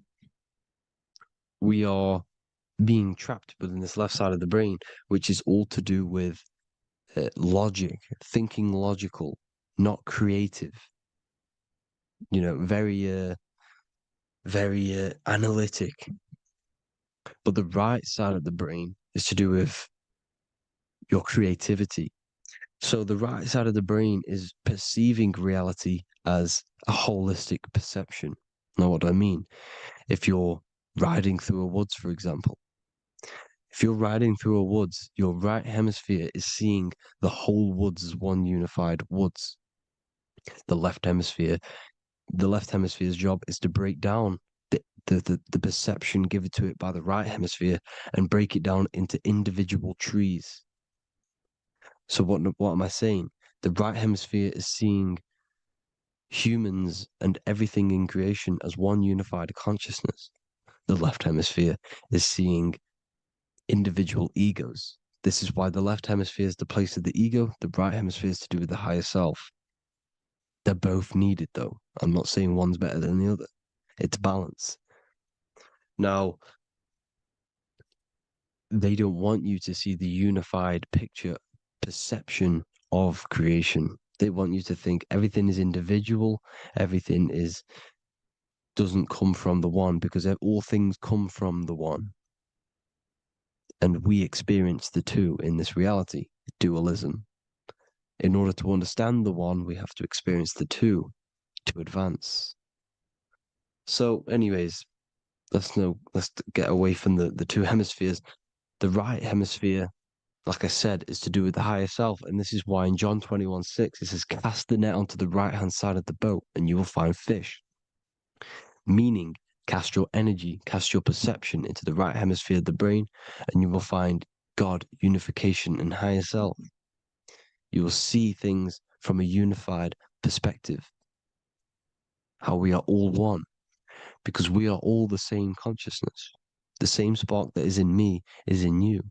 we are being trapped within this left side of the brain, which is all to do with logic, thinking logical, not creative. You know, very analytic. But the right side of the brain is to do with your creativity. So the right side of the brain is perceiving reality as a holistic perception. Now, what do I mean? If you're riding through a woods, for example, if you're riding through a woods, your right hemisphere is seeing the whole woods as one unified woods. The left hemisphere's job is to break down the perception given to it by the right hemisphere and break it down into individual trees. So what am I saying? The right hemisphere is seeing humans and everything in creation as one unified consciousness. The left hemisphere is seeing individual egos. This is why the left hemisphere is the place of the ego, the right hemisphere is to do with the higher self. They're both needed, though. I'm not saying one's better than the other. It's balance. Now, they don't want you to see the unified picture, perception of creation. They want you to think everything is individual, everything doesn't come from the one, because all things come from the one. And we experience the two in this reality, dualism. In order to understand the one, we have to experience the two to advance. So, anyways, let's get away from the two hemispheres. The right hemisphere, like I said, is to do with the higher self. And this is why in John 21:6, it says, cast the net onto the right-hand side of the boat and you will find fish. Meaning, cast your energy, cast your perception into the right hemisphere of the brain, and you will find God, unification, and higher self. You will see things from a unified perspective. How we are all one. Because we are all the same consciousness. The same spark that is in me is in you.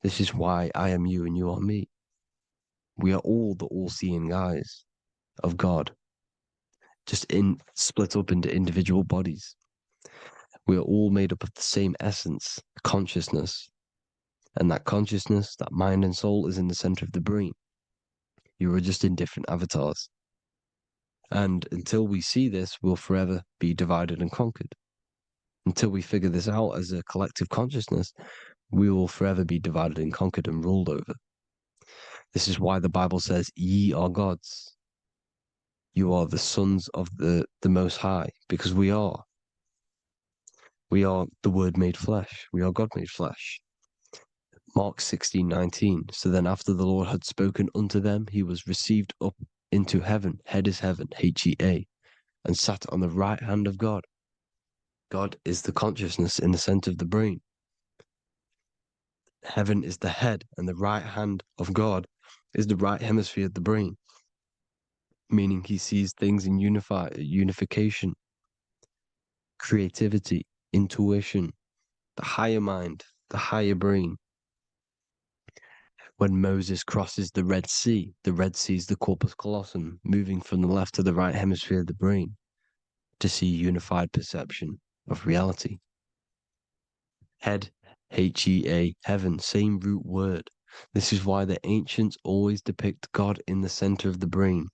This is why I am you and you are me. We are all the all-seeing eyes of God, just split up into individual bodies. We are all made up of the same essence, consciousness. And that consciousness, that mind and soul, is in the center of the brain. You are just in different avatars. And until we see this, we'll forever be divided and conquered. Until we figure this out as a collective consciousness, we will forever be divided and conquered and ruled over. This is why the Bible says, ye are gods. You are the sons of the Most High, because we are. We are the Word made flesh. We are God made flesh. Mark 16:19. So then after the Lord had spoken unto them, he was received up into heaven, head is heaven, H-E-A, and sat on the right hand of God. God is the consciousness in the center of the brain. Heaven is the head, and the right hand of God is the right hemisphere of the brain, meaning he sees things in unification, creativity, intuition, the higher mind, the higher brain. When Moses crosses the Red Sea is the corpus callosum, moving from the left to the right hemisphere of the brain to see unified perception of reality. Head, H-E-A, heaven, same root word. This is why the ancients always depict God in the center of the brain.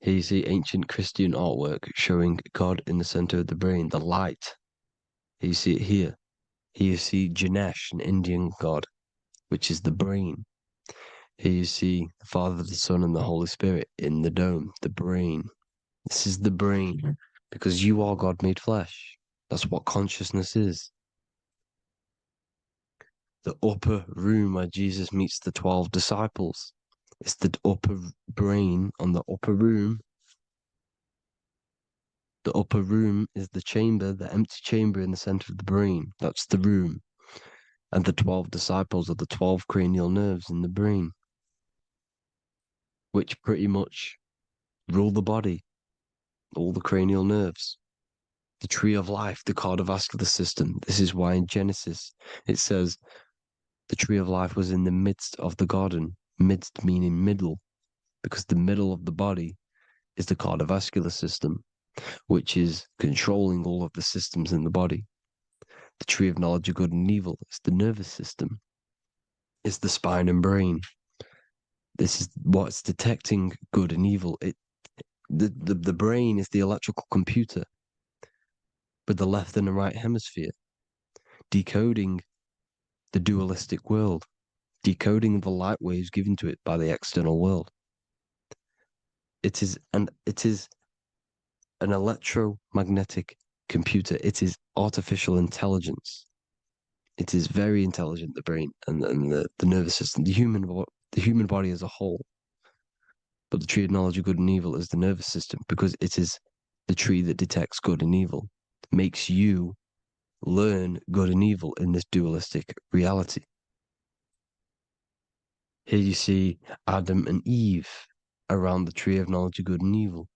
Here you see ancient Christian artwork showing God in the center of the brain, the light. Here you see it here. Here you see Ganesh, an Indian god, which is the brain. Here you see the Father, the Son, and the Holy Spirit in the dome, the brain. This is the brain, because you are God made flesh. That's what consciousness is. The upper room where Jesus meets the 12 disciples. It's the upper brain on the upper room. The upper room is the chamber, the empty chamber in the center of the brain. That's the room. And the 12 disciples are the 12 cranial nerves in the brain, which pretty much rule the body, all the cranial nerves. The tree of life, the cardiovascular system. This is why in Genesis it says the tree of life was in the midst of the garden. Midst meaning middle, because the middle of the body is the cardiovascular system, which is controlling all of the systems in the body. The tree of knowledge of good and evil is the nervous system. It's the spine and brain. This is what's detecting good and evil. The brain is the electrical computer with the left and the right hemisphere, decoding the dualistic world, decoding the light waves given to it by the external world. It is an electromagnetic computer. It is artificial intelligence. It is very intelligent, the brain and the nervous system, the human body as a whole. But the tree of knowledge of good and evil is the nervous system, because it is the tree that detects good and evil, makes you learn good and evil in this dualistic reality. Here you see Adam and Eve around the tree of knowledge of good and evil.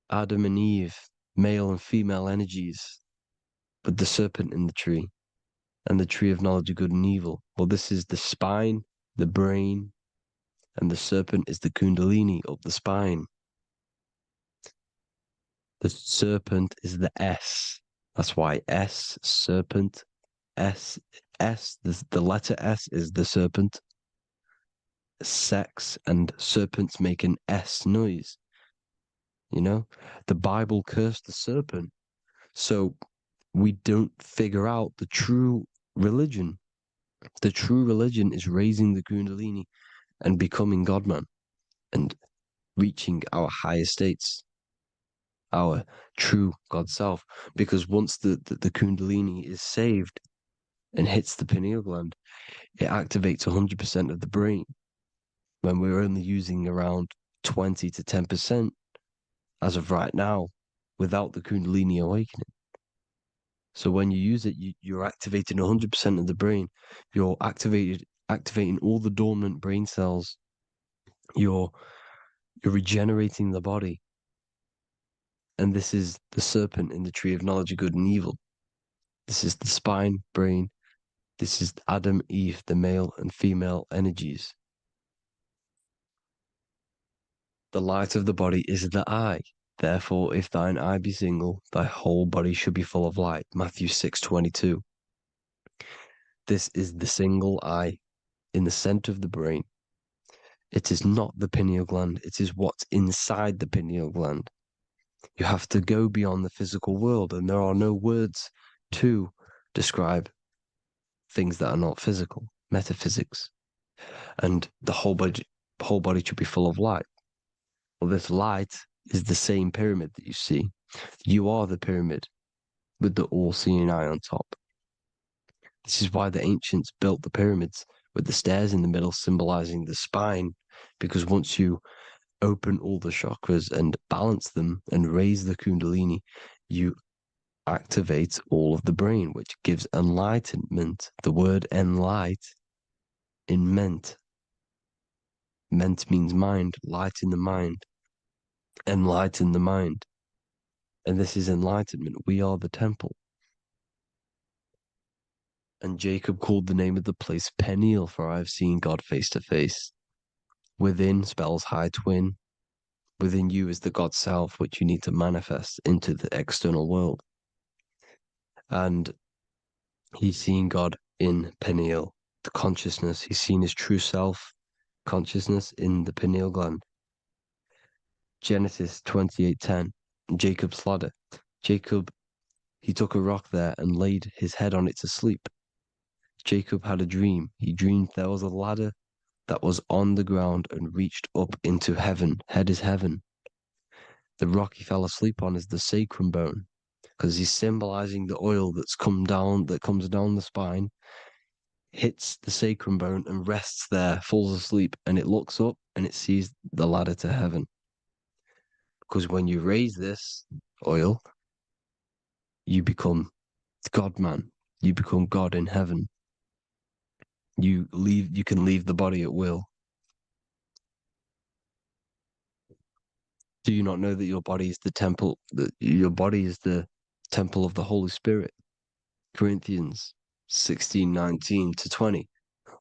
Adam and Eve, male and female energies, but the serpent in the tree, and the tree of knowledge of good and evil. Well, this is the spine, the brain, and the serpent is the kundalini of the spine. The serpent is the S. That's why S, serpent, S, the letter S is the serpent. Sex and serpents make an S noise. You know, the Bible cursed the serpent. So we don't figure out the true religion. The true religion is raising the kundalini and becoming God-man and reaching our higher states, our true God self. Because once the kundalini is saved and hits the pineal gland, it activates 100% of the brain, when we're only using around 20 to 10% as of right now without the kundalini awakening. So when you use it, you're activating 100% of the brain. You're activating all the dormant brain cells. You're regenerating the body. And this is the serpent in the tree of knowledge of good and evil. This is the spine, brain. This is Adam, Eve, the male and female energies. The light of the body is the eye. Therefore, if thine eye be single, thy whole body should be full of light. Matthew 6:22. This is the single eye in the center of the brain. It is not the pineal gland. It is what's inside the pineal gland. You have to go beyond the physical world, and there are no words to describe things that are not physical, metaphysics. And the whole body should be full of light. Well, this light is the same pyramid that you see. You are the pyramid with the all-seeing eye on top. This is why the ancients built the pyramids with the stairs in the middle symbolizing the spine, because once you open all the chakras and balance them and raise the kundalini, you activate all of the brain, which gives enlightenment. The word enlight in ment. Ment means mind, light in the mind. Enlighten the mind. And this is enlightenment. We are the temple. And Jacob called the name of the place Peniel, for I have seen God face to face. Within spells high twin. Within you is the God self, which you need to manifest into the external world. And he's seen God in Peniel, the consciousness. He's seen his true self, consciousness, in the pineal gland. Genesis 28:10, Jacob's ladder. Jacob, he took a rock there and laid his head on it to sleep. Jacob had a dream. He dreamed there was a ladder that was on the ground and reached up into heaven. Head is heaven. The rock he fell asleep on is the sacrum bone, because he's symbolizing the oil that comes down the spine, hits the sacrum bone and rests there, falls asleep, and it looks up and it sees the ladder to heaven. Because when you raise this oil, you become God man. You become God in heaven. You can leave the body at will. Do you not know that your body is the temple, that your body is the temple of the Holy Spirit? Corinthians 16:19-20.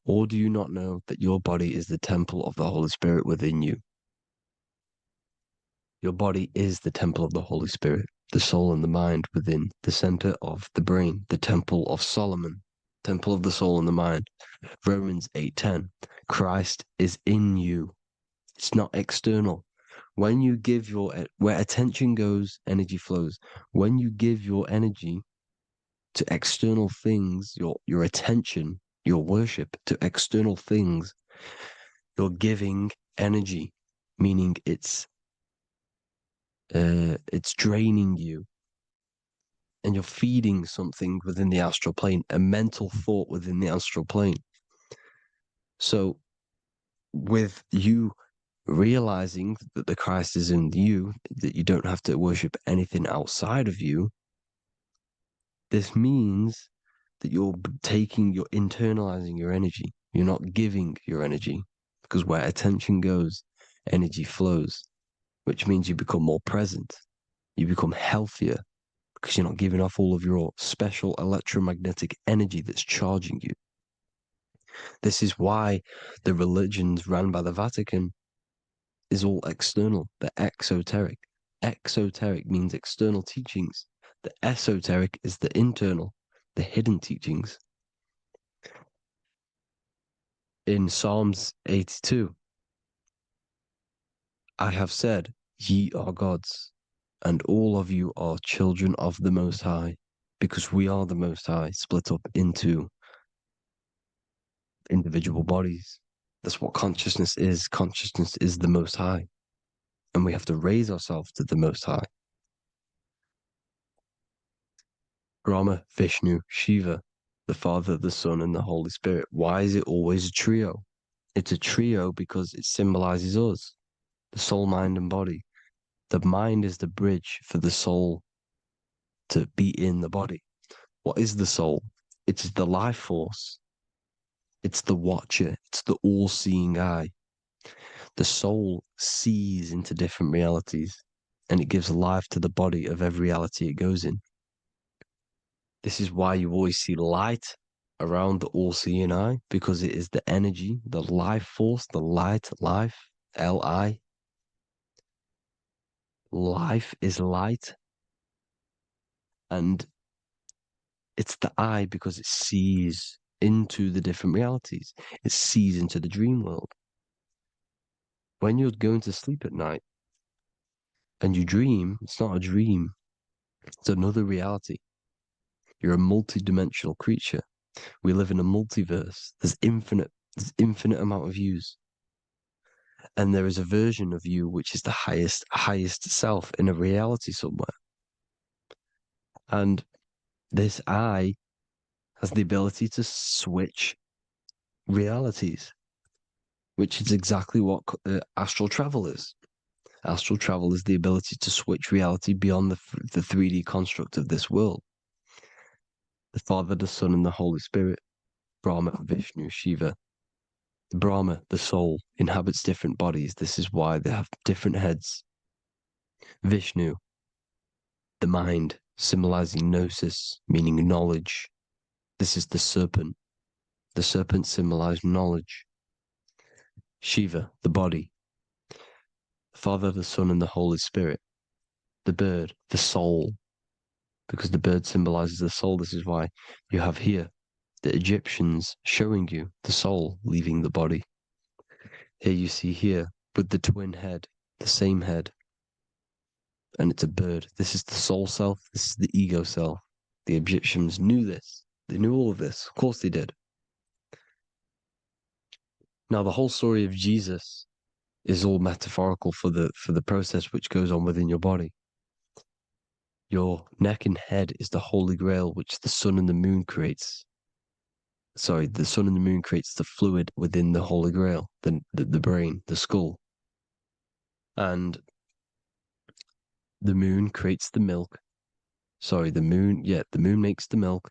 Or do you not know that your body is the temple of the Holy Spirit within you? Your body is the temple of the Holy Spirit, the soul and the mind within the center of the brain, the temple of Solomon, temple of the soul and the mind. Romans 8:10. Christ is in you. It's not external. When you give where attention goes, energy flows. When you give your energy to external things, your attention, your worship to external things, you're giving energy, meaning it's draining you, and you're feeding something within the astral plane, a mental thought within the astral plane. So with you realizing that the Christ is in you, that you don't have to worship anything outside of you, this means that you're internalizing your energy. You're not giving your energy, because where attention goes, energy flows, which means you become more present. You become healthier, because you're not giving off all of your special electromagnetic energy that's charging you. This is why the religions ran by the Vatican is all external. They're exoteric. Exoteric means external teachings. The esoteric is the internal, the hidden teachings. In Psalms 82, I have said, ye are gods, and all of you are children of the Most High, because we are the Most High, split up into individual bodies. That's what consciousness is. Consciousness is the Most High, and we have to raise ourselves to the Most High. Brahma, Vishnu, Shiva, the Father, the Son, and the Holy Spirit. Why is it always a trio? It's a trio because it symbolizes us, the soul, mind, and body. The mind is the bridge for the soul to be in the body. What is the soul? It's the life force. It's the watcher. It's the all-seeing eye. The soul sees into different realities, and it gives life to the body of every reality it goes in. This is why you always see light around the all-seeing eye, because it is the energy, the life force, the light, life, L-I. Life is light. And it's the eye because it sees into the different realities. It sees into the dream world. When you're going to sleep at night and you dream, it's not a dream. It's another reality. You're a multi-dimensional creature. We live in a multiverse. There's infinite amount of views. And there is a version of you which is the highest self in a reality somewhere. And this I has the ability to switch realities, which is exactly what astral travel is. Astral travel is the ability to switch reality beyond the 3D construct of this world. The Father, the Son, and the Holy Spirit, Brahma, Vishnu, Shiva. The Brahma, the soul, inhabits different bodies. This is why they have different heads. Vishnu, the mind, symbolizing gnosis, meaning knowledge. This is the serpent. The serpent symbolized knowledge. Shiva, the body. The Father, the Son, and the Holy Spirit. The bird, the soul, because the bird symbolizes the soul. This is why you have here the Egyptians showing you the soul leaving the body. Here you see here with the twin head, the same head, and it's a bird. This is the soul self. This is the ego self. The Egyptians knew this. They knew all of this. Of course they did. Now the whole story of Jesus is all metaphorical for the process which goes on within your body. Your neck and head is the holy grail which the sun and the moon creates. Sorry, the sun and the moon creates the fluid within the holy grail, the brain, the skull. And the moon creates the milk. Sorry, the moon makes the milk.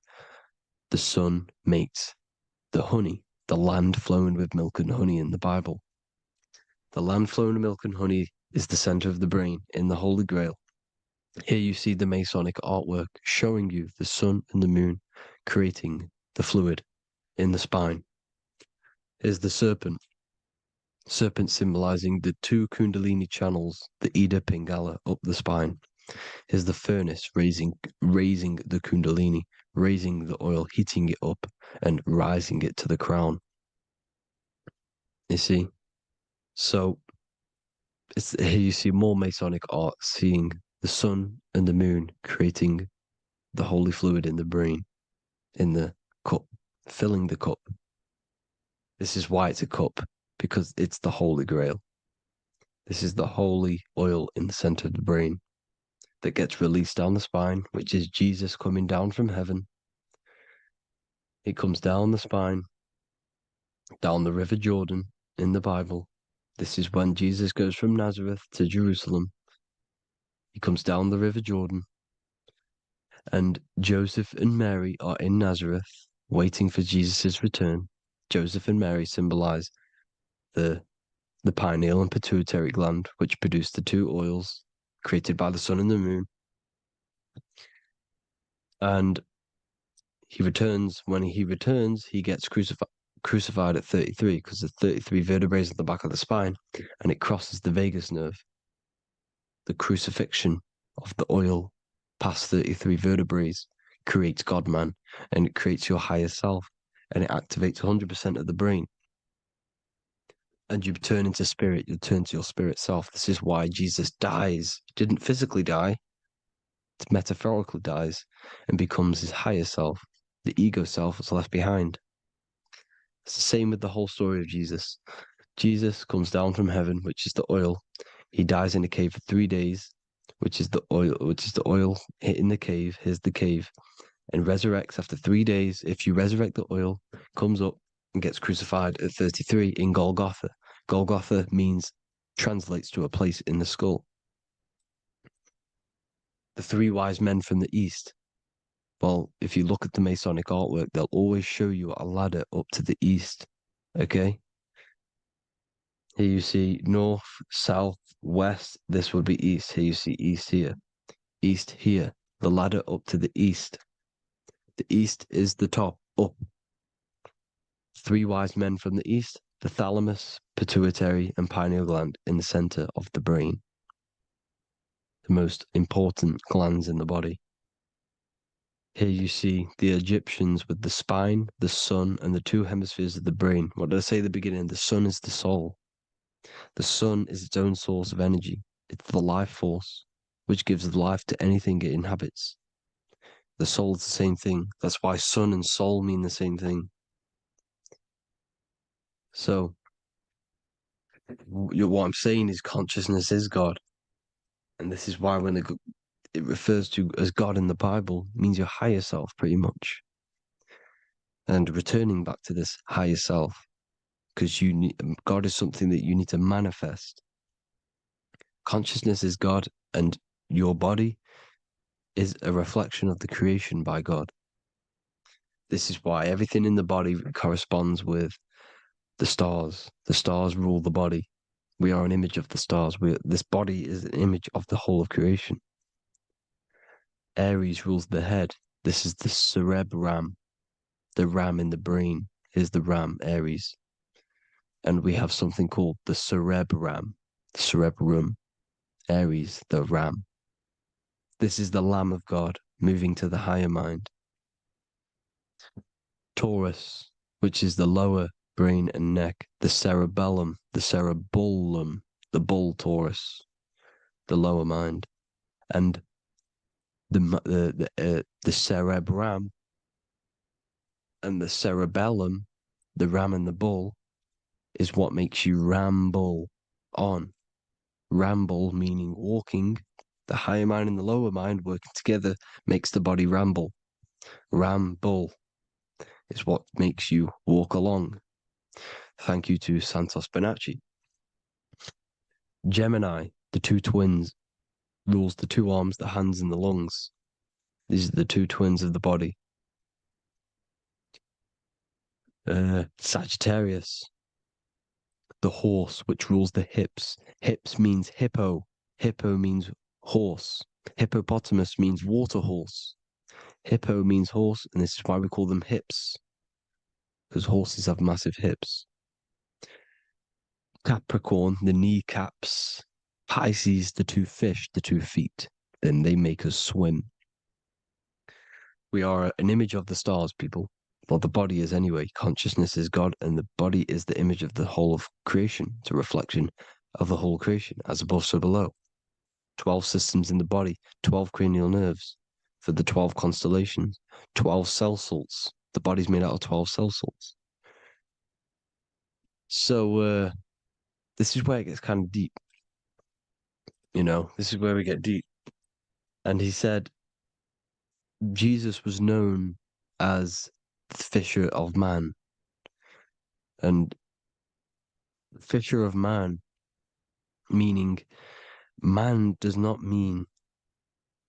The sun makes the honey, the land flowing with milk and honey in the Bible. The land flowing with milk and honey is the center of the brain in the Holy Grail. Here you see the Masonic artwork showing you the sun and the moon creating the fluid in the spine. Here's the serpent. Serpent symbolizing the two Kundalini channels, the Ida Pingala up the spine. Here's the furnace raising the Kundalini, raising the oil, heating it up and rising it to the crown. You see? So here you see more Masonic art, seeing the sun and the moon creating the holy fluid in the brain, in the cup, filling the cup. This is why it's a cup, because it's the Holy Grail. This is the holy oil in the center of the brain that gets released down the spine, which is Jesus coming down from heaven. It comes down the spine, down the River Jordan in the Bible. This is when Jesus goes from Nazareth to Jerusalem. He comes down the River Jordan, and Joseph and Mary are in Nazareth waiting for Jesus' return. Joseph and Mary symbolize the pineal and pituitary gland, which produce the two oils created by the sun and the moon. And he returns. When he returns, he gets crucified at 33, because the 33 vertebrae at the back of the spine, and it crosses the vagus nerve. The crucifixion of the oil past 33 vertebrae creates God-man, and it creates your higher self, and it activates 100% of the brain. And you turn into spirit, you turn to your spirit self. This is why Jesus dies. He didn't physically die, it metaphorically dies, and becomes his higher self. The ego self is left behind. It's the same with the whole story of Jesus. Jesus comes down from heaven, which is the oil. He dies in a cave for 3 days, which is the oil hitting the cave. Here's the cave. And resurrects after 3 days. If you resurrect the oil, comes up and gets crucified at 33 in Golgotha. Golgotha translates to a place in the skull. The three wise men from the east. Well, if you look at the Masonic artwork, they'll always show you a ladder up to the east. Okay? Here you see north, south, west. This would be east. Here you see east here. East here. The ladder up to the east. The east is the top, up. Three wise men from the east, the thalamus, pituitary, and pineal gland in the center of the brain. The most important glands in the body. Here you see the Egyptians with the spine, the sun, and the two hemispheres of the brain. What did I say at the beginning? The sun is the soul. The sun is its own source of energy. It's the life force, which gives life to anything it inhabits. The soul is the same thing. That's why sun and soul mean the same thing. So, what I'm saying is consciousness is God. And this is why when it refers to as God in the Bible, it means your higher self, pretty much. and returning back to this higher self, because God is something that you need to manifest. Consciousness is God, and your body is a reflection of the creation by God. This is why everything in the body corresponds with the stars. The stars rule the body. We are an image of the stars. This body is an image of the whole of creation. Aries rules the head. This is the cerebrum, the ram in the brain. Is the ram, Aries. And we have something called the cerebrum, Aries, the ram. This is the Lamb of God moving to the higher mind. Taurus, which is the lower brain and neck, the cerebellum, the bull Taurus, the lower mind, and the cerebrum and the cerebellum, the ram and the bull, is what makes you ramble on. Ramble meaning walking. The higher mind and the lower mind working together makes the body ramble. Ramble is what makes you walk along. Thank you to Santos Bonacci. Gemini, the two twins, rules the two arms, the hands, and the lungs. These are the two twins of the body. Sagittarius, the horse, which rules the hips. Hips means hippo. Hippo means horse. Hippopotamus means water horse. Hippo means horse, and this is why we call them hips, because horses have massive hips. Capricorn, the kneecaps. Pisces, the two fish, the 2 feet. Then they make us swim. We are an image of the stars, people. Well, the body is anyway. Consciousness is God, and the body is the image of the whole of creation. It's a reflection of the whole creation, as above, so below. 12 systems in the body, 12 cranial nerves for the 12 constellations, 12 cell salts. The body's made out of 12 cell salts. So, this is where it gets kind of deep. This is where we get deep. And he said, Jesus was known as the fisher of man. And fisher of man, meaning man does not mean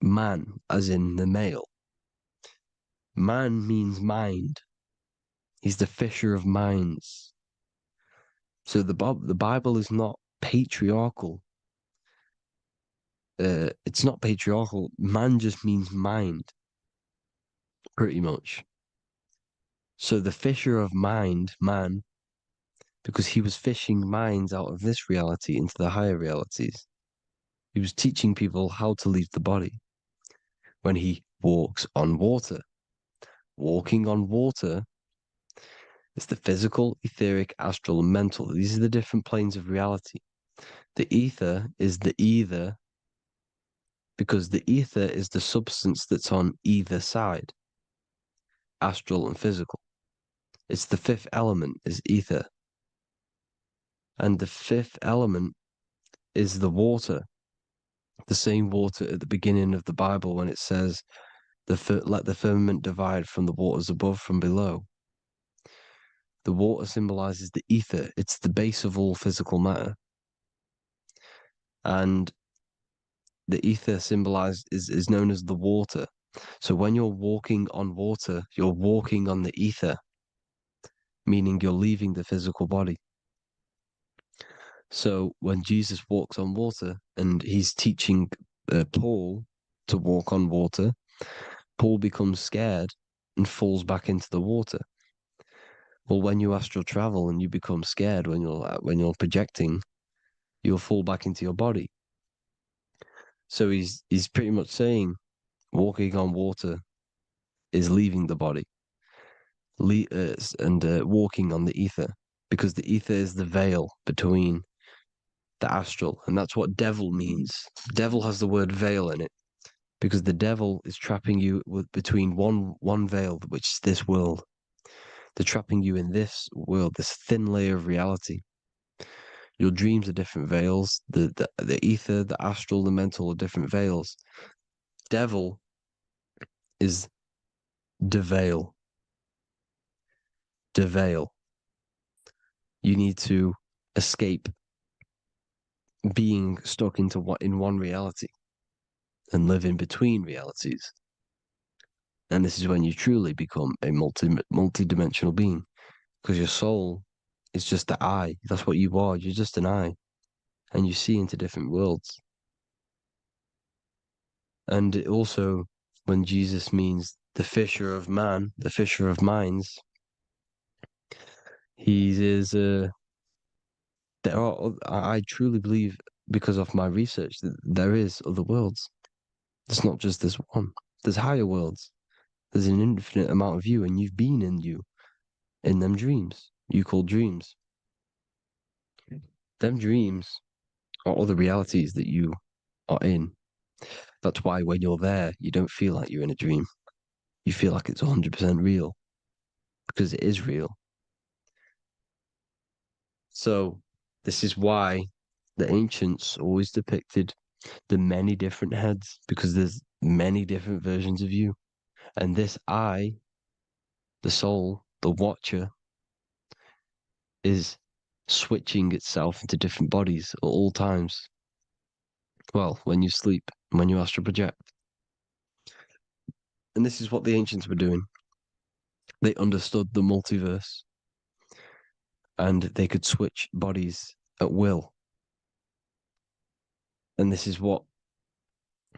man as in the male. Man means mind. He's the fisher of minds. So the Bible is not patriarchal. It's not patriarchal. Man just means mind, pretty much. So the fisher of mind, man, because he was fishing minds out of this reality into the higher realities. He was teaching people how to leave the body when he walks on water. Walking on water is the physical, etheric, astral, and mental. These are the different planes of reality. The ether is the either, because the ether is the substance that's on either side, astral and physical. It's the fifth element, is ether. And the fifth element is the water. The same water at the beginning of the Bible when it says, let the firmament divide from the waters above from below. The water symbolizes the ether. It's the base of all physical matter. And the ether is known as the water. So when you're walking on water, you're walking on the ether, meaning you're leaving the physical body. So when Jesus walks on water and he's teaching Paul to walk on water, Paul becomes scared and falls back into the water. Well, when you astral travel and you become scared when you're projecting, you'll fall back into your body. So he's pretty much saying walking on water is leaving the body, and walking on the ether, because the ether is the veil between the astral, and that's what devil means. Devil has the word veil in it, because the devil is trapping you between one veil, which is this world. They're trapping you in this world, this thin layer of reality. Your dreams are different veils. The ether, the astral, the mental are different veils. Devil is the veil. the veil. You need to escape being stuck into in one reality and live in between realities. And this is when you truly become a multi-dimensional being, because your soul is just the eye. That's what you are. You're just an eye, and you see into different worlds. And it also, when Jesus means the fisher of man, the fisher of minds, he is. I truly believe, because of my research, that there is other worlds. It's not just this one. There's higher worlds. There's an infinite amount of you, and you've been in them dreams you call dreams. Them dreams are other realities that you are in. That's why when you're there, you don't feel like you're in a dream. You feel like it's 100% real, because it is real. So this is why the ancients always depicted the many different heads, because there's many different versions of you. And this I, the soul, the watcher, is switching itself into different bodies at all times. Well, when you sleep, when you astral project. And this is what the ancients were doing. They understood the multiverse, and they could switch bodies at will. And this is what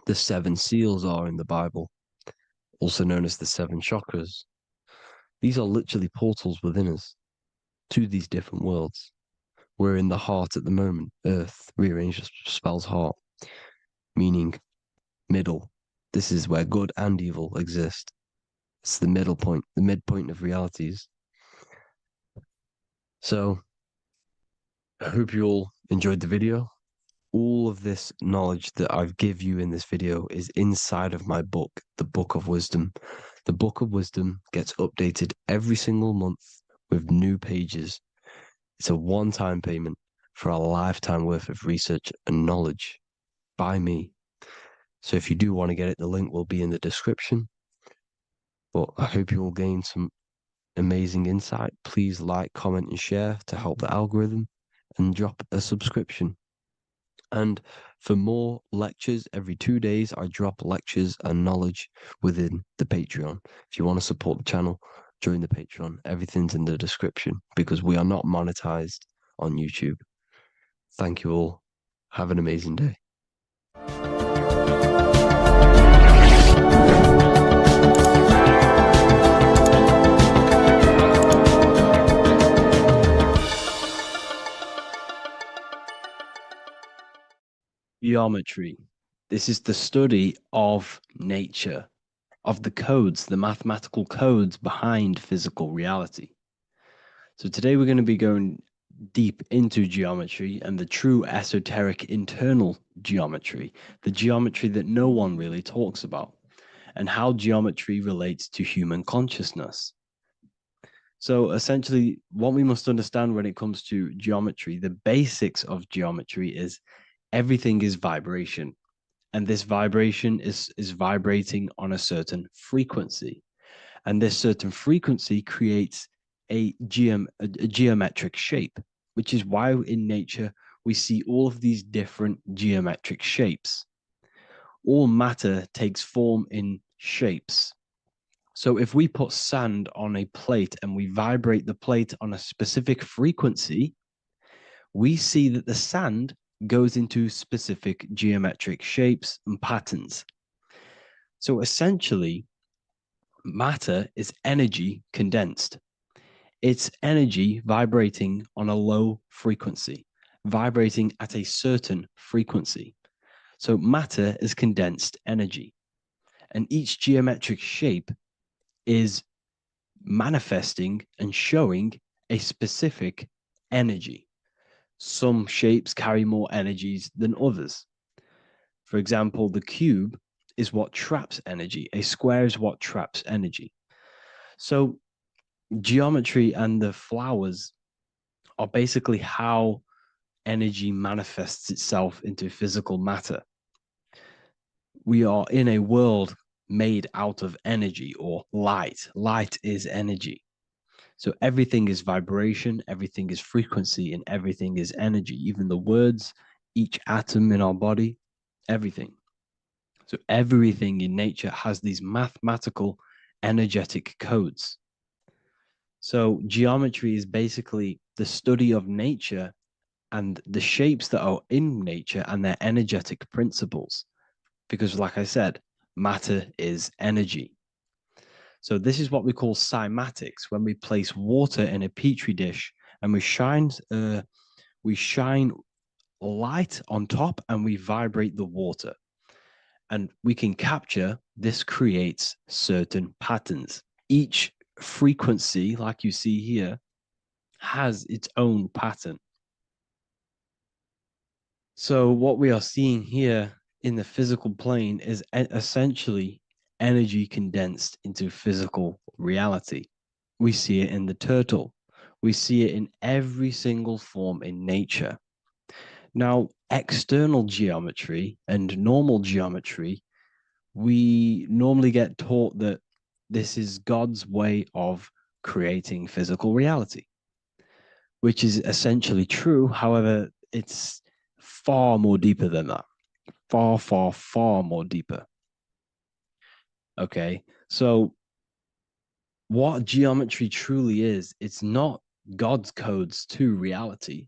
the 7 seals are in the Bible, also known as the 7 chakras. These are literally portals within us to these different worlds. We're in the heart at the moment. Earth, rearranged, spells heart, meaning middle. This is where good and evil exist. It's the middle point, the midpoint of realities. So I hope you all enjoyed the video. All of this knowledge that I've give you in this video is inside of my book, the Book of Wisdom. The Book of Wisdom gets updated every single month with new pages. It's a one-time payment for a lifetime worth of research and knowledge by me. So if you do want to get it, the link will be in the description. But I hope you will gain some amazing insight. Please like, comment, and share to help the algorithm, and drop a subscription. And for more lectures, every 2 days, I drop lectures and knowledge within the Patreon. If you want to support the channel, join the Patreon. Everything's in the description, because we are not monetized on YouTube. Thank you all. Have an amazing day. Geometry. This is the study of nature, of the codes, the mathematical codes behind physical reality. So today we're going to be going deep into geometry and the true esoteric internal geometry, the geometry that no one really talks about, and how geometry relates to human consciousness. So essentially, what we must understand when it comes to geometry, the basics of geometry is everything is vibration, and this vibration is vibrating on a certain frequency, and this certain frequency creates a geometric shape, which is why in nature we see all of these different geometric shapes. All matter takes form in shapes. So if we put sand on a plate and we vibrate the plate on a specific frequency, we see that the sand goes into specific geometric shapes and patterns. So essentially, matter is energy condensed. It's energy vibrating on a low frequency, vibrating at a certain frequency. So matter is condensed energy, and each geometric shape is manifesting and showing a specific energy. Some shapes carry more energies than others. For example, the cube is what traps energy. A square is what traps energy. So geometry and the flowers are basically how energy manifests itself into physical matter. We are in a world made out of energy or light. Light is energy. So everything is vibration, everything is frequency, and everything is energy. Even the words, each atom in our body, everything. So everything in nature has these mathematical energetic codes. So geometry is basically the study of nature and the shapes that are in nature and their energetic principles. Because like I said, matter is energy. So this is what we call cymatics, when we place water in a petri dish and we shine light on top and we vibrate the water. And we can capture, this creates certain patterns. Each frequency, like you see here, has its own pattern. So what we are seeing here in the physical plane is essentially energy condensed into physical reality. We see it in the turtle. We see it in every single form in nature. Now, external geometry and normal geometry, we normally get taught that this is God's way of creating physical reality, which is essentially true. However, it's far more deeper than that. Far, far, far more deeper. Okay, so what geometry truly is, it's not God's codes to reality.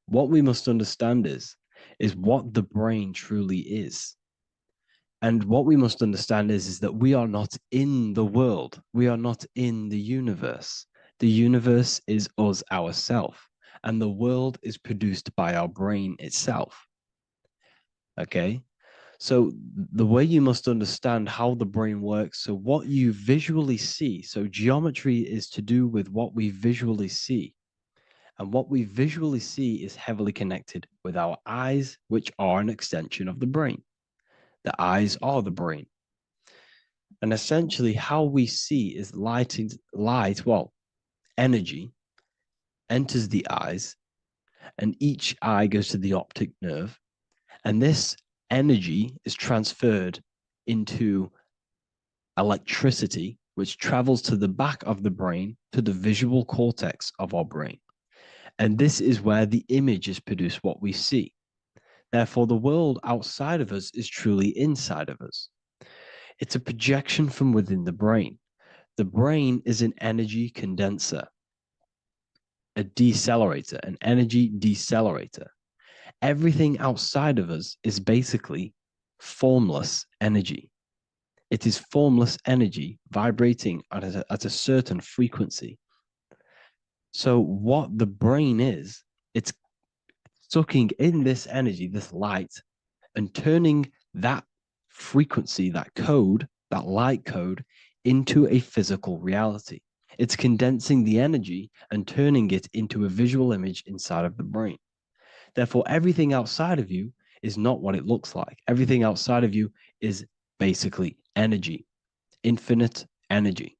What we must understand is what the brain truly is. And what we must understand is that we are not in the world. We are not in the universe. The universe is us ourselves, and the world is produced by our brain itself. Okay? So the way you must understand how the brain works, so what you visually see, so geometry is to do with what we visually see. And what we visually see is heavily connected with our eyes, which are an extension of the brain. The eyes are the brain. And essentially how we see is energy enters the eyes, and each eye goes to the optic nerve. And this energy is transferred into electricity, which travels to the back of the brain, to the visual cortex of our brain. And this is where the image is produced, what we see. Therefore, the world outside of us is truly inside of us. It's a projection from within the brain. The brain is an energy condenser, a decelerator, an energy decelerator. Everything outside of us is basically formless energy. It is formless energy vibrating at a certain frequency. So what the brain is, it's sucking in this energy, this light, and turning that frequency, that code, that light code, into a physical reality. It's condensing the energy and turning it into a visual image inside of the brain. Therefore, everything outside of you is not what it looks like. Everything outside of you is basically energy, infinite energy.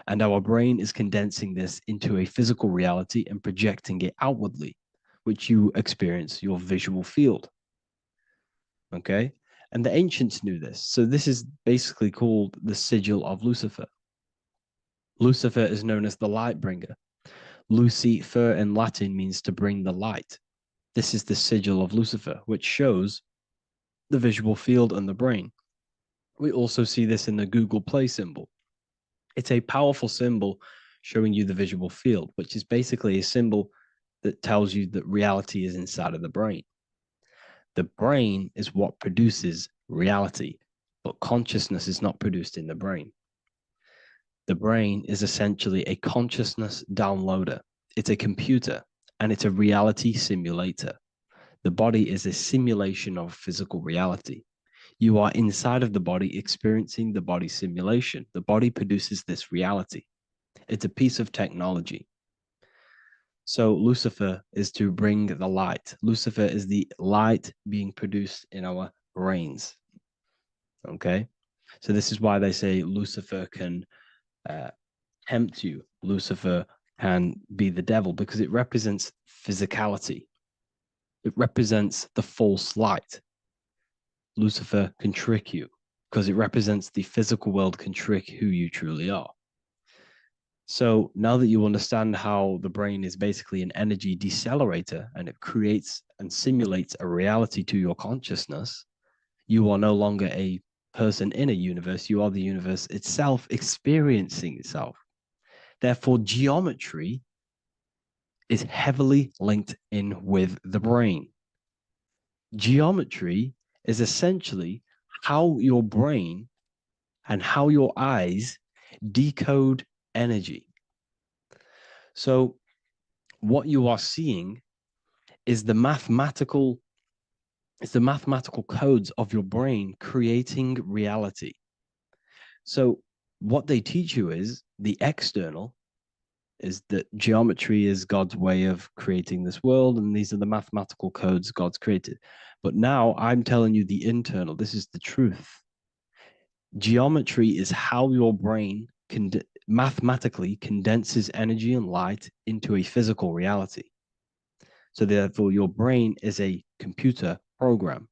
And our brain is condensing this into a physical reality and projecting it outwardly, which you experience your visual field. Okay? And the ancients knew this. So this is basically called the sigil of Lucifer. Lucifer is known as the light bringer. Lucifer in Latin means to bring the light. This is the sigil of Lucifer, which shows the visual field and the brain. We also see this in the Google Play symbol. It's a powerful symbol showing you the visual field, which is basically a symbol that tells you that reality is inside of the brain. The brain is what produces reality, but consciousness is not produced in the brain. The brain is essentially a consciousness downloader. It's a computer, and it's a reality simulator. The body is a simulation of physical reality. You are inside of the body experiencing the body simulation. The body produces this reality. It's a piece of technology. So Lucifer is to bring the light. Lucifer is the light being produced in our brains. Okay? So this is why they say Lucifer can tempt you. Lucifer can be the devil because it represents physicality. It represents the false light. Lucifer can trick you because it represents the physical world can trick who you truly are. So now that you understand how the brain is basically an energy decelerator and it creates and simulates a reality to your consciousness, you are no longer a person in a universe. You are the universe itself experiencing itself. Therefore, geometry is heavily linked in with the brain. Geometry is essentially how your brain and how your eyes decode energy. So what you are seeing is the mathematical codes of your brain creating reality. So what they teach you is the external is that geometry is God's way of creating this world, and these are the mathematical codes God's created. But now I'm telling you the internal. This is the truth. Geometry is how your brain mathematically condenses energy and light into a physical reality. So therefore, your brain is a computer program.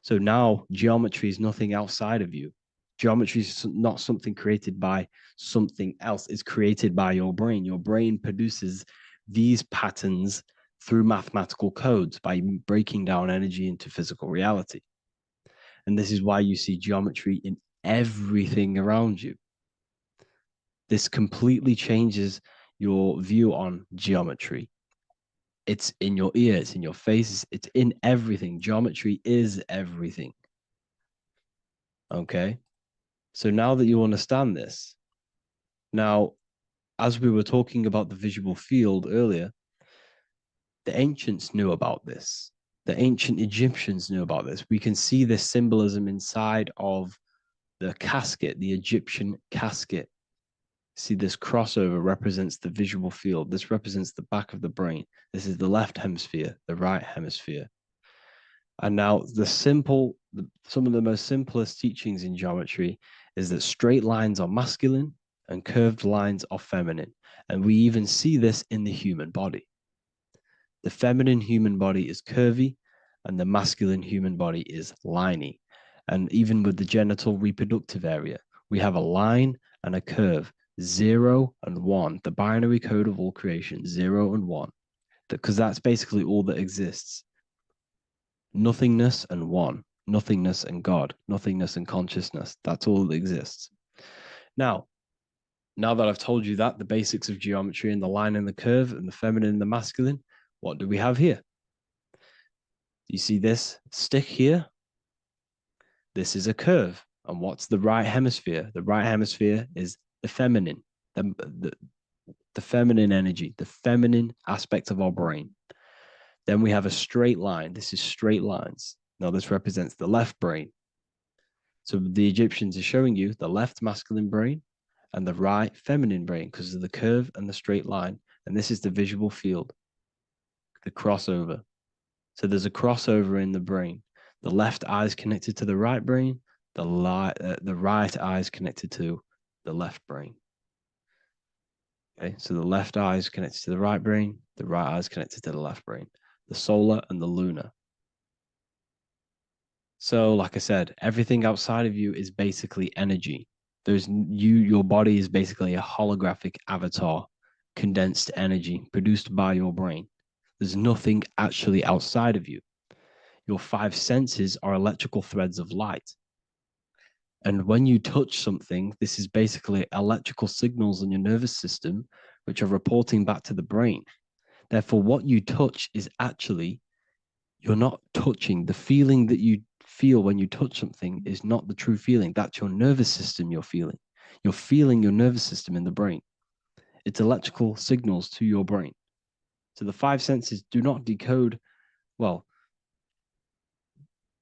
So now geometry is nothing outside of you. Geometry is not something created by something else. It's created by your brain. Your brain produces these patterns through mathematical codes by breaking down energy into physical reality. And this is why you see geometry in everything around you. This completely changes your view on geometry. It's in your ear, it's in your face, it's in everything. Geometry is everything. Okay? So now that you understand this, now, as we were talking about the visual field earlier, the ancients knew about this. The ancient Egyptians knew about this. We can see this symbolism inside of the casket, the Egyptian casket. See, this crossover represents the visual field. This represents the back of the brain. This is the left hemisphere, the right hemisphere. And now some of the most simplest teachings in geometry is that straight lines are masculine and curved lines are feminine. And we even see this in the human body. The feminine human body is curvy and the masculine human body is liney. And even with the genital reproductive area, we have a line and a curve, 0 and 1, the binary code of all creation, 0 and 1, because that's basically all that exists. Nothingness and one, nothingness and God, nothingness and consciousness. That's all that exists. Now that I've told you that, the basics of geometry and the line and the curve and the feminine and the masculine, what do we have here? You see this stick here? This is a curve. And what's the right hemisphere? The right hemisphere is the feminine, the feminine energy, the feminine aspect of our brain. Then we have a straight line. This is straight lines. Now this represents the left brain. So the Egyptians are showing you the left masculine brain and the right feminine brain because of the curve and the straight line. And this is the visual field, the crossover. So there's a crossover in the brain. The left eye is connected to the right brain. The right eye is connected to the left brain. Okay, so the left eye is connected to the right brain. The right eye is connected to the left brain. The solar and the lunar. So, like I said, everything outside of you is basically energy. Your body is basically a holographic avatar, condensed energy produced by your brain. There's nothing actually outside of you. Your 5 senses are electrical threads of light. And when you touch something, this is basically electrical signals in your nervous system, which are reporting back to the brain. Therefore, what you touch is actually, you're not touching. The feeling that you feel when you touch something is not the true feeling. That's your nervous system you're feeling. You're feeling your nervous system in the brain. It's electrical signals to your brain. So the 5 senses do not decode, well,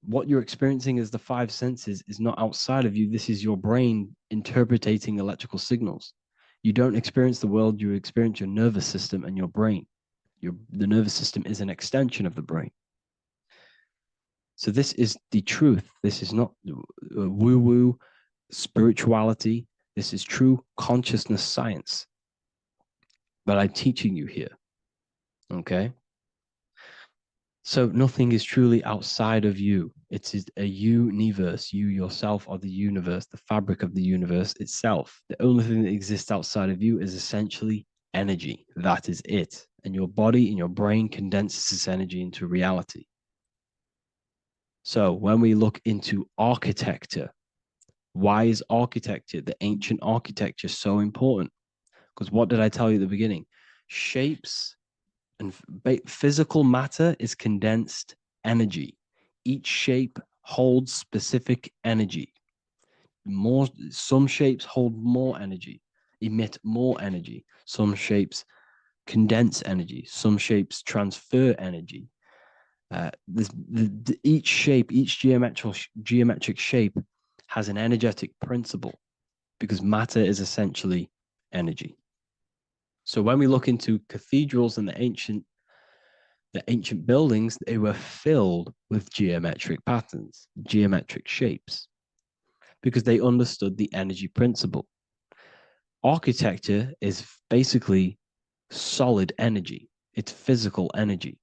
what you're experiencing as the 5 senses is not outside of you. This is your brain interpreting electrical signals. You don't experience the world, you experience your nervous system and your brain. The nervous system is an extension of the brain. So this is the truth. This is not woo-woo spirituality. This is true consciousness science that I'm teaching you here. Okay? So nothing is truly outside of you. It is a universe. You yourself are the universe, the fabric of the universe itself. The only thing that exists outside of you is essentially energy. That is it. And your body and your brain condenses this energy into reality. So when we look into architecture, why is architecture, the ancient architecture, so important? Because what did I tell you at the beginning? Shapes and physical matter is condensed energy. Each shape holds specific energy. Some shapes hold more energy, emit more energy. Some shapes condense energy. Some shapes transfer energy. Each shape, each geometric shape has an energetic principle because matter is essentially energy. So when we look into cathedrals and the ancient buildings, they were filled with geometric patterns, geometric shapes, because they understood the energy principle. Architecture is basically solid energy. It's physical energy.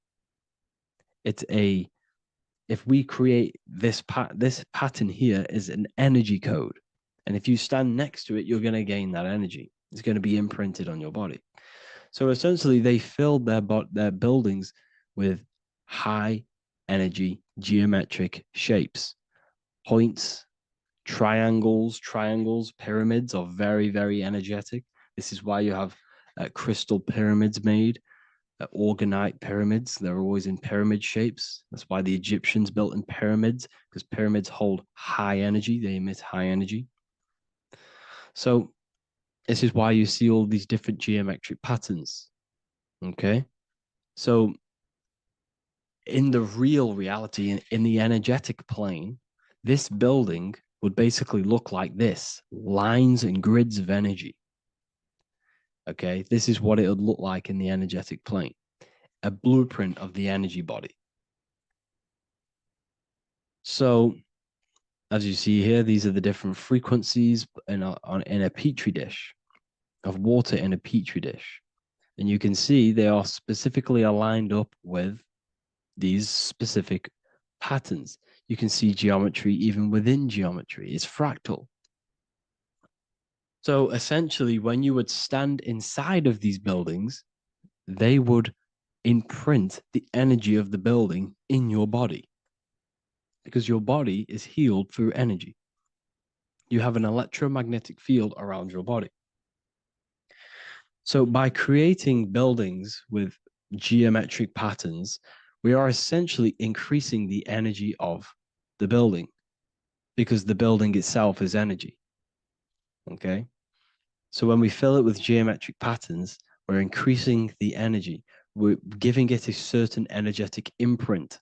If we create this pattern here is an energy code. And if you stand next to it, you're going to gain that energy. It's going to be imprinted on your body. So essentially, they filled their buildings with high energy geometric shapes. Points, triangles, pyramids are very, very energetic. This is why you have crystal pyramids made, organite pyramids. They're always in pyramid shapes. That's why the Egyptians built in pyramids, because pyramids hold high energy. They emit high energy. So this is why you see all these different geometric patterns. Okay. So in the real reality, in the energetic plane, this building would basically look like this: lines and grids of energy. Okay, this is what it would look like in the energetic plane, a blueprint of the energy body. So as you see here, these are the different frequencies in a petri dish, of water in a petri dish. And you can see they are specifically aligned up with these specific patterns. You can see geometry even within geometry. It's fractal. So essentially, when you would stand inside of these buildings, they would imprint the energy of the building in your body, because your body is healed through energy. You have an electromagnetic field around your body. So by creating buildings with geometric patterns, we are essentially increasing the energy of the building, because the building itself is energy. Okay. So when we fill it with geometric patterns, we're increasing the energy. We're giving it a certain energetic imprint.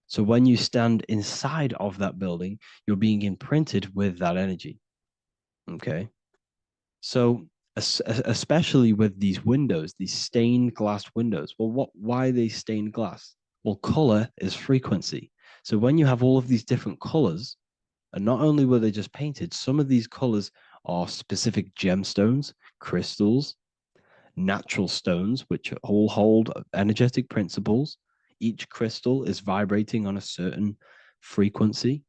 So when you stand inside of that building, you're being imprinted with that energy. Okay. So especially with these windows, these stained glass windows. Well, why are they stained glass? Well, color is frequency. So when you have all of these different colors, and not only were they just painted, some of these colors are specific gemstones, crystals, natural stones, which all hold energetic principles. Each crystal is vibrating on a certain frequency.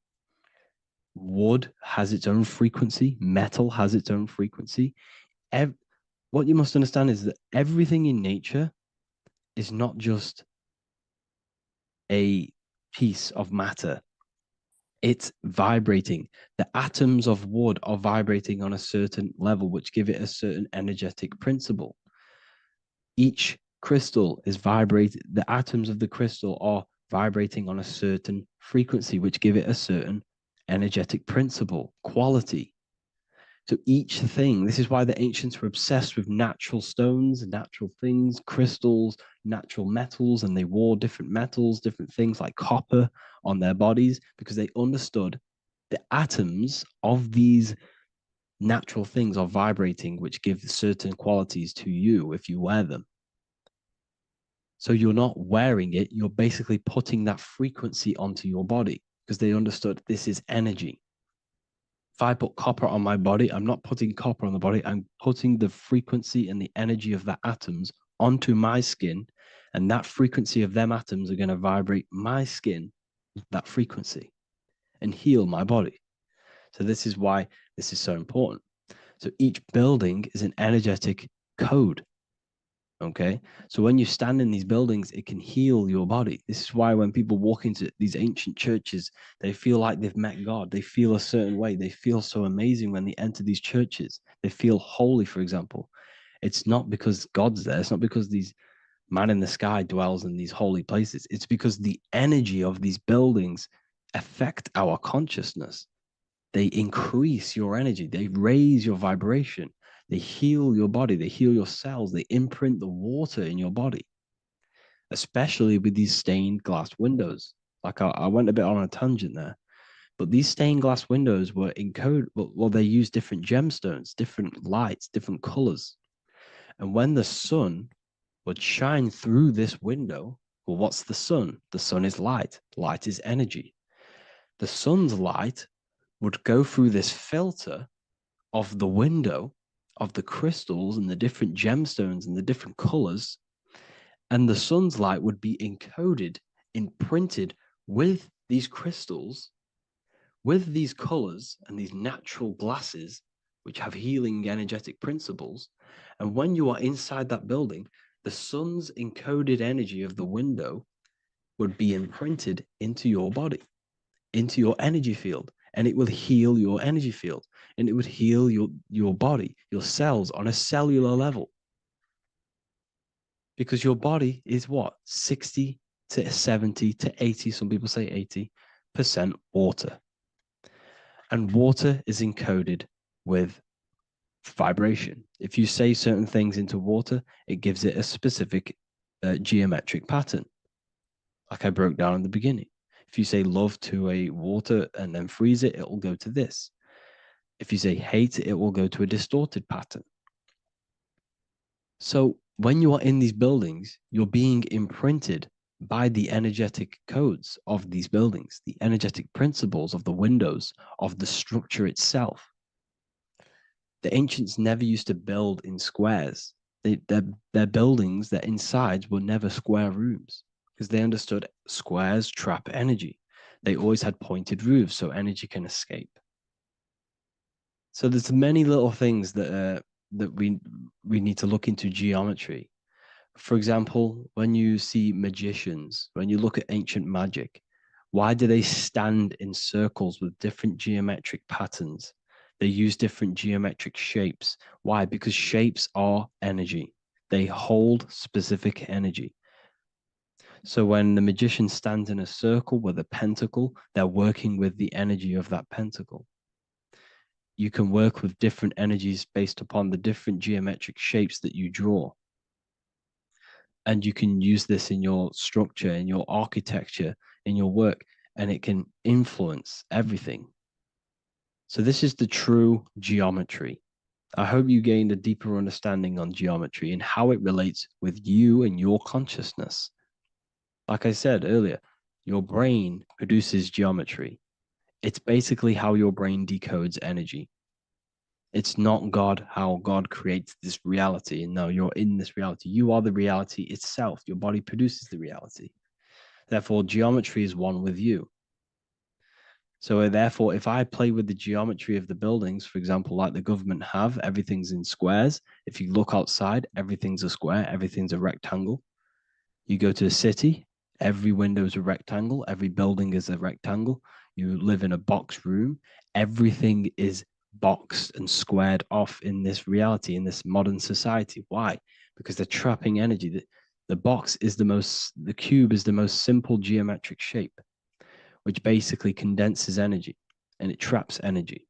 Wood has its own frequency. Metal has its own frequency. What you must understand is that everything in nature is not just a piece of matter. It's vibrating. The atoms of wood are vibrating on a certain level, which give it a certain energetic principle. Each crystal is vibrating. The atoms of the crystal are vibrating on a certain frequency, which give it a certain energetic principle, quality. So each thing, this is why the ancients were obsessed with natural stones, natural things, crystals, natural metals, and they wore different metals, different things like copper on their bodies, because they understood the atoms of these natural things are vibrating, which give certain qualities to you if you wear them. So you're not wearing it, you're basically putting that frequency onto your body, because they understood this is energy. If I put copper on my body, I'm not putting copper on the body. I'm putting the frequency and the energy of the atoms onto my skin, And that frequency of them atoms are going to vibrate my skin, that frequency, and heal my body. So this is why this is so important. So each building is an energetic code. Okay. So when you stand in these buildings, it can heal your body. This is why when people walk into these ancient churches, they feel like they've met God. They feel a certain way. They feel so amazing when they enter these churches. They feel holy, for example. It's not because God's there. It's not because these man in the sky dwells in these holy places. It's because the energy of these buildings affect our consciousness. They increase your energy. They raise your vibration. They heal your body. They heal your cells. They imprint the water in your body, especially with these stained glass windows. Like I went a bit on a tangent there, but these stained glass windows were encoded. Well, they use different gemstones, different lights, different colors. And when the sun would shine through this window, well, what's the sun? The sun is light. Light is energy. The sun's light would go through this filter of the window of the crystals and the different gemstones and the different colors, and the sun's light would be encoded, imprinted with these crystals, with these colors and these natural glasses, which have healing energetic principles. And when you are inside that building, the sun's encoded energy of the window would be imprinted into your body, into your energy field, and it will heal your energy field, and it would heal your body, your cells on a cellular level. Because your body is what? 60 to 70 to 80, some people say 80% water. And water is encoded with vibration. If you say certain things into water, it gives it a specific geometric pattern, like I broke down in the beginning. If you say love to a water and then freeze it, it will go to this. If you say hate, it will go to a distorted pattern. So when you are in these buildings, you're being imprinted by the energetic codes of these buildings, the energetic principles of the windows, of the structure itself. The ancients never used to build in squares. Their buildings, their insides were never square rooms because they understood squares trap energy. They always had pointed roofs so energy can escape. So there's many little things that we need to look into geometry. For example, when you see magicians, when you look at ancient magic, why do they stand in circles with different geometric patterns? They use different geometric shapes. Why? Because shapes are energy. They hold specific energy. So when the magician stands in a circle with a pentacle, they're working with the energy of that pentacle. You can work with different energies based upon the different geometric shapes that you draw. And you can use this in your structure, in your architecture, in your work, and it can influence everything. So this is the true geometry. I hope you gained a deeper understanding on geometry and how it relates with you and your consciousness. Like I said earlier, your brain produces geometry. It's basically how your brain decodes energy. It's not God, how God creates this reality. And no, you're in this reality. You are the reality itself. Your body produces the reality. Therefore, geometry is one with you. So therefore, if I play with the geometry of the buildings, for example, like the government have, everything's in squares. If you look outside, everything's a square, everything's a rectangle. You go to a city, every window is a rectangle, every building is a rectangle. You live in a box room, everything is boxed and squared off in this reality, in this modern society. Why? Because they're trapping energy. The cube is the most simple geometric shape, which basically condenses energy and it traps energy.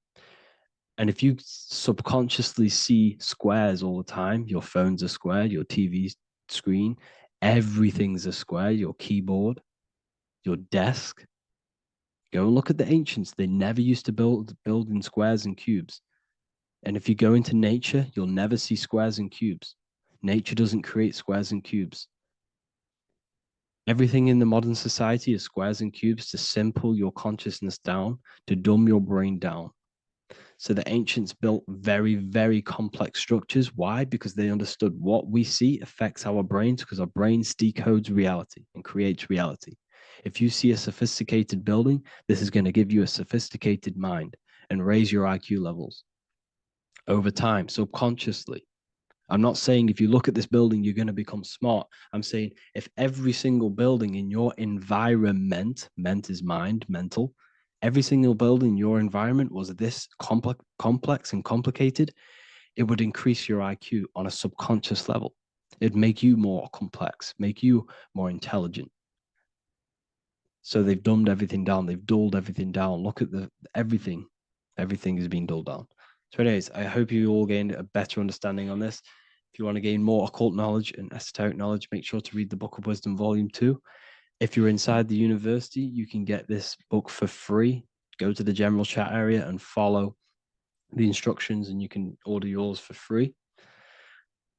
And if you subconsciously see squares all the time, your phone's a square, your TV screen, everything's a square, your keyboard, your desk. Go and look at the ancients. They never used to build in squares and cubes. And if you go into nature, you'll never see squares and cubes. Nature doesn't create squares and cubes. Everything in the modern society is squares and cubes to simple your consciousness down, to dumb your brain down. So the ancients built very, very complex structures. Why? Because they understood what we see affects our brains, because our brains decodes reality and creates reality. If you see a sophisticated building, this is going to give you a sophisticated mind and raise your IQ levels over time, subconsciously. I'm not saying if you look at this building, you're going to become smart. I'm saying if every single building in your environment, ment is mind, mental, every single building in your environment was this complex and complicated, it would increase your IQ on a subconscious level. It'd make you more complex, make you more intelligent. So they've dumbed everything down. They've dulled everything down. Look at everything. Everything is being dulled down. So anyways, I hope you all gained a better understanding on this. If you want to gain more occult knowledge and esoteric knowledge, make sure to read the Book of Wisdom, Volume 2. If you're inside the university, you can get this book for free. Go to the general chat area and follow the instructions, and you can order yours for free.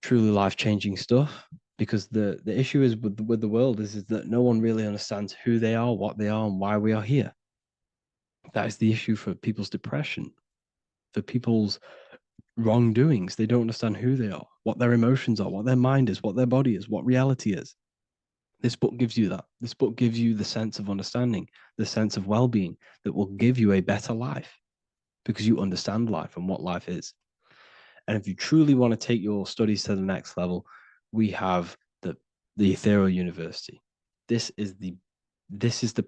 Truly life-changing stuff. Because the issue is with the world is that no one really understands who they are, what they are, and why we are here. That is the issue for people's depression, for people's wrongdoings. They don't understand who they are, what their emotions are, what their mind is, what their body is, what reality is. This book gives you that. This book gives you the sense of understanding, the sense of well-being that will give you a better life because you understand life and what life is. And if you truly want to take your studies to the next level, we have the Ethereal University. This is the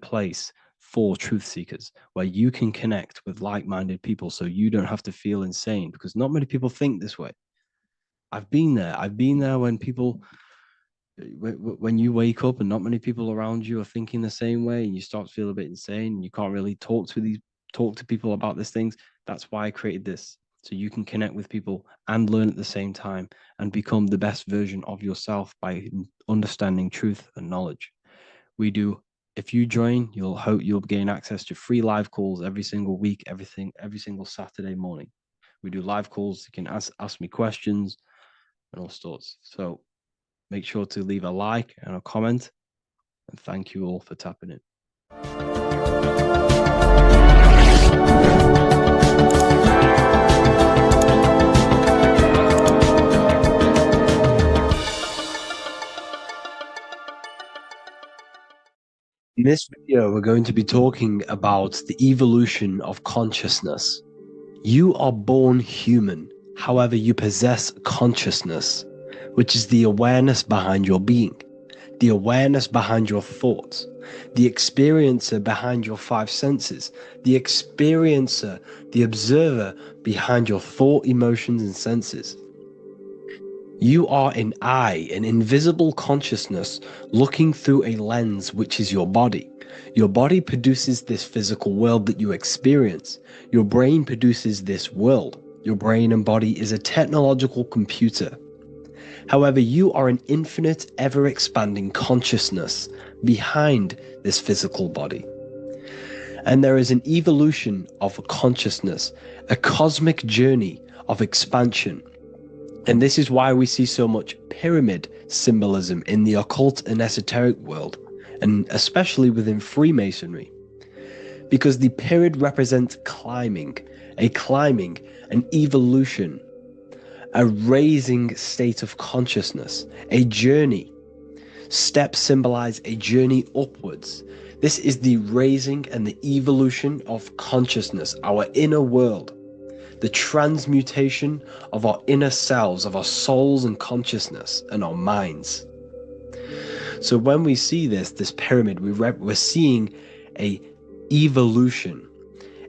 place for truth seekers where you can connect with like-minded people so you don't have to feel insane, because not many people think this way. I've been there when you wake up and not many people around you are thinking the same way, and you start to feel a bit insane and you can't really talk to people about these things. That's why I created this, so you can connect with people and learn at the same time and become the best version of yourself by understanding truth and knowledge. If you join, you'll gain access to free live calls every single week, every single Saturday morning. We do live calls. You can ask me questions and all sorts. So make sure to leave a like and a comment. And thank you all for tapping in. In this video, we're going to be talking about the evolution of consciousness. You are born human, however, you possess consciousness, which is the awareness behind your being, the awareness behind your thoughts, the experiencer behind your five senses, the experiencer, the observer behind your thought, emotions, and senses. You are an eye, an invisible consciousness looking through a lens, which is your body. Your body produces this physical world that you experience. Your brain produces this world. Your brain and body is a technological computer. However, you are an infinite, ever-expanding consciousness behind this physical body. And there is an evolution of consciousness, a cosmic journey of expansion. And this is why we see so much pyramid symbolism in the occult and esoteric world, and especially within Freemasonry. Because the pyramid represents climbing, an evolution, a raising state of consciousness, a journey. Steps symbolize a journey upwards. This is the raising and the evolution of consciousness, our inner world. The transmutation of our inner selves, of our souls and consciousness and our minds. So when we see this pyramid, we're seeing a evolution,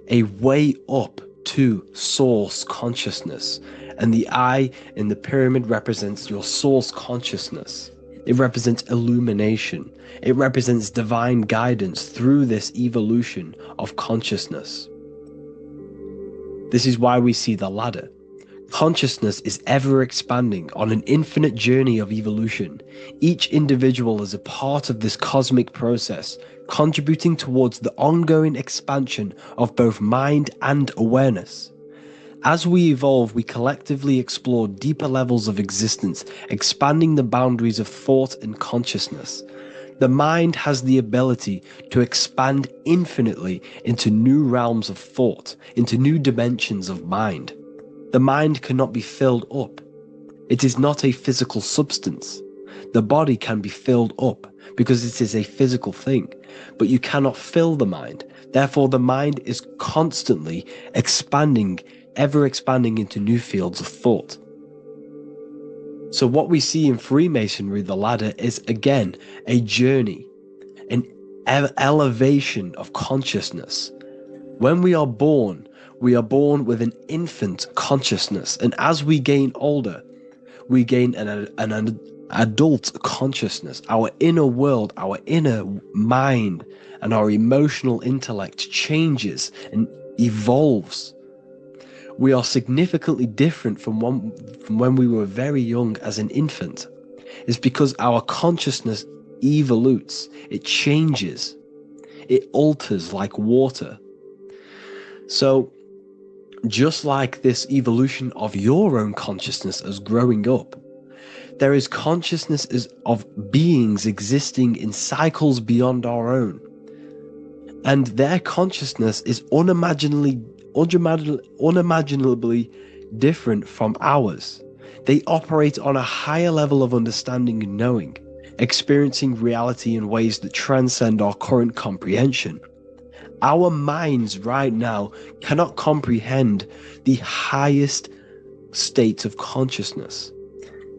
a way up to source consciousness. And the eye in the pyramid represents your source consciousness. It represents illumination. It represents divine guidance through this evolution of consciousness. This is why we see the ladder. Consciousness is ever expanding on an infinite journey of evolution. Each individual is a part of this cosmic process, contributing towards the ongoing expansion of both mind and awareness. As we evolve, we collectively explore deeper levels of existence, expanding the boundaries of thought and consciousness. The mind has the ability to expand infinitely into new realms of thought, into new dimensions of mind. The mind cannot be filled up. It is not a physical substance. The body can be filled up because it is a physical thing, but you cannot fill the mind. Therefore, the mind is constantly expanding, ever expanding into new fields of thought. So what we see in Freemasonry, the ladder, is again a journey, an elevation of consciousness. When we are born with an infant consciousness, and as we gain older, we gain an adult consciousness. Our inner world, our inner mind, and our emotional intellect changes and evolves. We are significantly different from when we were very young as an infant. It's because our consciousness evolutes, it changes, it alters like water. So just like this evolution of your own consciousness as growing up, there is consciousness of beings existing in cycles beyond our own. And their consciousness is unimaginably different from ours. They operate on a higher level of understanding and knowing, experiencing reality in ways that transcend our current comprehension. Our minds right now cannot comprehend the highest states of consciousness.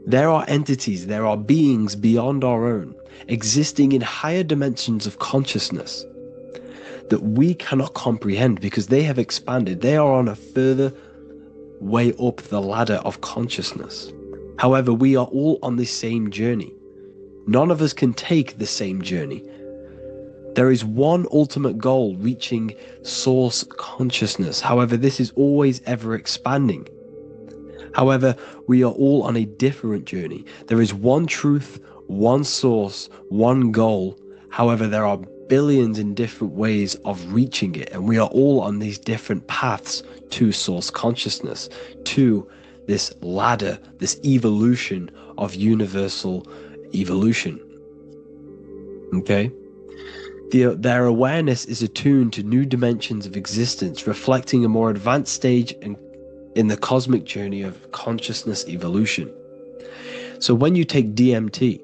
There are entities, there are beings beyond our own, existing in higher dimensions of consciousness that we cannot comprehend because they have expanded. They are on a further way up the ladder of consciousness. However, we are all on this same journey. None of us can take the same journey. There is one ultimate goal, reaching source consciousness. However, this is always ever expanding. However, we are all on a different journey. There is one truth, one source, one goal. However, there are billions in different ways of reaching it, and we are all on these different paths to source consciousness, to this ladder, this evolution of universal evolution. Okay? Their awareness is attuned to new dimensions of existence, reflecting a more advanced stage in the cosmic journey of consciousness evolution. So when you take DMT,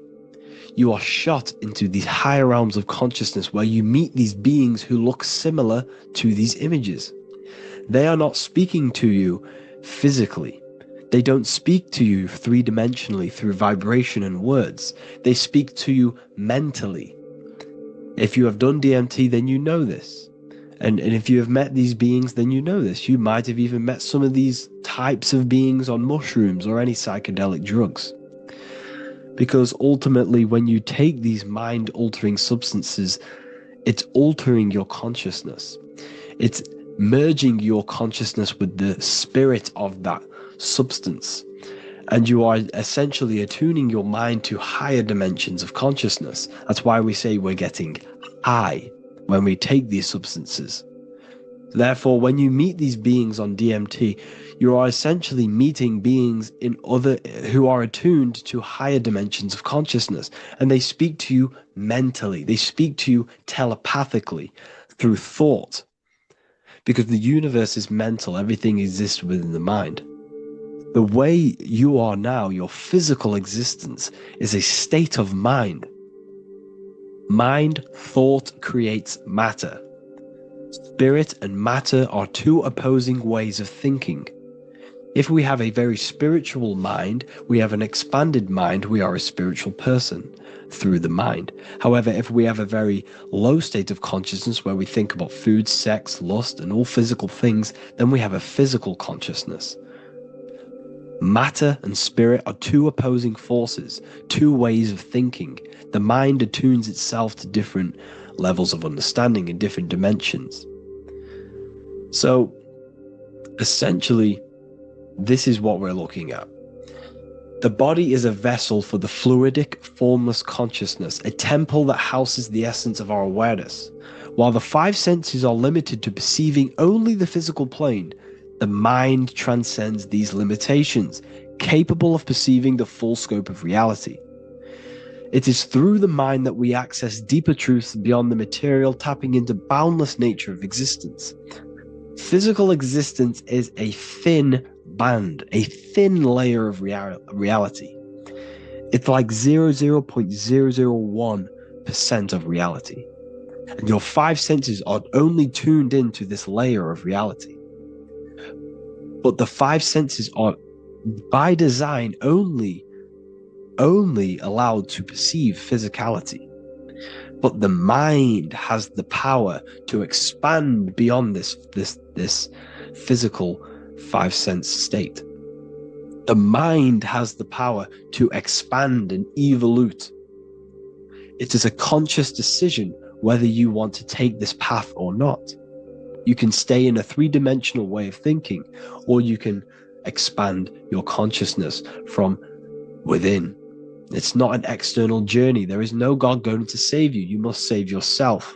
you are shot into these higher realms of consciousness where you meet these beings who look similar to these images. They are not speaking to you physically. They don't speak to you three-dimensionally through vibration and words. They speak to you mentally. If you have done DMT, then you know this. And if you have met these beings, then you know this. You might have even met some of these types of beings on mushrooms or any psychedelic drugs. Because ultimately, when you take these mind-altering substances, it's altering your consciousness. It's merging your consciousness with the spirit of that substance. And you are essentially attuning your mind to higher dimensions of consciousness. That's why we say we're getting high when we take these substances. Therefore, when you meet these beings on DMT, you are essentially meeting beings who are attuned to higher dimensions of consciousness, and they speak to you mentally. They speak to you telepathically through thought, because the universe is mental. Everything exists within the mind. The way you are now, your physical existence, is a state of mind. Mind, thought creates matter. Spirit and matter are two opposing ways of thinking. If we have a very spiritual mind, we have an expanded mind, we are a spiritual person through the mind. However, if we have a very low state of consciousness where we think about food, sex, lust, and all physical things, then we have a physical consciousness. Matter and spirit are two opposing forces, two ways of thinking. The mind attunes itself to different levels of understanding in different dimensions. So, essentially, this is what we're looking at. The body is a vessel for the fluidic, formless consciousness, a temple that houses the essence of our awareness. While the five senses are limited to perceiving only the physical plane, the mind transcends these limitations, capable of perceiving the full scope of reality. It is through the mind that we access deeper truths beyond the material, tapping into boundless nature of existence. Physical existence is a thin band, a thin layer of reality. It's like 0.001% of reality. And your five senses are only tuned into this layer of reality. But the five senses are, by design, only allowed to perceive physicality. But the mind has the power to expand beyond this physical five sense state. The mind has the power to expand and evolute. It is a conscious decision whether you want to take this path or not. You can stay in a three-dimensional way of thinking, or you can expand your consciousness from within. It's not an external journey. There is no God going to save you. You must save yourself.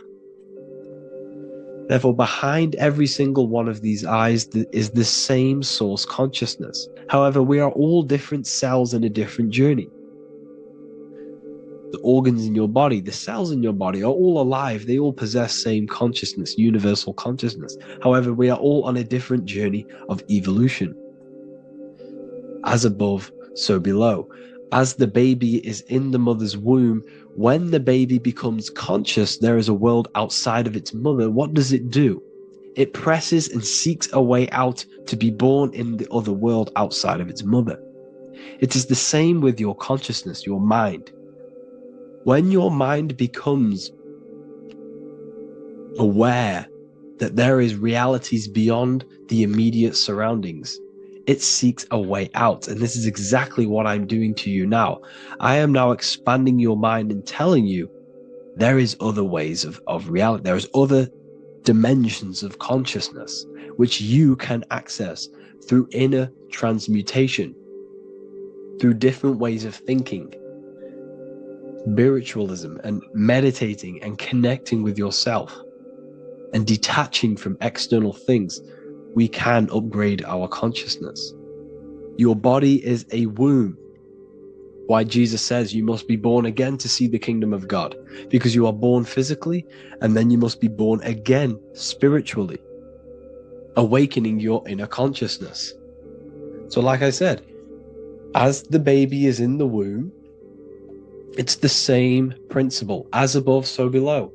Therefore, behind every single one of these eyes is the same source consciousness. However, we are all different cells in a different journey. The organs in your body, the cells in your body are all alive. They all possess same consciousness, universal consciousness. However, we are all on a different journey of evolution. As above, so below. As the baby is in the mother's womb, when the baby becomes conscious, there is a world outside of its mother. What does it do? It presses and seeks a way out to be born in the other world outside of its mother. It is the same with your consciousness, your mind. When your mind becomes aware that there is realities beyond the immediate surroundings, it seeks a way out. And this is exactly what I'm doing to you now. I am now expanding your mind and telling you there is other ways of reality. There is other dimensions of consciousness which you can access through inner transmutation, through different ways of thinking, spiritualism, and meditating and connecting with yourself and detaching from external things. We can upgrade our consciousness. Your body is a womb. Why Jesus says you must be born again to see the kingdom of God, because you are born physically and then you must be born again spiritually, awakening your inner consciousness. So like I said, as the baby is in the womb, it's the same principle. As above, so below.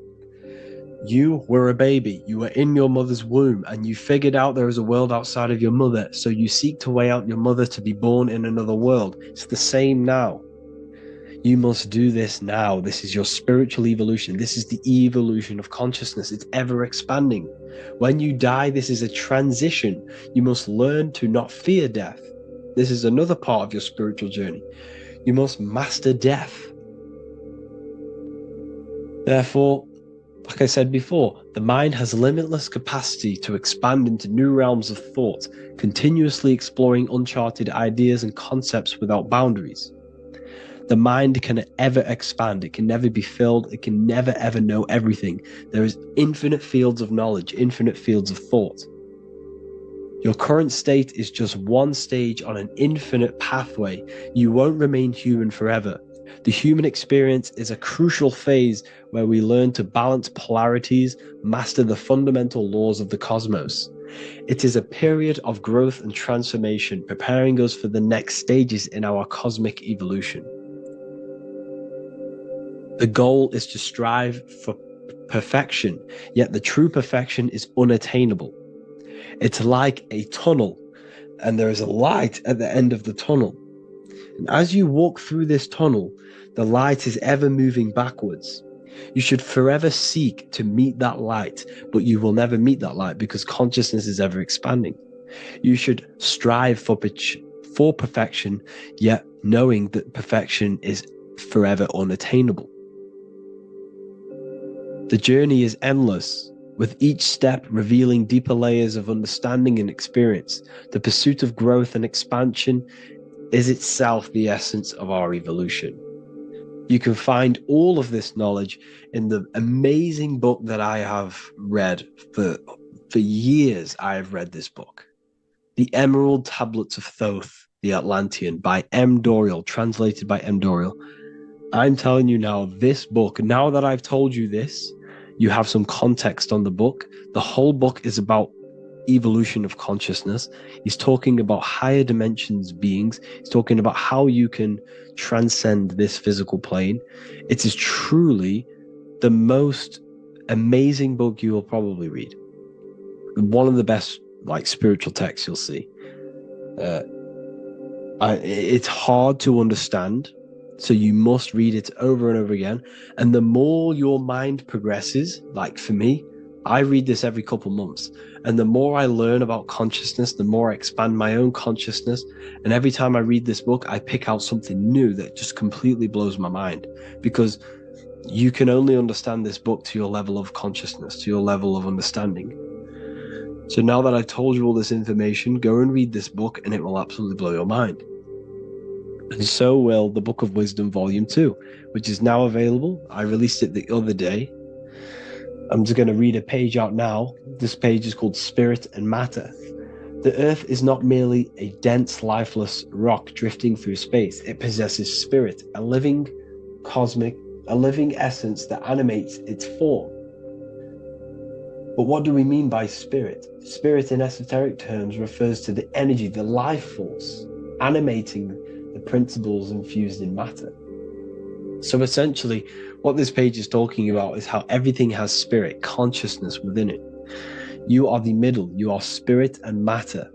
You were a baby, you were in your mother's womb, and you figured out there is a world outside of your mother, so you seek to way out your mother to be born in another world. It's the same now. You must do this now. This is your spiritual evolution. This is the evolution of consciousness. It's ever expanding. When you die, this is a transition. You must learn to not fear death. This is another part of your spiritual journey. You must master death. Therefore, like I said before, the mind has limitless capacity to expand into new realms of thought, continuously exploring uncharted ideas and concepts without boundaries. The mind can ever expand. It can never be filled. It can never ever know everything. There is infinite fields of knowledge, infinite fields of thought. Your current state is just one stage on an infinite pathway. You won't remain human forever. The human experience is a crucial phase where we learn to balance polarities, master the fundamental laws of the cosmos. It is a period of growth and transformation, preparing us for the next stages in our cosmic evolution. The goal is to strive for perfection, yet the true perfection is unattainable. It's like a tunnel, and there is a light at the end of the tunnel. And as you walk through this tunnel, the light is ever moving backwards. You should forever seek to meet that light, but you will never meet that light because consciousness is ever expanding. You should strive for perfection, yet knowing that perfection is forever unattainable. The journey is endless, with each step revealing deeper layers of understanding and experience. The pursuit of growth and expansion is itself the essence of our evolution. You can find all of this knowledge in the amazing book that I have read for years. I have read this book, The Emerald Tablets of Thoth, the Atlantean, by M. Dorial, translated by M. Dorial. I'm telling you now, this book, now that I've told you this, you have some context on the book. The whole book is about evolution of consciousness. He's talking about higher dimensions beings. He's talking about how you can transcend this physical plane. It is truly the most amazing book you will probably read. One of the best spiritual texts you'll see. It's hard to understand, so you must read it over and over again. And the more your mind progresses, like for me, I read this every couple months. And the more I learn about consciousness, the more I expand my own consciousness. And every time I read this book, I pick out something new that just completely blows my mind, because you can only understand this book to your level of consciousness, to your level of understanding. So now that I've told you all this information, go and read this book and it will absolutely blow your mind. And so will the Book of Wisdom Volume 2, which is now available. I released it the other day. I'm just going to read a page out now. This page is called Spirit and Matter. The Earth is not merely a dense, lifeless rock drifting through space. It possesses spirit, a living essence that animates its form. But what do we mean by spirit? Spirit in esoteric terms refers to the energy, the life force, animating the principles infused in matter. So essentially, what this page is talking about is how everything has spirit, consciousness within it. You are the middle, you are spirit and matter.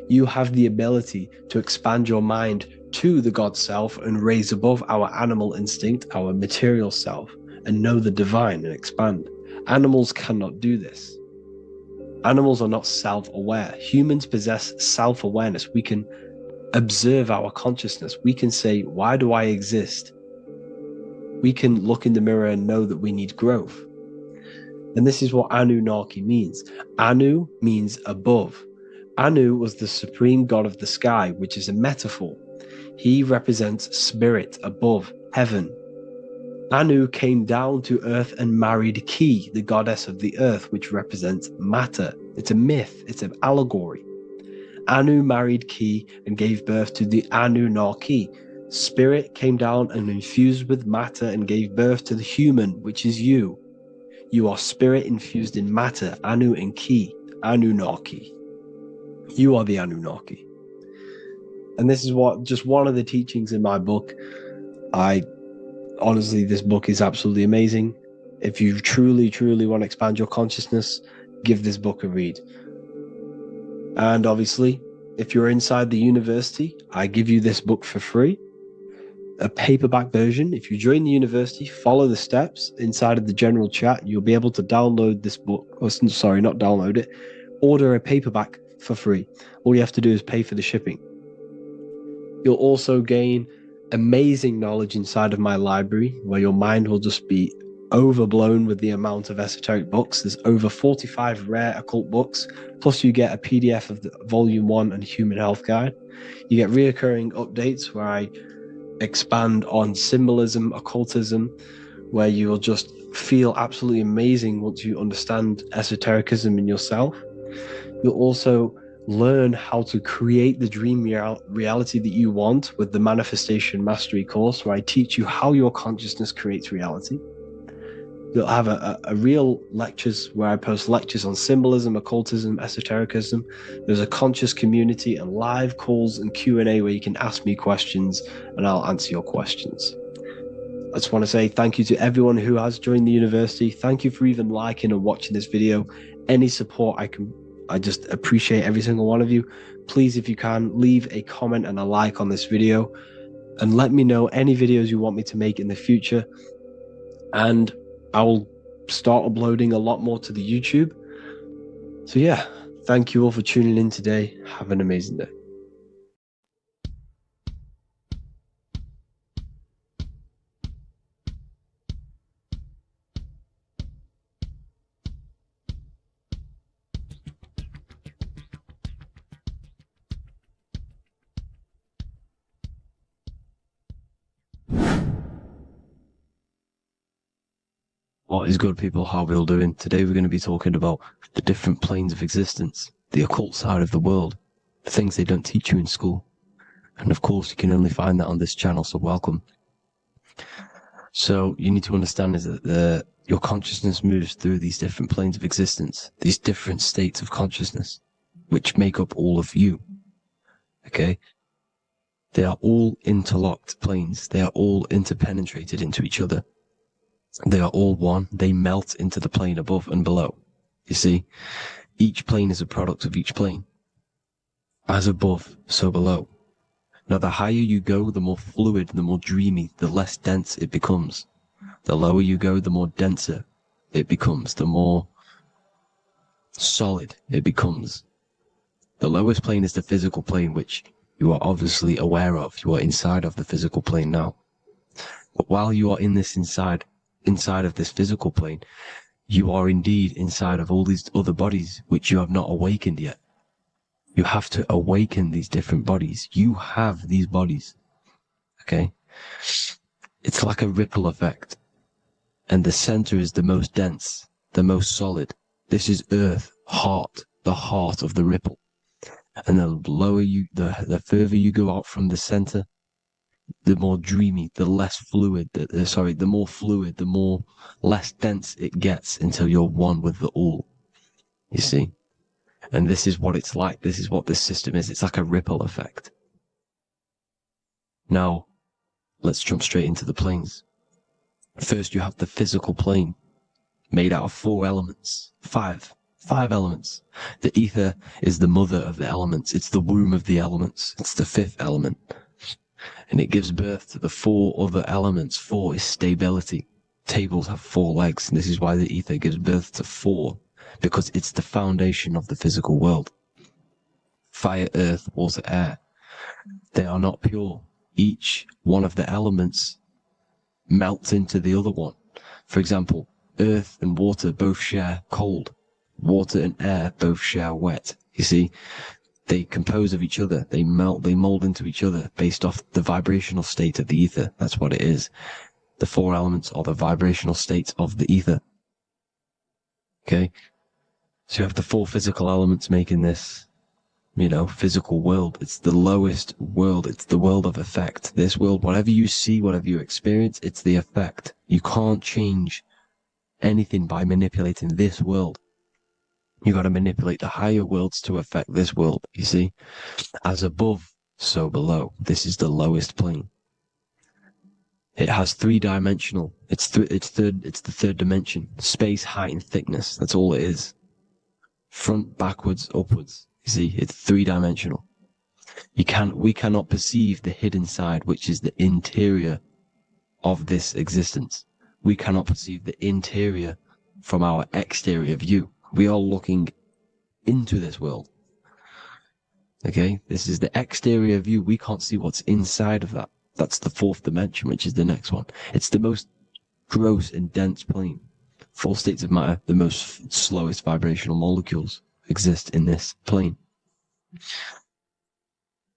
You have the ability to expand your mind to the God self and raise above our animal instinct, our material self, and know the divine and expand. Animals cannot do this. Animals are not self-aware. Humans possess self-awareness. We can observe our consciousness. We can say, why do I exist? We can look in the mirror and know that we need growth. And this is what Anunnaki means. Anu means above. Anu was the supreme god of the sky, which is a metaphor. He represents spirit above, heaven. Anu came down to earth and married Ki, the goddess of the earth, which represents matter. It's a myth, it's an allegory. Anu married Ki and gave birth to the Anunnaki. Spirit came down and infused with matter and gave birth to the human, which is you. You are spirit infused in matter, Anu and Ki, Anunnaki. You are the Anunnaki. And this is just one of the teachings in my book. Honestly, this book is absolutely amazing. If you truly, truly want to expand your consciousness, give this book a read. And obviously, if you're inside the university, I give you this book for free. A paperback version. If you join the university, follow the steps inside of the general chat, you'll be able to download this book. Sorry, not download it. Order a paperback for free. All you have to do is pay for the shipping. You'll also gain amazing knowledge inside of my library, where your mind will just be overblown with the amount of esoteric books. There's over 45 rare occult books, plus you get a PDF of the Volume 1 and Human Health Guide. You get reoccurring updates where I expand on symbolism, occultism, where you will just feel absolutely amazing once you understand esotericism in yourself. You'll also learn how to create the dream reality that you want with the Manifestation Mastery course, where I teach you how your consciousness creates reality. You'll have a real lectures where I post lectures on symbolism, occultism, esotericism. There's a conscious community and live calls and Q&A where you can ask me questions and I'll answer your questions. I just want to say thank you to everyone who has joined the university. Thank you for even liking and watching this video. Any support I just appreciate every single one of you. Please, if you can, leave a comment and a like on this video and let me know any videos you want me to make in the future. And I will start uploading a lot more to the YouTube. So yeah, thank you all for tuning in today. Have an amazing day. What is good, people? How are we all doing? Today we're going to be talking about the different planes of existence, the occult side of the world, the things they don't teach you in school. And of course, you can only find that on this channel, so welcome. So you need to understand is that your consciousness moves through these different planes of existence, these different states of consciousness, which make up all of you. Okay? They are all interlocked planes. They are all interpenetrated into each other. They are all one. They melt into the plane above and below. You see? Each plane is a product of each plane. As above, so below. Now, the higher you go, the more fluid, the more dreamy, the less dense it becomes. The lower you go, the more denser it becomes, the more solid it becomes. The lowest plane is the physical plane, which you are obviously aware of. You are inside of the physical plane now. But while you are in this inside of this physical plane, you are indeed inside of all these other bodies which you have not awakened yet. You have to awaken these different bodies. You have these bodies. Okay? It's like a ripple effect. And the center is the most dense, the most solid. This is earth, heart, the heart of the ripple. And the lower you, the further you go out from the center, the more dreamy, the less fluid, the more fluid, the more less dense it gets until you're one with the all. You see? And this is what it's like. This is what this system is. It's like a ripple effect. Now, let's jump straight into the planes. First, you have the physical plane, made out of 4 elements. 5 elements. The ether is the mother of the elements. It's the womb of the elements. It's the 5th element. And it gives birth to the 4 other elements. 4 is stability. Tables have 4 legs, and this is why the ether gives birth to 4, because it's the foundation of the physical world. Fire, earth, water, air. They are not pure. Each one of the elements melts into the other one. For example, earth and water both share cold. Water and air both share wet. You see, they compose of each other. They melt, they mold into each other based off the vibrational state of the ether. That's what it is. The 4 elements are the vibrational states of the ether. Okay? So you have the 4 physical elements making this, physical world. It's the lowest world. It's the world of effect. This world, whatever you see, whatever you experience, it's the effect. You can't change anything by manipulating this world. You got to manipulate the higher worlds to affect this world, you see? As above, so below. This is the lowest plane. It has 3-dimensional. It's the 3rd dimension. Space, height, and thickness. That's all it is. Front, backwards, upwards. You see, it's 3-dimensional. We cannot perceive the hidden side, which is the interior of this existence. We cannot perceive the interior from our exterior view. We are looking into this world. Okay? This is the exterior view. We can't see what's inside of that. That's the 4th dimension, which is the next one. It's the most gross and dense plane. 4 states of matter, the most slowest vibrational molecules exist in this plane.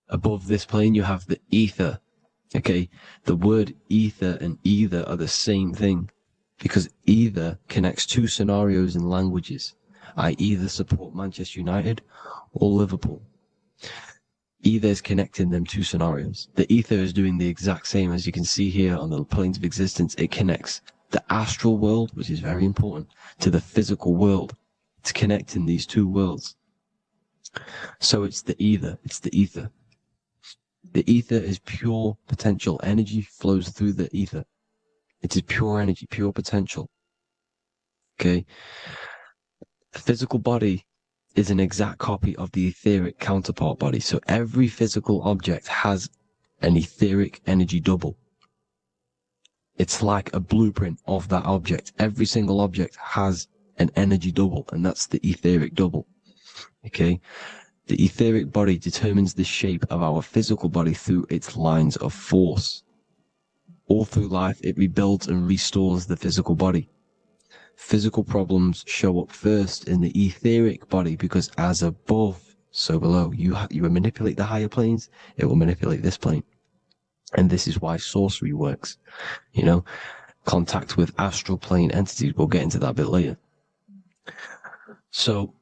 Above this plane, you have the ether. Okay? The word ether and either are the same thing, because either connects 2 scenarios in languages. I either support Manchester United or Liverpool. Either is connecting them 2 scenarios. The ether is doing the exact same, as you can see here on the planes of existence. It connects the astral world, which is very important, to the physical world. It's connecting these 2 worlds. So it's the ether. It's the ether. The ether is pure potential. Energy flows through the ether. It is pure energy, pure potential. Okay? The physical body is an exact copy of the etheric counterpart body. So every physical object has an etheric energy double. It's like a blueprint of that object. Every single object has an energy double, and that's the etheric double. Okay? The etheric body determines the shape of our physical body through its lines of force. All through life, it rebuilds and restores the physical body. Physical problems show up first in the etheric body, because as above, so below. You manipulate the higher planes, it will manipulate this plane. And this is why sorcery works. Contact with astral plane entities. We'll get into that a bit later. So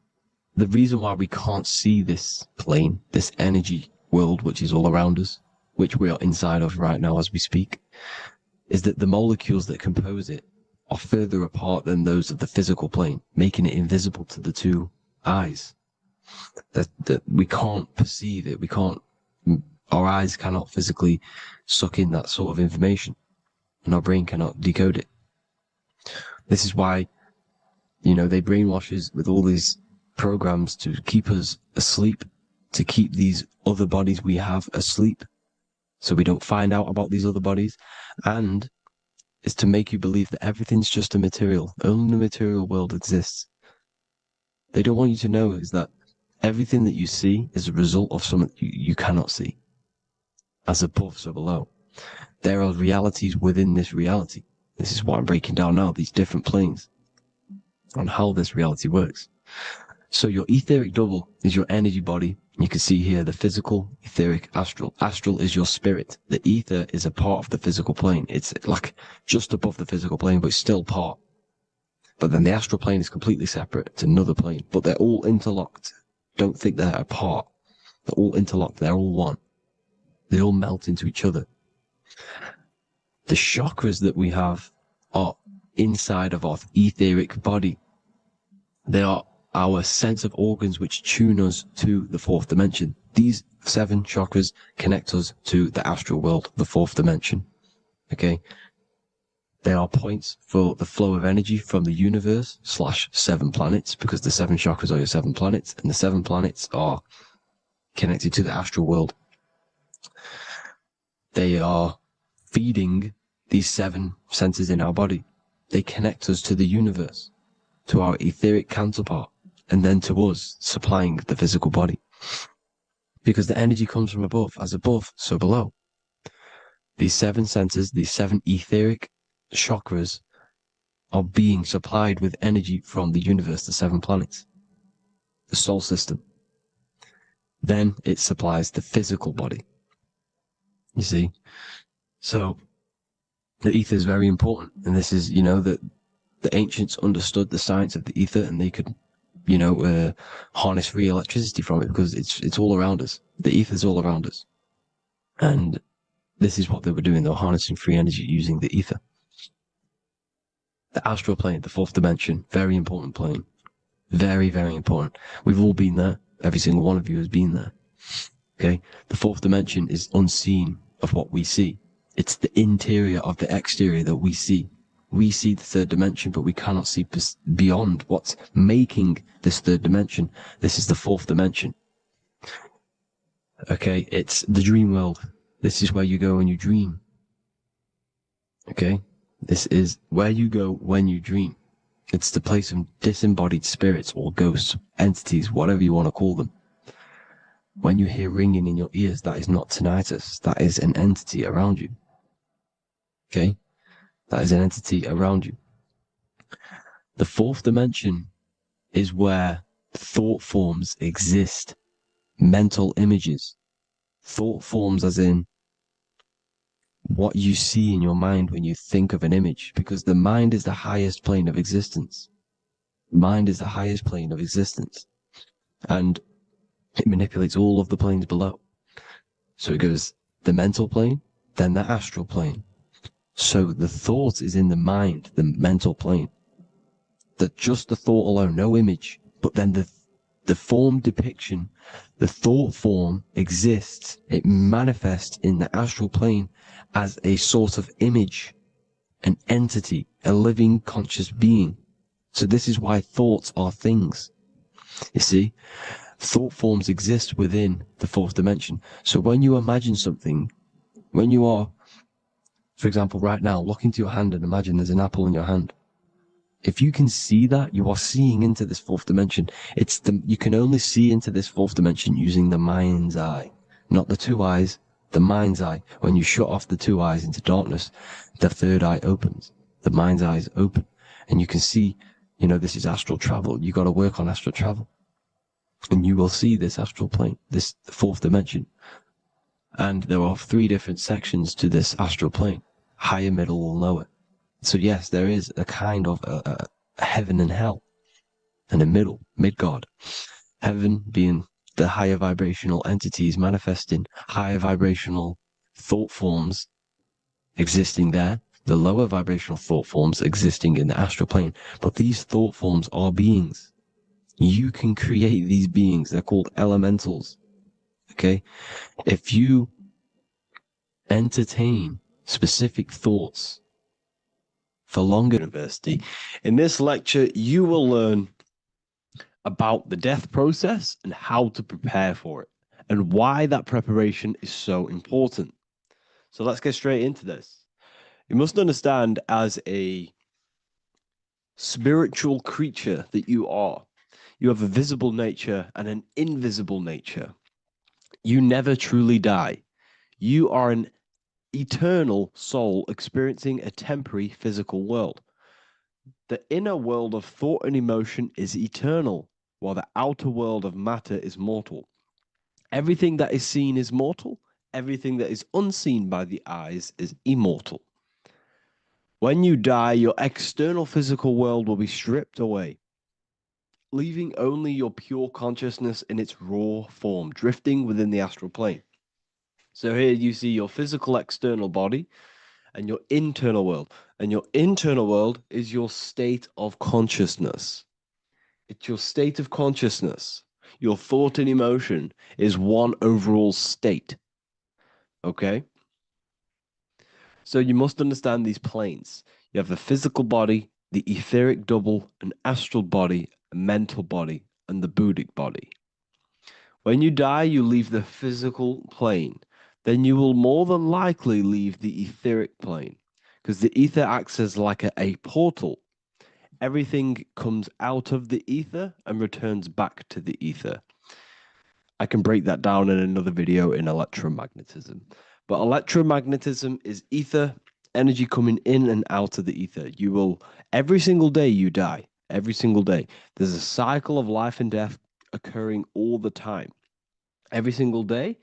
the reason why we can't see this plane, this energy world, which is all around us, which we are inside of right now as we speak, is that the molecules that compose it are further apart than those of the physical plane, making it invisible to the two eyes. That we can't perceive it. Our eyes cannot physically suck in that sort of information, and our brain cannot decode it. This is why, they brainwash us with all these programs to keep us asleep, to keep these other bodies we have asleep, so we don't find out about these other bodies, and is to make you believe that everything's just a material. Only the material world exists. They don't want you to know is that everything that you see is a result of something you cannot see. As above, so below. There are realities within this reality. This is what I'm breaking down now, these different planes, on how this reality works. So your etheric double is your energy body. You can see here the physical, etheric, astral. Astral is your spirit. The ether is a part of the physical plane. It's like just above the physical plane, but it's still part. But then the astral plane is completely separate. It's another plane, but they're all interlocked. Don't think they're apart. They're all interlocked. They're all one. They all melt into each other. The chakras that we have are inside of our etheric body. They are our sense of organs which tune us to the fourth dimension. These 7 chakras connect us to the astral world, the fourth dimension. Okay? They are points for the flow of energy from the universe / 7 planets, because the 7 chakras are your 7 planets, and the 7 planets are connected to the astral world. They are feeding these 7 centers in our body. They connect us to the universe, to our etheric counterpart, and then to us, supplying the physical body. Because the energy comes from above. As above, so below. These 7 centers, these 7 etheric chakras, are being supplied with energy from the universe, the 7 planets, the solar system. Then it supplies the physical body. You see? So, the ether is very important. And this is, that the ancients understood the science of the ether, and they could, harness free electricity from it, because it's all around us. The ether is all around us. And this is what they were doing. They were harnessing free energy using the ether. The astral plane, the fourth dimension, very important plane. Very, very important. We've all been there. Every single one of you has been there. Okay? The fourth dimension is unseen of what we see. It's the interior of the exterior that we see. We see the third dimension, but we cannot see beyond what's making this third dimension. This is the fourth dimension. Okay? It's the dream world. This is where you go when you dream. Okay? This is where you go when you dream. It's the place of disembodied spirits or ghosts, entities, whatever you want to call them. When you hear ringing in your ears, that is not tinnitus. That is an entity around you. Okay? That is an entity around you. The fourth dimension is where thought forms exist. Mental images. Thought forms as in what you see in your mind when you think of an image, because the mind is the highest plane of existence. Mind is the highest plane of existence. And it manipulates all of the planes below. So it goes the mental plane, then the astral plane. So the thought is in the mind, the mental plane. That just the thought alone, no image, but then the form depiction, the thought form exists. It manifests in the astral plane as a sort of image, an entity, a living conscious being. So this is why thoughts are things. You see, thought forms exist within the fourth dimension. So when you imagine something, when you are, for example, right now, look into your hand and imagine there's an apple in your hand. If you can see that, you are seeing into this fourth dimension. You can only see into this fourth dimension using the mind's eye, not the 2 eyes, the mind's eye. When you shut off the 2 eyes into darkness, the third eye opens. The mind's eye is open. And you can see, this is astral travel. You got to work on astral travel. And you will see this astral plane, this fourth dimension. And there are 3 different sections to this astral plane. Higher, middle, or lower. So yes, there is a kind of a heaven and hell. And a mid-God. Heaven being the higher vibrational entities manifesting higher vibrational thought forms existing there. the lower vibrational thought forms existing in the astral plane. But these thought forms are beings. You can create these beings. They're called elementals. Okay? If you entertain specific thoughts for longer university, in this lecture, you will learn about the death process and how to prepare for it and why that preparation is so important. So let's get straight into this. You must understand, as a spiritual creature that you are, you have a visible nature and an invisible nature. You never truly die. You are an eternal soul experiencing a temporary physical world. The inner world of thought and emotion is eternal, while the outer world of matter is mortal. Everything that is seen is mortal. Everything that is unseen by the eyes is immortal. When you die, your external physical world will be stripped away, leaving only your pure consciousness in its raw form, drifting within the astral plane. So here you see your physical external body and your internal world. And your internal world is your state of consciousness. It's your state of consciousness. Your thought and emotion is one overall state. Okay? So you must understand these planes. You have the physical body, the etheric double, an astral body, a mental body, and the Buddhic body. When you die, you leave the physical plane. Then you will more than likely leave the etheric plane, because the ether acts as like a portal. Everything comes out of the ether and returns back to the ether. I can break that down in another video in electromagnetism. But electromagnetism is ether, energy coming in and out of the ether. You will, every single day you die, every single day. There's a cycle of life and death occurring all the time. Every single day,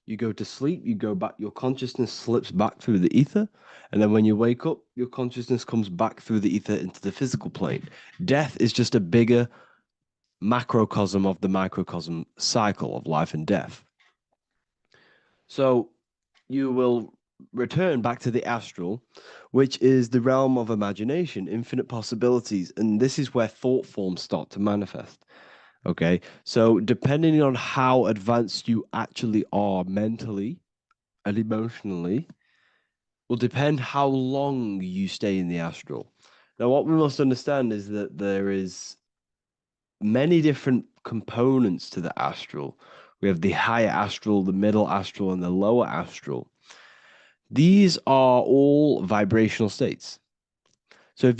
you go to sleep, you go back, your consciousness slips back through the ether. And then when you wake up, your consciousness comes back through the ether into the physical plane. Death is just a bigger macrocosm of the microcosm cycle of life and death. So you will return back to the astral, which is the realm of imagination, infinite possibilities. And this is where thought forms start to manifest. Okay, so depending on how advanced you actually are mentally and emotionally, will depend how long you stay in the astral. Now, what we must understand is that there is many different components to the astral. We have the higher astral, the middle astral, and the lower astral. These are all vibrational states. So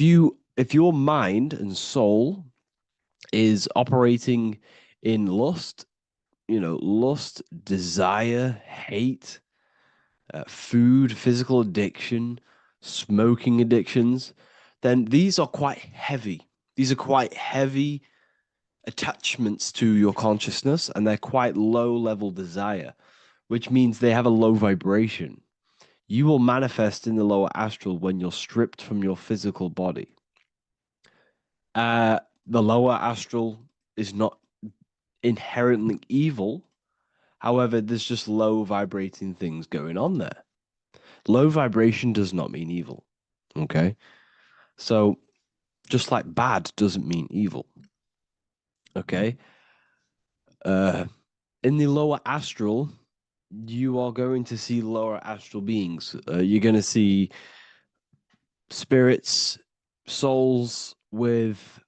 if your mind and soul is operating in lust, lust, desire, hate, food, physical addiction, smoking addictions, then these are quite heavy. These are quite heavy attachments to your consciousness, and they're quite low level desire, which means they have a low vibration. You will manifest in the lower astral when you're stripped from your physical body. The lower astral is not inherently evil. However, there's just low vibrating things going on there. Low vibration does not mean evil. Okay? So, just like bad doesn't mean evil. Okay? In the lower astral, you are going to see lower astral beings. You're going to see spirits, souls with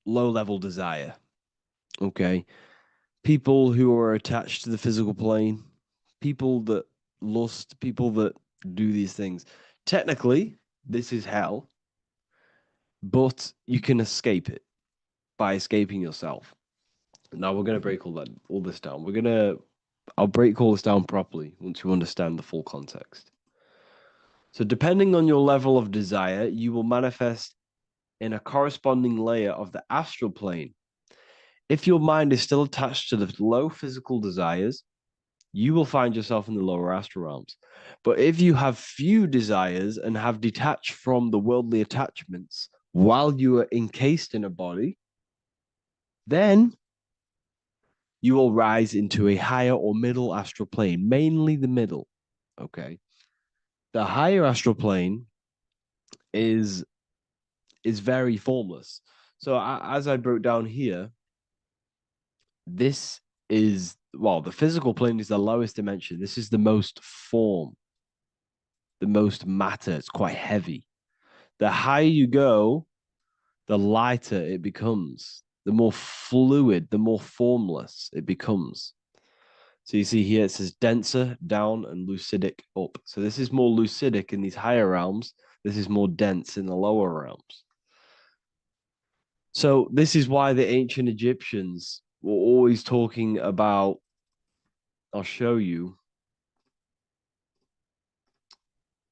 low level desire. Okay? People who are attached to the physical plane, people that lust, people that do these things. Technically, this is hell, but you can escape it by escaping yourself. Now we're going to break all this down. I'll break all this down properly once you understand the full context. So depending on your level of desire, you will manifest in a corresponding layer of the astral plane. If your mind is still attached to the low physical desires, you will find yourself in the lower astral realms. But if you have few desires and have detached from the worldly attachments while you are encased in a body, then you will rise into a higher or middle astral plane, mainly the middle. Okay. The higher astral plane is very formless. So as I broke down here, this is, well, the physical plane is the lowest dimension. This is the most form, the most matter. It's quite heavy. The higher you go, the lighter it becomes. The more fluid, the more formless it becomes. So you see here it says denser down and lucidic up. So this is more lucidic in these higher realms. This is more dense in the lower realms. So this is why the ancient Egyptians were always talking about, I'll show you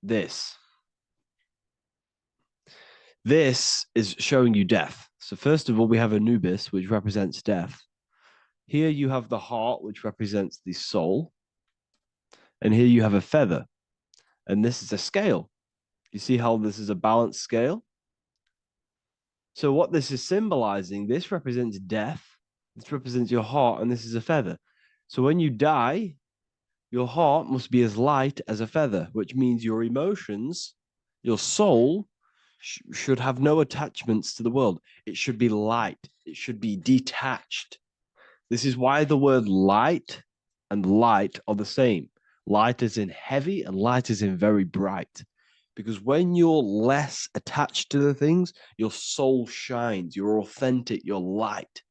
this. This is showing you death. So first of all, we have Anubis, which represents death. Here you have the heart, which represents the soul. And here you have a feather. And this is a scale. You see how this is a balanced scale? So what this is symbolizing, this represents death. This represents your heart, and this is a feather. So when you die, your heart must be as light as a feather, which means your emotions, your soul, should have no attachments to the world. It should be light. It should be detached. This is why the word light and light are the same. Light is in heavy and light is in very bright. Because when you're less attached to the things, your soul shines. You're authentic. You're light.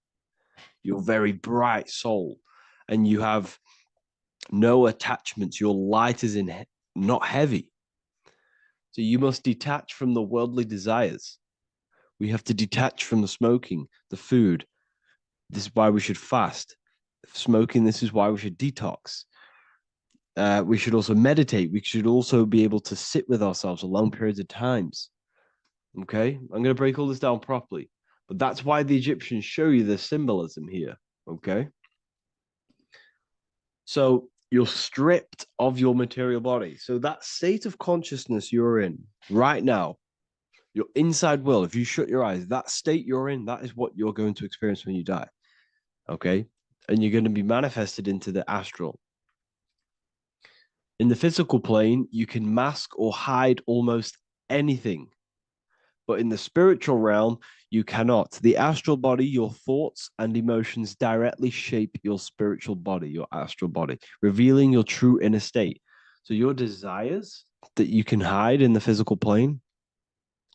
You're very bright soul. And you have no attachments. Your light is in not heavy. So you must detach from the worldly desires. We have to detach from the smoking, the food. This is why we should fast. Smoking, this is why we should detox. We should also meditate. We should also be able to sit with ourselves for long periods of times. Okay, I'm going to break all this down properly. But that's why the Egyptians show you the symbolism here. Okay. So you're stripped of your material body. So that state of consciousness you're in right now, your inside world, if you shut your eyes, that state you're in, that is what you're going to experience when you die. Okay. And you're going to be manifested into the astral. In the physical plane, you can mask or hide almost anything. But in the spiritual realm, you cannot. The astral body, your thoughts and emotions directly shape your spiritual body, your astral body, revealing your true inner state. So your desires that you can hide in the physical plane,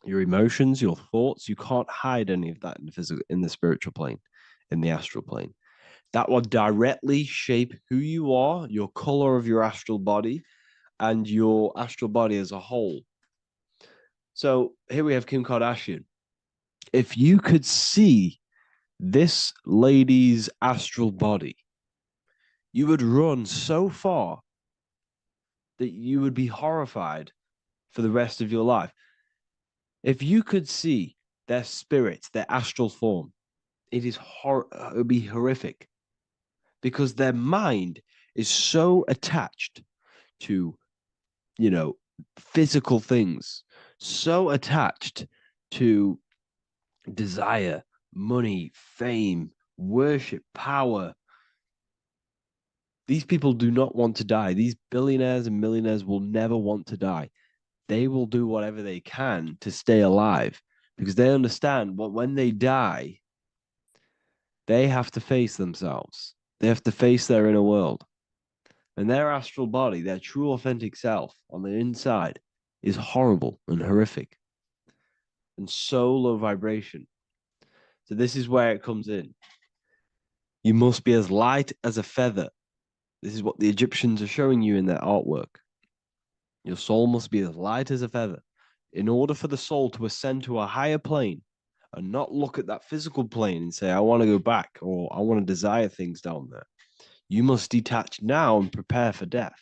your emotions, your thoughts, you can't hide any of that in the spiritual plane, in the astral plane. That will directly shape who you are, your color of your astral body, and your astral body as a whole. So here we have Kim Kardashian. If you could see this lady's astral body, you would run so far that you would be horrified for the rest of your life. If you could see their spirit, their astral form, it would be horrific because their mind is so attached to, physical things, so attached to desire, money, fame, worship, power. These people do not want to die. These billionaires and millionaires will never want to die. They will do whatever they can to stay alive because they understand what when they die, they have to face themselves. They have to face their inner world. And their astral body, their true authentic self on the inside is horrible and horrific and so low vibration. So this is where it comes in. You must be as light as a feather. This is what the Egyptians are showing you in their artwork. Your soul must be as light as a feather. In order for the soul to ascend to a higher plane and not look at that physical plane and say, I want to go back or I want to desire things down there, you must detach now and prepare for death.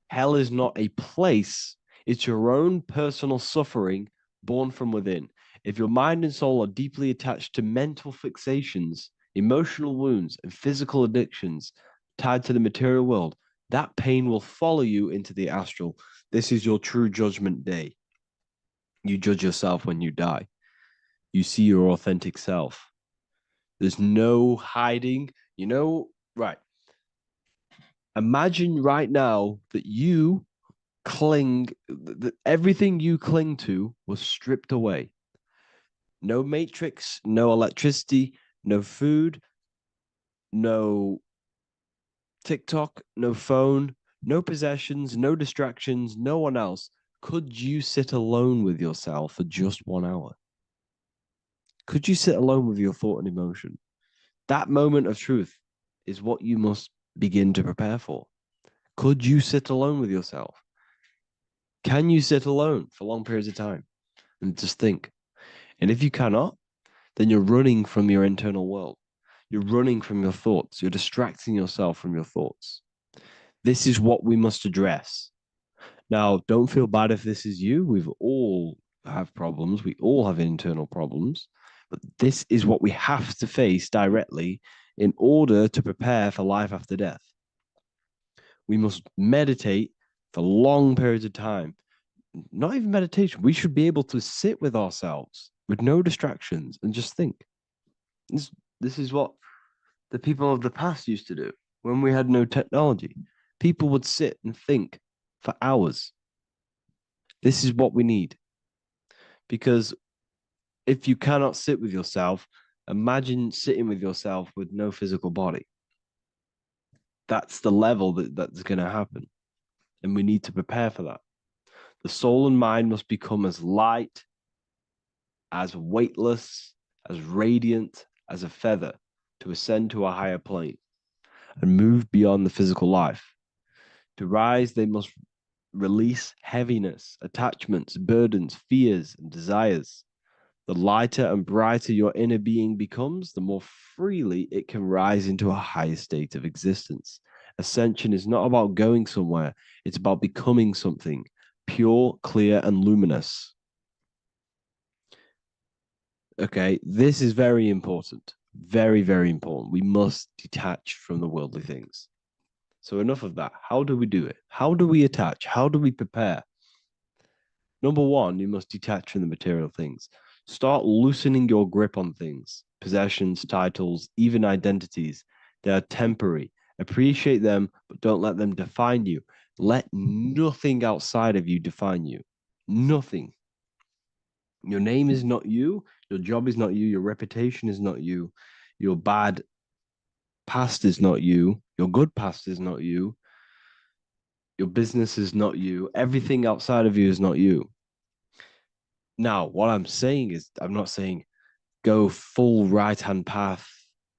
Hell is not a place. It's your own personal suffering born from within. If your mind and soul are deeply attached to mental fixations, emotional wounds, and physical addictions tied to the material world, that pain will follow you into the astral. This is your true judgment day. You judge yourself when you die. You see your authentic self. There's no hiding. Right. Imagine right now that you everything you cling to was stripped away. No matrix, no electricity, no food, no TikTok, no phone, no possessions, no distractions, no one else. Could you sit alone with yourself for just 1 hour? Could you sit alone with your thought and emotion? That moment of truth is what you must begin to prepare for. Could you sit alone with yourself? Can you sit alone for long periods of time and just think? And if you cannot, then you're running from your internal world. You're running from your thoughts. You're distracting yourself from your thoughts. This is what we must address. Now, don't feel bad if this is you. We've all have problems. We all have internal problems. But this is what we have to face directly in order to prepare for life after death. We must meditate for long periods of time. Not even meditation. We should be able to sit with ourselves with no distractions and just think. This is what the people of the past used to do when we had no technology. People would sit and think for hours. This is what we need. Because if you cannot sit with yourself, imagine sitting with yourself with no physical body. That's the level that's going to happen. And we need to prepare for that. The soul and mind must become as light, as weightless, as radiant as a feather to ascend to a higher plane and move beyond the physical life. To rise, they must release heaviness, attachments, burdens, fears, and desires. The lighter and brighter your inner being becomes, the more freely it can rise into a higher state of existence. Ascension is not about going somewhere, it's about becoming something pure, clear, and luminous. Okay, this is very important. Very, very important. We must detach from the worldly things. So enough of that. How do we do it? How do we attach? How do we prepare? Number one, you must detach from the material things. Start loosening your grip on things, possessions, titles, even identities. They are temporary. Appreciate them, but don't let them define you. Let nothing outside of you define you. Nothing. Your name is not you. Your job is not you. Your reputation is not you. Your bad past is not you. Your good past is not you. Your business is not you. Everything outside of you is not you. Now, what I'm saying is, I'm not saying go full right-hand path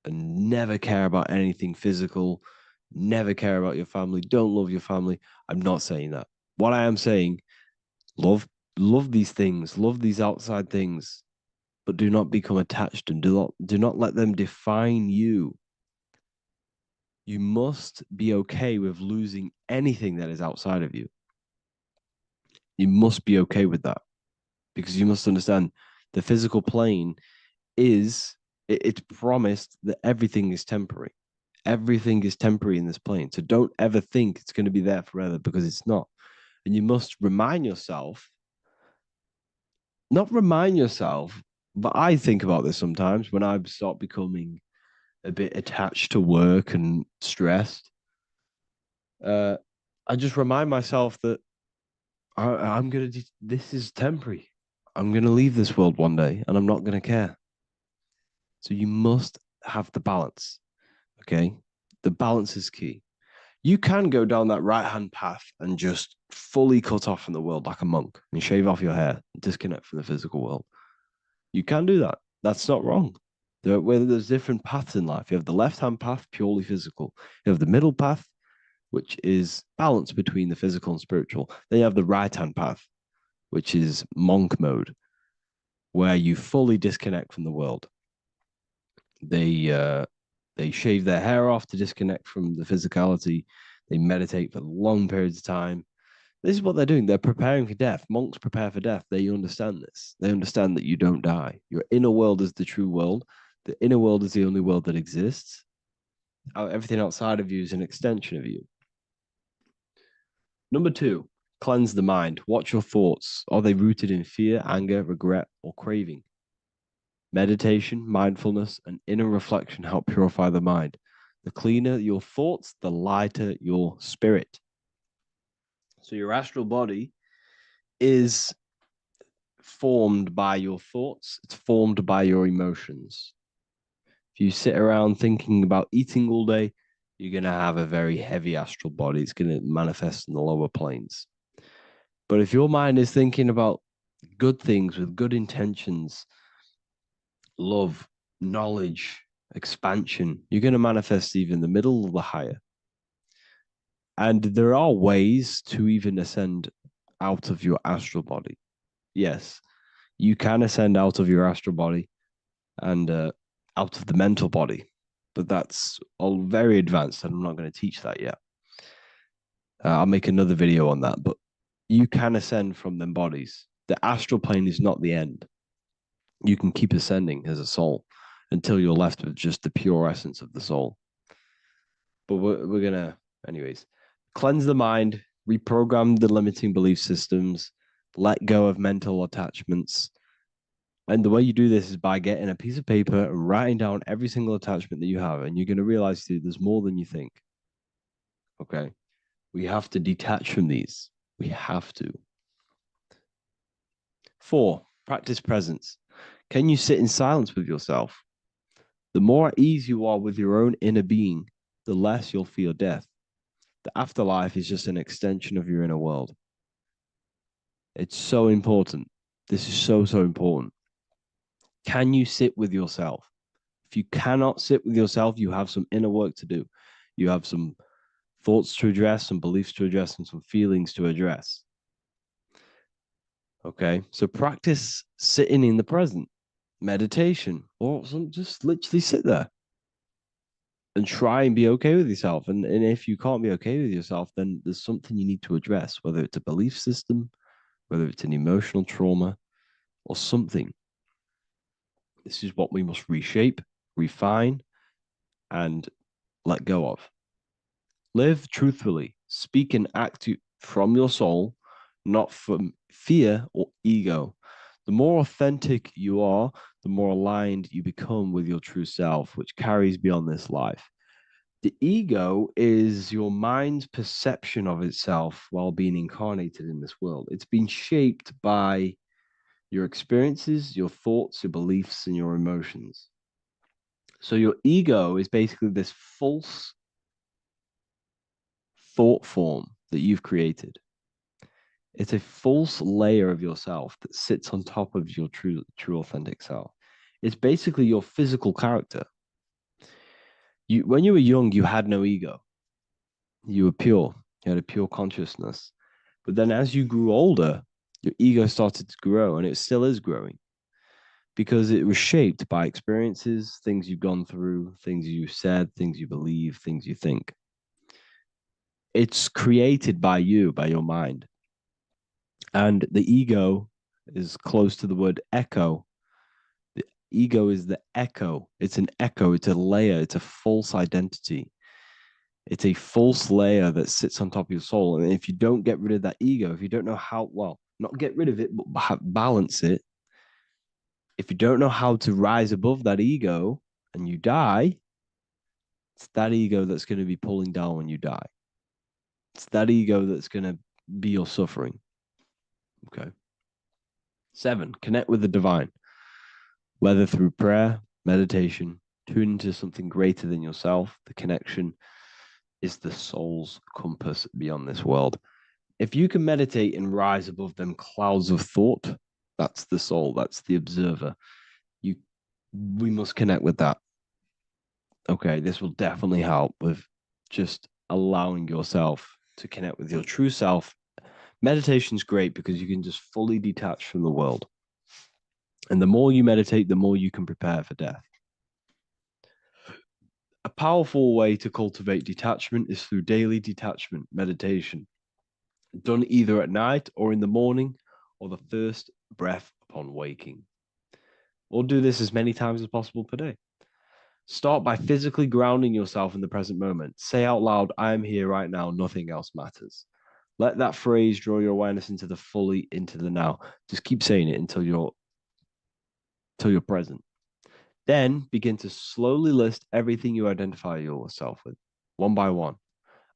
and never care about anything physical, never care about your family, don't love your family. I'm not saying that. What I am saying, love these things, love these outside things, but do not become attached and do not let them define you. You must be okay with losing anything that is outside of you. You must be okay with that, because you must understand the physical plane it's promised that everything is temporary. Everything is temporary in this plane. So don't ever think it's going to be there forever, because it's not. And you must remind yourself, not remind yourself, but I think about this sometimes when I start becoming a bit attached to work and stressed. I just remind myself that I'm going to, this is temporary. I'm going to leave this world one day and I'm not going to care. So you must have the balance. Okay. The balance is key. You can go down that right-hand path and just fully cut off from the world like a monk and shave off your hair, disconnect from the physical world. You can do that. That's not wrong. There's different paths in life. You have the left-hand path, purely physical. You have the middle path, which is balance between the physical and spiritual. Then you have the right-hand path, which is monk mode, where you fully disconnect from the world. They shave their hair off to disconnect from the physicality. They meditate for long periods of time. This is what they're doing. They're preparing for death. Monks prepare for death. They understand this. They understand that you don't die. Your inner world is the true world. The inner world is the only world that exists. Everything outside of you is an extension of you. Number two, cleanse the mind. Watch your thoughts. Are they rooted in fear, anger, regret, or craving? Meditation, mindfulness, and inner reflection help purify the mind. The cleaner your thoughts, the lighter your spirit. So your astral body is formed by your thoughts, it's formed by your emotions. If you sit around thinking about eating all day, you're going to have a very heavy astral body. It's going to manifest in the lower planes. But if your mind is thinking about good things with good intentions, love, knowledge, expansion, you're going to manifest even the middle or the higher. And there are ways to even ascend out of your astral body. Yes, you can ascend out of your astral body and out of the mental body, but that's all very advanced, and I'm not going to teach that yet. I'll make another video on that, but you can ascend from them bodies. The astral plane is not the end. You can keep ascending as a soul until you're left with just the pure essence of the soul. But we're going to, anyways, cleanse the mind, reprogram the limiting belief systems, let go of mental attachments. And the way you do this is by getting a piece of paper and writing down every single attachment that you have. And you're going to realize there's more than you think. Okay. We have to detach from these. We have to. 4, practice presence. Can you sit in silence with yourself? The more at ease you are with your own inner being, the less you'll feel death. The afterlife is just an extension of your inner world. It's so important. This is so, so important. Can you sit with yourself? If you cannot sit with yourself, you have some inner work to do. You have some thoughts to address, some beliefs to address, and some feelings to address. Okay, so practice sitting in the present, meditation, or just literally sit there and try and be okay with yourself. And if you can't be okay with yourself, then there's something you need to address, whether it's a belief system, whether it's an emotional trauma, or something. This is what we must reshape, refine, and let go of. Live truthfully, speak and act from your soul, not from fear or ego. The more authentic you are, the more aligned you become with your true self, which carries beyond this life. The ego is your mind's perception of itself while being incarnated in this world. It's been shaped by your experiences, your thoughts, your beliefs, and your emotions. So your ego is basically this false thought form that you've created. It's a false layer of yourself that sits on top of your true authentic self. It's basically your physical character. When you were young, you had no ego. You were pure. You had a pure consciousness. But then as you grew older, your ego started to grow, and it still is growing because it was shaped by experiences, things you've gone through, things you said, things you believe, things you think. It's created by you, by your mind. And the ego is close to the word echo. The ego is the echo. It's an echo. It's a layer. It's a false identity. It's a false layer that sits on top of your soul. And if you don't get rid of that ego, if you don't know how, well, not get rid of it, but balance it. If you don't know how to rise above that ego and you die, it's that ego that's going to be pulling down when you die. It's that ego that's going to be your suffering. Okay. 7, connect with the divine, whether through prayer, meditation, tune into something greater than yourself. The connection is the soul's compass beyond this world. If you can meditate and rise above them clouds of thought, that's the soul, that's the observer. We must connect with that. Okay, this will definitely help with just allowing yourself to connect with your true self. Meditation's great because you can just fully detach from the world. And the more you meditate, the more you can prepare for death. A powerful way to cultivate detachment is through daily detachment meditation, done either at night or in the morning or the first breath upon waking. Or do this as many times as possible per day. Start by physically grounding yourself in the present moment. Say out loud, I am here right now, nothing else matters. Let that phrase draw your awareness into the now. Just keep saying it until you're present. Then begin to slowly list everything you identify yourself with, one by one.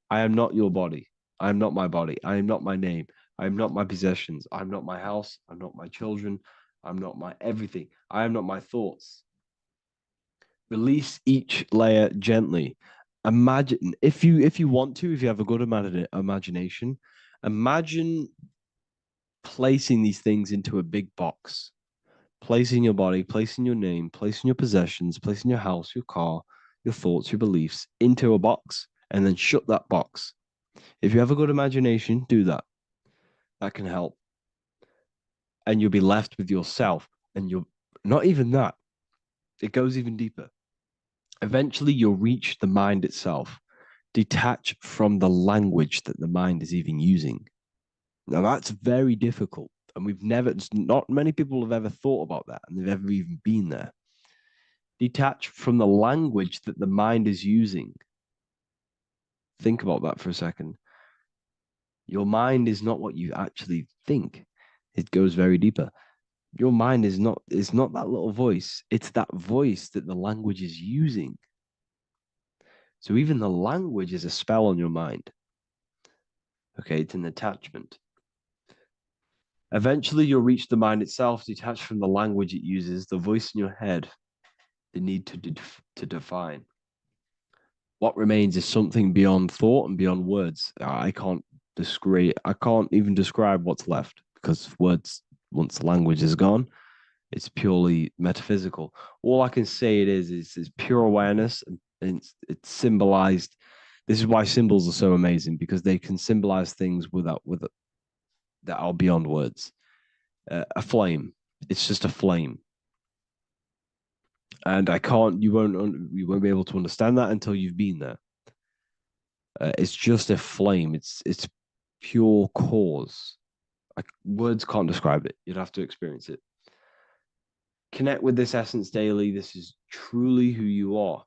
I am not your body. I am not my body. I am not my name. I am not my possessions. I'm not my house. I'm not my children. I'm not my everything. I am not my thoughts. Release each layer gently. Imagine if you want to, if you have a good imagination, imagine placing these things into a big box. Placing your body, placing your name, placing your possessions, placing your house, your car, your thoughts, your beliefs into a box, and then shut that box. If you have a good imagination, do that. That can help. And you'll be left with yourself. And you're not even that. It goes even deeper. Eventually, you'll reach the mind itself. Detach from the language that the mind is even using. Now, that's very difficult. And not many people have ever thought about that, and they've ever even been there. Detach from the language that the mind is using. Think about that for a second. Your mind is not what you actually think. It goes very deeper. Your mind is not that little voice. It's that voice that the language is using. So even the language is a spell on your mind. Okay, it's an attachment. Eventually, you'll reach the mind itself, detached from the language it uses, the voice in your head, the need to define. What remains is something beyond thought and beyond words. I can't even describe what's left, because words, once the language is gone, it's purely metaphysical. All I can say it is pure awareness, and it's symbolized. This is why symbols are so amazing, because they can symbolize things that are beyond words. A flame, it's just a flame, and you won't be able to understand that until you've been there. It's just a flame. It's pure cause. Words can't describe it. You'd have to experience it. Connect with this essence daily. This is truly who you are.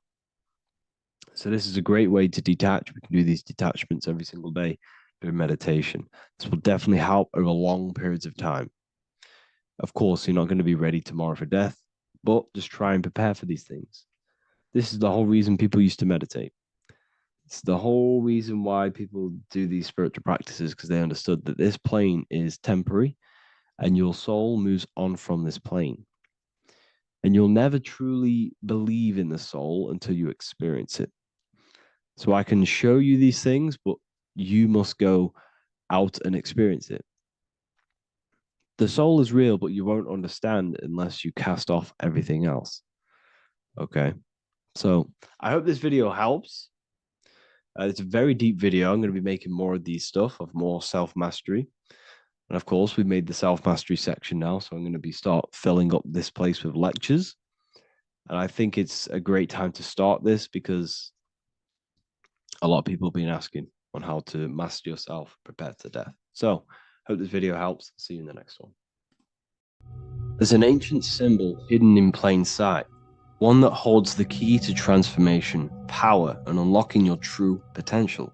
So this is a great way to detach. We can do these detachments every single day during meditation. This will definitely help over long periods of time. Of course, you're not going to be ready tomorrow for death, but just try and prepare for these things. This is the whole reason people used to meditate. It's the whole reason why people do these spiritual practices, because they understood that this plane is temporary and your soul moves on from this plane. And you'll never truly believe in the soul until you experience it. So I can show you these things, but you must go out and experience it. The soul is real, but you won't understand unless you cast off everything else. Okay. So I hope this video helps. It's a very deep video. I'm going to be making more of these stuff, of more self-mastery. And of course, we've made the self-mastery section now. So I'm going to start filling up this place with lectures. And I think it's a great time to start this, because a lot of people have been asking on how to master yourself, prepare to death. So hope this video helps. See you in the next one. There's an ancient symbol hidden in plain sight, one that holds the key to transformation, power, and unlocking your true potential.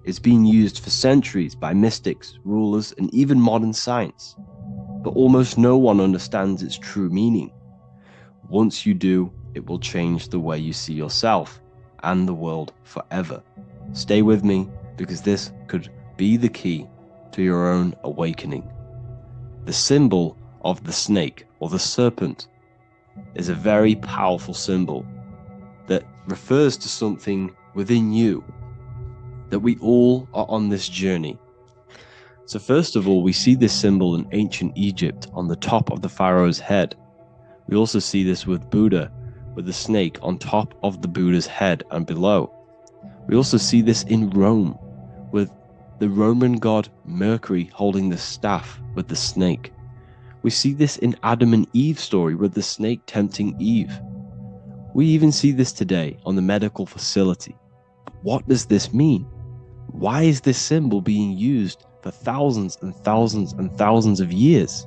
It's been used for centuries by mystics, rulers, and even modern science, but almost no one understands its true meaning. Once you do, it will change the way you see yourself and the world forever. Stay with me, because this could be the key to your own awakening. The symbol of the snake, or the serpent, is a very powerful symbol that refers to something within you, that we all are on this journey. So first of all, we see this symbol in ancient Egypt on the top of the pharaoh's head. We also see this with Buddha, with the snake on top of the Buddha's head and below. We also see this in Rome, with the Roman god Mercury holding the staff with the snake. We see this in Adam and Eve's story, with the snake tempting Eve. We even see this today on the medical facility. What does this mean? Why is this symbol being used for thousands and thousands and thousands of years?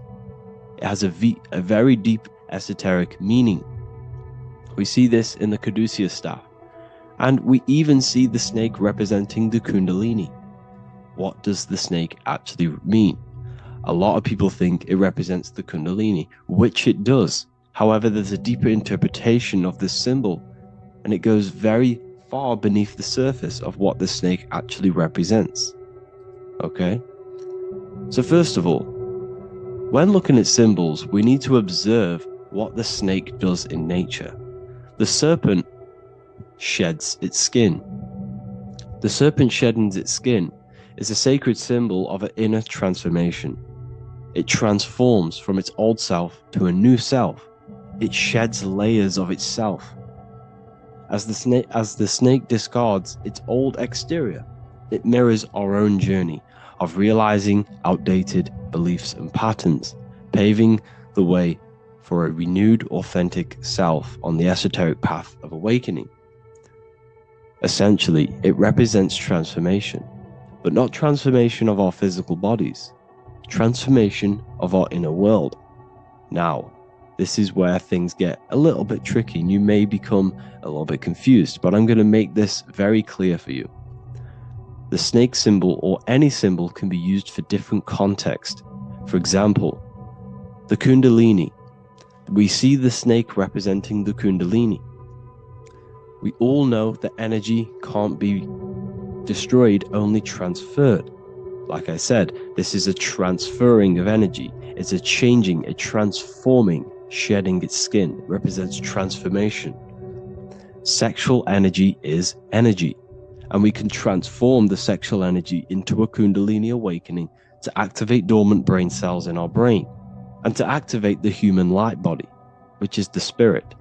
It has a very deep esoteric meaning. We see this in the Caduceus staff, and we even see the snake representing the Kundalini. What does the snake actually mean? A lot of people think it represents the Kundalini, which it does. However, there's a deeper interpretation of this symbol, and it goes very far beneath the surface of what the snake actually represents. Okay? So first of all, when looking at symbols, we need to observe what the snake does in nature. The serpent sheds its skin. The serpent shedding its skin is a sacred symbol of an inner transformation. It transforms from its old self to a new self. It sheds layers of itself. As the snake discards its old exterior, it mirrors our own journey of realizing outdated beliefs and patterns, paving the way for a renewed, authentic self on the esoteric path of awakening. Essentially, it represents transformation, but not transformation of our physical bodies, transformation of our inner world. Now, this is where things get a little bit tricky and you may become a little bit confused, but I'm going to make this very clear for you. The snake symbol or any symbol can be used for different context. For example, the Kundalini. We see the snake representing the Kundalini. We all know that energy can't be destroyed, only transferred. Like I said, this is a transferring of energy. It's a changing, a transforming, shedding its skin. It represents transformation. Sexual energy is energy, and we can transform the sexual energy into a Kundalini awakening to activate dormant brain cells in our brain and to activate the human light body, which is the spirit.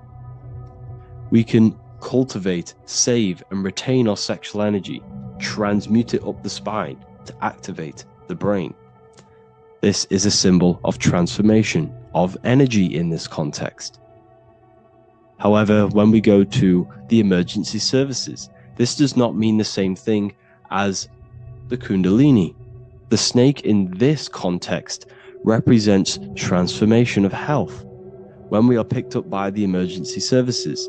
We can cultivate, save, and retain our sexual energy, transmute it up the spine to activate the brain. This is a symbol of transformation, of energy in this context. However, when we go to the emergency services, this does not mean the same thing as the Kundalini. The snake in this context represents transformation of health. When we are picked up by the emergency services,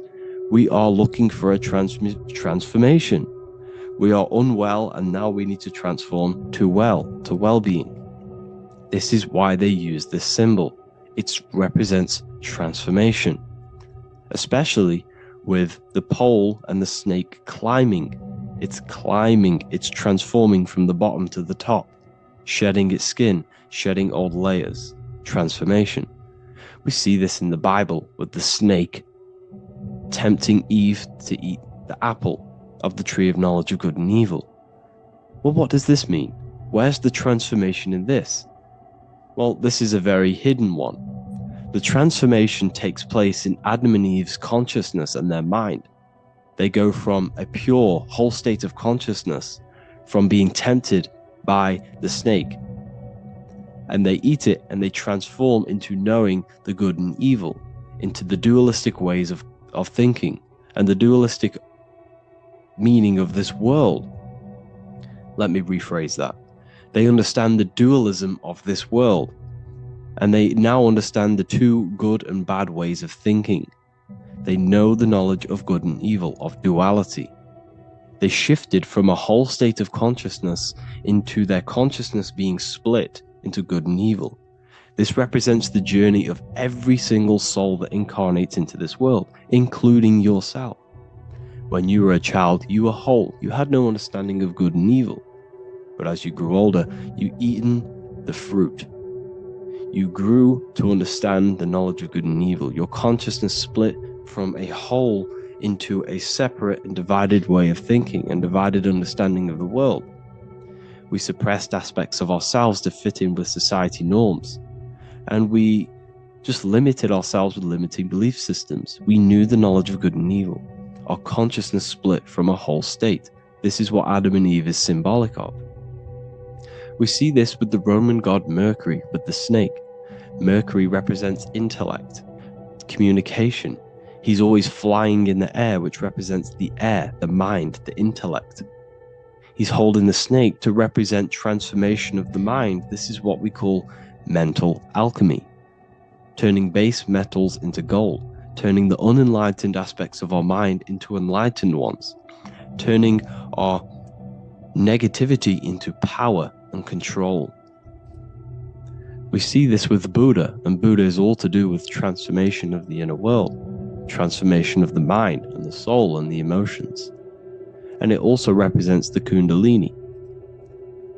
we are looking for a transformation. We are unwell and now we need to transform to well-being. This is why they use this symbol. It represents transformation, especially with the pole and the snake climbing. It's climbing, it's transforming from the bottom to the top, shedding its skin, shedding old layers, transformation. We see this in the Bible with the snake tempting Eve to eat the apple of the tree of knowledge of good and evil. Well, what does this mean? Where's the transformation in this? Well, this is a very hidden one. The transformation takes place in Adam and Eve's consciousness and their mind. They go from a pure, whole state of consciousness, from being tempted by the snake, and they eat it and they transform into knowing the good and evil, into the dualistic ways of thinking and the dualistic meaning of this world. Let me rephrase that. They understand the dualism of this world, and they now understand the two good and bad ways of thinking. They know the knowledge of good and evil, of duality. They shifted from a whole state of consciousness into their consciousness being split into good and evil. This represents the journey of every single soul that incarnates into this world, including yourself. When you were a child, you were whole. You had no understanding of good and evil. But as you grew older, you eaten the fruit. You grew to understand the knowledge of good and evil. Your consciousness split from a whole into a separate and divided way of thinking and divided understanding of the world. We suppressed aspects of ourselves to fit in with society norms. And we just limited ourselves with limiting belief systems. We knew the knowledge of good and evil. Our consciousness split from a whole state. This is what Adam and Eve is symbolic of. We see this with the Roman god Mercury, with the snake. Mercury represents intellect, communication. He's always flying in the air, which represents the air, the mind, the intellect. He's holding the snake to represent transformation of the mind. This is what we call mental alchemy, turning base metals into gold, turning the unenlightened aspects of our mind into enlightened ones, turning our negativity into power and control. We see this with Buddha, and Buddha is all to do with transformation of the inner world, transformation of the mind and the soul and the emotions. And it also represents the Kundalini.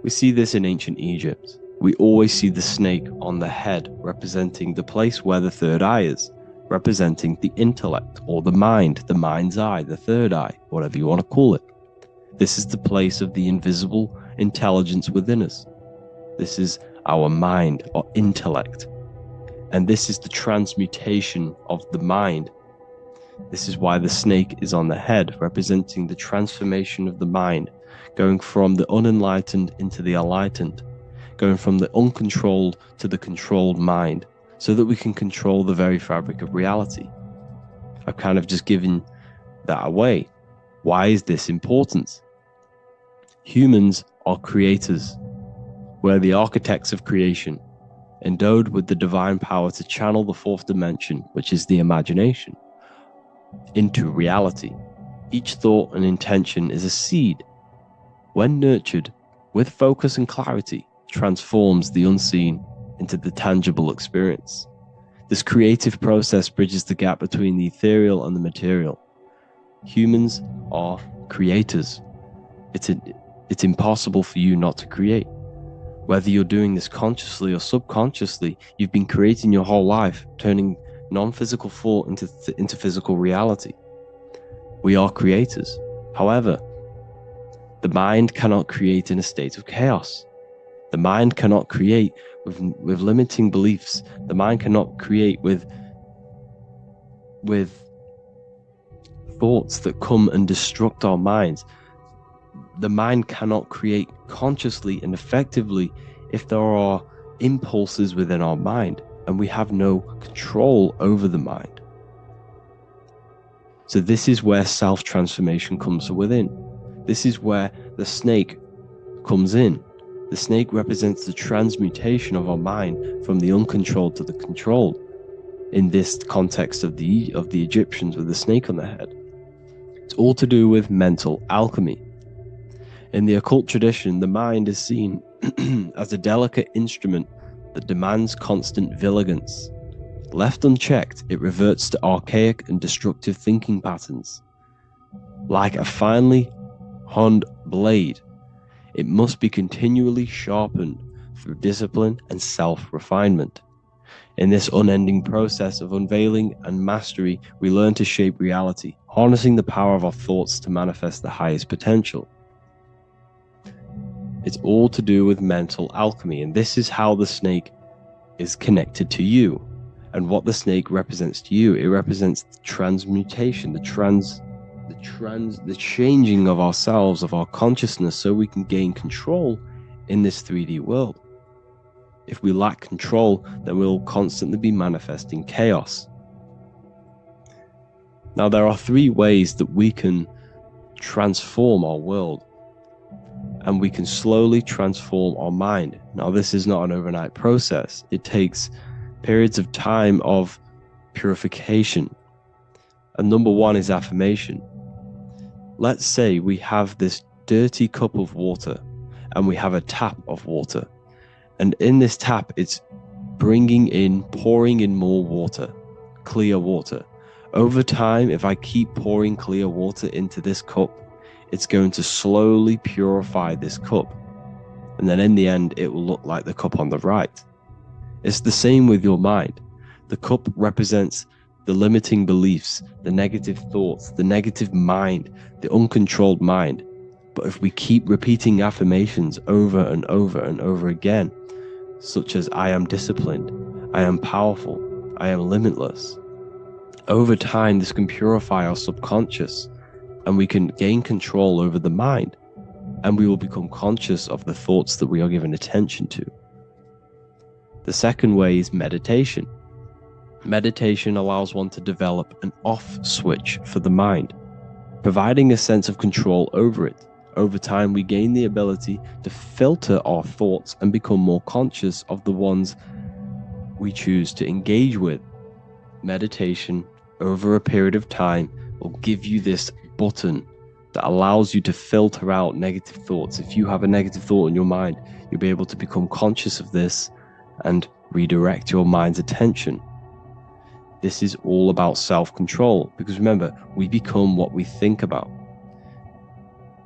We see this in ancient Egypt. We always see the snake on the head, representing the place where the third eye is, representing the intellect or the mind, the mind's eye, the third eye, whatever you want to call it. This is the place of the invisible intelligence within us. This is our mind or intellect. And this is the transmutation of the mind. This is why the snake is on the head, representing the transformation of the mind, going from the unenlightened into the enlightened, going from the uncontrolled to the controlled mind, so that we can control the very fabric of reality. I've kind of just given that away. Why is this important? Humans are creators. We're the architects of creation, endowed with the divine power to channel the fourth dimension, which is the imagination, into reality. Each thought and intention is a seed. When nurtured with focus and clarity, transforms the unseen into the tangible experience. This creative process bridges the gap between the ethereal and the material. Humans are creators. It's impossible for you not to create. Whether you're doing this consciously or subconsciously, you've been creating your whole life, turning non-physical thought into physical reality. We are creators. However, the mind cannot create in a state of chaos. The mind cannot create with limiting beliefs. The mind cannot create with thoughts that come and destruct our minds. The mind cannot create consciously and effectively if there are impulses within our mind and we have no control over the mind. So this is where self-transformation comes from within. This is where the snake comes in. The snake represents the transmutation of our mind from the uncontrolled to the controlled. In this context of the Egyptians with the snake on their head, it's all to do with mental alchemy. In the occult tradition, the mind is seen as a delicate instrument that demands constant vigilance. Left unchecked, it reverts to archaic and destructive thinking patterns. Like a finely honed blade, it must be continually sharpened through discipline and self-refinement. In this unending process of unveiling and mastery, we learn to shape reality, harnessing the power of our thoughts to manifest the highest potential. It's all to do with mental alchemy, and this is how the snake is connected to you. And what the snake represents to you, it represents the transmutation, the changing of ourselves, of our consciousness, so we can gain control in this 3D world. If we lack control, then we'll constantly be manifesting chaos. Now, there are 3 ways that we can transform our world, and we can slowly transform our mind. Now, this is not an overnight process. It takes periods of time of purification. And number 1 is affirmation. Let's say we have this dirty cup of water and we have a tap of water. And in this tap, it's pouring in more water, clear water. Over time, if I keep pouring clear water into this cup, it's going to slowly purify this cup. And then in the end, it will look like the cup on the right. It's the same with your mind. The cup represents the limiting beliefs, the negative thoughts, the negative mind, the uncontrolled mind. But if we keep repeating affirmations over and over and over again, such as I am disciplined, I am powerful, I am limitless, over time this can purify our subconscious and we can gain control over the mind, and we will become conscious of the thoughts that we are giving attention to. The second way is meditation. Meditation allows one to develop an off switch for the mind, providing a sense of control over it. Over time, we gain the ability to filter our thoughts and become more conscious of the ones we choose to engage with. Meditation, over a period of time, will give you this button that allows you to filter out negative thoughts. If you have a negative thought in your mind, you'll be able to become conscious of this and redirect your mind's attention. This is all about self-control, because remember, we become what we think about.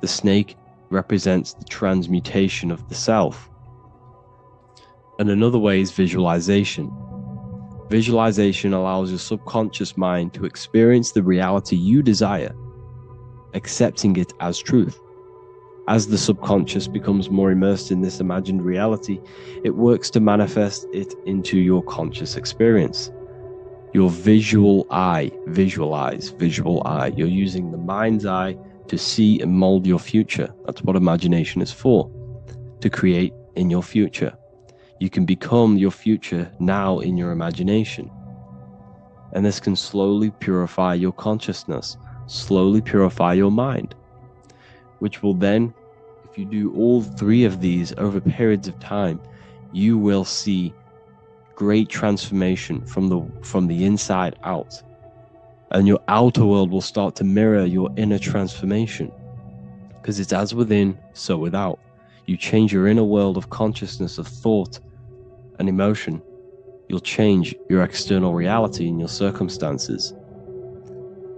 The snake represents the transmutation of the self. And another way is visualization. Visualization allows your subconscious mind to experience the reality you desire, accepting it as truth. As the subconscious becomes more immersed in this imagined reality, it works to manifest it into your conscious experience. Your visual eye, visual eye. You're using the mind's eye to see and mold your future. That's what imagination is for, to create in your future. You can become your future now in your imagination. And this can slowly purify your consciousness, slowly purify your mind, which will then, if you do all three of these over periods of time, you will see great transformation from the inside out. And your outer world will start to mirror your inner transformation, because it's as within, so without. You change your inner world of consciousness, of thought and emotion, you'll change your external reality and your circumstances.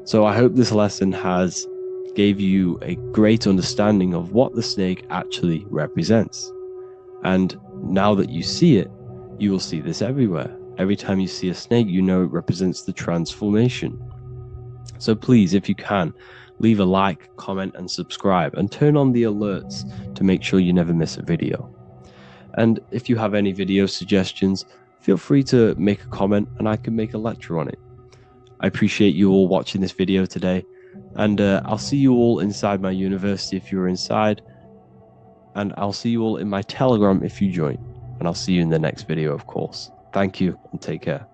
So I hope this lesson has gave you a great understanding of what the snake actually represents. And now that you see it, you will see this everywhere. Every time you see a snake, you know it represents the transformation. So please, if you can, leave a like, comment, and subscribe, and turn on the alerts to make sure you never miss a video. And if you have any video suggestions, feel free to make a comment and I can make a lecture on it. I appreciate you all watching this video today, and I'll see you all inside my university if you're inside, and I'll see you all in my Telegram if you join, and I'll see you in the next video, of course. Thank you and take care.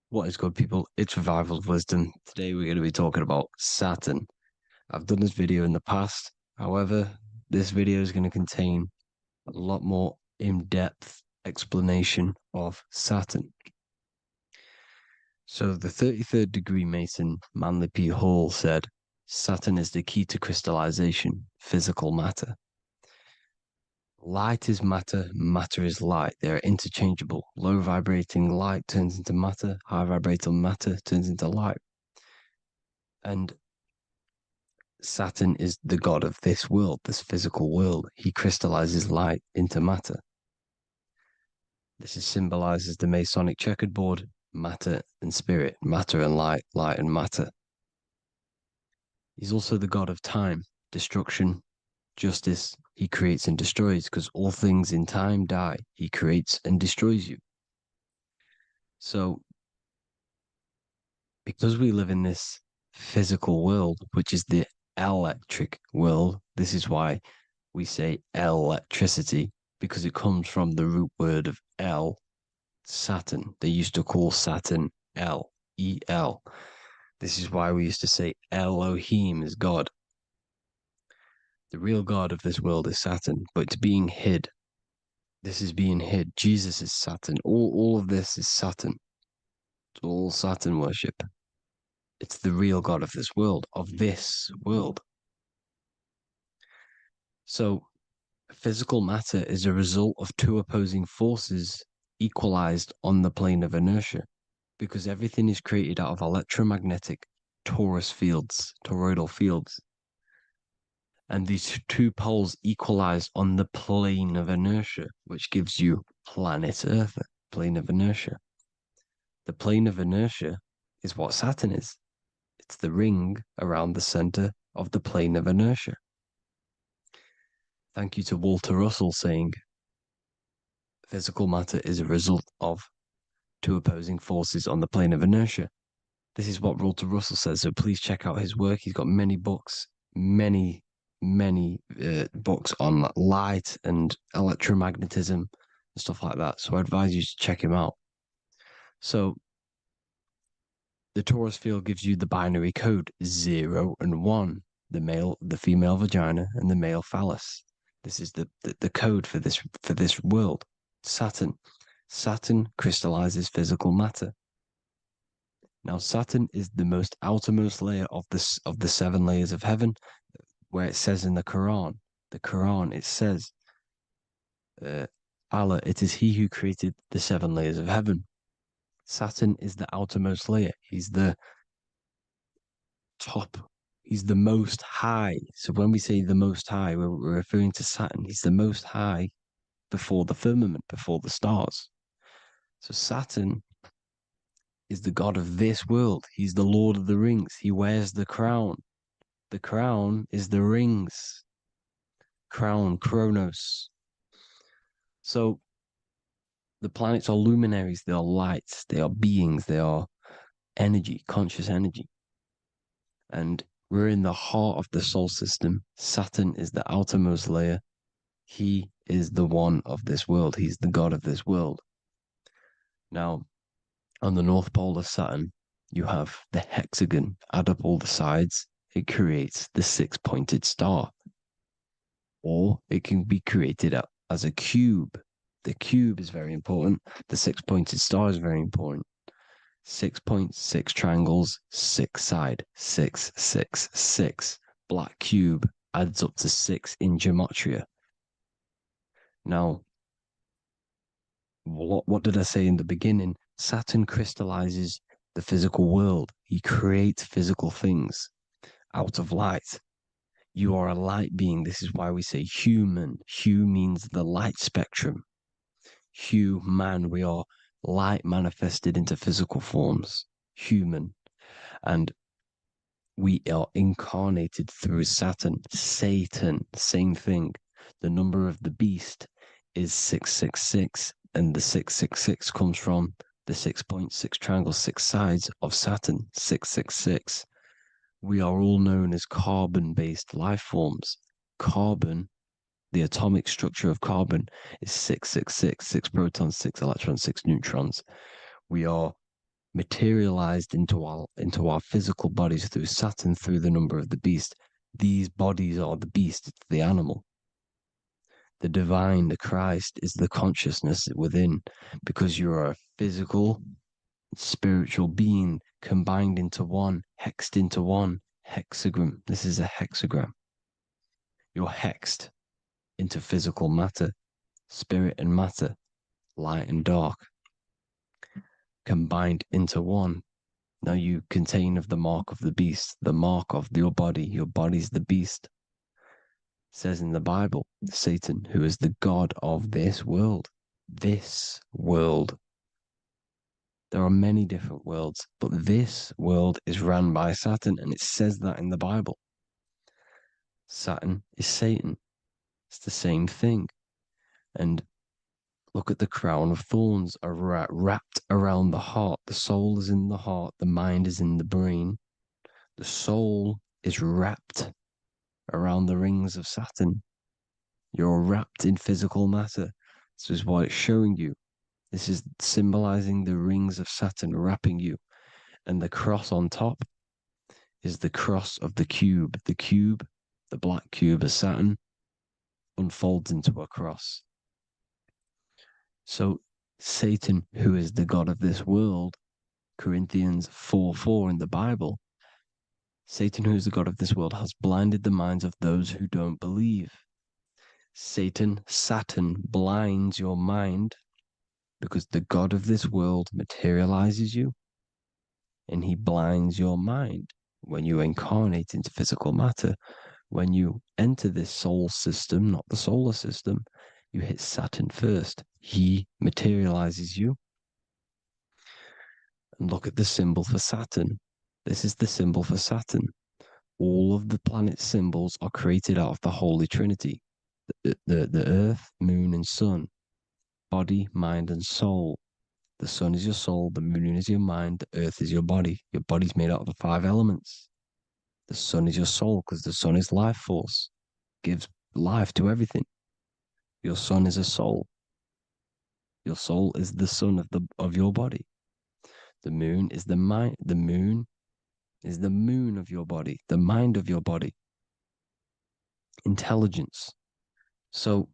What is good, people? It's Revival of Wisdom. Today we're going to be talking about Saturn. I've done this video in the past. However, this video is going to contain a lot more in-depth explanation of Saturn. So the 33rd degree Mason, Manly P. Hall, said, Saturn is the key to crystallization, physical matter. Light is matter, matter is light. They are interchangeable. Low vibrating light turns into matter, high vibrating matter turns into light. And Saturn is the god of this world, this physical world. He crystallizes light into matter. This is symbolized as the Masonic checkered board, matter and spirit, matter and light, light and matter. He's also the god of time, destruction, justice. He creates and destroys, because all things in time die. He creates and destroys you. So, because we live in this physical world, which is the electric world, this is why we say electricity, because it comes from the root word of El, Saturn. They used to call Saturn El, E-L. This is why we used to say Elohim is God. The real God of this world is Saturn, but it's being hid. This is being hid. Jesus is Saturn. All of this is Saturn. It's all Saturn worship. It's the real God of this world, So, physical matter is a result of two opposing forces equalized on the plane of inertia, because everything is created out of electromagnetic toroidal fields. And these two poles equalize on the plane of inertia, which gives you planet Earth, plane of inertia. The plane of inertia is what Saturn is. It's the ring around the center of the plane of inertia. Thank you to Walter Russell saying, physical matter is a result of two opposing forces on the plane of inertia. This is what Walter Russell says, so please check out his work. He's got many books, many books on light and electromagnetism and stuff like that. So I advise you to check him out. So the torus field gives you the binary code 0 and 1, the female vagina and the male phallus. This is the code for this world. Saturn crystallizes physical matter. Now, Saturn is the most outermost layer of the 7 layers of heaven, where it says in the Quran, it says, Allah, it is He who created the 7 layers of heaven. Saturn is the outermost layer. He's the top. He's the most high. So when we say the most high, we're referring to Saturn. He's the most high before the firmament, before the stars. So Saturn is the god of this world. He's the Lord of the Rings. He wears the crown. The crown is the rings. Crown, Kronos. So the planets are luminaries. They are lights. They are beings. They are energy, conscious energy. And we're in the heart of the solar system. Saturn is the outermost layer. He is the one of this world. He's the god of this world. Now, on the North Pole of Saturn, you have the hexagon. Add up all the sides, it creates the 6-pointed star. Or it can be created as a cube. The cube is very important. The 6-pointed star is very important. 6 points, 6 triangles, 6 side, 6, 6, 6. Black cube adds up to 6 in gematria. Now, what did I say in the beginning? Saturn crystallizes the physical world. He creates physical things out of light. You are a light being. This is why we say human. Hue means the light spectrum. Hue, man, we are light manifested into physical forms. Human. And we are incarnated through Saturn. Satan, same thing. The number of the beast is 666. And the 666 comes from the 6.6 triangle, 6 sides of Saturn, 666. We are all known as carbon-based life forms. Carbon, the atomic structure of carbon, is 666, 6 protons, 6 electrons, 6 neutrons. We are materialized into our physical bodies through Saturn, through the number of the beast. These bodies are the beast, it's the animal. The divine, the Christ, is the consciousness within, because you're a physical, spiritual being combined into one, hexed into one. Hexagram. This is a hexagram. You're hexed into physical matter, spirit and matter, light and dark, combined into one. Now you contain of the mark of the beast, the mark of your body. Your body's the beast. Says in the Bible, Satan, who is the god of this world. This world. There are many different worlds, but this world is run by Saturn, and it says that in the Bible. Saturn is Satan. It's the same thing. And look at the crown of thorns are wrapped around the heart. The soul is in the heart. The mind is in the brain. The soul is wrapped around the rings of Saturn. You're wrapped in physical matter. This is what it's showing you. This is symbolizing the rings of Saturn wrapping you. And the cross on top is the cross of the cube. The cube, the black cube of Saturn, unfolds into a cross. So Satan, who is the god of this world, Corinthians 4:4 in the Bible, Satan, who is the god of this world, has blinded the minds of those who don't believe. Saturn blinds your mind because the god of this world materializes you and he blinds your mind when you incarnate into physical matter. When you enter this soul system, not the solar system, you hit Saturn first. He materializes you. And look at the symbol for Saturn. This is the symbol for Saturn. All of the planet symbols are created out of the Holy Trinity. The earth, moon, and sun. Body, mind, and soul. The sun is your soul, the moon is your mind, the earth is your body. Your body's made out of the 5 elements. The sun is your soul because the sun is life force. Gives life to everything. Your sun is a soul. Your soul is the sun of your body. The moon is the mind. The moon is the moon of your body, the mind of your body. Intelligence. So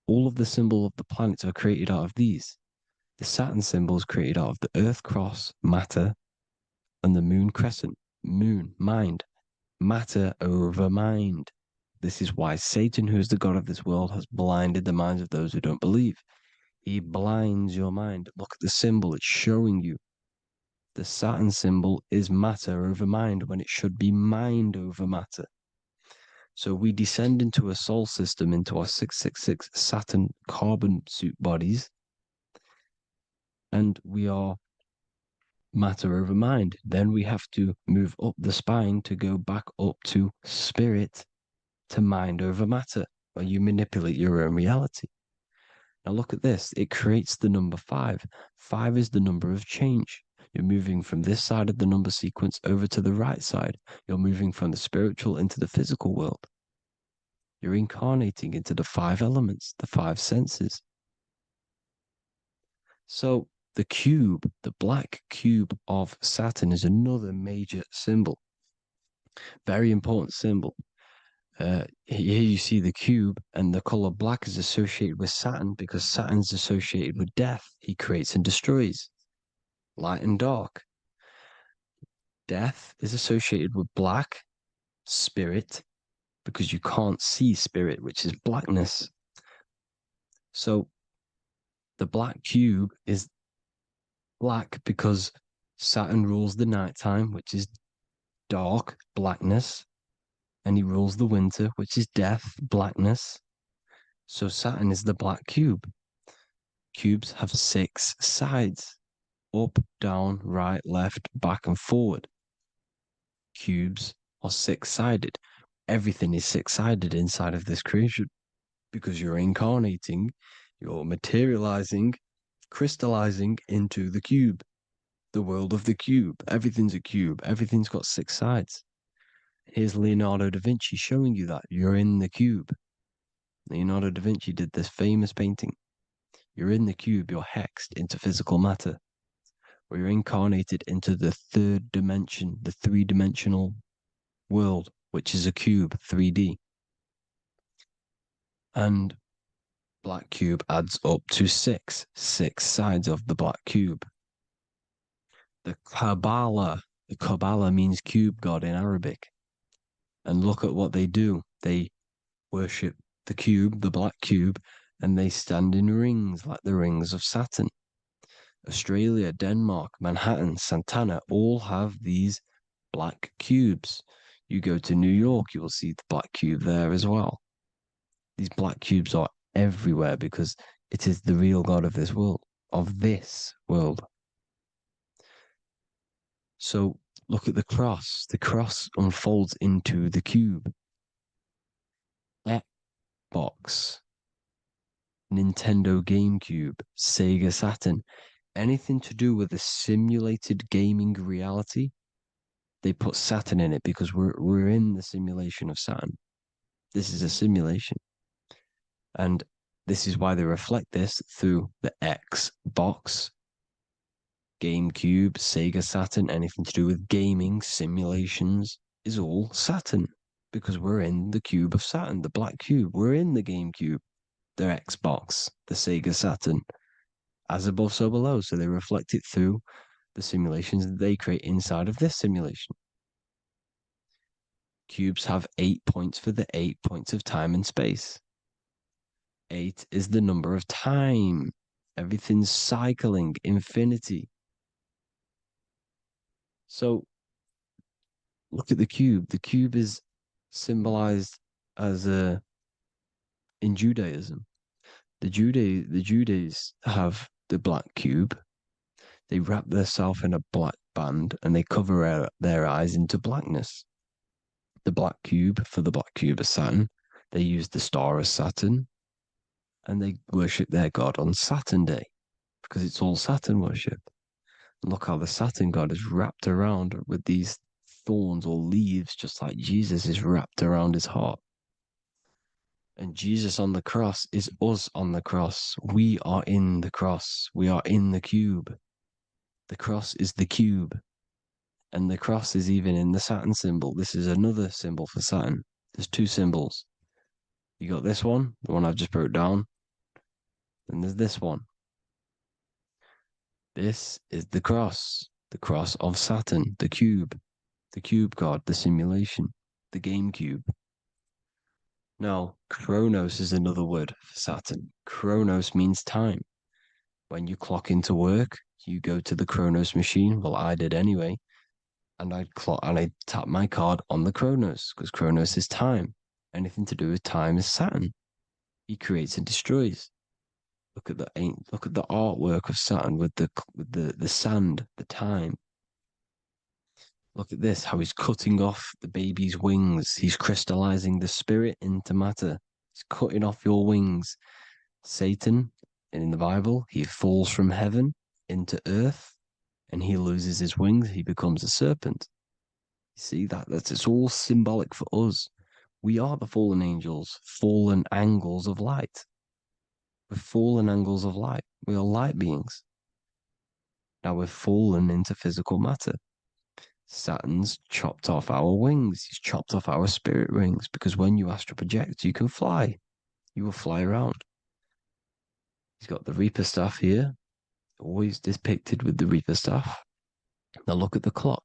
all of the symbol of the planets are created out of these. The Saturn symbol is created out of the Earth cross, matter, and the moon crescent. Moon, mind, matter over mind. This is why Satan, who is the god of this world, has blinded the minds of those who don't believe. He blinds your mind. Look at the symbol, it's showing you. The Saturn symbol is matter over mind when it should be mind over matter. So we descend into a soul system, into our 666 Saturn carbon suit bodies, and we are matter over mind. Then we have to move up the spine to go back up to spirit, to mind over matter, where you manipulate your own reality. Now look at this. It creates the number 5. 5 is the number of change. You're moving from this side of the number sequence over to the right side. You're moving from the spiritual into the physical world. You're incarnating into the 5 elements, the 5 senses. So the cube, the black cube of Saturn, is another major symbol. Very important symbol. Here you see the cube, and the color black is associated with Saturn because Saturn's associated with death. He creates and destroys, light and dark. Death is associated with black, spirit, because you can't see spirit, which is blackness. So the black cube is black because Saturn rules the nighttime, which is dark, blackness, and he rules the winter, which is death, blackness. So Saturn is the black cube. Cubes have 6 sides: up, down, right, left, back, and forward. Cubes are 6-sided. Everything is 6-sided inside of this creation because you're incarnating, you're materializing, crystallizing into the cube, the world of the cube. Everything's a cube. Everything's got 6 sides. Here's Leonardo da Vinci showing you that you're in the cube. Leonardo da Vinci did this famous painting. You're in the cube, you're hexed into physical matter, where you're incarnated into the 3rd dimension, the 3-dimensional world, which is a cube, 3D. And black cube adds up to 6 sides of the black cube. The Kabbalah means cube god in Arabic. And look at what they do. They worship the cube, the black cube, and they stand in rings like the rings of Saturn. Australia, Denmark, Manhattan, Santana all have these black cubes. You go to New York, you will see the black cube there as well. These black cubes are everywhere because it is the real God of this world, So look at the cross. The cross unfolds into the cube. Xbox, Nintendo GameCube, Sega Saturn, anything to do with a simulated gaming reality, they put Saturn in it because we're in the simulation of Saturn. This is a simulation. And this is why they reflect this through the Xbox, GameCube, Sega Saturn, anything to do with gaming, simulations, is all Saturn. Because we're in the cube of Saturn, the black cube. We're in the GameCube, the Xbox, the Sega Saturn. As above, so below. So they reflect it through the simulations that they create inside of this simulation. Cubes have 8 points for the 8 points of time and space. 8 is the number of time. Everything's cycling, infinity. So look at the cube. The cube is symbolized as in Judaism. The Judays have the black cube. They wrap themselves in a black band and they cover their eyes into blackness. The black cube, for the black cube of Saturn, they use the star of Saturn and they worship their god on Saturn Day because it's all Saturn worship. And look how the Saturn god is wrapped around with these thorns or leaves, just like Jesus is wrapped around his heart. And Jesus on the cross is us on the cross. We are in the cross. We are in the cube. The cross is the cube. And the cross is even in the Saturn symbol. This is another symbol for Saturn. There's 2 symbols. You got this one, the one I've just broke down. And there's this one. This is the cross the cross of Saturn, the cube god, the simulation, the game cube. Now, Chronos is another word for Saturn. Chronos means time. When you clock into work, you go to the Chronos machine. Well, I did anyway. And I tap my card on the Chronos because Chronos is time. Anything to do with time is Saturn. He creates and destroys. Look at the artwork of Saturn with the sand, the time. Look at this, how he's cutting off the baby's wings. He's crystallizing the spirit into matter. He's cutting off your wings. Satan, in the Bible, he falls from heaven into earth and he loses his wings. He becomes a serpent. You see, it's all symbolic for us. We are the fallen angels, fallen angles of light. We're fallen angles of light. We are light beings. Now we're fallen into physical matter. Saturn's chopped off our wings. He's chopped off our spirit wings because when you astral project, you can fly. You will fly around. He's got the Reaper staff here, always depicted with the Reaper staff. Now look at the clock.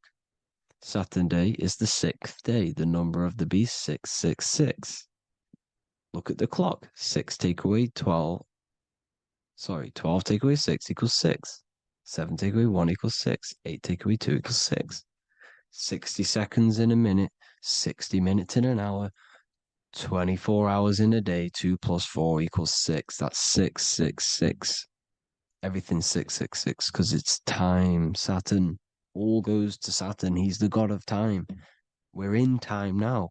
Saturn day is the 6th day, the number of the beast 666. Look at the clock. 6 take away 12. 12 take away 6 equals 6. 7 take away 1 equals 6. 8 take away 2 equals 6. 60 seconds in a minute, 60 minutes in an hour, 24 hours in a day, 2 plus 4 equals 6. That's 666. Everything's 666 because it's time. Saturn. All goes to Saturn. He's the god of time. We're in time now.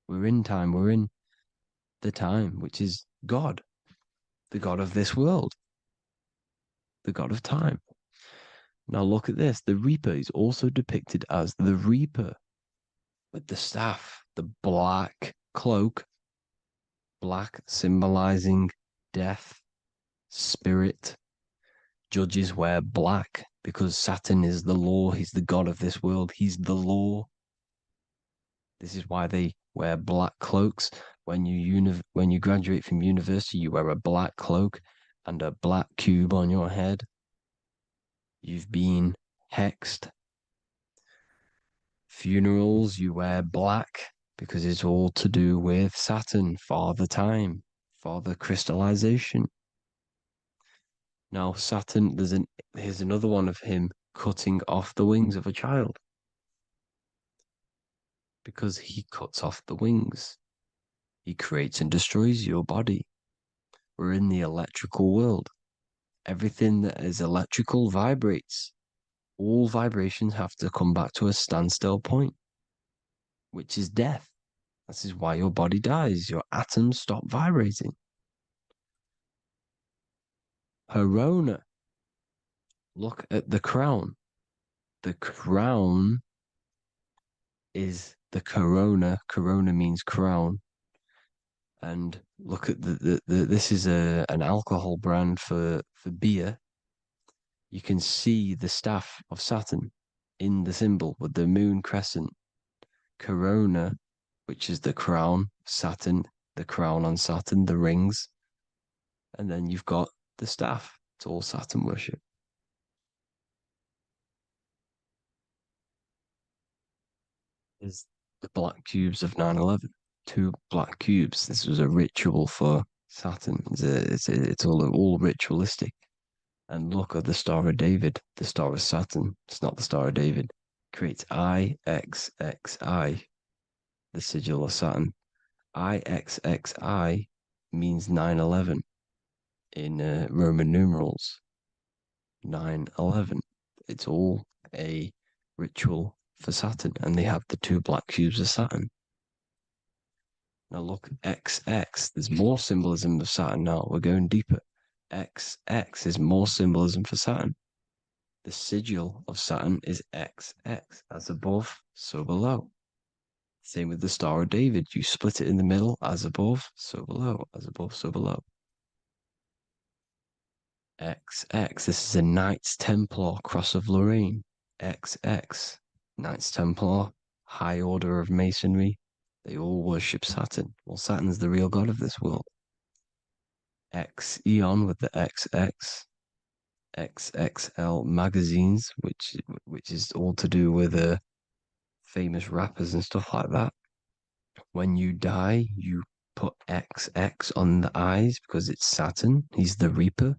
We're in time. We're in the time, which is God, the god of this world, the god of time. Now look at this. The Reaper is also depicted as the Reaper with the staff, the black cloak, black symbolizing death, spirit. Judges wear black because Saturn is the law. He's the god of this world. He's the law. This is why they wear black cloaks. When you graduate from university, you wear a black cloak and a black cube on your head. You've been hexed. Funerals, you wear black because it's all to do with Saturn, Father Time, Father Crystallization. Now, Saturn, here's another one of him cutting off the wings of a child. Because he cuts off the wings. He creates and destroys your body. We're in the electrical world. Everything that is electrical vibrates. All vibrations have to come back to a standstill point, which is death. This is why your body dies. Your atoms stop vibrating. Corona. Look at the crown. The crown is the corona. Corona means crown. And look at this is an alcohol brand for beer. You can see the staff of Saturn in the symbol with the moon crescent. Corona, which is the crown, Saturn, the crown on Saturn, the rings. And then you've got the staff. It's all Saturn worship. Is the black cubes of 9/11. 2 black cubes. This was a ritual for Saturn. It's all ritualistic. And look at the Star of David, the Star of Saturn. It's not the Star of David. Creates IXXI, the sigil of Saturn. IXXI means 9/11 in Roman numerals. 9/11. It's all a ritual for Saturn, and they have the 2 black cubes of Saturn. Now look, XX, there's more symbolism of Saturn now. We're going deeper. XX is more symbolism for Saturn. The sigil of Saturn is XX, as above, so below. Same with the Star of David. You split it in the middle, as above, so below, as above, so below. XX, this is a Knights Templar Cross of Lorraine. XX, Knights Templar, high order of Masonry. They all worship Saturn. Well, Saturn's the real god of this world. X Eon with the XX. XXL magazines, which is all to do with famous rappers and stuff like that. When you die, you put XX on the eyes because it's Saturn. He's the Reaper.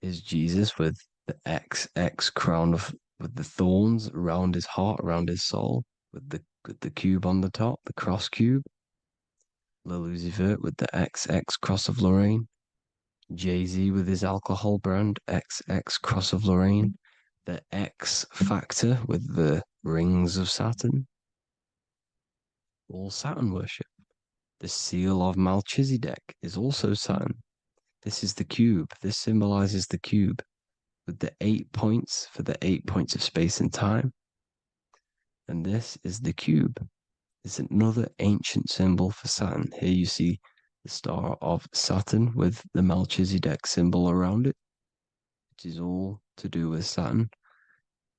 Is Jesus with the XX crown with the thorns around his heart, around his soul, with the cube on the top, the cross cube. Lil Uzi Vert with the XX Cross of Lorraine. Jay-Z with his alcohol brand, XX Cross of Lorraine. The X Factor with the rings of Saturn. All Saturn worship. The seal of Melchizedek is also Saturn. This is the cube. This symbolizes the cube with the 8 points for the 8 points of space and time. And this is the cube. It's another ancient symbol for Saturn. Here you see the star of Saturn with the Melchizedek symbol around it, which is all to do with Saturn.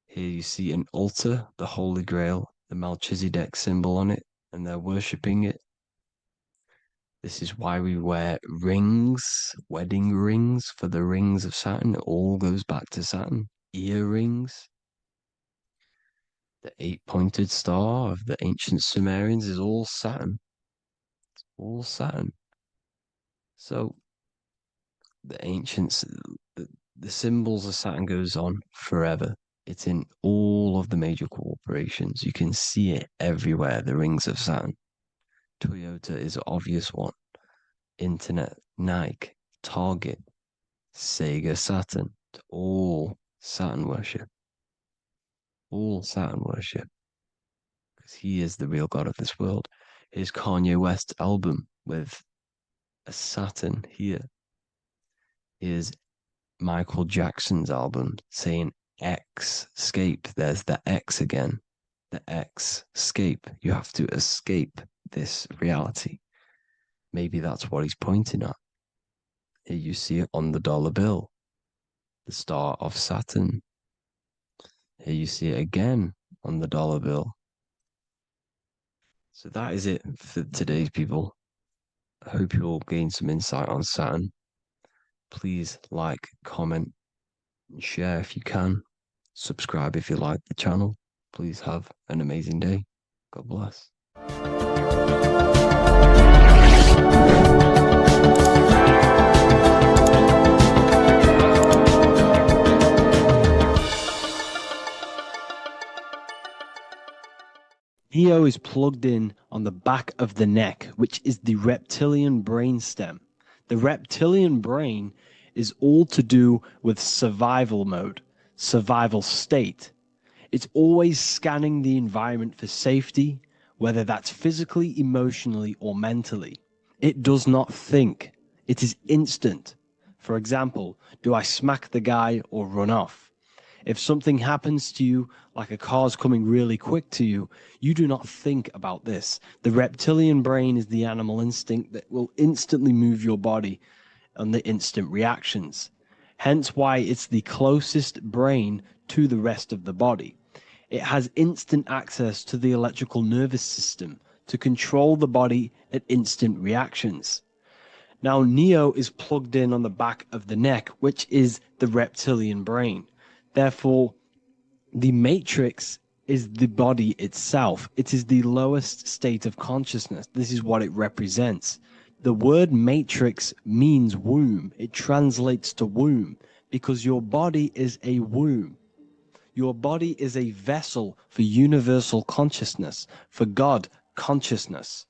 Here you see an altar, the Holy Grail, the Melchizedek symbol on it, and they're worshipping it. This is why we wear rings, wedding rings for the rings of Saturn. It all goes back to Saturn. Earrings. The 8-pointed star of the ancient Sumerians is all Saturn. It's all Saturn. So the ancients, the symbols of Saturn goes on forever. It's in all of the major corporations. You can see it everywhere, the rings of Saturn. Toyota is an obvious one. Internet, Nike, Target, Sega, Saturn. It's all Saturn worship. All Saturn worship. Because he is the real God of this world. Here's Kanye West's album with a Saturn here. Here's Michael Jackson's album saying X, escape. There's the X again. The X, escape. You have to escape this reality. Maybe that's what he's pointing at. Here you see it on the dollar bill. The star of Saturn. Here you see it again on the dollar bill. So that is it for today's people. I hope you all gain some insight on Saturn. Please like, comment, and share if you can. Subscribe if you like the channel. Please have an amazing day. God bless. Neo is plugged in on the back of the neck, which is the reptilian brain stem. The reptilian brain is all to do with survival mode, survival state. It's always scanning the environment for safety, whether that's physically, emotionally, or mentally. It does not think. It is instant. For example, do I smack the guy or run off? If something happens to you, like a car's coming really quick to you, you do not think about this. The reptilian brain is the animal instinct that will instantly move your body on the instant reactions. Hence why it's the closest brain to the rest of the body. It has instant access to the electrical nervous system to control the body at instant reactions. Now, Neo is plugged in on the back of the neck, which is the reptilian brain. Therefore, the matrix is the body itself. It is the lowest state of consciousness. This is what it represents. The word matrix means womb. It translates to womb because your body is a womb. Your body is a vessel for universal consciousness, for God consciousness.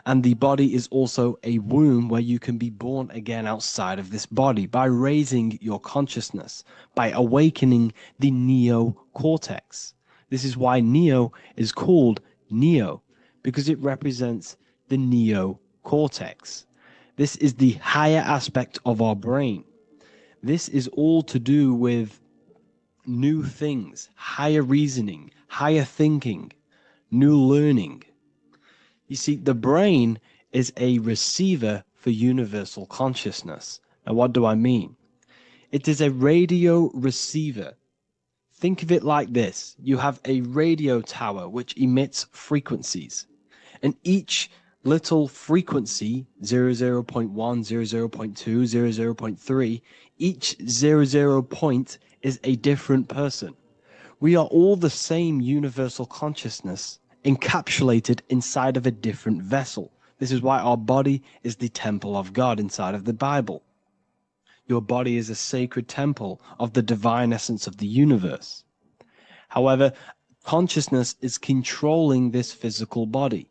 And the body is also a womb where you can be born again outside of this body by raising your consciousness, by awakening the neocortex. This is why Neo is called Neo, because it represents the neocortex. This is the higher aspect of our brain. This is all to do with new things, higher reasoning, higher thinking, new learning. You see, the brain is a receiver for universal consciousness. Now, what do I mean? It is a radio receiver. Think of it like this. You have a radio tower which emits frequencies, and each little frequency, 00.1, 00.2, 00.3, Each 00 point is a different person. We are all the same universal consciousness encapsulated inside of a different vessel. This is why our body is the temple of God inside of the Bible. Your body is a sacred temple of the divine essence of the universe. However, consciousness is controlling this physical body.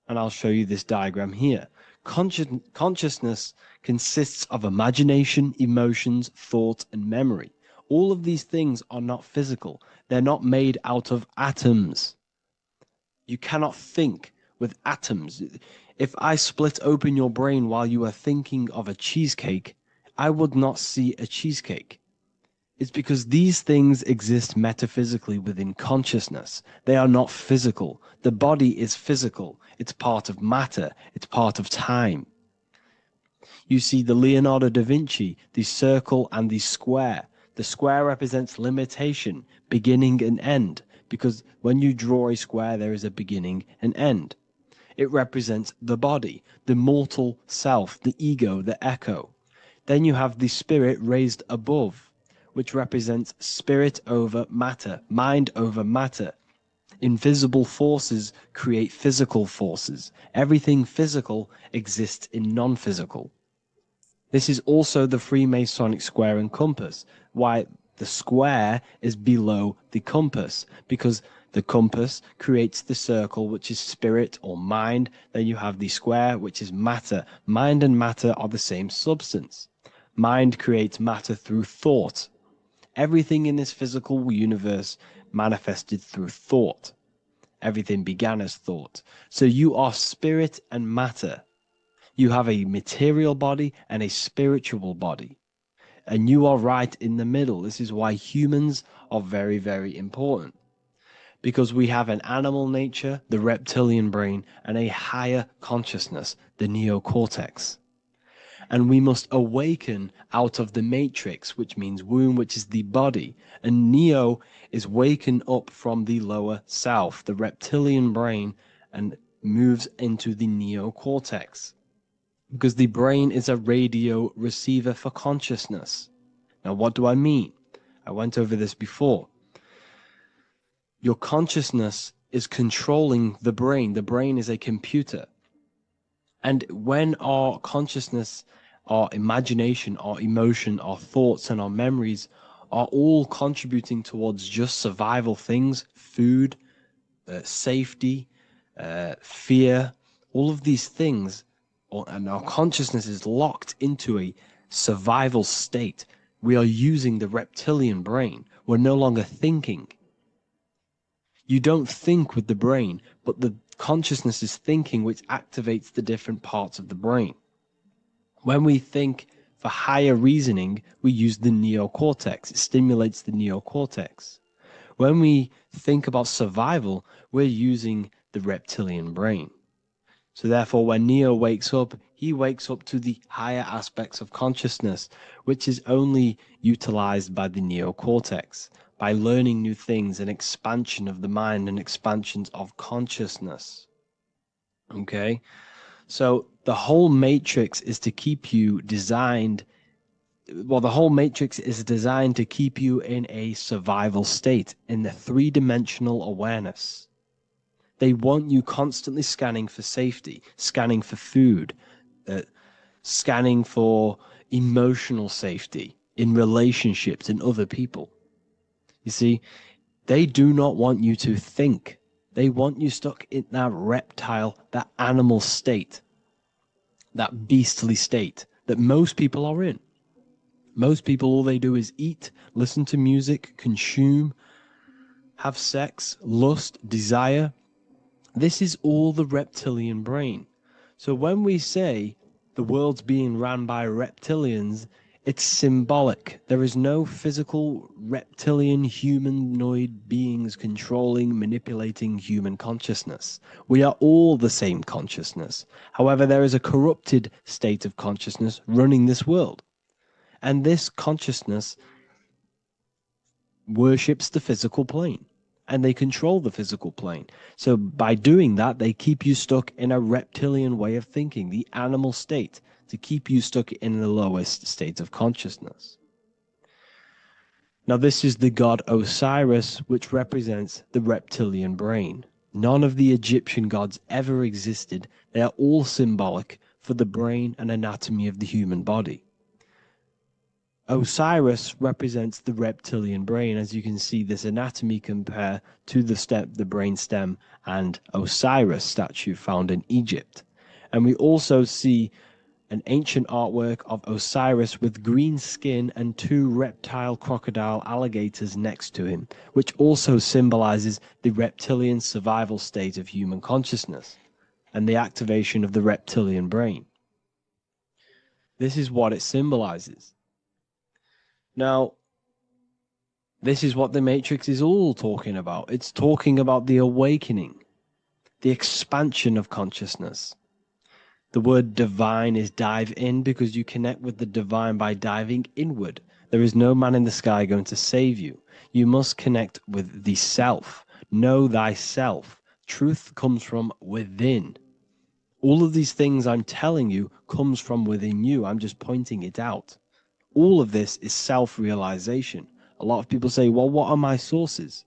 And I'll show you this diagram here. Consciousness consists of imagination, emotions, thought, and memory. All of these things are not physical. They're not made out of atoms. You cannot think with atoms. If I split open your brain while you are thinking of a cheesecake, I would not see a cheesecake. It's because these things exist metaphysically within consciousness. They are not physical. The body is physical. It's part of matter. It's part of time. You see the Leonardo da Vinci, the circle and the square. The square represents limitation, beginning and end, because when you draw a square, there is a beginning and end. It represents the body, the mortal self, the ego, the echo. Then you have the spirit raised above, which represents spirit over matter, mind over matter. Invisible forces create physical forces. Everything physical exists in non-physical. This is also the Freemasonic square and compass, why the square is below the compass, because the compass creates the circle, which is spirit or mind. Then you have the square, which is matter. Mind and matter are the same substance. Mind creates matter through thought. Everything in this physical universe manifested through thought. Everything began as thought. So you are spirit and matter. You have a material body and a spiritual body. And you are right in the middle. This is why humans are very, very important. Because we have an animal nature, the reptilian brain, and a higher consciousness, the neocortex. And we must awaken out of the matrix, which means womb, which is the body. And neo is waken up from the lower self, the reptilian brain, and moves into the neocortex. Because the brain is a radio receiver for consciousness. Now, what do I mean? I went over this before. Your consciousness is controlling the brain. The brain is a computer. And when our consciousness, our imagination, our emotion, our thoughts, and our memories are all contributing towards just survival things, food, safety, fear, all of these things, and our consciousness is locked into a survival state, we are using the reptilian brain. We're no longer thinking. You don't think with the brain, but the consciousness is thinking, which activates the different parts of the brain. When we think for higher reasoning, we use the neocortex. It stimulates the neocortex. When we think about survival, we're using the reptilian brain. So therefore, when Neo wakes up, he wakes up to the higher aspects of consciousness, which is only utilized by the neocortex, by learning new things and expansion of the mind and expansions of consciousness. Okay? So the whole matrix is to keep you designed, well, the whole matrix is designed to keep you in a survival state, in the three-dimensional awareness. They want you constantly scanning for safety, scanning for food, scanning for emotional safety in relationships and other people. You see, they do not want you to think. They want you stuck in that reptile, that animal state, that beastly state that most people are in. Most people, all they do is eat, listen to music, consume, have sex, lust, desire. This is all the reptilian brain. So when we say the world's being ran by reptilians, it's symbolic. There is no physical reptilian humanoid beings controlling, manipulating human consciousness. We are all the same consciousness. However, there is a corrupted state of consciousness running this world. And this consciousness worships the physical plane. and they control the physical plane. So by doing that, they keep you stuck in a reptilian way of thinking, the animal state, to keep you stuck in the lowest state of consciousness. Now, this is the god Osiris, which represents the reptilian brain. None of the Egyptian gods ever existed. They are all symbolic for the brain and anatomy of the human body. Osiris represents the reptilian brain. As you can see, this anatomy compare to the brain stem and Osiris statue found in Egypt. And we also see an ancient artwork of Osiris with green skin and two reptile crocodile alligators next to him, which also symbolizes the reptilian survival state of human consciousness and the activation of the reptilian brain. This is what it symbolizes. Now, this is what the Matrix is all talking about. It's talking about the awakening, the expansion of consciousness. The word divine is dive in because you connect with the divine by diving inward. There is no man in the sky going to save you. You must connect with the self. Know thyself. Truth comes from within. All of these things I'm telling you comes from within you. I'm just pointing it out. All of this is self-realization. A lot of people say, well, what are my sources?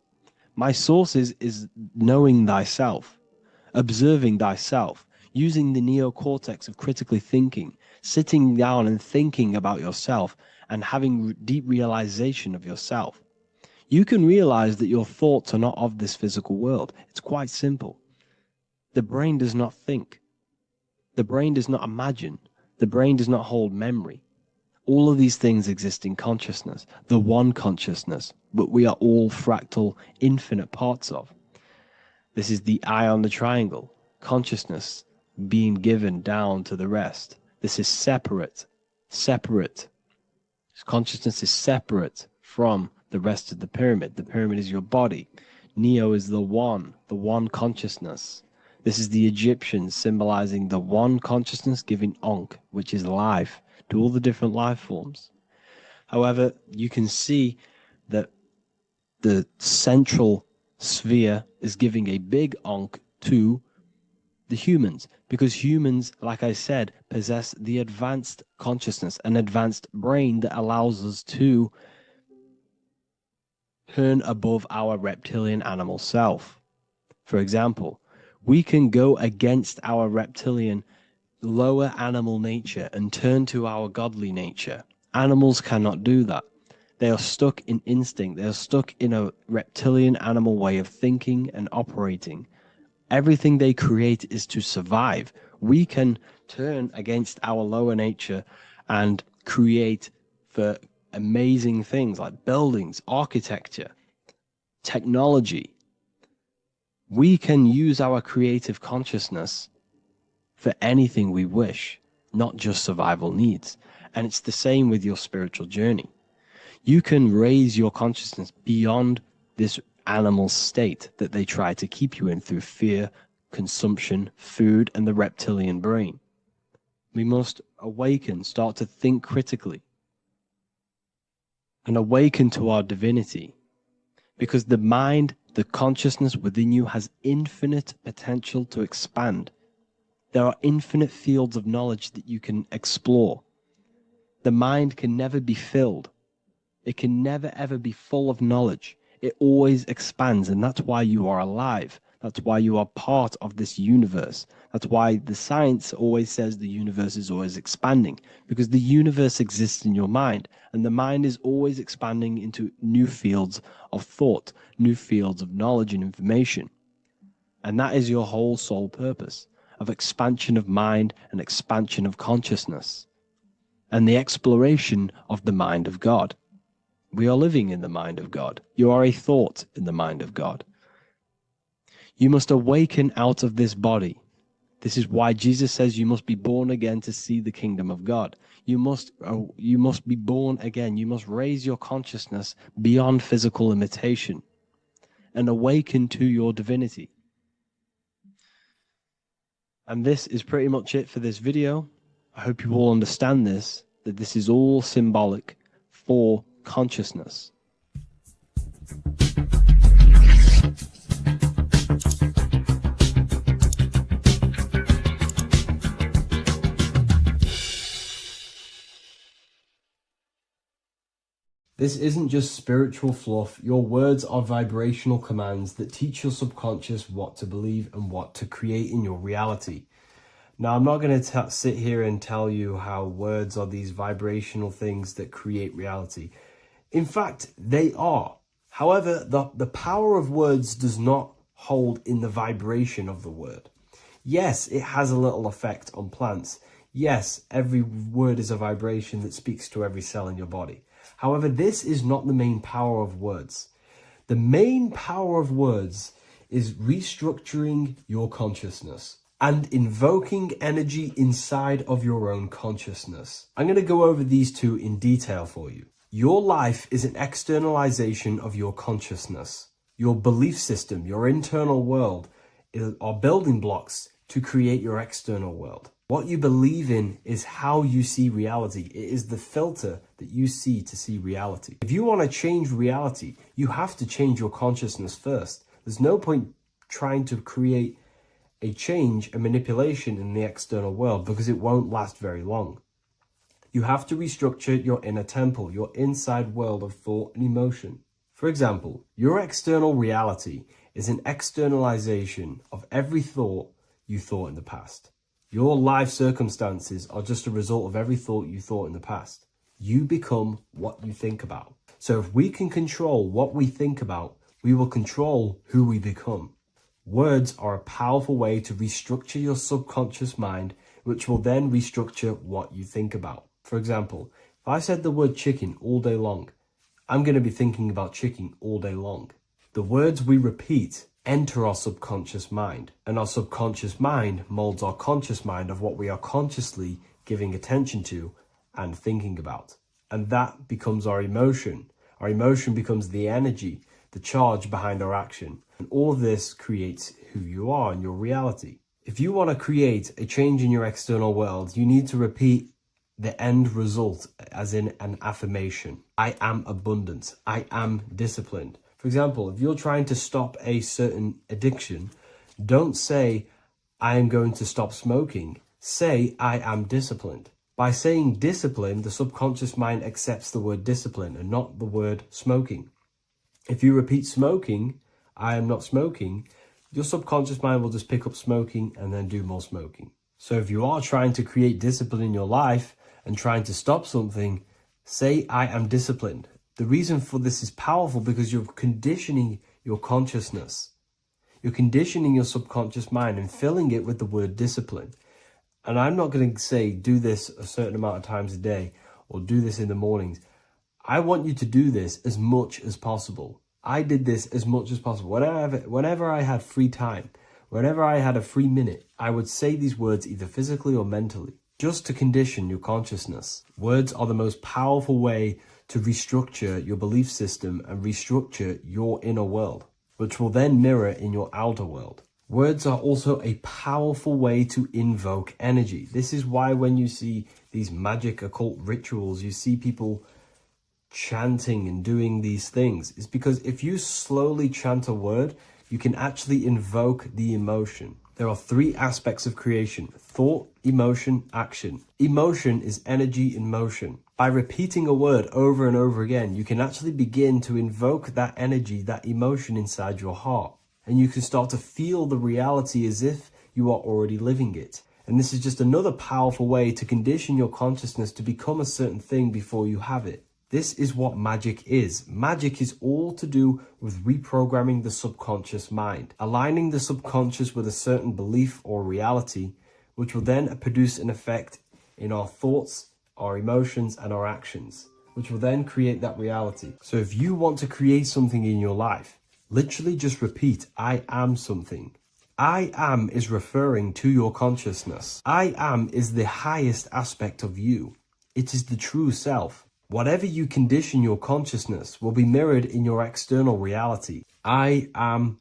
My sources is knowing thyself, observing thyself, using the neocortex of critically thinking, sitting down and thinking about yourself and having deep realization of yourself. You can realize that your thoughts are not of this physical world. It's quite simple. The brain does not think. The brain does not imagine. The brain does not hold memory. All of these things exist in consciousness, the one consciousness, but we are all fractal, infinite parts of. This is the eye on the triangle, consciousness being given down to the rest. This is separate. Consciousness is separate from the rest of the pyramid. The pyramid is your body. Neo is the one consciousness. This is the Egyptians symbolizing the one consciousness giving Ankh, which is life, to all the different life forms. However, you can see that the central sphere is giving a big Ankh to the humans, because humans, like I said, possess the advanced consciousness, an advanced brain that allows us to turn above our reptilian animal self. For example, we can go against our reptilian lower animal nature and turn to our godly nature. Animals cannot do that. They are stuck in instinct. They are stuck in a reptilian animal way of thinking and operating. Everything they create is to survive. We can turn against our lower nature and create for amazing things like buildings, architecture, technology. We can use our creative consciousness for anything we wish, not just survival needs. And it's the same with your spiritual journey. You can raise your consciousness beyond this animal state that they try to keep you in through fear, consumption, food, and the reptilian brain. We must awaken, start to think critically, and awaken to our divinity, because the mind, the consciousness within you has infinite potential to expand. There are infinite fields of knowledge that you can explore. The mind can never be filled. It can never ever be full of knowledge. It always expands, and that's why you are alive. That's why you are part of this universe. That's why the science always says the universe is always expanding, because the universe exists in your mind, and the mind is always expanding into new fields of thought, new fields of knowledge and information. And that is your whole sole purpose, of expansion of mind and expansion of consciousness, and the exploration of the mind of God. We are living in the mind of God. You are a thought in the mind of God. You must awaken out of this body. This is why Jesus says you must be born again to see the kingdom of God. You must be born again. You must raise your consciousness beyond physical limitation and awaken to your divinity. And this is pretty much it for this video. I hope you all understand this, that this is all symbolic for consciousness. This isn't just spiritual fluff. Your words are vibrational commands that teach your subconscious what to believe and what to create in your reality. Now, I'm not going to sit here and tell you how words are these vibrational things that create reality. In fact, they are. However, the power of words does not hold in the vibration of the word. Yes, it has a little effect on plants. Yes, every word is a vibration that speaks to every cell in your body. However, this is not the main power of words. The main power of words is restructuring your consciousness and invoking energy inside of your own consciousness. I'm going to go over these two in detail for you. Your life is an externalization of your consciousness. Your belief system, your internal world, are building blocks to create your external world. What you believe in is how you see reality. It is the filter that you see to see reality. If you want to change reality, you have to change your consciousness first. There's no point trying to create a change, a manipulation in the external world, because it won't last very long. You have to restructure your inner temple, your inside world of thought and emotion. For example, your external reality is an externalization of every thought you thought in the past. Your life circumstances are just a result of every thought you thought in the past. You become what you think about. So if we can control what we think about, we will control who we become. Words are a powerful way to restructure your subconscious mind, which will then restructure what you think about. For example, if I said the word chicken all day long, I'm going to be thinking about chicken all day long. The words we repeat enter our subconscious mind, and our subconscious mind molds our conscious mind of what we are consciously giving attention to and thinking about. And that becomes our emotion. Our emotion becomes the energy, the charge behind our action. And all of this creates who you are and your reality. If you want to create a change in your external world, you need to repeat the end result as in an affirmation. I am abundant. I am disciplined. For example, if you're trying to stop a certain addiction, don't say, I am going to stop smoking. Say, I am disciplined. By saying discipline, the subconscious mind accepts the word discipline and not the word smoking. If you repeat smoking, I am not smoking, your subconscious mind will just pick up smoking and then do more smoking. So if you are trying to create discipline in your life and trying to stop something, say, I am disciplined. The reason for this is powerful because you're conditioning your consciousness. You're conditioning your subconscious mind and filling it with the word discipline. And I'm not going to say do this a certain amount of times a day or do this in the mornings. I want you to do this as much as possible. I did this as much as possible. Whenever I had free time, whenever I had a free minute, I would say these words either physically or mentally, just to condition your consciousness. Words are the most powerful way to restructure your belief system and restructure your inner world, which will then mirror in your outer world. Words are also a powerful way to invoke energy. This is why when you see these magic occult rituals, you see people chanting and doing these things. It's because if you slowly chant a word, you can actually invoke the emotion. There are three aspects of creation: thought, emotion, action. Emotion is energy in motion. By repeating a word over and over again, you can actually begin to invoke that energy, that emotion inside your heart. And you can start to feel the reality as if you are already living it. And this is just another powerful way to condition your consciousness to become a certain thing before you have it. This is what magic is. Magic is all to do with reprogramming the subconscious mind, aligning the subconscious with a certain belief or reality, which will then produce an effect in our thoughts, our emotions, and our actions, which will then create that reality. So if you want to create something in your life, literally just repeat, I am something. I am is referring to your consciousness. I am is the highest aspect of you. It is the true self. Whatever you condition your consciousness will be mirrored in your external reality. I am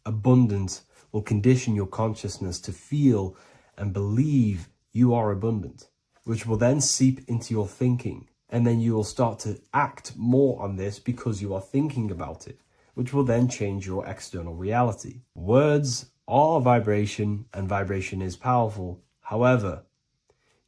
abundant will condition your consciousness to feel and believe you are abundant, which will then seep into your thinking. And then you will start to act more on this because you are thinking about it, which will then change your external reality. Words are vibration, and vibration is powerful. However,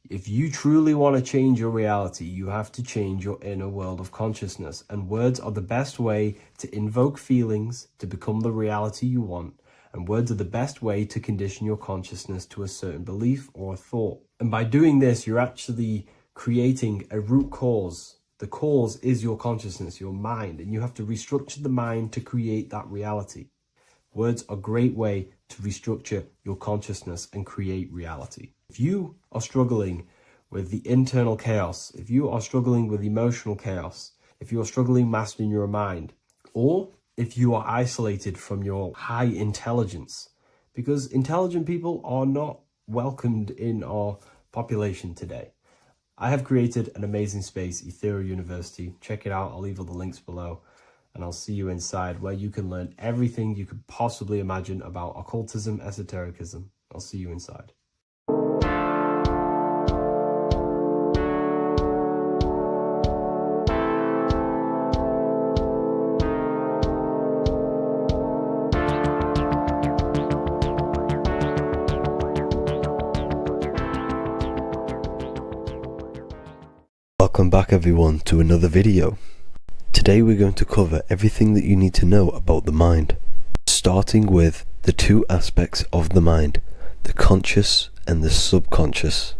If you truly want to change your reality, you have to change your inner world of consciousness, and words are the best way to invoke feelings to become the reality you want, and words are the best way to condition your consciousness to a certain belief or a thought. And by doing this, you're actually creating a root cause. The cause is your consciousness, your mind, and you have to restructure the mind to create that reality. Words are a great way to restructure your consciousness and create reality. If you are struggling with the internal chaos, if you are struggling with emotional chaos, if you are struggling mastering your mind, or if you are isolated from your high intelligence, because intelligent people are not welcomed in our population today. I have created an amazing space, Ethereal University. Check it out. I'll leave all the links below. And I'll see you inside, where you can learn everything you could possibly imagine about occultism, esotericism. I'll see you inside. Welcome back everyone to another video. Today we're going to cover everything that you need to know about the mind, starting with the two aspects of the mind, the conscious and the subconscious.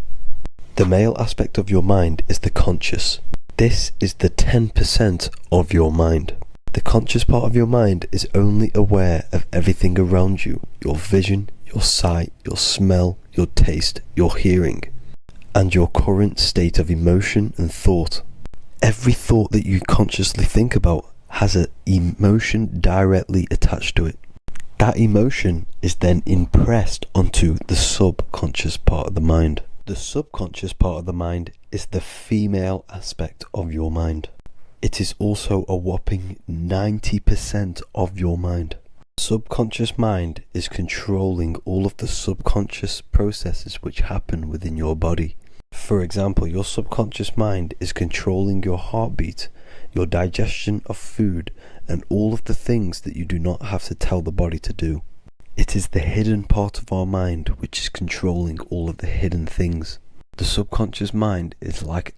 The male aspect of your mind is the conscious. This is the 10% of your mind. The conscious part of your mind is only aware of everything around you, your vision, your sight, your smell, your taste, your hearing, and your current state of emotion and thought. Every thought that you consciously think about has an emotion directly attached to it. That emotion is then impressed onto the subconscious part of the mind. The subconscious part of the mind is the female aspect of your mind. It is also a whopping 90% of your mind. Subconscious mind is controlling all of the subconscious processes which happen within your body. For example, your subconscious mind is controlling your heartbeat, your digestion of food, and all of the things that you do not have to tell the body to do. It is the hidden part of our mind which is controlling all of the hidden things. The subconscious mind is like